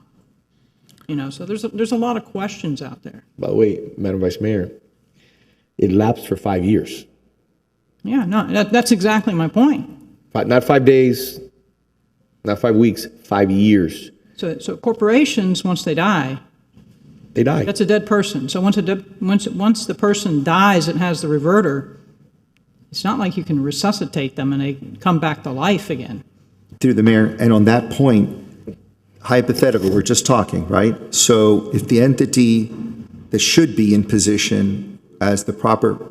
So there's a lot of questions out there. By the way, Madam Vice Mayor, it lapsed for 5 years. Yeah, no, that's exactly my point. Not 5 days, not 5 weeks, 5 years. So corporations, once they die, they die. That's a dead person. So once the person dies and has the reverter, it's not like you can resuscitate them and they come back to life again. Through the mayor, and on that point, hypothetical, we're just talking, right? So if the entity that should be in position as the proper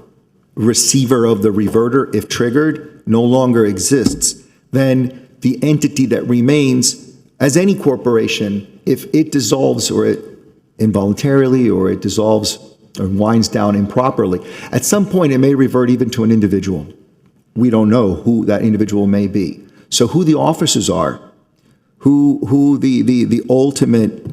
receiver of the reverter, if triggered, no longer exists, then the entity that remains, as any corporation, if it dissolves or it involuntarily or it dissolves or winds down improperly, at some point it may revert even to an individual. We don't know who that individual may be. So who the officers are, who the ultimate,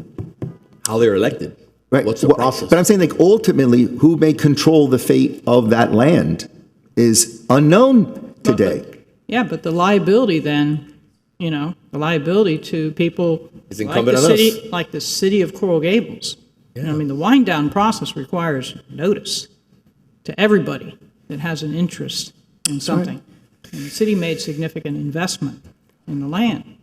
how they're elected, right? What's the process? But I'm saying, like, ultimately, who may control the fate of that land is unknown today. But the liability then, the liability to people is incumbent on us. Like the city of Coral Gables. Yeah. The wind down process requires notice to everybody that has an interest in something. Right. And the city made significant investment in the land.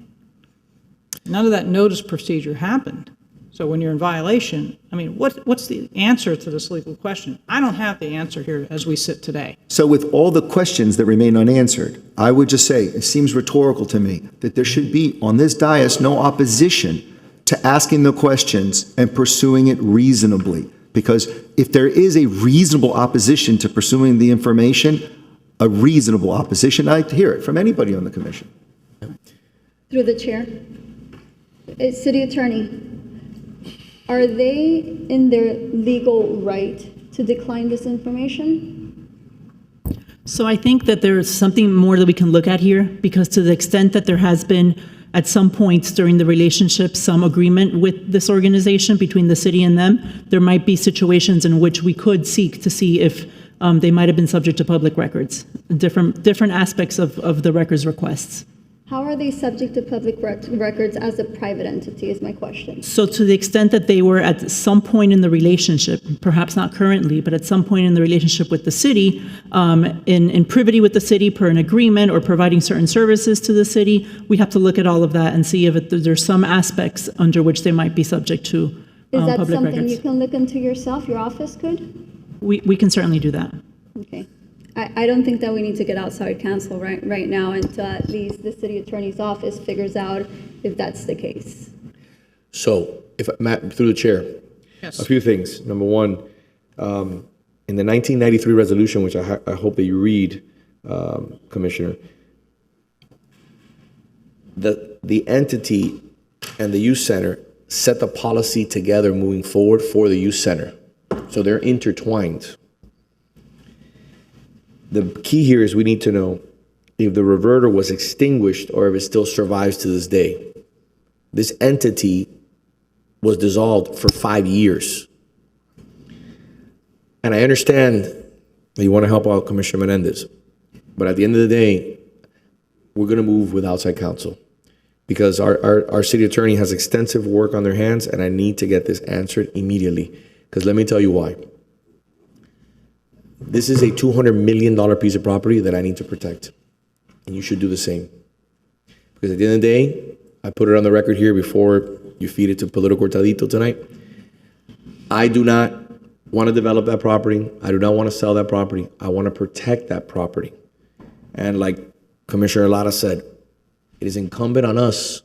None of that notice procedure happened. So when you're in violation, what's the answer to this legal question? I don't have the answer here as we sit today. So with all the questions that remain unanswered, I would just say, it seems rhetorical to me, that there should be on this dais no opposition to asking the questions and pursuing it reasonably. Because if there is a reasonable opposition to pursuing the information, a reasonable opposition, I'd like to hear it from anybody on the commission. Through the chair. City Attorney, are they in their legal right to decline this information? So I think that there's something more that we can look at here, because to the extent that there has been at some points during the relationship some agreement with this organization between the city and them, there might be situations in which we could seek to see if they might have been subject to public records, different aspects of the records requests. How are they subject to public records as a private entity is my question. So to the extent that they were at some point in the relationship, perhaps not currently, but at some point in the relationship with the city, in privity with the city per an agreement or providing certain services to the city, we have to look at all of that and see if there's some aspects under which they might be subject to Is that public something records. you can look into yourself, your office could? We can certainly do that. Okay. I don't think that we need to get outside counsel right now until at least the city attorney's office figures out if that's the case. So, if Matt, through the chair, yes. A few things. Number one, in the 1993 resolution, which I hope that you read, Commissioner, the entity and the youth center set the policy together moving forward for the youth center. So they're intertwined. The key here is we need to know if the reverter was extinguished or if it still survives to this day. This entity was dissolved for 5 years. And I understand that you want to help out Commissioner Menendez, but at the end of the day, we're going to move with outside counsel because our city attorney has extensive work on their hands, and I need to get this answered immediately. Because let me tell you why. This is a $200 million piece of property that I need to protect, and you should do the same. Because at the end of the day, I put it on the record here before you feed it to Politico Cortadito tonight. I do not want to develop that property. I do not want to sell that property. I want to protect that property. And like Commissioner Lara said, it is incumbent on us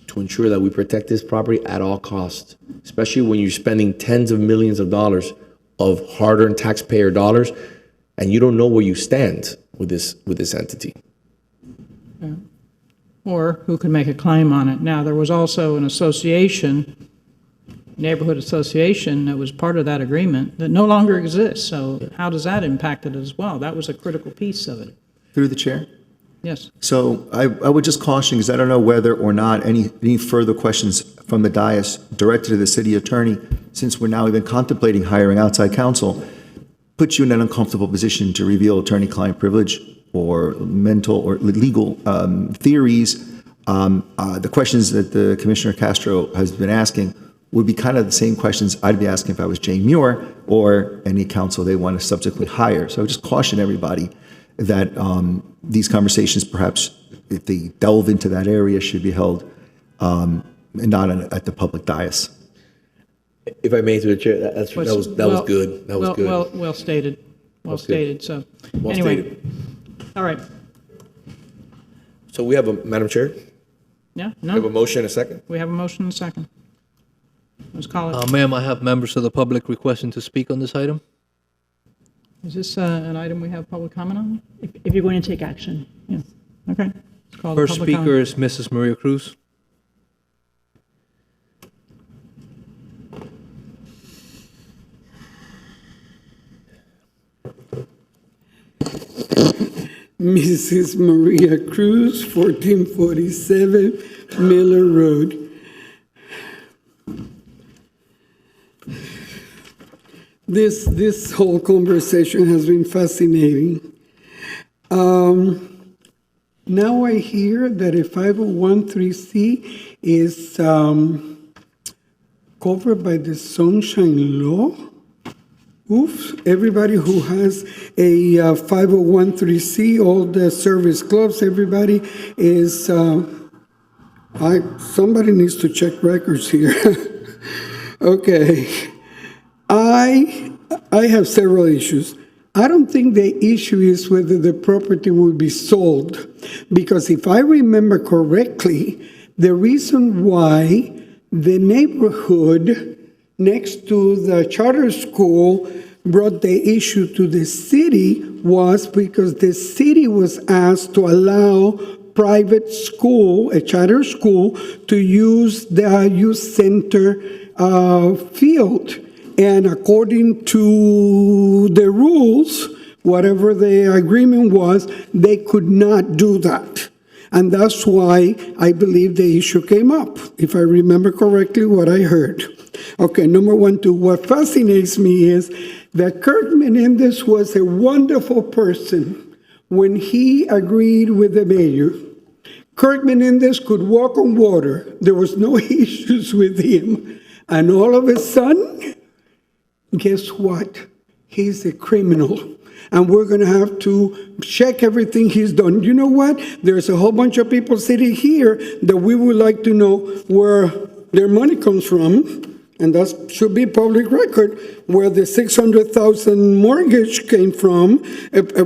to ensure that we protect this property at all costs, especially when you're spending tens of millions of dollars of hard-earned taxpayer dollars, and you don't know where you stand with this entity. Yeah. Or who could make a claim on it. Now, there was also an association, neighborhood association, that was part of that agreement that no longer exists. So how does that impact it as well? That was a critical piece of it. Through the chair? Yes. So I would just caution, because I don't know whether or not any further questions from the dais directed to the city attorney, since we're now even contemplating hiring outside counsel, puts you in an uncomfortable position to reveal attorney-client privilege or mental or legal theories. The questions that the Commissioner Castro has been asking would be kind of the same questions I'd be asking if I was Jane Muir or any counsel they want to subsequently hire. So I would just caution everybody that these conversations, perhaps if they delve into that area, should be held and not at the public dais. If I may, through the chair, that was good. That was good. Well stated. Well stated. So Well anyway, stated. all right. So we have a, Madam Chair? Yeah, We have a no, motion, a second? we have a motion and a second. Let's call it. Ma'am, I have members of the public requesting to speak on this item. Is this an item we have public comment on? If you're going to take action. Yeah, okay. Let's call the First public speaker comment. is Mrs. Maria Cruz. Mrs. Maria Cruz, 1447 Miller Road. This whole conversation has been fascinating. Now I hear that a 501(c) is covered by the Sunshine Law. Oof, everybody who has a 501(c), all the service clubs, everybody is, somebody needs to check records here. Okay. I have several issues. I don't think the issue is whether the property will be sold, because if I remember correctly, the reason why the neighborhood next to the charter school brought the issue to the city was because the city was asked to allow private school, a charter school, to use the youth center field. And according to the rules, whatever the agreement was, they could not do that. And that's why I believe the issue came up, if I remember correctly what I heard. Okay, number one, two. What fascinates me is that Kirk Menendez was a wonderful person when he agreed with the mayor. Kirk Menendez could walk on water. There was no issues with him. And all of a sudden, guess what? He's a criminal. And we're going to have to check everything he's done. You know what? There's a whole bunch of people sitting here that we would like to know where their money comes from. And that should be public record, where the $600,000 mortgage came from.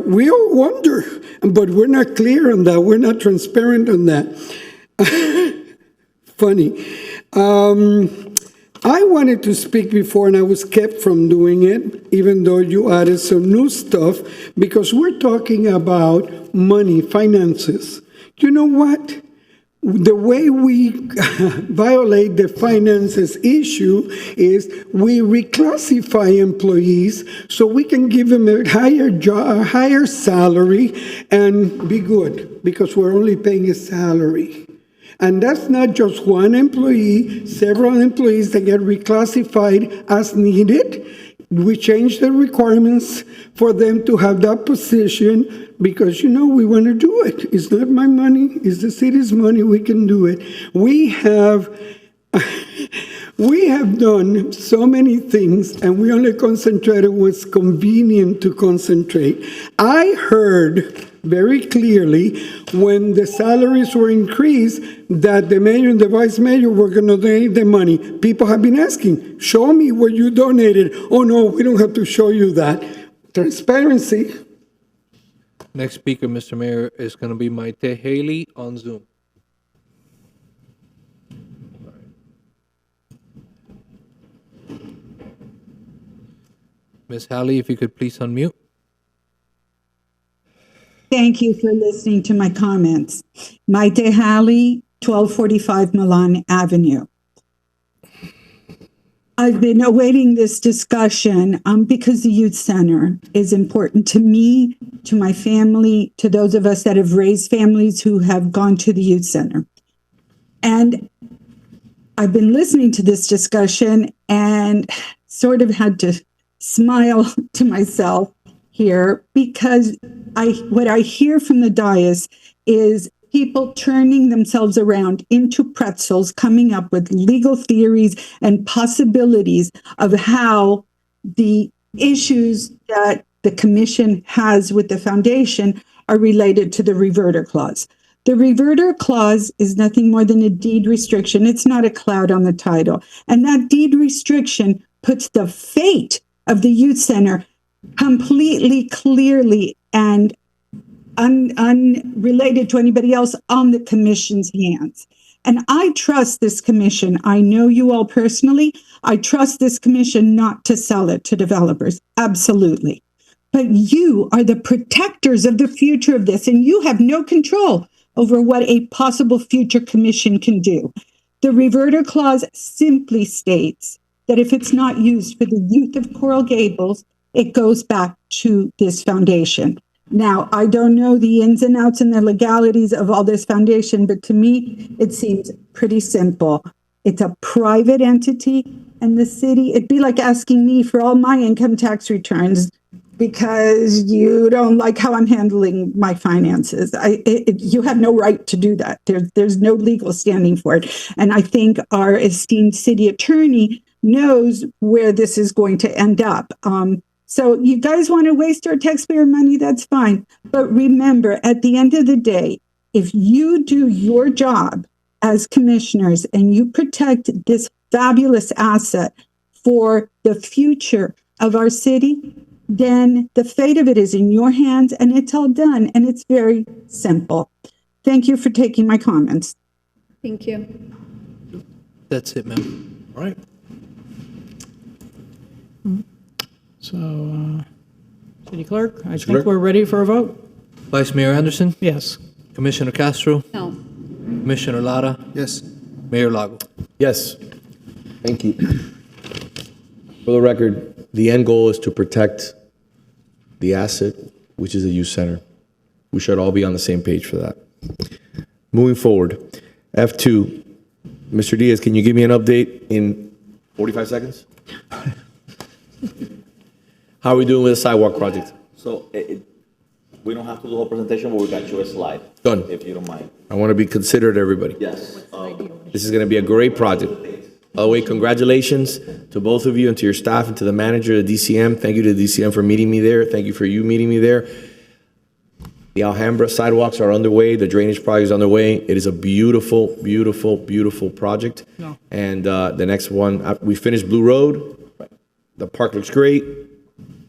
We all wonder, but we're not clear on that. We're not transparent on that. Funny. I wanted to speak before, and I was kept from doing it, even though you added some new stuff, because we're talking about money, finances. You know what? the way we violate the finances issue is we reclassify employees so we can give them a higher job, a higher salary, and be good because we're only paying a salary. And that's not just one employee, several employees that get reclassified as needed. We change the requirements for them to have that position because, we want to do it. It's not my money, it's the city's money, we can do it. We have done so many things and we only concentrated what's convenient to concentrate. I heard very clearly when the salaries were increased that the mayor and the vice mayor were going to donate the money. People have been asking, show me where you donated. Oh no, we don't have to show you that. Transparency. Next speaker, Mr. Mayor, is going to be Maite Haley on Zoom. Ms. Haley, if you could please unmute. Thank you for listening to my comments. Maite Halley, 1245 Milan Avenue. I've been awaiting this discussion because the youth center is important to me, to my family, to those of us that have raised families who have gone to the youth center. And I've been listening to this discussion and sort of had to smile to myself here because what I hear from the dais is people turning themselves around into pretzels, coming up with legal theories and possibilities of how the issues that the commission has with the foundation are related to the reverter clause. The reverter clause is nothing more than a deed restriction. It's not a cloud on the title. And that deed restriction puts the fate of the youth center completely, clearly, and unrelated to anybody else on the commission's hands. And I trust this commission. I know you all personally. I trust this commission not to sell it to developers. Absolutely. But you are the protectors of the future of this, and you have no control over what a possible future commission can do. The reverter clause simply states that if it's not used for the youth of Coral Gables, it goes back to this foundation. Now, I don't know the ins and outs and the legalities of all this foundation, but to me, it seems pretty simple. It's a private entity, and the city, it'd be like asking me for all my income tax returns because you don't like how I'm handling my finances. You have no right to do that. There's no legal standing for it. And I think our esteemed city attorney knows where this is going to end up. So you guys want to waste our taxpayer money, that's fine. But remember, at the end of the day, if you do your job as commissioners and you protect this fabulous asset for the future of our city, then the fate of it is in your hands and it's all done. And it's very simple. Thank you for taking my comments. Thank you. That's it, ma'am. All right. So, City Clerk, I think we're ready for a vote. Vice Mayor Anderson? Yes. Commissioner Castro? No. Commissioner Lara? Yes. Mayor Lago? Yes. Thank you. For the record, the end goal is to protect the asset, which is a youth center. We should all be on the same page for that. Moving forward, F2, Mr. Diaz, can you give me an update in 45 seconds? How are we doing with the sidewalk project? So we don't have to do a whole presentation, but we got you a slide. Done. If you don't mind. I want to be considerate, everybody. Yes. This is going to be a great project. By the way, congratulations to both of you and to your staff and to the manager of DCM. Thank you to DCM for meeting me there. Thank you for you meeting me there. The Alhambra sidewalks are underway. The drainage project is underway. It is a beautiful, beautiful, beautiful project. No. And the next one, we finished Blue Road. The park looks great.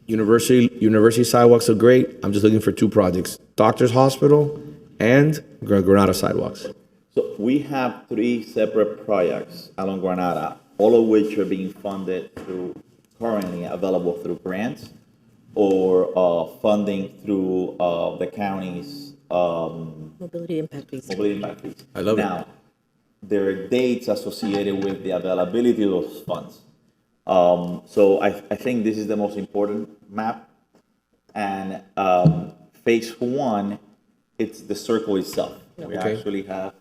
University sidewalks look great. I'm just looking for two projects: Doctors Hospital and Granada sidewalks. So we have 3 separate projects along Granada, all of which are being funded through, currently available through grants or funding through the county's Mobility impact fees. mobility impact fees. I love it. Now, there are dates associated with the availability of those funds. So I think this is the most important map. And phase one, it's the circle itself. We Okay. actually have,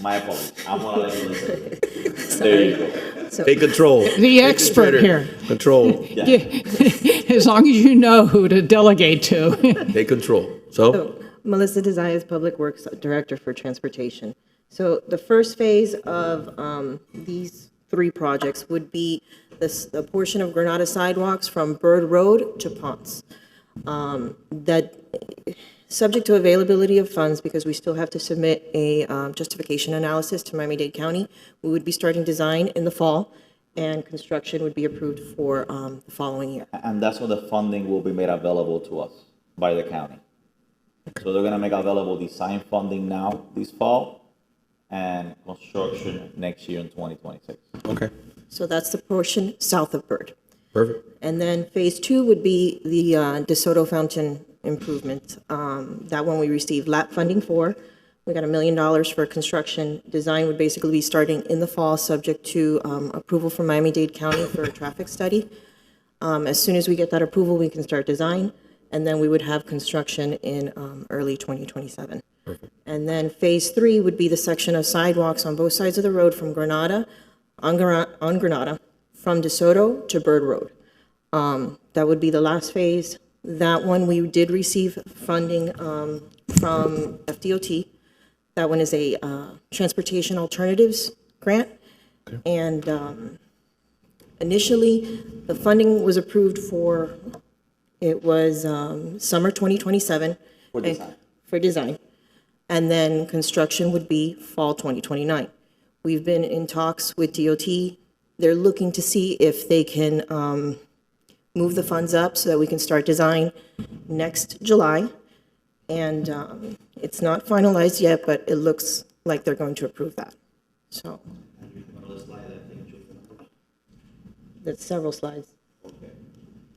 my apologies, I'm gonna let you listen. There you go. Take control. The expert here. Control. As long as you know who to delegate to. Take control. So, Melissa Desires, Public Works Director for Transportation. So the first phase of these 3 projects would be the portion of Granada sidewalks from Bird Road to Ponce. That, subject to availability of funds, because we still have to submit a justification analysis to Miami-Dade County, we would be starting design in the fall, and construction would be approved for the following year. And that's when the funding will be made available to us by the county. So they're gonna make available design funding now this fall and construction next year in 2026. okay, So that's the portion south of Bird. perfect. And then phase 2 would be the DeSoto Fountain improvement. That one we received LAP funding for. We got $1 million for construction. Design would basically be starting in the fall, subject to approval from Miami-Dade County for a traffic study. As soon as we get that approval, we can start design, and then we would have construction in early 2027. And then phase 3 would be the section of sidewalks on both sides of the road from Granada, on Granada, from DeSoto to Bird Road. That would be the last phase. That one, we did receive funding from FDOT. That one is a Transportation Alternatives grant. And initially, the funding was approved for, it was summer 2027. For design. For design. And then construction would be fall 2029. We've been in talks with DOT. They're looking to see if they can move the funds up so that we can start design next July. And it's not finalized yet, but it looks like they're going to approve that. So that's several slides.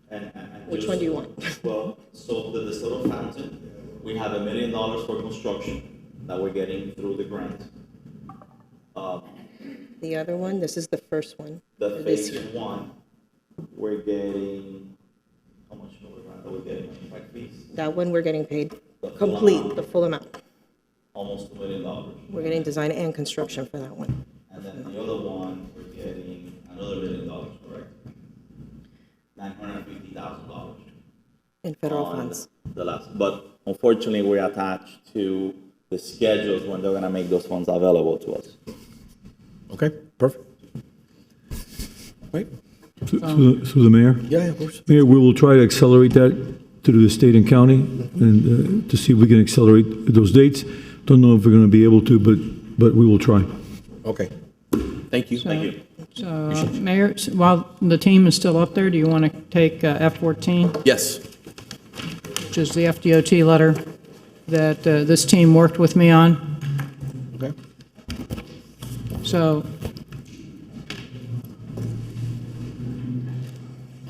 And Which one do you want? Well, so the DeSoto Fountain, we have $1 million for construction that we're getting through the grant. The other one, this is the first one. The for this phase year. 1, we're getting, how much are we getting? Like fees? That one, we're getting paid The full complete, amount. the full amount. Almost $2 million. We're getting design and construction for that one. And then the other one, we're getting another $1 million, correct? $950,000. In federal on funds. The last, but unfortunately, we're attached to the schedules when they're gonna make those funds available to us. Okay, perfect. Right? Through the mayor? Yeah, of course. Mayor, we will try to accelerate that to the state and county and to see if we can accelerate those dates. Don't know if we're going to be able to, but we will try. Okay. Thank you. Thank you. So, Mayor, while the team is still up there, do you want to take F14, Yes. which is the FDOT letter that this team worked with me on? Okay. So,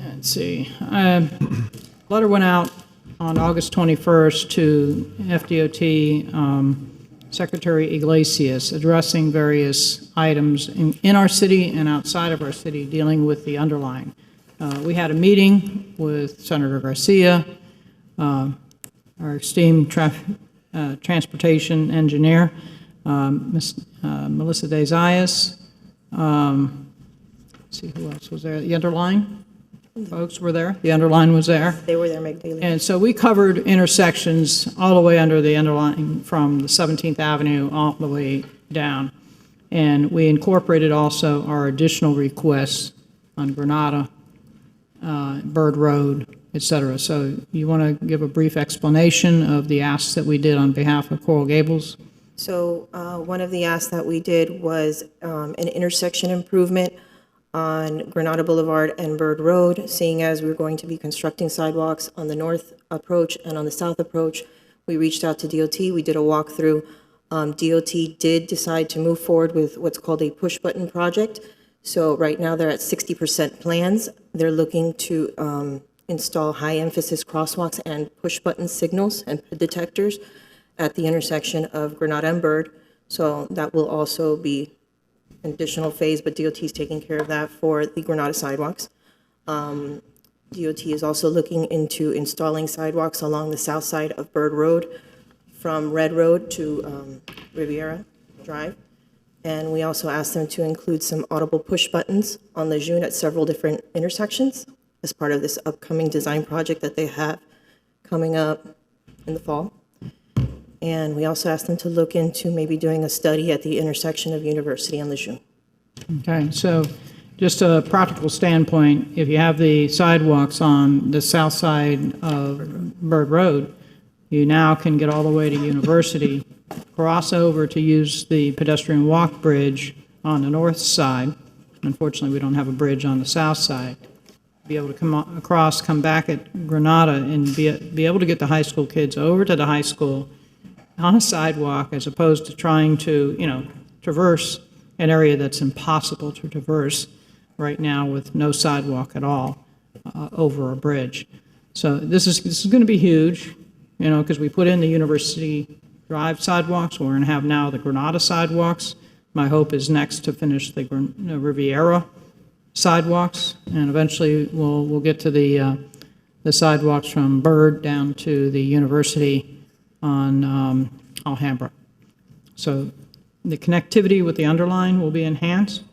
let's see. Letter went out on August 21st to FDOT Secretary Iglesias, addressing various items in our city and outside of our city dealing with the underlying. We had a meeting with Senator Garcia, our esteemed transportation engineer, Ms. Melissa Desires. Let's see who else was there. The underline folks were there. The underline was there. They were there, Meg Daly. And so we covered intersections all the way under the underline from the 17th Avenue all the way down. And we incorporated also our additional requests on Granada, Bird Road, et cetera. So you want to give a brief explanation of the asks that we did on behalf of Coral Gables? So one of the asks that we did was an intersection improvement on Granada Boulevard and Bird Road, seeing as we're going to be constructing sidewalks on the north approach and on the south approach. We reached out to DOT. We did a walkthrough. DOT did decide to move forward with what's called a push-button project. So right now they're at 60% plans. They're looking to install high-emphasis crosswalks and push-button signals and detectors. at the intersection of Granada and Bird. So that will also be an additional phase, but DOT is taking care of that for the Granada sidewalks. DOT is also looking into installing sidewalks along the south side of Bird Road from Red Road to Riviera Drive. And we also asked them to include some audible push buttons on Lejeune at several different intersections as part of this upcoming design project that they have coming up in the fall. And we also asked them to look into maybe doing a study at the intersection of University and Lejeune. Okay, so just a practical standpoint, if you have the sidewalks on the south side of Bird Road, you now can get all the way to University, cross over to use the pedestrian walk bridge on the north side. Unfortunately, we don't have a bridge on the south side. Be able to come across, come back at Granada, and be able to get the high school kids over to the high school on a sidewalk, as opposed to trying to, traverse an area that's impossible to traverse right now with no sidewalk at all over a bridge. So this is going to be huge, because we put in the University Drive sidewalks. We're going to have now the Granada sidewalks. My hope is next to finish the Riviera sidewalks, and eventually we'll get to the sidewalks from Bird down to the University on Alhambra. So the connectivity with the underline will be enhanced.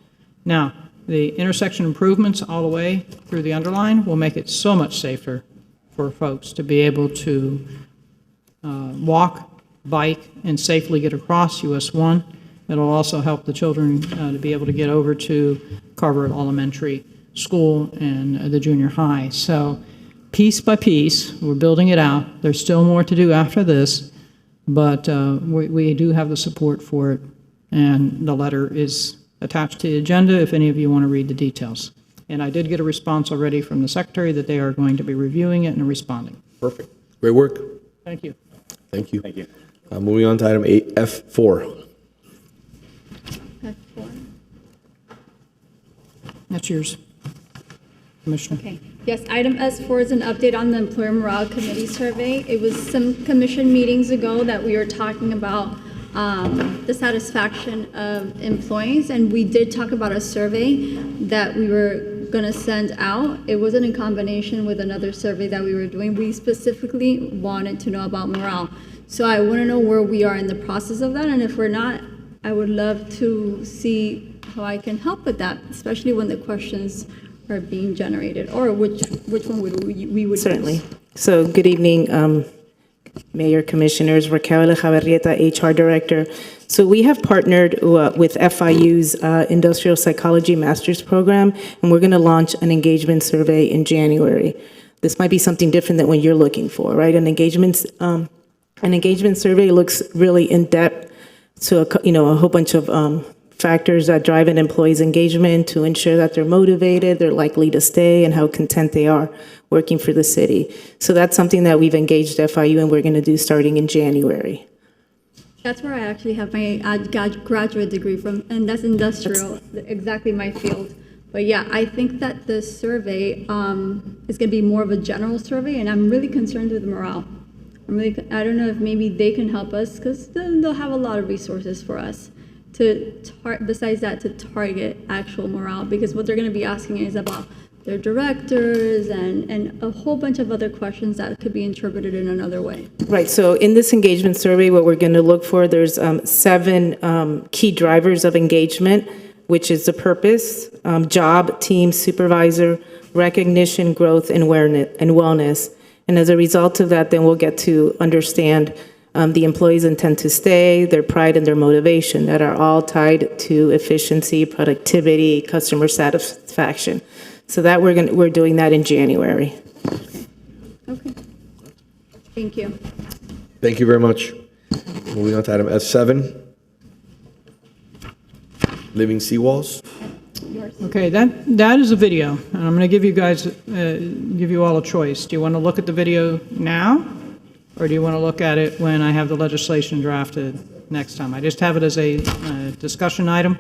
Now, the intersection improvements all the way through the underline will make it so much safer for folks to be able to walk, bike, and safely get across US 1. It'll also help the children to be able to get over to Carver Elementary School and the junior high. So piece by piece, we're building it out. There's still more to do after this, but we do have the support for it, and the letter is attached to the agenda if any of you want to read the details. And I did get a response already from the Secretary that they are going to be reviewing it and responding. Perfect. Great work. Thank you. Thank you. Thank you. Moving on to item F4. That's yours, Commissioner. Okay. Yes, item S4 is an update on the Employer Morale Committee survey. It was some commission meetings ago that we were talking about the satisfaction of employees, and we did talk about a survey that we were going to send out. It wasn't in combination with another survey that we were doing. We specifically wanted to know about morale. So I want to know where we are in the process of that, and if we're not, I would love to see how I can help with that, especially when the questions are being generated, or which one would we would Certainly. use. So good evening, Mayor, Commissioners, Raquel Javierieta, HR Director. So we have partnered with FIU's Industrial Psychology Master's Program, and we're going to launch an engagement survey in January. This might be something different than what you're looking for, right? An engagement survey looks really in depth to a whole bunch of factors that drive an employee's engagement to ensure that they're motivated, they're likely to stay, and how content they are working for the city. So that's something that we've engaged FIU, and we're going to do starting in January. That's where I actually have my graduate degree from, and that's industrial, exactly my field. But yeah, I think that the survey is going to be more of a general survey, and I'm really concerned with morale. I don't know if maybe they can help us, because they'll have a lot of resources for us besides that, to target actual morale, because what they're going to be asking is about their directors and a whole bunch of other questions that could be interpreted in another way. Right, so in this engagement survey, what we're going to look for, there's 7 key drivers of engagement, which is the purpose, job, team, supervisor, recognition, growth, and wellness. And as a result of that, then we'll get to understand the employees' intent to stay, their pride and their motivation, that are all tied to efficiency, productivity, customer satisfaction. So that we're doing that in January. Okay. Thank you. Thank you very much. Moving on to item F7. Living seawalls. Okay, that is a video, and I'm going to give you guys, give you all a choice. Do you want to look at the video now, or do you want to look at it when I have the legislation drafted next time? I just have it as a discussion item.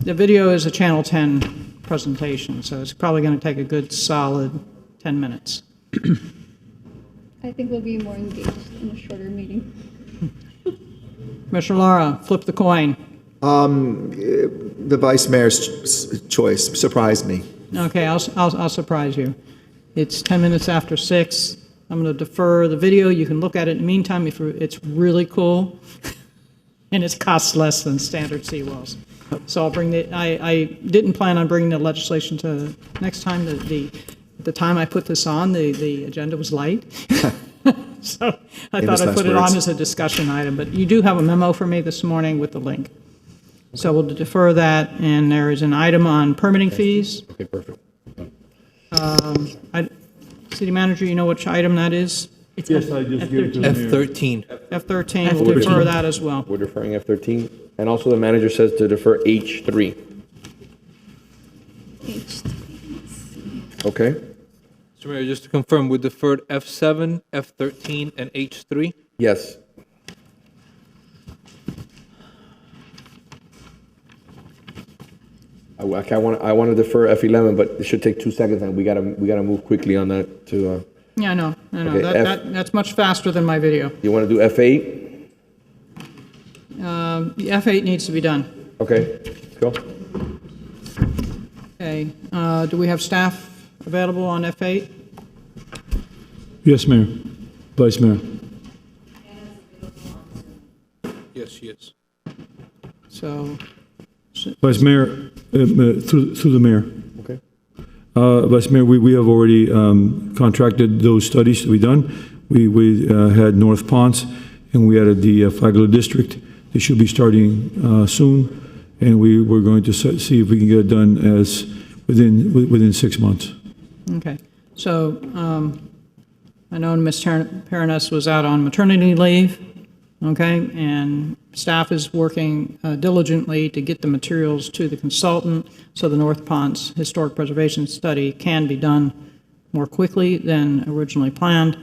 The video is a Channel 10 presentation, so it's probably going to take a good solid 10 minutes. I think we'll be more engaged in a shorter meeting. Commissioner Lara, flip the coin. The vice mayor's choice surprised me. Okay, I'll surprise you. It's 10 minutes after 6. I'm going to defer the video. You can look at it in the meantime. It's really cool, and it costs less than standard seawalls. So I'll bring I didn't plan on bringing the legislation to next time. The time I put this on, the agenda was light. So I thought I'd put it on as a discussion item. But you do have a memo for me this morning with the link. So we'll defer that, and there is an item on permitting fees. Okay, perfect. City Manager, you know which item that is? Yes, I just gave it to the mayor. F13. F13, we'll defer that as well. We're deferring F13. And also the manager says to defer H3. Okay? Mr. Mayor, just to confirm, we deferred F7, F13, and H3? Yes. I want to defer F11, but it should take 2 seconds, and we gotta move quickly on that to. Yeah, I know. Okay, That's much faster than my video. You want to do F8? The F8 needs to be done. Okay, let's go. Okay, do we have staff available on F8? Yes, Mayor. Vice Mayor. Yes, she is. So. Vice Mayor, through the mayor. Okay. Vice Mayor, we have already contracted those studies to be done. We had North Ponce, and we added the Flagler District. They should be starting soon, and we're going to see if we can get it done as within 6 months. Okay. So I know Ms. Paranes was out on maternity leave, okay, and staff is working diligently to get the materials to the consultant so the North Ponce Historic Preservation Study can be done more quickly than originally planned.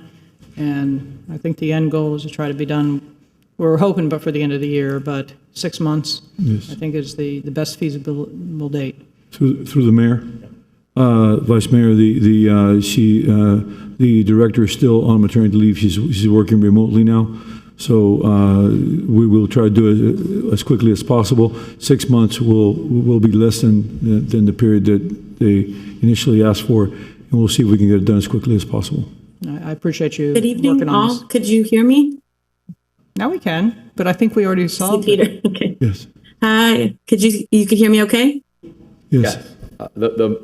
And I think the end goal is to try to be done, we're hoping but for the end of the year, but 6 months, Yes. I think is the best feasible date. Through the mayor. Vice Mayor, the director is still on maternity leave. She's working remotely now. So we will try to do it as quickly as possible. 6 months will be less than the period that they initially asked for, and we'll see if we can get it done as quickly as possible. I appreciate you Good evening, working on all. this. Could you hear me? Now we can, but I think we already saw Peter. Okay. Yes. Hi. You could hear me okay? Yes. All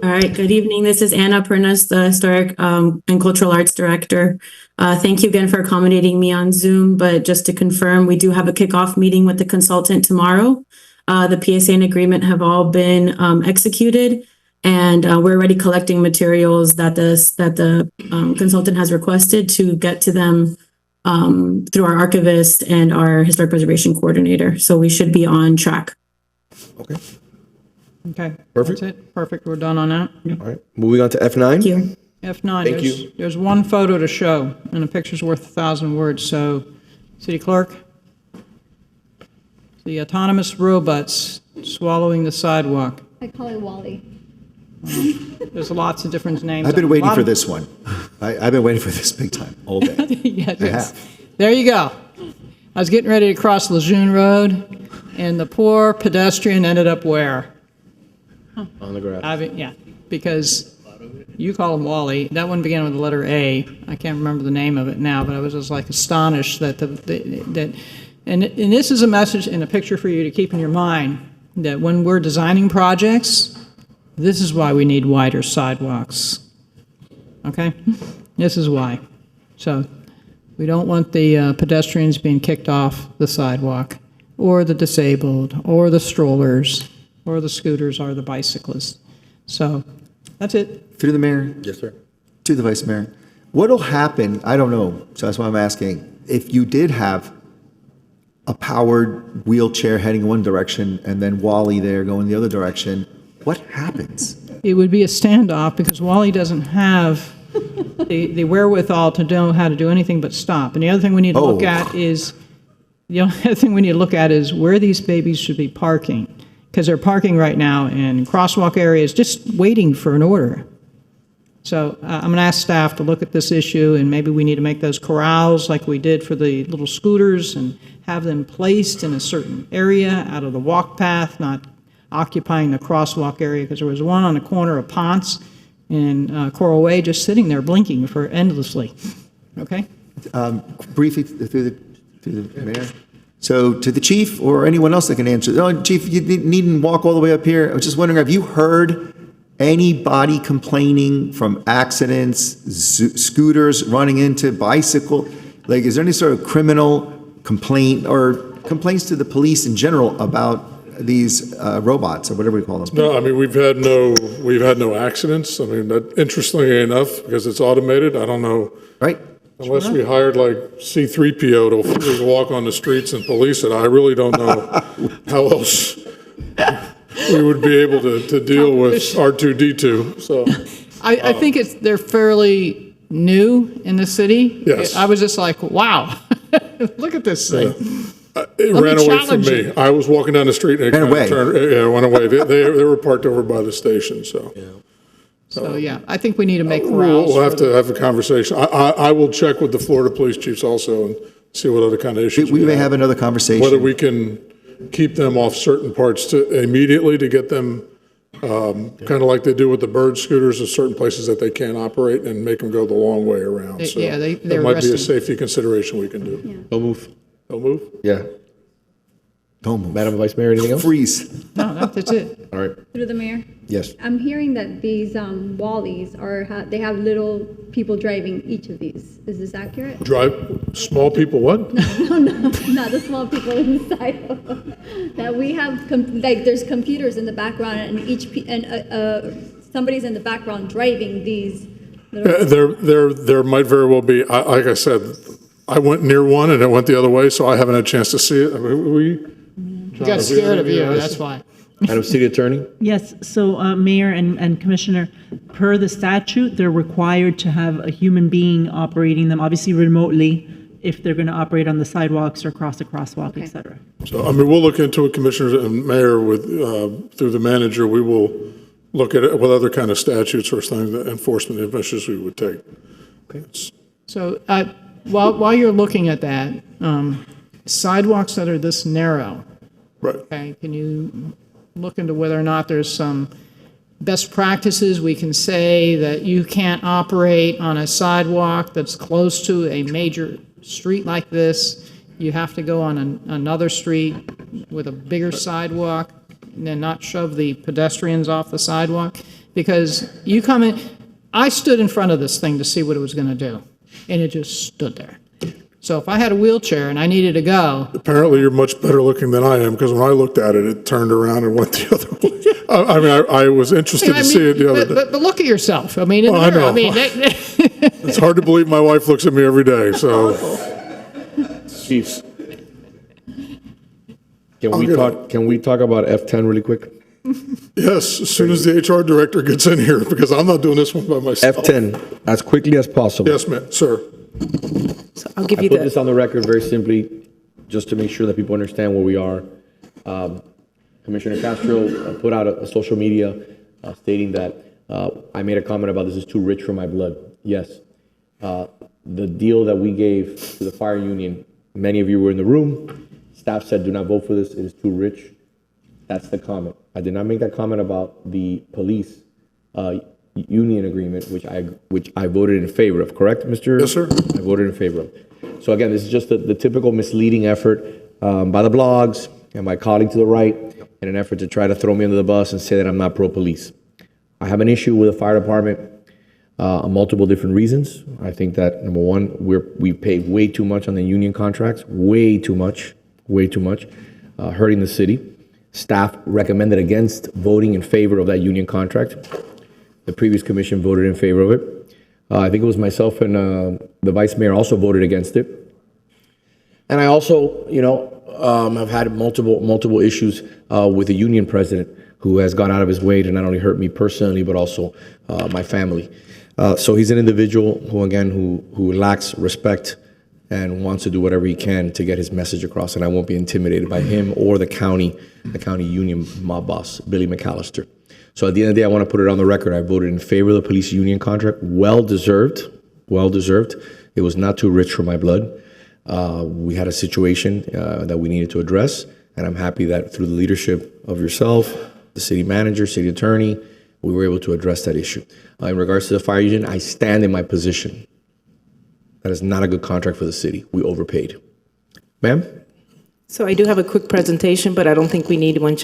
right. Good evening. This is Anna Pernas, the Historic and Cultural Arts Director. Thank you again for accommodating me on Zoom. But just to confirm, we do have a kickoff meeting with the consultant tomorrow. The PSA and agreement have all been executed, and we're already collecting materials that the consultant has requested to get to them through our archivist and our historic preservation coordinator. So we should be on track. Okay. Okay. Perfect. That's it. Perfect. We're done on that. All right. Moving on to F9. Thank you. F9. Thank you. There's one photo to show, and a picture's worth 1,000 words. So, City Clerk, the autonomous robots swallowing the sidewalk. I call it Wally. There's lots of different names. I've been waiting A lot for of- this one. I've been waiting for this big time, all day. Yes, I yes. have. There you go. I was getting ready to cross Lejeune Road, and the poor pedestrian ended up where? On the grass. Yeah, because you call him Wally. That one began with the letter A. I can't remember the name of it now, but I was just like astonished that and this is a message and a picture for you to keep in your mind, that when we're designing projects, this is why we need wider sidewalks. Okay? This is why. So we don't want the pedestrians being kicked off the sidewalk, or the disabled, or the strollers, or the scooters, or the bicyclists. So that's it. Through the mayor. Yes, sir. To the vice mayor. What'll happen, I don't know, so that's why I'm asking, if you did have a powered wheelchair heading one direction and then Wally there going the other direction, what happens? It would be a standoff because Wally doesn't have the wherewithal to know how to do anything but stop. And the other thing we need to look at is, where these babies should be parking. Because they're parking right now in crosswalk areas, just waiting for an order. So I'm going to ask staff to look at this issue, and maybe we need to make those corrals like we did for the little scooters and have them placed in a certain area out of the walk path, not occupying the crosswalk area, because there was one on the corner of Ponce and Coral Way just sitting there blinking for endlessly. Okay? Briefly, through the mayor. So to the chief or anyone else that can answer. Oh, Chief, you needn't walk all the way up here. I was just wondering, have you heard anybody complaining from accidents, scooters running into bicycle? Like, is there any sort of criminal complaint or complaints to the police in general about these robots or whatever we call them? No, I mean, we've had no accidents. I mean, interestingly enough, because it's automated, I don't know. Right. Unless we hired like C-3PO to walk on the streets and police it, I really don't know how else we would be able to deal with R2-D2, so. I think they're fairly new in the city. Yes. I was just like, wow, look at this thing. It ran away from me. I was walking down the street and it kind of turned, it went away. They were parked over by the station, so. So, yeah, I think we need to make corrals. We'll have to have a conversation. I will check with the Florida police chiefs also and see what other kind of issues We may have another conversation. Whether we can keep them off certain parts immediately to get them, kind of like they do with the bird scooters, there's certain places that they can't operate and make them go the long way around. So Yeah, that they're might be a arresting. safety consideration we can do. Don't move. Don't move? Yeah. Don't move. Madam Vice Mayor, anything else? Freeze. No, that's it. All right. Through the mayor. Yes. I'm hearing that these Wallies they have little people driving each of these. Is this accurate? Drive, small people what? No, not the small people inside of them. That we have, there's computers in the background and somebody's in the background driving these. There might very well be, like I said, I went near one and it went the other way, so I haven't had a chance to see it. I mean, You got scared of you, that's why. Madam City Attorney? Yes, so Mayor and Commissioner, per the statute, they're required to have a human being operating them, obviously remotely, if they're going to operate on the sidewalks or across a crosswalk, et cetera. So, I mean, we'll look into it, Commissioners and Mayor, through the manager, we will look at it, what other kind of statutes or things, enforcement measures we would take. Okay. So while you're looking at that, sidewalks that are this narrow, right? Okay, can you look into whether or not there's some best practices we can say that you can't operate on a sidewalk that's close to a major street like this? You have to go on another street with a bigger sidewalk and then not shove the pedestrians off the sidewalk? Because you come in, I stood in front of this thing to see what it was going to do, and it just stood there. So if I had a wheelchair and I needed to go. Apparently, you're much better looking than I am, because when I looked at it, it turned around and went the other way. I mean, I was interested to see it the other day. But look at yourself. I mean, in the I mirror. know. I mean, It's hard to believe my wife looks at me every day, so. Chiefs. Can we talk about F10 really quick? Yes, as soon as the HR director gets in here, because I'm not doing this one by myself. F10, as quickly as possible. Yes, ma'am, sir. So I'll give I you put the. this on the record very simply, just to make sure that people understand where we are. Commissioner Castro put out a social media stating that I made a comment about this is too rich for my blood. Yes. The deal that we gave to the fire union, many of you were in the room. Staff said, do not vote for this. It is too rich. That's the comment. I did not make that comment about the police union agreement, which I voted in favor of. Correct, Mr.? Yes, sir. I voted in favor of. So again, this is just the typical misleading effort by the blogs and my colleague to the right in an effort to try to throw me under the bus and say that I'm not pro-police. I have an issue with the fire department on multiple different reasons. I think that, number one, we pay way too much on the union contracts, way too much, hurting the city. Staff recommended against voting in favor of that union contract. The previous commission voted in favor of it. I think it was myself and the vice mayor also voted against it. And I also, I've had multiple issues with the union president who has gone out of his way to not only hurt me personally, but also my family. So he's an individual who lacks respect and wants to do whatever he can to get his message across. And I won't be intimidated by him or the county union mob boss, Billy McAllister. So at the end of the day, I want to put it on the record. I voted in favor of the police union contract. Well deserved. Well deserved. It was not too rich for my blood. We had a situation that we needed to address, and I'm happy that through the leadership of yourself, the city manager, city attorney, we were able to address that issue. In regards to the fire union, I stand in my position. That is not a good contract for the city. We overpaid. Ma'am? So I do have a quick presentation, but I don't think we need one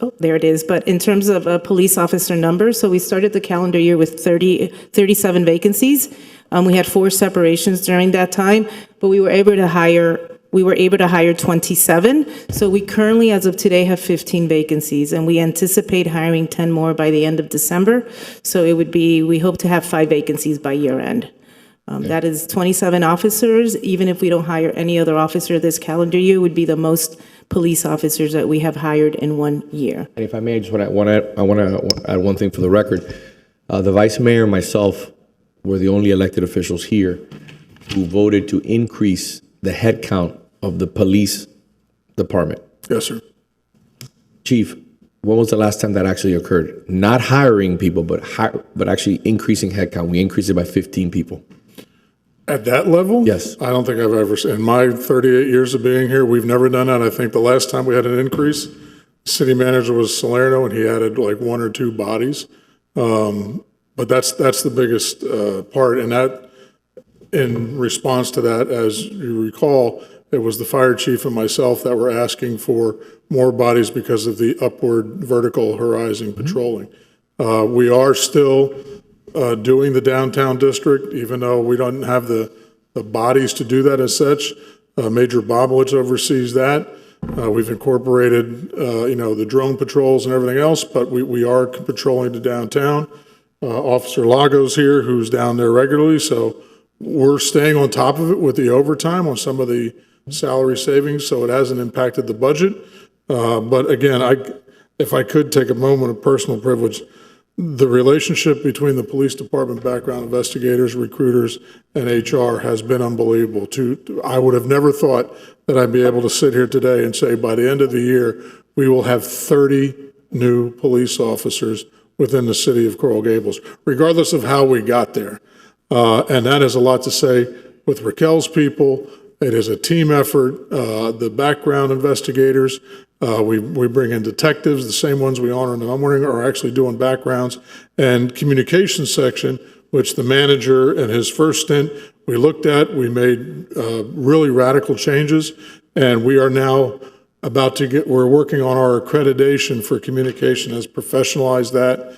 oh, there it is. But in terms of police officer numbers, so we started the calendar year with 37 vacancies. We had 4 separations during that time, but we were able to hire 27. So we currently, as of today, have 15 vacancies, and we anticipate hiring 10 more by the end of December. So we hope to have 5 vacancies by year end. That is 27 officers. Even if we don't hire any other officer this calendar year, would be the most police officers that we have hired in 1 year. And if I may, I just want to add one thing for the record. The vice mayor and myself were the only elected officials here who voted to increase the head count of the police department. Yes, sir. Chief, when was the last time that actually occurred? Not hiring people, but actually increasing headcount. We increased it by 15 people. At that level? Yes. I don't think I've ever seen, in my 38 years of being here, we've never done that. I think the last time we had an increase, city manager was Salerno, and he added like 1 or 2 bodies. But that's the biggest part. And that, in response to that, as you recall, it was the fire chief and myself that were asking for more bodies because of the upward vertical horizon patrolling. We are still doing the downtown district, even though we don't have the bodies to do that as such. Major Bobowitz oversees that. We've incorporated, the drone patrols and everything else, but we are patrolling the downtown. Officer Lago's here, who's down there regularly, so we're staying on top of it with the overtime on some of the salary savings, so it hasn't impacted the budget. But again, if I could take a moment of personal privilege, the relationship between the police department background investigators, recruiters, and HR has been unbelievable. I would have never thought that I'd be able to sit here today and say by the end of the year, we will have 30 new police officers within the city of Coral Gables, regardless of how we got there. And that has a lot to say with Raquel's people. It is a team effort. The background investigators, we bring in detectives, the same ones we honor in the morning are actually doing backgrounds, and communications section, which the manager in his first stint we looked at. We made really radical changes, and we are now we're working on our accreditation for communication, has professionalized that,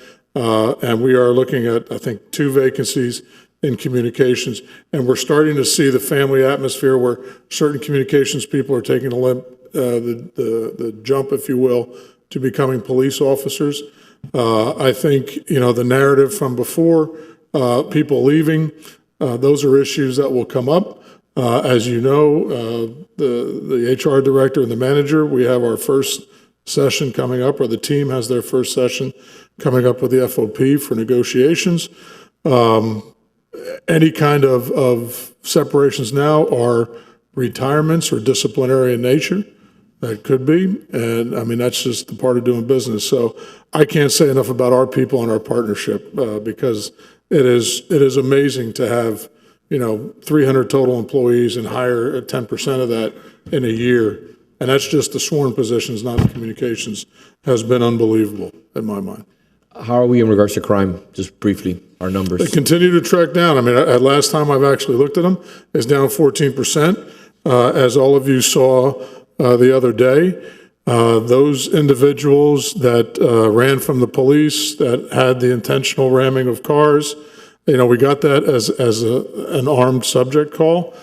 and we are looking at, I think, 2 vacancies in communications, and we're starting to see the family atmosphere where certain communications people are taking the jump, if you will, to becoming police officers. I think, the narrative from before, people leaving, those are issues that will come up. As you know, the HR director and the manager, we have our first session coming up, or the team has their first session coming up with the FOP for negotiations. Any kind of separations now are retirements or disciplinary in nature. That could be. And I mean, that's just the part of doing business. So I can't say enough about our people and our partnership because it is amazing to have 300 total employees and hire 10% of that in a year. And that's just the sworn positions, not the communications, has been unbelievable in my mind. How are we in regards to crime? Just briefly, our numbers. They continue to track down. I mean, at last time I've actually looked at them, it's down 14%. As all of you saw the other day, those individuals that ran from the police, that had the intentional ramming of cars, we got that as an armed subject call.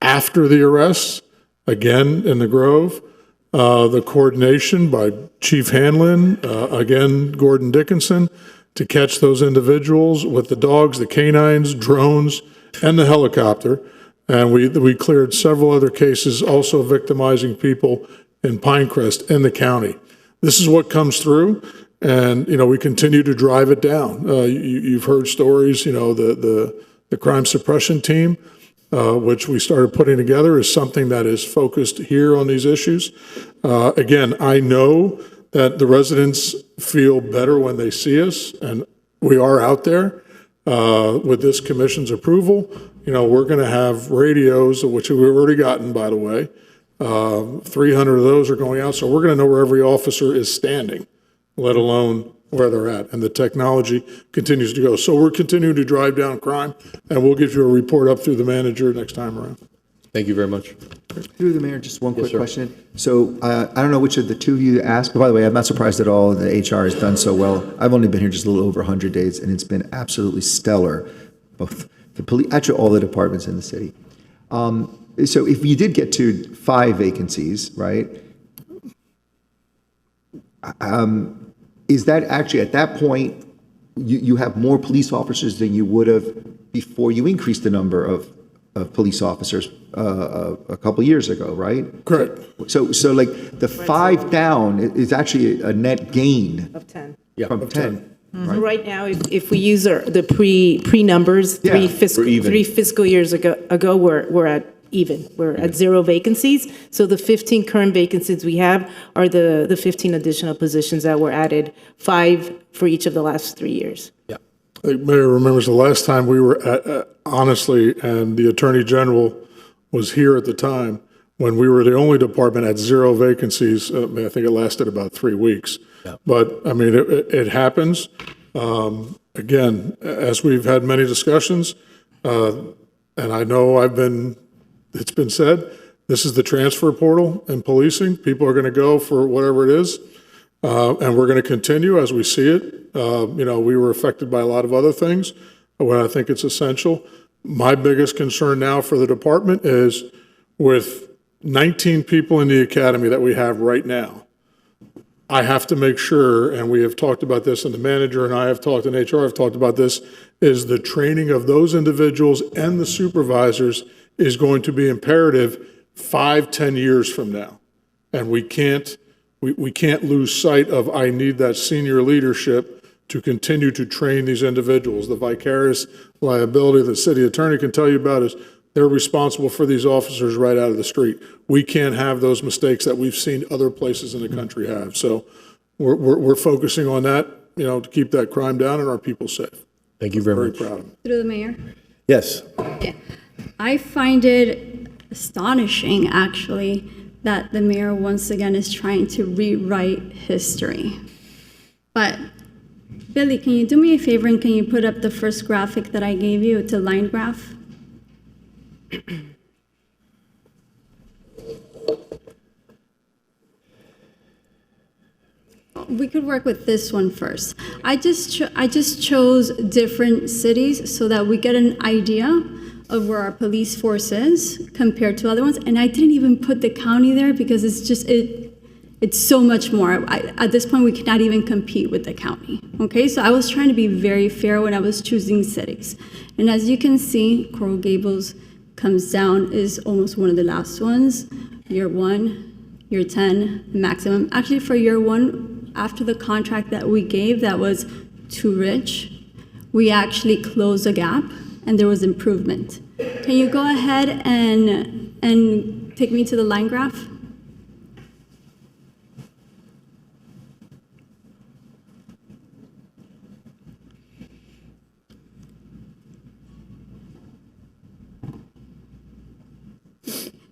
After the arrests, again in the Grove, the coordination by Chief Hanlon, again Gordon Dickinson, to catch those individuals with the dogs, the canines, drones, and the helicopter. And we cleared several other cases also victimizing people in Pinecrest in the county. This is what comes through. And, we continue to drive it down. You've heard stories, the crime suppression team, which we started putting together, is something that is focused here on these issues. Again, I know that the residents feel better when they see us, and we are out there with this commission's approval. You know, we're going to have radios, which we've already gotten, by the way. 300 of those are going out, so we're going to know where every officer is standing, let alone where they're at. And the technology continues to go. So we're continuing to drive down crime, and we'll give you a report up through the manager next time around. Thank you very much. Through the mayor, just one quick question. So I don't know which of the two of you asked, but by the way, I'm not surprised at all. The HR has done so well. I've only been here just a little over 100 days, and it's been absolutely stellar, both the police, actually all the departments in the city. So if you did get to 5 vacancies, right? Is that actually, at that point, you have more police officers than you would have before you increased the number of police officers a couple years ago, right? Correct. So like the 5 down is actually a net gain Of 10. from 10. So right now, if we use the pre numbers, Yeah, three fiscal years ago, we're at even. We're at 0 vacancies. So the 15 current vacancies we have are the 15 additional positions that were added, 5 for each of the last 3 years. I think Mayor remembers the last time we were at, honestly, and the Attorney General was here at the time, when we were the only department at 0 vacancies. I think it lasted about 3 weeks. But, I mean, it happens. Again, as we've had many discussions, and I know it's been said, this is the transfer portal in policing. People are going to go for whatever it is, and we're going to continue as we see it. You know, we were affected by a lot of other things, but I think it's essential. My biggest concern now for the department is with 19 people in the academy that we have right now, I have to make sure, and we have talked about this, and the manager and I have talked, and HR have talked about this, is the training of those individuals and the supervisors is going to be imperative 5-10 years from now. And we can't lose sight of, I need that senior leadership to continue to train these individuals. The vicarious liability the city attorney can tell you about is they're responsible for these officers right out of the street. We can't have those mistakes that we've seen other places in the country have. So we're focusing on that, you know, to keep that crime down and our people safe. Thank you very much. Very proud of it. Through the mayor. Yes. I find it astonishing, actually, that the mayor once again is trying to rewrite history. But Billy, can you do me a favor and can you put up the first graphic that I gave you? It's a line graph. We could work with this one first. I just chose different cities so that we get an idea of where our police force is compared to other ones. And I didn't even put the county there because it's so much more. At this point, we cannot even compete with the county. Okay, so I was trying to be very fair when I was choosing cities. And as you can see, Coral Gables comes down, is almost one of the last ones. Year 1, year 10, maximum. Actually, for year 1, after the contract that we gave that was too rich, we actually closed a gap and there was improvement. Can you go ahead and take me to the line graph?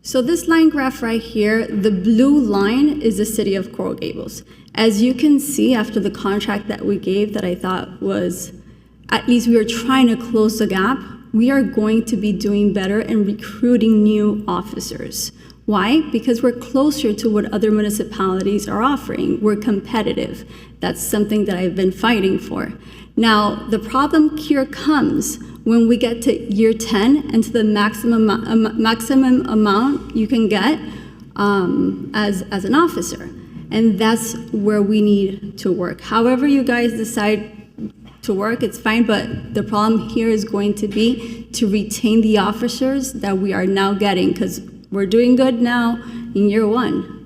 So this line graph right here, the blue line is the city of Coral Gables. As you can see, after the contract that we gave that I thought was, at least we were trying to close the gap, we are going to be doing better in recruiting new officers. Why? Because we're closer to what other municipalities are offering. We're competitive. That's something that I've been fighting for. Now, the problem here comes when we get to year 10 and to the maximum amount you can get as an officer. And that's where we need to work. However you guys decide to work, it's fine, but the problem here is going to be to retain the officers that we are now getting, because we're doing good now in year 1.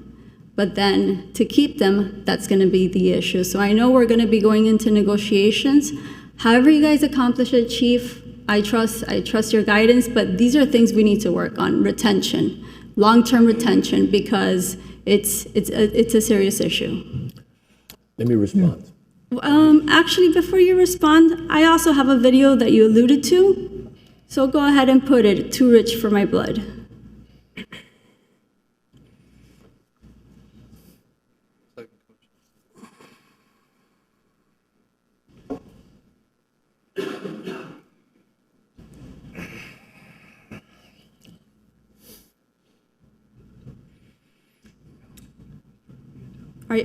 But then to keep them, that's going to be the issue. So I know we're going to be going into negotiations. However you guys accomplish it, Chief, I trust your guidance, but these are things we need to work on. Retention, long-term retention, because it's a serious issue. Let me respond. Actually, before you respond, I also have a video that you alluded to. So go ahead and put it, too rich for my blood.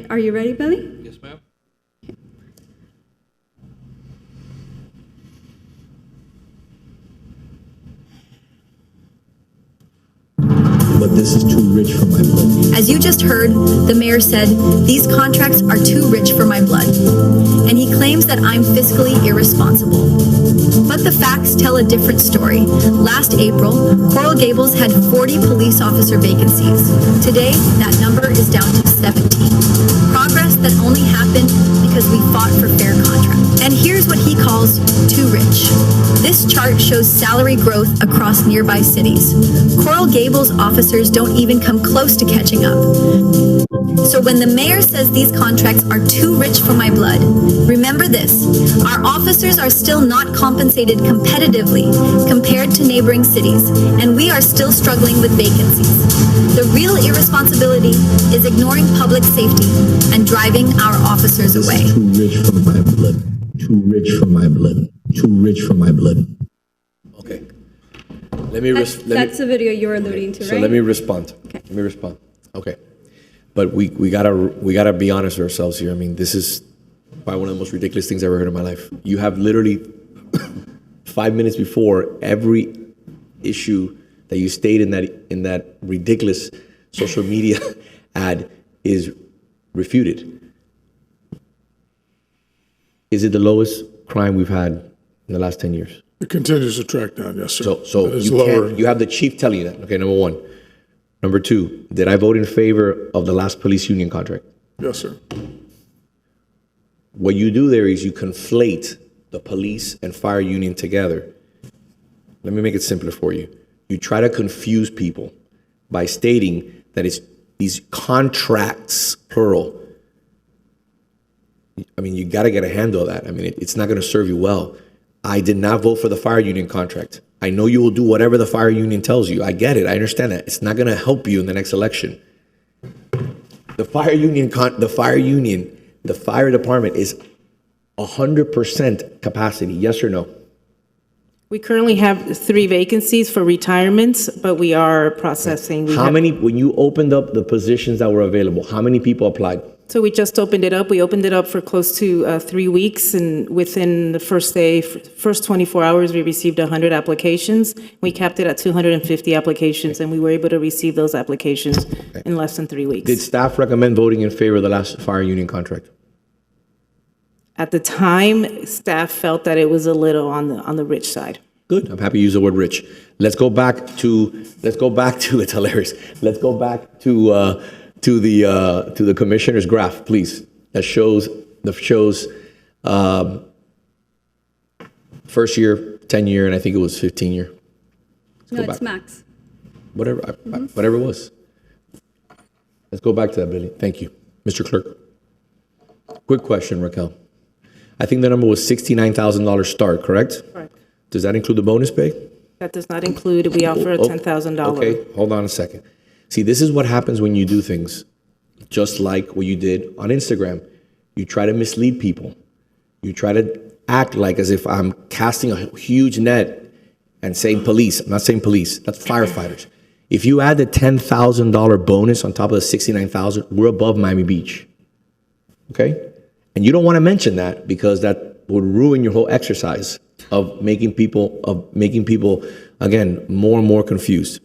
Are you ready, Billy? Yes, ma'am. But this is too rich for my blood. As you just heard, the mayor said, these contracts are too rich for my blood. And he claims that I'm fiscally irresponsible. But the facts tell a different story. Last April, Coral Gables had 40 police officer vacancies. Today, that number is down to 17. Progress that only happened because we fought for fair contracts. And here's what he calls too rich. This chart shows salary growth across nearby cities. Coral Gables officers don't even come close to catching up. So when the mayor says these contracts are too rich for my blood, remember this: our officers are still not compensated competitively compared to neighboring cities, and we are still struggling with vacancies. The real irresponsibility is ignoring public safety and driving our officers away. Too rich for my blood. Too rich for my blood. Too rich for my blood. Okay. That's the video you're alluding to, right? So let me respond. Okay. Let me respond. Okay. But we gotta be honest with ourselves here. I mean, this is probably one of the most ridiculous things I've ever heard in my life. You have literally 5 minutes before every issue that you state in that ridiculous social media ad is refuted. Is it the lowest crime we've had in the last 10 years? It continues to track down, yes, sir. So It is you lower. you have the chief telling you that. Okay, number one. Number two, did I vote in favor of the last police union contract? Yes, sir. What you do there is you conflate the police and fire union together. Let me make it simpler for you. You try to confuse people by stating that it's these contracts, plural. I mean, you got to get a handle of that. I mean, it's not going to serve you well. I did not vote for the fire union contract. I know you will do whatever the fire union tells you. I get it. I understand that. It's not going to help you in the next election. The fire union, the fire department is 100% capacity. Yes or no? We currently have 3 vacancies for retirements, but we are processing. When you opened up the positions that were available, how many people applied? So we just opened it up. We opened it up for close to 3 weeks, and within the first 24 hours, we received 100 applications. We capped it at 250 applications, and we were able to receive those applications in less than 3 weeks. Did staff recommend voting in favor of the last fire union contract? At the time, staff felt that it was a little on the rich side. Good. I'm happy you use the word rich. Let's go back to it's hilarious. Let's go back to the commissioner's graph, please. That shows first year, 10 year, and I think it was 15 year. No, it's max. Whatever it was. Let's go back to that, Billy. Thank you. Mr. Clerk. Quick question, Raquel. I think the number was $69,000 start, correct? Correct. Does that include the bonus pay? That does not include, we offer a $10,000. Okay, hold on a second. See, this is what happens when you do things just like what you did on Instagram. You try to mislead people. You try to act like as if I'm casting a huge net and saying police. I'm not saying police. That's firefighters. If you add the $10,000 bonus on top of the $69,000, we're above Miami Beach. Okay? And you don't want to mention that because that would ruin your whole exercise of making people again more and more confused.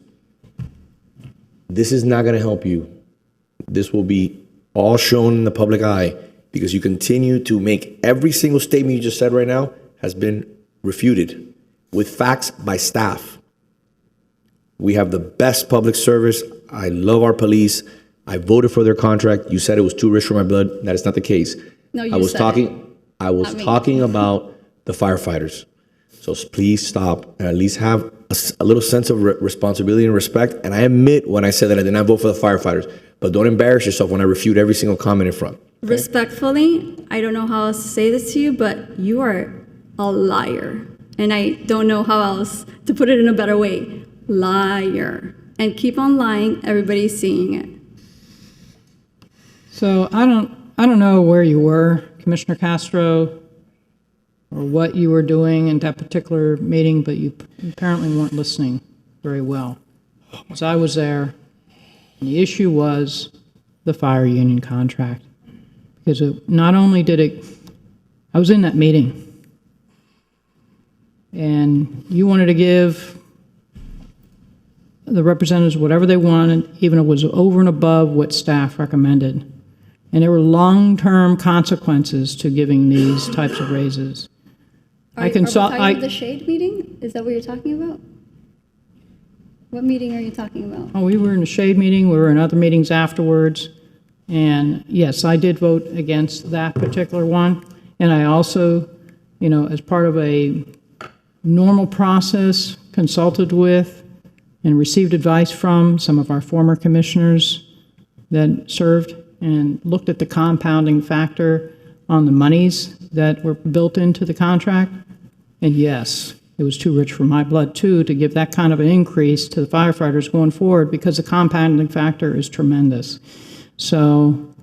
This is not going to help you. This will be all shown in the public eye because you continue to make every single statement you just said right now has been refuted with facts by staff. We have the best public service. I love our police. I voted for their contract. You said it was too rich for my blood. That is not the case. No, you I was said talking about the firefighters. So please stop and at least have a little sense of responsibility and respect. And I admit when I said that I did not vote for the firefighters, But don't embarrass yourself when I refute every single comment in front. Respectfully, I don't know how else to say this to you, but you are a liar. And I don't know how else to put it in a better way. Liar. And keep on lying, everybody's seeing it. So I don't know where you were, Commissioner Castro, or what you were doing in that particular meeting, but you apparently weren't listening very well. Because I was there, and the issue was the fire union contract. Because not only did it, I was in that meeting, and you wanted to give the representatives whatever they wanted, even if it was over and above what staff recommended. And there were long-term consequences to giving these types of raises. Are we talking about the shade meeting? Is that what you're talking about? What meeting are you talking about? Oh, we were in a shade meeting, we were in other meetings afterwards, and yes, I did vote against that particular one. And I also, as part of a normal process, consulted with and received advice from some of our former commissioners that served and looked at the compounding factor on the monies that were built into the contract. And yes, it was too rich for my blood, too, to give that kind of an increase to the firefighters going forward because the compounding factor is tremendous. So,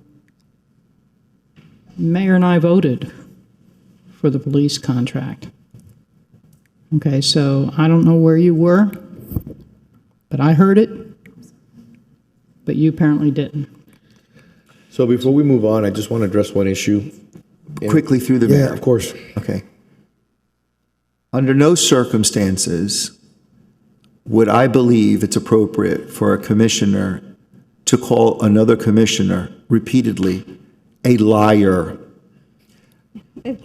Mayor and I voted for the police contract. Okay, so I don't know where you were, but I heard it, but you apparently didn't. So before we move on, I just want to address one issue. Quickly through the mayor. Yeah, of course. Okay. Under no circumstances would I believe it's appropriate for a commissioner to call another commissioner repeatedly a liar.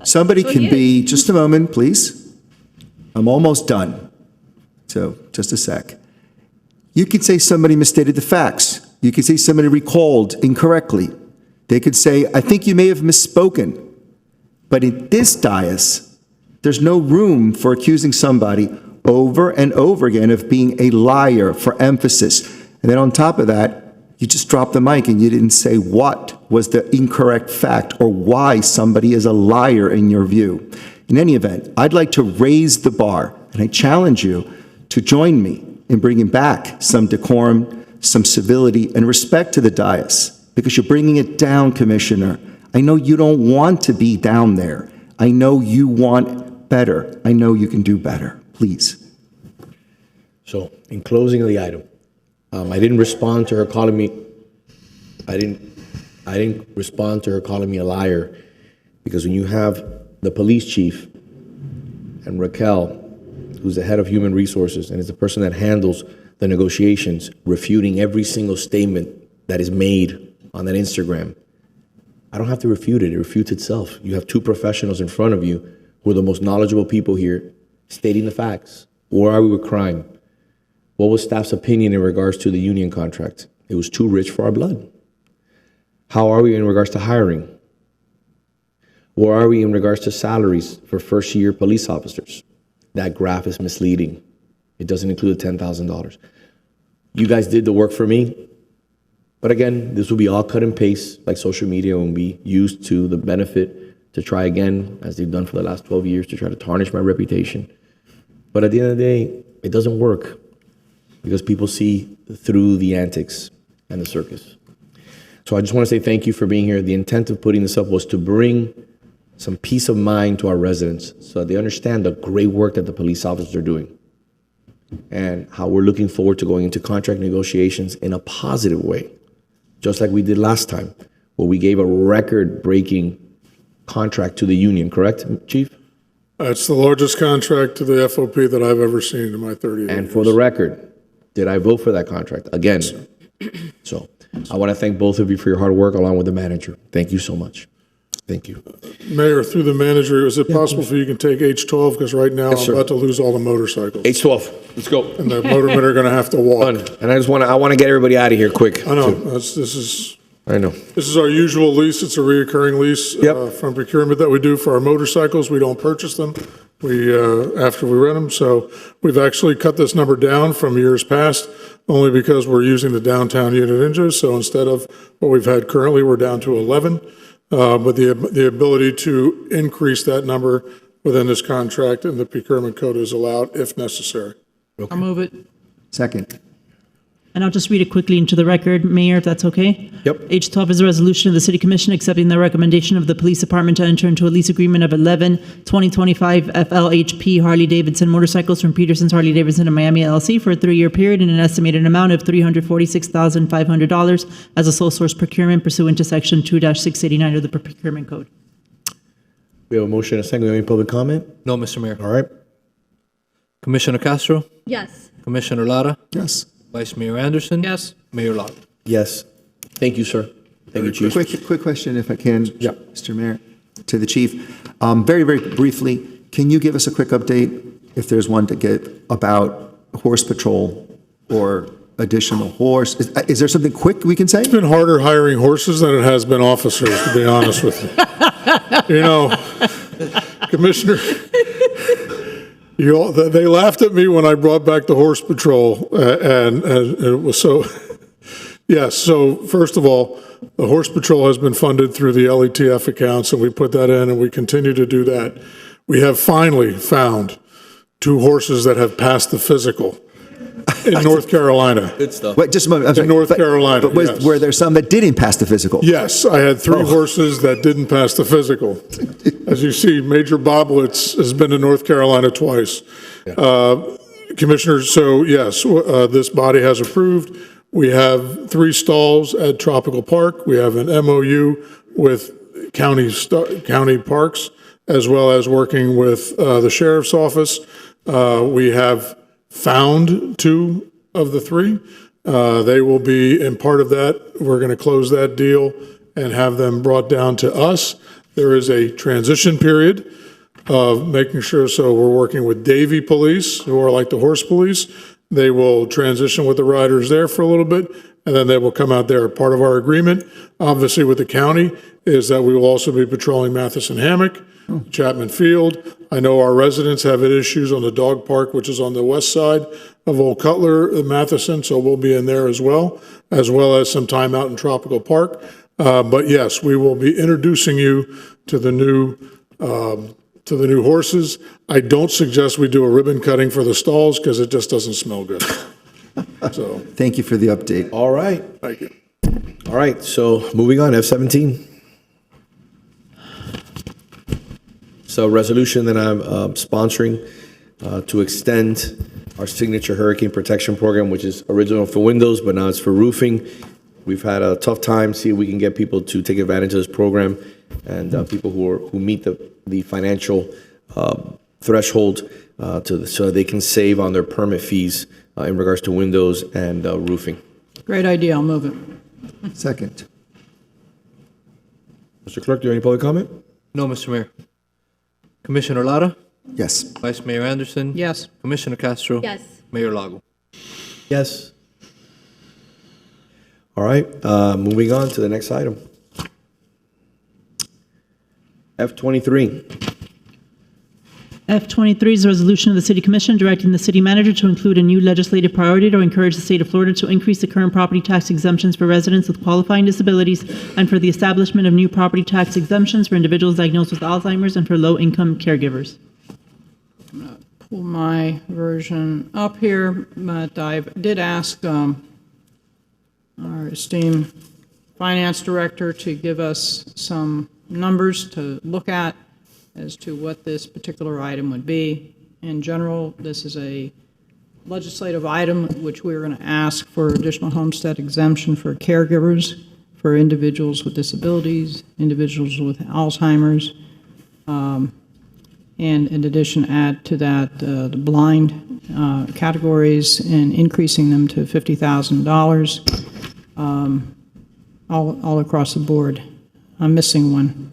Somebody can be, just a moment, please. I'm almost done. So just a sec. You could say somebody misstated the facts. You could say somebody recalled incorrectly. They could say, I think you may have misspoken. But in this dais, there's no room for accusing somebody over and over again of being a liar for emphasis. And then on top of that, you just dropped the mic and you didn't say what was the incorrect fact or why somebody is a liar in your view. In any event, I'd like to raise the bar, and I challenge you to join me in bringing back some decorum, some civility, and respect to the dais, because you're bringing it down, Commissioner. I know you don't want to be down there. I know you want better. I know you can do better. Please. So, in closing of the item, I didn't respond to her calling me. I didn't respond to her calling me a liar, because when you have the police chief and Raquel, who's the head of human resources and is the person that handles the negotiations, refuting every single statement that is made on that Instagram, I don't have to refute it. It refutes itself. You have two professionals in front of you who are the most knowledgeable people here stating the facts. Where are we with crime? What was staff's opinion in regards to the union contract? It was too rich for our blood. How are we in regards to hiring? Where are we in regards to salaries for first-year police officers? That graph is misleading. It doesn't include the $10,000. You guys did the work for me. But again, this will be all cut and paste, like social media, and be used to the benefit to try again, as they've done for the last 12 years, to try to tarnish my reputation. But at the end of the day, it doesn't work because people see through the antics and the circus. So I just want to say thank you for being here. The intent of putting this up was to bring some peace of mind to our residents so that they understand the great work that the police officers are doing and how we're looking forward to going into contract negotiations in a positive way, just like we did last time, where we gave a record-breaking contract to the union, correct, Chief? It's the largest contract to the FOP that I've ever seen in my 30 years. And for the record, did I vote for that contract? Again. So I want to thank both of you for your hard work, along with the manager. Thank you so much. Thank you. Mayor, through the manager, is it possible for you can take H12? Because right now Yes, I'm sir. about to lose all the motorcycles. H12, let's go. And the motormen are going to have to walk. Done. And I want to get everybody out of here quick. I know. too. I know. This is our usual lease. It's a reoccurring lease from procurement that we do for our motorcycles. We don't purchase them. after we rent them. So we've actually cut this number down from years past, only because we're using the downtown unit ninjas. So instead of what we've had currently, we're down to 11. But the ability to increase that number within this contract and the procurement code is allowed if necessary. I'll move it. Second. And I'll just read it quickly into the record, Mayor, if that's okay. Yep. H12 is a resolution of the City Commission accepting the recommendation of the Police Department to enter into a lease agreement of 11 2025 FLHP Harley-Davidson motorcycles from Peterson's Harley-Davidson and Miami LLC for a 3-year period and an estimated amount of $346,500 as a sole source procurement pursuant to Section 2-689 of the Procurement Code. We have a motion and a second. Any public comment? No, Mr. Mayor. All right. Commissioner Castro? Yes. Commissioner Lara? Yes. Vice Mayor Anderson? Yes. Mayor Lago? Yes. Thank you, sir. Thank you, Chief. Quick question, if I can. Yeah. Mr. Mayor, to the chief. Very, very briefly, can you give us a quick update, if there's one to get, about horse patrol or additional horse? Is there something quick we can say? It's been harder hiring horses than it has been officers, to be honest with you. You know, Commissioner, they laughed at me when I brought back the horse patrol, and it was so. Yes, so first of all, the horse patrol has been funded through the LETF accounts, and we put that in, and we continue to do that. We have finally found 2 horses that have passed the physical in North Carolina. Good stuff. Wait, just a moment. I'm In sorry. North Carolina, But yes. were there some that didn't pass the physical? Yes, I had 3 horses that didn't pass the physical. As you see, Major Boblitz has been to North Carolina twice. Commissioner, so yes, this body has approved. We have 3 stalls at Tropical Park. We have an MOU with county parks, as well as working with the sheriff's office. We have found 2 of the 3. They will be, and part of that, we're going to close that deal and have them brought down to us. There is a transition period of making sure, so we're working with Davie Police, who are like the horse police. They will transition with the riders there for a little bit, and then they will come out there. Part of our agreement, obviously with the county, is that we will also be patrolling Matheson Hammock, Chapman Field. I know our residents have issues on the dog park, which is on the west side of Old Cutler, Matheson, so we'll be in there as well as some time out in Tropical Park. But yes, we will be introducing you to the new horses. I don't suggest we do a ribbon cutting for the stalls because it just doesn't smell good. So Thank you for the update. All right. thank you. All right. So moving on, F-17. So resolution that I'm sponsoring to extend our signature hurricane protection program, which is original for windows, but now it's for roofing. We've had a tough time. See if we can get people to take advantage of this program, and people who meet the financial threshold so they can save on their permit fees in regards to windows and roofing. Great idea. I'll move it. Second. Mr. Clerk, do you have any public comment? No, Mr. Mayor. Commissioner Lara? Yes. Vice Mayor Anderson? Yes. Commissioner Castro? Yes. Mayor Lago? Yes. All right, moving on to the next item. F-23. F-23 is a resolution of the City Commission directing the city manager to include a new legislative priority to encourage the state of Florida to increase the current property tax exemptions for residents with qualifying disabilities and for the establishment of new property tax exemptions for individuals diagnosed with Alzheimer's and for low-income caregivers. I'm going to pull my version up here, but I did ask our esteemed finance director to give us some numbers to look at as to what this particular item would be. In general, this is a legislative item which we're going to ask for additional homestead exemption for caregivers, for individuals with disabilities, individuals with Alzheimer's, and in addition add to that the blind categories and increasing them to $50,000 all across the board. I'm missing one.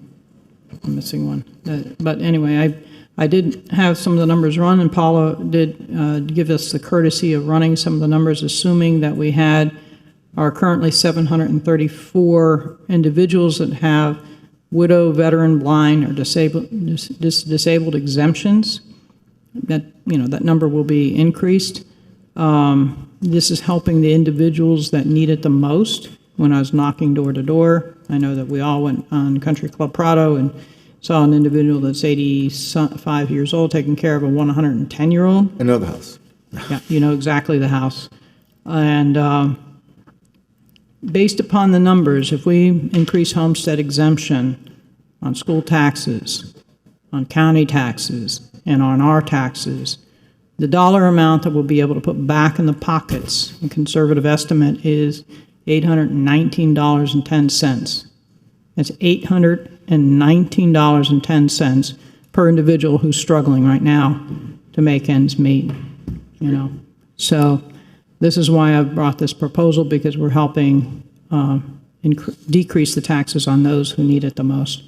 But anyway, I did have some of the numbers run, and Paula did give us the courtesy of running some of the numbers, assuming that we are currently 734 individuals that have widow, veteran, blind, or disabled exemptions. that number will be increased. This is helping the individuals that need it the most. When I was knocking door to door, I know that we all went on Country Club Prado and saw an individual that's 85 years old taking care of a 110-year-old. I know the house. Yeah, you know exactly the house. And based upon the numbers, if we increase homestead exemption on school taxes, on county taxes, and on our taxes, the dollar amount that we'll be able to put back in the pockets, a conservative estimate is $819.10. That's $819.10 per individual who's struggling right now to make ends meet, So this is why I've brought this proposal, because we're helping decrease the taxes on those who need it the most.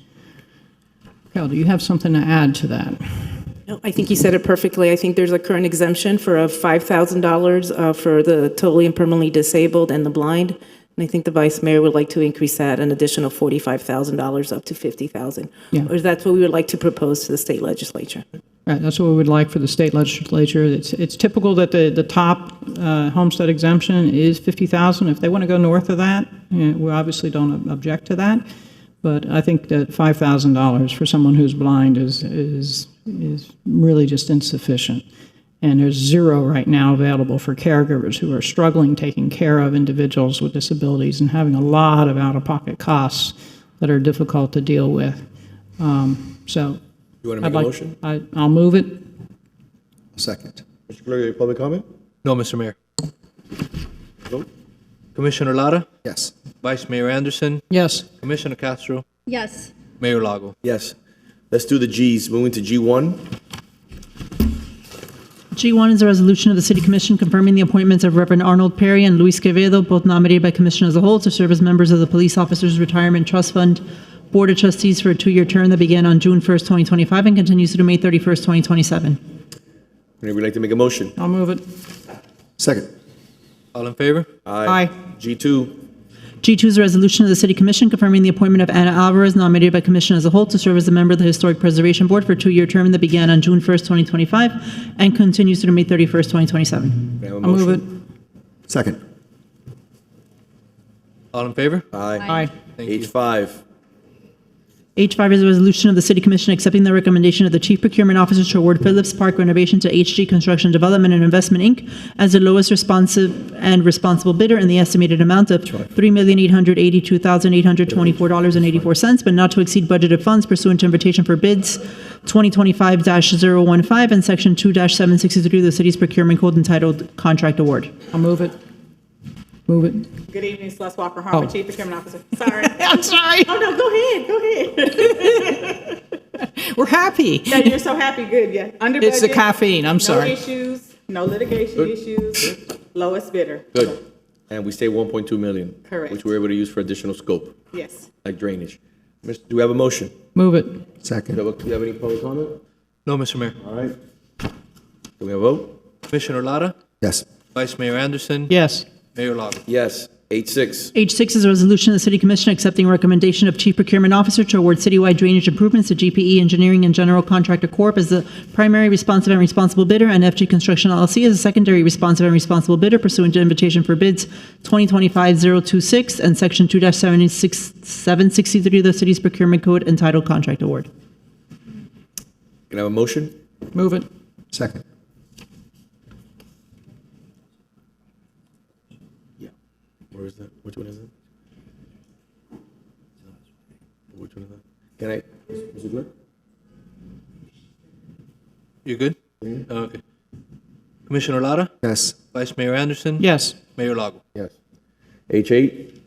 Carol, do you have something to add to that? No, I think you said it perfectly. I think there's a current exemption for $5,000 for the totally and permanently disabled and the blind. And I think the Vice Mayor would like to increase that an additional $45,000 up to $50,000. Yeah. Or that's what we would like to propose to the state legislature. Right, that's what we would like for the state legislature. It's typical that the top homestead exemption is $50,000. If they want to go north of that, we obviously don't object to that. But I think that $5,000 for someone who's blind is really just insufficient. And there's zero right now available for caregivers who are struggling taking care of individuals with disabilities and having a lot of out-of-pocket costs that are difficult to deal with. So You want to make a motion? I'll move it. Second. Mr. Clerk, any public comment? No, Mr. Mayor. Vote. Commissioner Lara? Yes. Vice Mayor Anderson? Yes. Commissioner Castro? Yes. Mayor Lago? Yes. Let's do the Gs. Moving to G1. G1 is a resolution of the City Commission confirming the appointments of Reverend Arnold Perry and Luis Quevedo, both nominated by Commission as a whole, to serve as members of the Police Officers Retirement Trust Fund Board of Trustees for a 2-year term that began on June 1st, 2025 and continues through May 31st, 2027. Would you like to make a motion? I'll move it. Second. All in favor? Aye. G2. G2 is a resolution of the City Commission confirming the appointment of Anna Alvarez, nominated by Commission as a whole, to serve as a member of the Historic Preservation Board for a 2-year term that began on June 1st, 2025 and continues through May 31st, 2027. May I have a I'll move motion? it. Second. All in favor? Aye. Thank you. H5. H5 is a resolution of the City Commission accepting the recommendation of the Chief Procurement Officer to award Phillips Park renovation to HG Construction Development and Investment, Inc. as the lowest responsive and responsible bidder in the estimated amount of $3,882,824.84, but not to exceed budgeted funds pursuant to invitation for bids 2025-015 and Section 2-763 of the city's procurement code entitled Contract Award. I'll move it. Move it. Good evening, Celeste Walker, Harbor Chief Procurement Officer. Sorry. I'm sorry. Oh, no, go ahead. We're happy. Yeah, you're so happy. Good, yeah. Under It's the budget, caffeine. I'm sorry. No issues, no litigation issues, lowest bidder. Good. And we say 1.2 million. Correct. Which we're able to use for additional scope, Yes. like drainage. Do we have a motion? Move it. Second. Do we have any public comment? No, Mr. Mayor. All right. Do we have a vote? Commissioner Lara? Yes. Vice Mayor Anderson? Yes. Mayor Lago? Yes. H6. H6 is a resolution of the City Commission accepting a recommendation of Chief Procurement Officer to award citywide drainage improvements to GPE Engineering and General Contractor Corp. as the primary responsive and responsible bidder and FG Construction LLC as a secondary responsive and responsible bidder pursuant to invitation for bids 2025-026 and Section 2-763 of the city's procurement code entitled Contract Award. Can I have a motion? Move it. Second. Where is that? Which one is it? Which one is that? Can I, Mr. Clerk? You good? Okay. Commissioner Lara? Yes. Vice Mayor Anderson? Yes. Mayor Lago? Yes. H8.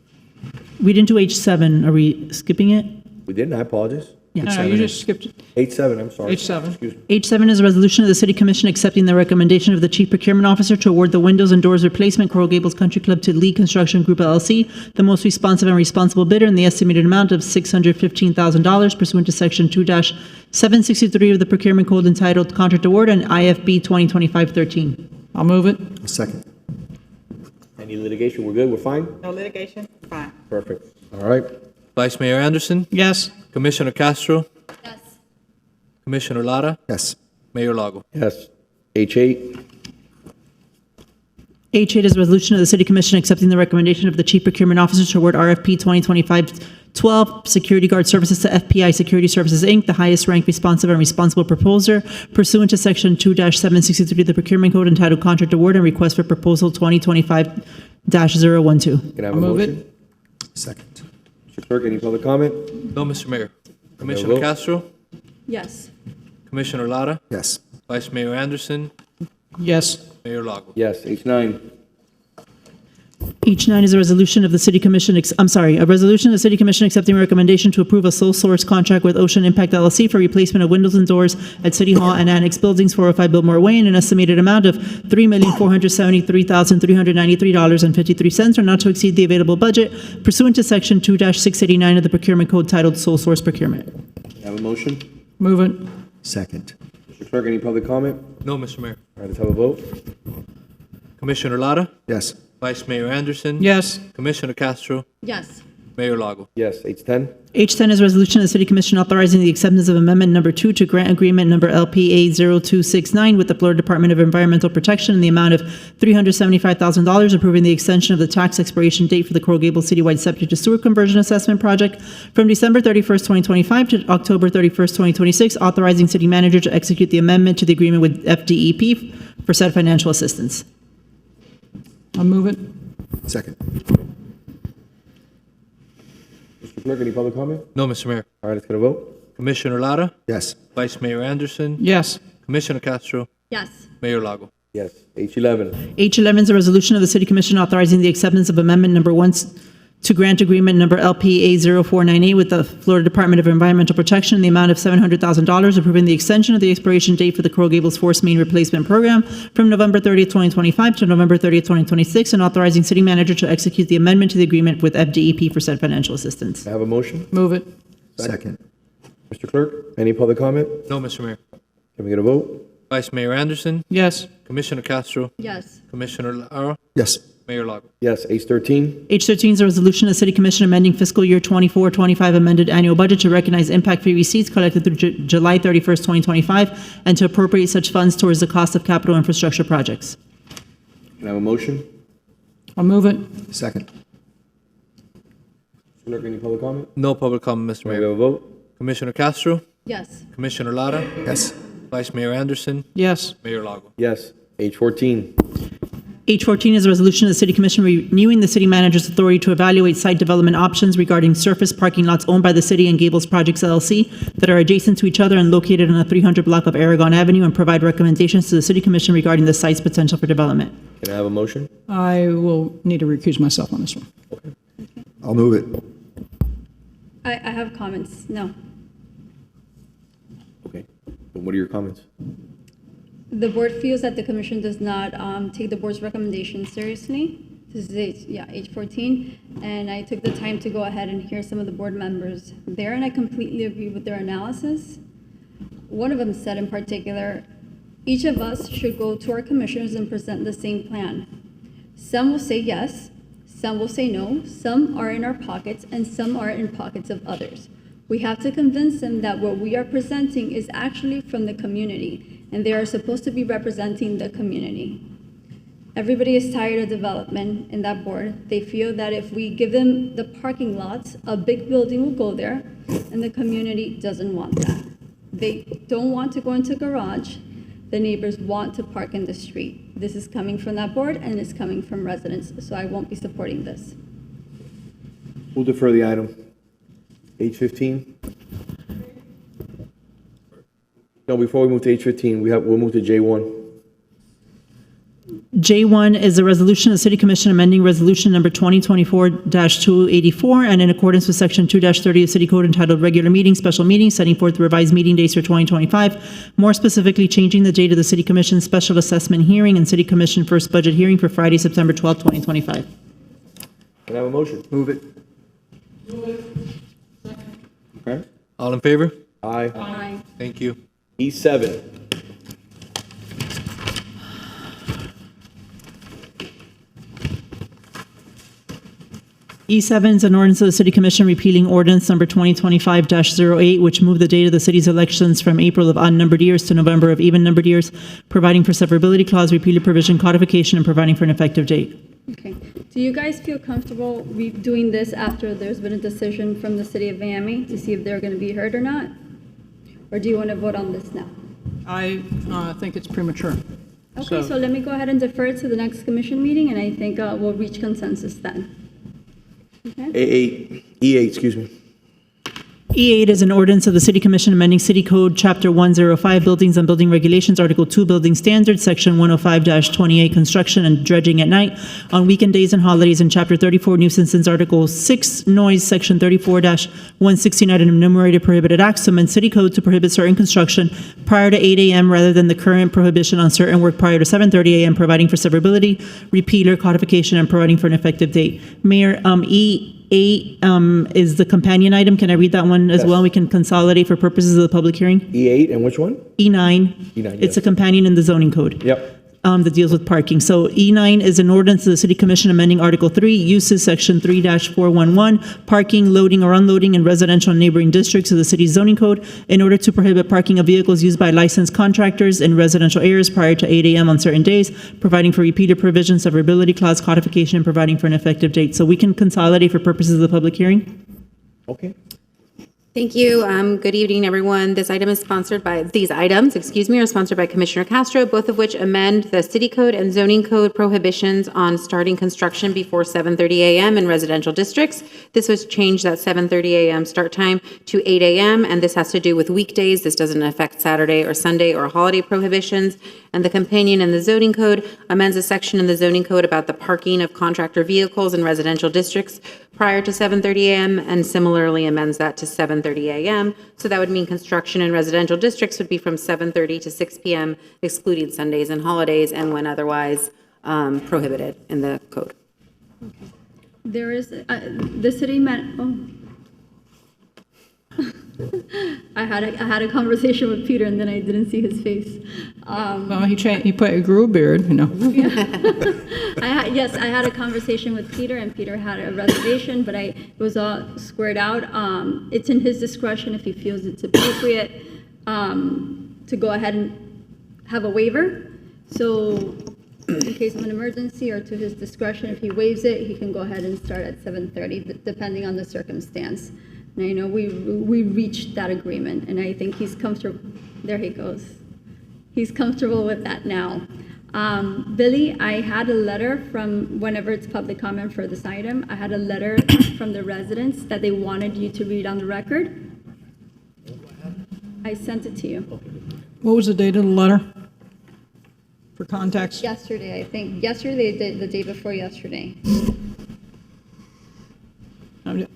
We didn't do H7. Are we skipping it? We didn't, I apologize. Yeah. No, you just skipped it. H7, I'm sorry. H7. Excuse me. H7 is a resolution of the City Commission accepting the recommendation of the Chief Procurement Officer to award the windows and doors replacement Coral Gables Country Club to Lee Construction Group LLC, the most responsive and responsible bidder in the estimated amount of $615,000 pursuant to Section 2-763 of the Procurement Code entitled Contract Award and IFB 2025-13. I'll move it. Second. Any litigation? We're good? We're fine? No litigation? Fine. Perfect. All right. Vice Mayor Anderson? Yes. Commissioner Castro? Yes. Commissioner Lara? Yes. Mayor Lago? Yes. H8. H8 is a resolution of the City Commission accepting the recommendation of the Chief Procurement Officer to award RFP 2025-12 Security Guard Services to FPI Security Services, Inc., the highest ranked responsive and responsible proposer, pursuant to Section 2-763 of the Procurement Code entitled Contract Award and Request for Proposal 2025-012. Can I have a motion? Second. Mr. Clerk, any public comment? No, Mr. Mayor. Commissioner vote? Castro, Yes. Commissioner Lara, Yes. Vice Mayor Anderson, Yes. Mayor Lago. Yes. H9. H9 is a resolution of the City Commission, a resolution of the City Commission accepting a recommendation to approve a sole source contract with Ocean Impact LLC for replacement of windows and doors at City Hall and Annex Buildings, 405 Biltmore Way, in an estimated amount of $3,473,393.53, or not to exceed the available budget pursuant to Section 2-689 of the Procurement Code titled Sole Source Procurement. Can I have a motion? Move it. Second. Mr. Clerk, any public comment? No, Mr. Mayor. All right, let's have a vote. Commissioner Lara, Yes. Vice Mayor Anderson, Yes. Commissioner Castro, Yes. Mayor Lago. Yes. H10. H10 is a resolution of the City Commission authorizing the acceptance of Amendment Number 2 to grant agreement number LPA 0269 with the Florida Department of Environmental Protection in the amount of $375,000, approving the extension of the tax expiration date for the Coral Gables Citywide Septic to Sewer Conversion Assessment Project from December 31st, 2025 to October 31st, 2026, authorizing City Manager to execute the amendment to the agreement with FDEP for said financial assistance. I'll move it. Second. Mr. Clerk, any public comment? No, Mr. Mayor. All right, let's get a vote. Commissioner Lara, Yes. Vice Mayor Anderson, Yes. Commissioner Castro, Yes. Mayor Lago. Yes. H11. H11 is a resolution of the City Commission authorizing the acceptance of Amendment Number 1 to grant agreement number LPA 0498 with the Florida Department of Environmental Protection in the amount of $700,000, approving the extension of the expiration date for the Coral Gables Force Main Replacement Program from November 30th, 2025 to November 30th, 2026, and authorizing City Manager to execute the amendment to the agreement with FDEP for said financial assistance. Can I have a motion? Move it. Second. Mr. Clerk, any public comment? No, Mr. Mayor. Can we get a vote? Vice Mayor Anderson, Yes. Commissioner Castro, Yes. Commissioner Lara, Yes. Mayor Lago. Yes. H13. H13 is a resolution of the City Commission amending fiscal year 24-25 amended annual budget to recognize impact fee receipts collected through July 31st, 2025, and to appropriate such funds towards the cost of capital infrastructure projects. Can I have a motion? I'll move it. Second. Mr. Clerk, any public comment? No public comment, Mr. Can we Mayor. have a vote? Commissioner Castro, Yes. Commissioner Lara, Yes. Vice Mayor Anderson, Yes. Mayor Lago. Yes. H14. H14 is a resolution of the City Commission renewing the City Manager's authority to evaluate site development options regarding surface parking lots owned by the City and Gables Projects LLC that are adjacent to each other and located on the 300 block of Aragon Avenue, and provide recommendations to the City Commission regarding the site's potential for development. Can I have a motion? I will need to recuse myself on this one. I'll move it. I have comments. No. Okay. And what are your comments? The board feels that the commission does not take the board's recommendation seriously. This is age 14, and I took the time to go ahead and hear some of the board members there, and I completely agree with their analysis. One of them said in particular, each of us should go to our commissioners and present the same plan. Some will say yes, some will say no, some are in our pockets, and some are in pockets of others. We have to convince them that what we are presenting is actually from the community, and they are supposed to be representing the community. Everybody is tired of development in that board. They feel that if we give them the parking lots, a big building will go there, and the community doesn't want that. They don't want to go into a garage. The neighbors want to park in the street. This is coming from that board, and it's coming from residents, so I won't be supporting this. We'll defer the item. H15. No, before we move to H15, we'll move to J1. J1 is a resolution of the City Commission amending Resolution Number 2024-284, and in accordance with Section 2-30 of City Code entitled Regular Meetings, Special Meetings, setting forth revised meeting dates for 2025, more specifically changing the date of the City Commission Special Assessment Hearing and City Commission First Budget Hearing for Friday, September 12, 2025. Can I have a motion? Move it. Okay. All in favor? Aye. Aye. Thank you. E7. E7 is an ordinance of the City Commission repealing ordinance number 2025-08, which moved the date of the city's elections from April of odd-numbered years to November of even-numbered years, providing for severability clause, repeated provision, codification, and providing for an effective date. Okay. Do you guys feel comfortable doing this after there's been a decision from the city of Miami to see if they're going to be heard or not? Or do you want to vote on this now? I think it's premature. Okay, so let me go ahead and defer it to the next commission meeting, and I think we'll reach consensus then. Okay? E8, excuse me. E8 is an ordinance of the City Commission amending City Code, Chapter 105, Buildings and Building Regulations, Article 2, Building Standards, Section 105-28, Construction and Dredging at Night, on weekend days and holidays, and Chapter 34, Nuisances, Article 6, Noise, Section 34-169, and enumerated prohibited acts to amend City Code to prohibit certain construction prior to 8 a.m. rather than the current prohibition on certain work prior to 7:30 a.m., providing for severability, repealer, codification, and providing for an effective date. Mayor, E8 is the companion item. Can I read that one as well? We can consolidate for purposes of the public hearing. E8 and which one? E9. E9, It's a companion in the zoning code. Yep. That deals with parking. So E9 is an ordinance of the City Commission amending Article 3, Uses, Section 3-411, parking, loading, or unloading in residential and neighboring districts of the city's zoning code in order to prohibit parking of vehicles used by licensed contractors in residential areas prior to 8 a.m. on certain days, providing for repeated provisions, severability clause, codification, and providing for an effective date. So we can consolidate for purposes of the public hearing. Okay. Thank you. Good evening, everyone. These items are sponsored by Commissioner Castro, both of which amend the city code and zoning code prohibitions on starting construction before 7:30 a.m. in residential districts. This was changed that 7:30 a.m. start time to 8 a.m., and this has to do with weekdays. This doesn't affect Saturday or Sunday or holiday prohibitions. And the companion in the zoning code amends a section in the zoning code about the parking of contractor vehicles in residential districts prior to 7:30 a.m. and similarly amends that to 7:30 a.m. So that would mean construction in residential districts would be from 7:30 to 6 p.m., excluding Sundays and holidays and when otherwise prohibited in the code. There is the city I had a conversation with Peter, and then I didn't see his face. Well, he grew a beard, you know. Yes, I had a conversation with Peter, and Peter had a reservation, but it was all squared out. It's in his discretion if he feels it's appropriate to go ahead and have a waiver. So in case of an emergency or to his discretion, if he waives it, he can go ahead and start at 7:30, depending on the circumstance. And I know we reached that agreement, and I think he's comfortable. There he goes. He's comfortable with that now. Billy, I had a letter from, whenever it's public comment for this item, I had a letter from the residents that they wanted you to read on the record. I sent it to you. What was the date of the letter? For context? Yesterday, I think. Yesterday, the day before yesterday.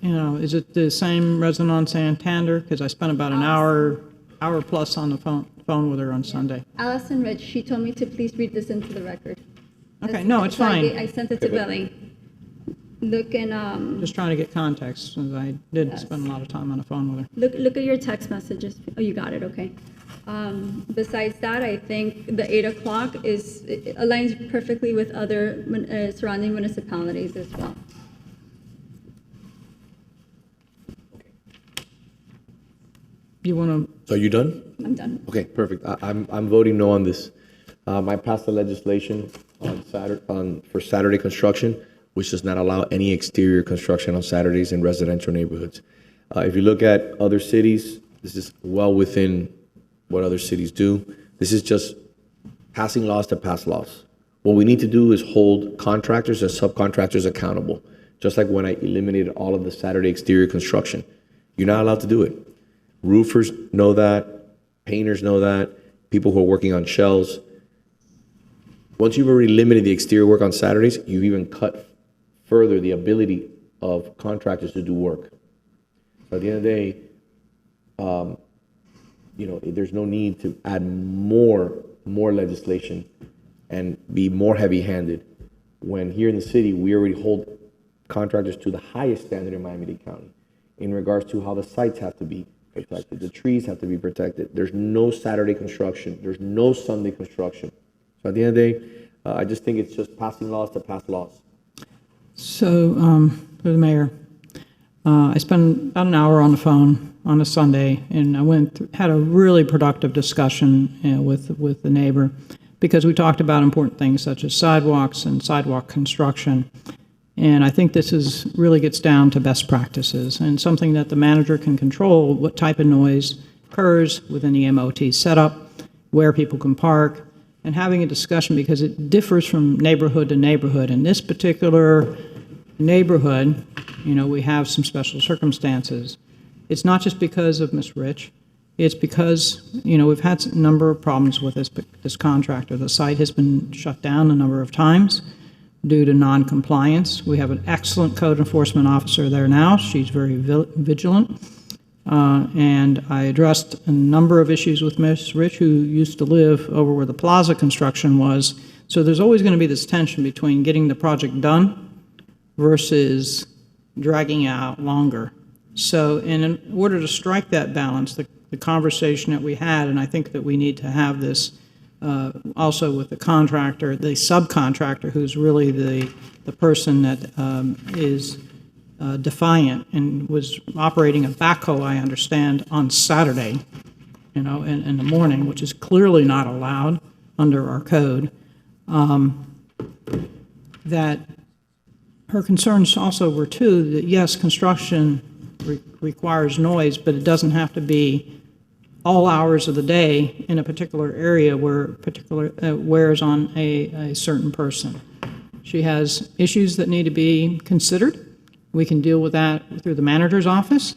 You know, is it the same resident on Santander? Because I spent about an hour plus on the phone with her on Sunday. Allison Rich, she told me to please read this into the record. Okay, no, it's fine. I sent it to Billy. Look and Just trying to get context, since I did spend a lot of time on the phone with her. Look at your text messages. Oh, you got it. Okay. Besides that, I think the 8 o'clock aligns perfectly with other surrounding municipalities as well. You want to? So are you done? I'm done. Okay, perfect. I'm voting no on this. I passed the legislation for Saturday construction, which does not allow any exterior construction on Saturdays in residential neighborhoods. If you look at other cities, this is well within what other cities do. This is just passing laws to pass laws. What we need to do is hold contractors and subcontractors accountable, just like when I eliminated all of the Saturday exterior construction. You're not allowed to do it. Roofers know that, painters know that, people who are working on shells. Once you've already limited the exterior work on Saturdays, you've even cut further the ability of contractors to do work. So at the end of the day, there's no need to add more legislation and be more heavy-handed when here in the city, we already hold contractors to the highest standard in Miami-Dade County in regards to how the sites have to be protected. The trees have to be protected. There's no Saturday construction. There's no Sunday construction. So at the end of the day, I just think it's just passing laws to pass laws. So, for the mayor, I spent about an hour on the phone on a Sunday, and I had a really productive discussion with the neighbor, because we talked about important things such as sidewalks and sidewalk construction. And I think this really gets down to best practices and something that the manager can control, what type of noise occurs within the MOT setup, where people can park, and having a discussion, because it differs from neighborhood to neighborhood. In this particular neighborhood, we have some special circumstances. It's not just because of Ms. Rich. It's because, we've had a number of problems with this contractor. The site has been shut down a number of times due to non-compliance. We have an excellent code enforcement officer there now. She's very vigilant. And I addressed a number of issues with Ms. Rich, who used to live over where the plaza construction was. So there's always going to be this tension between getting the project done versus dragging out longer. So in order to strike that balance, the conversation that we had, and I think that we need to have this also with the contractor, the subcontractor, who's really the person that is defiant and was operating a backhoe, I understand, on Saturday, in the morning, which is clearly not allowed under our code. That her concerns also were too that yes, construction requires noise, but it doesn't have to be all hours of the day in a particular area where wears on a certain person. She has issues that need to be considered. We can deal with that through the manager's office.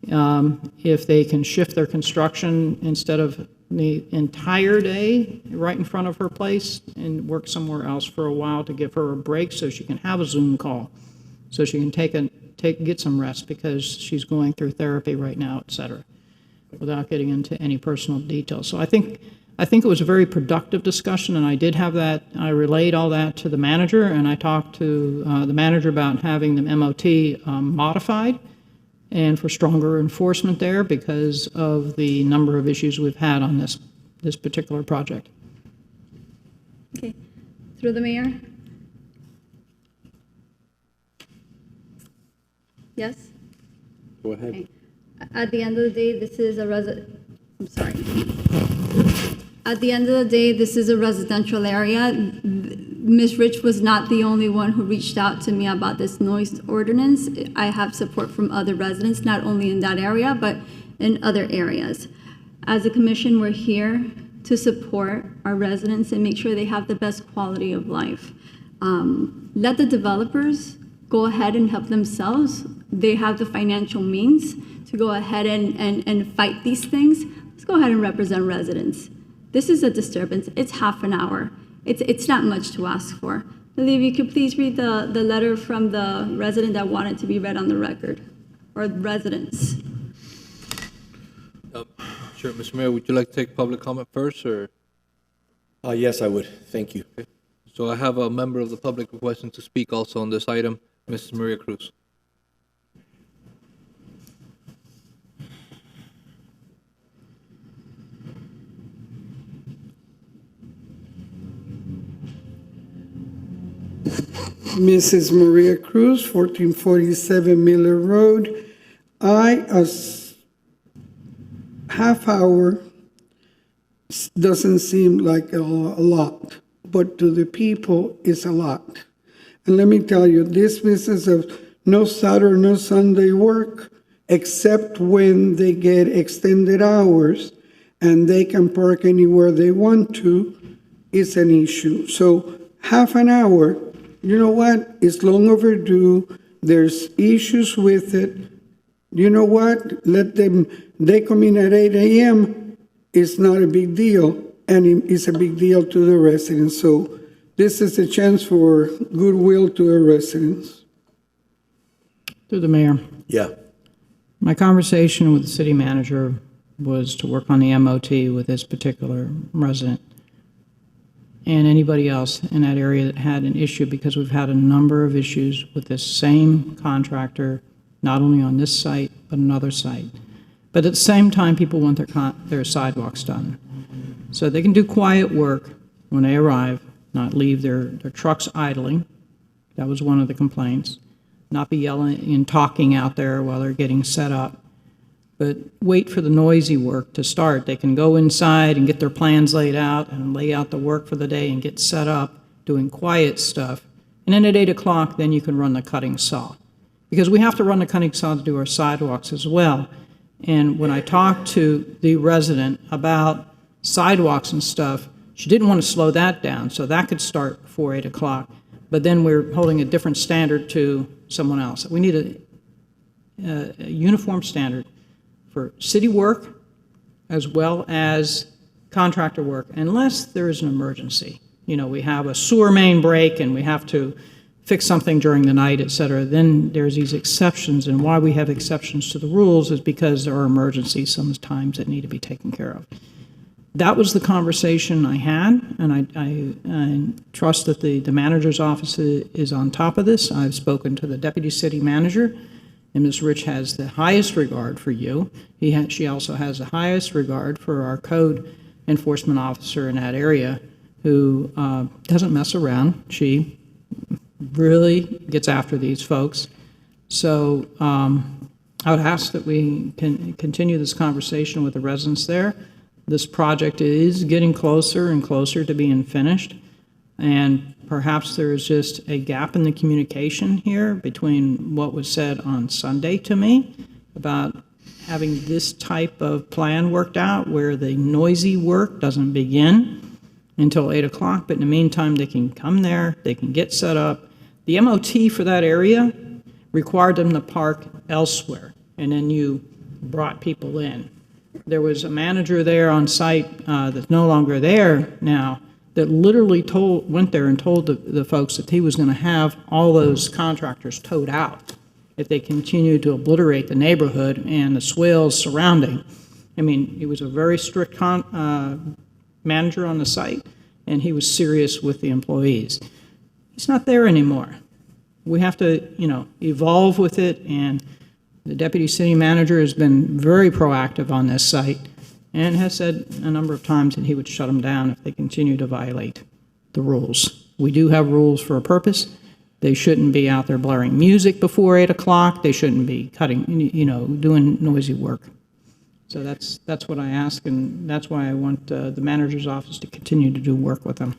If they can shift their construction instead of the entire day right in front of her place and work somewhere else for a while to give her a break so she can have a Zoom call, so she can get some rest because she's going through therapy right now, et cetera, without getting into any personal details. So I think it was a very productive discussion, and I did have that. I relayed all that to the manager, and I talked to the manager about having the MOT modified and for stronger enforcement there because of the number of issues we've had on this particular project. Okay, through the mayor. Yes? Go ahead. Okay. At the end of the day, this is a At the end of the day, this is a residential area. Ms. Rich was not the only one who reached out to me about this noise ordinance. I have support from other residents, not only in that area, but in other areas. As a commission, we're here to support our residents and make sure they have the best quality of life. Let the developers go ahead and help themselves. They have the financial means to go ahead and fight these things. Let's go ahead and represent residents. This is a disturbance. It's half an hour. It's not much to ask for. Lily, if you could please read the letter from the resident that wanted to be read on the record, or residents. Sure, Mr. Mayor, would you like to take public comment first, or? Yes, I would. Thank you. Okay. So I have a member of the public requesting to speak also on this item, Mrs. Maria Cruz. Mrs. Maria Cruz, 1447 Miller Road. A half hour doesn't seem like a lot, but to the people, it's a lot. And let me tell you, this business of no Saturday, no Sunday work, except when they get extended hours and they can park anywhere they want to, is an issue. So half an hour, you know what? It's long overdue. There's issues with it. You know what? Let them, they come in at 8 a.m. It's not a big deal, and it's a big deal to the residents. So this is a chance for goodwill to the residents. Through the mayor. Yeah. My conversation with the city manager was to work on the MOT with this particular resident and anybody else in that area that had an issue, because we've had a number of issues with this same contractor, not only on this site, but another site. But at the same time, people want their sidewalks done. So they can do quiet work when they arrive, not leave their trucks idling, That was one of the complaints. Not be yelling and talking out there while they're getting set up. But wait for the noisy work to start. They can go inside and get their plans laid out and lay out the work for the day and get set up doing quiet stuff. And then at 8 o'clock, then you can run the cutting saw. Because we have to run the cutting saw to do our sidewalks as well. And when I talked to the resident about sidewalks and stuff, she didn't want to slow that down, so that could start before 8 o'clock. But then we're holding a different standard to someone else. We need a uniform standard for city work as well as contractor work, unless there is an emergency. You know, we have a sewer main break and we have to fix something during the night, et cetera. Then there's these exceptions, and why we have exceptions to the rules is because there are emergencies sometimes that need to be taken care of. That was the conversation I had, and I trust that the manager's office is on top of this. I've spoken to the deputy city manager, and Ms. Rich has the highest regard for you. She also has the highest regard for our code enforcement officer in that area, who doesn't mess around. She really gets after these folks. So I would ask that we can continue this conversation with the residents there. This project is getting closer and closer to being finished, and perhaps there is just a gap in the communication here between what was said on Sunday to me about having this type of plan worked out where the noisy work doesn't begin until 8 o'clock, but in the meantime, they can come there, they can get set up. The MOT for that area required them to park elsewhere, and then you brought people in. There was a manager there on site that's no longer there now that literally went there and told the folks that he was going to have all those contractors towed out if they continued to obliterate the neighborhood and the swales surrounding. I mean, he was a very strict manager on the site, and he was serious with the employees. He's not there anymore. We have to, evolve with it, and the deputy city manager has been very proactive on this site and has said a number of times that he would shut them down if they continue to violate the rules. We do have rules for a purpose. They shouldn't be out there blaring music before 8 o'clock. They shouldn't be cutting, doing noisy work. So that's what I ask, and that's why I want the manager's office to continue to do work with them.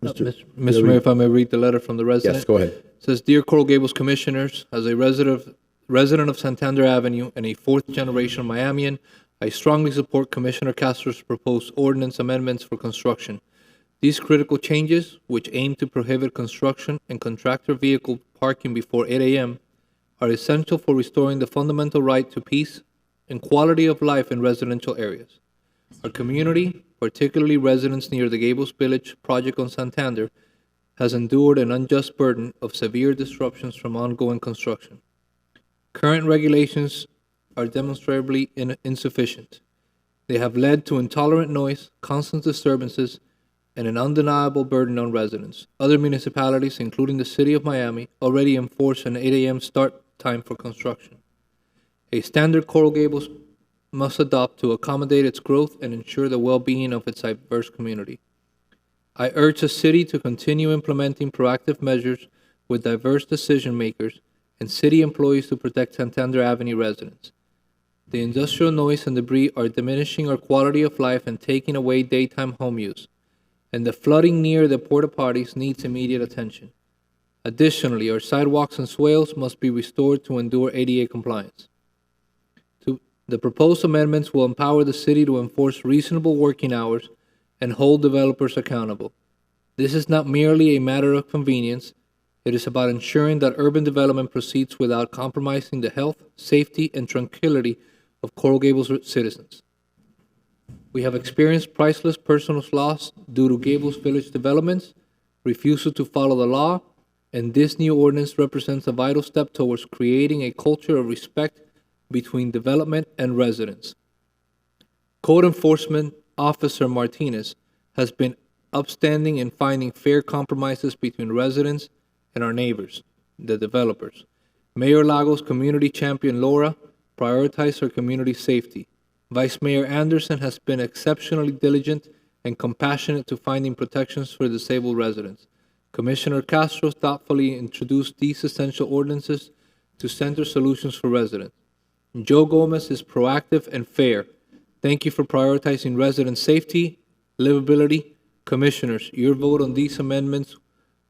Mr. Mayor, if I may read the letter from the resident. Yes, go ahead. It says, Dear Coral Gables Commissioners, as a resident of Santander Avenue and a fourth-generation Miamian, I strongly support Commissioner Castro's proposed ordinance amendments for construction. These critical changes, which aim to prohibit construction and contractor vehicle parking before 8 a.m., are essential for restoring the fundamental right to peace and quality of life in residential areas. Our community, particularly residents near the Gables Village project on Santander, has endured an unjust burden of severe disruptions from ongoing construction. Current regulations are demonstrably insufficient. They have led to intolerant noise, constant disturbances, and an undeniable burden on residents. Other municipalities, including the City of Miami, already enforce an 8 a.m. start time for construction. A standard Coral Gables must adopt to accommodate its growth and ensure the well-being of its diverse community. I urge the city to continue implementing proactive measures with diverse decision-makers and city employees to protect Santander Avenue residents. The industrial noise and debris are diminishing our quality of life and taking away daytime home use, and the flooding near the porta potties needs immediate attention. Additionally, our sidewalks and swales must be restored to endure ADA compliance. The proposed amendments will empower the city to enforce reasonable working hours and hold developers accountable. This is not merely a matter of convenience. It is about ensuring that urban development proceeds without compromising the health, safety, and tranquility of Coral Gables citizens. We have experienced priceless personal loss due to Gables Village developments, refusal to follow the law, and this new ordinance represents a vital step towards creating a culture of respect between development and residents. Code Enforcement Officer Martinez has been upstanding in finding fair compromises between residents and our neighbors, the developers. Mayor Lagos' community champion Laura prioritized our community safety. Vice Mayor Anderson has been exceptionally diligent and compassionate to finding protections for disabled residents. Commissioner Castro thoughtfully introduced these essential ordinances to center solutions for residents. Joe Gomez is proactive and fair. Thank you for prioritizing resident safety, livability. Commissioners, your vote on these amendments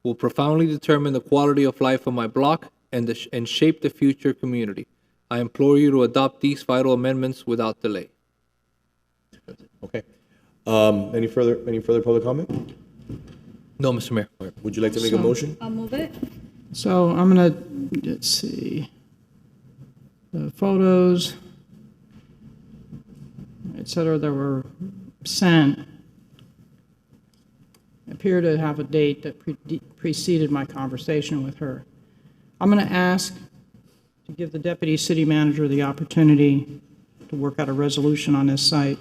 will profoundly determine the quality of life of my block and shape the future community. I implore you to adopt these vital amendments without delay. Okay. Any further public comment? No, Mr. Mayor. All right. Would you like to make a motion? I'll move it. So I'm going to, let's see, the photos, et cetera, that were sent appear to have a date that preceded my conversation with her. I'm going to ask to give the deputy city manager the opportunity to work out a resolution on this site,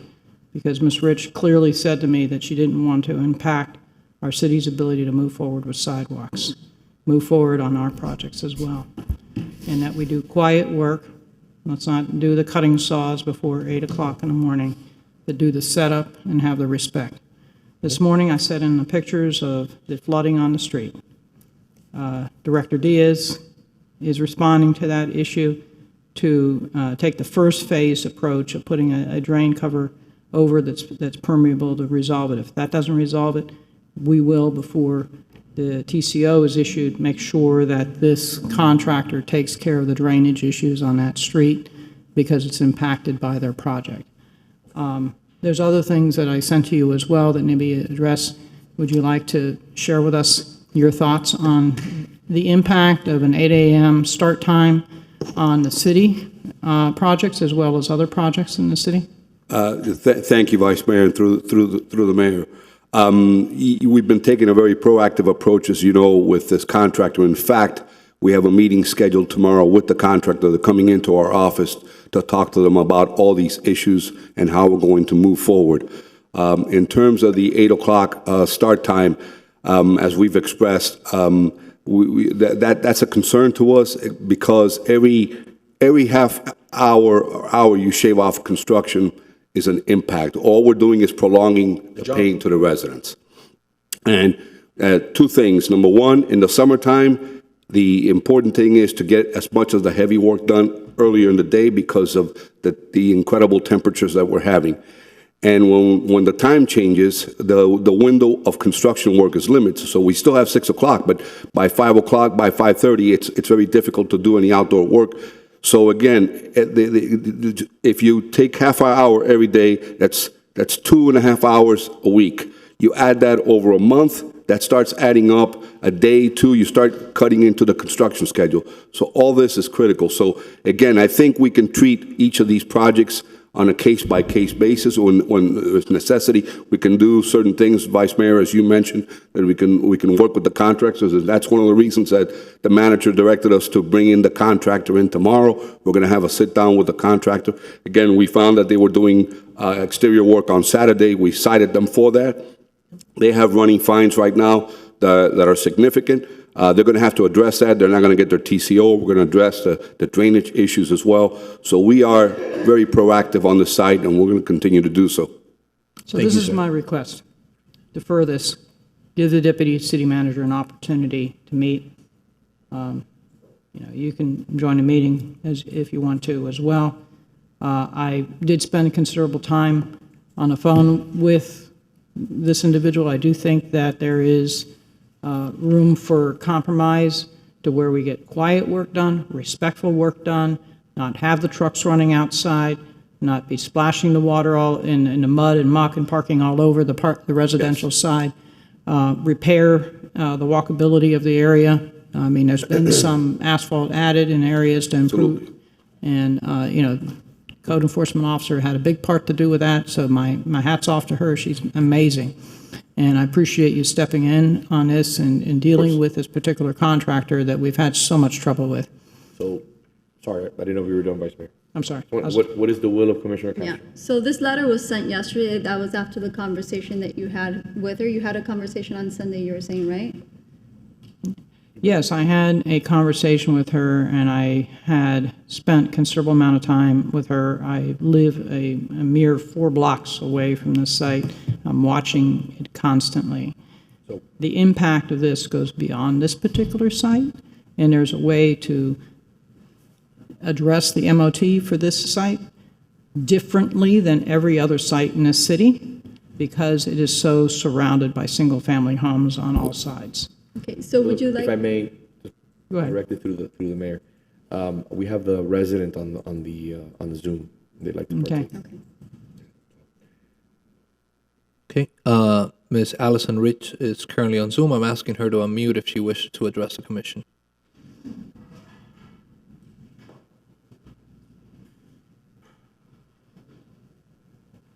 because Ms. Rich clearly said to me that she didn't want to impact our city's ability to move forward with sidewalks, move forward on our projects as well, and that we do quiet work. Let's not do the cutting saws before 8 o'clock in the morning, but do the setup and have the respect. This morning I sent in the pictures of the flooding on the street. Director Diaz is responding to that issue to take the first phase approach of putting a drain cover over that's permeable to resolve it. If that doesn't resolve it, we will, before the TCO is issued, make sure that this contractor takes care of the drainage issues on that street because it's impacted by their project. There's other things that I sent to you as well that need to be addressed. Would you like to share with us your thoughts on the impact of an 8 a.m. start time on the city projects as well as other projects in the city? Thank you, Vice Mayor, and through the mayor. We've been taking a very proactive approach, as you know, with this contractor. In fact, we have a meeting scheduled tomorrow with the contractor. They're coming into our office to talk to them about all these issues and how we're going to move forward. In terms of the 8 o'clock start time, as we've expressed, that's a concern to us because every half hour you shave off construction is an impact. All we're doing is prolonging the pain to the residents. And two things. Number one, in the summertime, the important thing is to get as much of the heavy work done earlier in the day because of the incredible temperatures that we're having. And when the time changes, the window of construction work is limited. So we still have 6 o'clock, but by 5 o'clock, by 5:30, it's very difficult to do any outdoor work. So again, if you take half an hour every day, that's 2.5 hours a week. You add that over a month, that starts adding up. A day, two, you start cutting into the construction schedule. So all this is critical. So again, I think we can treat each of these projects on a case-by-case basis. When there's necessity, we can do certain things, Vice Mayor, as you mentioned, that we can work with the contractors. And that's one of the reasons that the manager directed us to bring in the contractor in tomorrow. We're going to have a sit-down with the contractor. Again, we found that they were doing exterior work on Saturday. We cited them for that. They have running fines right now that are significant. They're going to have to address that. They're not going to get their TCO. We're going to address the drainage issues as well. So we are very proactive on the site, and we're going to continue to do so. So this is my request. Defer this. Give the deputy city manager an opportunity to meet. You can join a meeting if you want to as well. I did spend considerable time on the phone with this individual. I do think that there is room for compromise to where we get quiet work done, respectful work done, not have the trucks running outside, not be splashing the water all in the mud and muck and parking all over the residential side, repair the walkability of the area. I mean, there's been some asphalt added in areas to improve. Absolutely. And, code enforcement officer had a big part to do with that, so my hat's off to her. She's amazing. And I appreciate you stepping in on this and dealing with this particular contractor that we've had so much trouble with. So, sorry, I didn't know we were done, Vice Mayor. I'm sorry. What is the will of Commissioner Castro? Yeah, so this letter was sent yesterday. That was after the conversation that you had with her. You had a conversation on Sunday, you were saying, right? Yes, I had a conversation with her, and I had spent considerable amount of time with her. I live a mere 4 blocks away from the site. I'm watching it constantly. The impact of this goes beyond this particular site, and there's a way to address the MOT for this site differently than every other site in this city because it is so surrounded by single-family homes on all sides. Okay, so would you like? If I may, Go ahead. directly through the mayor, we have the resident on the Zoom. They'd like to Okay. partake. Okay, Ms. Allison Rich is currently on Zoom. I'm asking her to unmute if she wishes to address the commission.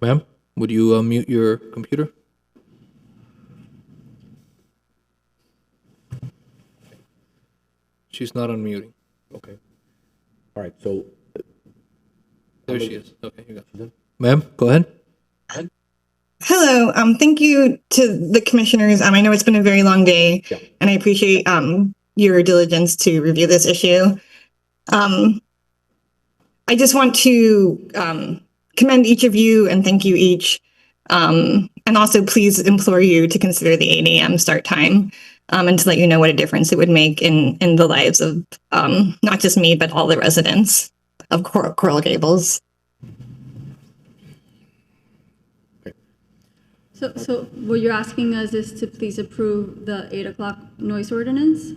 Ma'am, would you unmute your computer? She's not unmuting. Okay. All right, so. There she is. Okay, you got it. Ma'am, go ahead. Hello. Thank you to the commissioners. I know it's been a very long day, and I appreciate your diligence to review this issue. I just want to commend each of you and thank you each, and also please implore you to consider the 8 a.m. start time, and to let you know what a difference it would make in the lives of not just me, but all the residents of Coral Gables. So what you're asking us is to please approve the 8 o'clock noise ordinance?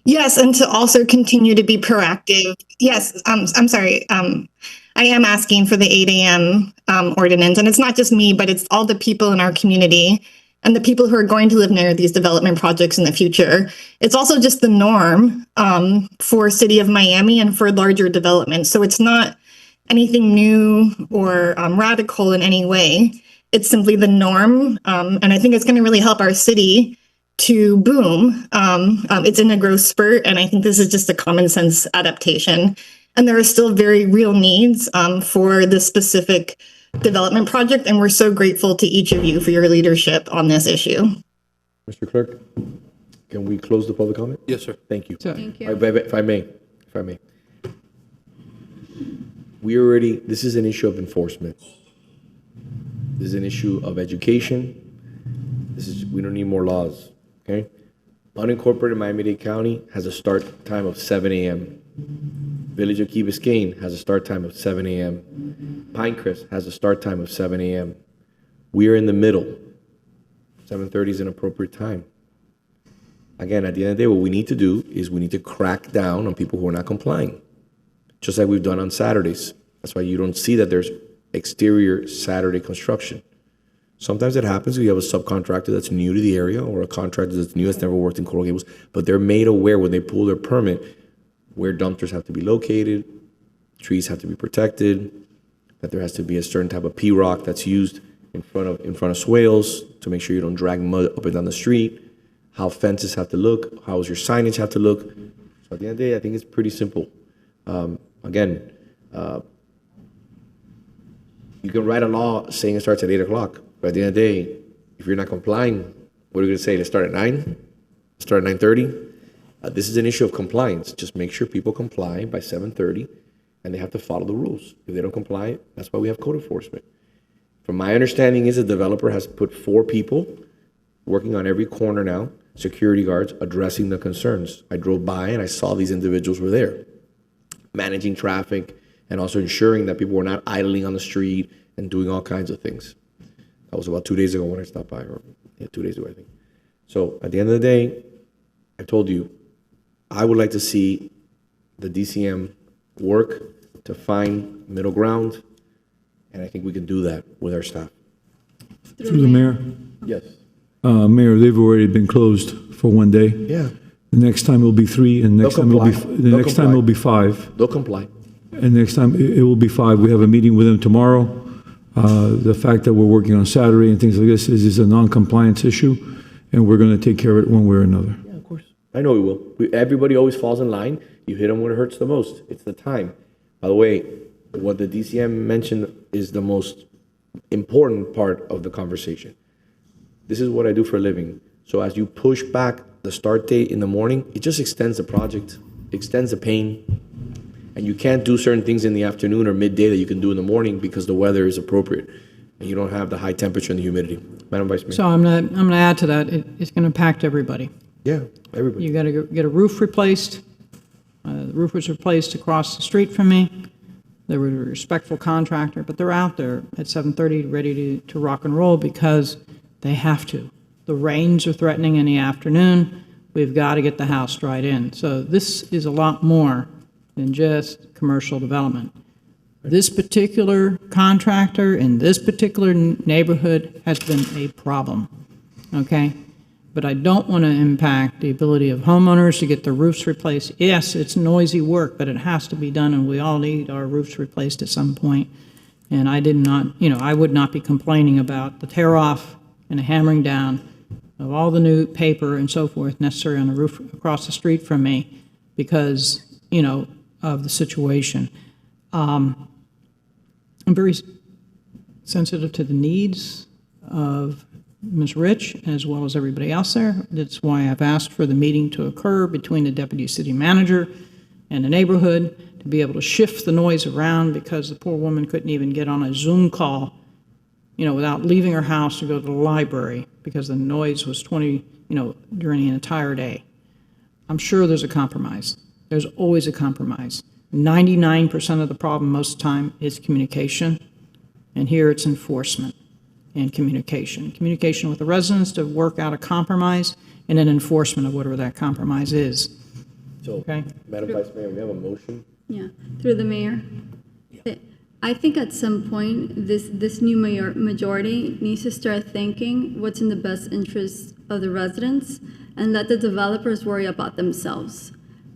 Yes, and to also continue to be proactive. Yes, I'm sorry. I am asking for the 8 a.m. Ordinance, and it's not just me, but it's all the people in our community and the people who are going to live near these development projects in the future. It's also just the norm for City of Miami and for larger developments. So it's not anything new or radical in any way. It's simply the norm, and I think it's going to really help our city to boom. It's in a growth spurt, and I think this is just a common sense adaptation. And there are still very real needs for this specific development project, and we're so grateful to each of you for your leadership on this issue. Mr. Clerk, can we close the public comment? Yes, sir. Thank you. Thank you. If I may. This is an issue of enforcement. This is an issue of education. We don't need more laws, okay? Unincorporated Miami-Dade County has a start time of 7 a.m. Village of Key Biscayne has a start time of 7 a.m. Pinecrest has a start time of 7 a.m. We are in the middle. 7:30 is an appropriate time. Again, at the end of the day, what we need to do is we need to crack down on people who are not complying, just like we've done on Saturdays. That's why you don't see that there's exterior Saturday construction. Sometimes it happens. We have a subcontractor that's new to the area or a contractor that's new, that's never worked in Coral Gables, but they're made aware when they pull their permit where dumpsters have to be located, trees have to be protected, that there has to be a certain type of P-rock that's used in front of swales to make sure you don't drag mud up and down the street, how fences have to look, how your signage have to look. So at the end of the day, I think it's pretty simple. You can write a law saying it starts at 8 o'clock, but at the end of the day, if you're not complying, what are you going to say? Let's start at 9? Start at 9:30? This is an issue of compliance. Just make sure people comply by 7:30, and they have to follow the rules. If they don't comply, that's why we have code enforcement. From my understanding is the developer has put 4 people working on every corner now, security guards, addressing the concerns. I drove by and I saw these individuals were there, managing traffic, and also ensuring that people were not idling on the street and doing all kinds of things. That was about 2 days ago when I stopped by, or 2 days ago, I think. So at the end of the day, I told you, I would like to see the DCM work to find middle ground, and I think we can do that with our staff. Through the mayor. Yes. Mayor, they've already been closed for 1 day. Yeah. The next time it'll be 3, and next time it'll be 5. They'll comply. And next time it will be 5. We have a meeting with them tomorrow. The fact that we're working on Saturday and things like this is a non-compliance issue, and we're going to take care of it one way or another. Yeah, of course. I know we will. Everybody always falls in line. You hit them when it hurts the most. It's the time. By the way, what the DCM mentioned is the most important part of the conversation. This is what I do for a living. So as you push back the start date in the morning, it just extends the project, extends the pain. And you can't do certain things in the afternoon or midday that you can do in the morning because the weather is appropriate and you don't have the high temperature and the humidity. Madam Vice Mayor. So I'm gonna add to that. It's gonna impact everybody. Yeah, everybody. You gotta get a roof replaced. The roof was replaced across the street from me. They were a respectful contractor, but they're out there at 7:30 ready to rock and roll because they have to. The rains are threatening in the afternoon. We've got to get the house dried in. So this is a lot more than just commercial development. This particular contractor in this particular neighborhood has been a problem, okay? But I don't want to impact the ability of homeowners to get their roofs replaced. Yes, it's noisy work, but it has to be done, and we all need our roofs replaced at some point. And I did not, I would not be complaining about the tear off and the hammering down of all the new paper and so forth necessary on the roof across the street from me because, of the situation. I'm very sensitive to the needs of Ms. Rich, as well as everybody else there. That's why I've asked for the meeting to occur between the deputy city manager and the neighborhood to be able to shift the noise around because the poor woman couldn't even get on a Zoom call, without leaving her house to go to the library because the noise was during the entire day. I'm sure there's a compromise. There's always a compromise. 99% of the problem most of the time is communication, and here it's enforcement and communication. Communication with the residents to work out a compromise, and then enforcement of whatever that compromise is. So, okay? Madam Vice Mayor, we have a motion. Yeah, through the mayor. I think at some point, this new majority needs to start thinking what's in the best interest of the residents and let the developers worry about themselves.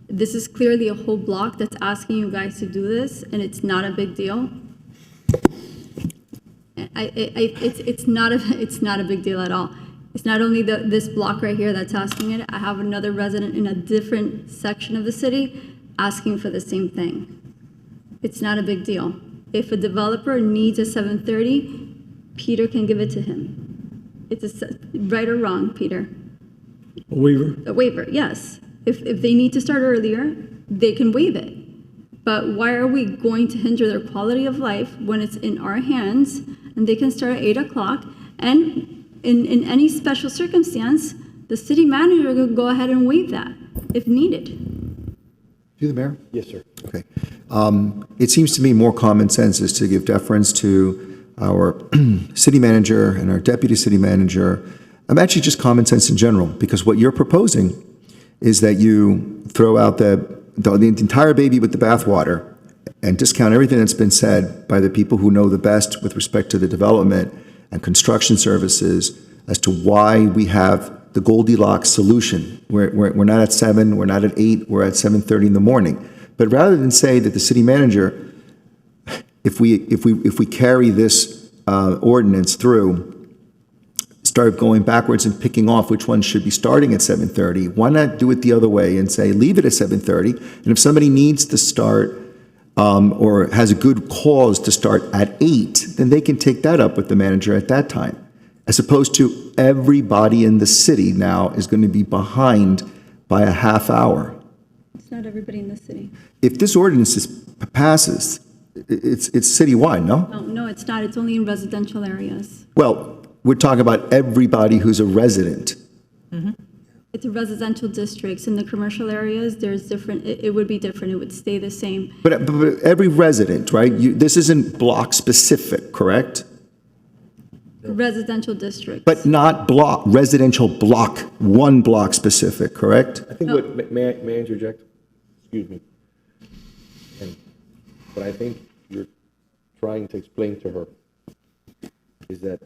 This is clearly a whole block that's asking you guys to do this, and it's not a big deal. It's not a big deal at all. It's not only this block right here that's asking it. I have another resident in a different section of the city asking for the same thing. It's not a big deal. If a developer needs a 7:30, Peter can give it to him. It's right or wrong, Peter? A waiver? A waiver, yes. If they need to start earlier, they can waive it. But why are we going to hinder their quality of life when it's in our hands and they can start at 8 o'clock? And in any special circumstance, the city manager could go ahead and waive that if needed. Through the mayor? Yes, sir. Okay. It seems to me more common sense is to give deference to our city manager and our deputy city manager. Actually just common sense in general, because what you're proposing is that you throw out the entire baby with the bathwater and discount everything that's been said by the people who know the best with respect to the development and construction services as to why we have the Goldilocks solution. We're not at 7, we're not at 8, we're at 7:30 in the morning. But rather than say that the city manager, if we carry this ordinance through, start going backwards and picking off which one should be starting at 7:30, why not do it the other way and say leave it at 7:30, and if somebody needs to start or has a good cause to start at 8, then they can take that up with the manager at that time, as opposed to everybody in the city now is going to be behind by a half hour. It's not everybody in the city. If this ordinance passes, it's citywide, no? No, it's not. It's only in residential areas. Well, we're talking about everybody who's a resident. Mm-hmm. It's a residential districts. In the commercial areas, there's different, it would be different. It would stay the same. But every resident, right? This isn't block specific, correct? Residential districts. But not residential block, one block specific, correct? I think may I interject? Excuse me. And what I think you're trying to explain to her is that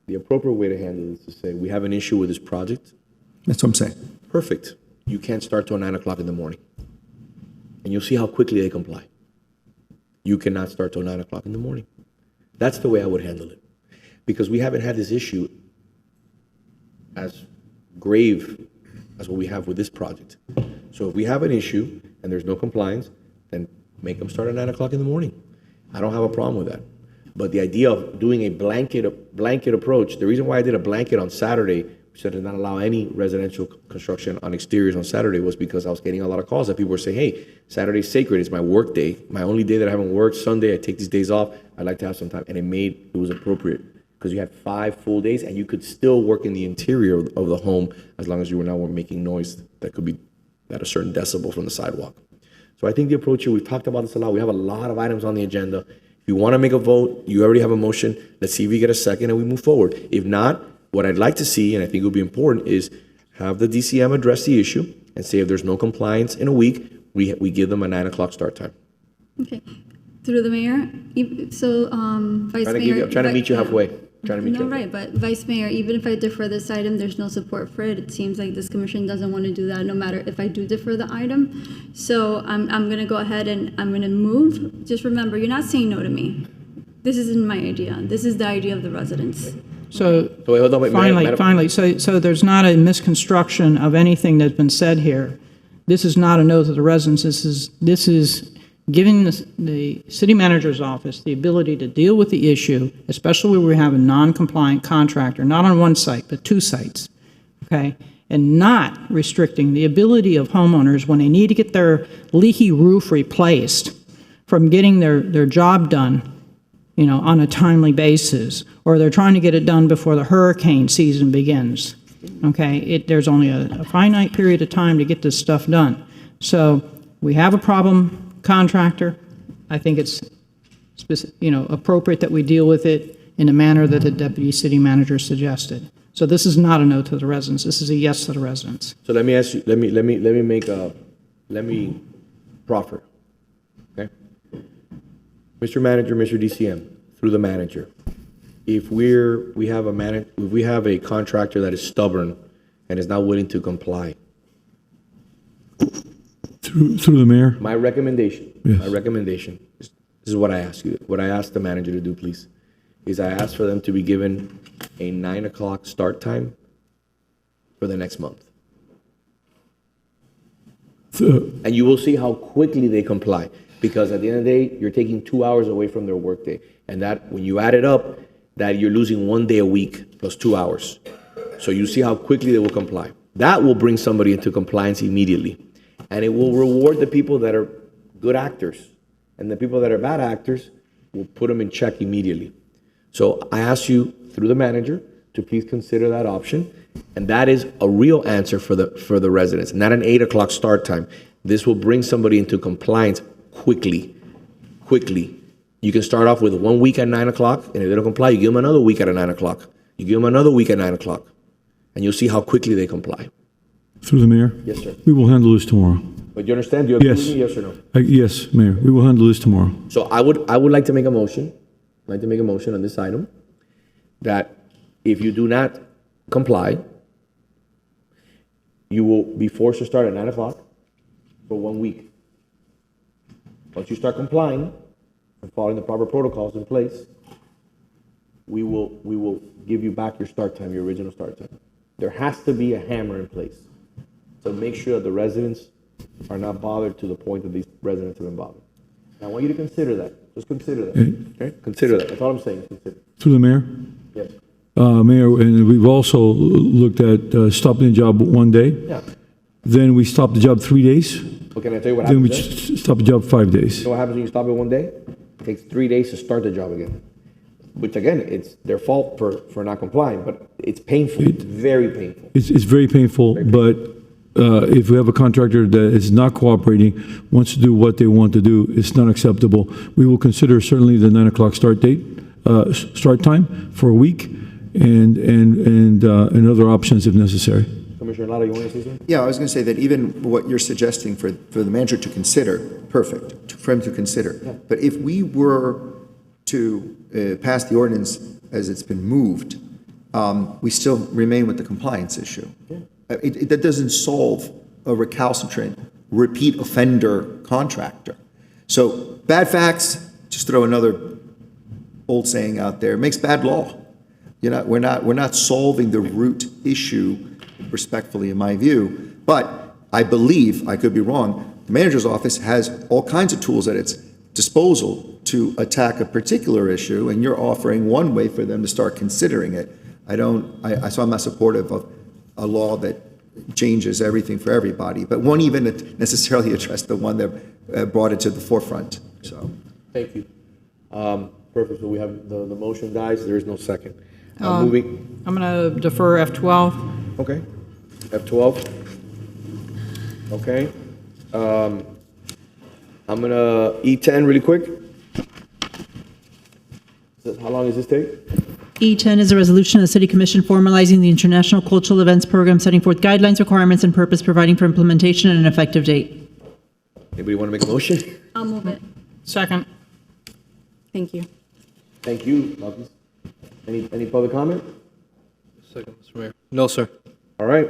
the appropriate way to handle this is to say, we have an issue with this project. That's what I'm saying. Perfect. You can't start till 9 o'clock in the morning. And you'll see how quickly they comply. You cannot start till 9 o'clock in the morning. That's the way I would handle it. Because we haven't had this issue as grave as what we have with this project. So if we have an issue and there's no compliance, then make them start at 9 o'clock in the morning. I don't have a problem with that. But the idea of doing a blanket approach, the reason why I did a blanket on Saturday, which did not allow any residential construction on exteriors on Saturday, was because I was getting a lot of calls that people were saying, hey, Saturday's sacred, it's my work day, my only day that I haven't worked. Sunday, I take these days off, I'd like to have some time. And it was appropriate. because you had 5 full days and you could still work in the interior of the home as long as you were not making noise that could be at a certain decibel from the sidewalk. So I think the approach here, we've talked about this a lot. We have a lot of items on the agenda. If you want to make a vote, you already have a motion. Let's see if we get a second and we move forward. If not, what I'd like to see, and I think it would be important, is have the DCM address the issue and say if there's no compliance in a week, we give them a 9 o'clock start time. Okay. Through the mayor, so Vice Mayor. I'm trying to meet you halfway. No, right, but Vice Mayor, even if I defer this item, there's no support for it. It seems like this commission doesn't want to do that, no matter if I do defer the item. So I'm going to go ahead and I'm going to move. Just remember, you're not saying no to me. This isn't my idea. This is the idea of the residents. So hold on, wait, finally, so there's not a misconstruction of anything that's been said here. This is not a no to the residents. This is giving the city manager's office the ability to deal with the issue, especially where we have a non-compliant contractor, not on one site, but 2 sites, okay? And not restricting the ability of homeowners when they need to get their leaky roof replaced from getting their job done, you know, on a timely basis, or they're trying to get it done before the hurricane season begins, okay? There's only a finite period of time to get this stuff done. So we have a problem contractor. I think it's appropriate that we deal with it in a manner that the deputy city manager suggested. So this is not a no to the residents. This is a yes to the residents. So let me ask you, let me proffer, okay? Mr. Manager, Mr. DCM, through the manager, if we have a contractor that is stubborn and is not willing to comply, Through the mayor? my recommendation, Yes. this is what I ask you, what I ask the manager to do, please, is I ask for them to be given a 9 o'clock start time for the next month. And you will see how quickly they comply, because at the end of the day, you're taking 2 hours away from their workday. And that, when you add it up, that you're losing 1 day a week plus 2 hours. So you see how quickly they will comply. That will bring somebody into compliance immediately. And it will reward the people that are good actors. And the people that are bad actors, will put them in check immediately. So I ask you, through the manager, to please consider that option. And that is a real answer for the residents, not an 8 o'clock start time. This will bring somebody into compliance quickly. You can start off with 1 week at 9 o'clock, and if they don't comply, you give them another week at 9 o'clock. You give them another week at 9 o'clock. And you'll see how quickly they comply. Through the mayor? Yes, sir. We will handle this tomorrow. But you understand? Do you agree Yes. with me, yes or no? Yes, Mayor, we will handle this tomorrow. So I would like to make a motion, on this item, that if you do not comply, you will be forced to start at 9 o'clock for 1 week. Once you start complying and following the proper protocols in place, we will give you back your start time, your original start time. There has to be a hammer in place to make sure that the residents are not bothered to the point that these residents have been bothered. And I want you to consider that. Just consider that. Okay? Consider that. That's all I'm saying. Consider. Through the mayor? Yes. Mayor, and we've also looked at stopping the job 1 day. Yeah. Then we stop the job 3 days. Well, can I tell you what Then we happens then? stop the job 5 days. You know what happens when you stop it 1 day? It takes 3 days to start the job again. Which again, it's their fault for not complying, but it's painful. It's very painful. It's very painful, but if we have a contractor that is not cooperating, wants to do what they want to do, it's not acceptable. We will consider certainly the 9 o'clock start time for a week, and other options if necessary. Commissioner Lara, you want to say something? Yeah, I was going to say that even what you're suggesting for the manager to consider, perfect, for him to consider. Yeah. But if we were to pass the ordinance as it's been moved, we still remain with the compliance issue. Yeah. That doesn't solve a recalcitrant, repeat offender contractor. So bad facts, just throw another old saying out there, makes bad law. We're not solving the root issue, respectfully in my view, but I believe, I could be wrong, the manager's office has all kinds of tools at its disposal to attack a particular issue, and you're offering one way for them to start considering it. So I'm not supportive of a law that changes everything for everybody, but won't even necessarily address the one that brought it to the forefront. So, thank you. Perfect. So we have the motion dies. There is no second. Moving, I'm going to defer F12. okay. F12. Okay. I'm gonna E10 really quick. How long does this take? E10 is a resolution of the City Commission formalizing the International Cultural Events Program, setting forth guidelines, requirements, and purpose, providing for implementation and an effective date. Anybody want to make a motion? I'll move it. Second. Thank you. Thank you, Malcolm. Any public comment? Second, Mr. Mayor. No, sir. All right.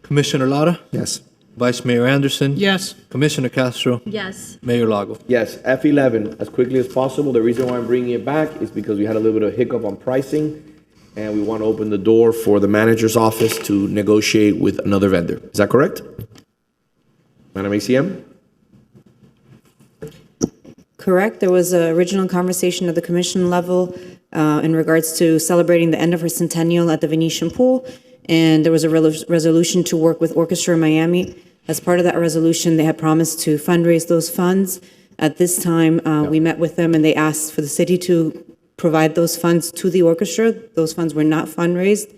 Commissioner Lara? Yes. Vice Mayor Anderson? Yes. Commissioner Castro? Yes. Mayor Lago? Yes, F11, as quickly as possible. The reason why I'm bringing it back is because we had a little bit of hiccup on pricing, and we want to open the door for the manager's office to negotiate with another vendor. Is that correct? Madam ACM? Correct. There was an original conversation at the commission level in regards to celebrating the end of her centennial at the Venetian Pool, and there was a resolution to work with Orchestra Miami. As part of that resolution, they had promised to fundraise those funds. At this time, we met with them, and they asked for the city to provide those funds to the orchestra. Those funds were not fundraised,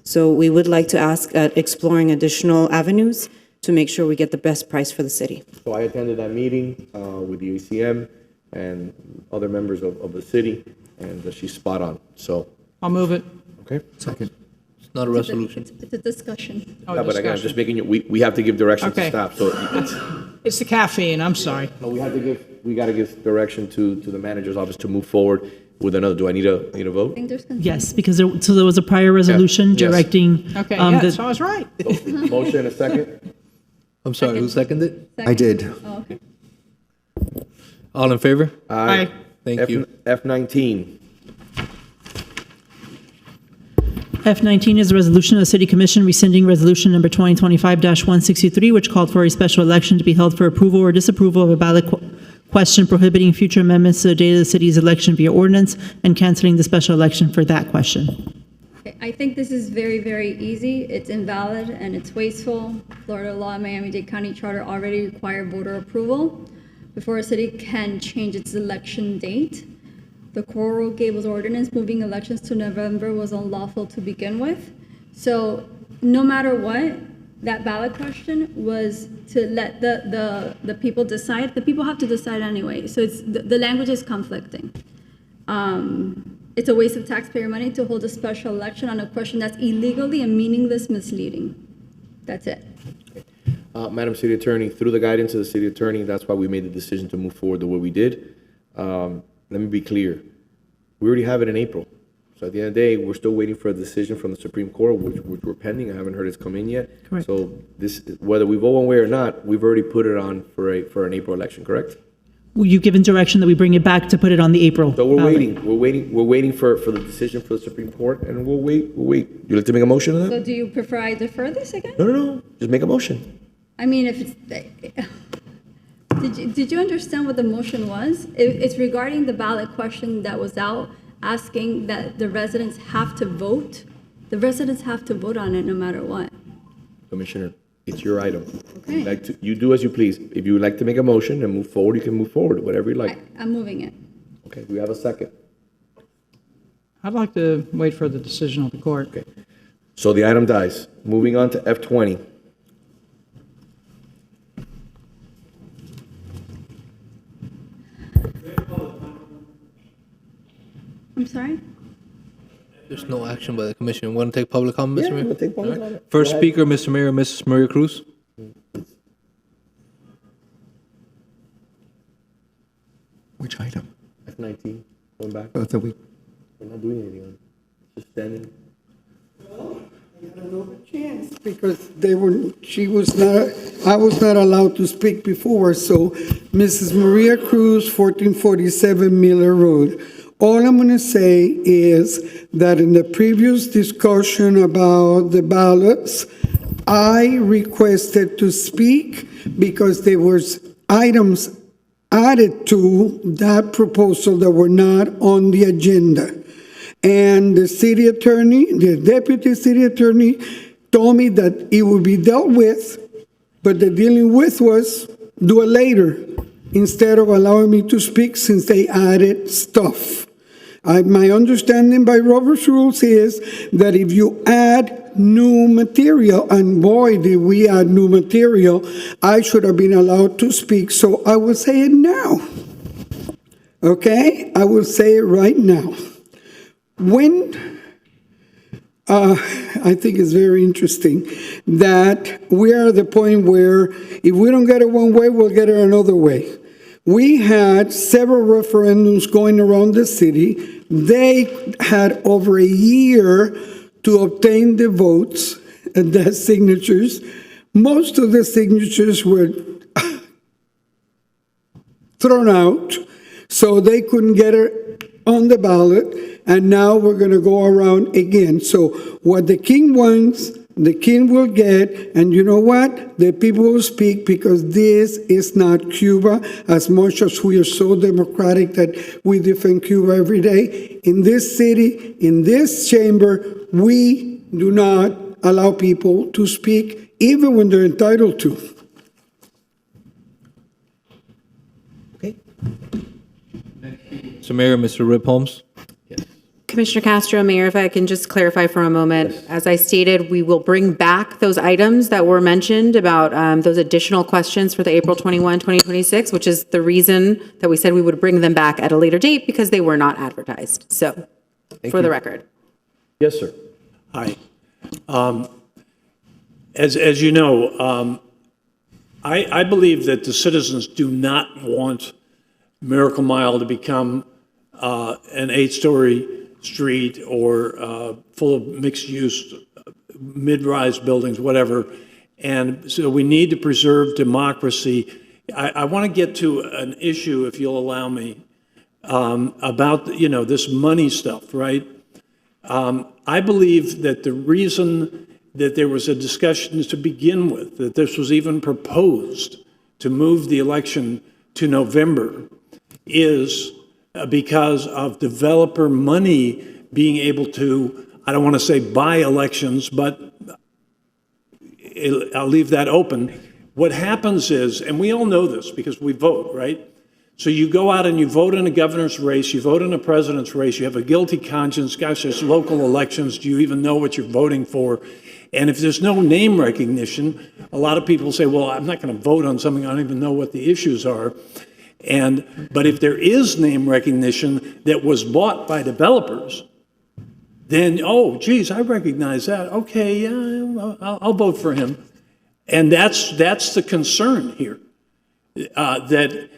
so we would like to ask at exploring additional avenues to make sure we get the best price for the city. So I attended that meeting with the ACM and other members of the city, and she's spot on. So, I'll move it. okay. Second. It's not a resolution. It's a discussion. Oh, Yeah, but again, I'm discussion. just making it, we have to give direction to Okay. staff, so it's, It's the caffeine, I'm sorry. no, we gotta give direction to the manager's office to move forward with another. Do I need a vote? I think there's consensus. Yes, because there was a prior resolution Yes. directing. Okay, the- so I was right. Motion and a second? I'm sorry, who seconded? I did. Oh, okay. All in favor? Aye. Thank you. F19. F19 is a resolution of the City Commission rescinding resolution number 2025-163, which called for a special election to be held for approval or disapproval of a ballot question prohibiting future amendments to the date of the city's election via ordinance and canceling the special election for that question. Okay, I think this is very, very easy. It's invalid and it's wasteful. Florida law and Miami-Dade County Charter already require voter approval before a city can change its election date. The Coral Gables ordinance moving elections to November was unlawful to begin with. So no matter what, that ballot question was to let the people decide. The people have to decide anyway. So it's the language is conflicting. It's a waste of taxpayer money to hold a special election on a question that's illegally and meaningless misleading. That's it. Madam City Attorney, through the guidance of the City Attorney, that's why we made the decision to move forward the way we did. Let me be clear. We already have it in April. So at the end of the day, we're still waiting for a decision from the Supreme Court, which we're pending. I haven't heard it's come in yet. Correct. So this, whether we vote one way or not, we've already put it on for an April election, correct? You've given direction that we bring it back to put it on the April So we're ballot. waiting for the decision for the Supreme Court, and we'll wait. You like to make a motion on that? So do you prefer I defer this again? No. Just make a motion. I mean, if it's, did you understand what the motion was? It's regarding the ballot question that was out, asking that the residents have to vote. The residents have to vote on it no matter what. Commissioner, it's your item. Okay. You do as you please. If you would like to make a motion and move forward, you can move forward, whatever you like. I'm moving it. Okay, we have a second. I'd like to wait for the decision of the court. Okay. So the item dies. Moving on to F20. I'm sorry? There's no action by the commission. Want to take public comment, Mr. Mayor? we'll take public All right. comment. First Go ahead. speaker, Mr. Mayor, Mrs. Maria Cruz. Which item? F19, going back. Oh, that we, We're not doing anything on it. Just standing. Chance because I was not allowed to speak before, so Mrs. Maria Cruz, 1447 Miller Road. All I'm going to say is that in the previous discussion about the ballots, I requested to speak because there was items added to that proposal that were not on the agenda. And the city attorney, the deputy city attorney, told me that it would be dealt with, but the dealing with was do it later, instead of allowing me to speak since they added stuff. My understanding by Robert's rules is that if you add new material, and boy, did we add new material, I should have been allowed to speak, so I will say it now. Okay? I will say it right now. I think it's very interesting that we are at the point where if we don't get it one way, we'll get it another way. We had several referendums going around the city. They had over a year to obtain the votes and the signatures. Most of the signatures were thrown out, so they couldn't get it on the ballot. And now we're going to go around again. So what the king wants, the king will get. And you know what? The people will speak, because this is not Cuba, as much as we are so democratic that we defend Cuba every day. In this city, in this chamber, we do not allow people to speak, even when they're entitled to. So Mayor, Mr. Rip Holmes. Commissioner Castro, Mayor, if I can just clarify for a moment. As I stated, we will bring back those items that were mentioned about those additional questions for the April 21, 2026, which is the reason that we said we would bring them back at a later date, because they were not advertised. So, for the record. Yes, sir. Hi. As you know, I believe that the citizens do not want Miracle Mile to become an 8-story street or full of mixed-use, mid-rise buildings, whatever. And so we need to preserve democracy. I want to get to an issue, if you'll allow me, about, this money stuff, right? I believe that the reason that there was a discussion to begin with, that this was even proposed to move the election to November, is because of developer money being able to, I don't want to say buy elections, but I'll leave that open. What happens is, and we all know this because we vote, right? So you go out and you vote in a governor's race, you vote in a president's race, you have a guilty conscience, gosh, there's local elections, do you even know what you're voting for? And if there's no name recognition, a lot of people say, well, I'm not going to vote on something, I don't even know what the issues are. But if there is name recognition that was bought by developers, then, oh, geez, I recognize that. Okay, yeah, I'll vote for him. And that's the concern here, that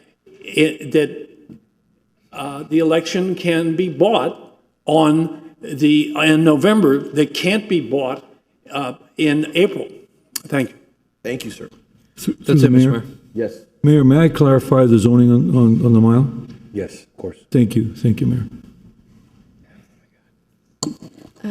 the election can be bought in November, that can't be bought in April. Thank you. Thank you, sir. That's it, Mr. Mayor. Yes. Mayor, may I clarify the zoning on the mile? Yes, of course. Thank you, Mayor.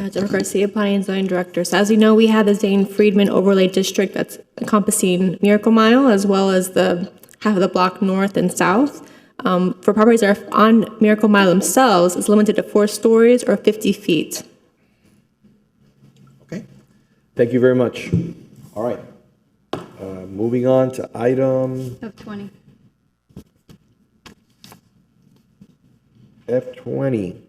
Jennifer Garcia, Planning and Zoning Director. So as you know, we have the Zane Friedman Overlay District that's encompassing Miracle Mile, as well as the half of the block north and south. For properties that are on Miracle Mile themselves, it's limited to 4 stories or 50 feet. Okay. Thank you very much. All right. Moving on to item F20. F20.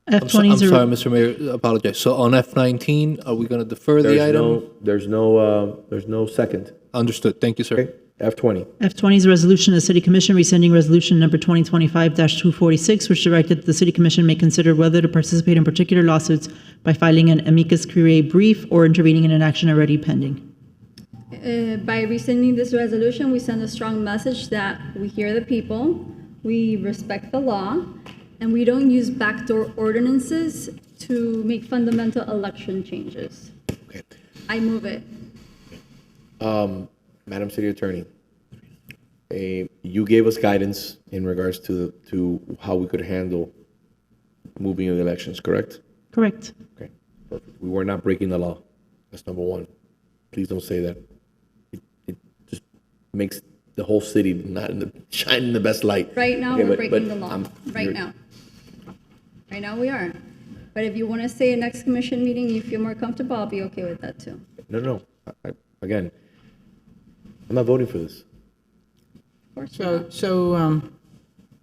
I'm sorry, Mr. Mayor, apologize. So on F19, are we going to defer the item? There's no second. Understood. Thank you, sir. Okay. F20. F20 is a resolution of the City Commission rescinding resolution number 2025-246, which directed that the City Commission may consider whether to participate in particular lawsuits by filing an amicus curiae brief or intervening in an action already pending. By rescinding this resolution, we send a strong message that we hear the people, we respect the law, and we don't use backdoor ordinances to make fundamental election changes. Okay. I move it. Madam City Attorney, you gave us guidance in regards to how we could handle moving of the elections, correct? Correct. Okay, perfect. We were not breaking the law. That's number one. Please don't say that. It just makes the whole city not shine in the best light. Right now, Okay, we're breaking the law. Right now. Right now, we are. But if you want to say next commission meeting, you feel more comfortable, I'll be okay with that too. No. Again, I'm not voting for this. So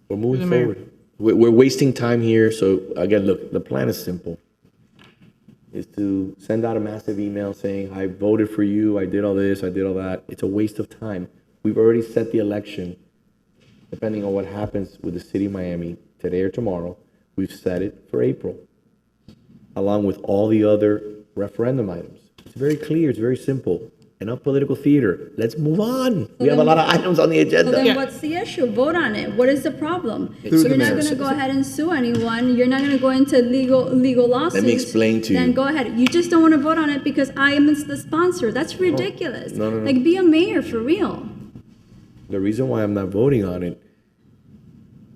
We're moving Mayor. forward. we're wasting time here. So again, look, the plan is simple. Is to send out a massive email saying, I voted for you, I did all this, I did all that. It's a waste of time. We've already set the election, depending on what happens with the city of Miami today or tomorrow. We've set it for April, along with all the other referendum items. It's very clear, it's very simple. Enough political theater. Let's move on. We have a lot of items on the agenda. So then what's the issue? Vote on it. What is the problem? You're not going to go ahead and sue anyone. You're not going to go into legal lawsuits. Let me explain to you. Then go ahead. You just don't want to vote on it because I am the sponsor. That's ridiculous. No. Like, be a mayor for real. The reason why I'm not voting on it,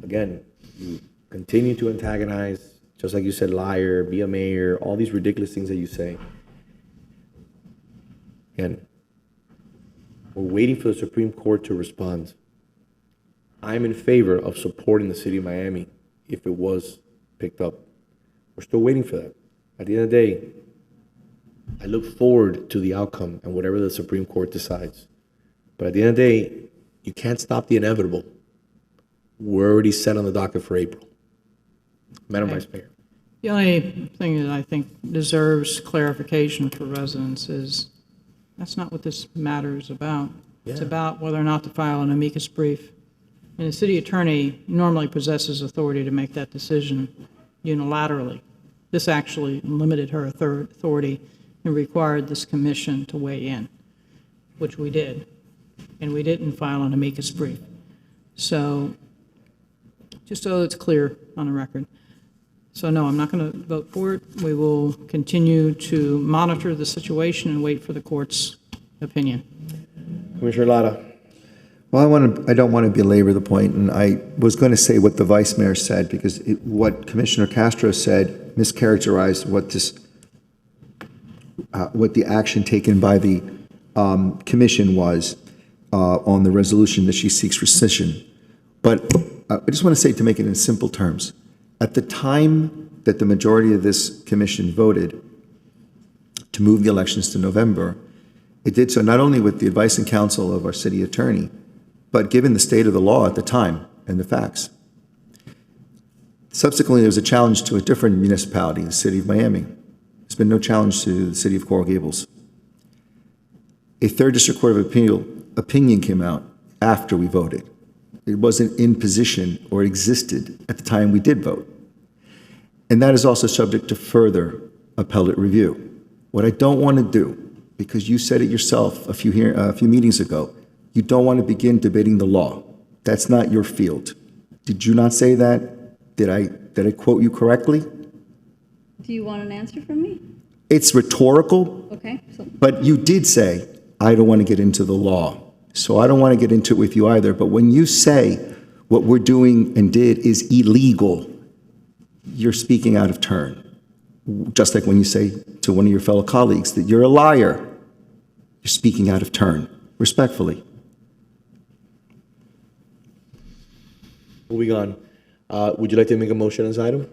again, you continue to antagonize, just like you said, liar, be a mayor, all these ridiculous things that you say. Again, we're waiting for the Supreme Court to respond. I'm in favor of supporting the city of Miami if it was picked up. We're still waiting for that. At the end of the day, I look forward to the outcome and whatever the Supreme Court decides. But at the end of the day, you can't stop the inevitable. We're already set on the docket for April. Madam Vice Mayor. The only thing that I think deserves clarification for residents is that's not what this matter is about. Yeah. It's about whether or not to file an amicus brief. And the city attorney normally possesses authority to make that decision unilaterally. This actually limited her authority and required this commission to weigh in, which we did. And we didn't file an amicus brief. So just so it's clear on the record. So no, I'm not going to vote for it. We will continue to monitor the situation and wait for the court's opinion. Commissioner Lara. Well, I don't want to belabor the point, and I was going to say what the vice mayor said, because what Commissioner Castro said mischaracterized what the action taken by the commission was on the resolution that she seeks rescission. But I just want to say, to make it in simple terms, at the time that the majority of this commission voted to move the elections to November, it did so not only with the advice and counsel of our city attorney, but given the state of the law at the time and the facts. Subsequently, there was a challenge to a different municipality, the city of Miami. There's been no challenge to the city of Coral Gables. A third district court of opinion came out after we voted. It wasn't in position or existed at the time we did vote. And that is also subject to further appellate review. What I don't want to do, because you said it yourself a few meetings ago, you don't want to begin debating the law. That's not your field. Did you not say that? Did I quote you correctly? Do you want an answer from me? It's rhetorical. Okay. But you did say, I don't want to get into the law. So I don't want to get into it with you either. But when you say what we're doing and did is illegal, you're speaking out of turn. Just like when you say to one of your fellow colleagues that you're a liar, you're speaking out of turn, respectfully. Moving on. Would you like to make a motion on this item?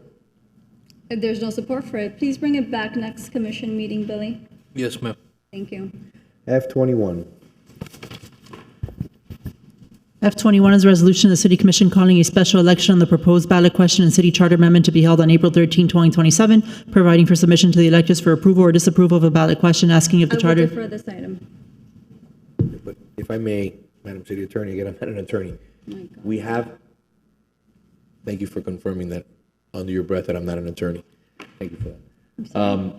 If there's no support for it, please bring it back next commission meeting, Billy. Yes, ma'am. Thank you. F21. F21 is a resolution of the City Commission calling a special election on the proposed ballot question and city charter amendment to be held on April 13, 2027, providing for submission to the electors for approval or disapproval of a ballot question, asking if the charter... I will defer this item. But if I may, Madam City Attorney, again, I'm not an attorney. We have, thank you for confirming that under your breath that I'm not an attorney. Thank you for that.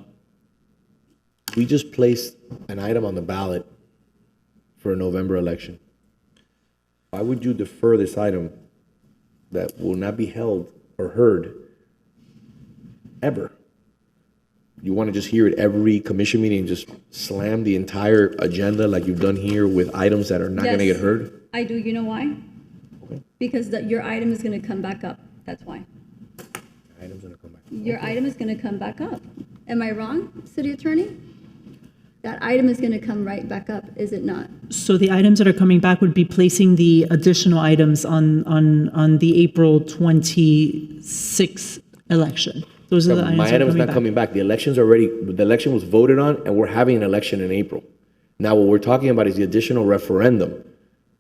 We just placed an item on the ballot for a November election. Why would you defer this item that will not be held or heard ever? You want to just hear it every commission meeting and just slam the entire agenda like you've done here with items that are not going to get heard? I do. You know why? Okay. Because your item is going to come back up. That's why. Item's going to come back. Your item is going to come back up. Am I wrong, City Attorney? That item is going to come right back up, is it not? So the items that are coming back would be placing the additional items on the April 26th election. Those are the items My that are item's not coming back. The election was voted on, and we're having an election in April. Now, what we're talking about is the additional referendum,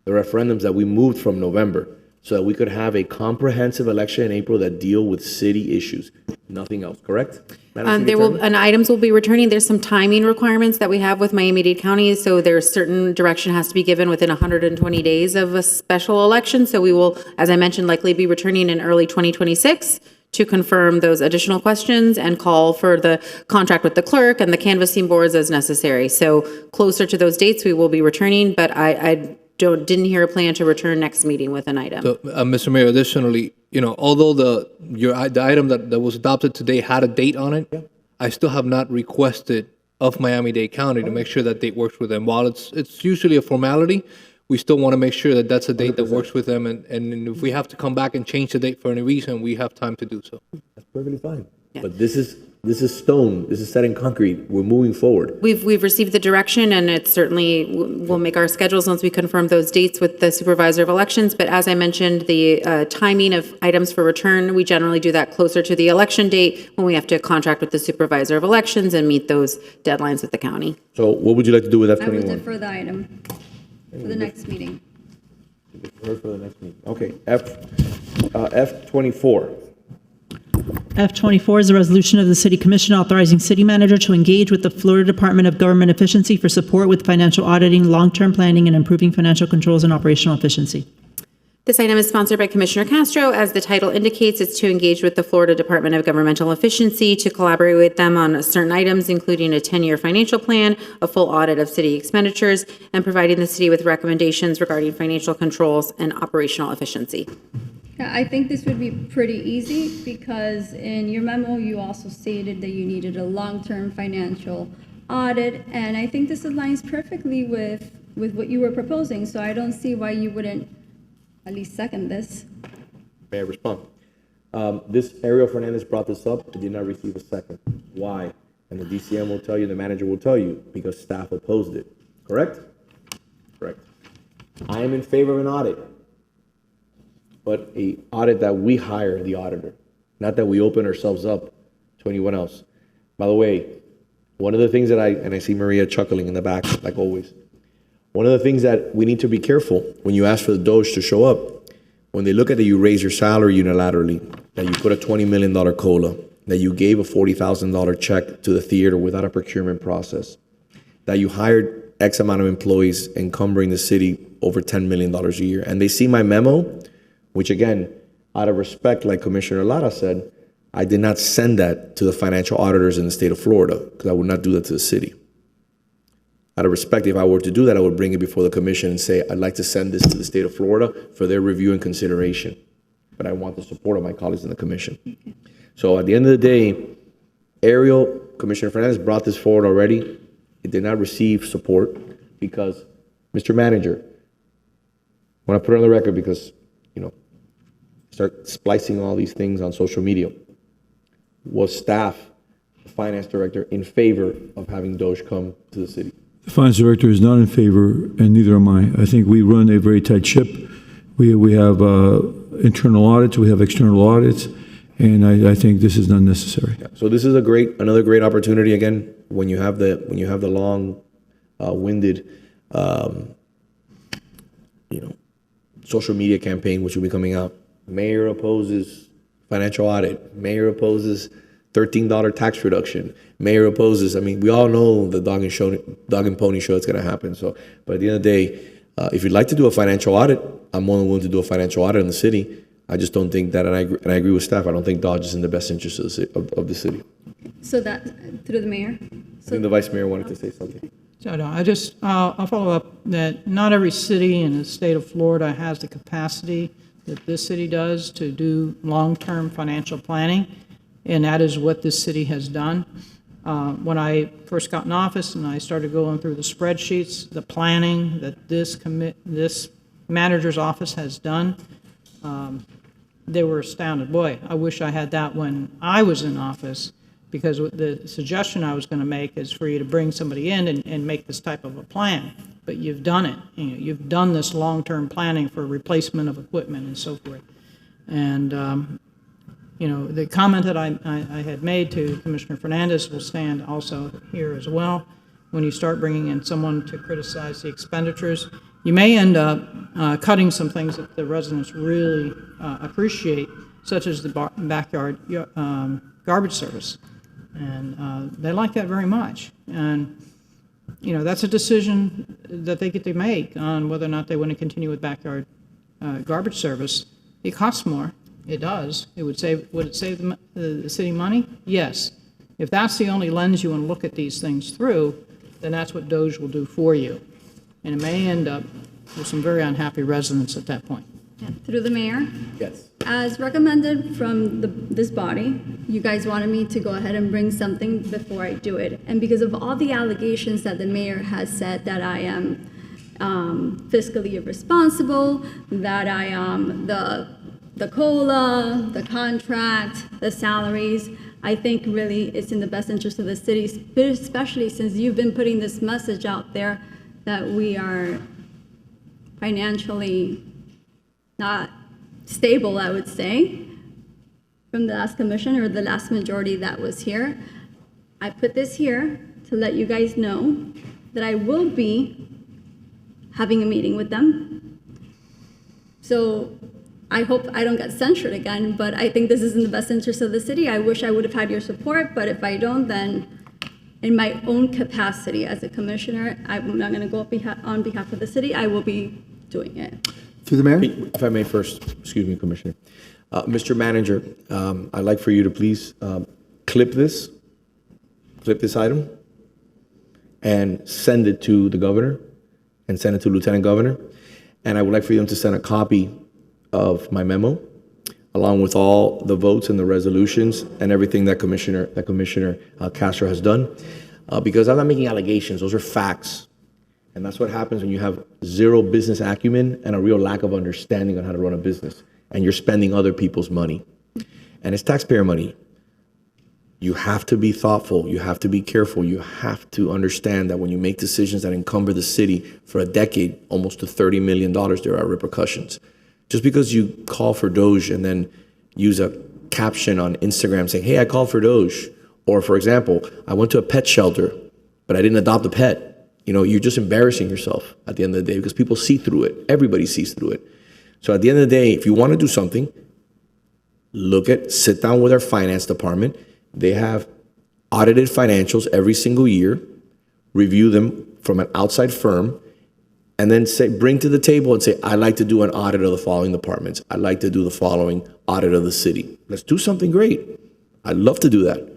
the referendums that we moved from November. so that we could have a comprehensive election in April that deal with city issues, nothing else, correct? Madam City Attorney? And items will be returning. There's some timing requirements that we have with Miami-Dade County, so there's certain direction has to be given within 120 days of a special election. So we will, as I mentioned, likely be returning in early 2026 to confirm those additional questions and call for the contract with the clerk and the canvassing boards as necessary. So closer to those dates, we will be returning, but I didn't hear a plan to return next meeting with an item. So, Mr. Mayor, additionally, although the item that was adopted today had a date on it, I still have not requested of Miami-Dade County to make sure that date works with them. While it's usually a formality, we still want to make sure that that's a date that works with them. And if we have to come back and change the date for any reason, we have time to do so. That's perfectly fine. Yeah. But this is stone. This is set in concrete. We're moving forward. We've received the direction, and it certainly will make our schedules once we confirm those dates with the supervisor of elections. But as I mentioned, the timing of items for return, we generally do that closer to the election date when we have to contract with the supervisor of elections and meet those deadlines with the county. So what would you like to do with I would F21? defer the item for the next meeting. Defer for the next meeting. Okay, F24. F24 is a resolution of the City Commission authorizing city manager to engage with the Florida Department of Government Efficiency for support with financial auditing, long-term planning, and improving financial controls and operational efficiency. This item is sponsored by Commissioner Castro. As the title indicates, it's to engage with the Florida Department of Governmental Efficiency to collaborate with them on certain items, including a 10-year financial plan, a full audit of city expenditures, and providing the city with recommendations regarding financial controls and operational efficiency. Yeah, I think this would be pretty easy because in your memo, you also stated that you needed a long-term financial audit. And I think this aligns perfectly with what you were proposing. So I don't see why you wouldn't at least second this. May I respond? This Ariel Fernandez brought this up. It did not receive a second. Why? And the DCM will tell you, the manager will tell you, because staff opposed it. Correct? Correct. I am in favor of an audit, but a audit that we hire the auditor, not that we open ourselves up to anyone else. By the way, one of the things that I see Maria chuckling in the back, like always. One of the things that we need to be careful when you ask for the Doge to show up, when they look at that you raise your salary unilaterally, that you put a $20 million COLA, that you gave a $40,000 check to the theater without a procurement process, that you hired X amount of employees encumbering the city over $10 million a year. And they see my memo, which again, out of respect, like Commissioner Lara said, I did not send that to the financial auditors in the state of Florida because I would not do that to the city. Out of respect, if I were to do that, I would bring it before the commission and say, I'd like to send this to the state of Florida for their review and consideration. But I want the support of my colleagues in the commission. So at the end of the day, Ariel, Commissioner Fernandez brought this forward already. It did not receive support because, Mr. Manager, I want to put it on the record because, start splicing all these things on social media. Was staff, the finance director, in favor of having Doge come to the city? The finance director is not in favor, and neither am I. I think we run a very tight ship. We have internal audits, we have external audits, and I think this is not necessary. Yeah. So this is another great opportunity. Again, when you have the long-winded, social media campaign, which will be coming out. Mayor opposes financial audit. Mayor opposes $13 tax reduction. Mayor opposes. I mean, we all know the dog and pony show that's going to happen. So, but at the end of the day, if you'd like to do a financial audit, I'm more than willing to do a financial audit in the city. I just don't think that, and I agree with staff. I don't think Dodge is in the best interest of the city. So that through the mayor. I think the vice mayor wanted to say something. So no, I'll follow up that not every city in the state of Florida has the capacity that this city does to do long-term financial planning, and that is what this city has done. When I first got in office and I started going through the spreadsheets, the planning that this manager's office has done, they were astounded. Boy, I wish I had that when I was in office, because the suggestion I was going to make is for you to bring somebody in and make this type of a plan. But you've done it. You've done this long-term planning for replacement of equipment and so forth. And the comment that I had made to Commissioner Fernandez will stand also here as well. When you start bringing in someone to criticize the expenditures, you may end up cutting some things that the residents really appreciate, such as the backyard garbage service. And they like that very much. And, you know, that's a decision that they get to make on whether or not they want to continue with backyard garbage service. It costs more. It does. Would it save the city money? Yes. If that's the only lens you want to look at these things through, then that's what DOJ will do for you. And it may end up with some very unhappy residents at that point. Yeah. Through the mayor, Yes. as recommended from this body, you guys wanted me to go ahead and bring something before I do it. And because of all the allegations that the mayor has said that I am fiscally irresponsible, that I am the COLA, the contract, the salaries, I think really it's in the best interest of the city, especially since you've been putting this message out there that we are financially not stable, I would say, from the last commission or the last majority that was here. I put this here to let you guys know that I will be having a meeting with them. So I hope I don't get censured again, but I think this is in the best interest of the city. I wish I would have had your support, but if I don't, then in my own capacity as a commissioner, I'm not gonna go on behalf of the city, I will be doing it. Through the mayor? If I may first, excuse me, Commissioner. Mr. Manager, I'd like for you to please clip this item and send it to the governor and send it to Lieutenant Governor. And I would like for them to send a copy of my memo along with all the votes and the resolutions and everything that Commissioner Castro has done. Because I'm not making allegations, those are facts. And that's what happens when you have zero business acumen and a real lack of understanding on how to run a business. And you're spending other people's money. And it's taxpayer money. You have to be thoughtful. You have to be careful. You have to understand that when you make decisions that encumber the city for a decade, almost to $30 million, there are repercussions. Just because you call for DOJ and then use a caption on Instagram saying, hey, I called for DOJ. Or for example, I went to a pet shelter, but I didn't adopt a pet. You know, you're just embarrassing yourself at the end of the day because people see through it. Everybody sees through it. So at the end of the day, if you want to do something, sit down with our finance department. They have audited financials every single year, review them from an outside firm, and then bring to the table and say, I'd like to do an audit of the following departments. I'd like to do the following audit of the city. Let's do something great. I'd love to do that.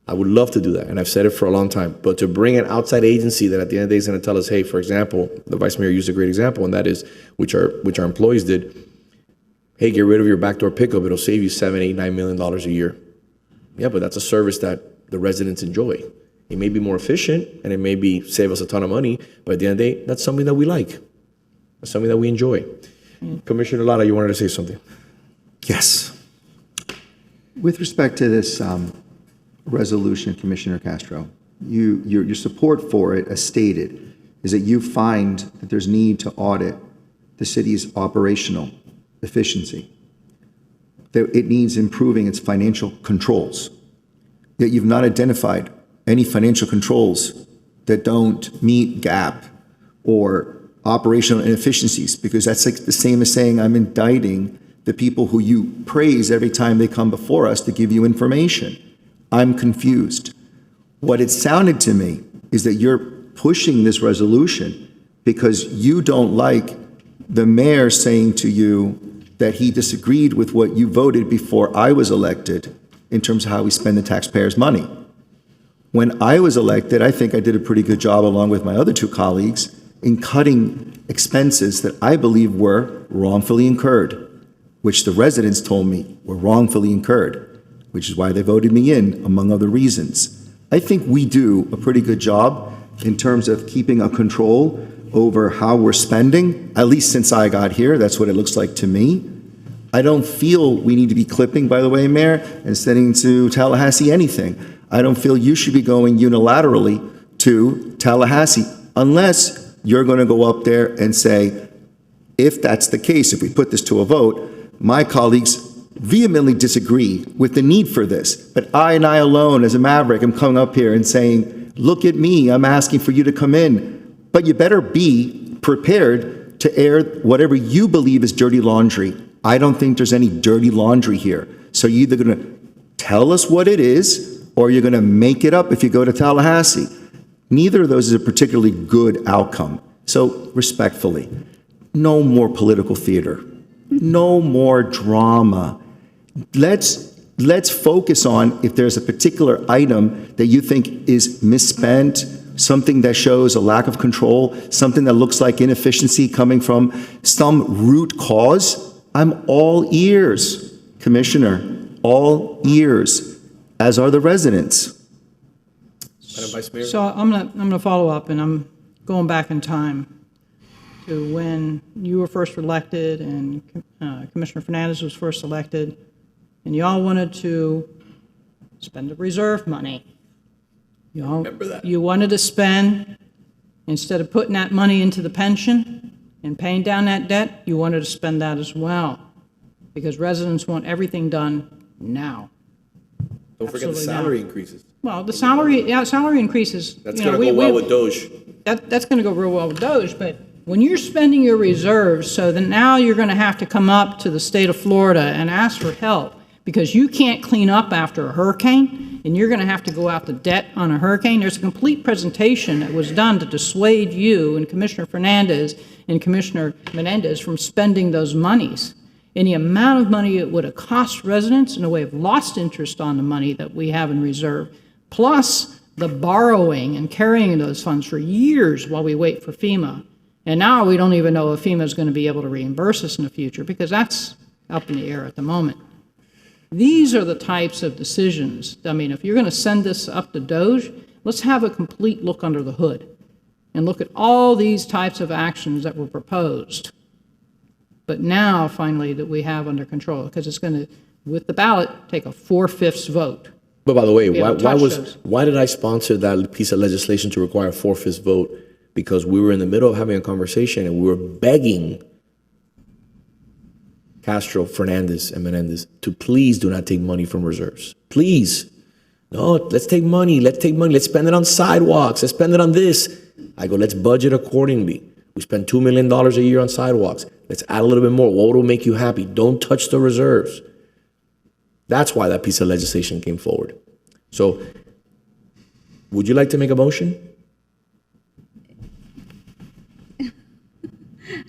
I would love to do that, and I've said it for a long time. But to bring an outside agency that at the end of the day is going to tell us, hey, for example, the Vice Mayor used a great example, and that is, which our employees did, hey, get rid of your backdoor pickup. It'll save you $7, $8, $9 million a year. Yeah, but that's a service that the residents enjoy. It may be more efficient, and it may save us a ton of money, but at the end of the day, that's something that we like. That's something that we enjoy. Commissioner Lara, you wanted to say something? Yes. With respect to this resolution, Commissioner Castro, your support for it, as stated, is that you find that there's need to audit the city's operational efficiency, that it needs improving its financial controls, yet you've not identified any financial controls that don't meet GAAP or operational inefficiencies, because that's like the same as saying I'm indicting the people who you praise every time they come before us to give you information. I'm confused. What it sounded to me is that you're pushing this resolution because you don't like the mayor saying to you that he disagreed with what you voted before I was elected in terms of how we spend the taxpayers' money. When I was elected, I think I did a pretty good job, along with my other two colleagues, in cutting expenses that I believe were wrongfully incurred, which the residents told me were wrongfully incurred, which is why they voted me in, among other reasons. I think we do a pretty good job in terms of keeping a control over how we're spending, at least since I got here. That's what it looks like to me. I don't feel we need to be clipping, by the way, Mayor, and sending to Tallahassee anything. I don't feel you should be going unilaterally to Tallahassee unless you're going to go up there and say, if that's the case, if we put this to a vote, my colleagues vehemently disagree with the need for this. But I alone, as a maverick, am coming up here and saying, look at me, I'm asking for you to come in. But you better be prepared to air whatever you believe is dirty laundry. I don't think there's any dirty laundry here. So you're either going to tell us what it is, or you're going to make it up if you go to Tallahassee. Neither of those is a particularly good outcome. So respectfully, no more political theater. No more drama. Let's focus on if there's a particular item that you think is misspent, something that shows a lack of control, something that looks like inefficiency coming from some root cause. I'm all ears, Commissioner, all ears, as are the residents. Madam Vice Mayor? So I'm gonna follow up, and I'm going back in time to when you were first elected and Commissioner Fernandez was first elected, and y'all wanted to spend the reserve money. Remember that. You wanted to spend, instead of putting that money into the pension and paying down that debt, you wanted to spend that as well, because residents want everything done now. Don't forget the Absolutely salary not. increases. Well, the salary increases. That's going to go well with Doge. That's going to go real well with Doge, but when you're spending your reserves, so then now you're going to have to come up to the state of Florida and ask for help, because you can't clean up after a hurricane, and you're going to have to go out to debt on a hurricane. There's a complete presentation that was done to dissuade you and Commissioner Fernandez and Commissioner Menendez from spending those monies. And the amount of money it would have cost residents in a way of lost interest on the money that we have in reserve, plus the borrowing and carrying those funds for years while we wait for FEMA. And now we don't even know if FEMA is going to be able to reimburse us in the future, because that's up in the air at the moment. These are the types of decisions. I mean, if you're going to send this up to Doge, let's have a complete look under the hood and look at all these types of actions that were proposed. But now, finally, that we have under control, because it's going to, with the ballot, take a 4/5 vote. But by the way, Be able to touch those. why did I sponsor that piece of legislation to require a 4/5 vote? Because we were in the middle of having a conversation and we were begging Castro, Fernandez, and Menendez to please do not take money from reserves. Please. No, let's take money. Let's spend it on sidewalks. Let's spend it on this. I go, let's budget accordingly. We spend $2 million a year on sidewalks. Let's add a little bit more. What will make you happy? Don't touch the reserves. That's why that piece of legislation came forward. So, would you like to make a motion?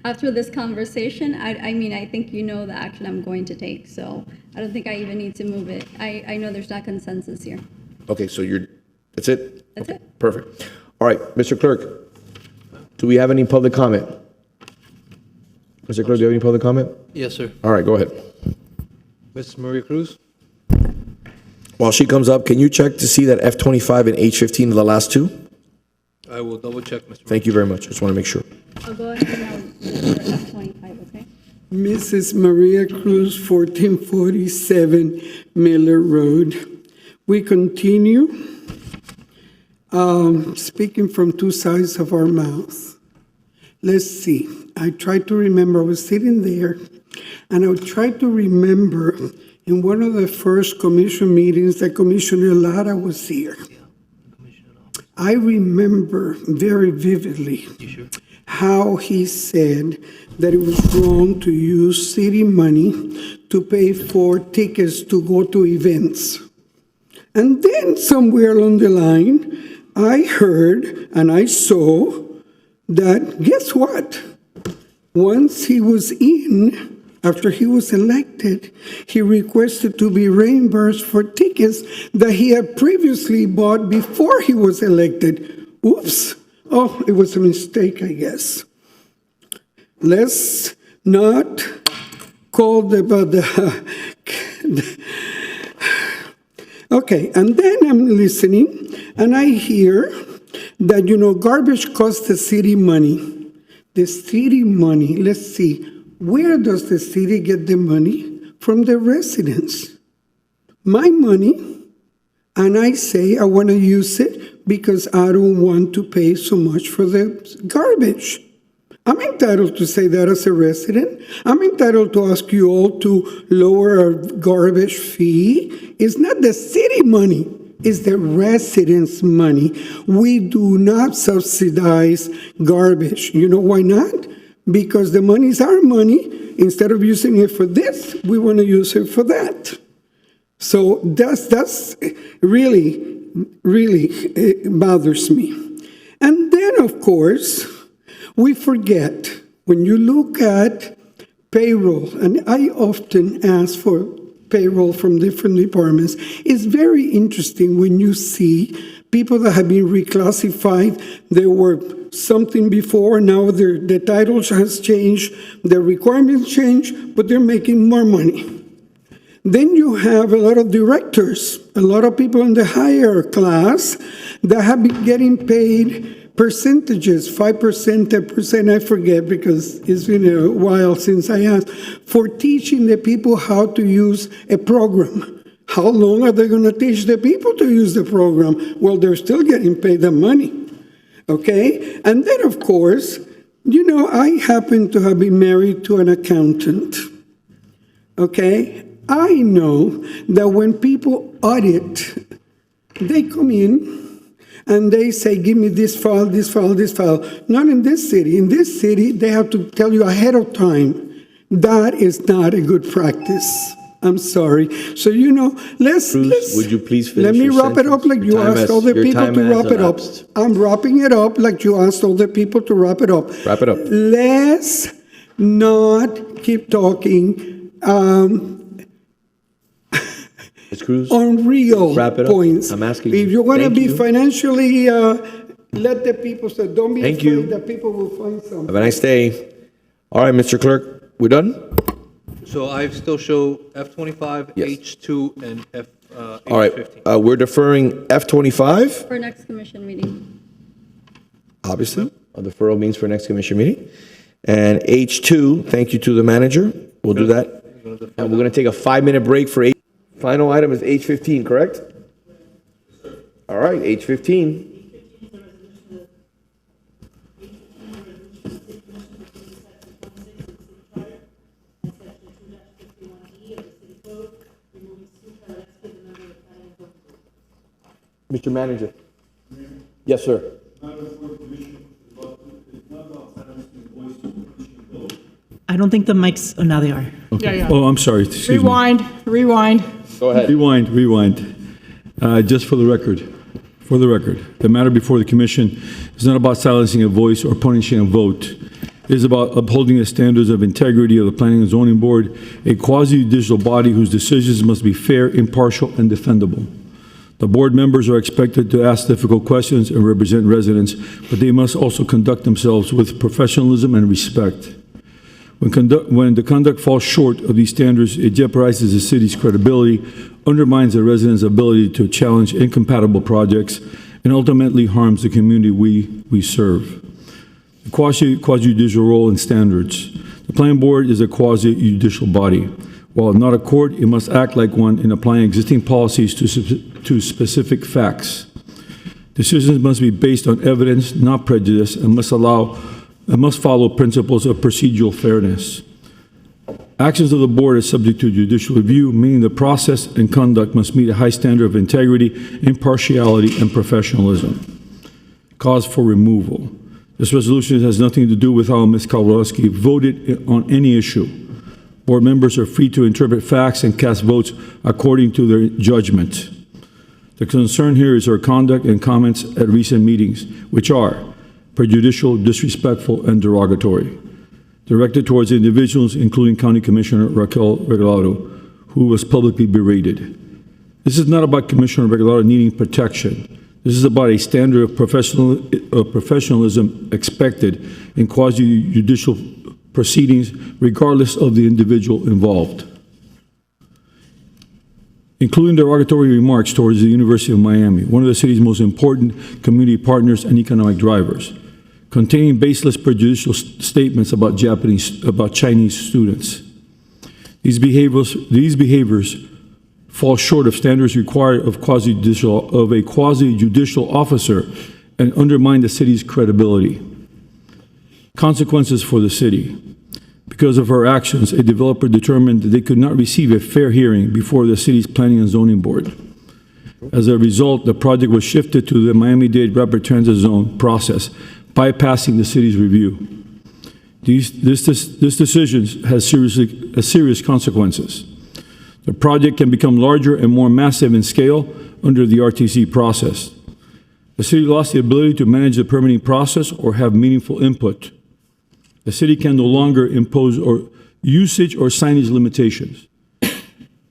After this conversation, I mean, I think you know the action I'm going to take, so I don't think I even need to move it. I know there's not consensus here. Okay, so that's it? That's it. Perfect. All right, Mr. Clerk, do we have any public comment? Mr. Clerk, do you have any public comment? Yes, sir. All right, go ahead. Ms. Maria Cruz? While she comes up, can you check to see that F25 and H15 are the last two? I will double check, Mr. Thank you very much. Just want to make sure. I'll go ahead and for F25, okay? Mrs. Maria Cruz, 1447 Miller Road. We continue speaking from two sides of our mouth. Let's see. I tried to remember, I was sitting there, and I tried to remember in one of the first commission meetings that Commissioner Lara was here. I remember very vividly how he said that it was wrong to use city money to pay for tickets to go to events. And then somewhere along the line, I heard and I saw that, guess what? Once he was in, after he was elected, he requested to be reimbursed for tickets that he had previously bought before he was elected. Oops. Oh, it was a mistake, I guess. Let's not call Okay, and then I'm listening, and I hear that, garbage costs the city money. The city money, let's see. Where does the city get the money? From the residents. My money, and I say I want to use it because I don't want to pay so much for the garbage. I'm entitled to say that as a resident. I'm entitled to ask you all to lower our garbage fee. It's not the city money, it's the residents' money. We do not subsidize garbage. You know why not? because the money is our money. Instead of using it for this, we want to use it for that. So that's really, really it bothers me. And then, of course, we forget, when you look at payroll, and I often ask for payroll from different departments, it's very interesting when you see people that have been reclassified. They were something before, now the title has changed, the requirements changed, but they're making more money. Then you have a lot of directors, a lot of people in the higher class that have been getting paid percentages, 5%, 10%, I forget because it's been a while since I asked, for teaching the people how to use a program. How long are they going to teach the people to use the program? Well, they're still getting paid the money, okay? And then, of course, I happen to have been married to an accountant, okay? I know that when people audit, they come in and they say, give me this file, this file, this file. Not in this city. In this city, they have to tell you ahead of time. That is not a good practice. I'm sorry. So, let's would you please finish let me your wrap it up like sentence? you asked other people to wrap it up. elapsed. I'm wrapping it up like you asked other people to wrap it up. Wrap it up. Let's not keep talking Ms. Cruz, on real wrap it up. points. I'm asking If you. you're going to Thank be you. financially, let the people say, don't be Thank afraid you. that people will find something. Have a nice day. All right, Mr. Clerk, we're done? So I still show F-25, Yes. H2, and All right, H-15. we're deferring F-25, For next commission meeting. obviously. A deferral means for next commission meeting. And H2, thank you to the manager. We'll do that. And we're going to take a 5-minute break for H. Final item is H-15, correct? All right, H-15. Mr. Manager. Yes, sir. I don't think the mics, oh, now they are. Yeah. Oh, I'm sorry. Excuse me. Rewind. Go ahead. Rewind. Just for the record, the matter before the commission is not about silencing a voice or punishing a vote. It is about upholding the standards of integrity of the Planning and Zoning Board, a quasi-judicial body whose decisions must be fair, impartial, and defendable. The board members are expected to ask difficult questions and represent residents, but they must also conduct themselves with professionalism and respect. When the conduct falls short of these standards, it jeopardizes the city's credibility, undermines the residents' ability to challenge incompatible projects, and ultimately harms the community we serve. The quasi-judicial role and standards. The planning board is a quasi-judicial body. While not a court, it must act like one in applying existing policies to specific facts. Decisions must be based on evidence, not prejudice, and must follow principles of procedural fairness. Actions of the board are subject to judicial review, meaning the process and conduct must meet a high standard of integrity, impartiality, and professionalism. Cause for removal. This resolution has nothing to do with how Ms. Kowalski voted on any issue. Board members are free to interpret facts and cast votes according to their judgment. The concern here is her conduct and comments at recent meetings, which are prejudicial, disrespectful, and derogatory, directed towards individuals, including County Commissioner Raquel Regalado, who was publicly berated. This is not about Commissioner Regalado needing protection. This is about a standard of professionalism expected in quasi-judicial proceedings, regardless of the individual involved. Including derogatory remarks towards the University of Miami, one of the city's most important community partners and economic drivers, containing baseless prejudicial statements about Chinese students. These behaviors fall short of standards required of a quasi-judicial officer and undermine the city's credibility. Consequences for the city. Because of her actions, a developer determined that they could not receive a fair hearing before the city's Planning and Zoning Board. As a result, the project was shifted to the Miami-Dade Rapid Transit Zone process, bypassing the city's review. This decision has serious consequences. The project can become larger and more massive in scale under the RTC process. The city lost the ability to manage the permitting process or have meaningful input. The city can no longer impose usage or signage limitations.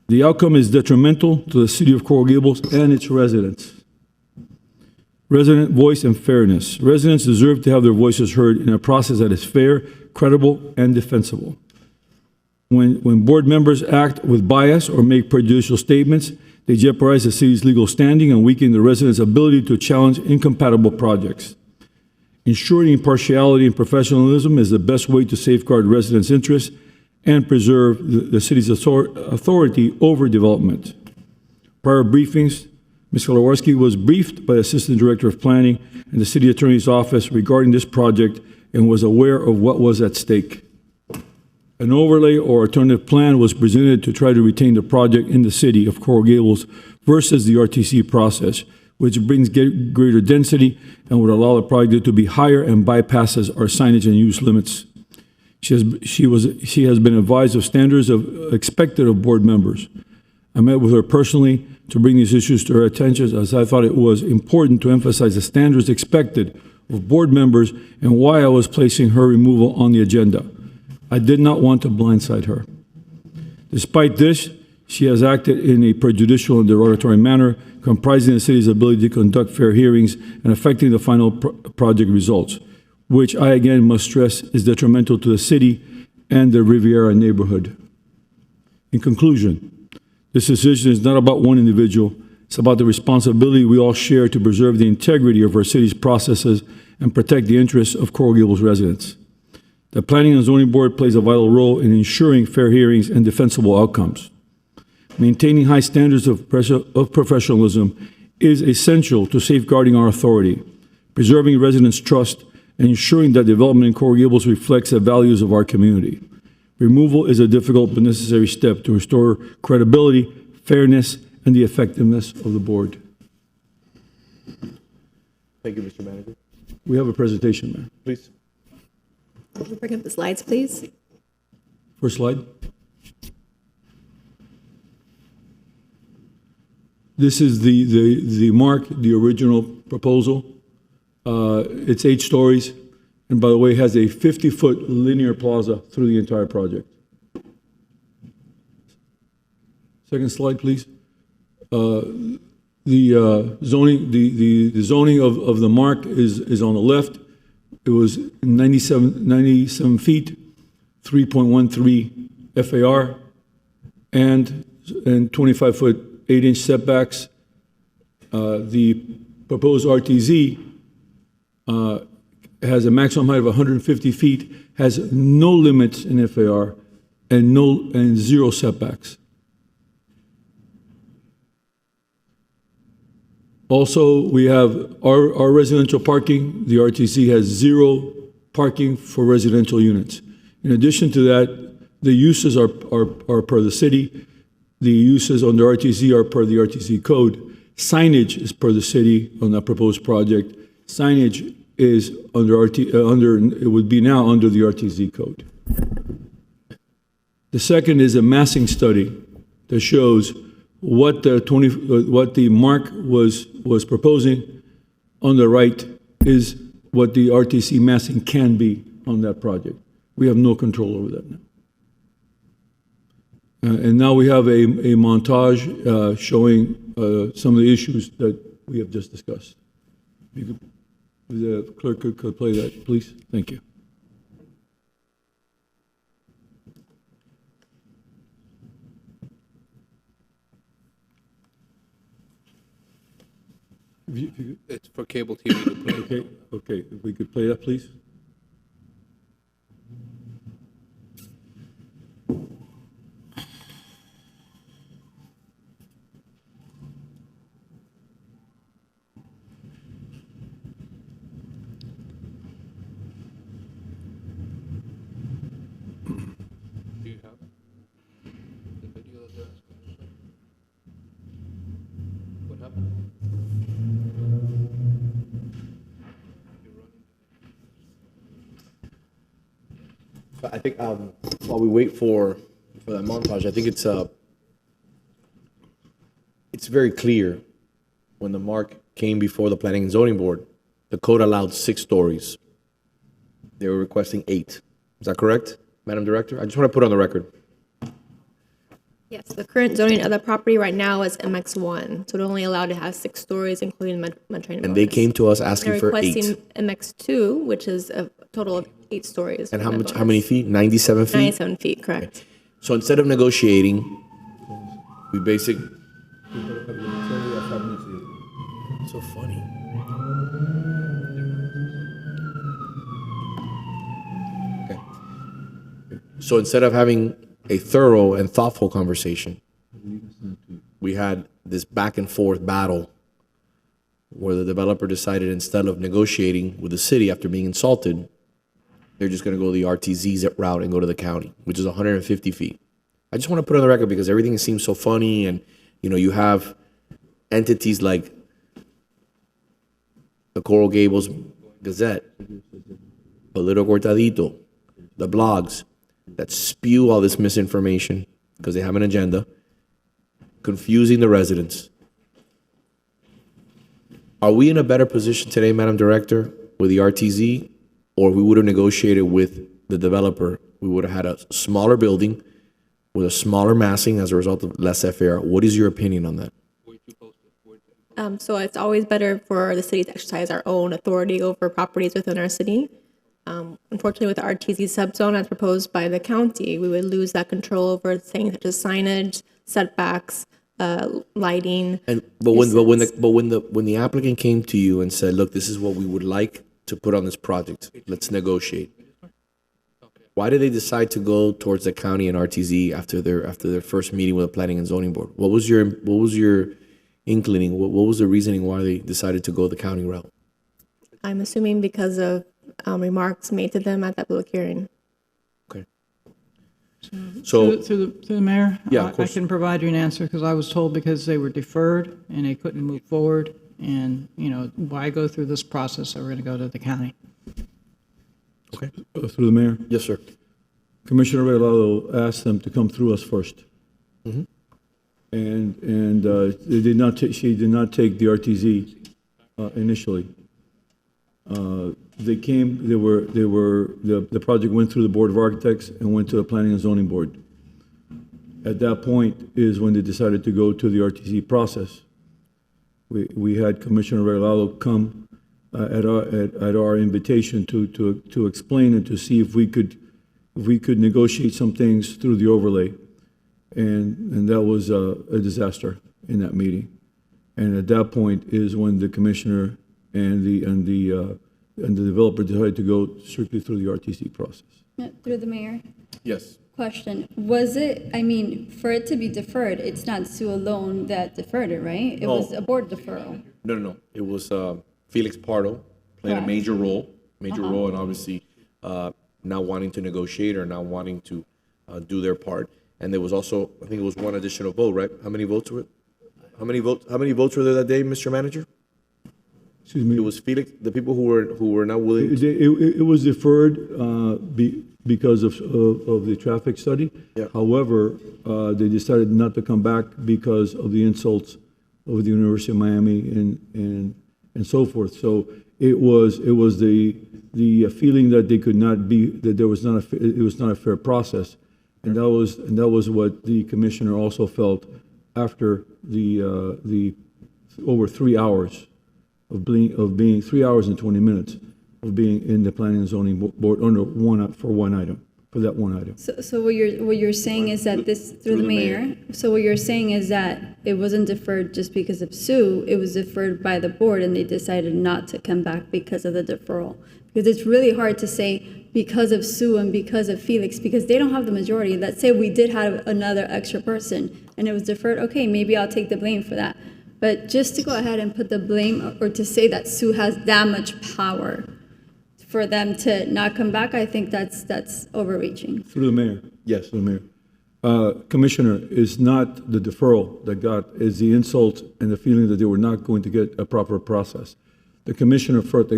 The outcome is detrimental to the city of Coral Gables and its residents. Resident voice and fairness. Residents deserve to have their voices heard in a process that is fair, credible, and defensible. When board members act with bias or make prejudicial statements, they jeopardize the city's legal standing and weaken the residents' ability to challenge incompatible projects. Ensuring impartiality and professionalism is the best way to safeguard residents' interests and preserve the city's authority over development. Prior briefings, Ms. Kolawarski was briefed by the Assistant Director of Planning and the City Attorney's Office regarding this project and was aware of what was at stake. An overlay or alternative plan was presented to try to retain the project in the city of Coral Gables versus the RTC process, which brings greater density and would allow the project to be higher and bypasses our signage and use limits. She has been advised of standards expected of board members. I met with her personally to bring these issues to her attention, as I thought it was important to emphasize the standards expected of board members and why I was placing her removal on the agenda. I did not want to blindside her. Despite this, she has acted in a prejudicial and derogatory manner, comprising the city's ability to conduct fair hearings and affecting the final project results, which I again must stress is detrimental to the city and the Riviera neighborhood. In conclusion, this decision is not about one individual. It's about the responsibility we all share to preserve the integrity of our city's processes and protect the interests of Coral Gables residents. The Planning and Zoning Board plays a vital role in ensuring fair hearings and defensible outcomes. Maintaining high standards of professionalism is essential to safeguarding our authority, preserving residents' trust, and ensuring that development in Coral Gables reflects the values of our community. Removal is a difficult but necessary step to restore credibility, fairness, and the effectiveness of the board. Thank you, Mr. Manager. We have a presentation, Mayor. Please. Bring up the slides, please. First slide. This is the mark, the original proposal. It's 8 stories, and by the way, has a 50-foot linear plaza through the entire project. Second slide, please. The zoning of the mark is on the left. It was 97 feet, 3.13 FAR, and 25-foot 8-inch setbacks. The proposed RTZ has a maximum height of 150 feet, has no limits in FAR, and 0 setbacks. Also, we have our residential parking. The RTC has 0 parking for residential units. In addition to that, the uses are per the city. The uses on the RTC are per the RTC code. Signage is per the city on that proposed project. Signage is it would be now under the RTC code. The second is a massing study that shows what the mark was proposing. On the right is what the RTC massing can be on that project. We have no control over that now. And now we have a montage showing some of the issues that we have just discussed. The clerk could play that, please. Thank you. It's for cable TV to play. Okay. If we could play that, please. Do you have the video that they're asking? What happened? I think while we wait for that montage, I think it's very clear when the mark came before the Planning and Zoning Board, the code allowed 6 stories. They were requesting 8. Is that correct, Madam Director? I just want to put on the record. Yes, the current zoning of the property right now is MX1, so it only allowed to have 6 stories, including Mediterranean. And they came to us asking for 8. They're requesting MX2, which is a total of 8 stories. And how many feet? 97 feet? 97 feet, correct. Okay. So instead of negotiating, we basically. So funny. Okay. So instead of having a thorough and thoughtful conversation, we had this back and forth battle where the developer decided instead of negotiating with the city after being insulted, they're just going to go the RTZ route and go to the county, which is 150 feet. I just want to put on the record because everything seems so funny, and you have entities like the Coral Gables Gazette, Polito Cortadito, the blogs that spew all this misinformation because they have an agenda, confusing the residents. Are we in a better position today, Madam Director, with the RTZ, or we would have negotiated with the developer? We would have had a smaller building with a smaller massing as a result of less FAR. What is your opinion on that? So it's always better for the city to exercise our own authority over properties within our city. Unfortunately, with the RTZ subzone as proposed by the county, we would lose that control over things such as signage, setbacks, lighting. But when the applicant came to you and said, "Look, this is what we would like to put on this project. Let's negotiate." Why did they decide to go towards the county and RTZ after their first meeting with the Planning and Zoning Board? What was your inclining? What was the reasoning why they decided to go the county route? I'm assuming because of remarks made to them at that public hearing. Okay. So through the mayor, yeah, I can provide you an answer because I was told because they were deferred and they couldn't move forward, and why go through this process? So we're going to go to the county. Okay. Through the mayor. Yes, sir. Commissioner Regalado asked them to come through us first. Mm-hmm. And they did not. She did not take the RTZ initially. They came. The project went through the Board of Architects and went to the Planning and Zoning Board. At that point is when they decided to go to the RTZ process. We had Commissioner Regalado come at our invitation to explain and to see if we could negotiate some things through the overlay. And that was a disaster in that meeting. And at that point is when the commissioner and the developer decided to go strictly through the RTC process. Through the mayor. Yes. Question, was it, for it to be deferred, it's not Sue alone that deferred it, right? It was a board deferral. No. It was Felix Pardo played a major role, and obviously not wanting to negotiate or not wanting to do their part. And there was also, I think it was one additional vote, right? How many votes were there that day, Mr. Manager? Excuse me. It was Felix, the people who were not willing. It was deferred because of the traffic study. Yeah. However, they decided not to come back because of the insults of the University of Miami and so forth. So it was the feeling that they could not be, that there was it was not a fair process. And that was what the commissioner also felt after the over 3 hours of being 3 hours and 20 minutes of being in the Planning and Zoning Board under one item. So what you're saying is that this through the mayor. So what you're saying is that it wasn't deferred just because of Sue. It was deferred by the board, and they decided not to come back because of the deferral. Because it's really hard to say because of Sue and because of Felix, because they don't have the majority. Let's say we did have another extra person and it was deferred. Okay, maybe I'll take the blame for that. But just to go ahead and put the blame or to say that Sue has that much power for them to not come back, I think that's overreaching. Through the mayor. Yes. Through the mayor. Commissioner, is not the deferral that is the insult and the feeling that they were not going to get a proper process. The commissioner felt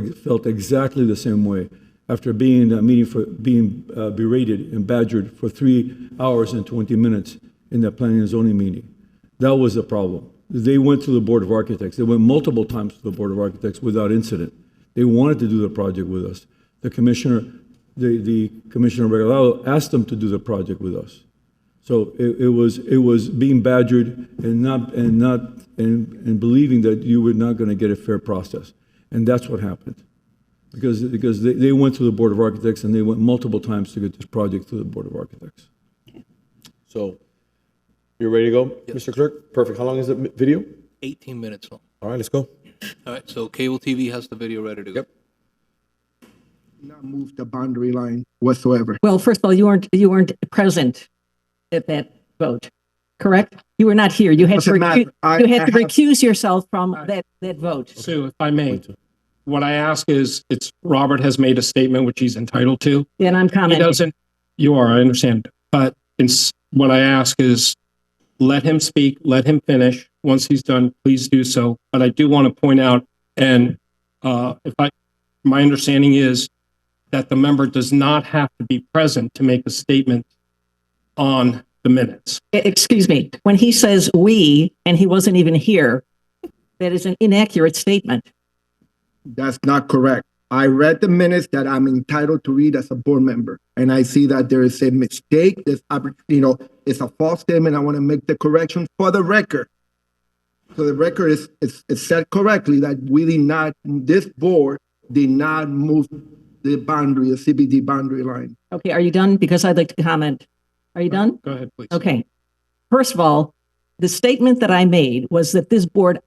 exactly the same way. after being in that meeting for being berated and badgered for 3 hours and 20 minutes in that planning and zoning meeting. That was the problem. They went to the Board of Architects. They went multiple times to the Board of Architects without incident. They wanted to do the project with us. The commissioner Regalado asked them to do the project with us. So it was being badgered and believing that you were not going to get a fair process, and that's what happened. Because they went to the Board of Architects and they went multiple times to get this project to the Board of Architects. So, you're ready to go, Mr. Clerk? Perfect. How long is the video? 18 minutes long. All right, let's go. All right, so cable TV has the video ready to go. Yep. Not move the boundary line whatsoever. Well, first of all, you weren't present at that vote, correct? You were not here. You had to recuse yourself from that vote. Sue, if I may, what I ask is, Robert has made a statement which he's entitled to. And I'm commenting. I understand. But what I ask is, let him speak, let him finish. Once he's done, please do so. But I do want to point out, and my understanding is that the member does not have to be present to make a statement on the minutes. Excuse me, when he says we, and he wasn't even here, that is an inaccurate statement. That's not correct. I read the minutes that I'm entitled to read as a board member, and I see that there is a mistake. It's a false statement. I want to make the correction for the record. So the record is said correctly that this board did not move the boundary, the CBD boundary line. Okay, are you done? Because I'd like to comment. Are you done? Go ahead, please. Okay. First of all, the statement that I made was that this board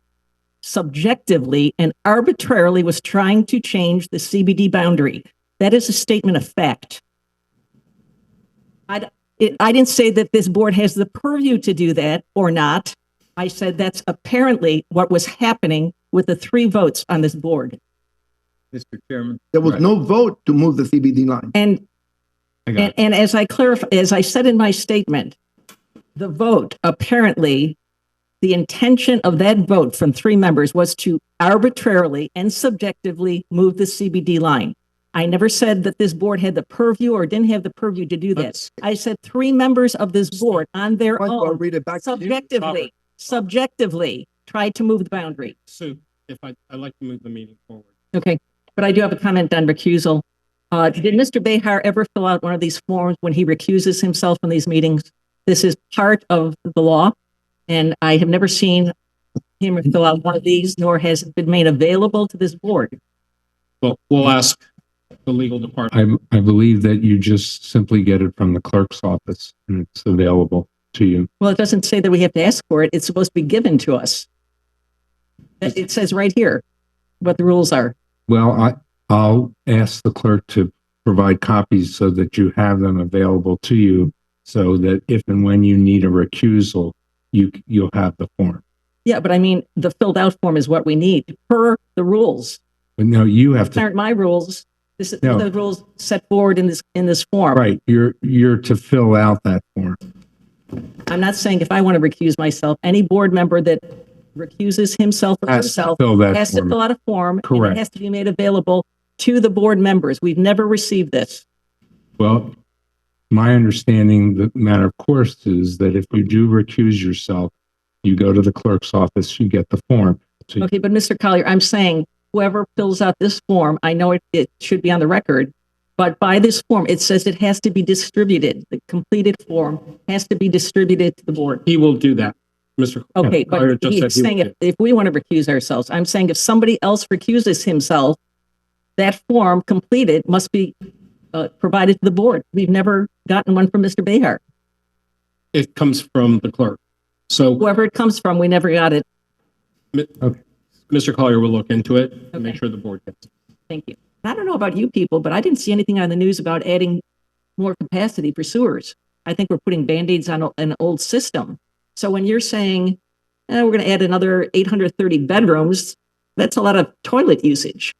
subjectively and arbitrarily was trying to change the CBD boundary. That is a statement of fact. I didn't say that this board has the purview to do that or not. I said that's apparently what was happening with the 3 votes on this board. Mr. Chairman. There was no vote to move the CBD line. And as I said in my statement, the vote apparently, the intention of that vote from 3 members was to arbitrarily and subjectively move the CBD line. I never said that this board had the purview or didn't have the purview to do that. I said 3 members of this board on their own subjectively tried to move the boundary. Sue, I'd like to move the meeting forward. Okay, but I do have a comment on recusal. Did Mr. Behar ever fill out one of these forms when he recuses himself from these meetings? This is part of the law, and I have never seen him fill out one of these, nor has it been made available to this board. Well, we'll ask the legal department. I believe that you just simply get it from the clerk's office and it's available to you. Well, it doesn't say that we have to ask for it. It's supposed to be given to us. It says right here what the rules are. Well, I'll ask the clerk to provide copies so that you have them available to you, so that if and when you need a recusal, you'll have the form. Yeah, but I mean, the filled out form is what we need per the rules. But no, you have These to. aren't my rules. This is the rules set forward in this form. Right, you're to fill out that form. I'm not saying if I want to recuse myself, any board member that recuses himself or herself has to fill out a form. Correct. And it has to be made available to the board members. We've never received this. Well, my understanding, the matter of course, is that if you do recuse yourself, you go to the clerk's office, you get the form. So Okay, but Mr. Collier, I'm saying whoever fills out this form, I know it should be on the record, but by this form, it says it has to be distributed. The completed form has to be distributed to the board. He will do that, Mr. Okay, Collier but just said he's he saying will do if we want to recuse ourselves, I'm saying if somebody else recuses himself, that form completed must be provided to the board. We've never gotten one from Mr. Behar. It comes from the clerk. So whoever it comes from, we never got it. Okay. Mr. Collier will look into it and make sure the board gets it. Thank you. I don't know about you people, but I didn't see anything on the news about adding more capacity for sewers. I think we're putting Band-Aids on an old system. So when you're saying, we're going to add another 830 bedrooms, that's a lot of toilet usage.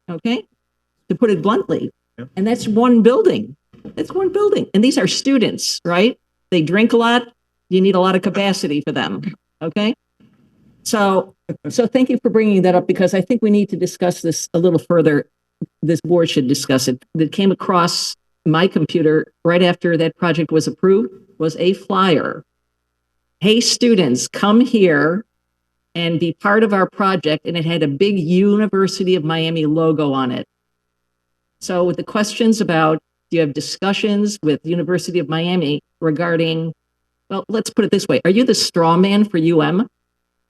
Okay? To put it bluntly. Yeah. And that's one building. That's one building. And these are students, right? They drink a lot. You need a lot of capacity for them. Okay? So thank you for bringing that up, because I think we need to discuss this a little further. this board should discuss it, that came across my computer right after that project was approved was a flyer. Hey, students, come here and be part of our project. And it had a big University of Miami logo on it. So with the questions about, do you have discussions with University of Miami regarding, well, let's put it this way. Are you the straw man for UM?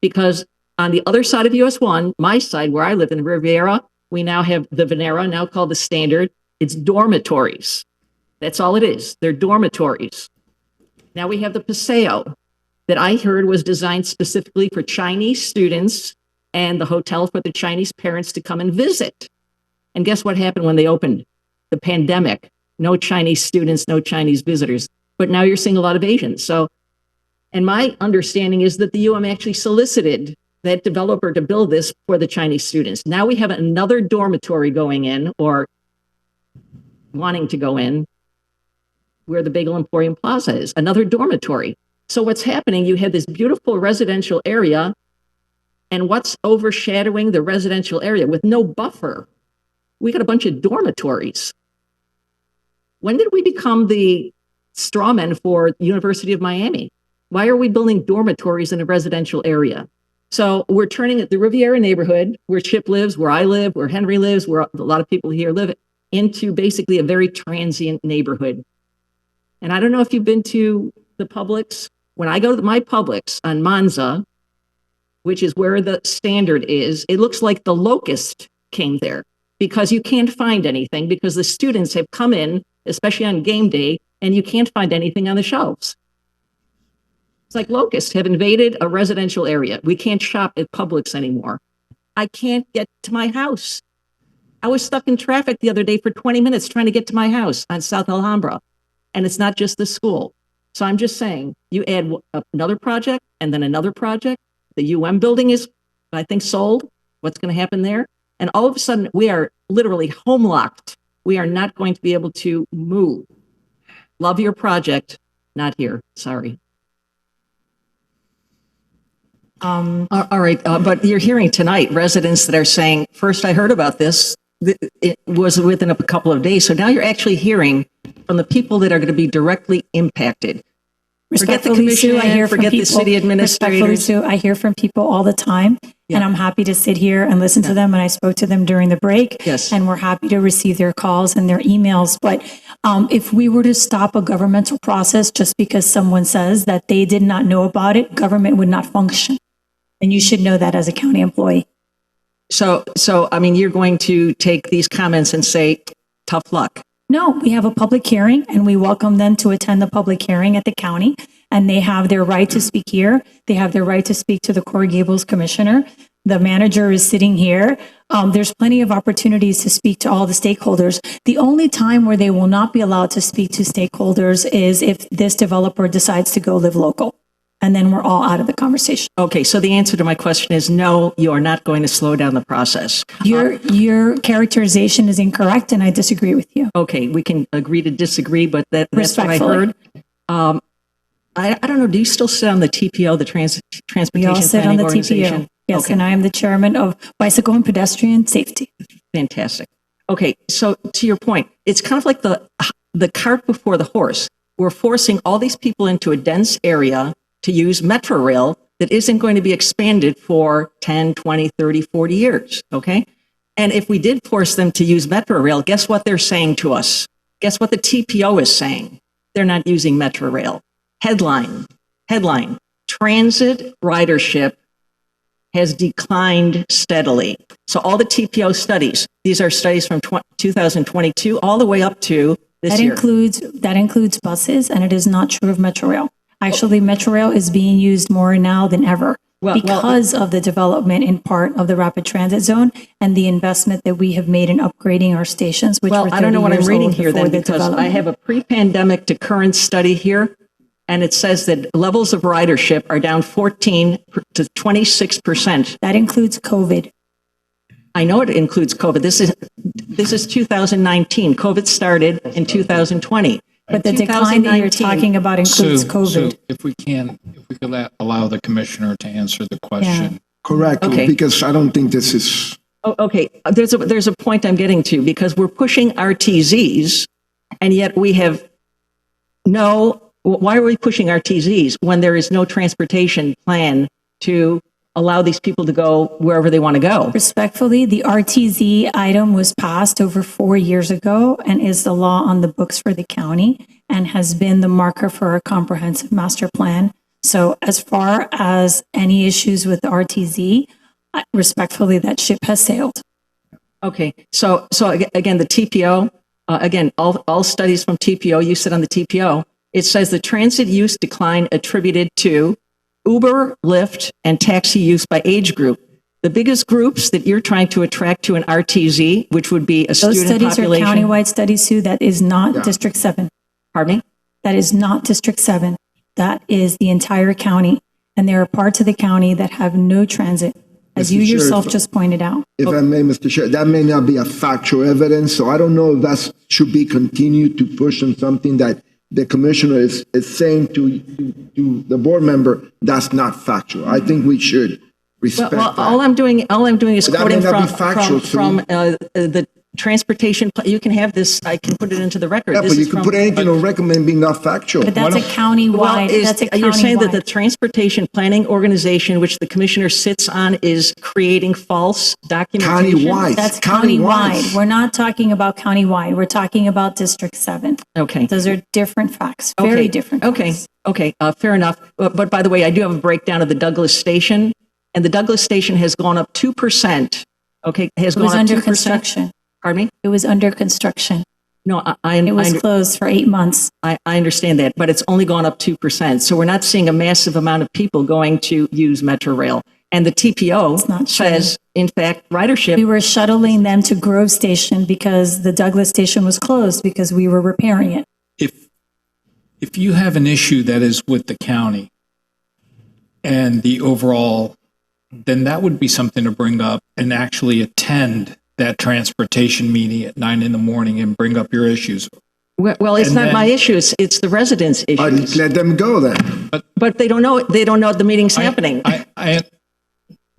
Because on the other side of US 1, my side where I live in Riviera, we now have the Venera, now called the Standard. It's dormitories. That's all it is. They're dormitories. Now we have the Paseo that I heard was designed specifically for Chinese students and the hotel for the Chinese parents to come and visit. And guess what happened when they opened? The pandemic. No Chinese students, no Chinese visitors. But now you're seeing a lot of Asians. So, and my understanding is that the UM actually solicited that developer to build this for the Chinese students. Now we have another dormitory going in or wanting to go in where the Bagel Emporium Plaza is, another dormitory. So what's happening, you have this beautiful residential area, and what's overshadowing the residential area with no buffer? We got a bunch of dormitories. When did we become the straw men for University of Miami? Why are we building dormitories in a residential area? So we're turning the Riviera neighborhood, where Chip lives, where I live, where Henry lives, where a lot of people here live, into basically a very transient neighborhood. And I don't know if you've been to the Publix. When I go to my Publix on Monza, which is where the Standard is, it looks like the locust came there because you can't find anything because the students have come in, especially on game day, and you can't find anything on the shelves. It's like locusts have invaded a residential area. We can't shop at Publix anymore. I can't get to my house. I was stuck in traffic the other day for 20 minutes trying to get to my house on South Alhambra. And it's not just the school. So I'm just saying, you add another project and then another project. The UM building is, I think, sold. What's going to happen there? And all of a sudden, we are literally home locked. We are not going to be able to move. Love your project. Not here. Sorry. All right. But you're hearing tonight residents that are saying, first I heard about this. It was within a couple of days. So now you're actually hearing from the people that are going to be directly impacted. Forget the commission, forget the city administrators. Sue, I hear from people all the time, and I'm happy to sit here and listen to them. And I spoke to them during the break, and we're happy to receive their calls and their emails. But if we were to stop a governmental process just because someone says that they did not know about it, government would not function. And you should know that as a county employee. So I mean, you're going to take these comments and say, tough luck. No, we have a public hearing and we welcome them to attend the public hearing at the county, and they have their right to speak here. They have their right to speak to the Coral Gables commissioner. The manager is sitting here. There's plenty of opportunities to speak to all the stakeholders. The only time where they will not be allowed to speak to stakeholders is if this developer decides to go live local. And then we're all out of the conversation. Okay, so the answer to my question is no, you are not going to slow down the process. Your characterization is incorrect, and I disagree with you. Okay, we can agree to disagree, but that's what I heard. I don't know, do you still sit on the TPO, the Transportation We all sit Planning on the Organization? TPO. Yes, Okay. and I am the chairman of Bicycle and Pedestrian Safety. Fantastic. Okay, so to your point, it's kind of like the cart before the horse. We're forcing all these people into a dense area to use Metro Rail that isn't going to be expanded for 10, 20, 30, 40 years, okay? And if we did force them to use Metro Rail, guess what they're saying to us? Guess what the TPO is saying? They're not using Metro Rail. Headline, transit ridership has declined steadily. So all the TPO studies, these are studies from 2022 all the way up to this year. That includes buses, and it is not true of Metro Rail. Actually, Metro Rail is being used more now than ever because of the development in part of the rapid transit zone and the investment that we have made in upgrading our stations, which were 30 I don't know what I'm years reading old here then, before the because I development. have a pre-pandemic to current study here, and it says that levels of ridership are down 14 to 26%. That includes COVID. I know it includes COVID. This is 2019. COVID started in 2020. But the decline that you're talking about includes Sue, COVID. if we could allow the commissioner to answer the question. Correct, Okay. because I don't think this is Oh, okay, there's a point I'm getting to, because we're pushing RTZs, and yet we have why are we pushing RTZs when there is no transportation plan to allow these people to go wherever they want to go? Respectfully, the RTZ item was passed over 4 years ago and is the law on the books for the county and has been the marker for a comprehensive master plan. So as far as any issues with the RTZ, respectfully, that ship has sailed. Okay, so again, the TPO, again, all studies from TPO, you sit on the TPO, it says the transit use decline attributed to Uber, Lyft, and taxi use by age group. The biggest groups that you're trying to attract to an RTZ, which would be a Those student studies population. are countywide studies, Sue. That is not District 7. Pardon me? That is not District 7. That is the entire county. And there are parts of the county that have no transit, as Mr. you Sheriff, yourself just pointed out. If I may, Mr. Chair, that may not be a factual evidence, so I don't know if that should be continued to push on something that the commissioner is saying to the board member that's not factual. I think we should respect Well, that. all I'm doing is But that quoting may not from be factual, the transportation. You can have this. I can put it into the record. Yeah, This but you is can from- put anything on record being not factual. But that's a countywide. Well, That's a you're saying that countywide. the transportation planning organization, which the commissioner sits on, is creating false documentation? That's countywide. We're not talking about countywide. We're talking about District 7. Okay. Those are different facts, very different. Okay, fair enough. But by the way, I do have a breakdown of the Douglas Station, and the Douglas Station has gone up 2%. Okay, has It gone was up under 2%. construction. Pardon me? It was under construction. No, It was closed for 8 months. I understand that, but it's only gone up 2%. So we're not seeing a massive amount of people going to use Metro Rail. And the TPO says, in fact, ridership. We were shuttling them to Grove Station because the Douglas Station was closed because we were repairing it. If you have an issue that is with the county and the overall, then that would be something to bring up and actually attend that transportation meeting at 9 a.m. and bring up your issues. Well, it's And not then- my issue. It's the residents' issues. Let them go then. But they don't know. They don't know the meeting's happening.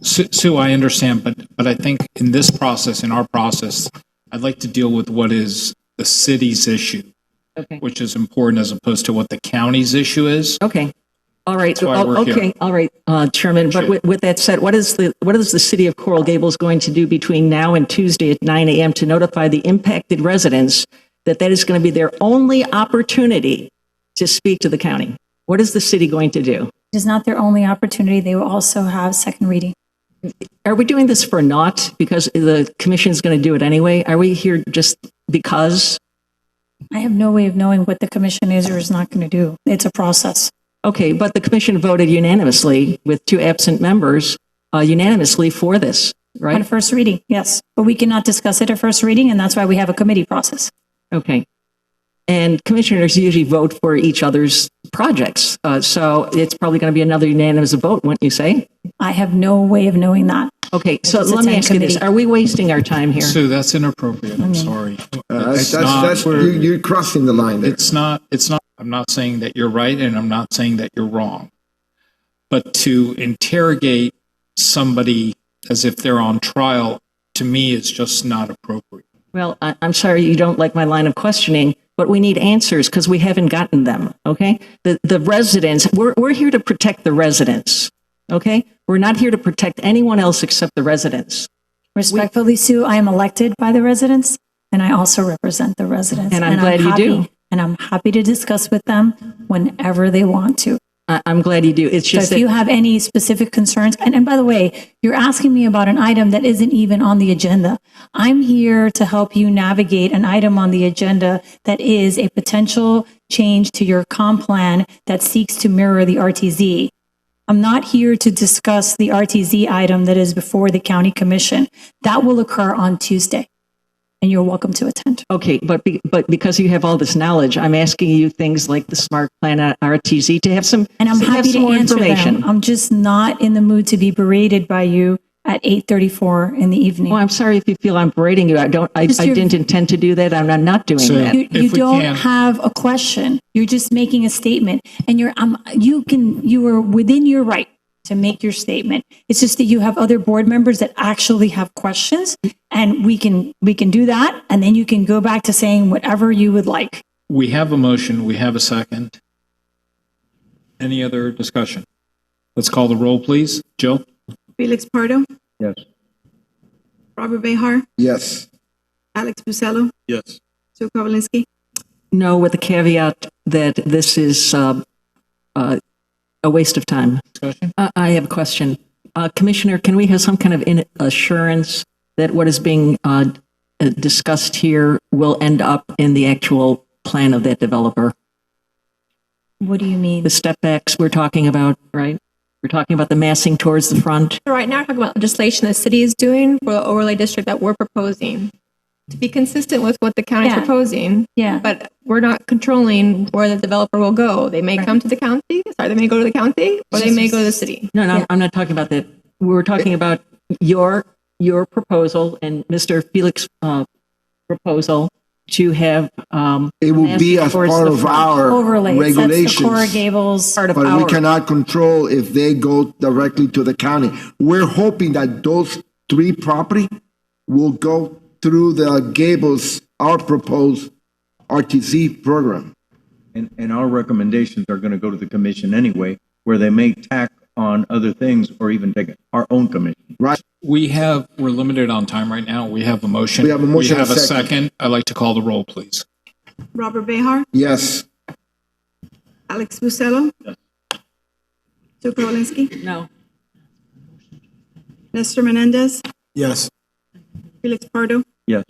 Sue, I understand, but I think in this process, in our process, I'd like to deal with what is the city's issue, which is important as opposed to what the county's issue is. Okay. All right. That's why we're here. All right, Chairman. But with that said, what is the city of Coral Gables going to do between now and Tuesday at 9 a.m. to notify the impacted residents that is going to be their only opportunity to speak to the county? What is the city going to do? It is not their only opportunity. They will also have second reading. Are we doing this for naught because the commission is going to do it anyway? Are we here just because? I have no way of knowing what the commission is or is not going to do. It's a process. Okay, but the commission voted unanimously with 2 absent members unanimously for this, right? At first reading, yes. But we cannot discuss it at first reading, and that's why we have a committee process. Okay. And commissioners usually vote for each other's projects. So it's probably going to be another unanimous vote, wouldn't you say? I have no way of knowing that. Okay, so It's a let me 10 ask you this. committee. Are we wasting our time here? Sue, that's inappropriate. I'm sorry. You're crossing the line there. It's not, I'm not saying that you're right and I'm not saying that you're wrong. But to interrogate somebody as if they're on trial, to me, is just not appropriate. Well, I'm sorry you don't like my line of questioning, but we need answers because we haven't gotten them, okay? The residents, we're here to protect the residents, okay? We're not here to protect anyone else except the residents. Respectfully, Sue, I am elected by the residents, and I also represent the residents. And I'm glad you do. And I'm happy to discuss with them whenever they want to. I'm glad you do. It's just so if you have any specific concerns, and by the way, you're asking me about an item that isn't even on the agenda. I'm here to help you navigate an item on the agenda that is a potential change to your comp plan that seeks to mirror the RTZ. I'm not here to discuss the RTZ item that is before the county commission. That will occur on Tuesday, and you're welcome to attend. Okay, but because you have all this knowledge, I'm asking you things like the smart plan at RTZ to have some, and I'm happy to more answer information. them. I'm just not in the mood to be berated by you at 8:34 in the evening. Well, I'm sorry if you feel I'm berating you. I didn't intend to do that. I'm not doing that. You don't have a question. You're just making a statement, and you are within your right to make your statement. It's just that you have other board members that actually have questions, and we can do that, and then you can go back to saying whatever you would like. We have a motion, we have a second. Any other discussion? Let's call the roll, please. Jill? Felix Pardo, Yes. Robert Behar, Yes. Alex Bucello, Yes. Sue Kowalinsky. No, with the caveat that this is a waste of time. Discussion? I have a question. Commissioner, can we have some kind of assurance that what is being discussed here will end up in the actual plan of that developer? What do you mean? The step backs we're talking about, right? We're talking about the massing towards the front. Right now, we're talking about legislation the city is doing for the overlay district that we're proposing to be consistent with what the county's Yeah. proposing. Yeah. But we're not controlling where the developer will go. They may come to the county, they may go to the county, or they may go to the city. No, I'm not talking about that. We're talking about your proposal and Mr. Felix' proposal to have. It will be as part of our Overlays, that's the regulations. Coral Gables. Part of But we our. cannot control if they go directly to the county. We're hoping that those three property will go through the Gables, our proposed RTC program. And our recommendations are gonna go to the commission anyway, where they may tack on other things or even take our own commission. Right. We're limited on time right now. We have a motion. We have a motion We have and a a second. second. I'd like to call the roll, please. Robert Behar, Yes. Alex Bucello. Sue Kowalinsky, No. Nestor Menendez, Yes. Felix Pardo, Yes.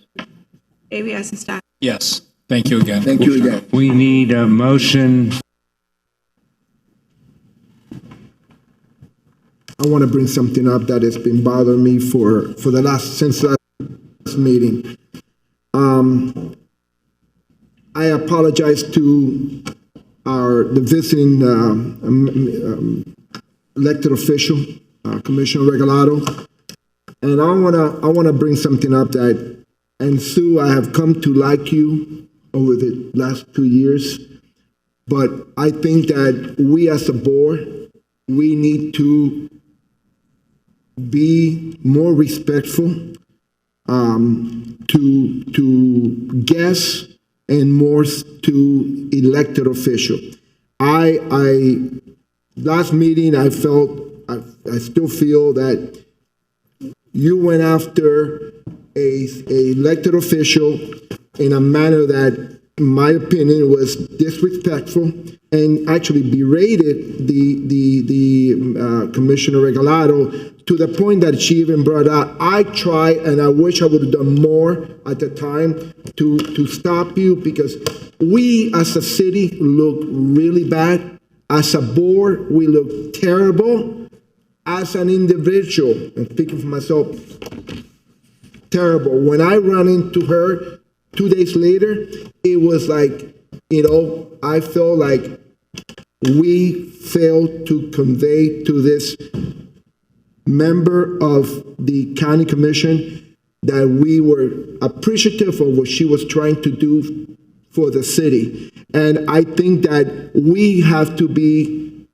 Avi Eisenstadt. Yes. Thank you again. Thank you again. We need a motion. I want to bring something up that has been bothering me since the last meeting. I apologize to the visiting elected official, Commissioner Regalado, and I wanna bring something up and Sue, I have come to like you over the last 2 years, but I think that we as a board, we need to be more respectful to guests and more to elected official. Last meeting, I still feel that you went after a elected official in a manner that, in my opinion, was disrespectful and actually berated the Commissioner Regalado to the point that she even brought out, I try and I wish I would have done more at the time to stop you, because we as a city look really bad. As a board, we look terrible. As an individual, and speaking for myself, terrible. When I ran into her 2 days later, it was like, I felt like we failed to convey to this member of the county commission that we were appreciative of what she was trying to do for the city. And I think that we have to be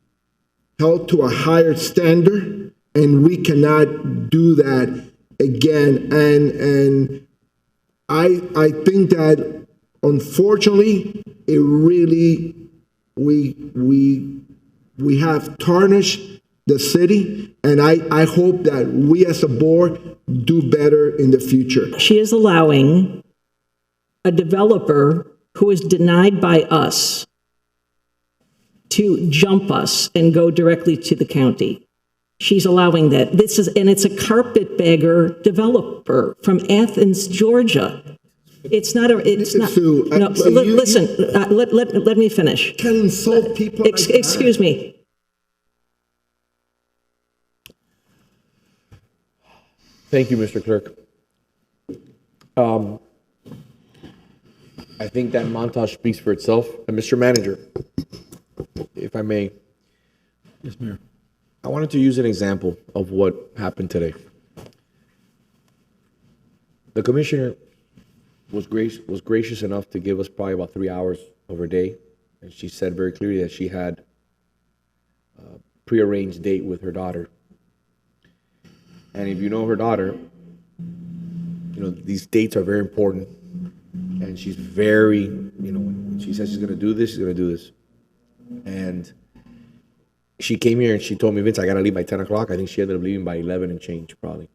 held to a higher standard, and we cannot do that again. And I think that unfortunately, it really, we have tarnished the city, and I hope that we as a board do better in the future. She is allowing a developer who is denied by us to jump us and go directly to the county. She's allowing that. And it's a carpetbagger developer from Athens, Georgia. It's not. Listen. Let me finish. Can insult people. Excuse me. Thank you, Mr. Clerk. I think that montage speaks for itself. And Mr. Manager, if I may. Yes, Mayor. I wanted to use an example of what happened today. The commissioner was gracious enough to give us probably about 3 hours of her day, and she said very clearly that she had prearranged date with her daughter. And if you know her daughter, you know, these dates are very important. And she's very, you know, when she says she's going to do this, she's going to do this. And she came here and she told me, Vince, I got to leave by 10 o'clock. I think she ended up leaving by 11 and change, probably.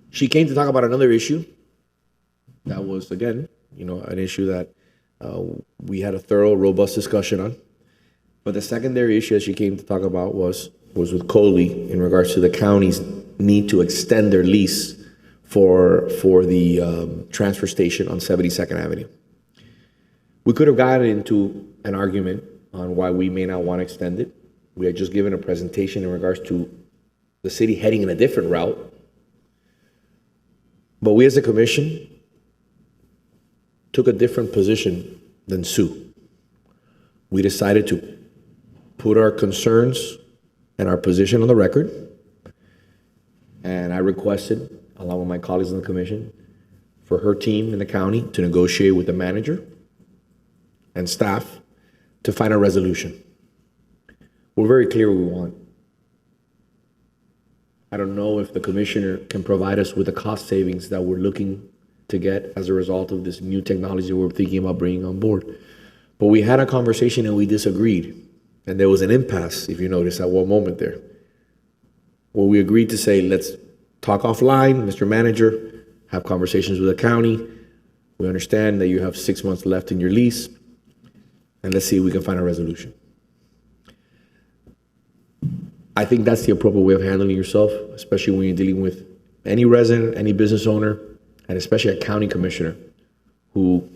She came to talk about another issue that was, again, you know, an issue that we had a thorough, robust discussion on. But the secondary issue that she came to talk about was with Coley in regards to the county's need to extend their lease for the transfer station on 72nd Avenue. We could have gotten into an argument on why we may not want to extend it. We had just given a presentation in regards to the city heading in a different route. But we as a commission took a different position than Sue. We decided to put our concerns and our position on the record. And I requested, along with my colleagues in the commission, for her team in the county to negotiate with the manager and staff to find a resolution. We're very clear what we want. I don't know if the commissioner can provide us with the cost savings that we're looking to get as a result of this new technology we're thinking about bringing on board. But we had a conversation and we disagreed. And there was an impasse, if you notice, at one moment there. Well, we agreed to say, let's talk offline, Mr. Manager, have conversations with the county. We understand that you have 6 months left in your lease, and let's see if we can find a resolution. I think that's the appropriate way of handling yourself, especially when you're dealing with any resident, any business owner, and especially a county commissioner who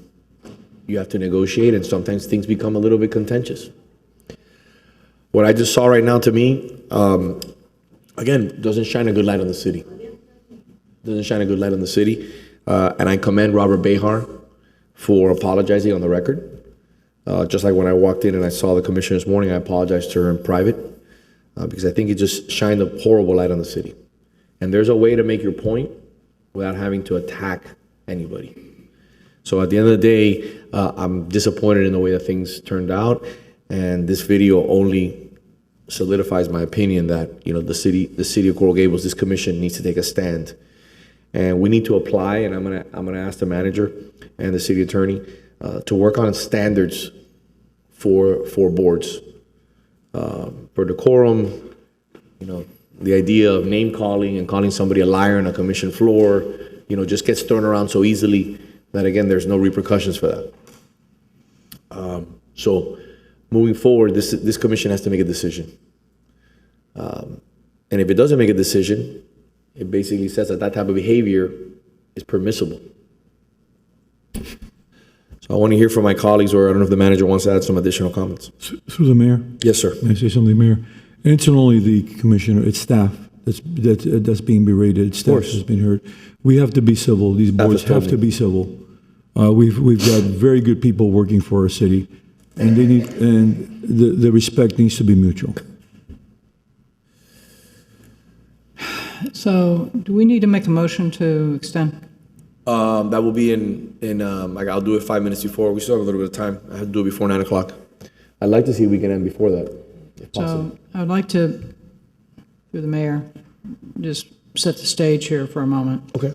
you have to negotiate, and sometimes things become a little bit contentious. What I just saw right now, to me, again, doesn't shine a good light on the city. Doesn't shine a good light on the city. And I commend Robert Behar for apologizing on the record. Just like when I walked in and I saw the commissioner this morning, I apologized to her in private because I think it just shined a horrible light on the city. And there's a way to make your point without having to attack anybody. So at the end of the day, I'm disappointed in the way that things turned out. And this video only solidifies my opinion that, you know, the city of Coral Gables, this commission needs to take a stand. And we need to apply, and I'm gonna ask the manager and the city attorney to work on standards for boards. For decorum, you know, the idea of name calling and calling somebody a liar on a commission floor, you know, just gets thrown around so easily that, again, there's no repercussions for that. So moving forward, this commission has to make a decision. And if it doesn't make a decision, it basically says that that type of behavior is permissible. So I want to hear from my colleagues, or I don't know if the manager wants to add some additional comments. Through the mayor? Yes, sir. May I say something, Mayor? And it's not only the commissioner, it's staff that's being berated. It's staff that's being hurt. We have to be civil. These boards have to be civil. We've got very good people working for our city, and they need, and the respect needs to be mutual. So do we need to make a motion to extend? That will be like I'll do it 5 minutes before. We still have a little bit of time. I have to do it before 9 o'clock. I'd like to see if we can end before that, if possible. So I would like to, through the mayor, just set the stage here for a moment. Okay.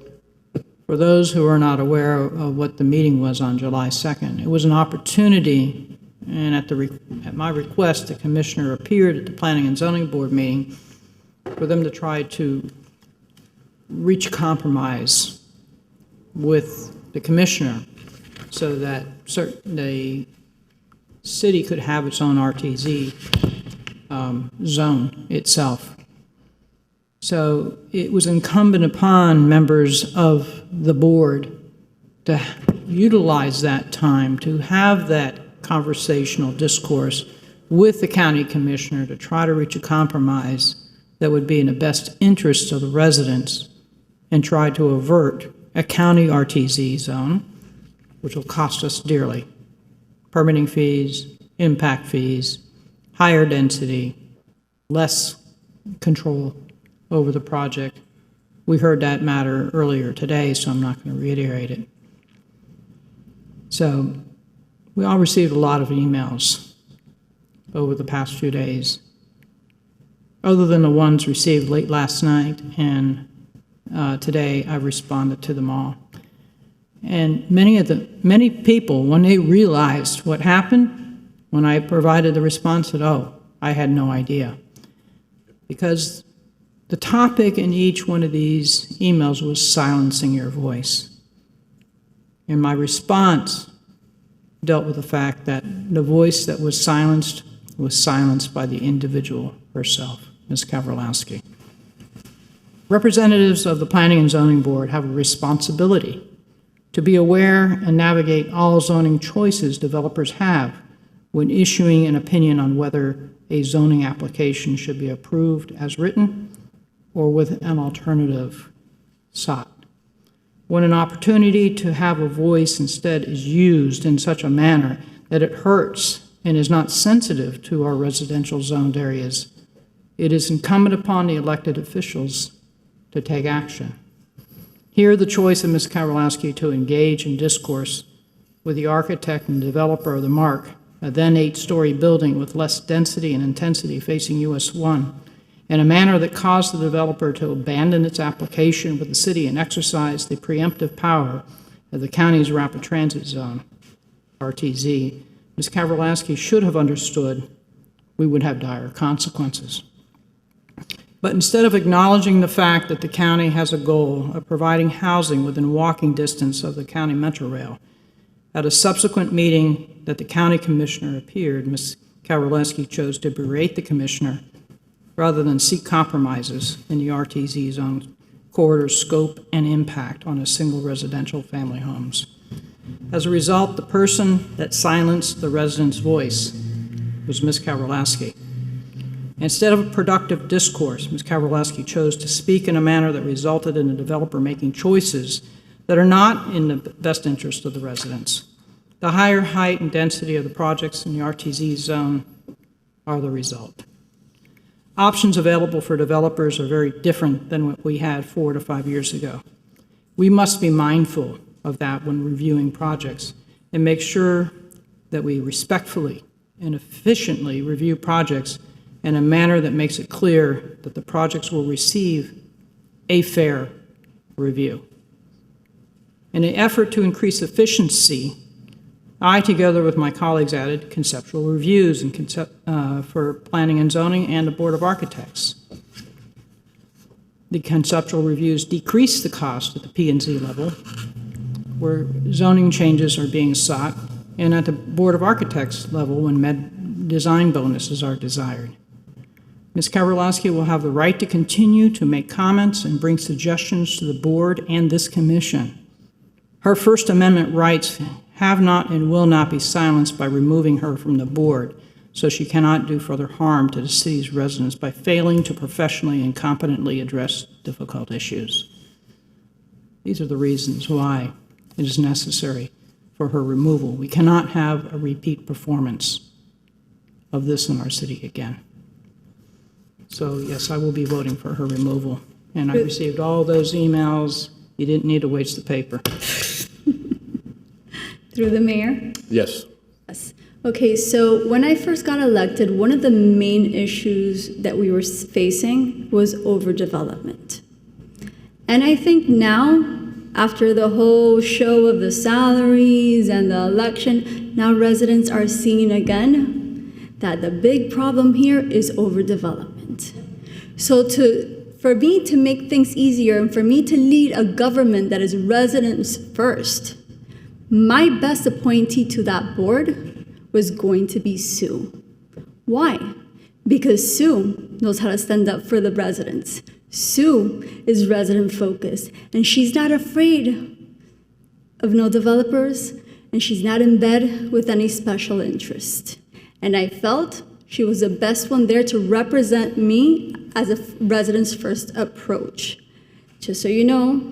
For those who are not aware of what the meeting was on July 2nd, it was an opportunity, and at my request, the commissioner appeared at the Planning and Zoning Board meeting for them to try to reach a compromise with the commissioner so that the city could have its own RTZ zone itself. So it was incumbent upon members of the board to utilize that time to have that conversational discourse with the county commissioner to try to reach a compromise that would be in the best interest of the residents and try to avert a county RTZ zone, which will cost us dearly. Permitting fees, impact fees, higher density, less control over the project. We heard that matter earlier today, so I'm not going to reiterate it. So we all received a lot of emails over the past few days, other than the ones received late last night, and today I've responded to them all. And many people, when they realized what happened, when I provided the response, said, "Oh, I had no idea." Because the topic in each one of these emails was silencing your voice. And my response dealt with the fact that the voice that was silenced by the individual herself, Ms. Kowalski. Representatives of the Planning and Zoning Board have a responsibility to be aware and navigate all zoning choices developers have when issuing an opinion on whether a zoning application should be approved as written or with an alternative sought. When an opportunity to have a voice instead is used in such a manner that it hurts and is not sensitive to our residential zoned areas, it is incumbent upon the elected officials to take action. Here, the choice of Ms. Kowalski to engage in discourse with the architect and developer of the Mark, a then 8-story building with less density and intensity facing US 1, in a manner that caused the developer to abandon its application with the city and exercise the preemptive power of the county's rapid transit zone, RTZ, Ms. Kowalski should have understood we would have dire consequences. But instead of acknowledging the fact that the county has a goal of providing housing within walking distance of the county metro rail, at a subsequent meeting that the county commissioner appeared, Ms. Kowalski chose to berate the commissioner rather than seek compromises in the RTZ zone corridor scope and impact on a single residential family homes. As a result, the person that silenced the resident's voice was Ms. Kowalski. Instead of a productive discourse, Ms. Kowalski chose to speak in a manner that resulted in the developer making choices that are not in the best interest of the residents. The higher height and density of the projects in the RTZ zone are the result. Options available for developers are very different than what we had 4 to 5 years ago. We must be mindful of that when reviewing projects and make sure that we respectfully and efficiently review projects in a manner that makes it clear that the projects will receive a fair review. In an effort to increase efficiency, I, together with my colleagues, added conceptual reviews and for planning and zoning and the Board of Architects. The conceptual reviews decrease the cost at the P&Z level, where zoning changes are being sought, and at the Board of Architects level when design bonuses are desired. Ms. Kowalski will have the right to continue to make comments and bring suggestions to the board and this commission. Her First Amendment rights have not and will not be silenced by removing her from the board, so she cannot do further harm to the city's residents by failing to professionally and competently address difficult issues. These are the reasons why it is necessary for her removal. We cannot have a repeat performance of this in our city again. So yes, I will be voting for her removal. And I received all those emails. You didn't need to waste the paper. Through the mayor? Yes. Yes. Okay, so when I first got elected, one of the main issues that we were facing was overdevelopment. And I think now, after the whole show of the salaries and the election, now residents are seeing again that the big problem here is overdevelopment. So for me to make things easier and for me to lead a government that is residents first, my best appointee to that board was going to be Sue. Why? Because Sue knows how to stand up for the residents. Sue is resident focused, and she's not afraid of no developers, and she's not in bed with any special interest. And I felt she was the best one there to represent me as a residents first approach. Just so you know,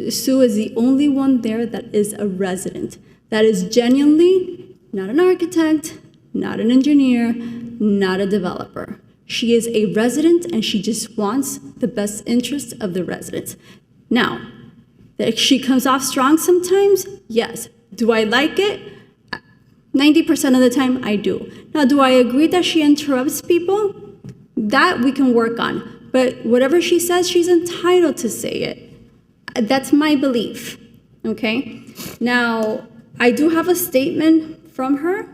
Sue is the only one there that is a resident, that is genuinely not an architect, not an engineer, not a developer. She is a resident and she just wants the best interests of the residents. Now, that she comes off strong sometimes, yes. Do I like it? 90% of the time, I do. Now, do I agree that she interrupts people? That we can work on. But whatever she says, she's entitled to say it. That's my belief, okay? Now, I do have a statement from her.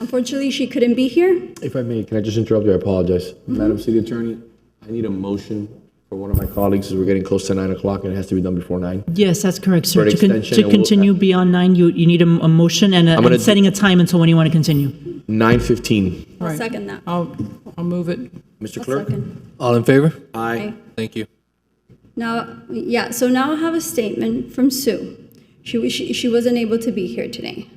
Unfortunately, she couldn't be here. If I may, can I just interrupt you? I apologize. Madam City Attorney, I need a motion for one of my colleagues as we're getting close to 9 o'clock and it has to be done before 9. Yes, that's correct, For sir. an To extension, and continue beyond 9, you need a motion and I'm gonna setting a time until when you want to continue. 9:15. I'll second that. I'll move it. Mr. Clerk? All in favor? Aye. Thank you. Now, yeah, so now I have a statement from Sue. She wasn't able to be here today.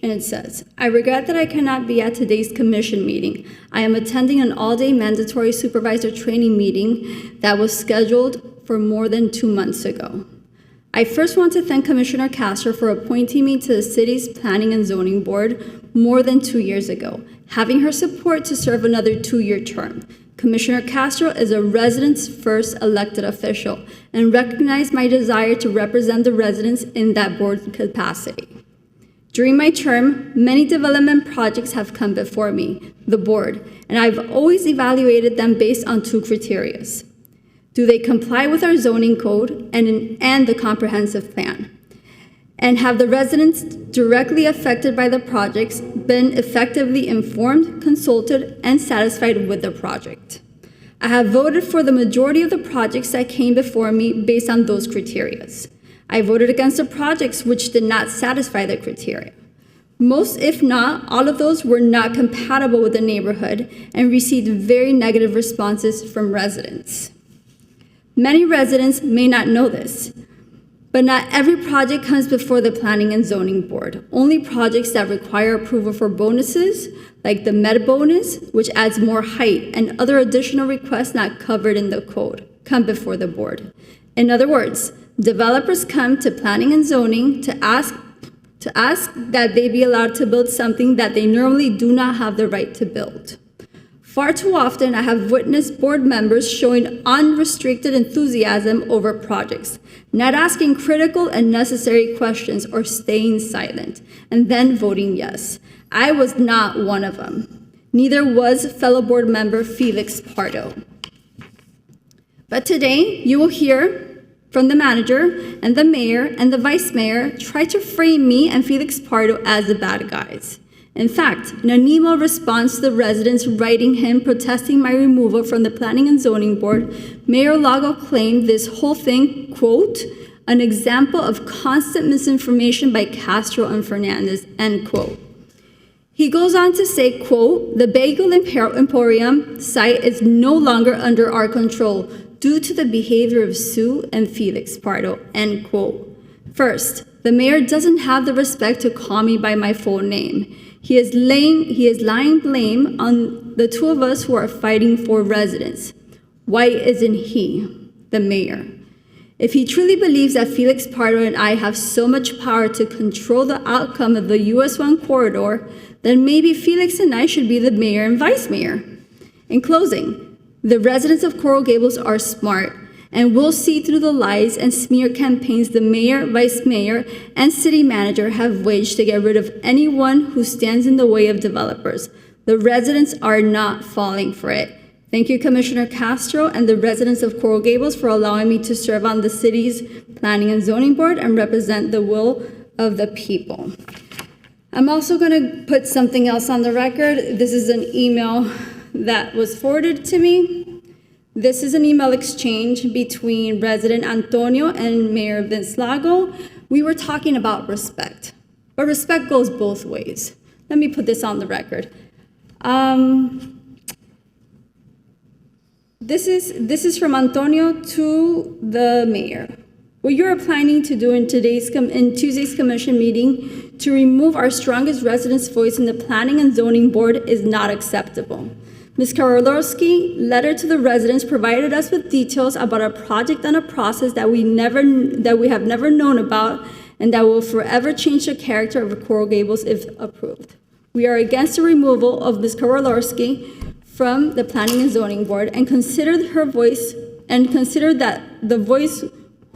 And it says, I regret that I cannot be at today's commission meeting. I am attending an all-day mandatory supervisor training meeting that was scheduled for more than 2 months ago. I first want to thank Commissioner Castro for appointing me to the city's Planning and Zoning Board more than 2 years ago, having her support to serve another 2-year term. Commissioner Castro is a resident's first elected official and recognized my desire to represent the residents in that board capacity. During my term, many development projects have come before me, the board, and I've always evaluated them based on 2 criteria. Do they comply with our zoning code and the comprehensive plan? And have the residents directly affected by the projects been effectively informed, consulted, and satisfied with the project? I have voted for the majority of the projects that came before me based on those criteria. I voted against the projects which did not satisfy the criteria. Most, if not, all of those were not compatible with the neighborhood and received very negative responses from residents. Many residents may not know this, but not every project comes before the Planning and Zoning Board. Only projects that require approval for bonuses, like the Med bonus, which adds more height, and other additional requests not covered in the code, come before the board. In other words, developers come to Planning and Zoning to ask that they be allowed to build something that they normally do not have the right to build. Far too often, I have witnessed board members showing unrestricted enthusiasm over projects, not asking critical and necessary questions or staying silent, and then voting yes. I was not one of them. Neither was fellow board member Felix Pardo. But today, you will hear from the manager and the mayor and the vice mayor try to frame me and Felix Pardo as the bad guys. In fact, in an email response to the residents writing him protesting my removal from the Planning and Zoning Board, Mayor Lago claimed this whole thing, quote, an example of constant misinformation by Castro and Fernandez, end quote. He goes on to say, quote, the Bagel Emporium site is no longer under our control due to the behavior of Sue and Felix Pardo, end quote. First, the mayor doesn't have the respect to call me by my full name. He is laying blame on the 2 of us who are fighting for residents. Why isn't he, the mayor? If he truly believes that Felix Pardo and I have so much power to control the outcome of the US 1 corridor, then maybe Felix and I should be the mayor and vice mayor. In closing, the residents of Coral Gables are smart and will see through the lies and smear campaigns the mayor, vice mayor, and city manager have waged to get rid of anyone who stands in the way of developers. The residents are not falling for it. Thank you, Commissioner Castro and the residents of Coral Gables for allowing me to serve on the city's Planning and Zoning Board and represent the will of the people. I'm also going to put something else on the record. This is an email that was forwarded to me. This is an email exchange between resident Antonio and Mayor Vince Lago. We were talking about respect, but respect goes both ways. Let me put this on the record. This is from Antonio to the mayor. What you are planning to do in Tuesday's commission meeting to remove our strongest residents' voice in the Planning and Zoning Board is not acceptable. Ms. Karolowski's letter to the residents provided us with details about a project and a process that we have never known about and that will forever change the character of Coral Gables if approved. We are against the removal of Ms. Karolowski from the Planning and Zoning Board and consider that the voice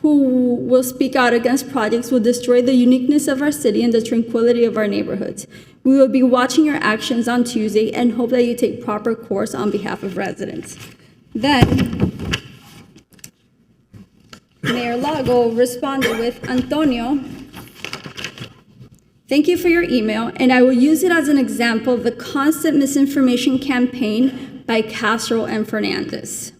who will speak out against projects will destroy the uniqueness of our city and the tranquility of our neighborhoods. We will be watching your actions on Tuesday and hope that you take proper course on behalf of residents. Then, Mayor Lago responded with, Antonio, thank you for your email, and I will use it as an example of the constant misinformation campaign by Castro and Fernandez.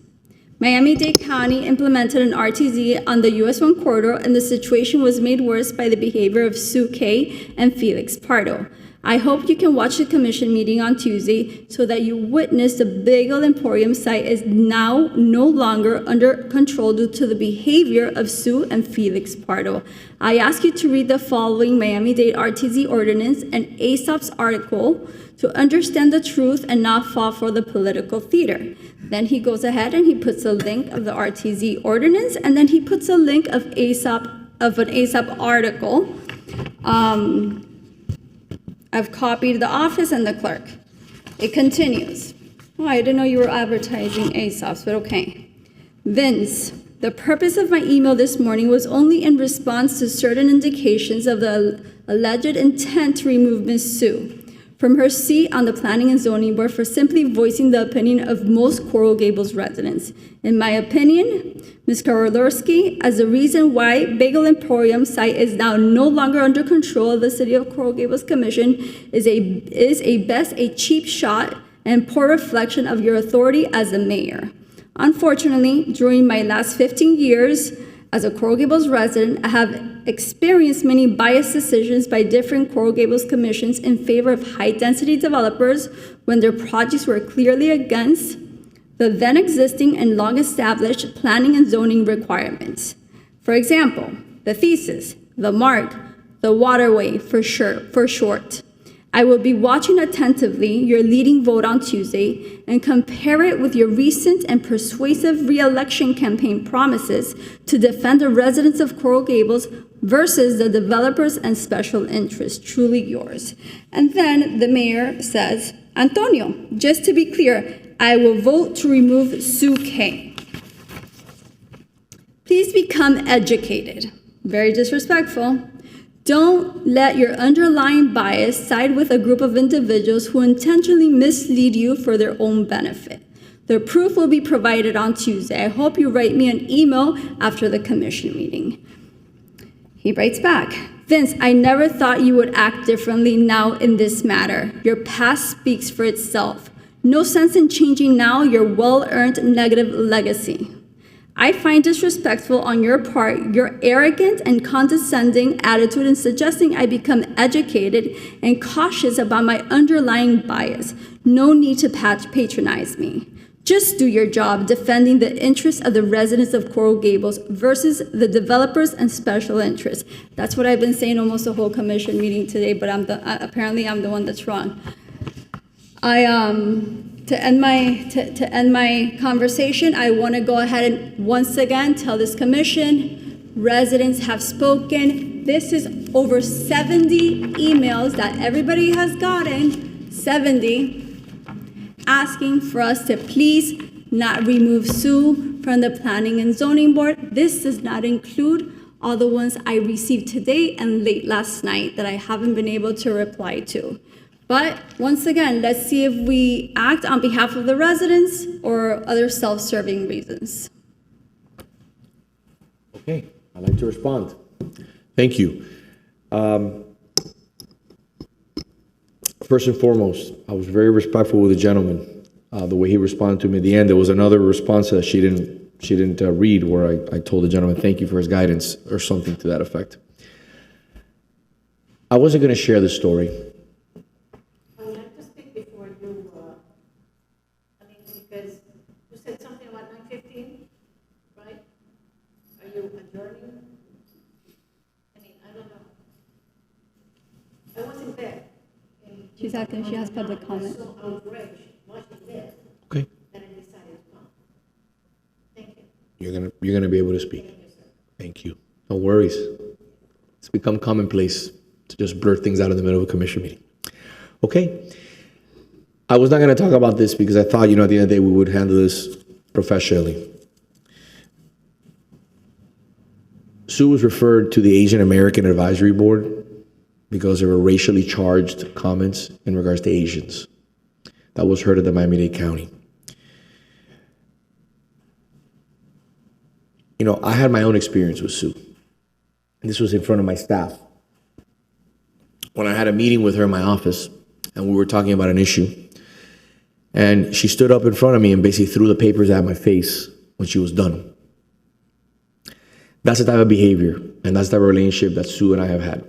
Miami-Dade County implemented an RTZ on the US 1 corridor, and the situation was made worse by the behavior of Sue Kay and Felix Pardo. I hope you can watch the commission meeting on Tuesday so that you witness the Bagel Emporium site is now no longer under control due to the behavior of Sue and Felix Pardo. I ask you to read the following Miami-Dade RTZ ordinance and ASAP's article to understand the truth and not fall for the political theater. Then he goes ahead and he puts a link of the RTZ ordinance, and then he puts a link of an ASAP article. I've copied the office and the clerk. It continues. Oh, I didn't know you were advertising ASAPs, but okay. Vince, the purpose of my email this morning was only in response to certain indications of the alleged intent to remove Ms. Sue from her seat on the Planning and Zoning Board for simply voicing the opinion of most Coral Gables residents. In my opinion, Ms. Korolorski, as the reason why Bagel Emporium site is now no longer under control of the City of Coral Gables Commission is a cheap shot and poor reflection of your authority as the mayor. Unfortunately, during my last 15 years as a Coral Gables resident, I have experienced many biased decisions by different Coral Gables commissions in favor of high-density developers when their projects were clearly against the then existing and long-established planning and zoning requirements. For example, the thesis, the mark, the waterway for short. I will be watching attentively your leading vote on Tuesday and compare it with your recent and persuasive re-election campaign promises to defend the residents of Coral Gables versus the developers and special interests. Truly yours. And then the mayor says, Antonio, just to be clear, I will vote to remove Sue Kay. Please become educated. Very disrespectful. Don't let your underlying bias side with a group of individuals who intentionally mislead you for their own benefit. The proof will be provided on Tuesday. I hope you write me an email after the commission meeting. He writes back, Vince, I never thought you would act differently now in this matter. Your past speaks for itself. No sense in changing now your well-earned negative legacy. I find disrespectful on your part your arrogant and condescending attitude in suggesting I become educated and cautious about my underlying bias. No need to patronize me. Just do your job defending the interests of the residents of Coral Gables versus the developers and special interests. That's what I've been saying almost the whole commission meeting today, but apparently I'm the one that's wrong. To end my conversation, I want to go ahead and once again tell this commission, residents have spoken. This is over 70 emails that everybody has gotten, 70, asking for us to please not remove Sue from the Planning and Zoning Board. This does not include all the ones I received today and late last night that I haven't been able to reply to. But once again, let's see if we act on behalf of the residents or other self-serving reasons. Okay, I'd like to respond. Thank you. First and foremost, I was very respectful with the gentleman. The way he responded to me at the end, there was another response that she didn't read where I told the gentleman, thank you for his guidance or something to that effect. I wasn't going to share this story. Because you said something about 9:15, right? Are you adjourning? I mean, I don't know. I wasn't there. She's acting, she has public comment. So outraged watching this. Okay. That I decided to come. Thank you. You're gonna be able to speak. Thank you. No worries. It's become commonplace to just blurt things out in the middle of a commission meeting. Okay. I was not going to talk about this because I thought, at the end of the day, we would handle this professionally. Sue was referred to the Asian American Advisory Board because there were racially charged comments in regards to Asians. That was heard at the Miami-Dade County. You know, I had my own experience with Sue. And this was in front of my staff. When I had a meeting with her in my office, and we were talking about an issue, and she stood up in front of me and basically threw the papers at my face when she was done. That's the type of behavior, and that's the type of relationship that Sue and I have had.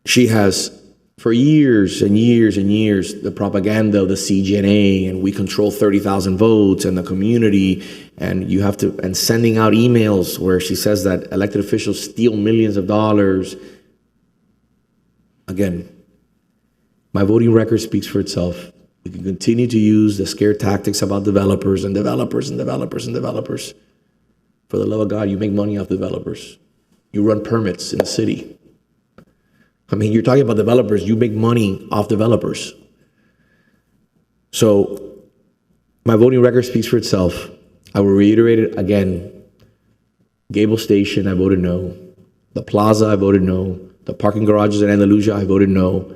She has, for years and years and years, the propaganda of the CGNA, and we control 30,000 votes and the community, and you have to, and sending out emails where she says that elected officials steal millions of dollars. Again, my voting record speaks for itself. We can continue to use the scare tactics about developers and developers and developers and developers. For the love of God, you make money off developers. You run permits in the city. I mean, you're talking about developers, you make money off developers. So my voting record speaks for itself. I will reiterate it again. Gables Station, I voted no. The Plaza, I voted no. The parking garages in Andalusia, I voted no.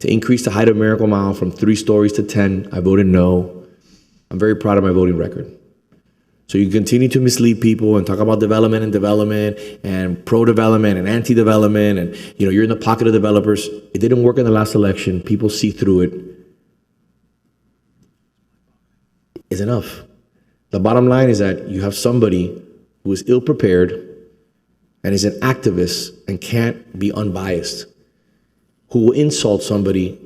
To increase the height of Miracle Mile from 3 stories to 10, I voted no. I'm very proud of my voting record. So you continue to mislead people and talk about development and pro-development and anti-development, and you know, you're in the pocket of developers. It didn't work in the last election. People see through it. It's enough. The bottom line is that you have somebody who is ill-prepared and is an activist and can't be unbiased, who will insult somebody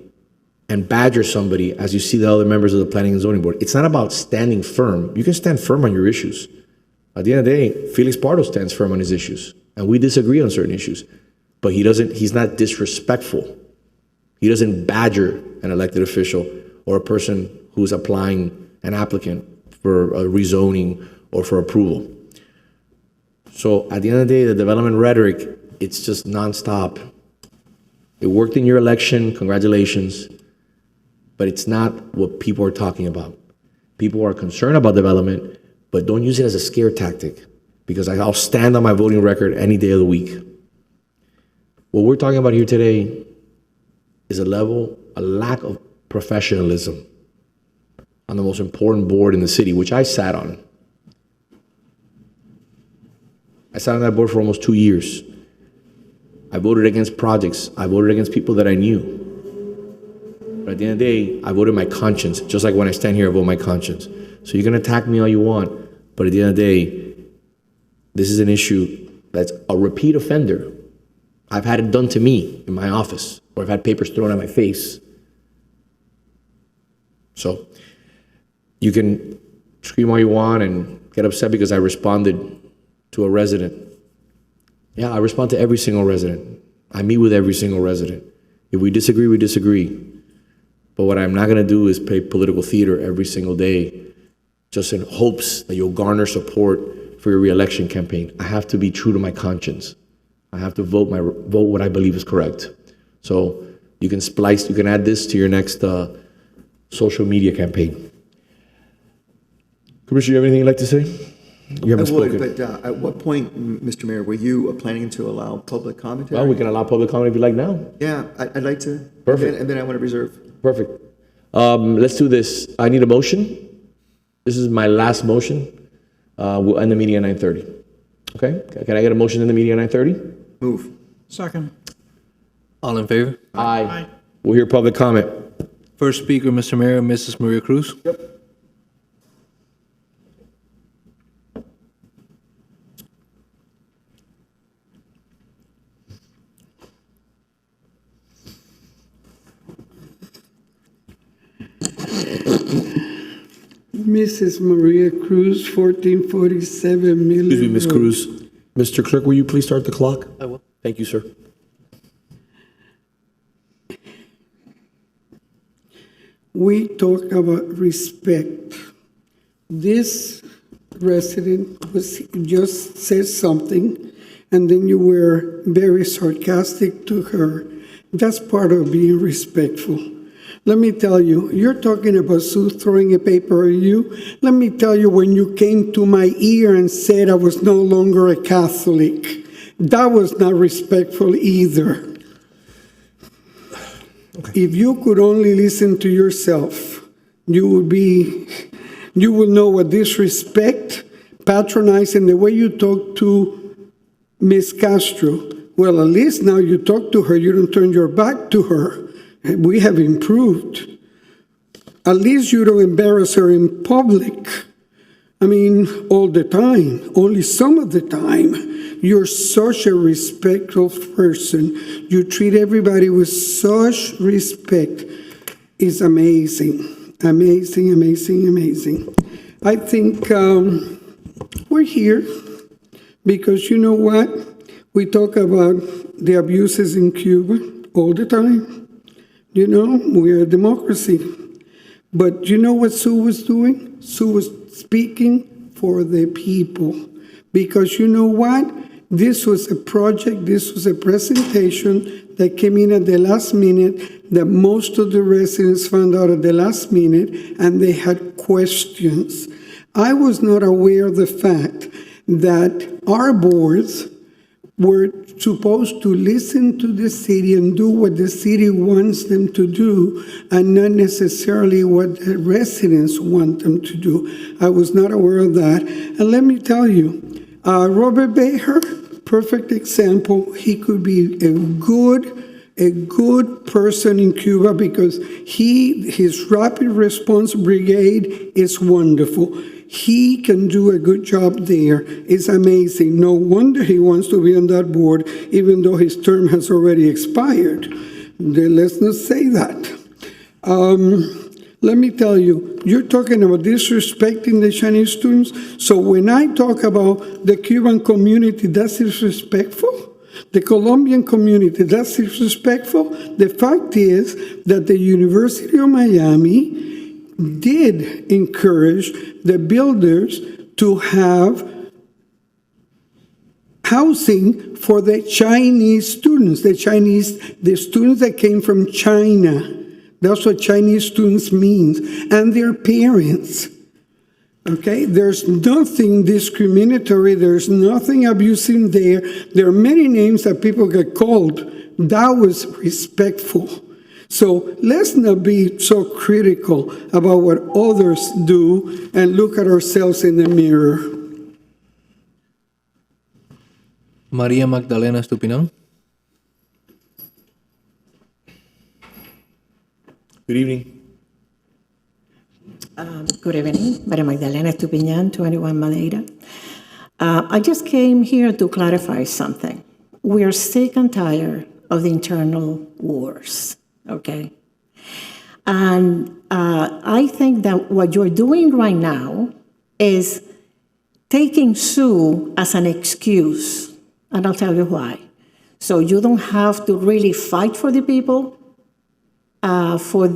and badger somebody, as you see the other members of the Planning and Zoning Board. It's not about standing firm. You can stand firm on your issues. At the end of the day, Felix Pardo stands firm on his issues, and we disagree on certain issues. But he's not disrespectful. He doesn't badger an elected official or a person who's applying an applicant for a rezoning or for approval. So at the end of the day, the development rhetoric, it's just nonstop. It worked in your election, congratulations. But it's not what people are talking about. People are concerned about development, but don't use it as a scare tactic, because I'll stand on my voting record any day of the week. What we're talking about here today is a lack of professionalism on the most important board in the city, which I sat on. I sat on that board for almost 2 years. I voted against projects. I voted against people that I knew. But at the end of the day, I voted my conscience, just like when I stand here, I vote my conscience. So you can attack me all you want, but at the end of the day, this is an issue that's a repeat offender. I've had it done to me in my office, or I've had papers thrown at my face. So you can scream all you want and get upset because I responded to a resident. Yeah, I respond to every single resident. I meet with every single resident. If we disagree, we disagree. But what I'm not going to do is play political theater every single day just in hopes that you'll garner support for your reelection campaign. I have to be true to my conscience. I have to vote what I believe is correct. So you can add this to your next social media campaign. Commissioner, you have anything you'd like to say? You haven't spoken. But at what point, Mr. Mayor, were you planning to allow public commentary? Well, we can allow public comment if you like now. Yeah, I'd like to. Perfect. And then I want to reserve. Perfect. Let's do this. I need a motion. This is my last motion. We'll end the meeting at 9:30. Okay? Can I get a motion in the meeting at 9:30? Move. Second. All in favor? Aye. We'll hear public comment. First speaker, Mr. Mayor, Mrs. Maria Cruz. Yep. Mrs. Maria Cruz, 1447 Miller Excuse me, Ms. Road. Cruz. Mr. Clerk, will you please start the clock? I will. Thank you, sir. We talk about respect. This resident just said something, and then you were very sarcastic to her. That's part of being respectful. Let me tell you, you're talking about Sue throwing a paper at you. Let me tell you, when you came to my ear and said I was no longer a Catholic, that was not respectful either. If you could only listen to yourself, you will know what disrespect, patronizing, the way you talk to Miss Castro. Well, at least now you talk to her, you don't turn your back to her. We have improved. At least you don't embarrass her in public. I mean, all the time, only some of the time. You're such a respectful person. You treat everybody with such respect. It's amazing, amazing, amazing, amazing. I think we're here because you know what? We talk about the abuses in Cuba all the time. You know, we're a democracy. But you know what Sue was doing? Sue was speaking for the people. Because you know what? This was a project, this was a presentation that came in at the last minute, that most of the residents found out at the last minute, and they had questions. I was not aware of the fact that our boards were supposed to listen to the city and do what the city wants them to do and not necessarily what the residents want them to do. I was not aware of that. And let me tell you, Robert Beher, perfect example. He could be a good person in Cuba because his rapid response brigade is wonderful. He can do a good job there. It's amazing. No wonder he wants to be on that board, even though his term has already expired. Let's not say that. Let me tell you, you're talking about disrespecting the Chinese students. So when I talk about the Cuban community, that's disrespectful. The Colombian community, that's disrespectful. The fact is that the University of Miami did encourage the builders to have housing for the Chinese students, the students that came from China. That's what Chinese students means, and their parents. Okay, there's nothing discriminatory, there's nothing abusing there. There are many names that people get called. That was respectful. So let's not be so critical about what others do and look at ourselves in the mirror. Maria Magdalena Estupiñán. Good evening. Good evening, Maria Magdalena Estupiñán, 21 Madeira. I just came here to clarify something. We are sick and tired of the internal wars, okay? And I think that what you're doing right now is taking Sue as an excuse, and I'll tell you why. So you don't have to really fight for the people, so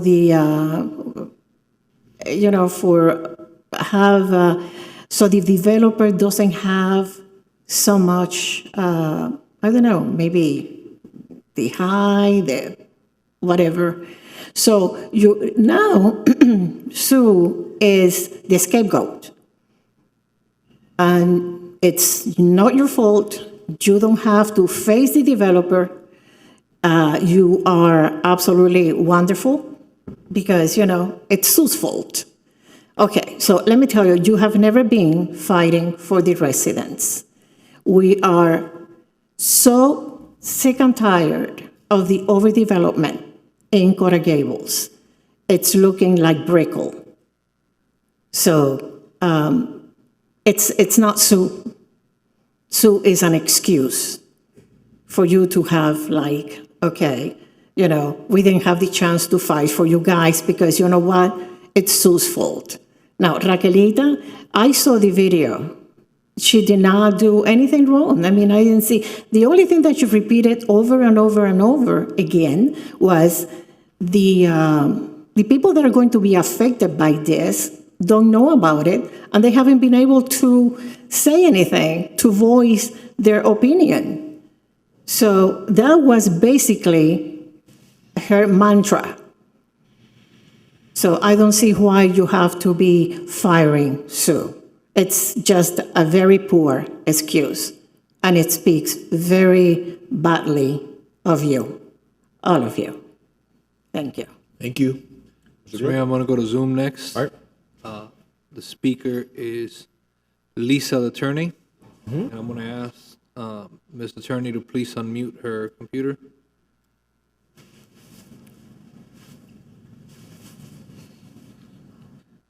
the developer doesn't have so much, I don't know, maybe the high, the whatever. So now Sue is the scapegoat. And it's not your fault. You don't have to face the developer. You are absolutely wonderful because, it's Sue's fault. Okay, so let me tell you, you have never been fighting for the residents. We are so sick and tired of the overdevelopment in Coral Gables. It's looking like Brickell. So it's not Sue. Sue is an excuse for you to have we didn't have the chance to fight for you guys because you know what? It's Sue's fault. Now, Raquelita, I saw the video. She did not do anything wrong. I mean, I didn't see. The only thing that you repeated over and over and over again was the people that are going to be affected by this don't know about it, and they haven't been able to say anything, to voice their opinion. So that was basically her mantra. So I don't see why you have to be firing Sue. It's just a very poor excuse, and it speaks very badly of you, all of you. Thank you. Thank you. Mr. Mayor, I'm going to go to Zoom next. All right. The speaker is Lisa, the attorney. And I'm going to ask Ms. Attorney to please unmute her computer.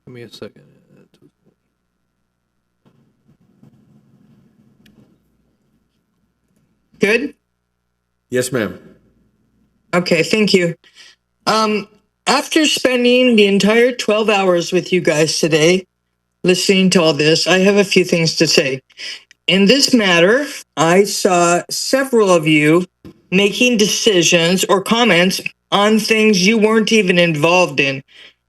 Give me a second. Good? Yes, ma'am. Okay, thank you. After spending the entire 12 hours with you guys today, listening to all this, I have a few things to say. In this matter, I saw several of you making decisions or comments on things you weren't even involved in.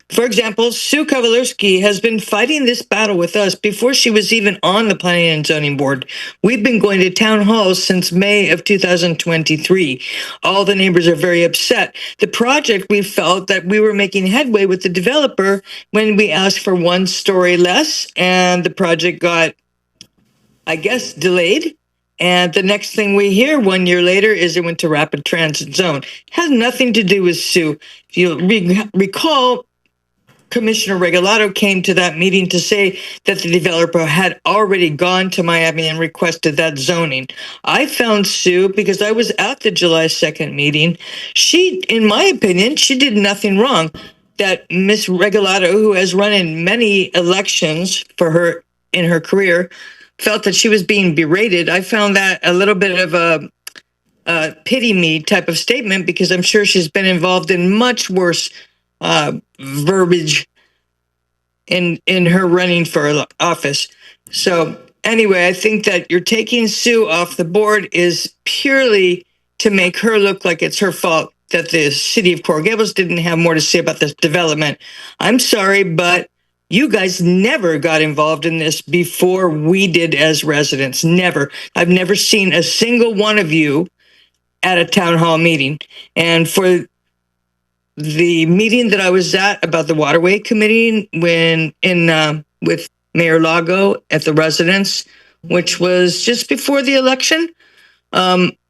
For example, Sue Kowalewski has been fighting this battle with us before she was even on the Planning and Zoning Board. We've been going to town halls since May of 2023. All the neighbors are very upset. The project, we felt that we were making headway with the developer when we asked for one story less, and the project got, I guess, delayed. And the next thing we hear 1 year later is it went to rapid transit zone. It has nothing to do with Sue. If you recall, Commissioner Regalado came to that meeting to say that the developer had already gone to Miami and requested that zoning. I found Sue because I was at the July 2nd meeting. She, in my opinion, she did nothing wrong. That Miss Regalado, who has run in many elections for her in her career, felt that she was being berated. I found that a little bit of a pity me type of statement because I'm sure she's been involved in much worse verbiage in her running for office. So anyway, I think that you're taking Sue off the board is purely to make her look like it's her fault that the city of Coral Gables didn't have more to say about this development. I'm sorry, but you guys never got involved in this before we did as residents. Never. I've never seen a single one of you at a town hall meeting. And for the meeting that I was at about the Waterway Committee with Mayor Lago at the residence, which was just before the election,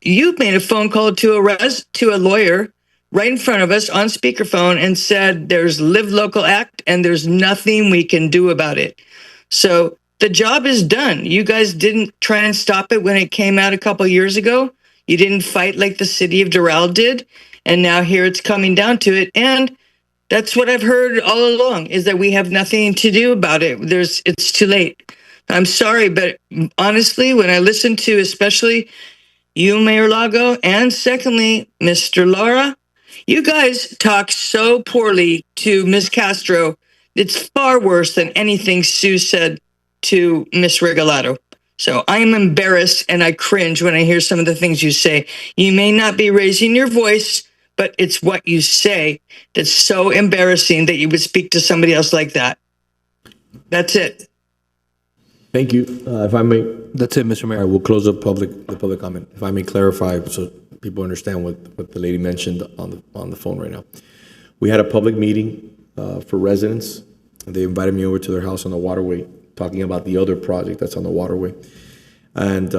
you made a phone call to a lawyer right in front of us on speakerphone and said there's Live Local Act and there's nothing we can do about it. So the job is done. You guys didn't try and stop it when it came out a couple years ago. You didn't fight like the city of Doral did. And now here it's coming down to it. And that's what I've heard all along is that we have nothing to do about it. It's too late. I'm sorry, but honestly, when I listen to especially you, Mayor Lago, and secondly, Mr. Lara, you guys talk so poorly to Ms. Castro. It's far worse than anything Sue said to Ms. Regalado. So I am embarrassed and I cringe when I hear some of the things you say. You may not be raising your voice, but it's what you say that's so embarrassing that you would speak to somebody else like that. That's it. Thank you. If I may. That's it, Mr. Mayor. All right, we'll close up the public comment. If I may clarify so people understand what the lady mentioned on the phone right now. We had a public meeting for residents. They invited me over to their house on the Waterway, talking about the other project that's on the Waterway. And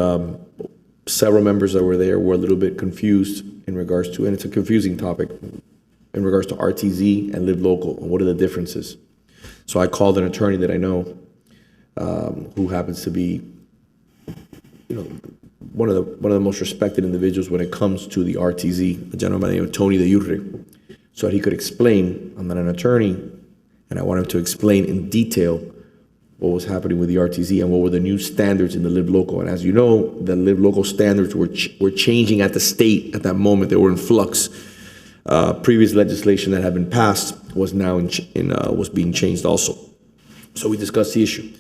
several members that were there were a little bit confused in regards to, and it's a confusing topic, in regards to RTZ and Live Local, and what are the differences. So I called an attorney that I know, who happens to be, one of the most respected individuals when it comes to the RTZ, a gentleman named Tony de Urre, so that he could explain. I'm not an attorney, and I want him to explain in detail what was happening with the RTZ and what were the new standards in the Live Local. And as you know, the Live Local standards were changing at the state at that moment. They were in flux. Previous legislation that had been passed was now was being changed also. So we discussed the issue.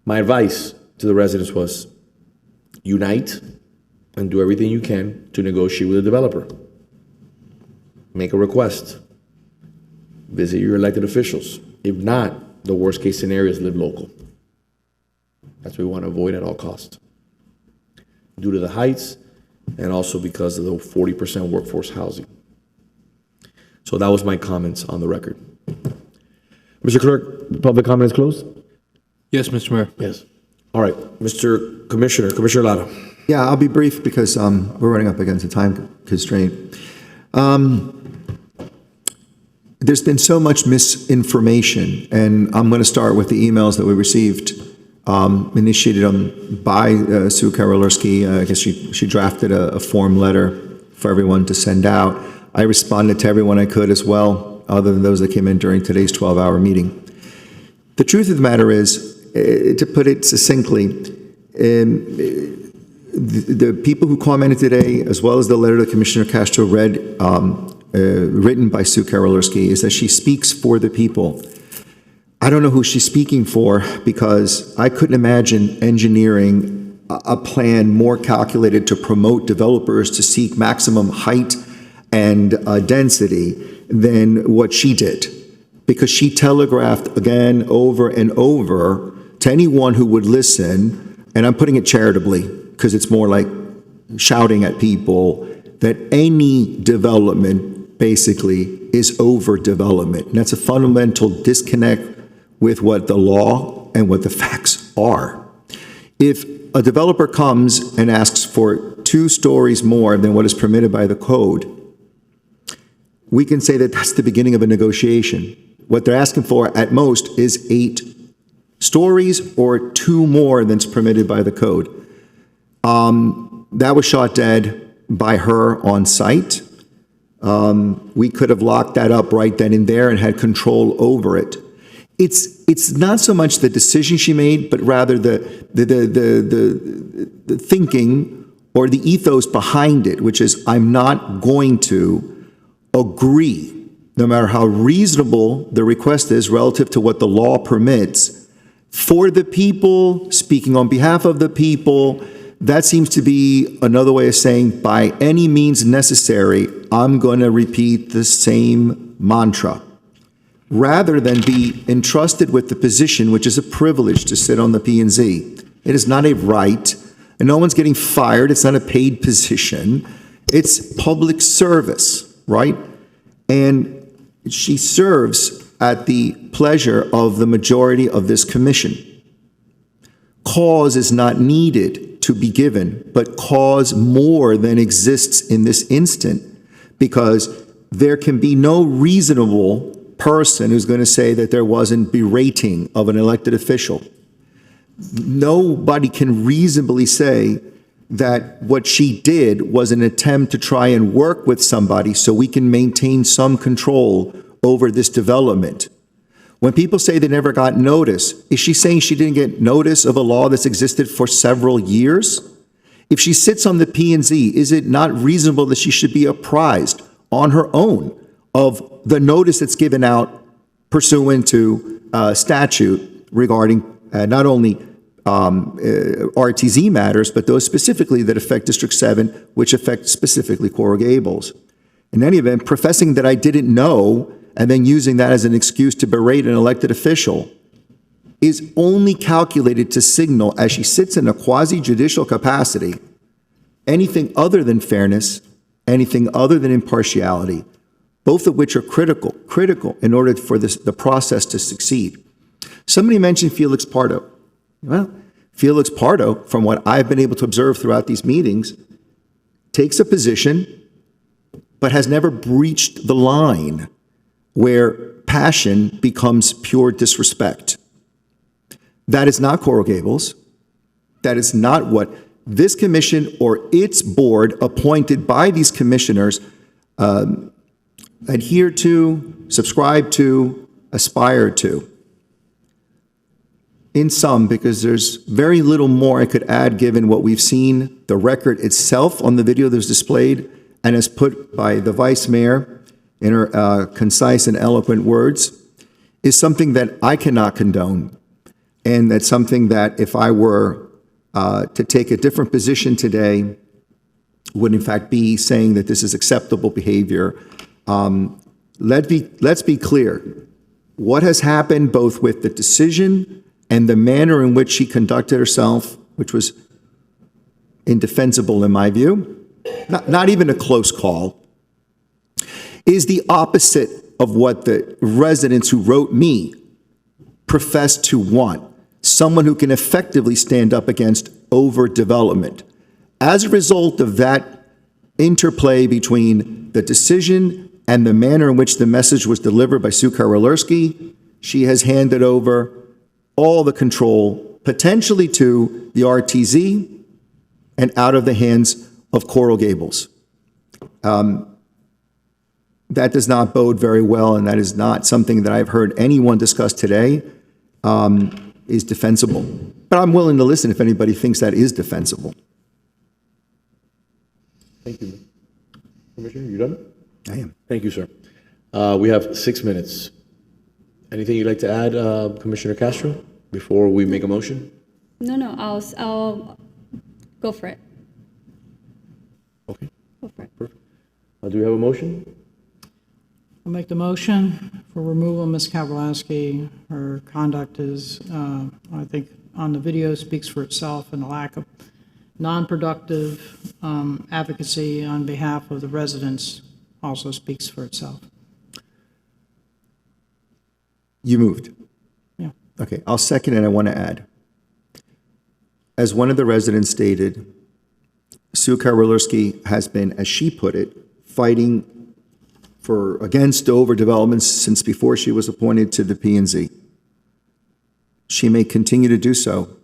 My advice to the residents was unite and do everything you can to negotiate with the developer. Make a request. Visit your elected officials. If not, the worst case scenario is Live Local. That's what we want to avoid at all costs. Due to the heights and also because of the 40% workforce housing. So that was my comments on the record. Mr. Clerk, public comment is closed? Yes, Mr. Mayor. Yes. All right, Mr. Commissioner Lara. Yeah, I'll be brief because we're running up against a time constraint. There's been so much misinformation, and I'm going to start with the emails that we received, initiated by Sue Karolerski. I guess she drafted a form letter for everyone to send out. I responded to everyone I could as well, other than those that came in during today's 12-hour meeting. The truth of the matter is, to put it succinctly, the people who commented today, as well as the letter that Commissioner Castro read, written by Sue Karolerski, is that she speaks for the people. I don't know who she's speaking for, because I couldn't imagine engineering a plan more calculated to promote developers to seek maximum height and density than what she did, because she telegraphed again, over and over, to anyone who would listen, and I'm putting it charitably, because it's more like shouting at people, that any development basically is overdevelopment. And that's a fundamental disconnect with what the law and what the facts are. If a developer comes and asks for 2 stories more than what is permitted by the code, we can say that that's the beginning of a negotiation. What they're asking for at most is 8 stories or 2 more than's permitted by the code. That was shot dead by her on site. We could have locked that up right then and there and had control over it. It's not so much the decision she made, but rather the thinking or the ethos behind it, which is, I'm not going to agree, no matter how reasonable the request is relative to what the law permits, for the people, speaking on behalf of the people. That seems to be another way of saying, by any means necessary, I'm going to repeat the same mantra, rather than be entrusted with the position, which is a privilege to sit on the P&Z. It is not a right, and no one's getting fired. It's not a paid position. It's public service, right? And she serves at the pleasure of the majority of this commission. Cause is not needed to be given, but cause more than exists in this instant, because there can be no reasonable person who's going to say that there wasn't berating of an elected official. Nobody can reasonably say that what she did was an attempt to try and work with somebody so we can maintain some control over this development. When people say they never got notice, is she saying she didn't get notice of a law that's existed for several years? If she sits on the P&Z, is it not reasonable that she should be apprised on her own of the notice that's given out pursuant to statute regarding not only RTZ matters, but those specifically that affect District 7, which affect specifically Coral Gables? In any event, professing that I didn't know and then using that as an excuse to berate an elected official is only calculated to signal, as she sits in a quasi-judicial capacity, anything other than fairness, anything other than impartiality, both of which are critical in order for the process to succeed. Somebody mentioned Felix Pardo. Well, Felix Pardo, from what I've been able to observe throughout these meetings, takes a position, but has never breached the line where passion becomes pure disrespect. That is not Coral Gables. That is not what this commission or its board appointed by these commissioners adhere to, subscribe to, aspire to. In sum, because there's very little more I could add given what we've seen, the record itself on the video that was displayed and as put by the vice mayor in her concise and eloquent words, is something that I cannot condone. And that's something that if I were to take a different position today, would in fact be saying that this is acceptable behavior. Let's be clear. What has happened both with the decision and the manner in which she conducted herself, which was indefensible in my view, not even a close call, is the opposite of what the residents who wrote me profess to want. Someone who can effectively stand up against overdevelopment. As a result of that interplay between the decision and the manner in which the message was delivered by Sue Karolerski, she has handed over all the control, potentially to the RTZ and out of the hands of Coral Gables. That does not bode very well, and that is not something that I've heard anyone discuss today is defensible. But I'm willing to listen if anybody thinks that is defensible. Thank you. Commissioner, you done? I am. Thank you, sir. We have 6 minutes. Anything you'd like to add, Commissioner Castro, before we make a motion? No, I'll go for it. Okay. Go for it. Perfect. Do we have a motion? I'll make the motion for removal of Ms. Kowalski. Her conduct is, I think, on the video speaks for itself, and the lack of non-productive advocacy on behalf of the residents also speaks for itself. You moved. Yeah. Okay, I'll second, and I want to add. As one of the residents stated, Sue Karolerski has been, as she put it, fighting against overdevelopment since before she was appointed to the P&Z. She may continue to do so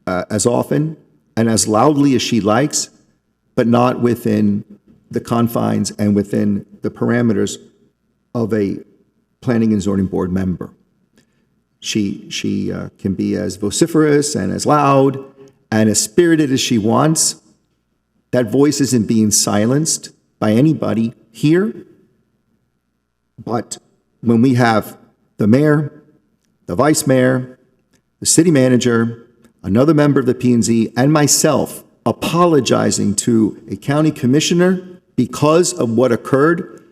as often and as loudly as she likes, but not within the confines and within the parameters of a Planning and Zoning Board member. She can be as vociferous and as loud and as spirited as she wants. That voice isn't being silenced by anybody here. But when we have the mayor, the vice mayor, the city manager, another member of the P&Z, and myself apologizing to a county commissioner because of what occurred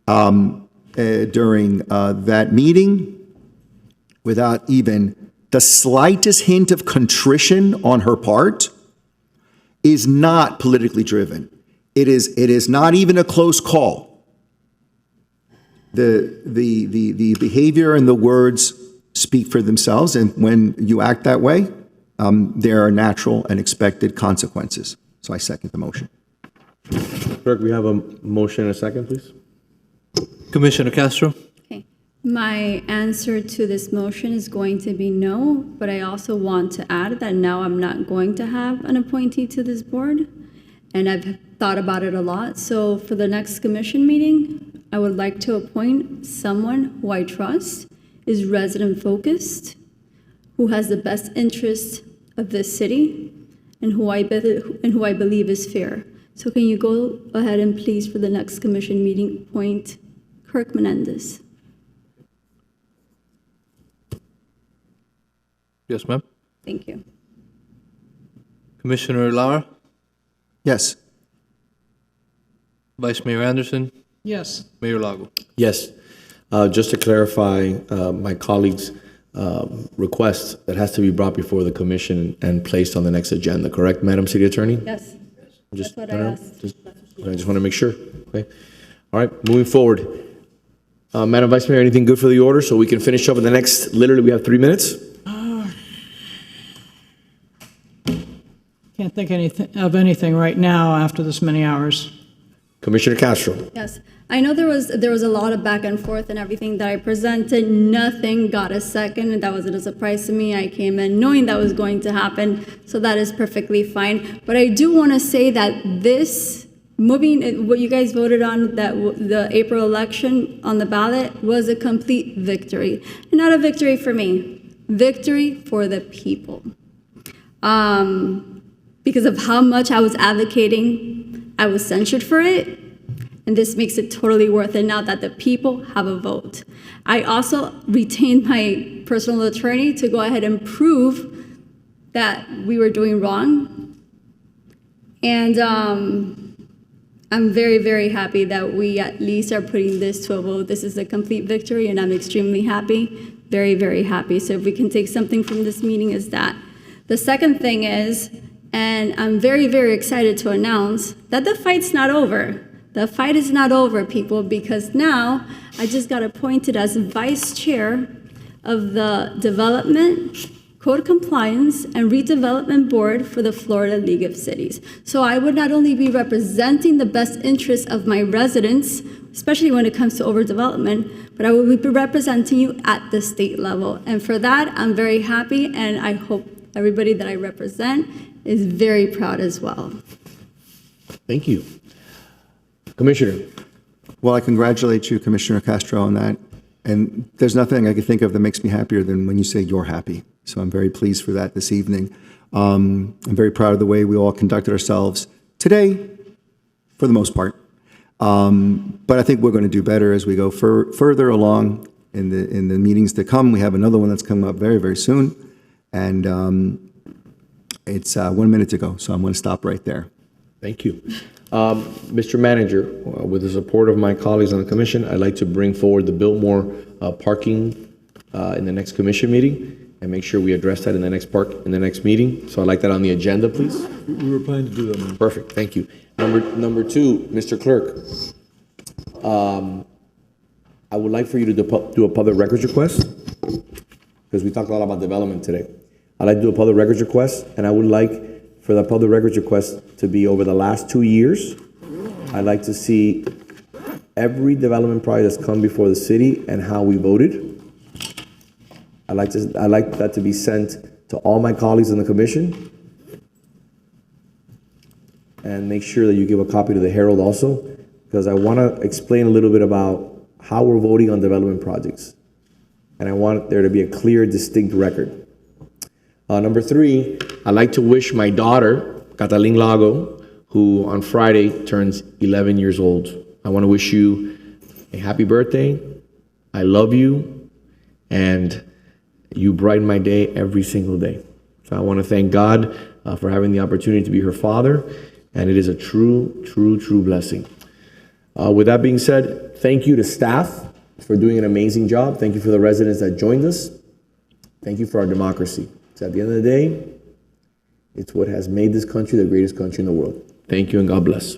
during that meeting, without even the slightest hint of contrition on her part, is not politically driven. It is not even a close call. The behavior and the words speak for themselves, and when you act that way, there are natural and expected consequences. So I second the motion. Clerk, we have a motion and a second, please. Commissioner Castro? Okay. My answer to this motion is going to be no, but I also want to add that now I'm not going to have an appointee to this board, and I've thought about it a lot. So for the next commission meeting, I would like to appoint someone who I trust, is resident-focused, who has the best interest of this city, and who I believe is fair. So can you go ahead and please, for the next commission meeting, appoint Kirk Menendez? Yes, ma'am. Thank you. Commissioner Lara? Yes. Vice Mayor Anderson? Yes. Mayor Lago? Yes. Just to clarify my colleague's request, that has to be brought before the commission and placed on the next agenda, correct, Madam City Attorney? Yes. Just, That's what I asked. I just want to make sure. Okay. All right, moving forward. Madam Vice Mayor, anything good for the order so we can finish up in the next, literally we have 3 minutes? Can't think of anything right now after this many hours. Commissioner Castro. Yes, I know there was a lot of back and forth and everything that I presented. Nothing got a second, and that wasn't a surprise to me. I came in knowing that was going to happen, so that is perfectly fine. But I do want to say that this moving, what you guys voted on, that the April election on the ballot was a complete victory. And not a victory for me, victory for the people. Because of how much I was advocating, I was censured for it. And this makes it totally worth it now that the people have a vote. I also retained my personal attorney to go ahead and prove that we were doing wrong. And I'm very, very happy that we at least are putting this to a vote. This is a complete victory, and I'm extremely happy, very, very happy. So if we can take something from this meeting is that. The second thing is, and I'm very, very excited to announce that the fight's not over. The fight is not over, people, because now I just got appointed as vice chair of the Development, Code Compliance, and Redevelopment Board for the Florida League of Cities. So I would not only be representing the best interests of my residents, especially when it comes to overdevelopment, but I will be representing you at the state level. And for that, I'm very happy, and I hope everybody that I represent is very proud as well. Thank you. Commissioner. Well, I congratulate you, Commissioner Castro, on that. And there's nothing I can think of that makes me happier than when you say you're happy. So I'm very pleased for that this evening. I'm very proud of the way we all conducted ourselves today, for the most part. But I think we're going to do better as we go further along in the meetings to come. We have another one that's coming up very, very soon. And it's 1 minute to go, so I'm going to stop right there. Thank you. Mr. Manager, with the support of my colleagues on the commission, I'd like to bring forward the Biltmore parking in the next commission meeting and make sure we address that in the next meeting. So I'd like that on the agenda, please. We were planning to do that, man. Perfect, thank you. Number two, Mr. Clerk, I would like for you to do a public records request, because we talked a lot about development today. I'd like to do a public records request, and I would like for the public records request to be over the last 2 years. I'd like to see every development project that's come before the city and how we voted. I'd like that to be sent to all my colleagues in the commission. And make sure that you give a copy to the Herald also, because I want to explain a little bit about how we're voting on development projects. And I want there to be a clear, distinct record. Number three, I'd like to wish my daughter, Catalin Lago, who on Friday turns 11 years old. I want to wish you a happy birthday. I love you, and you brighten my day every single day. So I want to thank God for having the opportunity to be her father, and it is a true, true, true blessing. With that being said, thank you to staff for doing an amazing job. Thank you for the residents that joined us. Thank you for our democracy. So at the end of the day, it's what has made this country the greatest country in the world. Thank you and God bless.